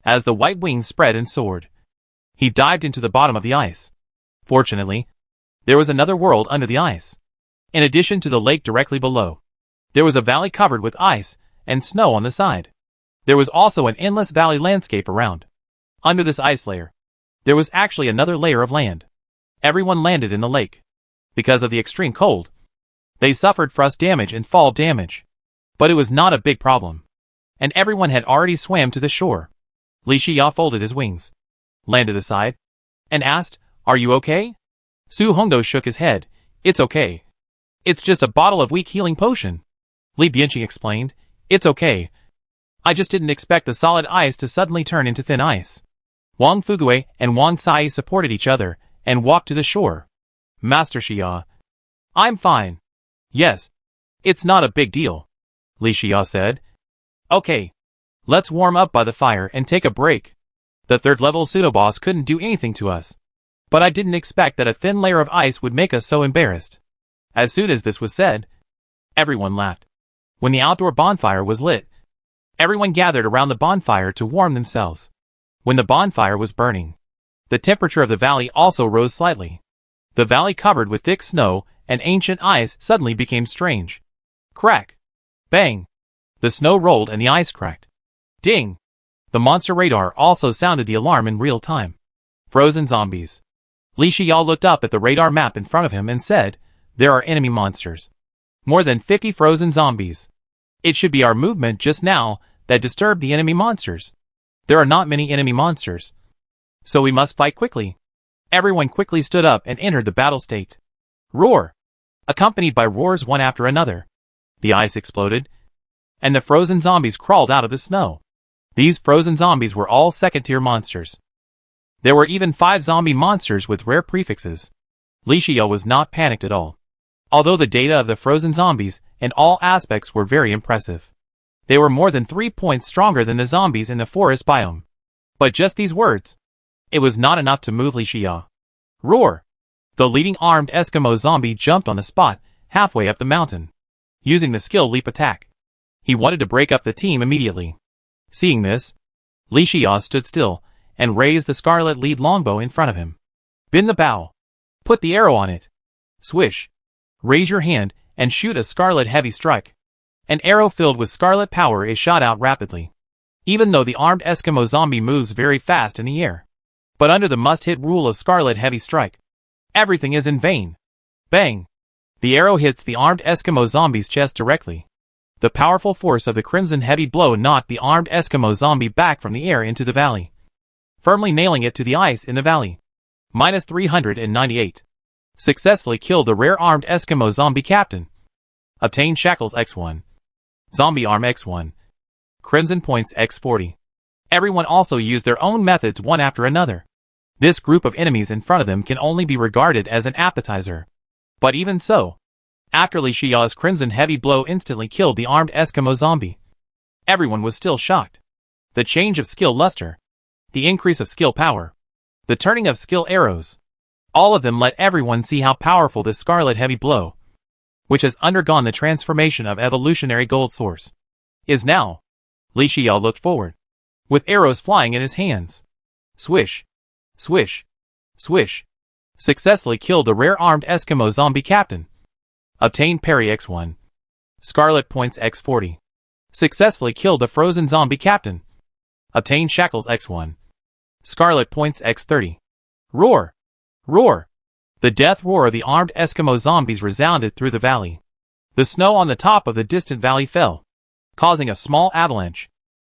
A: As the white wings spread and soared, he dived into the bottom of the ice. Fortunately, there was another world under the ice. In addition to the lake directly below, there was a valley covered with ice and snow on the side. There was also an endless valley landscape around. Under this ice layer, there was actually another layer of land. Everyone landed in the lake. Because of the extreme cold, they suffered frost damage and fall damage. But it was not a big problem, and everyone had already swam to the shore. Li Xia folded his wings, landed aside, and asked, "Are you okay?" Su Hongdou shook his head. "It's okay. It's just a bottle of weak healing potion." Li Bianqing explained, "It's okay. I just didn't expect the solid ice to suddenly turn into thin ice." Wang Fugue and Wang Cai supported each other and walked to the shore. "Master Xia, I'm fine." "Yes. It's not a big deal," Li Xia said. "Okay. Let's warm up by the fire and take a break. The third-level pseudo-boss couldn't do anything to us. But I didn't expect that a thin layer of ice would make us so embarrassed." As soon as this was said, everyone laughed. When the outdoor bonfire was lit, everyone gathered around the bonfire to warm themselves. When the bonfire was burning, the temperature of the valley also rose slightly. The valley covered with thick snow and ancient ice suddenly became strange. Crack! Bang! The snow rolled and the ice cracked. Ding! The monster radar also sounded the alarm in real time. Frozen zombies. Li Xia looked up at the radar map in front of him and said, "There are enemy monsters. More than 50 frozen zombies. It should be our movement just now that disturbed the enemy monsters. There are not many enemy monsters, so we must fight quickly." Everyone quickly stood up and entered the battle state. Roar! Accompanied by roars one after another, the ice exploded, and the frozen zombies crawled out of the snow. These frozen zombies were all second-tier monsters. There were even 5 zombie monsters with rare prefixes. Li Xia was not panicked at all, although the data of the frozen zombies in all aspects were very impressive. They were more than 3 points stronger than the zombies in the forest biome. But just these words, it was not enough to move Li Xia. Roar! The leading armed Eskimo zombie jumped on the spot halfway up the mountain, using the skill leap attack. He wanted to break up the team immediately. Seeing this, Li Xia stood still and raised the scarlet lead longbow in front of him. Bend the bow. Put the arrow on it. Swish. Raise your hand and shoot a scarlet heavy strike. An arrow filled with scarlet power is shot out rapidly. Even though the armed Eskimo zombie moves very fast in the air, but under the must-hit rule of scarlet heavy strike, everything is in vain. Bang! The arrow hits the armed Eskimo zombie's chest directly. The powerful force of the crimson heavy blow knocked the armed Eskimo zombie back from the air into the valley, firmly nailing it to the ice in the valley. Minus 398. Successfully killed the rare armed Eskimo zombie captain. Obtained shackles X1. Zombie arm X1. Crimson points X40. Everyone also used their own methods one after another. This group of enemies in front of them can only be regarded as an appetizer. But even so, after Li Xia's crimson heavy blow instantly killed the armed Eskimo zombie, everyone was still shocked. The change of skill luster, the increase of skill power, the turning of skill arrows, all of them let everyone see how powerful this scarlet heavy blow, which has undergone the transformation of evolutionary gold source, is now. Li Xia looked forward, with arrows flying in his hands. Swish, swish, swish. Successfully killed the rare armed Eskimo zombie captain. Obtained parry X1. Scarlet points X40. Successfully killed the frozen zombie captain. Obtained shackles X1. Scarlet points X30. Roar! Roar! The death roar of the armed Eskimo zombies resounded through the valley. The snow on the top of the distant valley fell, causing a small avalanche.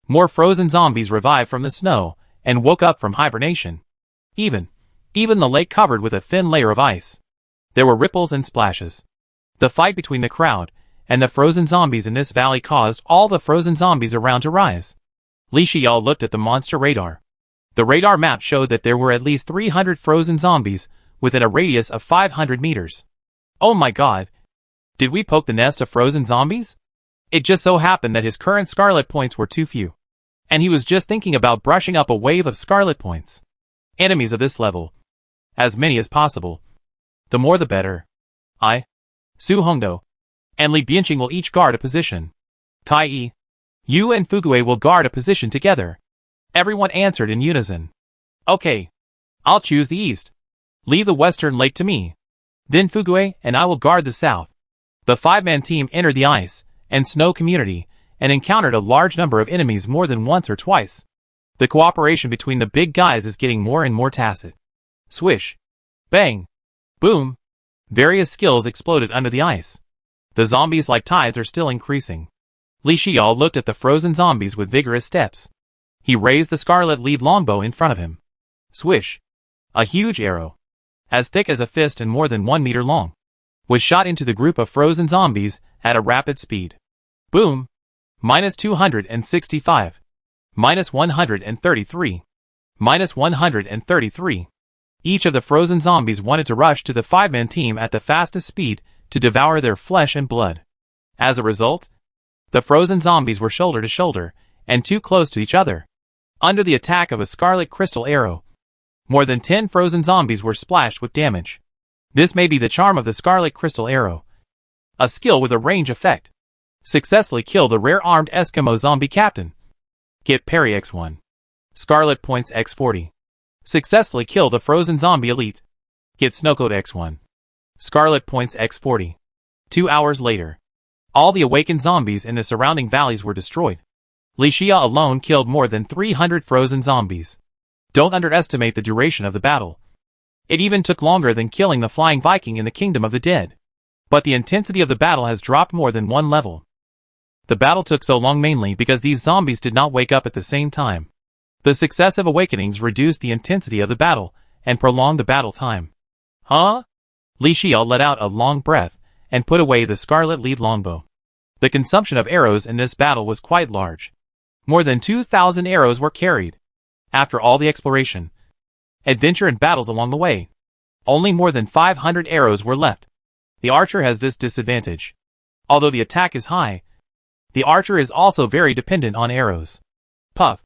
A: More frozen zombies revived from the snow and woke up from hibernation. Even the lake covered with a thin layer of ice. There were ripples and splashes. The fight between the crowd and the frozen zombies in this valley caused all the frozen zombies around to rise. Li Xiao looked at the monster radar. The radar map showed that there were at least 300 frozen zombies within a radius of 500 meters. Oh my god! Did we poke the nest of frozen zombies? It just so happened that his current scarlet points were too few, and he was just thinking about brushing up a wave of scarlet points. Enemies of this level. As many as possible. The more the better. Su Hongdo, and Li Bianqing will each guard a position. Kai Yi, you and Fugue will guard a position together. Everyone answered in unison. Okay. I'll choose the east. Leave the western lake to me. Then Fugue and I will guard the south. The five-man team entered the ice and snow community and encountered a large number of enemies more than once or twice. The cooperation between the big guys is getting more and more tacit. Swish. Bang. Boom. Various skills exploded under the ice. The zombies like tides are still increasing. Li Xiao looked at the frozen zombies with vigorous steps. He raised the scarlet lead longbow in front of him. Swish. A huge arrow, as thick as a fist and more than 1 meter long, was shot into the group of frozen zombies at a rapid speed. Boom. -265. -133. -133. Each of the frozen zombies wanted to rush to the five-man team at the fastest speed to devour their flesh and blood. As a result, the frozen zombies were shoulder to shoulder and too close to each other. Under the attack of a scarlet crystal arrow, more than 10 frozen zombies were splashed with damage. This may be the charm of the scarlet crystal arrow. A skill with a range effect. Successfully kill the rare-armed Eskimo zombie captain. Get parry X1. Scarlet points X40. Successfully kill the frozen zombie elite. Get snowcoat X1. Scarlet points X40. 2 hours later, all the awakened zombies in the surrounding valleys were destroyed. Li Xia alone killed more than 300 frozen zombies. Don't underestimate the duration of the battle. It even took longer than killing the flying Viking in the Kingdom of the Dead. But the intensity of the battle has dropped more than 1 level. The battle took so long mainly because these zombies did not wake up at the same time. The successive awakenings reduced the intensity of the battle and prolonged the battle time. Huh? Li Xiao let out a long breath and put away the scarlet lead longbow. The consumption of arrows in this battle was quite large. More than 2,000 arrows were carried. After all the exploration, adventure and battles along the way, only more than 500 arrows were left. The archer has this disadvantage. Although the attack is high, the archer is also very dependent on arrows. Puff.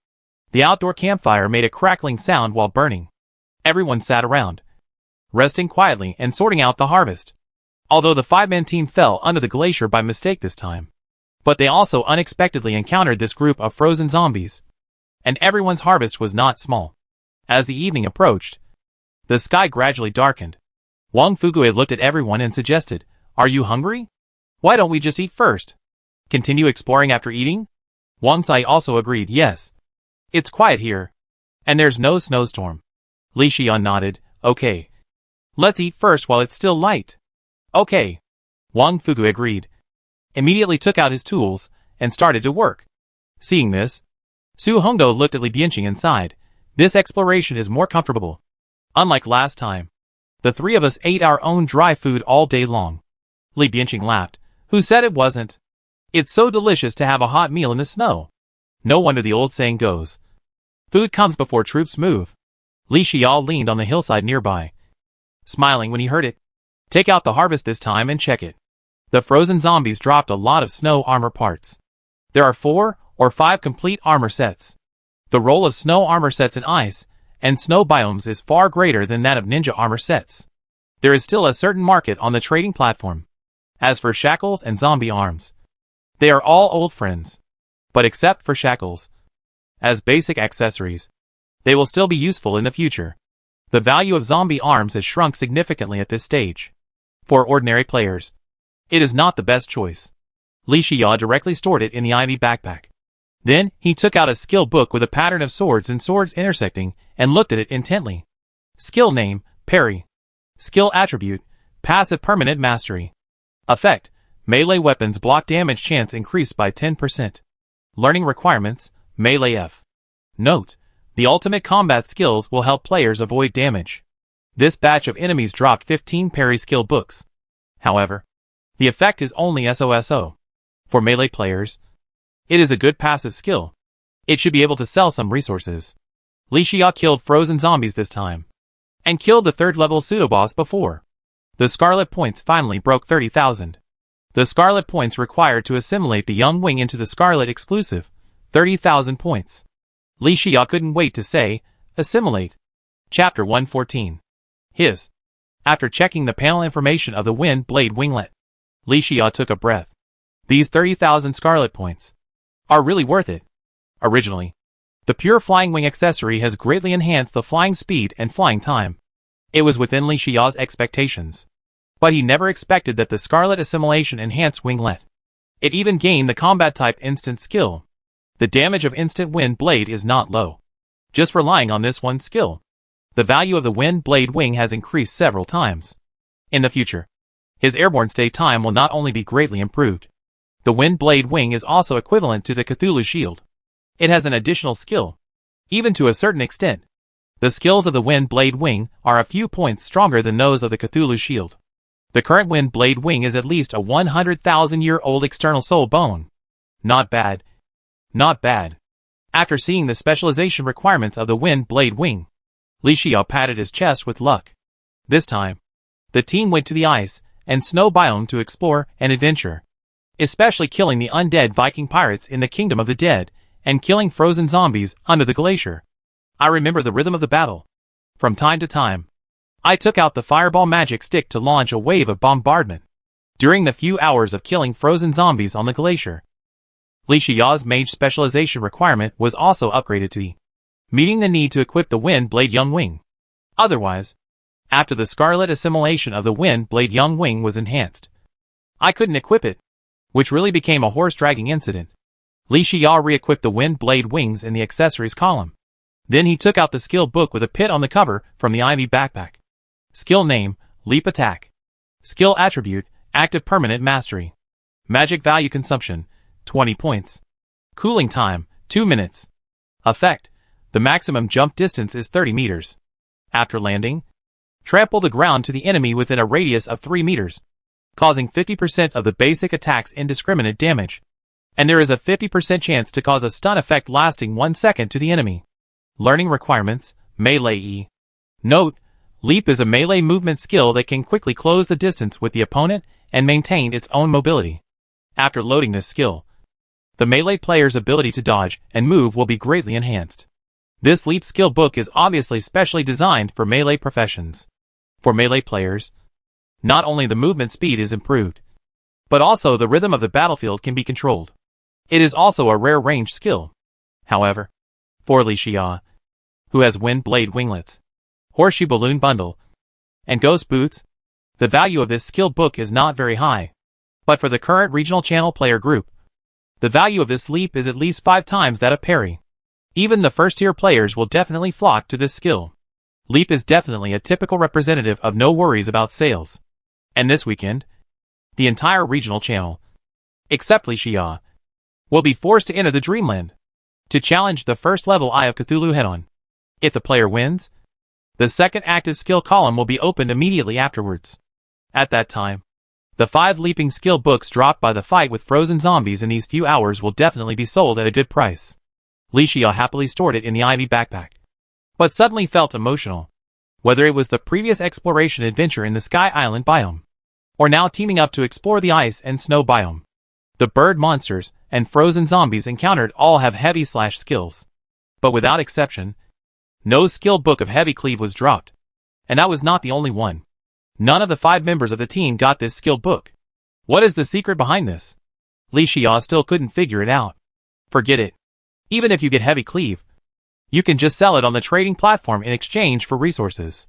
A: The outdoor campfire made a crackling sound while burning. Everyone sat around, resting quietly and sorting out the harvest. Although the five-man team fell under the glacier by mistake this time, but they also unexpectedly encountered this group of frozen zombies. And everyone's harvest was not small. As the evening approached, the sky gradually darkened. Wang Fugue looked at everyone and suggested, "Are you hungry? Why don't we just eat first? Continue exploring after eating?" Wang Sai also agreed, "Yes. It's quiet here, and there's no snowstorm." Li Xian nodded, "Okay. Let's eat first while it's still light." "Okay." Wang Fugue agreed, immediately took out his tools, and started to work. Seeing this, Su Hongdo looked at Li Bianqing and sighed. This exploration is more comfortable. Unlike last time, the three of us ate our own dry food all day long. Li Bianqing laughed. Who said it wasn't? It's so delicious to have a hot meal in the snow. No wonder the old saying goes, food comes before troops move. Li Xiao leaned on the hillside nearby, smiling when he heard it. Take out the harvest this time and check it. The frozen zombies dropped a lot of snow armor parts. There are 4 or 5 complete armor sets. The role of snow armor sets in ice and snow biomes is far greater than that of ninja armor sets. There is still a certain market on the trading platform. As for shackles and zombie arms, they are all old friends. But except for shackles, as basic accessories, they will still be useful in the future. The value of zombie arms has shrunk significantly at this stage. For ordinary players, it is not the best choice. Li Xiao directly stored it in the ivy backpack. Then, he took out a skill book with a pattern of swords and swords intersecting, and looked at it intently. Skill name, Parry. Skill attribute, Passive Permanent Mastery. Effect, Melee weapons block damage chance increased by 10%. Learning requirements, Melee F. Note: the ultimate combat skills will help players avoid damage. This batch of enemies dropped 15 parry skill books. However, the effect is only SOSO. For melee players, it is a good passive skill. It should be able to sell some resources. Li Xia killed frozen zombies this time, and killed the 3rd level pseudo-boss before. The Scarlet points finally broke 30,000. The Scarlet points required to assimilate the Young Wing into the Scarlet exclusive, 30,000 points. Li Xia couldn't wait to say, assimilate. Chapter 114. His. After checking the panel information of the Wind Blade Winglet, Li Xia took a breath. These 30,000 Scarlet points are really worth it. Originally, the pure flying wing accessory has greatly enhanced the flying speed and flying time. It was within Li Xia's expectations. But he never expected that the Scarlet Assimilation enhanced winglet. It even gained the combat type instant skill. The damage of instant wind blade is not low. Just relying on this one skill, the value of the wind blade wing has increased several times. In the future, his airborne stay time will not only be greatly improved. The wind blade wing is also equivalent to the Cthulhu shield. It has an additional skill. Even to a certain extent, the skills of the wind blade wing are a few points stronger than those of the Cthulhu shield. The current wind blade wing is at least a 100,000-year-old external soul bone. Not bad. Not bad. After seeing the specialization requirements of the wind blade wing, Li Xia patted his chest with luck. This time, the team went to the ice and snow biome to explore and adventure. Especially killing the undead Viking pirates in the Kingdom of the Dead and killing frozen zombies under the glacier. I remember the rhythm of the battle. From time to time, I took out the fireball magic stick to launch a wave of bombardment. During the few hours of killing frozen zombies on the glacier, Li Xia's mage specialization requirement was also upgraded to E, meeting the need to equip the Wind Blade Young Wing. Otherwise, after the Scarlet Assimilation of the Wind Blade Young Wing was enhanced, I couldn't equip it, which really became a horse-dragging incident. Li Xia re-equipped the Wind Blade Wings in the accessories column. Then he took out the skill book with a pit on the cover from the Ivy backpack. Skill name, Leap Attack. Skill attribute, Active Permanent Mastery. Magic value consumption, 20 points. Cooling time, 2 minutes. Effect, the maximum jump distance is 30 meters. After landing, trample the ground to the enemy within a radius of 3 meters, causing 50% of the basic attack's indiscriminate damage. And there is a 50% chance to cause a stun effect lasting 1 second to the enemy. Learning requirements, Melee E. Note: Leap is a melee movement skill that can quickly close the distance with the opponent and maintain its own mobility. After loading this skill, the melee player's ability to dodge and move will be greatly enhanced. This Leap skill book is obviously specially designed for melee professions. For melee players, not only the movement speed is improved, but also the rhythm of the battlefield can be controlled. It is also a rare range skill. However, for Li Xia, who has Wind Blade Winglets, Horseshoe Balloon Bundle, and Ghost Boots, the value of this skill book is not very high. But for the current regional channel player group, the value of this leap is at least 5 times that of parry. Even the first-tier players will definitely flock to this skill. Leap is definitely a typical representative of no worries about sales. And this weekend, the entire regional channel, except Li Xia, will be forced to enter the Dreamland to challenge the first level Eye of Cthulhu head-on. If the player wins, the second active skill column will be opened immediately afterwards. At that time, the 5 leaping skill books dropped by the fight with frozen zombies in these few hours will definitely be sold at a good price. Li Xia happily stored it in the Ivy backpack, but suddenly felt emotional. Whether it was the previous exploration adventure in the Sky Island biome, or now teaming up to explore the ice and snow biome, the bird monsters and frozen zombies encountered all have heavy slash skills. But without exception, no skill book of heavy cleave was dropped. And that was not the only one. None of the 5 members of the team got this skill book. What is the secret behind this? Li Xia still couldn't figure it out. Forget it. Even if you get heavy cleave, you can just sell it on the trading platform in exchange for resources.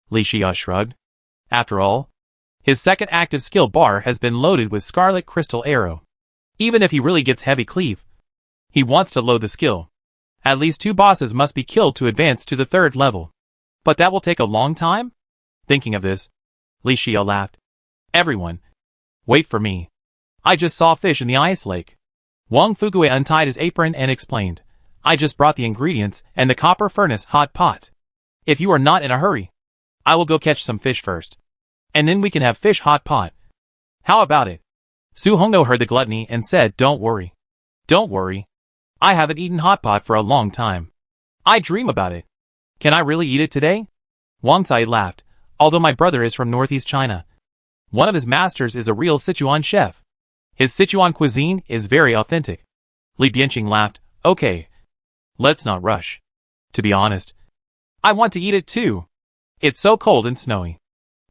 A: Li Xia shrugged. After all, his second active skill bar has been loaded with Scarlet Crystal Arrow. Even if he really gets heavy cleave, he wants to load the skill. At least 2 bosses must be killed to advance to the 3rd level. But that will take a long time? Thinking of this, Li Xia laughed. Everyone, wait for me. I just saw fish in the ice lake. Wang Fugui untied his apron and explained. I just brought the ingredients and the copper furnace hot pot. If you are not in a hurry, I will go catch some fish first. And then we can have fish hot pot. How about it? Su Hongno heard the gluttony and said, don't worry. Don't worry. I haven't eaten hot pot for a long time. I dream about it. Can I really eat it today? Wang Cai laughed, although my brother is from Northeast China. One of his masters is a real Sichuan chef. His Sichuan cuisine is very authentic. Li Bianqing laughed, okay. Let's not rush. To be honest, I want to eat it too. It's so cold and snowy.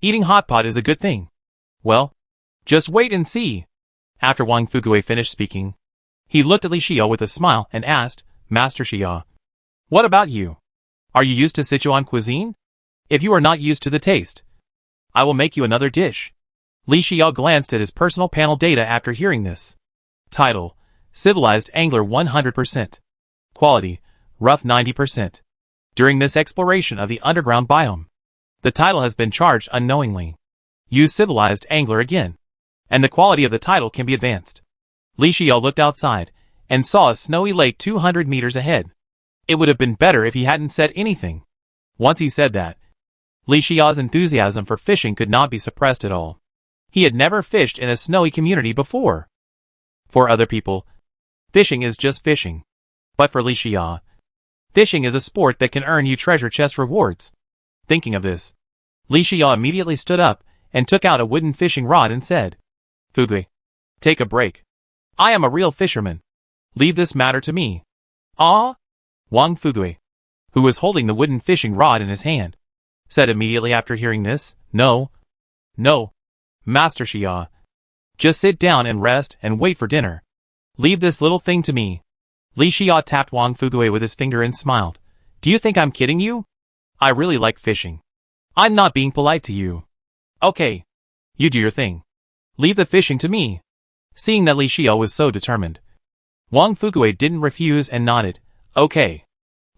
A: Eating hot pot is a good thing. Well, just wait and see. After Wang Fugui finished speaking, he looked at Li Xiao with a smile and asked, Master Xiao, what about you? Are you used to Sichuan cuisine? If you are not used to the taste, I will make you another dish. Li Xiao glanced at his personal panel data after hearing this. Title, Civilized Angler 100%. Quality, Rough 90%. During this exploration of the underground biome, the title has been charged unknowingly. Use Civilized Angler again, and the quality of the title can be advanced. Li Xiao looked outside and saw a snowy lake 200 meters ahead. It would have been better if he hadn't said anything. Once he said that, Li Xiao's enthusiasm for fishing could not be suppressed at all. He had never fished in a snowy community before. For other people, fishing is just fishing. But for Li Xiao, fishing is a sport that can earn you treasure chest rewards. Thinking of this, Li Xiao immediately stood up and took out a wooden fishing rod and said, Fugui, take a break. I am a real fisherman. Leave this matter to me. Ah? Wang Fugui, who was holding the wooden fishing rod in his hand, said immediately after hearing this, No, Master Xiao. Just sit down and rest and wait for dinner. Leave this little thing to me. Li Xiao tapped Wang Fugui with his finger and smiled. Do you think I'm kidding you? I really like fishing. I'm not being polite to you. Okay. You do your thing. Leave the fishing to me. Seeing that Li Xiao was so determined, Wang Fugui didn't refuse and nodded. Okay.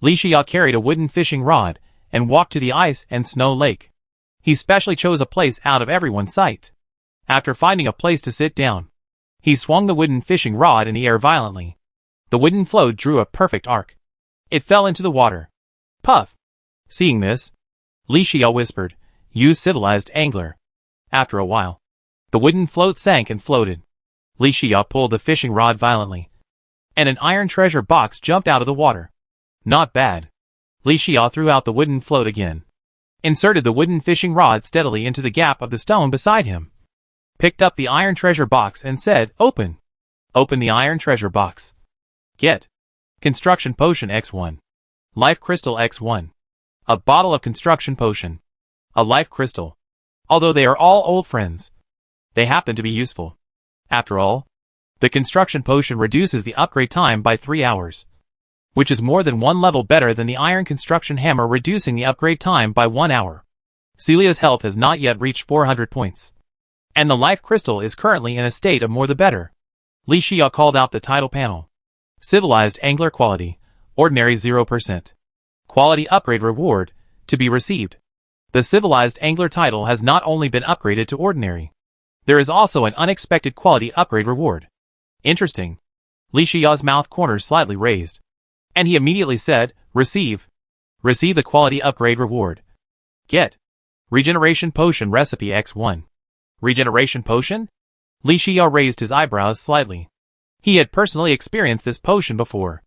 A: Li Xiao carried a wooden fishing rod and walked to the ice and snow lake. He specially chose a place out of everyone's sight. After finding a place to sit down, he swung the wooden fishing rod in the air violently. The wooden float drew a perfect arc. It fell into the water. Puff! Seeing this, Li Xiao whispered, Use Civilized Angler. After a while, the wooden float sank and floated. Li Xiao pulled the fishing rod violently, and an iron treasure box jumped out of the water. Not bad. Li Xiao threw out the wooden float again, inserted the wooden fishing rod steadily into the gap of the stone beside him, picked up the iron treasure box and said, Open! Open the iron treasure box. Get. Construction Potion X1. Life Crystal X1. A bottle of construction potion. A life crystal. Although they are all old friends, they happen to be useful. After all, the construction potion reduces the upgrade time by 3 hours, which is more than 1 level better than the iron construction hammer reducing the upgrade time by 1 hour. Celia's health has not yet reached 400 points, and the life crystal is currently in a state of more the better. Li Xiao called out the title panel. Civilized Angler Quality, Ordinary 0%. Quality Upgrade Reward, to be received. The Civilized Angler title has not only been upgraded to Ordinary, there is also an unexpected quality upgrade reward. Interesting. Li Xiao's mouth corners slightly raised, and he immediately said, Receive. Receive the quality upgrade reward. Get. Regeneration Potion Recipe X1. Regeneration Potion? Li Xiao raised his eyebrows slightly. He had personally experienced this potion before.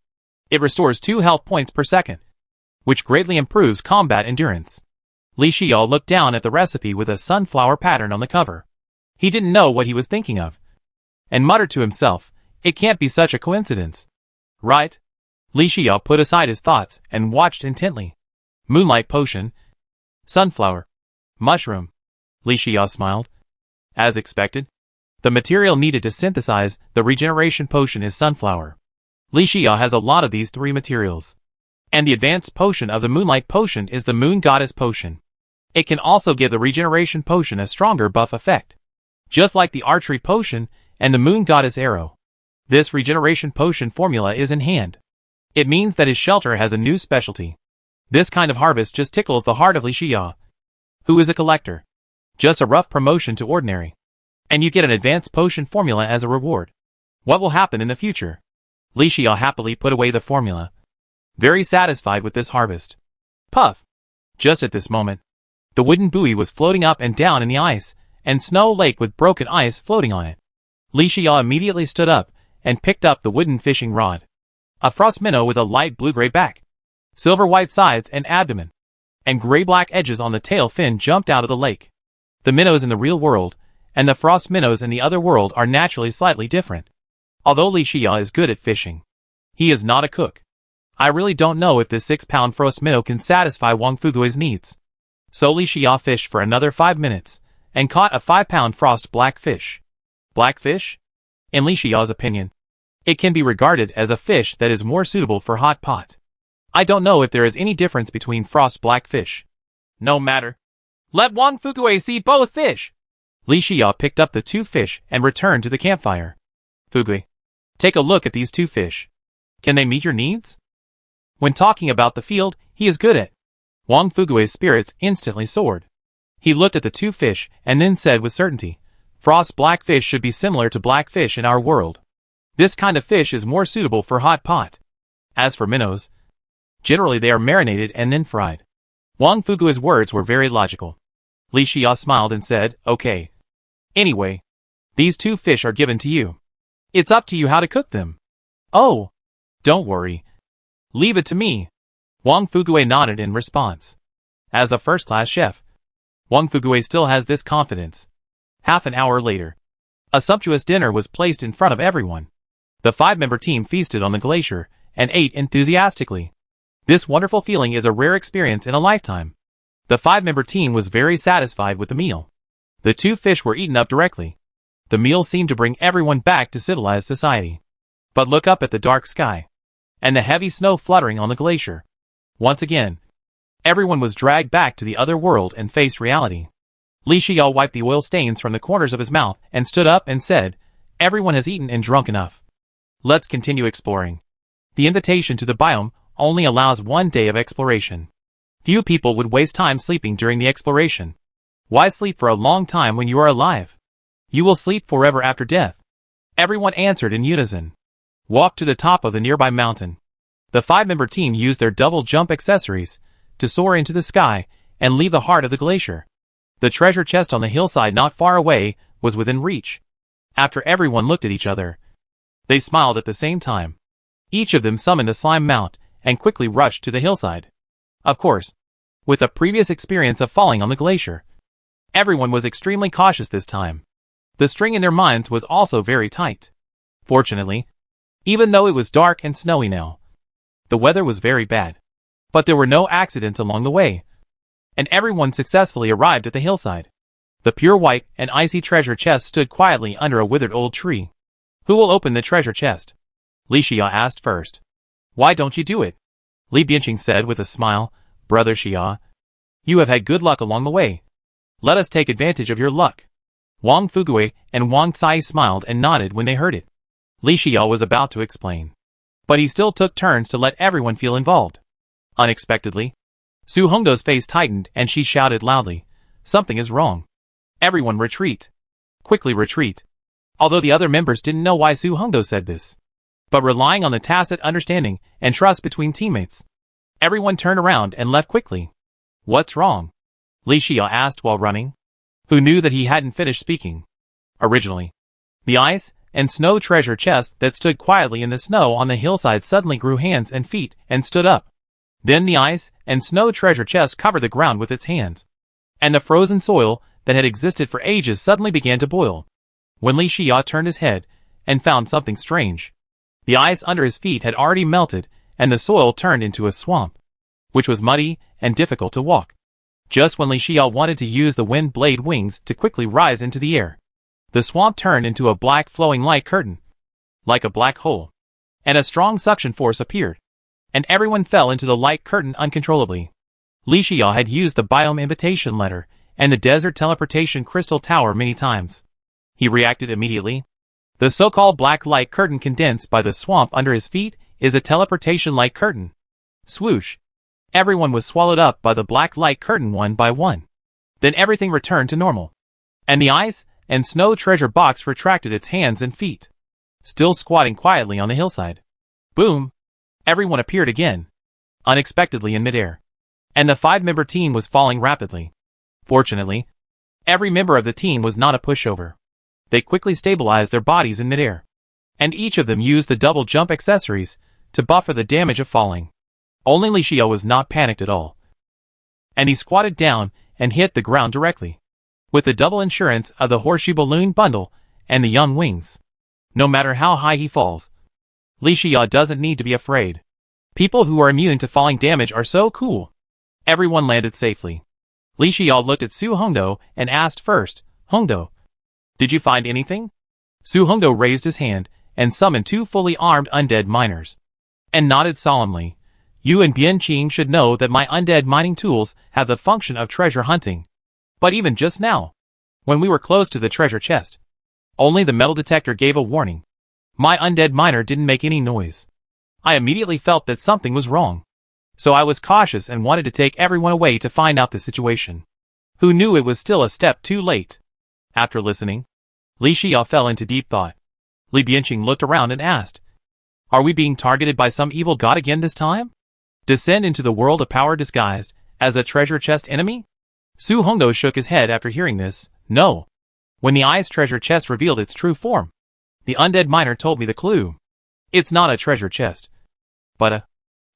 A: It restores 2 health points per second, which greatly improves combat endurance. Li Xiao looked down at the recipe with a sunflower pattern on the cover. He didn't know what he was thinking of, and muttered to himself, It can't be such a coincidence. Right? Li Xiao put aside his thoughts and watched intently. Moonlight Potion. Sunflower. Mushroom. Li Xiao smiled. As expected, the material needed to synthesize the regeneration potion is sunflower. Li Xiao has a lot of these 3 materials, and the advanced potion of the Moonlight Potion is the Moon Goddess Potion. It can also give the regeneration potion a stronger buff effect, just like the archery potion and the Moon Goddess Arrow. This regeneration potion formula is in hand. It means that his shelter has a new specialty. This kind of harvest just tickles the heart of Li Xiao, who is a collector. Just a rough promotion to ordinary, and you get an advanced potion formula as a reward. What will happen in the future? Li Xia happily put away the formula, very satisfied with this harvest. Puff! Just at this moment, the wooden buoy was floating up and down in the ice, and Snow Lake with broken ice floating on it. Li Xia immediately stood up and picked up the wooden fishing rod. A frost minnow with a light blue-gray back, silver-white sides and abdomen, and gray-black edges on the tail fin jumped out of the lake. The minnows in the real world and the frost minnows in the other world are naturally slightly different. Although Li Xia is good at fishing, he is not a cook. I really don't know if this 6-pound frost minnow can satisfy Wang Fugui's needs. So Li Xia fished for another 5 minutes and caught a 5-pound frost blackfish. Blackfish? In Li Xia's opinion, it can be regarded as a fish that is more suitable for hot pot. I don't know if there is any difference between frost blackfish. No matter. Let Wang Fugui see both fish. Li Xia picked up the 2 fish and returned to the campfire. Fugui, take a look at these 2 fish. Can they meet your needs? When talking about the field, he is good at. Wang Fugui's spirits instantly soared. He looked at the 2 fish and then said with certainty, frost blackfish should be similar to blackfish in our world. This kind of fish is more suitable for hot pot. As for minnows, generally they are marinated and then fried. Wang Fugui's words were very logical. Li Xia smiled and said, okay. Anyway, these 2 fish are given to you. It's up to you how to cook them. Oh, don't worry. Leave it to me. Wang Fugui nodded in response. As a first-class chef, Wang Fugui still has this confidence. Half an hour later, a sumptuous dinner was placed in front of everyone. The 5-member team feasted on the glacier and ate enthusiastically. This wonderful feeling is a rare experience in a lifetime. The 5-member team was very satisfied with the meal. The 2 fish were eaten up directly. The meal seemed to bring everyone back to civilized society. But look up at the dark sky and the heavy snow fluttering on the glacier. Once again, everyone was dragged back to the other world and faced reality. Li Xia wiped the oil stains from the corners of his mouth and stood up and said, everyone has eaten and drunk enough. Let's continue exploring. The invitation to the biome only allows 1 day of exploration. Few people would waste time sleeping during the exploration. Why sleep for a long time when you are alive? You will sleep forever after death. Everyone answered in unison. Walk to the top of the nearby mountain. The 5-member team used their double jump accessories to soar into the sky and leave the heart of the glacier. The treasure chest on the hillside not far away was within reach. After everyone looked at each other, they smiled at the same time. Each of them summoned a slime mount and quickly rushed to the hillside. Of course, with a previous experience of falling on the glacier, everyone was extremely cautious this time. The string in their minds was also very tight. Fortunately, even though it was dark and snowy now, the weather was very bad. But there were no accidents along the way, and everyone successfully arrived at the hillside. The pure white and icy treasure chest stood quietly under a withered old tree. Who will open the treasure chest? Li Xia asked first. Why don't you do it? Li Bianqing said with a smile, Brother Xia, you have had good luck along the way. Let us take advantage of your luck. Wang Fugui and Wang Cai smiled and nodded when they heard it. Li Xia was about to explain, but he still took turns to let everyone feel involved. Unexpectedly, Su Hongdo's face tightened and she shouted loudly, something is wrong. Everyone retreat. Quickly retreat. Although the other members didn't know why Su Hongdo said this, but relying on the tacit understanding and trust between teammates, everyone turned around and left quickly. What's wrong? Li Xia asked while running, who knew that he hadn't finished speaking. Originally, the ice and snow treasure chest that stood quietly in the snow on the hillside suddenly grew hands and feet and stood up. Then the ice and snow treasure chest covered the ground with its hands, and the frozen soil that had existed for ages suddenly began to boil. When Li Xia turned his head and found something strange, the ice under his feet had already melted and the soil turned into a swamp, which was muddy and difficult to walk. Just when Li Xia wanted to use the wind blade wings to quickly rise into the air, the swamp turned into a black flowing light curtain, like a black hole, and a strong suction force appeared, and everyone fell into the light curtain uncontrollably. Li Xia had used the biome invitation letter and the desert teleportation crystal tower many times. He reacted immediately. The so-called black light curtain condensed by the swamp under his feet is a teleportation light curtain. Swoosh! Everyone was swallowed up by the black light curtain one by one. Then everything returned to normal, and the ice and snow treasure box retracted its hands and feet. Still squatting quietly on the hillside. Boom! Everyone appeared again, unexpectedly in midair. And the 5-member team was falling rapidly. Fortunately, every member of the team was not a pushover. They quickly stabilized their bodies in midair. And each of them used the double jump accessories to buffer the damage of falling. Only Li Xiao was not panicked at all. And he squatted down and hit the ground directly. With the double insurance of the horseshoe balloon bundle and the young wings. No matter how high he falls, Li Xiao doesn't need to be afraid. People who are immune to falling damage are so cool. Everyone landed safely. Li Xiao looked at Su Hongdou and asked first, Hongdou, did you find anything? Su Hongdou raised his hand and summoned 2 fully armed undead miners. And nodded solemnly. You and Bianqing should know that my undead mining tools have the function of treasure hunting. But even just now, when we were close to the treasure chest, only the metal detector gave a warning. My undead miner didn't make any noise. I immediately felt that something was wrong. So I was cautious and wanted to take everyone away to find out the situation. Who knew it was still a step too late? After listening, Li Xiao fell into deep thought. Li Bianqing looked around and asked, are we being targeted by some evil god again this time? Descend into the world of power disguised as a treasure chest enemy? Su Hongdou shook his head after hearing this. No. When the ice treasure chest revealed its true form, the undead miner told me the clue. It's not a treasure chest. But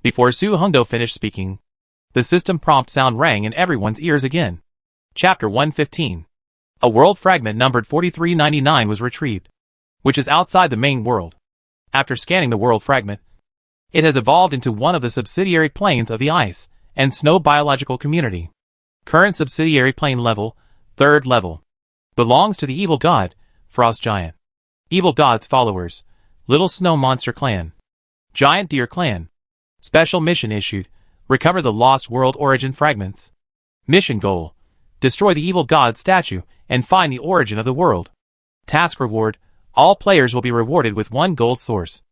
A: Before Su Hongdou finished speaking, the system prompt sound rang in everyone's ears again. Chapter 115. A world fragment numbered 4399 was retrieved, which is outside the main world. After scanning the world fragment, it has evolved into one of the subsidiary planes of the ice and snow biological community. Current subsidiary plane level, 3rd level. Belongs to the evil god, Frost Giant. Evil god's followers, Little Snow Monster Clan. Giant Deer Clan. Special mission issued, recover the lost world origin fragments. Mission goal, destroy the evil god statue and find the origin of the world. Task reward, all players will be rewarded with 1 gold source.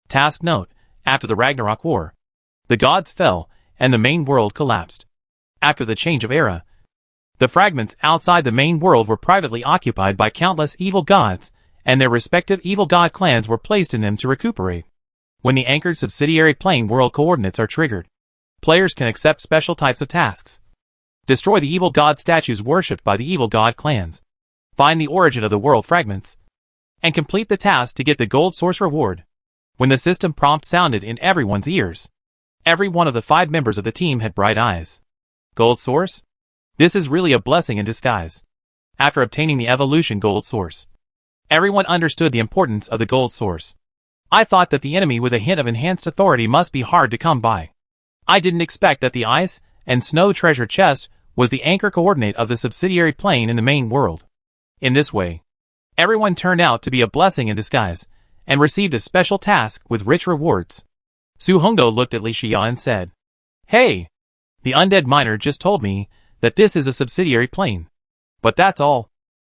A: Task note, after the Ragnarok War, the gods fell and the main world collapsed. After the change of era, the fragments outside the main world were privately occupied by countless evil gods, and their respective evil god clans were placed in them to recuperate. When the anchored subsidiary plane world coordinates are triggered, players can accept special types of tasks. Destroy the evil god statues worshipped by the evil god clans. Find the origin of the world fragments. And complete the task to get the gold source reward. When the system prompt sounded in everyone's ears, every one of the 5 members of the team had bright eyes. Gold source? This is really a blessing in disguise. After obtaining the evolution gold source, everyone understood the importance of the gold source. I thought that the enemy with a hint of enhanced authority must be hard to come by. I didn't expect that the ice and snow treasure chest was the anchor coordinate of the subsidiary plane in the main world. In this way, everyone turned out to be a blessing in disguise, and received a special task with rich rewards. Su Hongdou looked at Li Xiao and said, Hey! The undead miner just told me that this is a subsidiary plane. But that's all.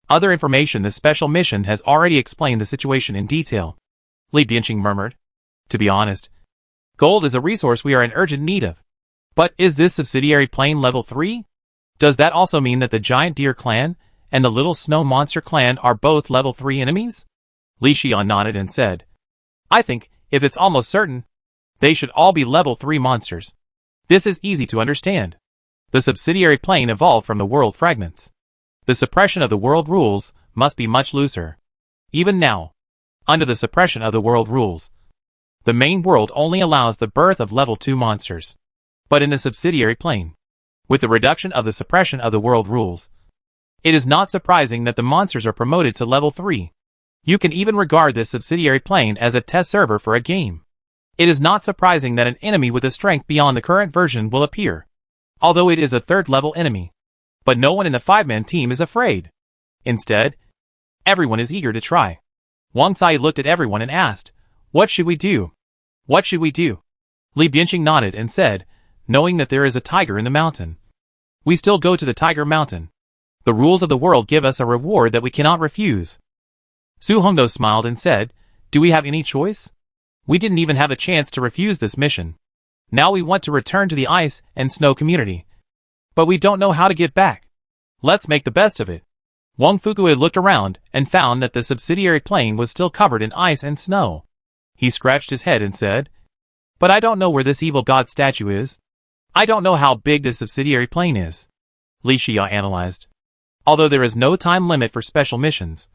A: Other information the special mission has already explained the situation in detail. Li Bianqing murmured. To be honest, gold is a resource we are in urgent need of. But is this subsidiary plane level 3? Does that also mean that the Giant Deer Clan and the Little Snow Monster Clan are both level 3 enemies? Li Xiao nodded and said, I think, if it's almost certain, they should all be level 3 monsters. This is easy to understand. The subsidiary plane evolved from the world fragments. The suppression of the world rules must be much looser. Even now, under the suppression of the world rules, the main world only allows the birth of level 2 monsters. But in the subsidiary plane, with the reduction of the suppression of the world rules, it is not surprising that the monsters are promoted to level 3. You can even regard this subsidiary plane as a test server for a game. It is not surprising that an enemy with a strength beyond the current version will appear, although it is a 3rd level enemy. But no one in the 5-man team is afraid. Instead, everyone is eager to try. Wang Cai looked at everyone and asked, What should we do? What should we do? Li Bianqing nodded and said, knowing that there is a tiger in the mountain. We still go to the Tiger Mountain. The rules of the world give us a reward that we cannot refuse. Su Hongdou smiled and said, Do we have any choice? We didn't even have a chance to refuse this mission. Now we want to return to the ice and snow community. But we don't know how to get back. Let's make the best of it. Wang Fukui looked around and found that the subsidiary plane was still covered in ice and snow. He scratched his head and said, "But I don't know where this evil god statue is. I don't know how big the subsidiary plane is." Li Xia analyzed. "Although there is no time limit for special missions,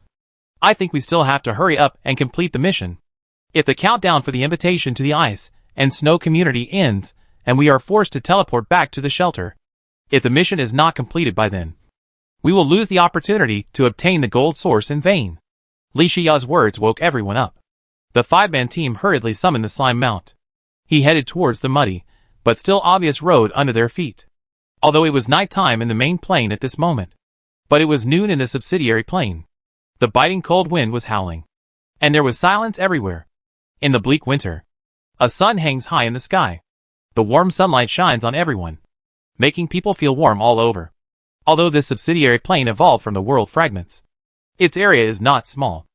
A: I think we still have to hurry up and complete the mission. If the countdown for the invitation to the ice and snow community ends, and we are forced to teleport back to the shelter, if the mission is not completed by then, we will lose the opportunity to obtain the gold source in vain." Li Xia's words woke everyone up. The 5-man team hurriedly summoned the slime mount. He headed towards the muddy, but still obvious road under their feet. Although it was night time in the main plane at this moment, but it was noon in the subsidiary plane. The biting cold wind was howling, and there was silence everywhere. In the bleak winter, a sun hangs high in the sky. The warm sunlight shines on everyone, making people feel warm all over. Although this subsidiary plane evolved from the world fragments, its area is not small.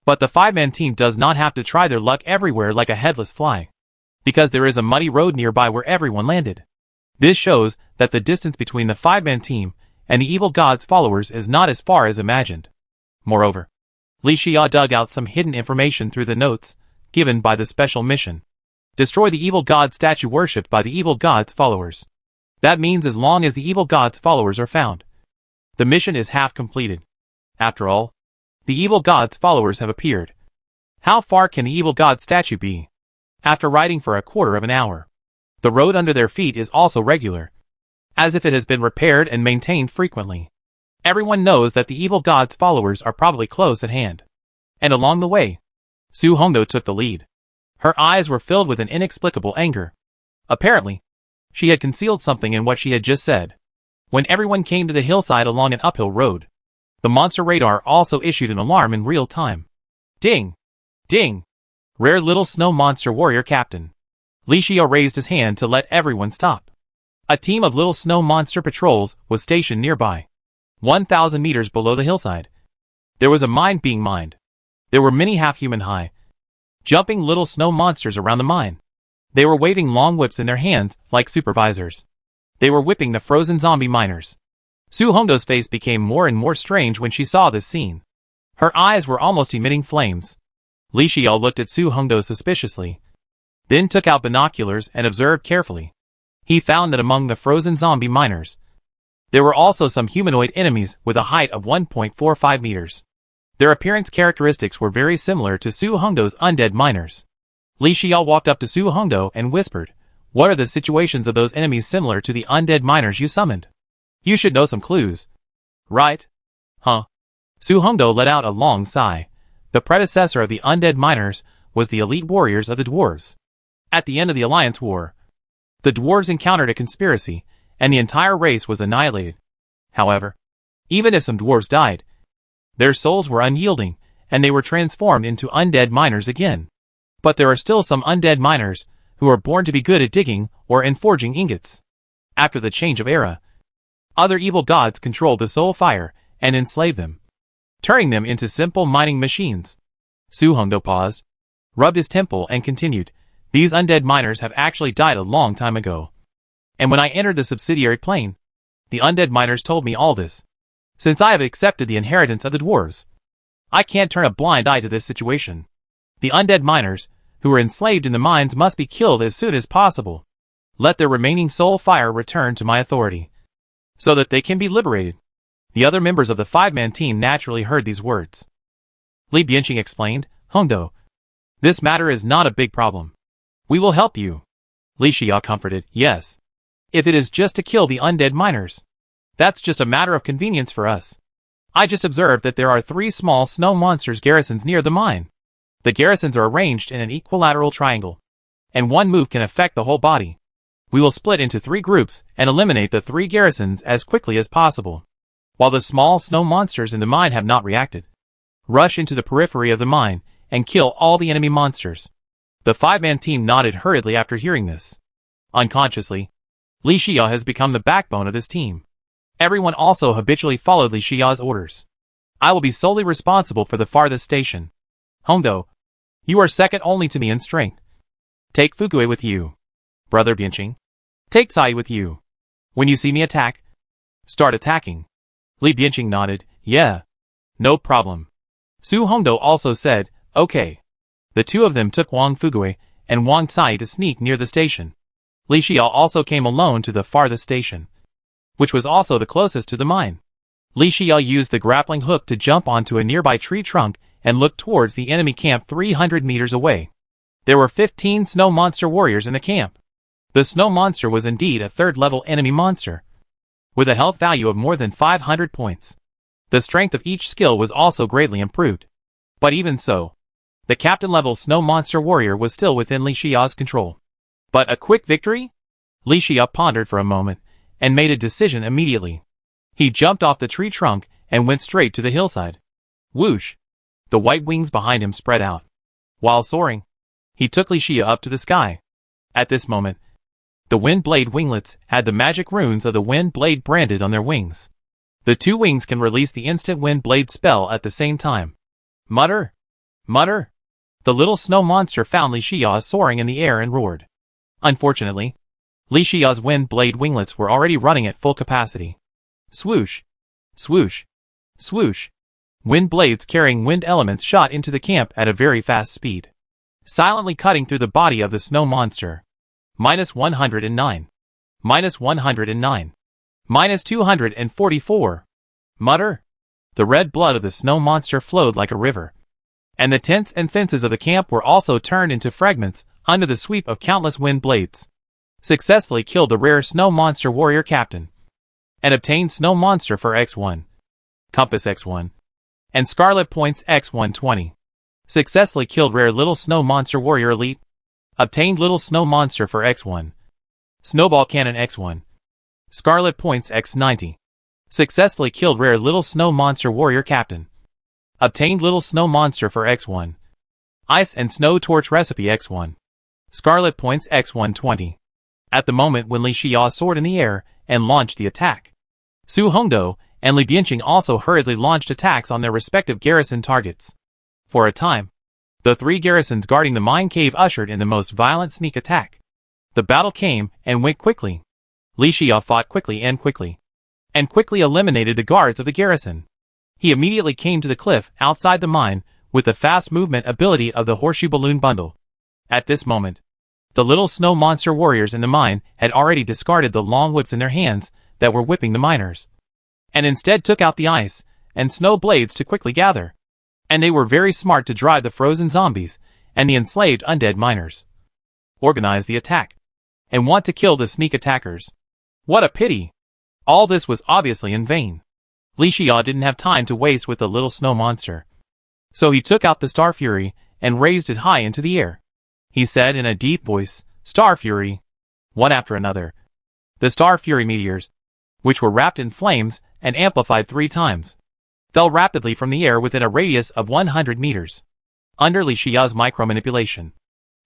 A: But the 5-man team does not have to try their luck everywhere like a headless fly, because there is a muddy road nearby where everyone landed. This shows that the distance between the 5-man team and the evil god's followers is not as far as imagined. Moreover, Li Xia dug out some hidden information through the notes given by the special mission. Destroy the evil god statue worshipped by the evil god's followers. That means as long as the evil god's followers are found, the mission is half completed. After all, the evil god's followers have appeared. How far can the evil god statue be? After riding for a quarter of an hour, the road under their feet is also regular, as if it has been repaired and maintained frequently. Everyone knows that the evil god's followers are probably close at hand. And along the way, Su Hongdo took the lead. Her eyes were filled with an inexplicable anger. Apparently, she had concealed something in what she had just said. When everyone came to the hillside along an uphill road, the monster radar also issued an alarm in real time. Ding! Ding! Rare little snow monster warrior captain. Li Xia raised his hand to let everyone stop. A team of little snow monster patrols was stationed nearby, 1,000 meters below the hillside. There was a mine being mined. There were many half-human high, jumping little snow monsters around the mine. They were waving long whips in their hands like supervisors. They were whipping the frozen zombie miners. Su Hongdo's face became more and more strange when she saw this scene. Her eyes were almost emitting flames. Li Xia looked at Su Hongdo suspiciously, then took out binoculars and observed carefully. He found that among the frozen zombie miners, there were also some humanoid enemies with a height of 1.45 meters. Their appearance characteristics were very similar to Su Hongdo's undead miners. Li Xia walked up to Su Hongdo and whispered, "What are the situations of those enemies similar to the undead miners you summoned? You should know some clues, right?" "Huh?" Su Hongdo let out a long sigh. The predecessor of the undead miners was the elite warriors of the dwarves. At the end of the Alliance War, the dwarves encountered a conspiracy, and the entire race was annihilated. However, even if some dwarves died, their souls were unyielding, and they were transformed into undead miners again. But there are still some undead miners who are born to be good at digging or in forging ingots. After the change of era, other evil gods controlled the soul fire and enslaved them, turning them into simple mining machines. Su Hongdo paused, rubbed his temple and continued, "These undead miners have actually died a long time ago. And when I entered the subsidiary plane, the undead miners told me all this. Since I have accepted the inheritance of the dwarves, I can't turn a blind eye to this situation. The undead miners, who were enslaved in the mines, must be killed as soon as possible. Let their remaining soul fire return to my authority, so that they can be liberated." The other members of the 5-man team naturally heard these words. Li Bianqing explained, "Hongdo, this matter is not a big problem. We will help you." Li Xia comforted, "Yes. If it is just to kill the undead miners, that's just a matter of convenience for us. I just observed that there are 3 small snow monsters garrisons near the mine. The garrisons are arranged in an equilateral triangle, and one move can affect the whole body. We will split into 3 groups and eliminate the 3 garrisons as quickly as possible. While the small snow monsters in the mine have not reacted, rush into the periphery of the mine and kill all the enemy monsters." The 5-man team nodded hurriedly after hearing this. Unconsciously, Li Xia has become the backbone of this team. Everyone also habitually followed Li Xia's orders. "I will be solely responsible for the farthest station. Hongdo, you are second only to me in strength. Take Fukui with you. Brother Bianqing, take Sai with you. When you see me attack, start attacking." Li Bianqing nodded, "Yeah, No problem. Su Hongdo also said, okay. The two of them took Wang Fugui and Wang Cai to sneak near the station. Li Xiao also came alone to the farthest station, which was also the closest to the mine. Li Xiao used the grappling hook to jump onto a nearby tree trunk and looked towards the enemy camp 300 meters away. There were 15 snow monster warriors in the camp. The snow monster was indeed a third-level enemy monster, with a health value of more than 500 points. The strength of each skill was also greatly improved. But even so, the captain-level snow monster warrior was still within Li Xiao's control. But a quick victory? Li Xiao pondered for a moment and made a decision immediately. He jumped off the tree trunk and went straight to the hillside. Whoosh! The white wings behind him spread out. While soaring, he took Li Xiao up to the sky. At this moment, the wind blade winglets had the magic runes of the wind blade branded on their wings. The two wings can release the instant wind blade spell at the same time. Mutter! Mutter! The little snow monster found Li Xiao soaring in the air and roared. Unfortunately, Li Xiao's wind blade winglets were already running at full capacity. Swoosh! Swoosh! Swoosh! Wind blades carrying wind elements shot into the camp at a very fast speed, silently cutting through the body of the snow monster. -109. -109. -244. Mutter! The red blood of the snow monster flowed like a river, and the tents and fences of the camp were also turned into fragments under the sweep of countless wind blades. Successfully killed the rare snow monster warrior captain, and obtained snow monster for X1, compass X1, and scarlet points X120. Successfully killed rare little snow monster warrior elite, obtained little snow monster for X1, snowball cannon X1, scarlet points X90. Successfully killed rare little snow monster warrior captain, obtained little snow monster for X1, ice and snow torch recipe X1, scarlet points X120. At the moment when Li Xiao soared in the air and launched the attack, Su Hongdo and Li Bianqing also hurriedly launched attacks on their respective garrison targets. For a time, the three garrisons guarding the mine cave ushered in the most violent sneak attack. The battle came and went quickly. Li Xiao fought quickly and quickly eliminated the guards of the garrison. He immediately came to the cliff outside the mine with the fast movement ability of the horseshoe balloon bundle. At this moment, the little snow monster warriors in the mine had already discarded the long whips in their hands that were whipping the miners, and instead took out the ice and snow blades to quickly gather. And they were very smart to drive the frozen zombies and the enslaved undead miners, organize the attack, and want to kill the sneak attackers. What a pity! All this was obviously in vain. Li Xiao didn't have time to waste with the little snow monster, so he took out the Star Fury and raised it high into the air. He said in a deep voice, "Star Fury!" One after another, the Star Fury meteors, which were wrapped in flames and amplified 3 times, fell rapidly from the air within a radius of 100 meters. Under Li Xiao's micromanipulation,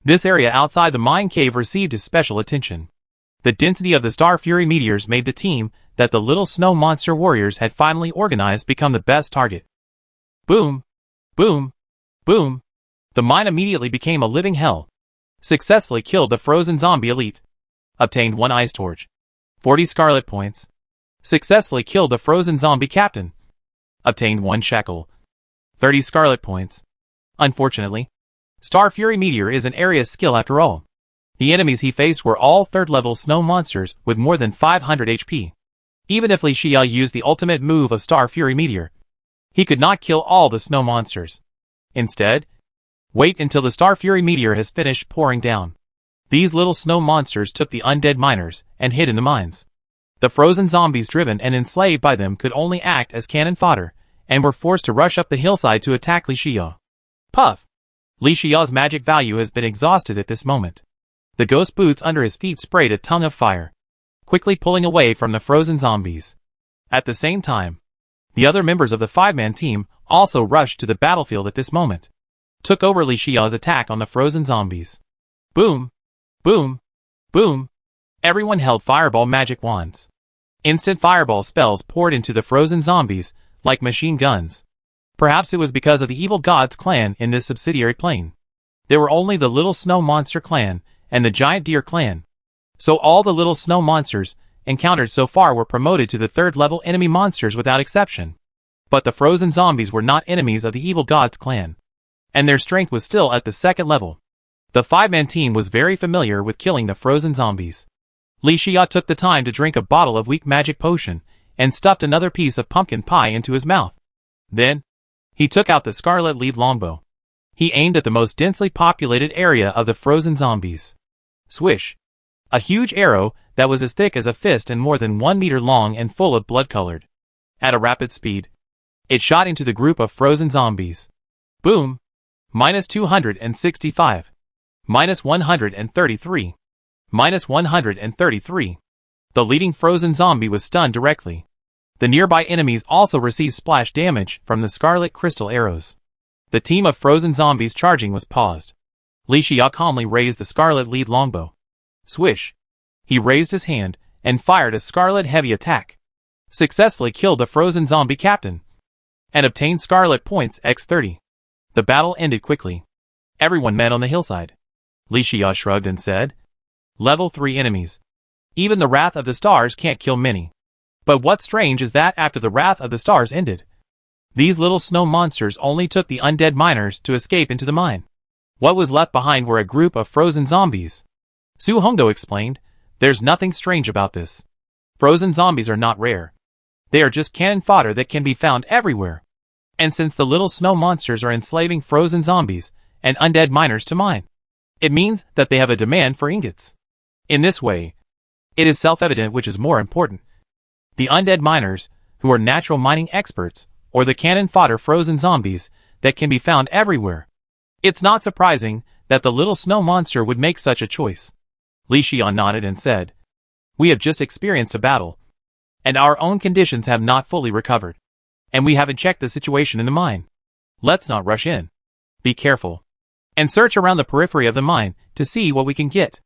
A: this area outside the mine cave received his special attention. The density of the Star Fury meteors made the team that the little snow monster warriors had finally organized become the best target. Boom! Boom! Boom! The mine immediately became a living hell. Successfully killed the frozen zombie elite. Obtained 1 ice torch. 40 scarlet points. Successfully killed the frozen zombie captain. Obtained 1 shackle. 30 scarlet points. Unfortunately, Star Fury Meteor is an area skill after all. The enemies he faced were all 3rd level snow monsters with more than 500 HP. Even if Li Xiao used the ultimate move of Star Fury Meteor, he could not kill all the snow monsters. Instead, wait until the Star Fury Meteor has finished pouring down. These little snow monsters took the undead miners and hid in the mines. The frozen zombies driven and enslaved by them could only act as cannon fodder, and were forced to rush up the hillside to attack Li Xiao. Puff! Li Xiao's magic value has been exhausted at this moment. The ghost boots under his feet sprayed a tongue of fire, quickly pulling away from the frozen zombies. At the same time, the other members of the 5-man team also rushed to the battlefield at this moment, took over Li Xiao's attack on the frozen zombies. Boom! Boom! Boom! Everyone held fireball magic wands. Instant fireball spells poured into the frozen zombies like machine guns. Perhaps it was because of the evil gods clan in this subsidiary plane. There were only the little snow monster clan and the giant deer clan. So all the little snow monsters encountered so far were promoted to the 3rd level enemy monsters without exception. But the frozen zombies were not enemies of the evil god's clan, and their strength was still at the second level. The 5-man team was very familiar with killing the frozen zombies. Li Xia took the time to drink a bottle of weak magic potion, and stuffed another piece of pumpkin pie into his mouth. Then, he took out the scarlet lead longbow. He aimed at the most densely populated area of the frozen zombies. Swish! A huge arrow that was as thick as a fist and more than 1 meter long and full of blood-colored. At a rapid speed, it shot into the group of frozen zombies. Boom! -265. -133. -133. The leading frozen zombie was stunned directly. The nearby enemies also received splash damage from the scarlet crystal arrows. The team of frozen zombies charging was paused. Li Xia calmly raised the scarlet lead longbow. Swish! He raised his hand and fired a scarlet heavy attack. Successfully killed the frozen zombie captain, and obtained scarlet points x30. The battle ended quickly. Everyone met on the hillside. Li Xia shrugged and said, "Level 3 enemies. Even the Wrath of the Stars can't kill many. But what's strange is that after the Wrath of the Stars ended, these little snow monsters only took the undead miners to escape into the mine. What was left behind were a group of frozen zombies." Su Hongdo explained, "There's nothing strange about this. Frozen zombies are not rare. They are just cannon fodder that can be found everywhere. And since the little snow monsters are enslaving frozen zombies and undead miners to mine, it means that they have a demand for ingots. In this way, it is self-evident which is more important: the undead miners, who are natural mining experts, or the cannon fodder frozen zombies that can be found everywhere. It's not surprising that the little snow monster would make such a choice." Li Xia nodded and said, "We have just experienced a battle, and our own conditions have not fully recovered, and we haven't checked the situation in the mine. Let's not rush in. Be careful, and search around the periphery of the mine to see what we can get.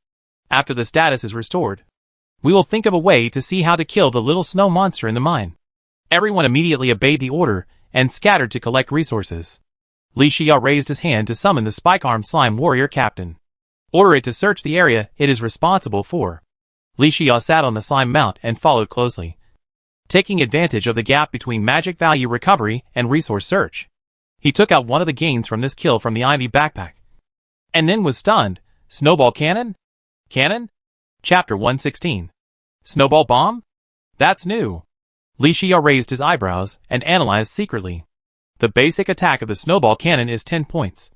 A: After the status is restored, we will think of a way to see how to kill the little snow monster in the mine." Everyone immediately obeyed the order and scattered to collect resources. Li Xia raised his hand to summon the spike-armed slime warrior captain. "Order it to search the area it is responsible for." Li Xia sat on the slime mount and followed closely, taking advantage of the gap between magic value recovery and resource search. He took out one of the gains from this kill from the ivy backpack, and then was stunned. Snowball cannon? Cannon? Chapter 116. Snowball bomb? That's new. Li Xia raised his eyebrows and analyzed secretly. The basic attack of the snowball cannon is 10 points,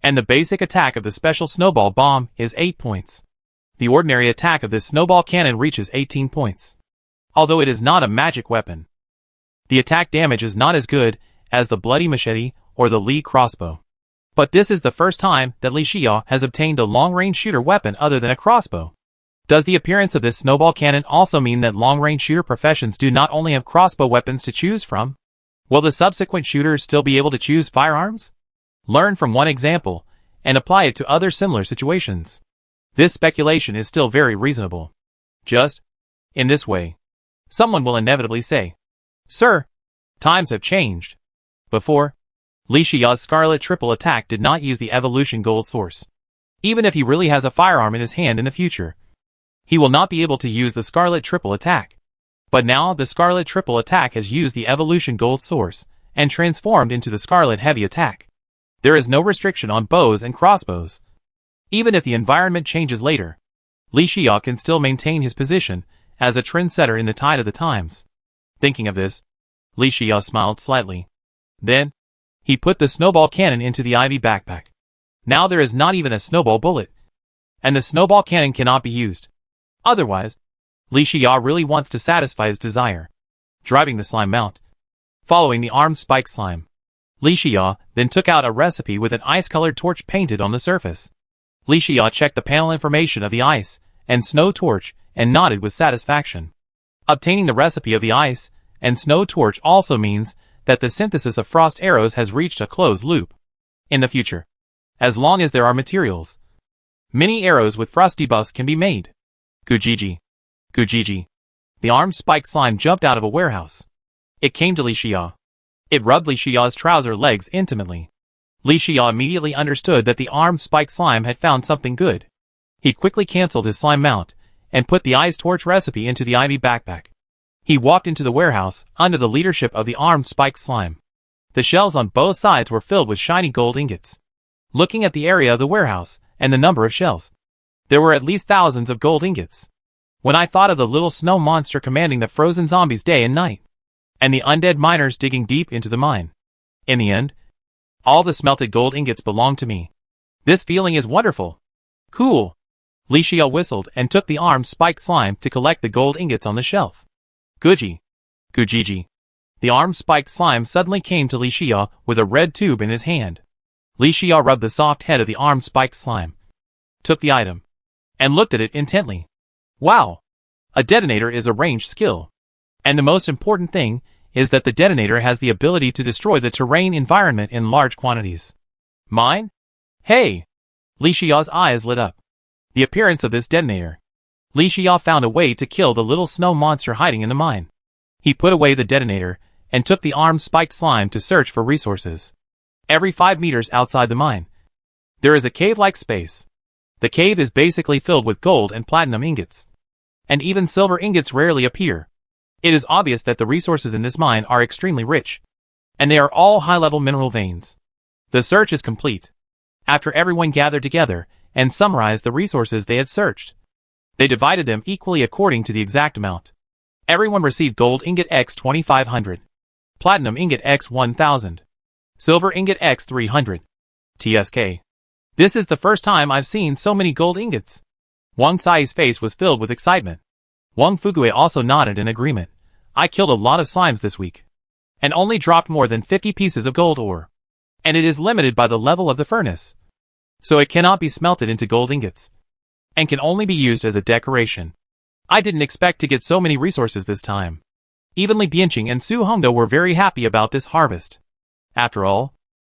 A: and the basic attack of the special snowball bomb is 8 points. The ordinary attack of this snowball cannon reaches 18 points. Although it is not a magic weapon, the attack damage is not as good as the bloody machete or the Li crossbow. But this is the first time that Li Xia has obtained a long-range shooter weapon other than a crossbow. Does the appearance of this snowball cannon also mean that long-range shooter professions do not only have crossbow weapons to choose from? Will the subsequent shooters still be able to choose firearms? Learn from one example and apply it to other similar situations. This speculation is still very reasonable. Just in this way, someone will inevitably say, "Sir, times have changed." Before, Li Xia's Scarlet Triple Attack did not use the evolution gold source. Even if he really has a firearm in his hand in the future, he will not be able to use the Scarlet Triple Attack. But now the Scarlet Triple Attack has used the evolution gold source and transformed into the Scarlet Heavy Attack. There is no restriction on bows and crossbows. Even if the environment changes later, Li Xia can still maintain his position as a trendsetter in the tide of the times. Thinking of this, Li Xia smiled slightly. Then, he put the snowball cannon into the ivy backpack. Now there is not even a snowball bullet, and the snowball cannon cannot be used. Otherwise, Li Xia really wants to satisfy his desire. Driving the slime mount, following the armed spike slime, Li Xia then took out a recipe with an ice-colored torch painted on the surface. Li Xia checked the panel information of the ice and snow torch and nodded with satisfaction. Obtaining the recipe of the ice and snow torch also means that the synthesis of frost arrows has reached a closed loop. In the future, as long as there are materials, many arrows with frost debuffs can be made. Gujiji. Gujiji. The armed spike slime jumped out of a warehouse. It came to Li Xia. It rubbed Li Xia's trouser legs intimately. Li Xia immediately understood that the armed spike slime had found something good. He quickly cancelled his slime mount and put the ice torch recipe into the ivy backpack. He walked into the warehouse under the leadership of the armed spiked slime. The shelves on both sides were filled with shiny gold ingots. Looking at the area of the warehouse and the number of shelves, there were at least thousands of gold ingots. When I thought of the little snow monster commanding the frozen zombies day and night, and the undead miners digging deep into the mine, in the end, all the smelted gold ingots belonged to me. This feeling is wonderful. Cool. Li Xia whistled and took the armed spiked slime to collect the gold ingots on the shelf. Guji. Gujiji. The armed spiked slime suddenly came to Li Xia with a red tube in his hand. Li Xia rubbed the soft head of the armed spiked slime, took the item, and looked at it intently. Wow! A detonator is a ranged skill. And the most important thing is that the detonator has the ability to destroy the terrain environment in large quantities. Mine? Hey! Li Xia's eyes lit up. The appearance of this detonator. Li Xia found a way to kill the little snow monster hiding in the mine. He put away the detonator and took the armed spiked slime to search for resources. Every 5 meters outside the mine, there is a cave-like space. The cave is basically filled with gold and platinum ingots. And even silver ingots rarely appear. It is obvious that the resources in this mine are extremely rich. And they are all high-level mineral veins. The search is complete. After everyone gathered together and summarized the resources they had searched, they divided them equally according to the exact amount. Everyone received gold ingot X 2500, platinum ingot X 1000, silver ingot X 300. TSK. This is the first time I've seen so many gold ingots. Wang Sai's face was filled with excitement. Wang Fugue also nodded in agreement. I killed a lot of slimes this week, and only dropped more than 50 pieces of gold ore. And it is limited by the level of the furnace, so it cannot be smelted into gold ingots, and can only be used as a decoration. I didn't expect to get so many resources this time. Even Li Bianqing and Su Hongdou were very happy about this harvest. After all,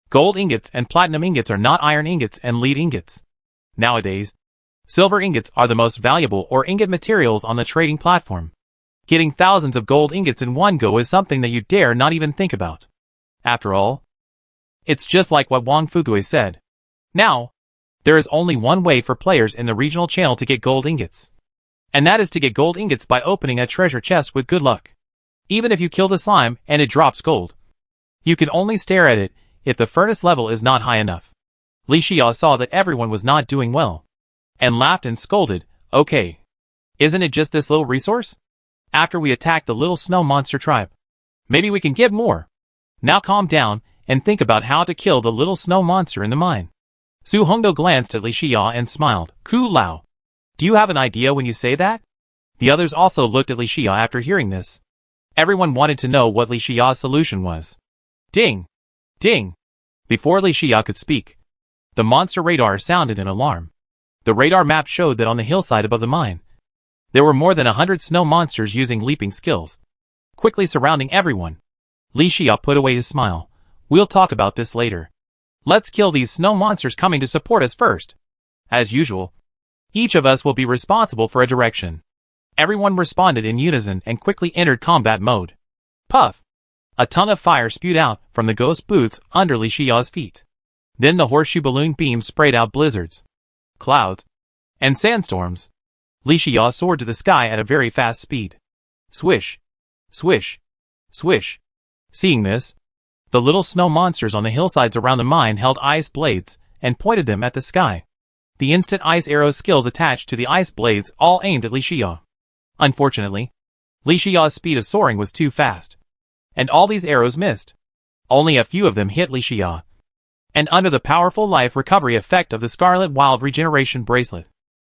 A: gold ingots and platinum ingots are not iron ingots and lead ingots. Nowadays, silver ingots are the most valuable or ingot materials on the trading platform. Getting thousands of gold ingots in one go is something that you dare not even think about. After all, it's just like what Wang Fugue said. Now, there is only one way for players in the regional channel to get gold ingots. And that is to get gold ingots by opening a treasure chest with good luck. Even if you kill the slime and it drops gold, you can only stare at it if the furnace level is not high enough. Li Xia saw that everyone was not doing well, and laughed and scolded, okay. Isn't it just this little resource? After we attack the little snow monster tribe, maybe we can get more. Now calm down and think about how to kill the little snow monster in the mine. Su Hongdou glanced at Li Xia and smiled. Ku Lao. Do you have an idea when you say that? The others also looked at Li Xia after hearing this. Everyone wanted to know what Li Xia's solution was. Ding! Ding! Before Li Xia could speak, the monster radar sounded an alarm. The radar map showed that on the hillside above the mine, there were more than 100 snow monsters using leaping skills, quickly surrounding everyone. Li Xia put away his smile. We'll talk about this later. Let's kill these snow monsters coming to support us first. As usual, each of us will be responsible for a direction. Everyone responded in unison and quickly entered combat mode. Puff! A ton of fire spewed out from the ghost boots under Li Xia's feet. Then the horseshoe balloon beam sprayed out blizzards, clouds, and sandstorms. Li Xia soared to the sky at a very fast speed. Swish! Swish! Swish! Seeing this, the little snow monsters on the hillsides around the mine held ice blades and pointed them at the sky. The instant ice arrow skills attached to the ice blades all aimed at Li Xia. Unfortunately, Li Xia's speed of soaring was too fast, and all these arrows missed. Only a few of them hit Li Xia. And under the powerful life recovery effect of the Scarlet Wild Regeneration Bracelet,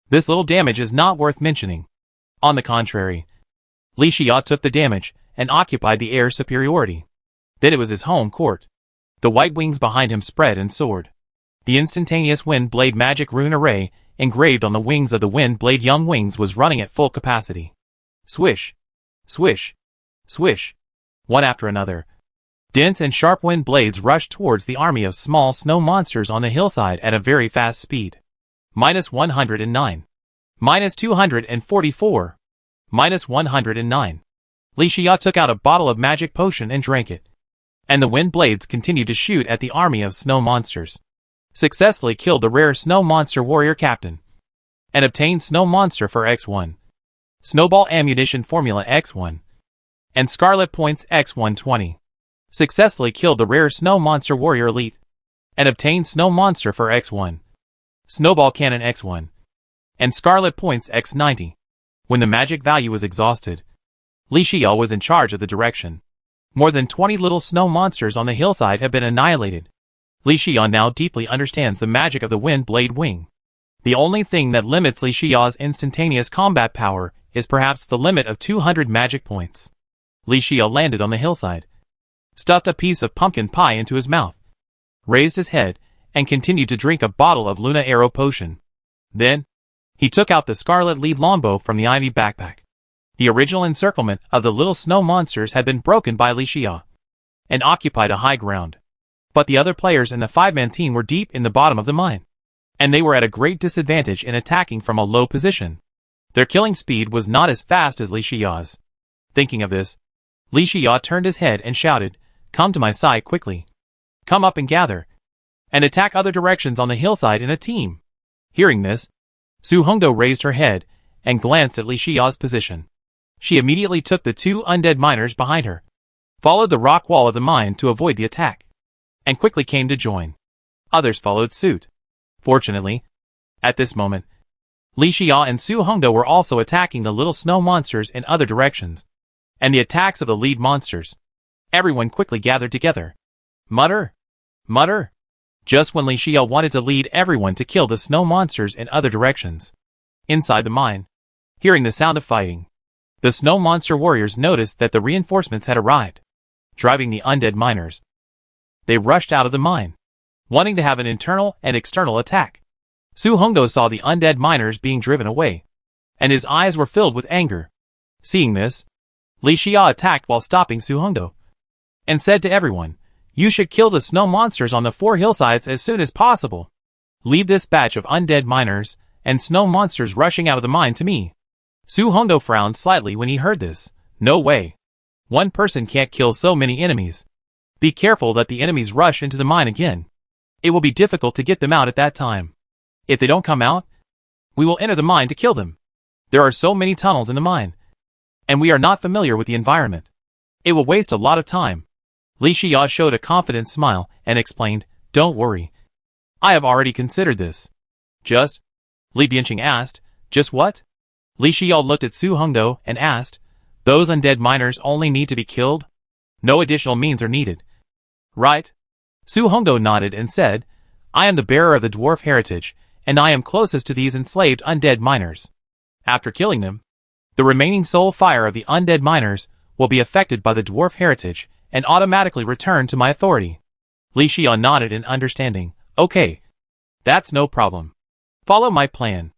A: this little damage is not worth mentioning. On the contrary, Li Xia took the damage and occupied the air superiority. Then it was his home court. The white wings behind him spread and soared. The instantaneous wind blade magic rune array engraved on the wings of the wind blade young wings was running at full capacity. Swish! Swish! Swish! One after another, dense and sharp wind blades rushed towards the army of small snow monsters on the hillside at a very fast speed. -109. -244. -109. Li Xia took out a bottle of magic potion and drank it. And the wind blades continued to shoot at the army of snow monsters. Successfully killed the rare snow monster warrior captain. And obtained snow monster for X1. Snowball ammunition formula X1. and Scarlet Points X120. Successfully killed the rare Snow Monster Warrior Elite, and obtained Snow Monster for X1, Snowball Cannon X1, and Scarlet Points X90. When the magic value was exhausted, Li Xiao was in charge of the direction. More than 20 little snow monsters on the hillside have been annihilated. Li Xiao now deeply understands the magic of the Wind Blade Wing. The only thing that limits Li Xiao's instantaneous combat power is perhaps the limit of 200 magic points. Li Xiao landed on the hillside, stuffed a piece of pumpkin pie into his mouth, raised his head, and continued to drink a bottle of Luna Arrow Potion. Then, he took out the scarlet lead longbow from the ivy backpack. The original encirclement of the little snow monsters had been broken by Li Xiao, and occupied a high ground. But the other players in the 5-man team were deep in the bottom of the mine, and they were at a great disadvantage in attacking from a low position. Their killing speed was not as fast as Li Xiao's. Thinking of this, Li Xiao turned his head and shouted, "Come to my side quickly. Come up and gather, and attack other directions on the hillside in a team." Hearing this, Su Hongdo raised her head and glanced at Li Xiao's position. She immediately took the 2 undead miners behind her, followed the rock wall of the mine to avoid the attack, and quickly came to join. Others followed suit. Fortunately, at this moment, Li Xiao and Su Hongdo were also attacking the little snow monsters in other directions, and the attacks of the lead monsters. Everyone quickly gathered together. Mutter! Mutter! Just when Li Xiao wanted to lead everyone to kill the snow monsters in other directions. Inside the mine, hearing the sound of fighting, the snow monster warriors noticed that the reinforcements had arrived, driving the undead miners. They rushed out of the mine, wanting to have an internal and external attack. Su Hongdo saw the undead miners being driven away, and his eyes were filled with anger. Seeing this, Li Xiao attacked while stopping Su Hongdo, and said to everyone, "You should kill the snow monsters on the 4 hillsides as soon as possible. Leave this batch of undead miners and snow monsters rushing out of the mine to me." Su Hongdo frowned slightly when he heard this. No way. One person can't kill so many enemies. Be careful that the enemies rush into the mine again. It will be difficult to get them out at that time. If they don't come out, we will enter the mine to kill them. There are so many tunnels in the mine, and we are not familiar with the environment. It will waste a lot of time. Li Xiao showed a confident smile and explained, "Don't worry. I have already considered this." "Just?" Li Bianqing asked. "Just what?" Li Xiao looked at Su Hongdo and asked, "Those undead miners only need to be killed? No additional means are needed, right?" Su Hongdo nodded and said, "I am the bearer of the dwarf heritage, and I am closest to these enslaved undead miners. After killing them, the remaining soul fire of the undead miners will be affected by the dwarf heritage and automatically return to my authority." Li Xiao nodded in understanding. "Okay. That's no problem. Follow my plan."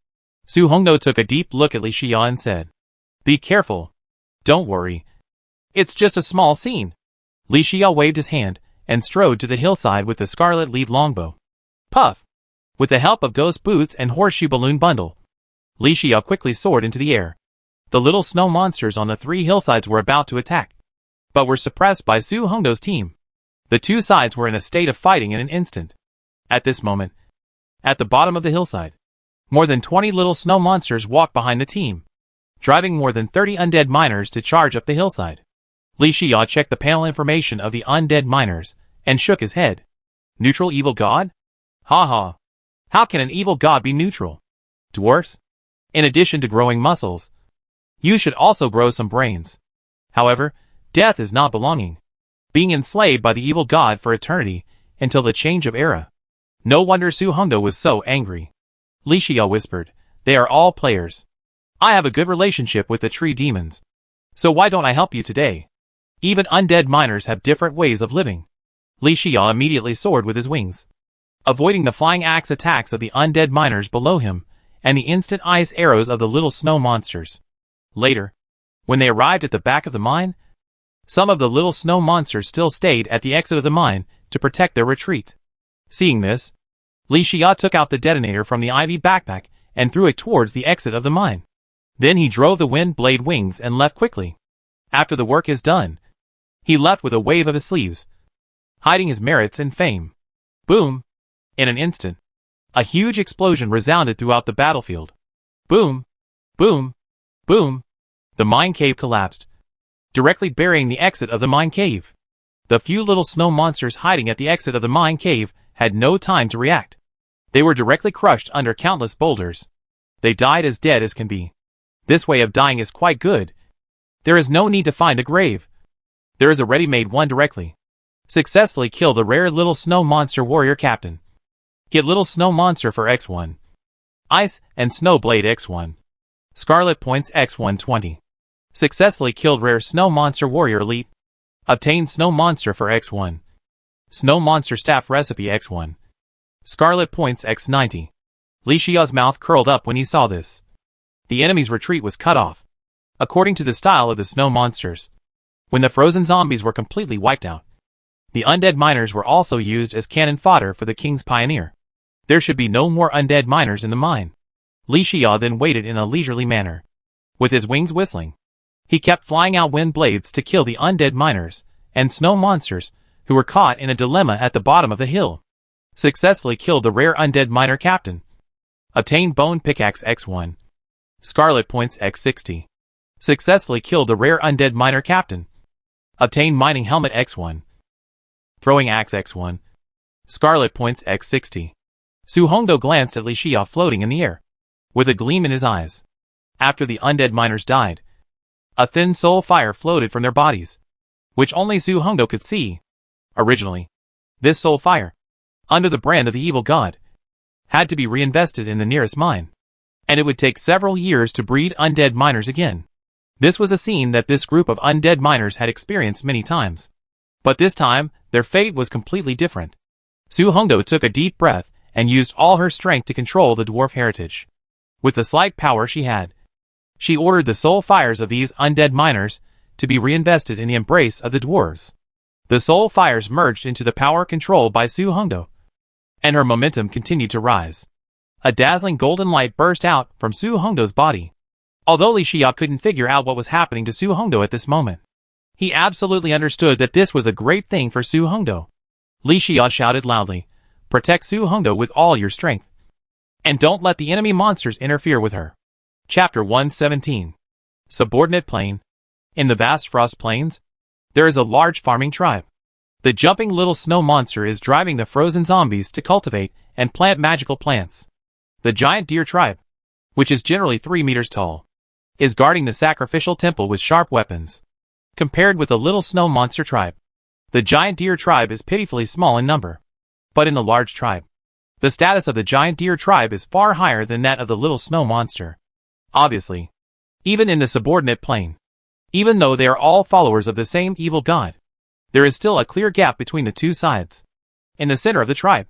A: Su Hongdo took a deep look at Li Xiao and said, "Be careful. Don't worry. It's just a small scene." Li Xiao waved his hand and strode to the hillside with the scarlet lead longbow. Puff! With the help of ghost boots and horseshoe balloon bundle, Li Xiao quickly soared into the air. The little snow monsters on the 3 hillsides were about to attack, but were suppressed by Su Hongdo's team. The 2 sides were in a state of fighting in an instant. At this moment, at the bottom of the hillside, more than 20 little snow monsters walked behind the team, driving more than 30 undead miners to charge up the hillside. Li Xiao checked the panel information of the undead miners and shook his head. "Neutral evil god? Ha ha. How can an evil god be neutral? Dwarfs? In addition to growing muscles, you should also grow some brains. However, death is not belonging. Being enslaved by the evil god for eternity until the change of era. No wonder Su Hongdo was so angry." Li Xiao whispered, "They are all players. I have a good relationship with the tree demons, so why don't I help you today? Even undead miners have different ways of living." Li Xiao immediately soared with his wings, avoiding the flying axe attacks of the undead miners below him and the instant ice arrows of the little snow monsters. Later, when they arrived at the back of the mine, some of the little snow monsters still stayed at the exit of the mine to protect their retreat. Seeing this, Li Xiao took out the detonator from the ivy backpack and threw it towards the exit of the mine. Then he drove the wind blade wings and left quickly. After the work is done, he left with a wave of his sleeves, hiding his merits and fame. Boom! In an instant, a huge explosion resounded throughout the battlefield. Boom! Boom! Boom! The mine cave collapsed, directly burying the exit of the mine cave. The few little snow monsters hiding at the exit of the mine cave had no time to react. They were directly crushed under countless boulders. They died as dead as can be. This way of dying is quite good. There is no need to find a grave. There is a ready-made one directly. Successfully kill the rare little snow monster warrior captain. Get little snow monster for X1. Ice and Snow Blade X1. Scarlet points X120. Successfully killed rare snow monster warrior elite. Obtained snow monster for X1. Snow monster staff recipe X1. Scarlet points X90. Li Xiao's mouth curled up when he saw this. The enemy's retreat was cut off, according to the style of the snow monsters. When the frozen zombies were completely wiped out, the undead miners were also used as cannon fodder for the king's pioneer. There should be no more undead miners in the mine. Li Xiao then waited in a leisurely manner. With his wings whistling, he kept flying out wind blades to kill the undead miners and snow monsters who were caught in a dilemma at the bottom of the hill. Successfully killed the rare undead miner captain. Obtained bone pickaxe X1. Scarlet points X60. Successfully killed the rare undead miner captain. Obtained mining helmet X1. Throwing axe X1. Scarlet points X60. Su Hongdou glanced at Li Xia floating in the air, with a gleam in his eyes. After the undead miners died, a thin soul fire floated from their bodies, which only Su Hongdou could see. Originally, this soul fire, under the brand of the evil god, had to be reinvested in the nearest mine, and it would take several years to breed undead miners again. This was a scene that this group of undead miners had experienced many times. But this time, their fate was completely different. Su Hongdou took a deep breath and used all her strength to control the dwarf heritage. With the slight power she had, she ordered the soul fires of these undead miners to be reinvested in the embrace of the dwarves. The soul fires merged into the power controlled by Su Hongdou, and her momentum continued to rise. A dazzling golden light burst out from Su Hongdou's body. Although Li Xia couldn't figure out what was happening to Su Hongdou at this moment, he absolutely understood that this was a great thing for Su Hongdou. Li Xia shouted loudly, "Protect Su Hongdou with all your strength, and don't let the enemy monsters interfere with her." Chapter 117. Subordinate Plain. In the vast frost plains, there is a large farming tribe. The jumping little snow monster is driving the frozen zombies to cultivate and plant magical plants. The giant deer tribe, which is generally 3 meters tall, is guarding the sacrificial temple with sharp weapons. Compared with the little snow monster tribe, the giant deer tribe is pitifully small in number. But in the large tribe, the status of the giant deer tribe is far higher than that of the little snow monster. Obviously, even in the subordinate plane, even though they are all followers of the same evil god, there is still a clear gap between the two sides. In the center of the tribe,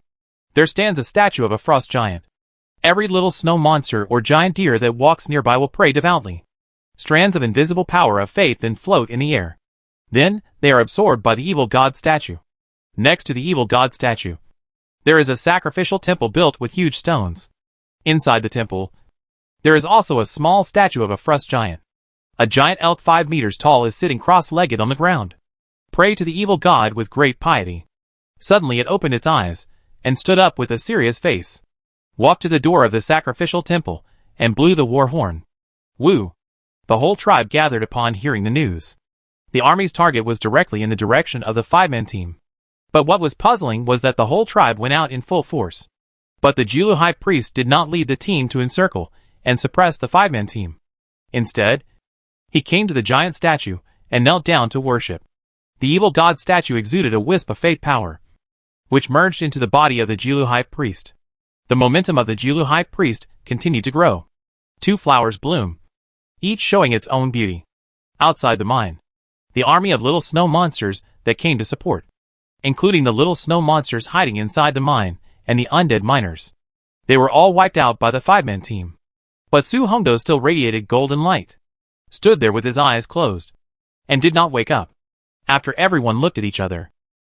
A: there stands a statue of a frost giant. Every little snow monster or giant deer that walks nearby will pray devoutly. Strands of invisible power of faith then float in the air. Then, they are absorbed by the evil god statue. Next to the evil god statue, there is a sacrificial temple built with huge stones. Inside the temple, there is also a small statue of a frost giant. A giant elk 5 meters tall is sitting cross-legged on the ground. Pray to the evil god with great piety. Suddenly it opened its eyes, and stood up with a serious face. Walked to the door of the sacrificial temple, and blew the war horn. Woo! The whole tribe gathered upon hearing the news. The army's target was directly in the direction of the 5-man team. But what was puzzling was that the whole tribe went out in full force. But the Julu high priest did not lead the team to encircle and suppress the 5-man team. Instead, he came to the giant statue and knelt down to worship. The evil god statue exuded a wisp of faith power, which merged into the body of the Julu high priest. The momentum of the Julu high priest continued to grow. 2 flowers bloom, each showing its own beauty. Outside the mine, the army of little snow monsters that came to support, including the little snow monsters hiding inside the mine and the undead miners. They were all wiped out by the 5-man team. But Su Hongdou still radiated golden light, stood there with his eyes closed, and did not wake up. After everyone looked at each other,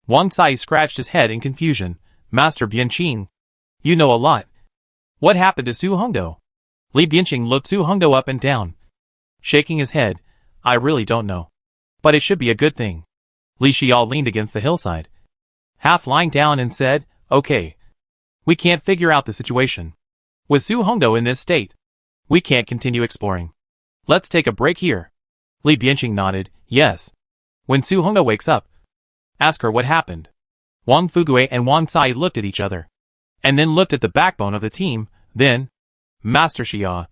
A: Wang Cai scratched his head in confusion. "Master Bianqing, you know a lot. What happened to Su Hongdou?" Li Bianqing looked Su Hongdou up and down, shaking his head. "I really don't know. But it should be a good thing." Li Xiao leaned against the hillside, half lying down, and said, "Okay. We can't figure out the situation. With Su Hongdou in this state, we can't continue exploring. Let's take a break here." Li Bianqing nodded, yes. When Su Hongdo wakes up, ask her what happened. Wang Fugue and Wang Cai looked at each other, and then looked at the backbone of the team, then, Master Xia,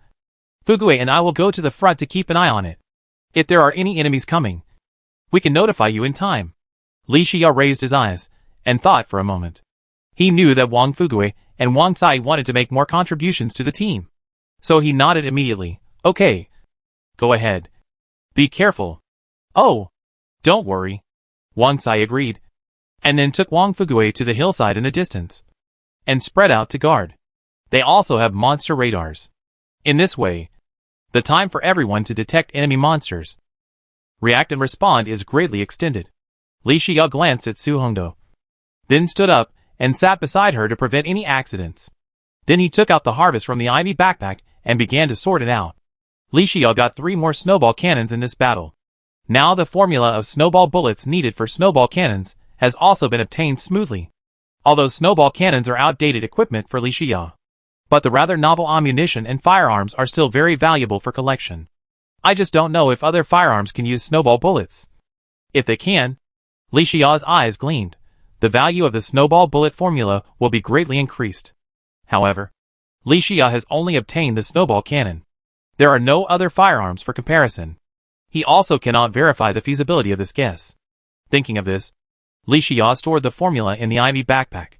A: Fugue and I will go to the front to keep an eye on it. If there are any enemies coming, we can notify you in time. Li Xia raised his eyes, and thought for a moment. He knew that Wang Fugue and Wang Cai wanted to make more contributions to the team. So he nodded immediately, okay. Go ahead. Be careful. Oh, don't worry. Wang Cai agreed, and then took Wang Fugue to the hillside in the distance, and spread out to guard. They also have monster radars. In this way, the time for everyone to detect enemy monsters, react and respond is greatly extended. Li Xia glanced at Su Hongdo, then stood up and sat beside her to prevent any accidents. Then he took out the harvest from the ivy backpack and began to sort it out. Li Xia got 3 more snowball cannons in this battle. Now the formula of snowball bullets needed for snowball cannons has also been obtained smoothly. Although snowball cannons are outdated equipment for Li Xia, but the rather novel ammunition and firearms are still very valuable for collection. I just don't know if other firearms can use snowball bullets. If they can, Li Xia's eyes gleamed. The value of the snowball bullet formula will be greatly increased. However, Li Xia has only obtained the snowball cannon. There are no other firearms for comparison. He also cannot verify the feasibility of this guess. Thinking of this, Li Xia stored the formula in the ivy backpack.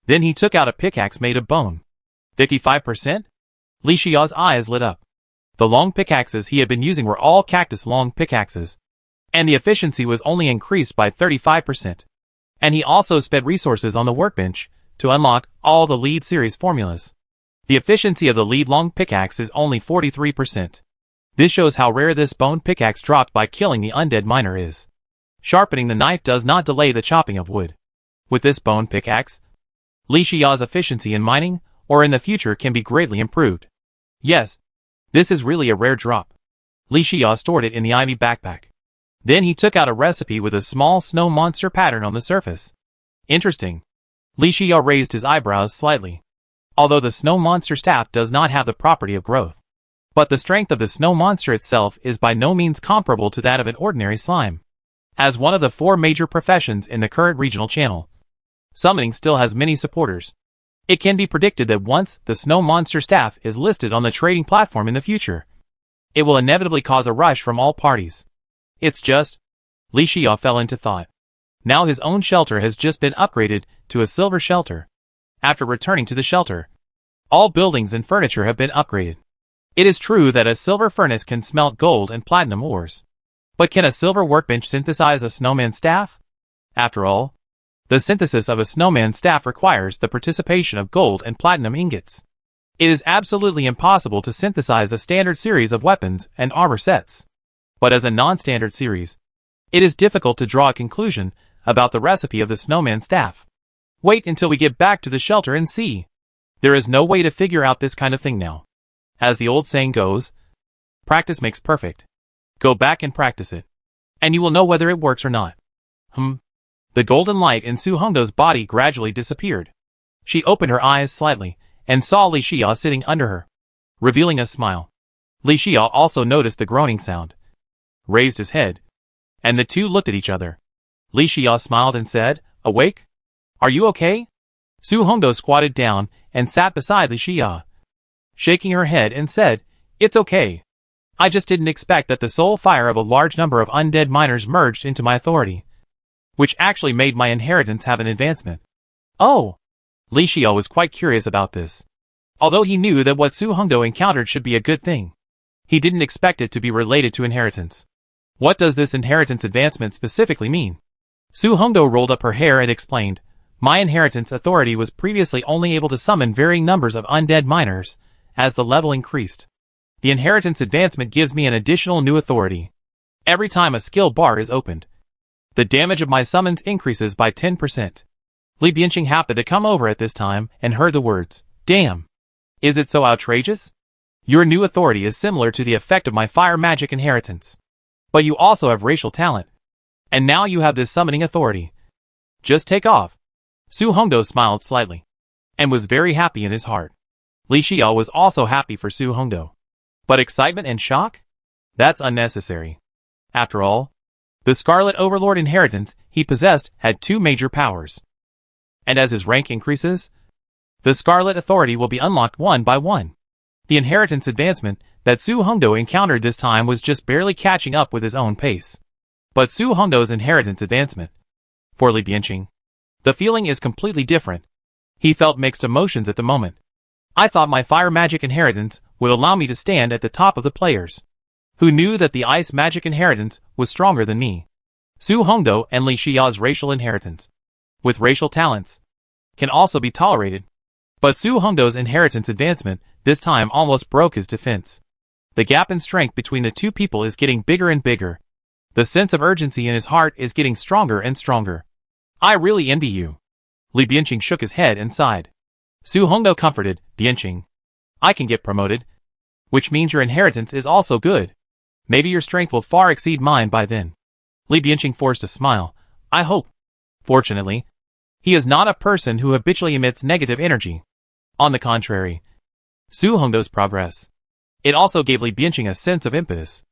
A: Then he took out a pickaxe made of bone. 55%? Li Xia's eyes lit up. The long pickaxes he had been using were all cactus long pickaxes, and the efficiency was only increased by 35%. And he also spent resources on the workbench to unlock all the lead series formulas. The efficiency of the lead long pickaxe is only 43%. This shows how rare this bone pickaxe dropped by killing the undead miner is. Sharpening the knife does not delay the chopping of wood. With this bone pickaxe, Li Xia's efficiency in mining or in the future can be greatly improved. Yes, this is really a rare drop. Li Xia stored it in the ivy backpack. Then he took out a recipe with a small snow monster pattern on the surface. Interesting. Li Xia raised his eyebrows slightly. Although the snow monster staff does not have the property of growth, but the strength of the snow monster itself is by no means comparable to that of an ordinary slime. As one of the 4 major professions in the current regional channel, summoning still has many supporters. It can be predicted that once the snow monster staff is listed on the trading platform in the future, it will inevitably cause a rush from all parties. It's just, Li Xia fell into thought. Now his own shelter has just been upgraded to a silver shelter. After returning to the shelter, all buildings and furniture have been upgraded. It is true that a silver furnace can smelt gold and platinum ores. But can a silver workbench synthesize a snowman staff? After all, the synthesis of a snowman staff requires the participation of gold and platinum ingots. It is absolutely impossible to synthesize a standard series of weapons and armor sets. But as a non-standard series, it is difficult to draw a conclusion about the recipe of the snowman staff. Wait until we get back to the shelter and see. There is no way to figure out this kind of thing now. As the old saying goes, practice makes perfect. Go back and practice it, and you will know whether it works or not. The golden light in Su Hongdo's body gradually disappeared. She opened her eyes slightly, and saw Li Xia sitting under her, revealing a smile. Li Xia also noticed the groaning sound, raised his head, and the two looked at each other. Li Xia smiled and said, "Awake? Are you okay?" Su Hongdo squatted down and sat beside Li Xia, shaking her head and said, "It's okay. I just didn't expect that the soul fire of a large number of undead miners merged into my authority, which actually made my inheritance have an advancement." Oh! Li Xia was quite curious about this. Although he knew that what Su Hongdo encountered should be a good thing, he didn't expect it to be related to inheritance. What does this inheritance advancement specifically mean? Su Hongdo rolled up her hair and explained, "My inheritance authority was previously only able to summon varying numbers of undead miners. As the level increased, the inheritance advancement gives me an additional new authority. Every time a skill bar is opened, the damage of my summons increases by 10%. Li Bianqing happened to come over at this time and heard the words, "Damn! Is it so outrageous? Your new authority is similar to the effect of my fire magic inheritance. But you also have racial talent. And now you have this summoning authority. Just take off." Su Hongdo smiled slightly, and was very happy in his heart. Li Xia was also happy for Su Hongdo. But excitement and shock? That's unnecessary. After all, the Scarlet Overlord inheritance he possessed had two major powers. And as his rank increases, the Scarlet Authority will be unlocked one by one. The inheritance advancement that Su Hongdo encountered this time was just barely catching up with his own pace. But Su Hongdo's inheritance advancement, for Li Bianqing, the feeling is completely different. He felt mixed emotions at the moment. I thought my fire magic inheritance would allow me to stand at the top of the players. Who knew that the ice magic inheritance was stronger than me? Su Hongdo and Li Xiao's racial inheritance, with racial talents, can also be tolerated. But Su Hongdo's inheritance advancement this time almost broke his defense. The gap in strength between the two people is getting bigger and bigger. The sense of urgency in his heart is getting stronger and stronger. I really envy you. Li Bianqing shook his head and sighed. Su Hongdo comforted, Bianqing, I can get promoted, which means your inheritance is also good. Maybe your strength will far exceed mine by then. Li Bianqing forced a smile. I hope. Fortunately, he is not a person who habitually emits negative energy. On the contrary, Su Hongdo's progress, it also gave Li Bianqing a sense of impetus.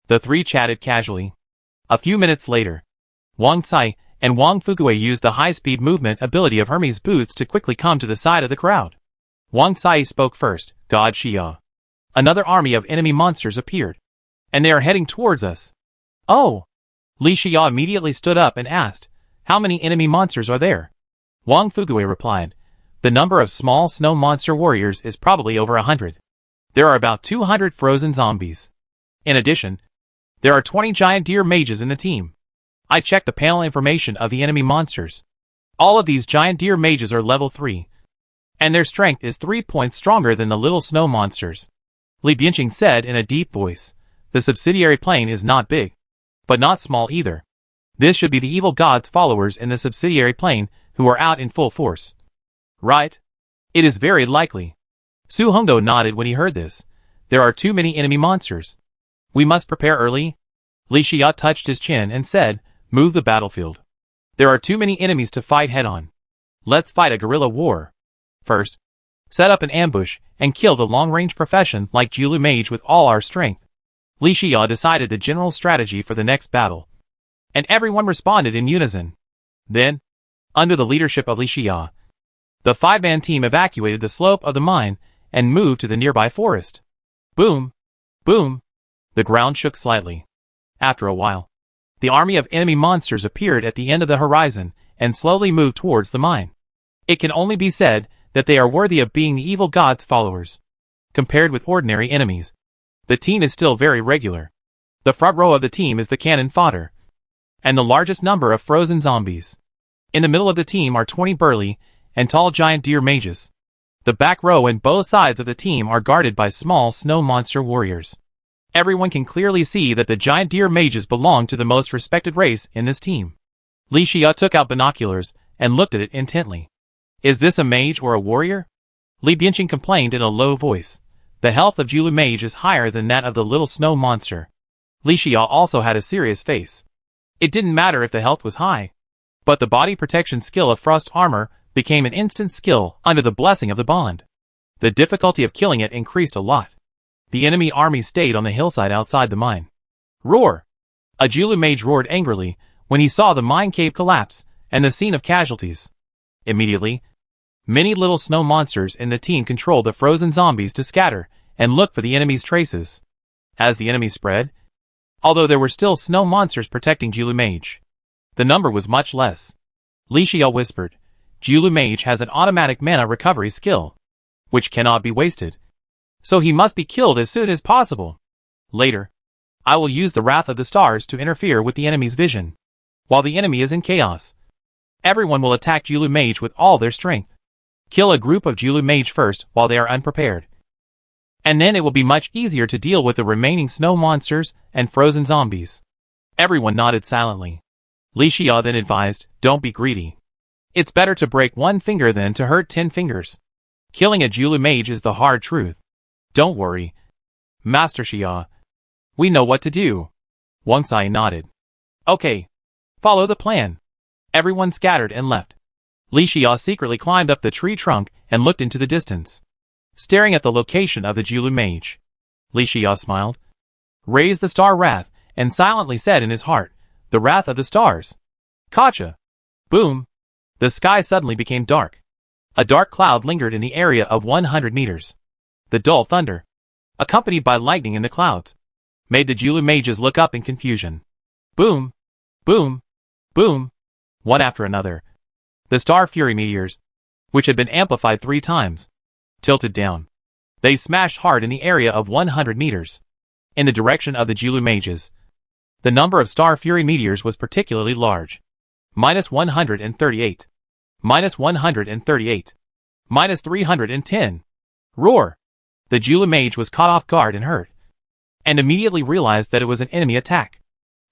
A: The three chatted casually. A few minutes later, Wang Cai and Wang Fugui used the high-speed movement ability of Hermes' boots to quickly come to the side of the crowd. Wang Cai spoke first. God Xia. Another army of enemy monsters appeared, and they are heading towards us. Oh! Li Xia immediately stood up and asked, how many enemy monsters are there? Wang Fugui replied, the number of small snow monster warriors is probably over 100. There are about 200 frozen zombies. In addition, there are 20 giant deer mages in the team. I checked the panel information of the enemy monsters. All of these giant deer mages are level 3, and their strength is 3 points stronger than the little snow monsters. Li Bianqing said in a deep voice, the subsidiary plane is not big, but not small either. This should be the evil god's followers in the subsidiary plane who are out in full force. Right? It is very likely. Su Hongdo nodded when he heard this. There are too many enemy monsters. We must prepare early. Li Xia touched his chin and said, move the battlefield. There are too many enemies to fight head-on. Let's fight a guerrilla war. First, set up an ambush and kill the long-range profession like Julu Mage with all our strength. Li Xia decided the general strategy for the next battle, and everyone responded in unison. Then, under the leadership of Li Xia, the 5-man team evacuated the slope of the mine and moved to the nearby forest. Boom! Boom! The ground shook slightly. After a while, the army of enemy monsters appeared at the end of the horizon and slowly moved towards the mine. It can only be said that they are worthy of being the evil god's followers. Compared with ordinary enemies, the team is still very regular. The front row of the team is the cannon fodder, and the largest number of frozen zombies. In the middle of the team are 20 burly and tall giant deer mages. The back row and both sides of the team are guarded by small snow monster warriors. Everyone can clearly see that the giant deer mages belong to the most respected race in this team. Li Xia took out binoculars and looked at it intently. Is this a mage or a warrior? Li Bianqing complained in a low voice. The health of Julu Mage is higher than that of the little snow monster. Li Xia also had a serious face. It didn't matter if the health was high, but the body protection skill of Frost Armor became an instant skill under the blessing of the bond. The difficulty of killing it increased a lot. The enemy army stayed on the hillside outside the mine. Roar! A Julu Mage roared angrily when he saw the mine cave collapse and the scene of casualties. Immediately, many little snow monsters in the team controlled the frozen zombies to scatter and look for the enemy's traces. As the enemy spread, although there were still snow monsters protecting Julu Mage, the number was much less. Li Xia whispered, Julu Mage has an automatic mana recovery skill, which cannot be wasted, so he must be killed as soon as possible. Later, I will use the Wrath of the Stars to interfere with the enemy's vision. While the enemy is in chaos, everyone will attack Julu Mage with all their strength. Kill a group of Julu Mage first while they are unprepared, and then it will be much easier to deal with the remaining snow monsters and frozen zombies. Everyone nodded silently. Li Xia then advised, don't be greedy. It's better to break one finger than to hurt 10 fingers. Killing a Julu Mage is the hard truth. Don't worry, Master Xia. We know what to do. Wang Cai nodded. Okay, follow the plan. Everyone scattered and left. Li Xia secretly climbed up the tree trunk and looked into the distance, staring at the location of the Julu Mage. Li Xia smiled, raised the Star Wrath, and silently said in his heart, "The wrath of the stars." Gotcha! Boom! The sky suddenly became dark. A dark cloud lingered in the area of 100 meters. The dull thunder, accompanied by lightning in the clouds, made the Julu mages look up in confusion. Boom! Boom! Boom! One after another, the star fury meteors, which had been amplified 3 times, tilted down. They smashed hard in the area of 100 meters, in the direction of the Julu mages. The number of star fury meteors was particularly large. -138. -138. -310. Roar! The Julu mage was caught off guard and hurt, and immediately realized that it was an enemy attack.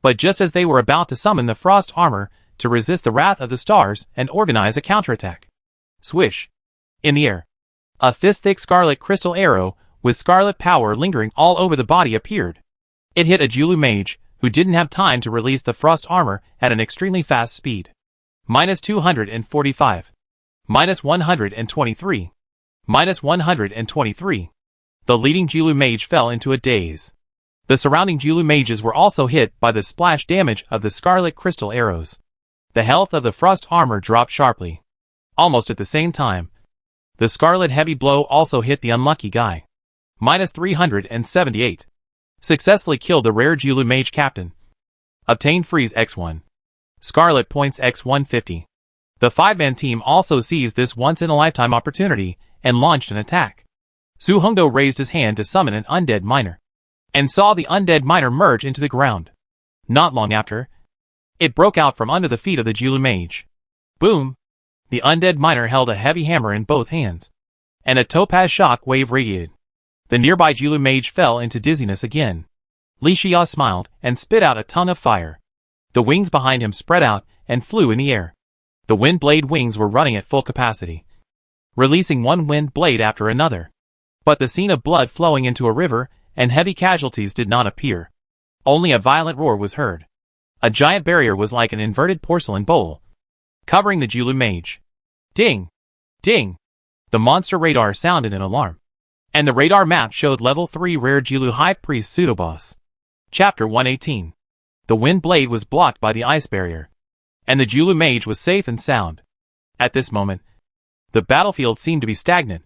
A: But just as they were about to summon the frost armor to resist the wrath of the stars and organize a counterattack, swish! In the air, a fist-thick scarlet crystal arrow with scarlet power lingering all over the body appeared. It hit a Julu mage, who didn't have time to release the frost armor at an extremely fast speed. -245. -123. -123. The leading Julu mage fell into a daze. The surrounding Julu mages were also hit by the splash damage of the scarlet crystal arrows. The health of the frost armor dropped sharply. Almost at the same time, the scarlet heavy blow also hit the unlucky guy. -378. Successfully killed the rare Julu mage captain. Obtained freeze X1. Scarlet points X150. The 5-man team also seized this once-in-a-lifetime opportunity and launched an attack. Su Hongdo raised his hand to summon an undead miner, and saw the undead miner merge into the ground. Not long after, it broke out from under the feet of the Julu mage. Boom! The undead miner held a heavy hammer in both hands, and a topaz shock wave radiated. The nearby Julu mage fell into dizziness again. Li Xia smiled and spit out a tongue of fire. The wings behind him spread out and flew in the air. The wind blade wings were running at full capacity, releasing one wind blade after another. But the scene of blood flowing into a river and heavy casualties did not appear. Only a violent roar was heard. A giant barrier was like an inverted porcelain bowl, covering the Julu mage. Ding! Ding! The monster radar sounded an alarm, and the radar map showed level 3 rare Julu High Priest Pseudoboss. Chapter 118. The wind blade was blocked by the ice barrier, and the Julu mage was safe and sound. At this moment, the battlefield seemed to be stagnant.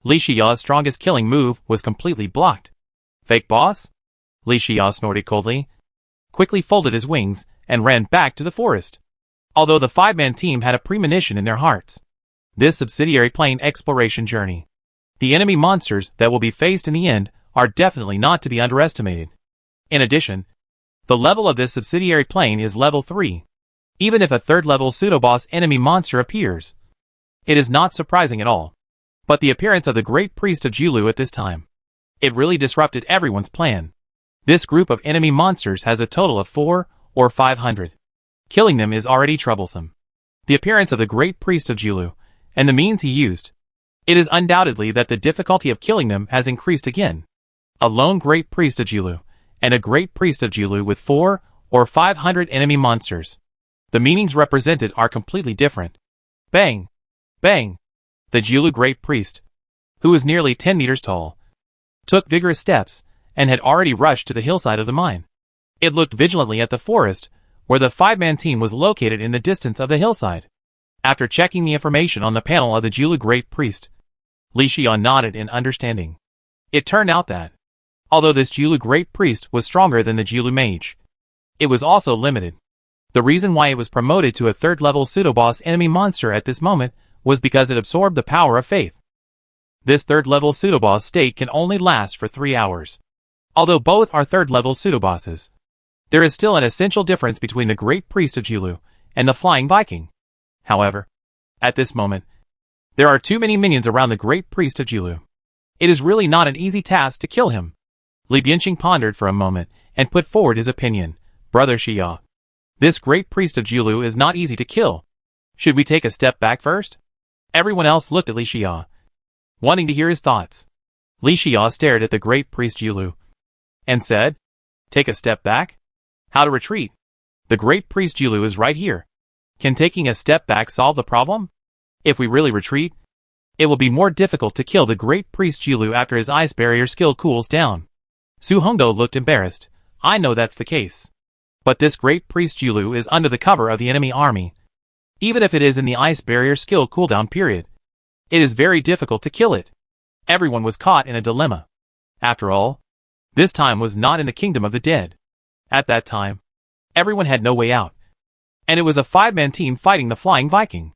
A: Li Xia's strongest killing move was completely blocked. Fake boss? Li Xia snorted coldly, quickly folded his wings, and ran back to the forest. Although the 5-man team had a premonition in their hearts. This subsidiary plane exploration journey, the enemy monsters that will be faced in the end are definitely not to be underestimated. In addition, the level of this subsidiary plane is level 3. Even if a 3rd level pseudoboss enemy monster appears, it is not surprising at all. But the appearance of the Great Priest of Julu at this time, it really disrupted everyone's plan. This group of enemy monsters has a total of 4 or 500. Killing them is already troublesome. The appearance of the Great Priest of Julu, and the means he used, it is undoubtedly that the difficulty of killing them has increased again. A lone Great Priest of Julu, and a Great Priest of Julu with 4 or 500 enemy monsters. The meanings represented are completely different. Bang! Bang! The Julu Great Priest, who was nearly 10 meters tall, took vigorous steps, and had already rushed to the hillside of the mine. It looked vigilantly at the forest, where the 5-man team was located in the distance of the hillside. After checking the information on the panel of the Julu Great Priest, Li Xia nodded in understanding. It turned out that, although this Julu Great Priest was stronger than the Julu Mage, it was also limited. The reason why it was promoted to a 3rd level pseudoboss enemy monster at this moment was because it absorbed the power of faith. This 3rd level pseudoboss state can only last for 3 hours. Although both are 3rd level pseudobosses, there is still an essential difference between the Great Priest of Julu and the Flying Viking. However, at this moment, there are too many minions around the Great Priest of Julu. It is really not an easy task to kill him. Li Bianqing pondered for a moment and put forward his opinion. Brother Xia, this Great Priest of Julu is not easy to kill. Should we take a step back first? Everyone else looked at Li Xia, wanting to hear his thoughts. Li Xia stared at the Great Priest Julu and said, "Take a step back? How to retreat? The Great Priest Julu is right here. Can taking a step back solve the problem? If we really retreat, it will be more difficult to kill the Great Priest Julu after his ice barrier skill cools down." Su Hongdo looked embarrassed, I know that's the case. But this great priest Julu is under the cover of the enemy army. Even if it is in the ice barrier skill cooldown period, it is very difficult to kill it. Everyone was caught in a dilemma. After all, this time was not in the kingdom of the dead. At that time, everyone had no way out. And it was a 5-man team fighting the Flying Viking.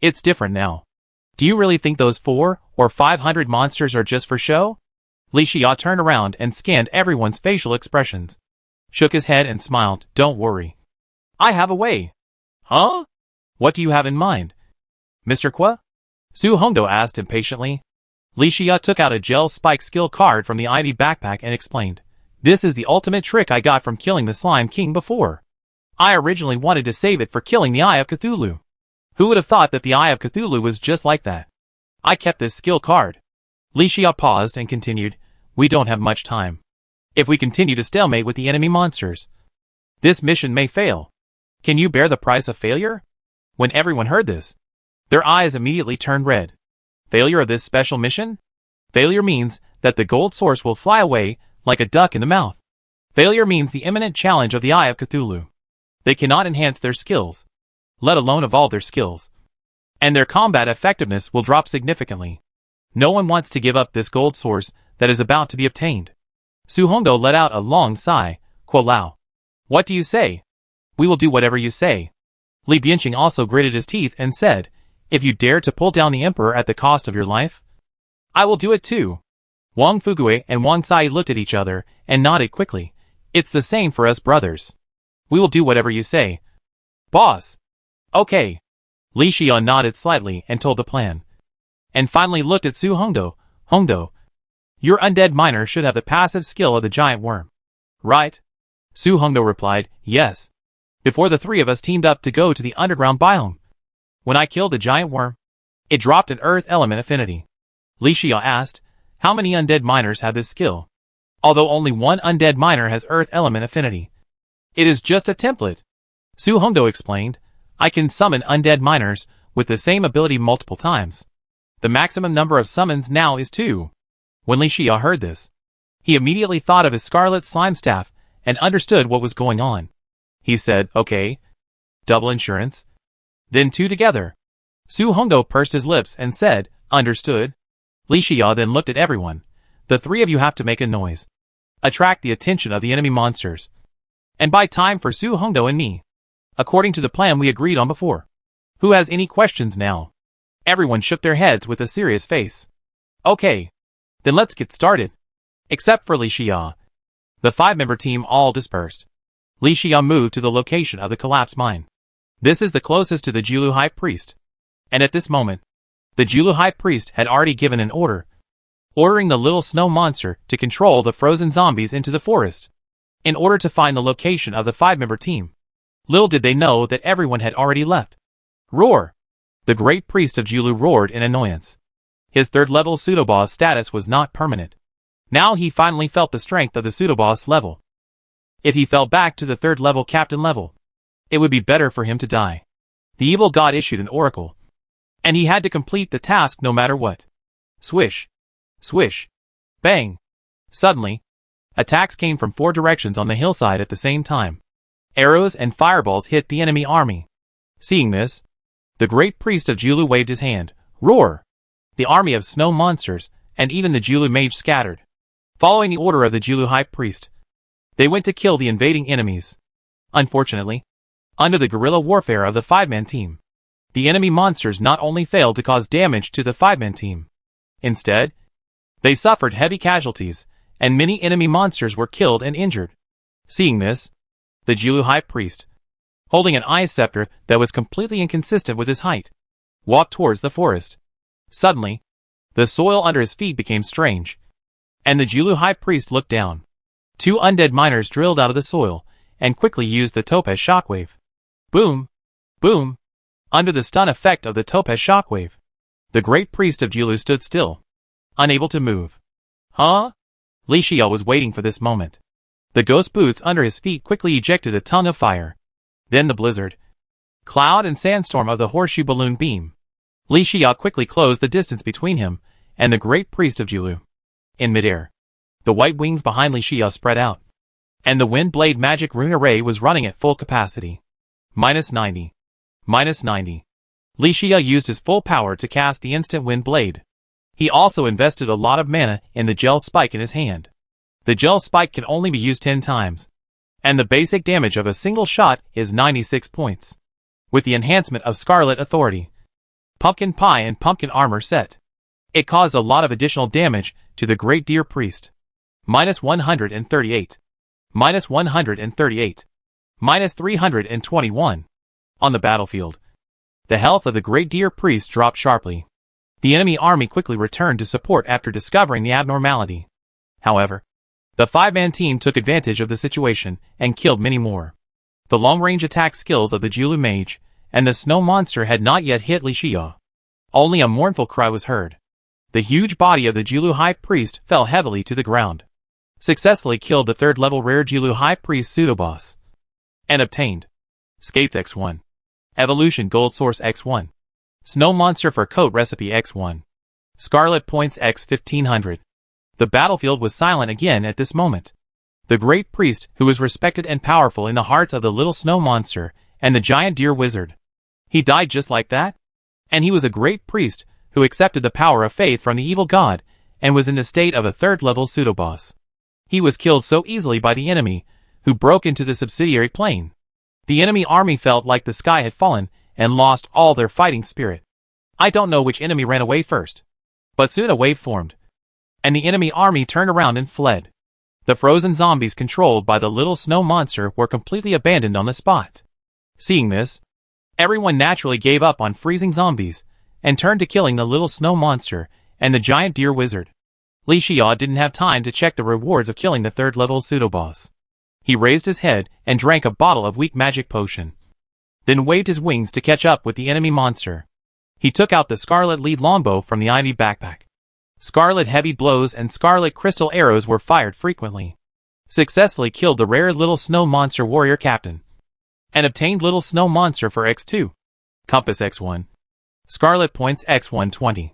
A: It's different now. Do you really think those 400 or 500 monsters are just for show? Li Xia turned around and scanned everyone's facial expressions, shook his head and smiled. Don't worry. I have a way. Huh? What do you have in mind? Mr. Kwa? Su Hongdo asked impatiently. Li Xia took out a gel spike skill card from the ivy backpack and explained. This is the ultimate trick I got from killing the Slime King before. I originally wanted to save it for killing the Eye of Cthulhu. Who would have thought that the Eye of Cthulhu was just like that? I kept this skill card. Li Xia paused and continued. We don't have much time. If we continue to stalemate with the enemy monsters, this mission may fail. Can you bear the price of failure? When everyone heard this, their eyes immediately turned red. Failure of this special mission? Failure means that the gold source will fly away like a duck in the mouth. Failure means the imminent challenge of the Eye of Cthulhu. They cannot enhance their skills, let alone evolve their skills, and their combat effectiveness will drop significantly. No one wants to give up this gold source that is about to be obtained. Su Hongdo let out a long sigh. Kuo Lao. What do you say? We will do whatever you say. Li Bianqing also gritted his teeth and said, if you dare to pull down the emperor at the cost of your life, I will do it too. Wang Fugue and Wang Sai looked at each other and nodded quickly. It's the same for us brothers. We will do whatever you say. Boss. Okay. Li Xia nodded slightly and told the plan. And finally looked at Su Hongdo. Hongdo, your undead miner should have the passive skill of the giant worm. Right? Su Hongdo replied, yes. Before the three of us teamed up to go to the underground biome. When I killed the giant worm, it dropped an earth element affinity. Li Xia asked, how many undead miners have this skill? Although only one undead miner has earth element affinity. It is just a template. Su Hongdo explained, I can summon undead miners with the same ability multiple times. The maximum number of summons now is 2. When Li Xia heard this, he immediately thought of his scarlet slime staff and understood what was going on. He said, okay. Double insurance. Then 2 together. Su Hongdo pursed his lips and said, understood. Li Xia then looked at everyone. The 3 of you have to make a noise. Attract the attention of the enemy monsters. And buy time for Su Hongdo and me. According to the plan we agreed on before. Who has any questions now? Everyone shook their heads with a serious face. Okay. Then let's get started. Except for Li Xia. The 5-member team all dispersed. Li Xia moved to the location of the collapsed mine. This is the closest to the Julu High Priest. And at this moment, the Julu High Priest had already given an order, ordering the little snow monster to control the frozen zombies into the forest, in order to find the location of the 5-member team. Little did they know that everyone had already left. Roar! The great priest of Julu roared in annoyance. His 3rd-level pseudoboss status was not permanent. Now he finally felt the strength of the pseudoboss level. If he fell back to the 3rd-level captain level, it would be better for him to die. The evil god issued an oracle, and he had to complete the task no matter what. Swish! Swish! Bang! Suddenly, attacks came from 4 directions on the hillside at the same time. Arrows and fireballs hit the enemy army. Seeing this, the great priest of Julu waved his hand. Roar! The army of snow monsters, and even the Julu mage scattered. Following the order of the Julu high priest, they went to kill the invading enemies. Unfortunately, under the guerrilla warfare of the 5-man team, the enemy monsters not only failed to cause damage to the 5-man team. Instead, they suffered heavy casualties, and many enemy monsters were killed and injured. Seeing this, the Julu high priest, holding an ice scepter that was completely inconsistent with his height, walked towards the forest. Suddenly, the soil under his feet became strange, and the Julu high priest looked down. 2 undead miners drilled out of the soil and quickly used the topaz shockwave. Boom! Boom! Under the stun effect of the topaz shockwave, the great priest of Julu stood still, unable to move. Huh? Li Xia was waiting for this moment. The ghost boots under his feet quickly ejected a tongue of fire. Then the blizzard, cloud and sandstorm of the horseshoe balloon beam. Li Xia quickly closed the distance between him and the great priest of Julu. In midair, the white wings behind Li Xia spread out. and the Wind Blade magic rune array was running at full capacity. -90. -90. Li Xia used his full power to cast the instant Wind Blade. He also invested a lot of mana in the gel spike in his hand. The gel spike can only be used 10 times, and the basic damage of a single shot is 96 points. With the enhancement of Scarlet Authority, Pumpkin Pie and Pumpkin Armor set, it caused a lot of additional damage to the Great Deer Priest. -138. -138. -321. On the battlefield, the health of the Great Deer Priest dropped sharply. The enemy army quickly returned to support after discovering the abnormality. However, the 5-man team took advantage of the situation and killed many more. The long-range attack skills of the Julu mage and the snow monster had not yet hit Li Xia. Only a mournful cry was heard. The huge body of the Julu High Priest fell heavily to the ground. Successfully killed the 3rd level rare Julu High Priest pseudo-boss. And obtained Skates X1. Evolution Gold Source X1. Snow Monster for Coat Recipe X1. Scarlet Points X 1500. The battlefield was silent again at this moment. The Great Priest, who was respected and powerful in the hearts of the little snow monster and the giant deer wizard. He died just like that? And he was a Great Priest who accepted the power of faith from the evil god and was in the state of a 3rd level pseudo-boss. He was killed so easily by the enemy, who broke into the subsidiary plane. The enemy army felt like the sky had fallen and lost all their fighting spirit. I don't know which enemy ran away first, but soon a wave formed, and the enemy army turned around and fled. The frozen zombies controlled by the little snow monster were completely abandoned on the spot. Seeing this, everyone naturally gave up on freezing zombies and turned to killing the little snow monster and the giant deer wizard. Li Xia didn't have time to check the rewards of killing the 3rd level pseudo-boss. He raised his head and drank a bottle of weak magic potion, then waved his wings to catch up with the enemy monster. He took out the scarlet lead longbow from the ivy backpack. Scarlet heavy blows and scarlet crystal arrows were fired frequently. Successfully killed the rare little snow monster warrior captain, and obtained little snow monster for X2. Compass X1. Scarlet Points X120.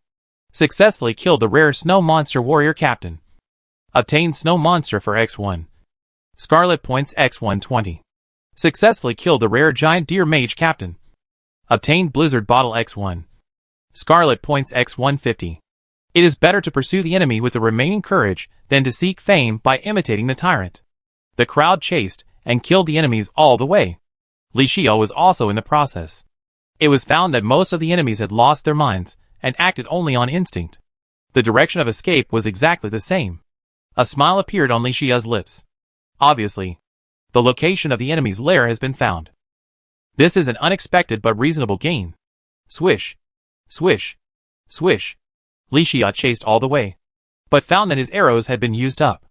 A: Successfully killed the rare snow monster warrior captain. Obtained snow monster for X1. Scarlet Points X120. Successfully killed the rare giant deer mage captain. Obtained blizzard bottle X1. Scarlet Points X150. It is better to pursue the enemy with the remaining courage than to seek fame by imitating the tyrant. The crowd chased and killed the enemies all the way. Li Xia was also in the process. It was found that most of the enemies had lost their minds and acted only on instinct. The direction of escape was exactly the same. A smile appeared on Li Xia's lips. Obviously, the location of the enemy's lair has been found. This is an unexpected but reasonable gain. Swish. Swish. Swish. Li Xia chased all the way, but found that his arrows had been used up.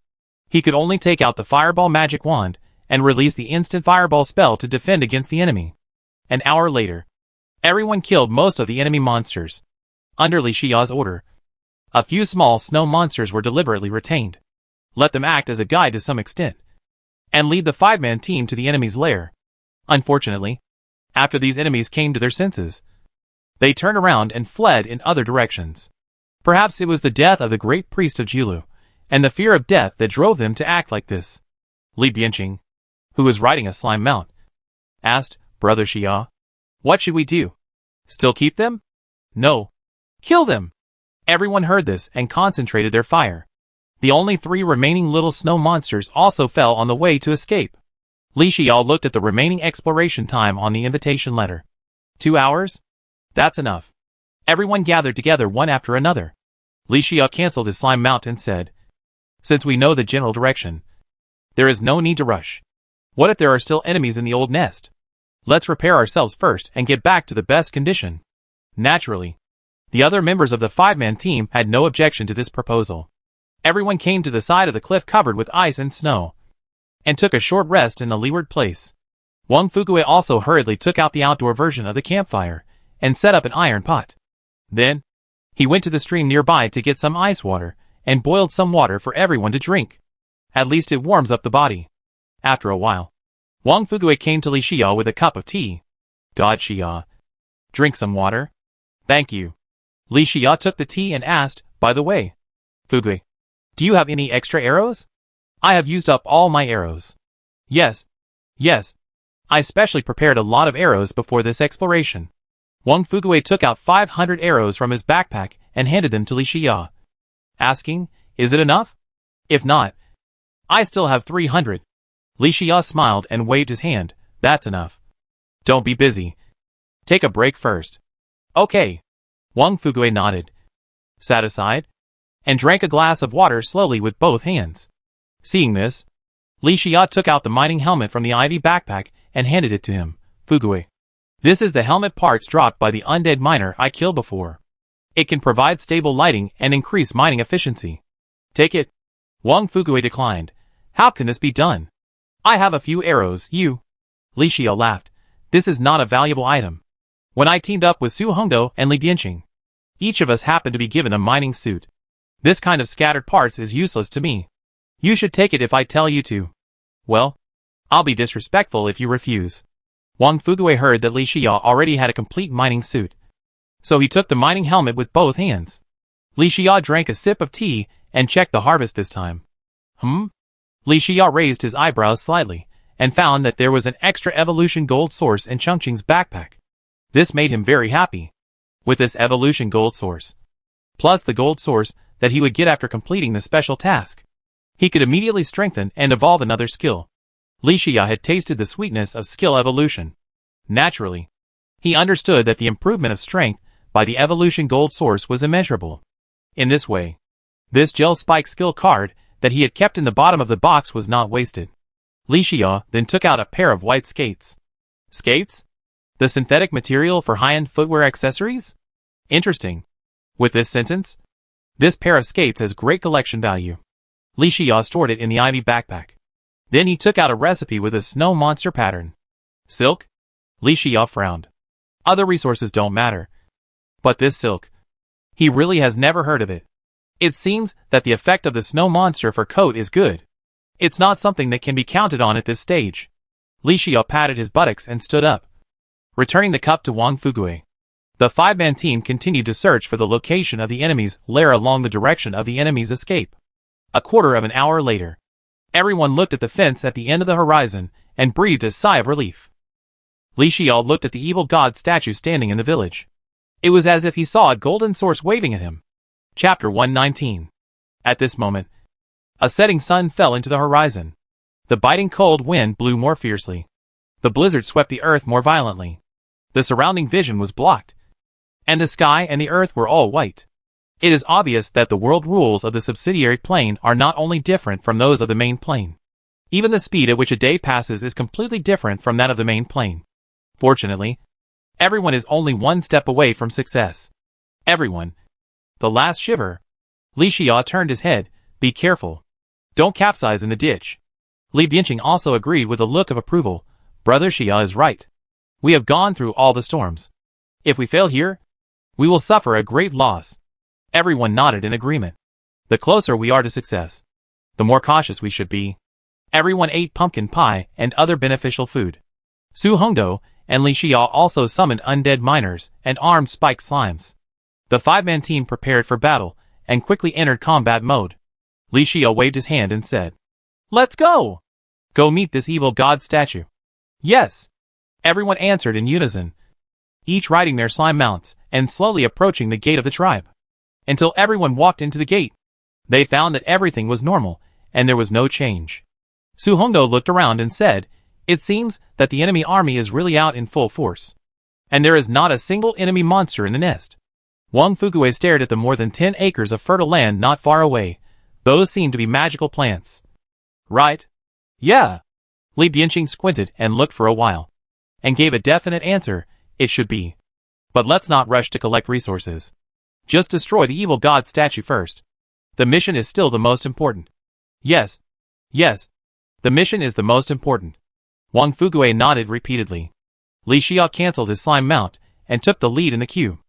A: He could only take out the fireball magic wand and release the instant fireball spell to defend against the enemy. An hour later, everyone killed most of the enemy monsters. Under Li Xia's order, a few small snow monsters were deliberately retained. Let them act as a guide to some extent, and lead the 5-man team to the enemy's lair. Unfortunately, after these enemies came to their senses, they turned around and fled in other directions. Perhaps it was the death of the Great Priest of Julu, and the fear of death that drove them to act like this. Li Bianqing, who was riding a slime mount, asked, "Brother Xia, what should we do? Still keep them? No. Kill them!" Everyone heard this and concentrated their fire. The only 3 remaining little snow monsters also fell on the way to escape. Li Xia looked at the remaining exploration time on the invitation letter. 2 hours? That's enough. Everyone gathered together one after another. Li Xia cancelled his slime mount and said, "Since we know the general direction, there is no need to rush. What if there are still enemies in the old nest? Let's repair ourselves first and get back to the best condition." Naturally, the other members of the 5-man team had no objection to this proposal. Everyone came to the side of the cliff covered with ice and snow, and took a short rest in the leeward place. Wang Fugue also hurriedly took out the outdoor version of the campfire and set up an iron pot. Then, he went to the stream nearby to get some ice water and boiled some water for everyone to drink. At least it warms up the body. After a while, Wang Fugue came to Li Xia with a cup of tea. "God Xia, drink some water." "Thank you." Li Xia took the tea and asked, "By the way, Fugue, do you have any extra arrows? I have used up all my arrows." Yes. Yes. I specially prepared a lot of arrows before this exploration. Wang Fugui took out 500 arrows from his backpack and handed them to Li Xia, asking, "Is it enough? If not, I still have 300. Li Xia smiled and waved his hand. "That's enough. Don't be busy. Take a break first." "Okay." Wang Fugui nodded, sat aside, and drank a glass of water slowly with both hands. Seeing this, Li Xia took out the mining helmet from the ivy backpack and handed it to him. "Fugui, this is the helmet parts dropped by the undead miner I killed before. It can provide stable lighting and increase mining efficiency. Take it." Wang Fugui declined. "How can this be done? I have a few arrows, you." Li Xia laughed. "This is not a valuable item. When I teamed up with Su Hongdou and Li Bianqing, each of us happened to be given a mining suit. This kind of scattered parts is useless to me. You should take it if I tell you to." "Well, I'll be disrespectful if you refuse." Wang Fugui heard that Li Xia already had a complete mining suit, so he took the mining helmet with both hands. Li Xia drank a sip of tea and checked the harvest this time. Li Xia raised his eyebrows slightly and found that there was an extra evolution gold source in Chengqing's backpack. This made him very happy. With this evolution gold source, plus the gold source that he would get after completing the special task, he could immediately strengthen and evolve another skill. Li Xia had tasted the sweetness of skill evolution. Naturally, he understood that the improvement of strength by the evolution gold source was immeasurable. In this way, this gel spike skill card that he had kept in the bottom of the box was not wasted. Li Xia then took out a pair of white skates. Skates? The synthetic material for high-end footwear accessories? Interesting. With this sentence, this pair of skates has great collection value. Li Xia stored it in the ivy backpack. Then he took out a recipe with a snow monster pattern. Silk? Li Xia frowned. Other resources don't matter. But this silk, he really has never heard of it. It seems that the effect of the snow monster for coat is good. It's not something that can be counted on at this stage. Li Xia patted his buttocks and stood up, returning the cup to Wang Fugui. The five-man team continued to search for the location of the enemy's lair along the direction of the enemy's escape. A quarter of an hour later, everyone looked at the fence at the end of the horizon and breathed a sigh of relief. Li Xia looked at the evil god statue standing in the village. It was as if he saw a golden source waving at him. Chapter 119. At this moment, a setting sun fell into the horizon. The biting cold wind blew more fiercely. The blizzard swept the earth more violently. The surrounding vision was blocked, and the sky and the earth were all white. It is obvious that the world rules of the subsidiary plane are not only different from those of the main plane. Even the speed at which a day passes is completely different from that of the main plane. Fortunately, everyone is only one step away from success. Everyone. The last shiver. Li Xia turned his head. "Be careful. Don't capsize in the ditch." Li Bianqing also agreed with a look of approval. "Brother Xia is right. We have gone through all the storms. If we fail here, we will suffer a great loss." Everyone nodded in agreement. The closer we are to success, the more cautious we should be. Everyone ate pumpkin pie and other beneficial food. Su Hongdou and Li Xia also summoned undead miners and armed spike slimes. The five-man team prepared for battle and quickly entered combat mode. Li Xia waved his hand and said, "Let's go! Go meet this evil god statue." "Yes!" Everyone answered in unison, each riding their slime mounts and slowly approaching the gate of the tribe. Until everyone walked into the gate, they found that everything was normal and there was no change. Su Hongdou looked around and said, "It seems that the enemy army is really out in full force, and there is not a single enemy monster in the nest." Wang Fugui stared at the more than 10 acres of fertile land not far away. Those seemed to be magical plants. "Right? Yeah." Li Bianqing squinted and looked for a while, and gave a definite answer, "It should be. But let's not rush to collect resources. Just destroy the evil god statue first. The mission is still the most important." "Yes. Yes. The mission is the most important." Wang Fugui nodded repeatedly. Li Xia cancelled his slime mount and took the lead in the queue.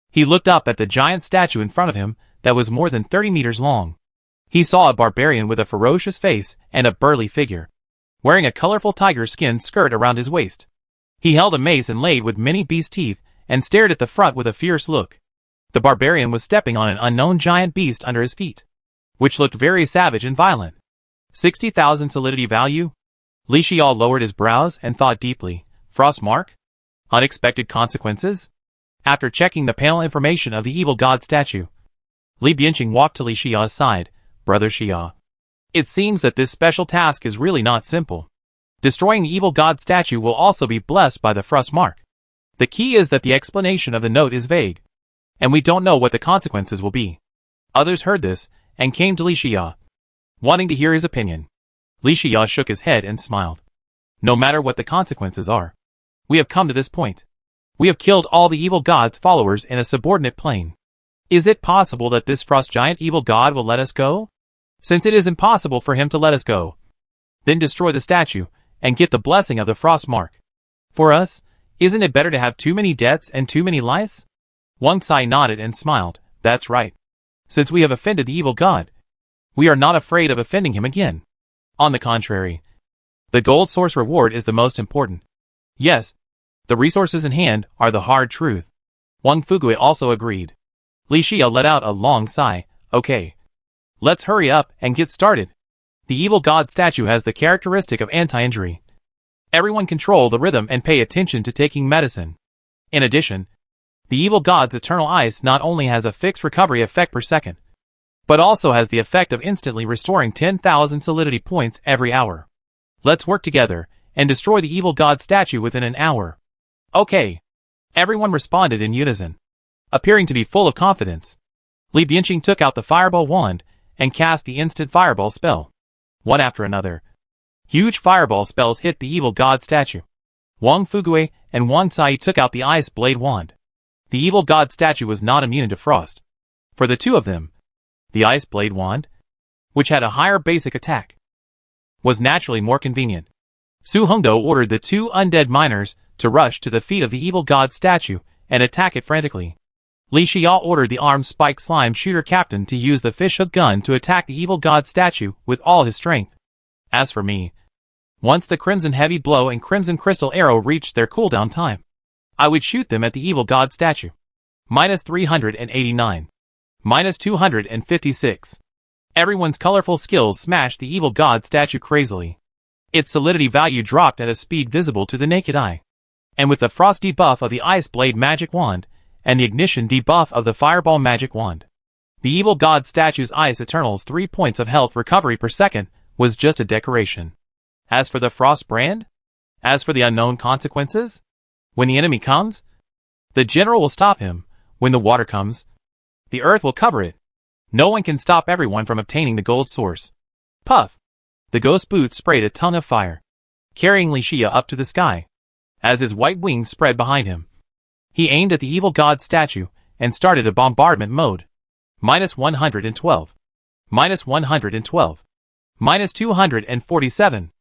A: He looked up at the giant statue in front of him that was more than 30 meters long. He saw a barbarian with a ferocious face and a burly figure, wearing a colorful tiger skin skirt around his waist. He held a mace inlaid with many beast teeth and stared at the front with a fierce look. The barbarian was stepping on an unknown giant beast under his feet, which looked very savage and violent. 60,000 solidity value? Li Xiao lowered his brows and thought deeply. Frost mark? Unexpected consequences? After checking the panel information of the evil god statue, Li Bianqing walked to Li Xiao's side. Brother Xiao, it seems that this special task is really not simple. Destroying the evil god statue will also be blessed by the frost mark. The key is that the explanation of the note is vague, and we don't know what the consequences will be. Others heard this and came to Li Xiao, wanting to hear his opinion. Li Xiao shook his head and smiled. No matter what the consequences are, we have come to this point. We have killed all the evil god's followers in a subordinate plane. Is it possible that this frost giant evil god will let us go? Since it is impossible for him to let us go, then destroy the statue and get the blessing of the frost mark. For us, isn't it better to have too many deaths and too many lies? Wang Cai nodded and smiled. That's right. Since we have offended the evil god, we are not afraid of offending him again. On the contrary, the gold source reward is the most important. Yes, the resources in hand are the hard truth. Wang Fugui also agreed. Li Xiao let out a long sigh. Okay, let's hurry up and get started. The evil god statue has the characteristic of anti-injury. Everyone control the rhythm and pay attention to taking medicine. In addition, the evil god's eternal ice not only has a fixed recovery effect per second, but also has the effect of instantly restoring 10,000 solidity points every hour. Let's work together and destroy the evil god statue within an hour. Okay. Everyone responded in unison, appearing to be full of confidence. Li Bianqing took out the fireball wand and cast the instant fireball spell. One after another, huge fireball spells hit the evil god statue. Wang Fugui and Wang Cai took out the ice blade wand. The evil god statue was not immune to frost. For the two of them, the ice blade wand, which had a higher basic attack, was naturally more convenient. Su Hongdou ordered the two undead miners to rush to the feet of the evil god statue and attack it frantically. Li Xiao ordered the armed spike slime shooter captain to use the fishhook gun to attack the evil god statue with all his strength. As for me, once the crimson heavy blow and crimson crystal arrow reached their cooldown time, I would shoot them at the evil god statue. -389. -256. Everyone's colorful skills smashed the evil god statue crazily. Its solidity value dropped at a speed visible to the naked eye. And with the frost debuff of the ice blade magic wand, and the ignition debuff of the fireball magic wand, the evil god statue's ice eternal's 3 points of health recovery per second was just a decoration. As for the frost brand? As for the unknown consequences? When the enemy comes, the general will stop him. When the water comes, the earth will cover it. No one can stop everyone from obtaining the gold source. Puff! The ghost boots sprayed a tongue of fire, carrying Li Xiao up to the sky. As his white wings spread behind him, he aimed at the evil god statue and started a bombardment mode. -112. -112. -247.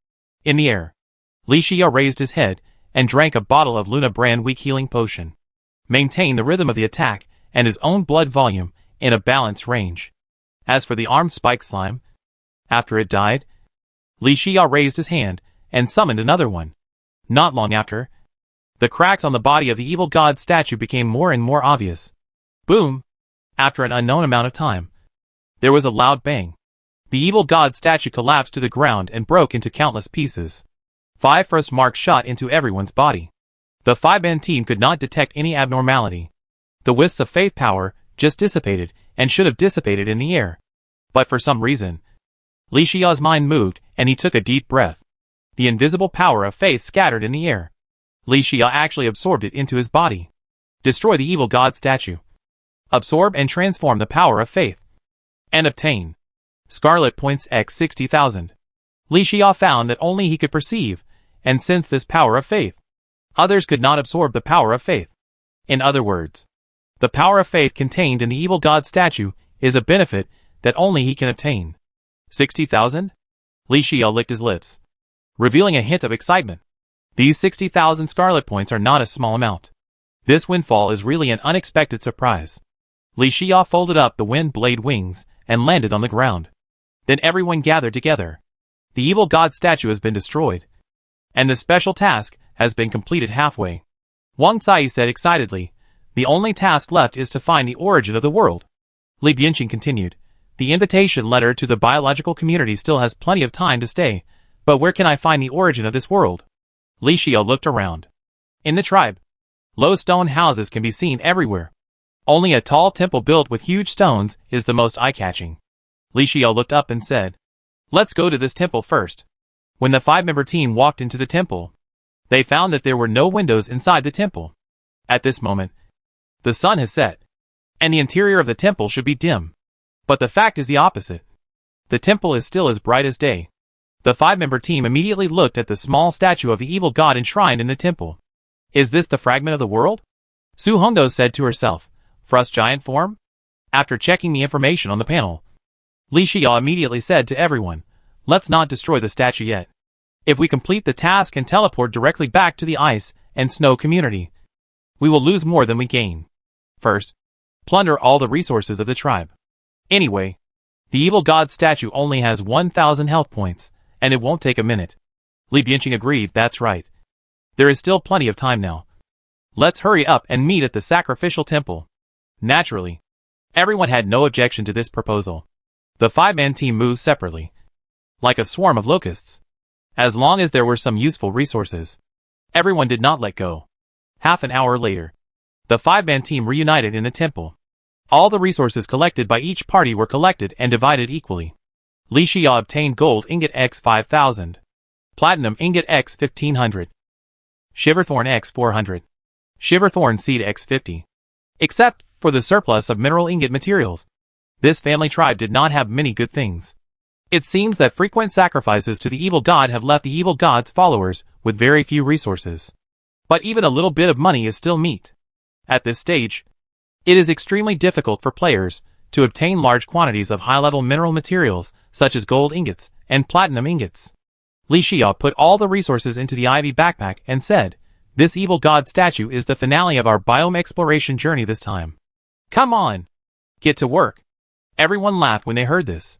A: In the air, Li Xiao raised his head and drank a bottle of Luna brand weak healing potion. Maintain the rhythm of the attack and his own blood volume in a balanced range. As for the armed spike slime, after it died, Li Xiao raised his hand and summoned another one. Not long after, the cracks on the body of the evil god statue became more and more obvious. Boom! After an unknown amount of time, there was a loud bang. The evil god statue collapsed to the ground and broke into countless pieces. 5 frost marks shot into everyone's body. The 5-man team could not detect any abnormality. The wisps of faith power just dissipated and should have dissipated in the air. But for some reason, Li Xiao's mind moved and he took a deep breath. The invisible power of faith scattered in the air. Li Xiao actually absorbed it into his body. Destroy the evil god statue. Absorb and transform the power of faith. And obtain Scarlet Points x 60,000. Li Xiao found that only he could perceive and sense this power of faith. Others could not absorb the power of faith. In other words, the power of faith contained in the evil god statue is a benefit that only he can obtain. 60,000? Li Xiao licked his lips, revealing a hint of excitement. These 60,000 Scarlet Points are not a small amount. This windfall is really an unexpected surprise. Li Xiao folded up the wind blade wings and landed on the ground. Then everyone gathered together. The evil god statue has been destroyed, and the special task has been completed halfway. Wang Cai said excitedly, the only task left is to find the origin of the world. Li Bianqing continued, the invitation letter to the biological community still has plenty of time to stay, But where can I find the origin of this world? Li Xiao looked around. In the tribe, low stone houses can be seen everywhere. Only a tall temple built with huge stones is the most eye-catching. Li Xiao looked up and said, "Let's go to this temple first." When the 5-member team walked into the temple, they found that there were no windows inside the temple. At this moment, the sun has set, and the interior of the temple should be dim. But the fact is the opposite. The temple is still as bright as day. The 5-member team immediately looked at the small statue of the evil god enshrined in the temple. Is this the fragment of the world? Su Hongdo said to herself, Frost giant form? After checking the information on the panel, Li Xiao immediately said to everyone, let's not destroy the statue yet. If we complete the task and teleport directly back to the ice and snow community, we will lose more than we gain. First, plunder all the resources of the tribe. Anyway, the evil god statue only has 1,000 health points, and it won't take a minute. Li Bianqing agreed, that's right. There is still plenty of time now. Let's hurry up and meet at the sacrificial temple. Naturally, everyone had no objection to this proposal. The 5-man team moved separately, like a swarm of locusts. As long as there were some useful resources, everyone did not let go. Half an hour later, the 5-man team reunited in the temple. All the resources collected by each party were collected and divided equally. Li Xiao obtained gold ingot X 5,000, platinum ingot X 1,500, Shiverthorn X 400, Shiverthorn seed X 50. Except for the surplus of mineral ingot materials, this family tribe did not have many good things. It seems that frequent sacrifices to the evil god have left the evil god's followers with very few resources. But even a little bit of money is still meat. At this stage, it is extremely difficult for players to obtain large quantities of high-level mineral materials such as gold ingots and platinum ingots. Li Xiao put all the resources into the ivy backpack and said, this evil god statue is the finale of our biome exploration journey this time. Come on! Get to work! Everyone laughed when they heard this.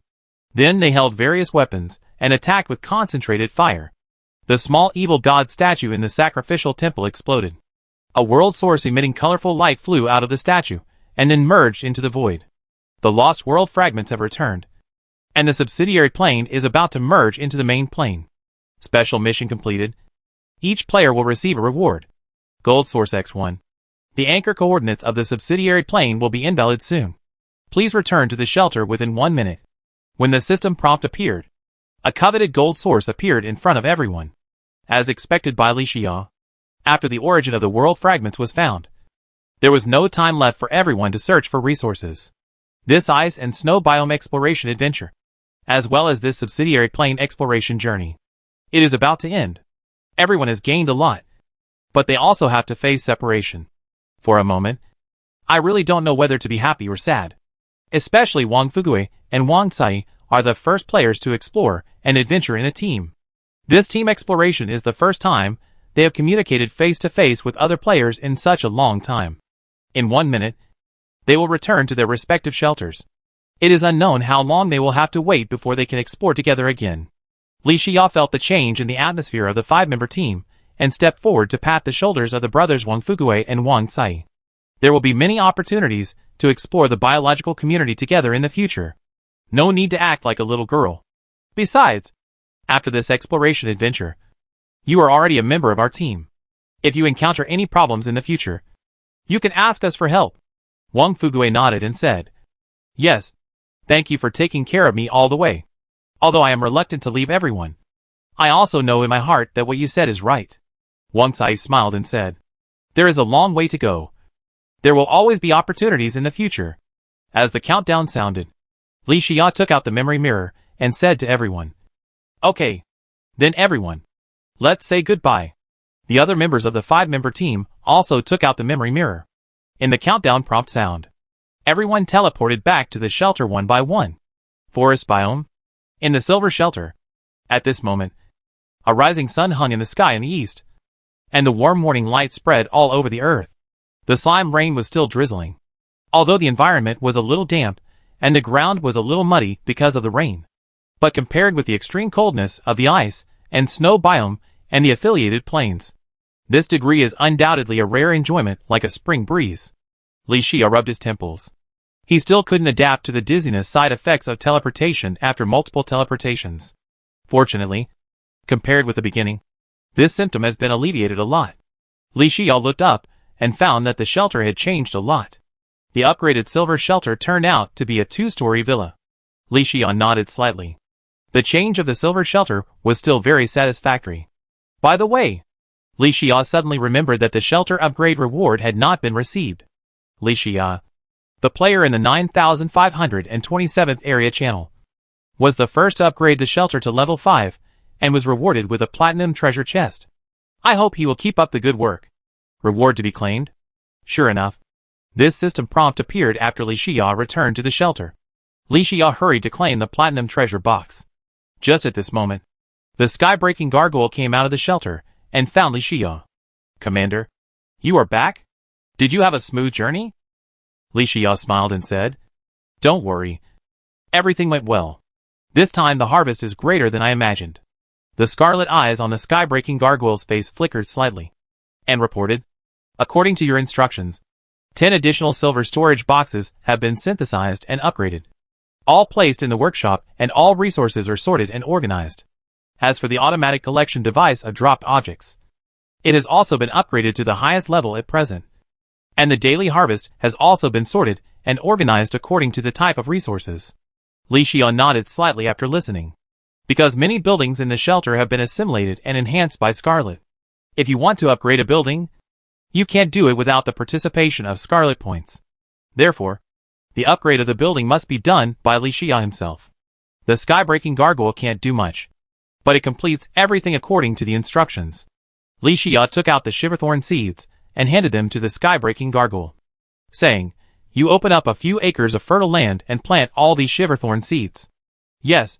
A: Then they held various weapons and attacked with concentrated fire. The small evil god statue in the sacrificial temple exploded. A world source emitting colorful light flew out of the statue and then merged into the void. The lost world fragments have returned, and the subsidiary plane is about to merge into the main plane. Special mission completed. Each player will receive a reward. Gold source X1. The anchor coordinates of the subsidiary plane will be invalid soon. Please return to the shelter within 1 minute. When the system prompt appeared, a coveted gold source appeared in front of everyone. As expected by Li Xiao, after the origin of the world fragments was found, there was no time left for everyone to search for resources. This ice and snow biome exploration adventure, as well as this subsidiary plane exploration journey, it is about to end. Everyone has gained a lot, but they also have to face separation. For a moment, I really don't know whether to be happy or sad. Especially Wang Fugue and Wang Cai are the first players to explore and adventure in a team. This team exploration is the first time they have communicated face-to-face with other players in such a long time. In 1 minute, they will return to their respective shelters. It is unknown how long they will have to wait before they can explore together again. Li Xiao felt the change in the atmosphere of the 5-member team and stepped forward to pat the shoulders of the brothers Wang Fugue and Wang Cai. There will be many opportunities to explore the biological community together in the future. No need to act like a little girl. Besides, after this exploration adventure, you are already a member of our team. If you encounter any problems in the future, you can ask us for help. Wang Fugue nodded and said, yes, thank you for taking care of me all the way. Although I am reluctant to leave everyone, I also know in my heart that what you said is right. Wang Cai smiled and said, there is a long way to go. There will always be opportunities in the future. As the countdown sounded, Li Xiao took out the memory mirror and said to everyone, okay, then everyone, let's say goodbye. The other members of the 5-member team also took out the memory mirror. In the countdown prompt sound, everyone teleported back to the shelter one by one. Forest biome. In the silver shelter. At this moment, a rising sun hung in the sky in the east, and the warm morning light spread all over the earth. The slime rain was still drizzling, although the environment was a little damp and the ground was a little muddy because of the rain. But compared with the extreme coldness of the ice and snow biome and the affiliated plains, this degree is undoubtedly a rare enjoyment like a spring breeze. Li Xiao rubbed his temples. He still couldn't adapt to the dizziness side effects of teleportation after multiple teleportations. Fortunately, Compared with the beginning, this symptom has been alleviated a lot. Li Xiao looked up and found that the shelter had changed a lot. The upgraded silver shelter turned out to be a 2-story villa. Li Xiao nodded slightly. The change of the silver shelter was still very satisfactory. By the way, Li Xiao suddenly remembered that the shelter upgrade reward had not been received. Li Xiao, the player in the 9527th area channel, was the first to upgrade the shelter to level 5 and was rewarded with a platinum treasure chest. I hope he will keep up the good work. Reward to be claimed? Sure enough, this system prompt appeared after Li Xiao returned to the shelter. Li Xiao hurried to claim the platinum treasure box. Just at this moment, the sky-breaking gargoyle came out of the shelter and found Li Xiao. Commander, you are back? Did you have a smooth journey? Li Xiao smiled and said, Don't worry. Everything went well. This time the harvest is greater than I imagined. The scarlet eyes on the sky-breaking gargoyle's face flickered slightly, and reported, According to your instructions, 10 additional silver storage boxes have been synthesized and upgraded. All placed in the workshop and all resources are sorted and organized. As for the automatic collection device of dropped objects, it has also been upgraded to the highest level at present. And the daily harvest has also been sorted and organized according to the type of resources. Li Xiao nodded slightly after listening. Because many buildings in the shelter have been assimilated and enhanced by Scarlet. If you want to upgrade a building, you can't do it without the participation of Scarlet points. Therefore, the upgrade of the building must be done by Li Xiao himself. The sky-breaking gargoyle can't do much, but it completes everything according to the instructions. Li Xiao took out the Shiverthorn seeds and handed them to the sky-breaking gargoyle, saying, You open up a few acres of fertile land and plant all these Shiverthorn seeds. Yes,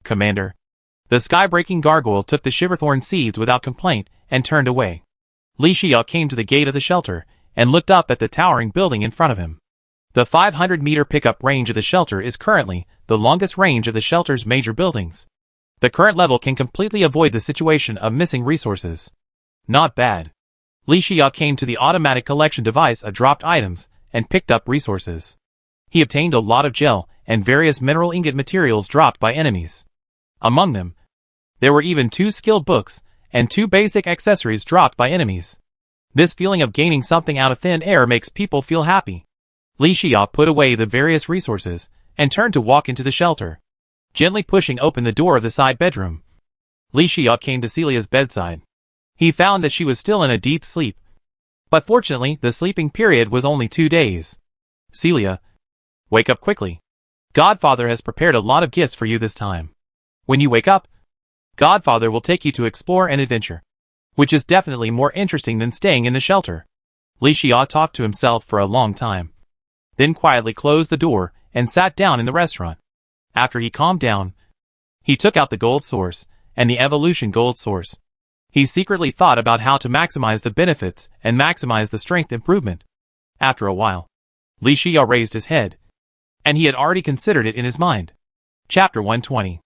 A: Commander. The sky-breaking gargoyle took the Shiverthorn seeds without complaint and turned away. Li Xiao came to the gate of the shelter and looked up at the towering building in front of him. The 500-meter pickup range of the shelter is currently the longest range of the shelter's major buildings. The current level can completely avoid the situation of missing resources. Not bad. Li Xiao came to the automatic collection device of dropped items and picked up resources. He obtained a lot of gel and various mineral ingot materials dropped by enemies. Among them, there were even 2 skill books and 2 basic accessories dropped by enemies. This feeling of gaining something out of thin air makes people feel happy. Li Xiao put away the various resources and turned to walk into the shelter, gently pushing open the door of the side bedroom. Li Xiao came to Celia's bedside. He found that she was still in a deep sleep. But fortunately, the sleeping period was only 2 days. Celia, wake up quickly. Godfather has prepared a lot of gifts for you this time. When you wake up, Godfather will take you to explore and adventure, which is definitely more interesting than staying in the shelter. Li Xiao talked to himself for a long time, then quietly closed the door and sat down in the restaurant. After he calmed down, he took out the gold source and the evolution gold source. He secretly thought about how to maximize the benefits and maximize the strength improvement. After a while, Li Xiao raised his head, and he had already considered it in his mind. Chapter 120.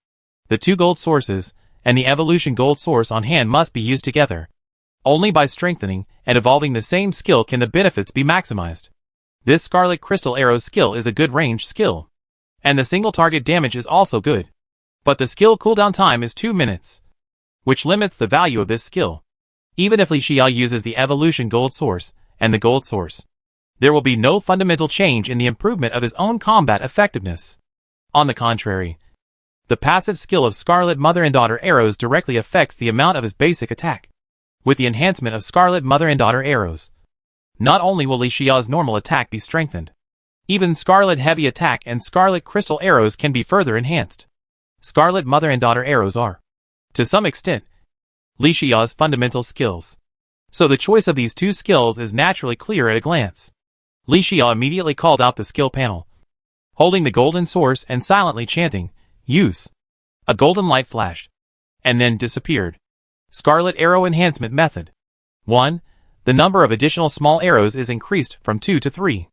A: The 2 gold sources and the evolution gold source on hand must be used together. Only by strengthening and evolving the same skill can the benefits be maximized. This Scarlet Crystal Arrow skill is a good range skill, and the single target damage is also good. But the skill cooldown time is 2 minutes, which limits the value of this skill. Even if Li Xiao uses the evolution gold source and the gold source, there will be no fundamental change in the improvement of his own combat effectiveness. On the contrary, the passive skill of Scarlet Mother and Daughter Arrows directly affects the amount of his basic attack. With the enhancement of Scarlet Mother and Daughter Arrows, not only will Li Xiao's normal attack be strengthened, even Scarlet Heavy Attack and Scarlet Crystal Arrows can be further enhanced. Scarlet Mother and Daughter Arrows are, to some extent, Li Xiao's fundamental skills. So the choice of these 2 skills is naturally clear at a glance. Li Xiao immediately called out the skill panel, holding the golden source and silently chanting, Use. A golden light flashed, and then disappeared. Scarlet Arrow Enhancement Method. 1. The number of additional small arrows is increased from 2 to 3.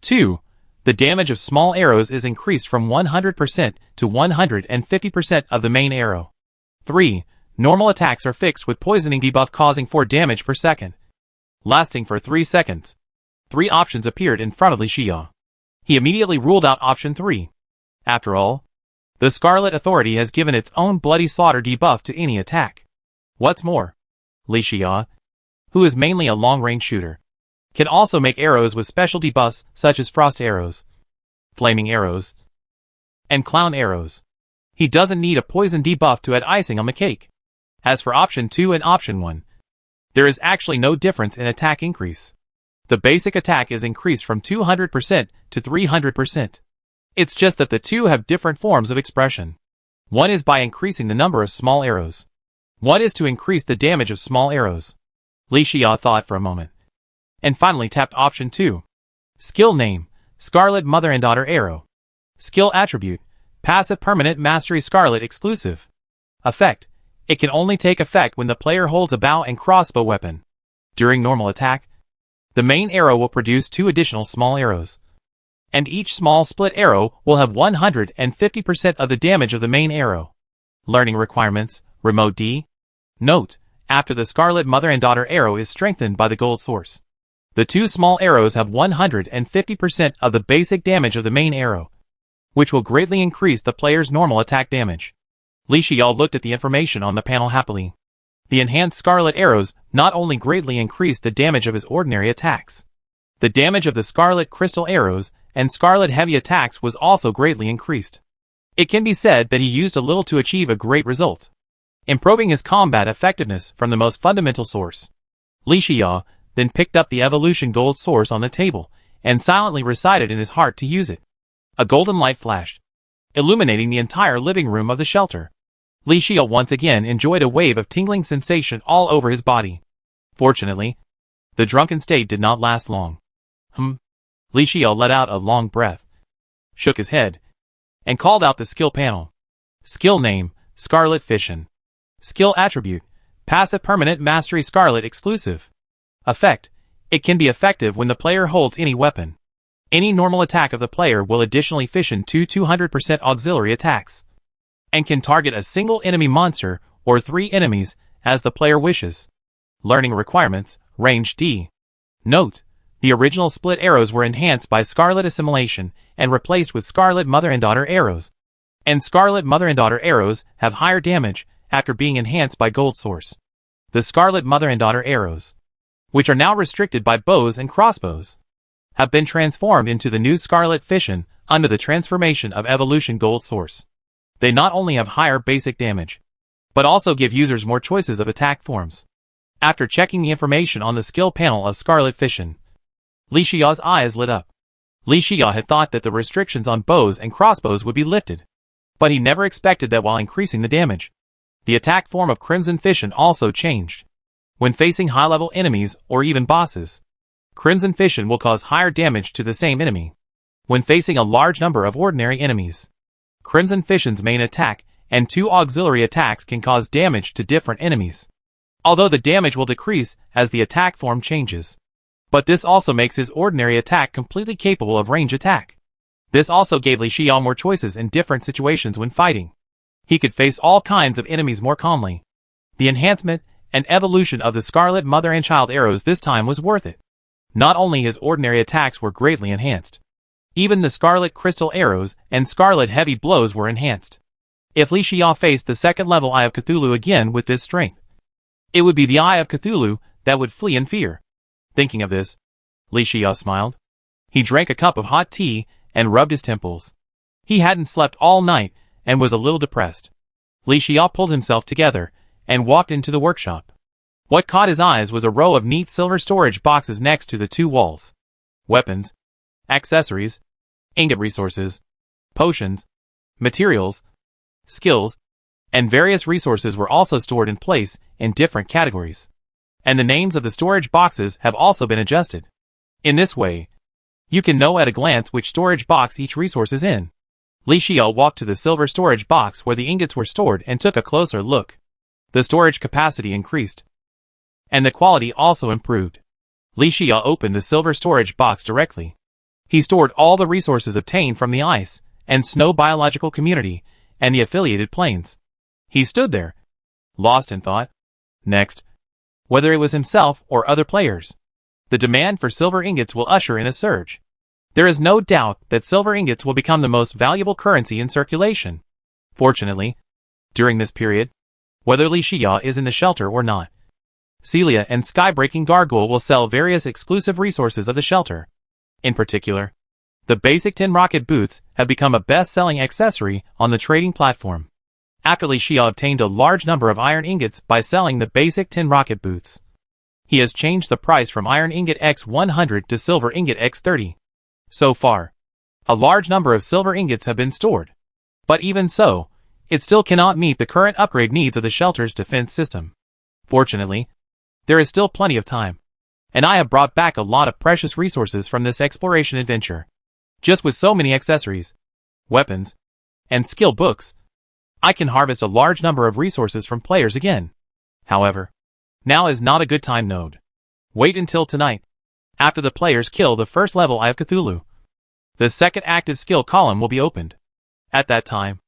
A: 2. The damage of small arrows is increased from 100% to 150% of the main arrow. 3. Normal attacks are fixed with poisoning debuff causing 4 damage per second, lasting for 3 seconds. 3 options appeared in front of Li Xiao. He immediately ruled out option 3. After all, The Scarlet Authority has given its own bloody slaughter debuff to any attack. What's more, Li Xia, who is mainly a long-range shooter, can also make arrows with special debuffs such as frost arrows, flaming arrows, and clown arrows. He doesn't need a poison debuff to add icing on the cake. As for option 2 and option 1, there is actually no difference in attack increase. The basic attack is increased from 200% to 300%. It's just that the two have different forms of expression. One is by increasing the number of small arrows. One is to increase the damage of small arrows. Li Xia thought for a moment, and finally tapped option 2. Skill name, Scarlet Mother and Daughter Arrow. Skill attribute, passive permanent mastery Scarlet exclusive. Effect, it can only take effect when the player holds a bow and crossbow weapon. During normal attack, the main arrow will produce 2 additional small arrows, and each small split arrow will have 150% of the damage of the main arrow. Learning requirements, Remote D. Note, after the Scarlet Mother and Daughter Arrow is strengthened by the gold source, the 2 small arrows have 150% of the basic damage of the main arrow, which will greatly increase the player's normal attack damage. Li Xia looked at the information on the panel happily. The enhanced Scarlet Arrows not only greatly increased the damage of his ordinary attacks, the damage of the Scarlet Crystal Arrows and Scarlet Heavy attacks was also greatly increased. It can be said that he used a little to achieve a great result, improving his combat effectiveness from the most fundamental source. Li Xia then picked up the evolution gold source on the table and silently recited in his heart to use it. A golden light flashed, illuminating the entire living room of the shelter. Li Xia once again enjoyed a wave of tingling sensation all over his body. Fortunately, the drunken state did not last long. Li Xia let out a long breath, shook his head, and called out the skill panel. Skill name, Scarlet Fission. Skill attribute, passive permanent mastery Scarlet exclusive. Effect, it can be effective when the player holds any weapon. Any normal attack of the player will additionally fission 200% auxiliary attacks, and can target a single enemy monster or 3 enemies as the player wishes. Learning requirements, range D. Note, the original split arrows were enhanced by Scarlet Assimilation and replaced with Scarlet Mother and Daughter Arrows. And Scarlet Mother and Daughter Arrows have higher damage after being enhanced by Gold Source. The Scarlet Mother and Daughter Arrows, which are now restricted by bows and crossbows, have been transformed into the new Scarlet Fission under the transformation of Evolution Gold Source. They not only have higher basic damage, but also give users more choices of attack forms. After checking the information on the skill panel of Scarlet Fission, Li Xia's eyes lit up. Li Xia had thought that the restrictions on bows and crossbows would be lifted, but he never expected that while increasing the damage, the attack form of Crimson Fission also changed. When facing high-level enemies or even bosses, Crimson Fission will cause higher damage to the same enemy. When facing a large number of ordinary enemies, Crimson Fission's main attack and 2 auxiliary attacks can cause damage to different enemies, although the damage will decrease as the attack form changes. But this also makes his ordinary attack completely capable of range attack. This also gave Li Xia more choices in different situations when fighting. He could face all kinds of enemies more calmly. The enhancement and evolution of the Scarlet Mother and Child Arrows this time was worth it. Not only his ordinary attacks were greatly enhanced, even the Scarlet Crystal Arrows and Scarlet Heavy Blows were enhanced. If Li Xia faced the second level Eye of Cthulhu again with this strength, it would be the Eye of Cthulhu that would flee in fear. Thinking of this, Li Xia smiled. He drank a cup of hot tea and rubbed his temples. He hadn't slept all night and was a little depressed. Li Xia pulled himself together and walked into the workshop. What caught his eyes was a row of neat silver storage boxes next to the 2 walls. Weapons, accessories, ingot resources, potions, materials, skills, and various resources were also stored in place in different categories. And the names of the storage boxes have also been adjusted. In this way, you can know at a glance which storage box each resource is in. Li Xia walked to the silver storage box where the ingots were stored and took a closer look. The storage capacity increased, and the quality also improved. Li Xia opened the silver storage box directly. He stored all the resources obtained from the ice and snow biological community and the affiliated planes. He stood there, lost in thought. Next, whether it was himself or other players, the demand for silver ingots will usher in a surge. There is no doubt that silver ingots will become the most valuable currency in circulation. Fortunately, during this period, whether Li Xia is in the shelter or not, Celia and Skybreaking Gargoyle will sell various exclusive resources of the shelter. In particular, the basic tin rocket boots have become a best-selling accessory on the trading platform. After Li Xia obtained a large number of iron ingots by selling the basic tin rocket boots, he has changed the price from iron ingot X100 to silver ingot X30. So far, a large number of silver ingots have been stored. But even so, it still cannot meet the current upgrade needs of the shelter's defense system. Fortunately, there is still plenty of time, and I have brought back a lot of precious resources from this exploration adventure. Just with so many accessories, weapons, and skill books, I can harvest a large number of resources from players again. However, now is not a good time node. Wait until tonight, after the players kill the first level Eye of Cthulhu. The second active skill column will be opened. At that time,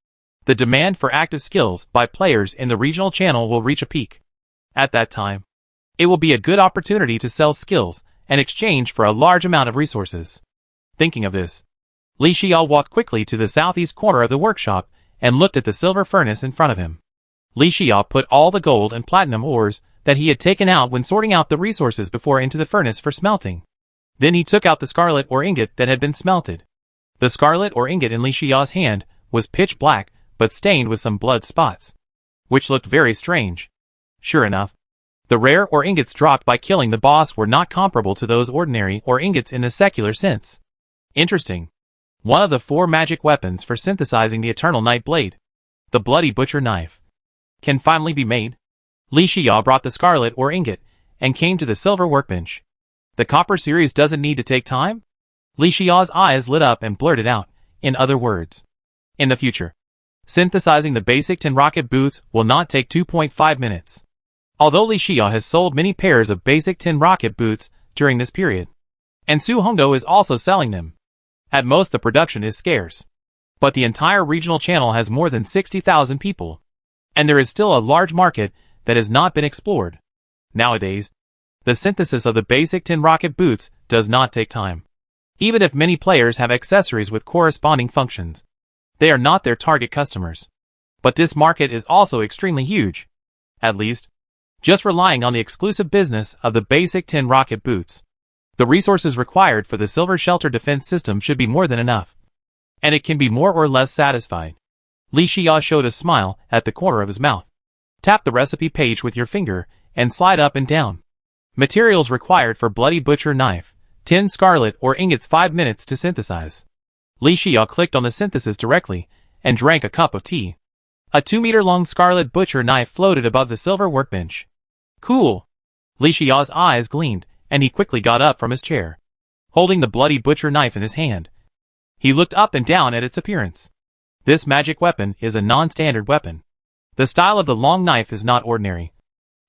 A: the demand for active skills by players in the regional channel will reach a peak. At that time, it will be a good opportunity to sell skills and exchange for a large amount of resources. Thinking of this, Li Xia walked quickly to the southeast corner of the workshop and looked at the silver furnace in front of him. Li Xia put all the gold and platinum ores that he had taken out when sorting out the resources before into the furnace for smelting. Then he took out the scarlet ore ingot that had been smelted. The scarlet ore ingot in Li Xia's hand was pitch black but stained with some blood spots, which looked very strange. Sure enough, the rare ore ingots dropped by killing the boss were not comparable to those ordinary ore ingots in the secular sense. Interesting. One of the 4 magic weapons for synthesizing the Eternal Night Blade, the Bloody Butcher Knife, can finally be made. Li Xia brought the scarlet ore ingot and came to the silver workbench. The copper series doesn't need to take time? Li Xia's eyes lit up and blurted out, in other words, in the future, synthesizing the basic tin rocket boots will not take 2.5 minutes. Although Li Xia has sold many pairs of basic tin rocket boots during this period, and Su Hongdo is also selling them, at most the production is scarce. But the entire regional channel has more than 60,000 people, and there is still a large market that has not been explored. Nowadays, the synthesis of the basic tin rocket boots does not take time. Even if many players have accessories with corresponding functions, they are not their target customers. But this market is also extremely huge. At least, just relying on the exclusive business of the basic tin rocket boots, the resources required for the silver shelter defense system should be more than enough. And it can be more or less satisfied. Li Xia showed a smile at the corner of his mouth. Tap the recipe page with your finger and slide up and down. Materials required for Bloody Butcher Knife, 10 scarlet ore ingots 5 minutes to synthesize. Li Xia clicked on the synthesis directly and drank a cup of tea. A 2-meter-long scarlet butcher knife floated above the silver workbench. Cool. Li Xia's eyes gleamed, and he quickly got up from his chair. Holding the Bloody Butcher Knife in his hand, he looked up and down at its appearance. This magic weapon is a non-standard weapon. The style of the long knife is not ordinary,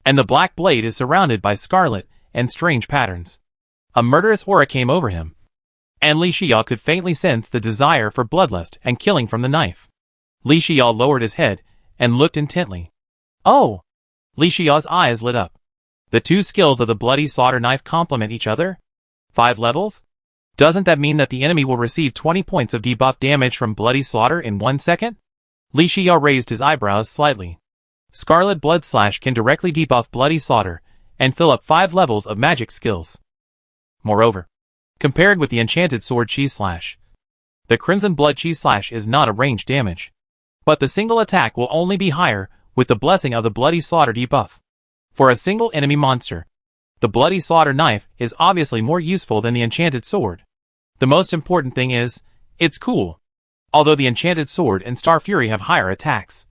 A: and the black blade is surrounded by scarlet and strange patterns. A murderous aura came over him, and Li Xia could faintly sense the desire for bloodlust and killing from the knife. Li Xia lowered his head and looked intently. Oh! Li Xia's eyes lit up. The 2 skills of the Bloody Slaughter Knife complement each other? 5 levels? Doesn't that mean that the enemy will receive 20 points of debuff damage from Bloody Slaughter in 1 second? Li Xia raised his eyebrows slightly. Scarlet Blood Slash can directly debuff Bloody Slaughter and fill up 5 levels of magic skills. Moreover, compared with the Enchanted Sword Cheese Slash, the Crimson Blood Cheese Slash is not a ranged damage, but the single attack will only be higher with the blessing of the Bloody Slaughter debuff. For a single enemy monster, the Bloody Slaughter Knife is obviously more useful than the Enchanted Sword. The most important thing is, it's cool. Although the Enchanted Sword and Star Fury have higher attacks,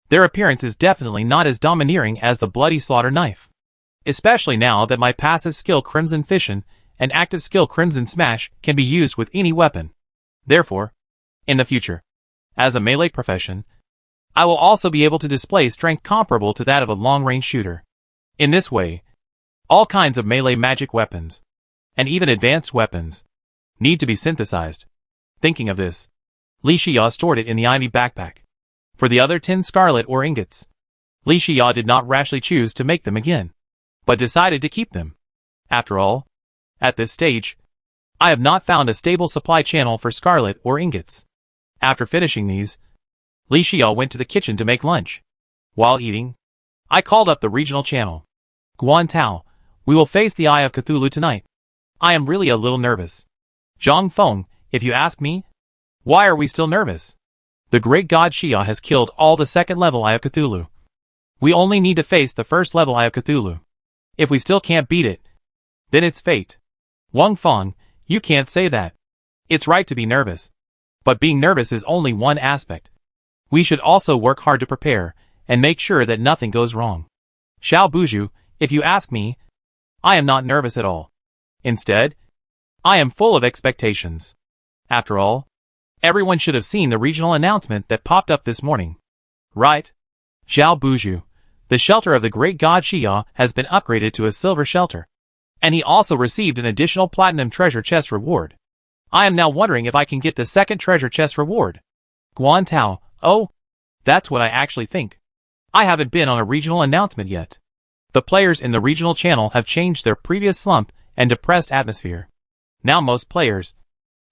A: their appearance is definitely not as domineering as the Bloody Slaughter Knife. Especially now that my passive skill Crimson Fission and active skill Crimson Smash can be used with any weapon. Therefore, in the future, as a melee profession, I will also be able to display strength comparable to that of a long-range shooter. In this way, all kinds of melee magic weapons, and even advanced weapons, need to be synthesized. Thinking of this, Li Xia stored it in the ivy backpack. For the other 10 scarlet ore ingots, Li Xia did not rashly choose to make them again, but decided to keep them. After all, at this stage, I have not found a stable supply channel for scarlet ore ingots. After finishing these, Li Xiao went to the kitchen to make lunch. While eating, I called up the regional channel. Guan Tao, we will face the Eye of Cthulhu tonight. I am really a little nervous. Zhang Feng, if you ask me, why are we still nervous? The great god Xia has killed all the second-level Eye of Cthulhu. We only need to face the first-level Eye of Cthulhu. If we still can't beat it, then it's fate. Wang Feng, you can't say that. It's right to be nervous. But being nervous is only one aspect. We should also work hard to prepare, and make sure that nothing goes wrong. Xiao Buju, if you ask me, I am not nervous at all. Instead, I am full of expectations. After all, everyone should have seen the regional announcement that popped up this morning. Right? Xiao Buju, the shelter of the great god Xia has been upgraded to a silver shelter. And he also received an additional platinum treasure chest reward. I am now wondering if I can get the second treasure chest reward. Guan Tao, oh, that's what I actually think. I haven't been on a regional announcement yet. The players in the regional channel have changed their previous slump and depressed atmosphere. Now most players,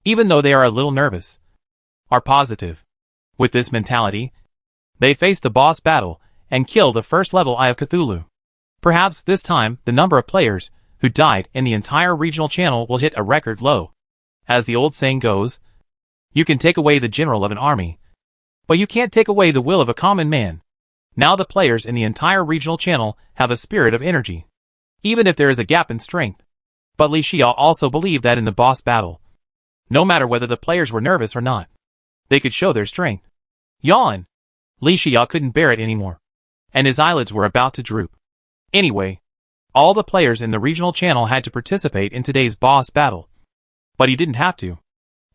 A: even though they are a little nervous, are positive. With this mentality, they face the boss battle and kill the first-level Eye of Cthulhu. Perhaps this time the number of players who died in the entire regional channel will hit a record low. As the old saying goes, you can take away the general of an army, but you can't take away the will of a common man. Now the players in the entire regional channel have a spirit of energy, even if there is a gap in strength. But Li Xiao also believed that in the boss battle, no matter whether the players were nervous or not, they could show their strength. Yawn! Li Xiao couldn't bear it anymore, and his eyelids were about to droop. Anyway, all the players in the regional channel had to participate in today's boss battle. But he didn't have to.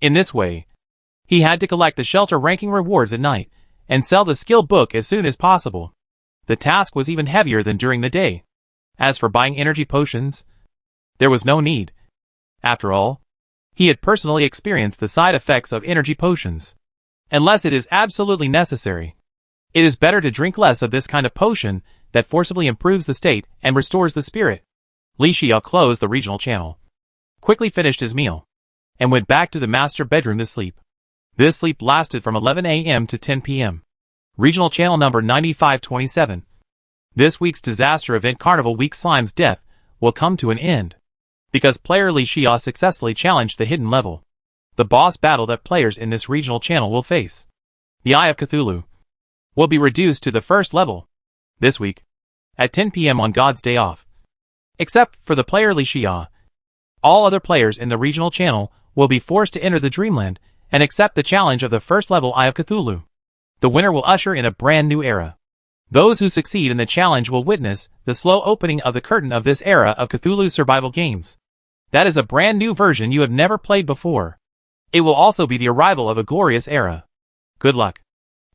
A: In this way, he had to collect the shelter ranking rewards at night, and sell the skill book as soon as possible. The task was even heavier than during the day. As for buying energy potions, there was no need. After all, he had personally experienced the side effects of energy potions. Unless it is absolutely necessary, it is better to drink less of this kind of potion that forcibly improves the state and restores the spirit. Li Xiao closed the regional channel, quickly finished his meal, and went back to the master bedroom to sleep. This sleep lasted from 11 a.m. to 10 p.m. Regional channel number 9527. This week's disaster event Carnival Week Slime's death will come to an end, because player Li Xiao successfully challenged the hidden level. The boss battle that players in this regional channel will face, the Eye of Cthulhu, will be reduced to the first level this week at 10 p.m. on God's day off. Except for the player Li Xiao, all other players in the regional channel will be forced to enter the Dreamland and accept the challenge of the first level Eye of Cthulhu. The winner will usher in a brand new era. Those who succeed in the challenge will witness the slow opening of the curtain of this era of Cthulhu's survival games. That is a brand new version you have never played before. It will also be the arrival of a glorious era. Good luck,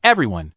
A: everyone.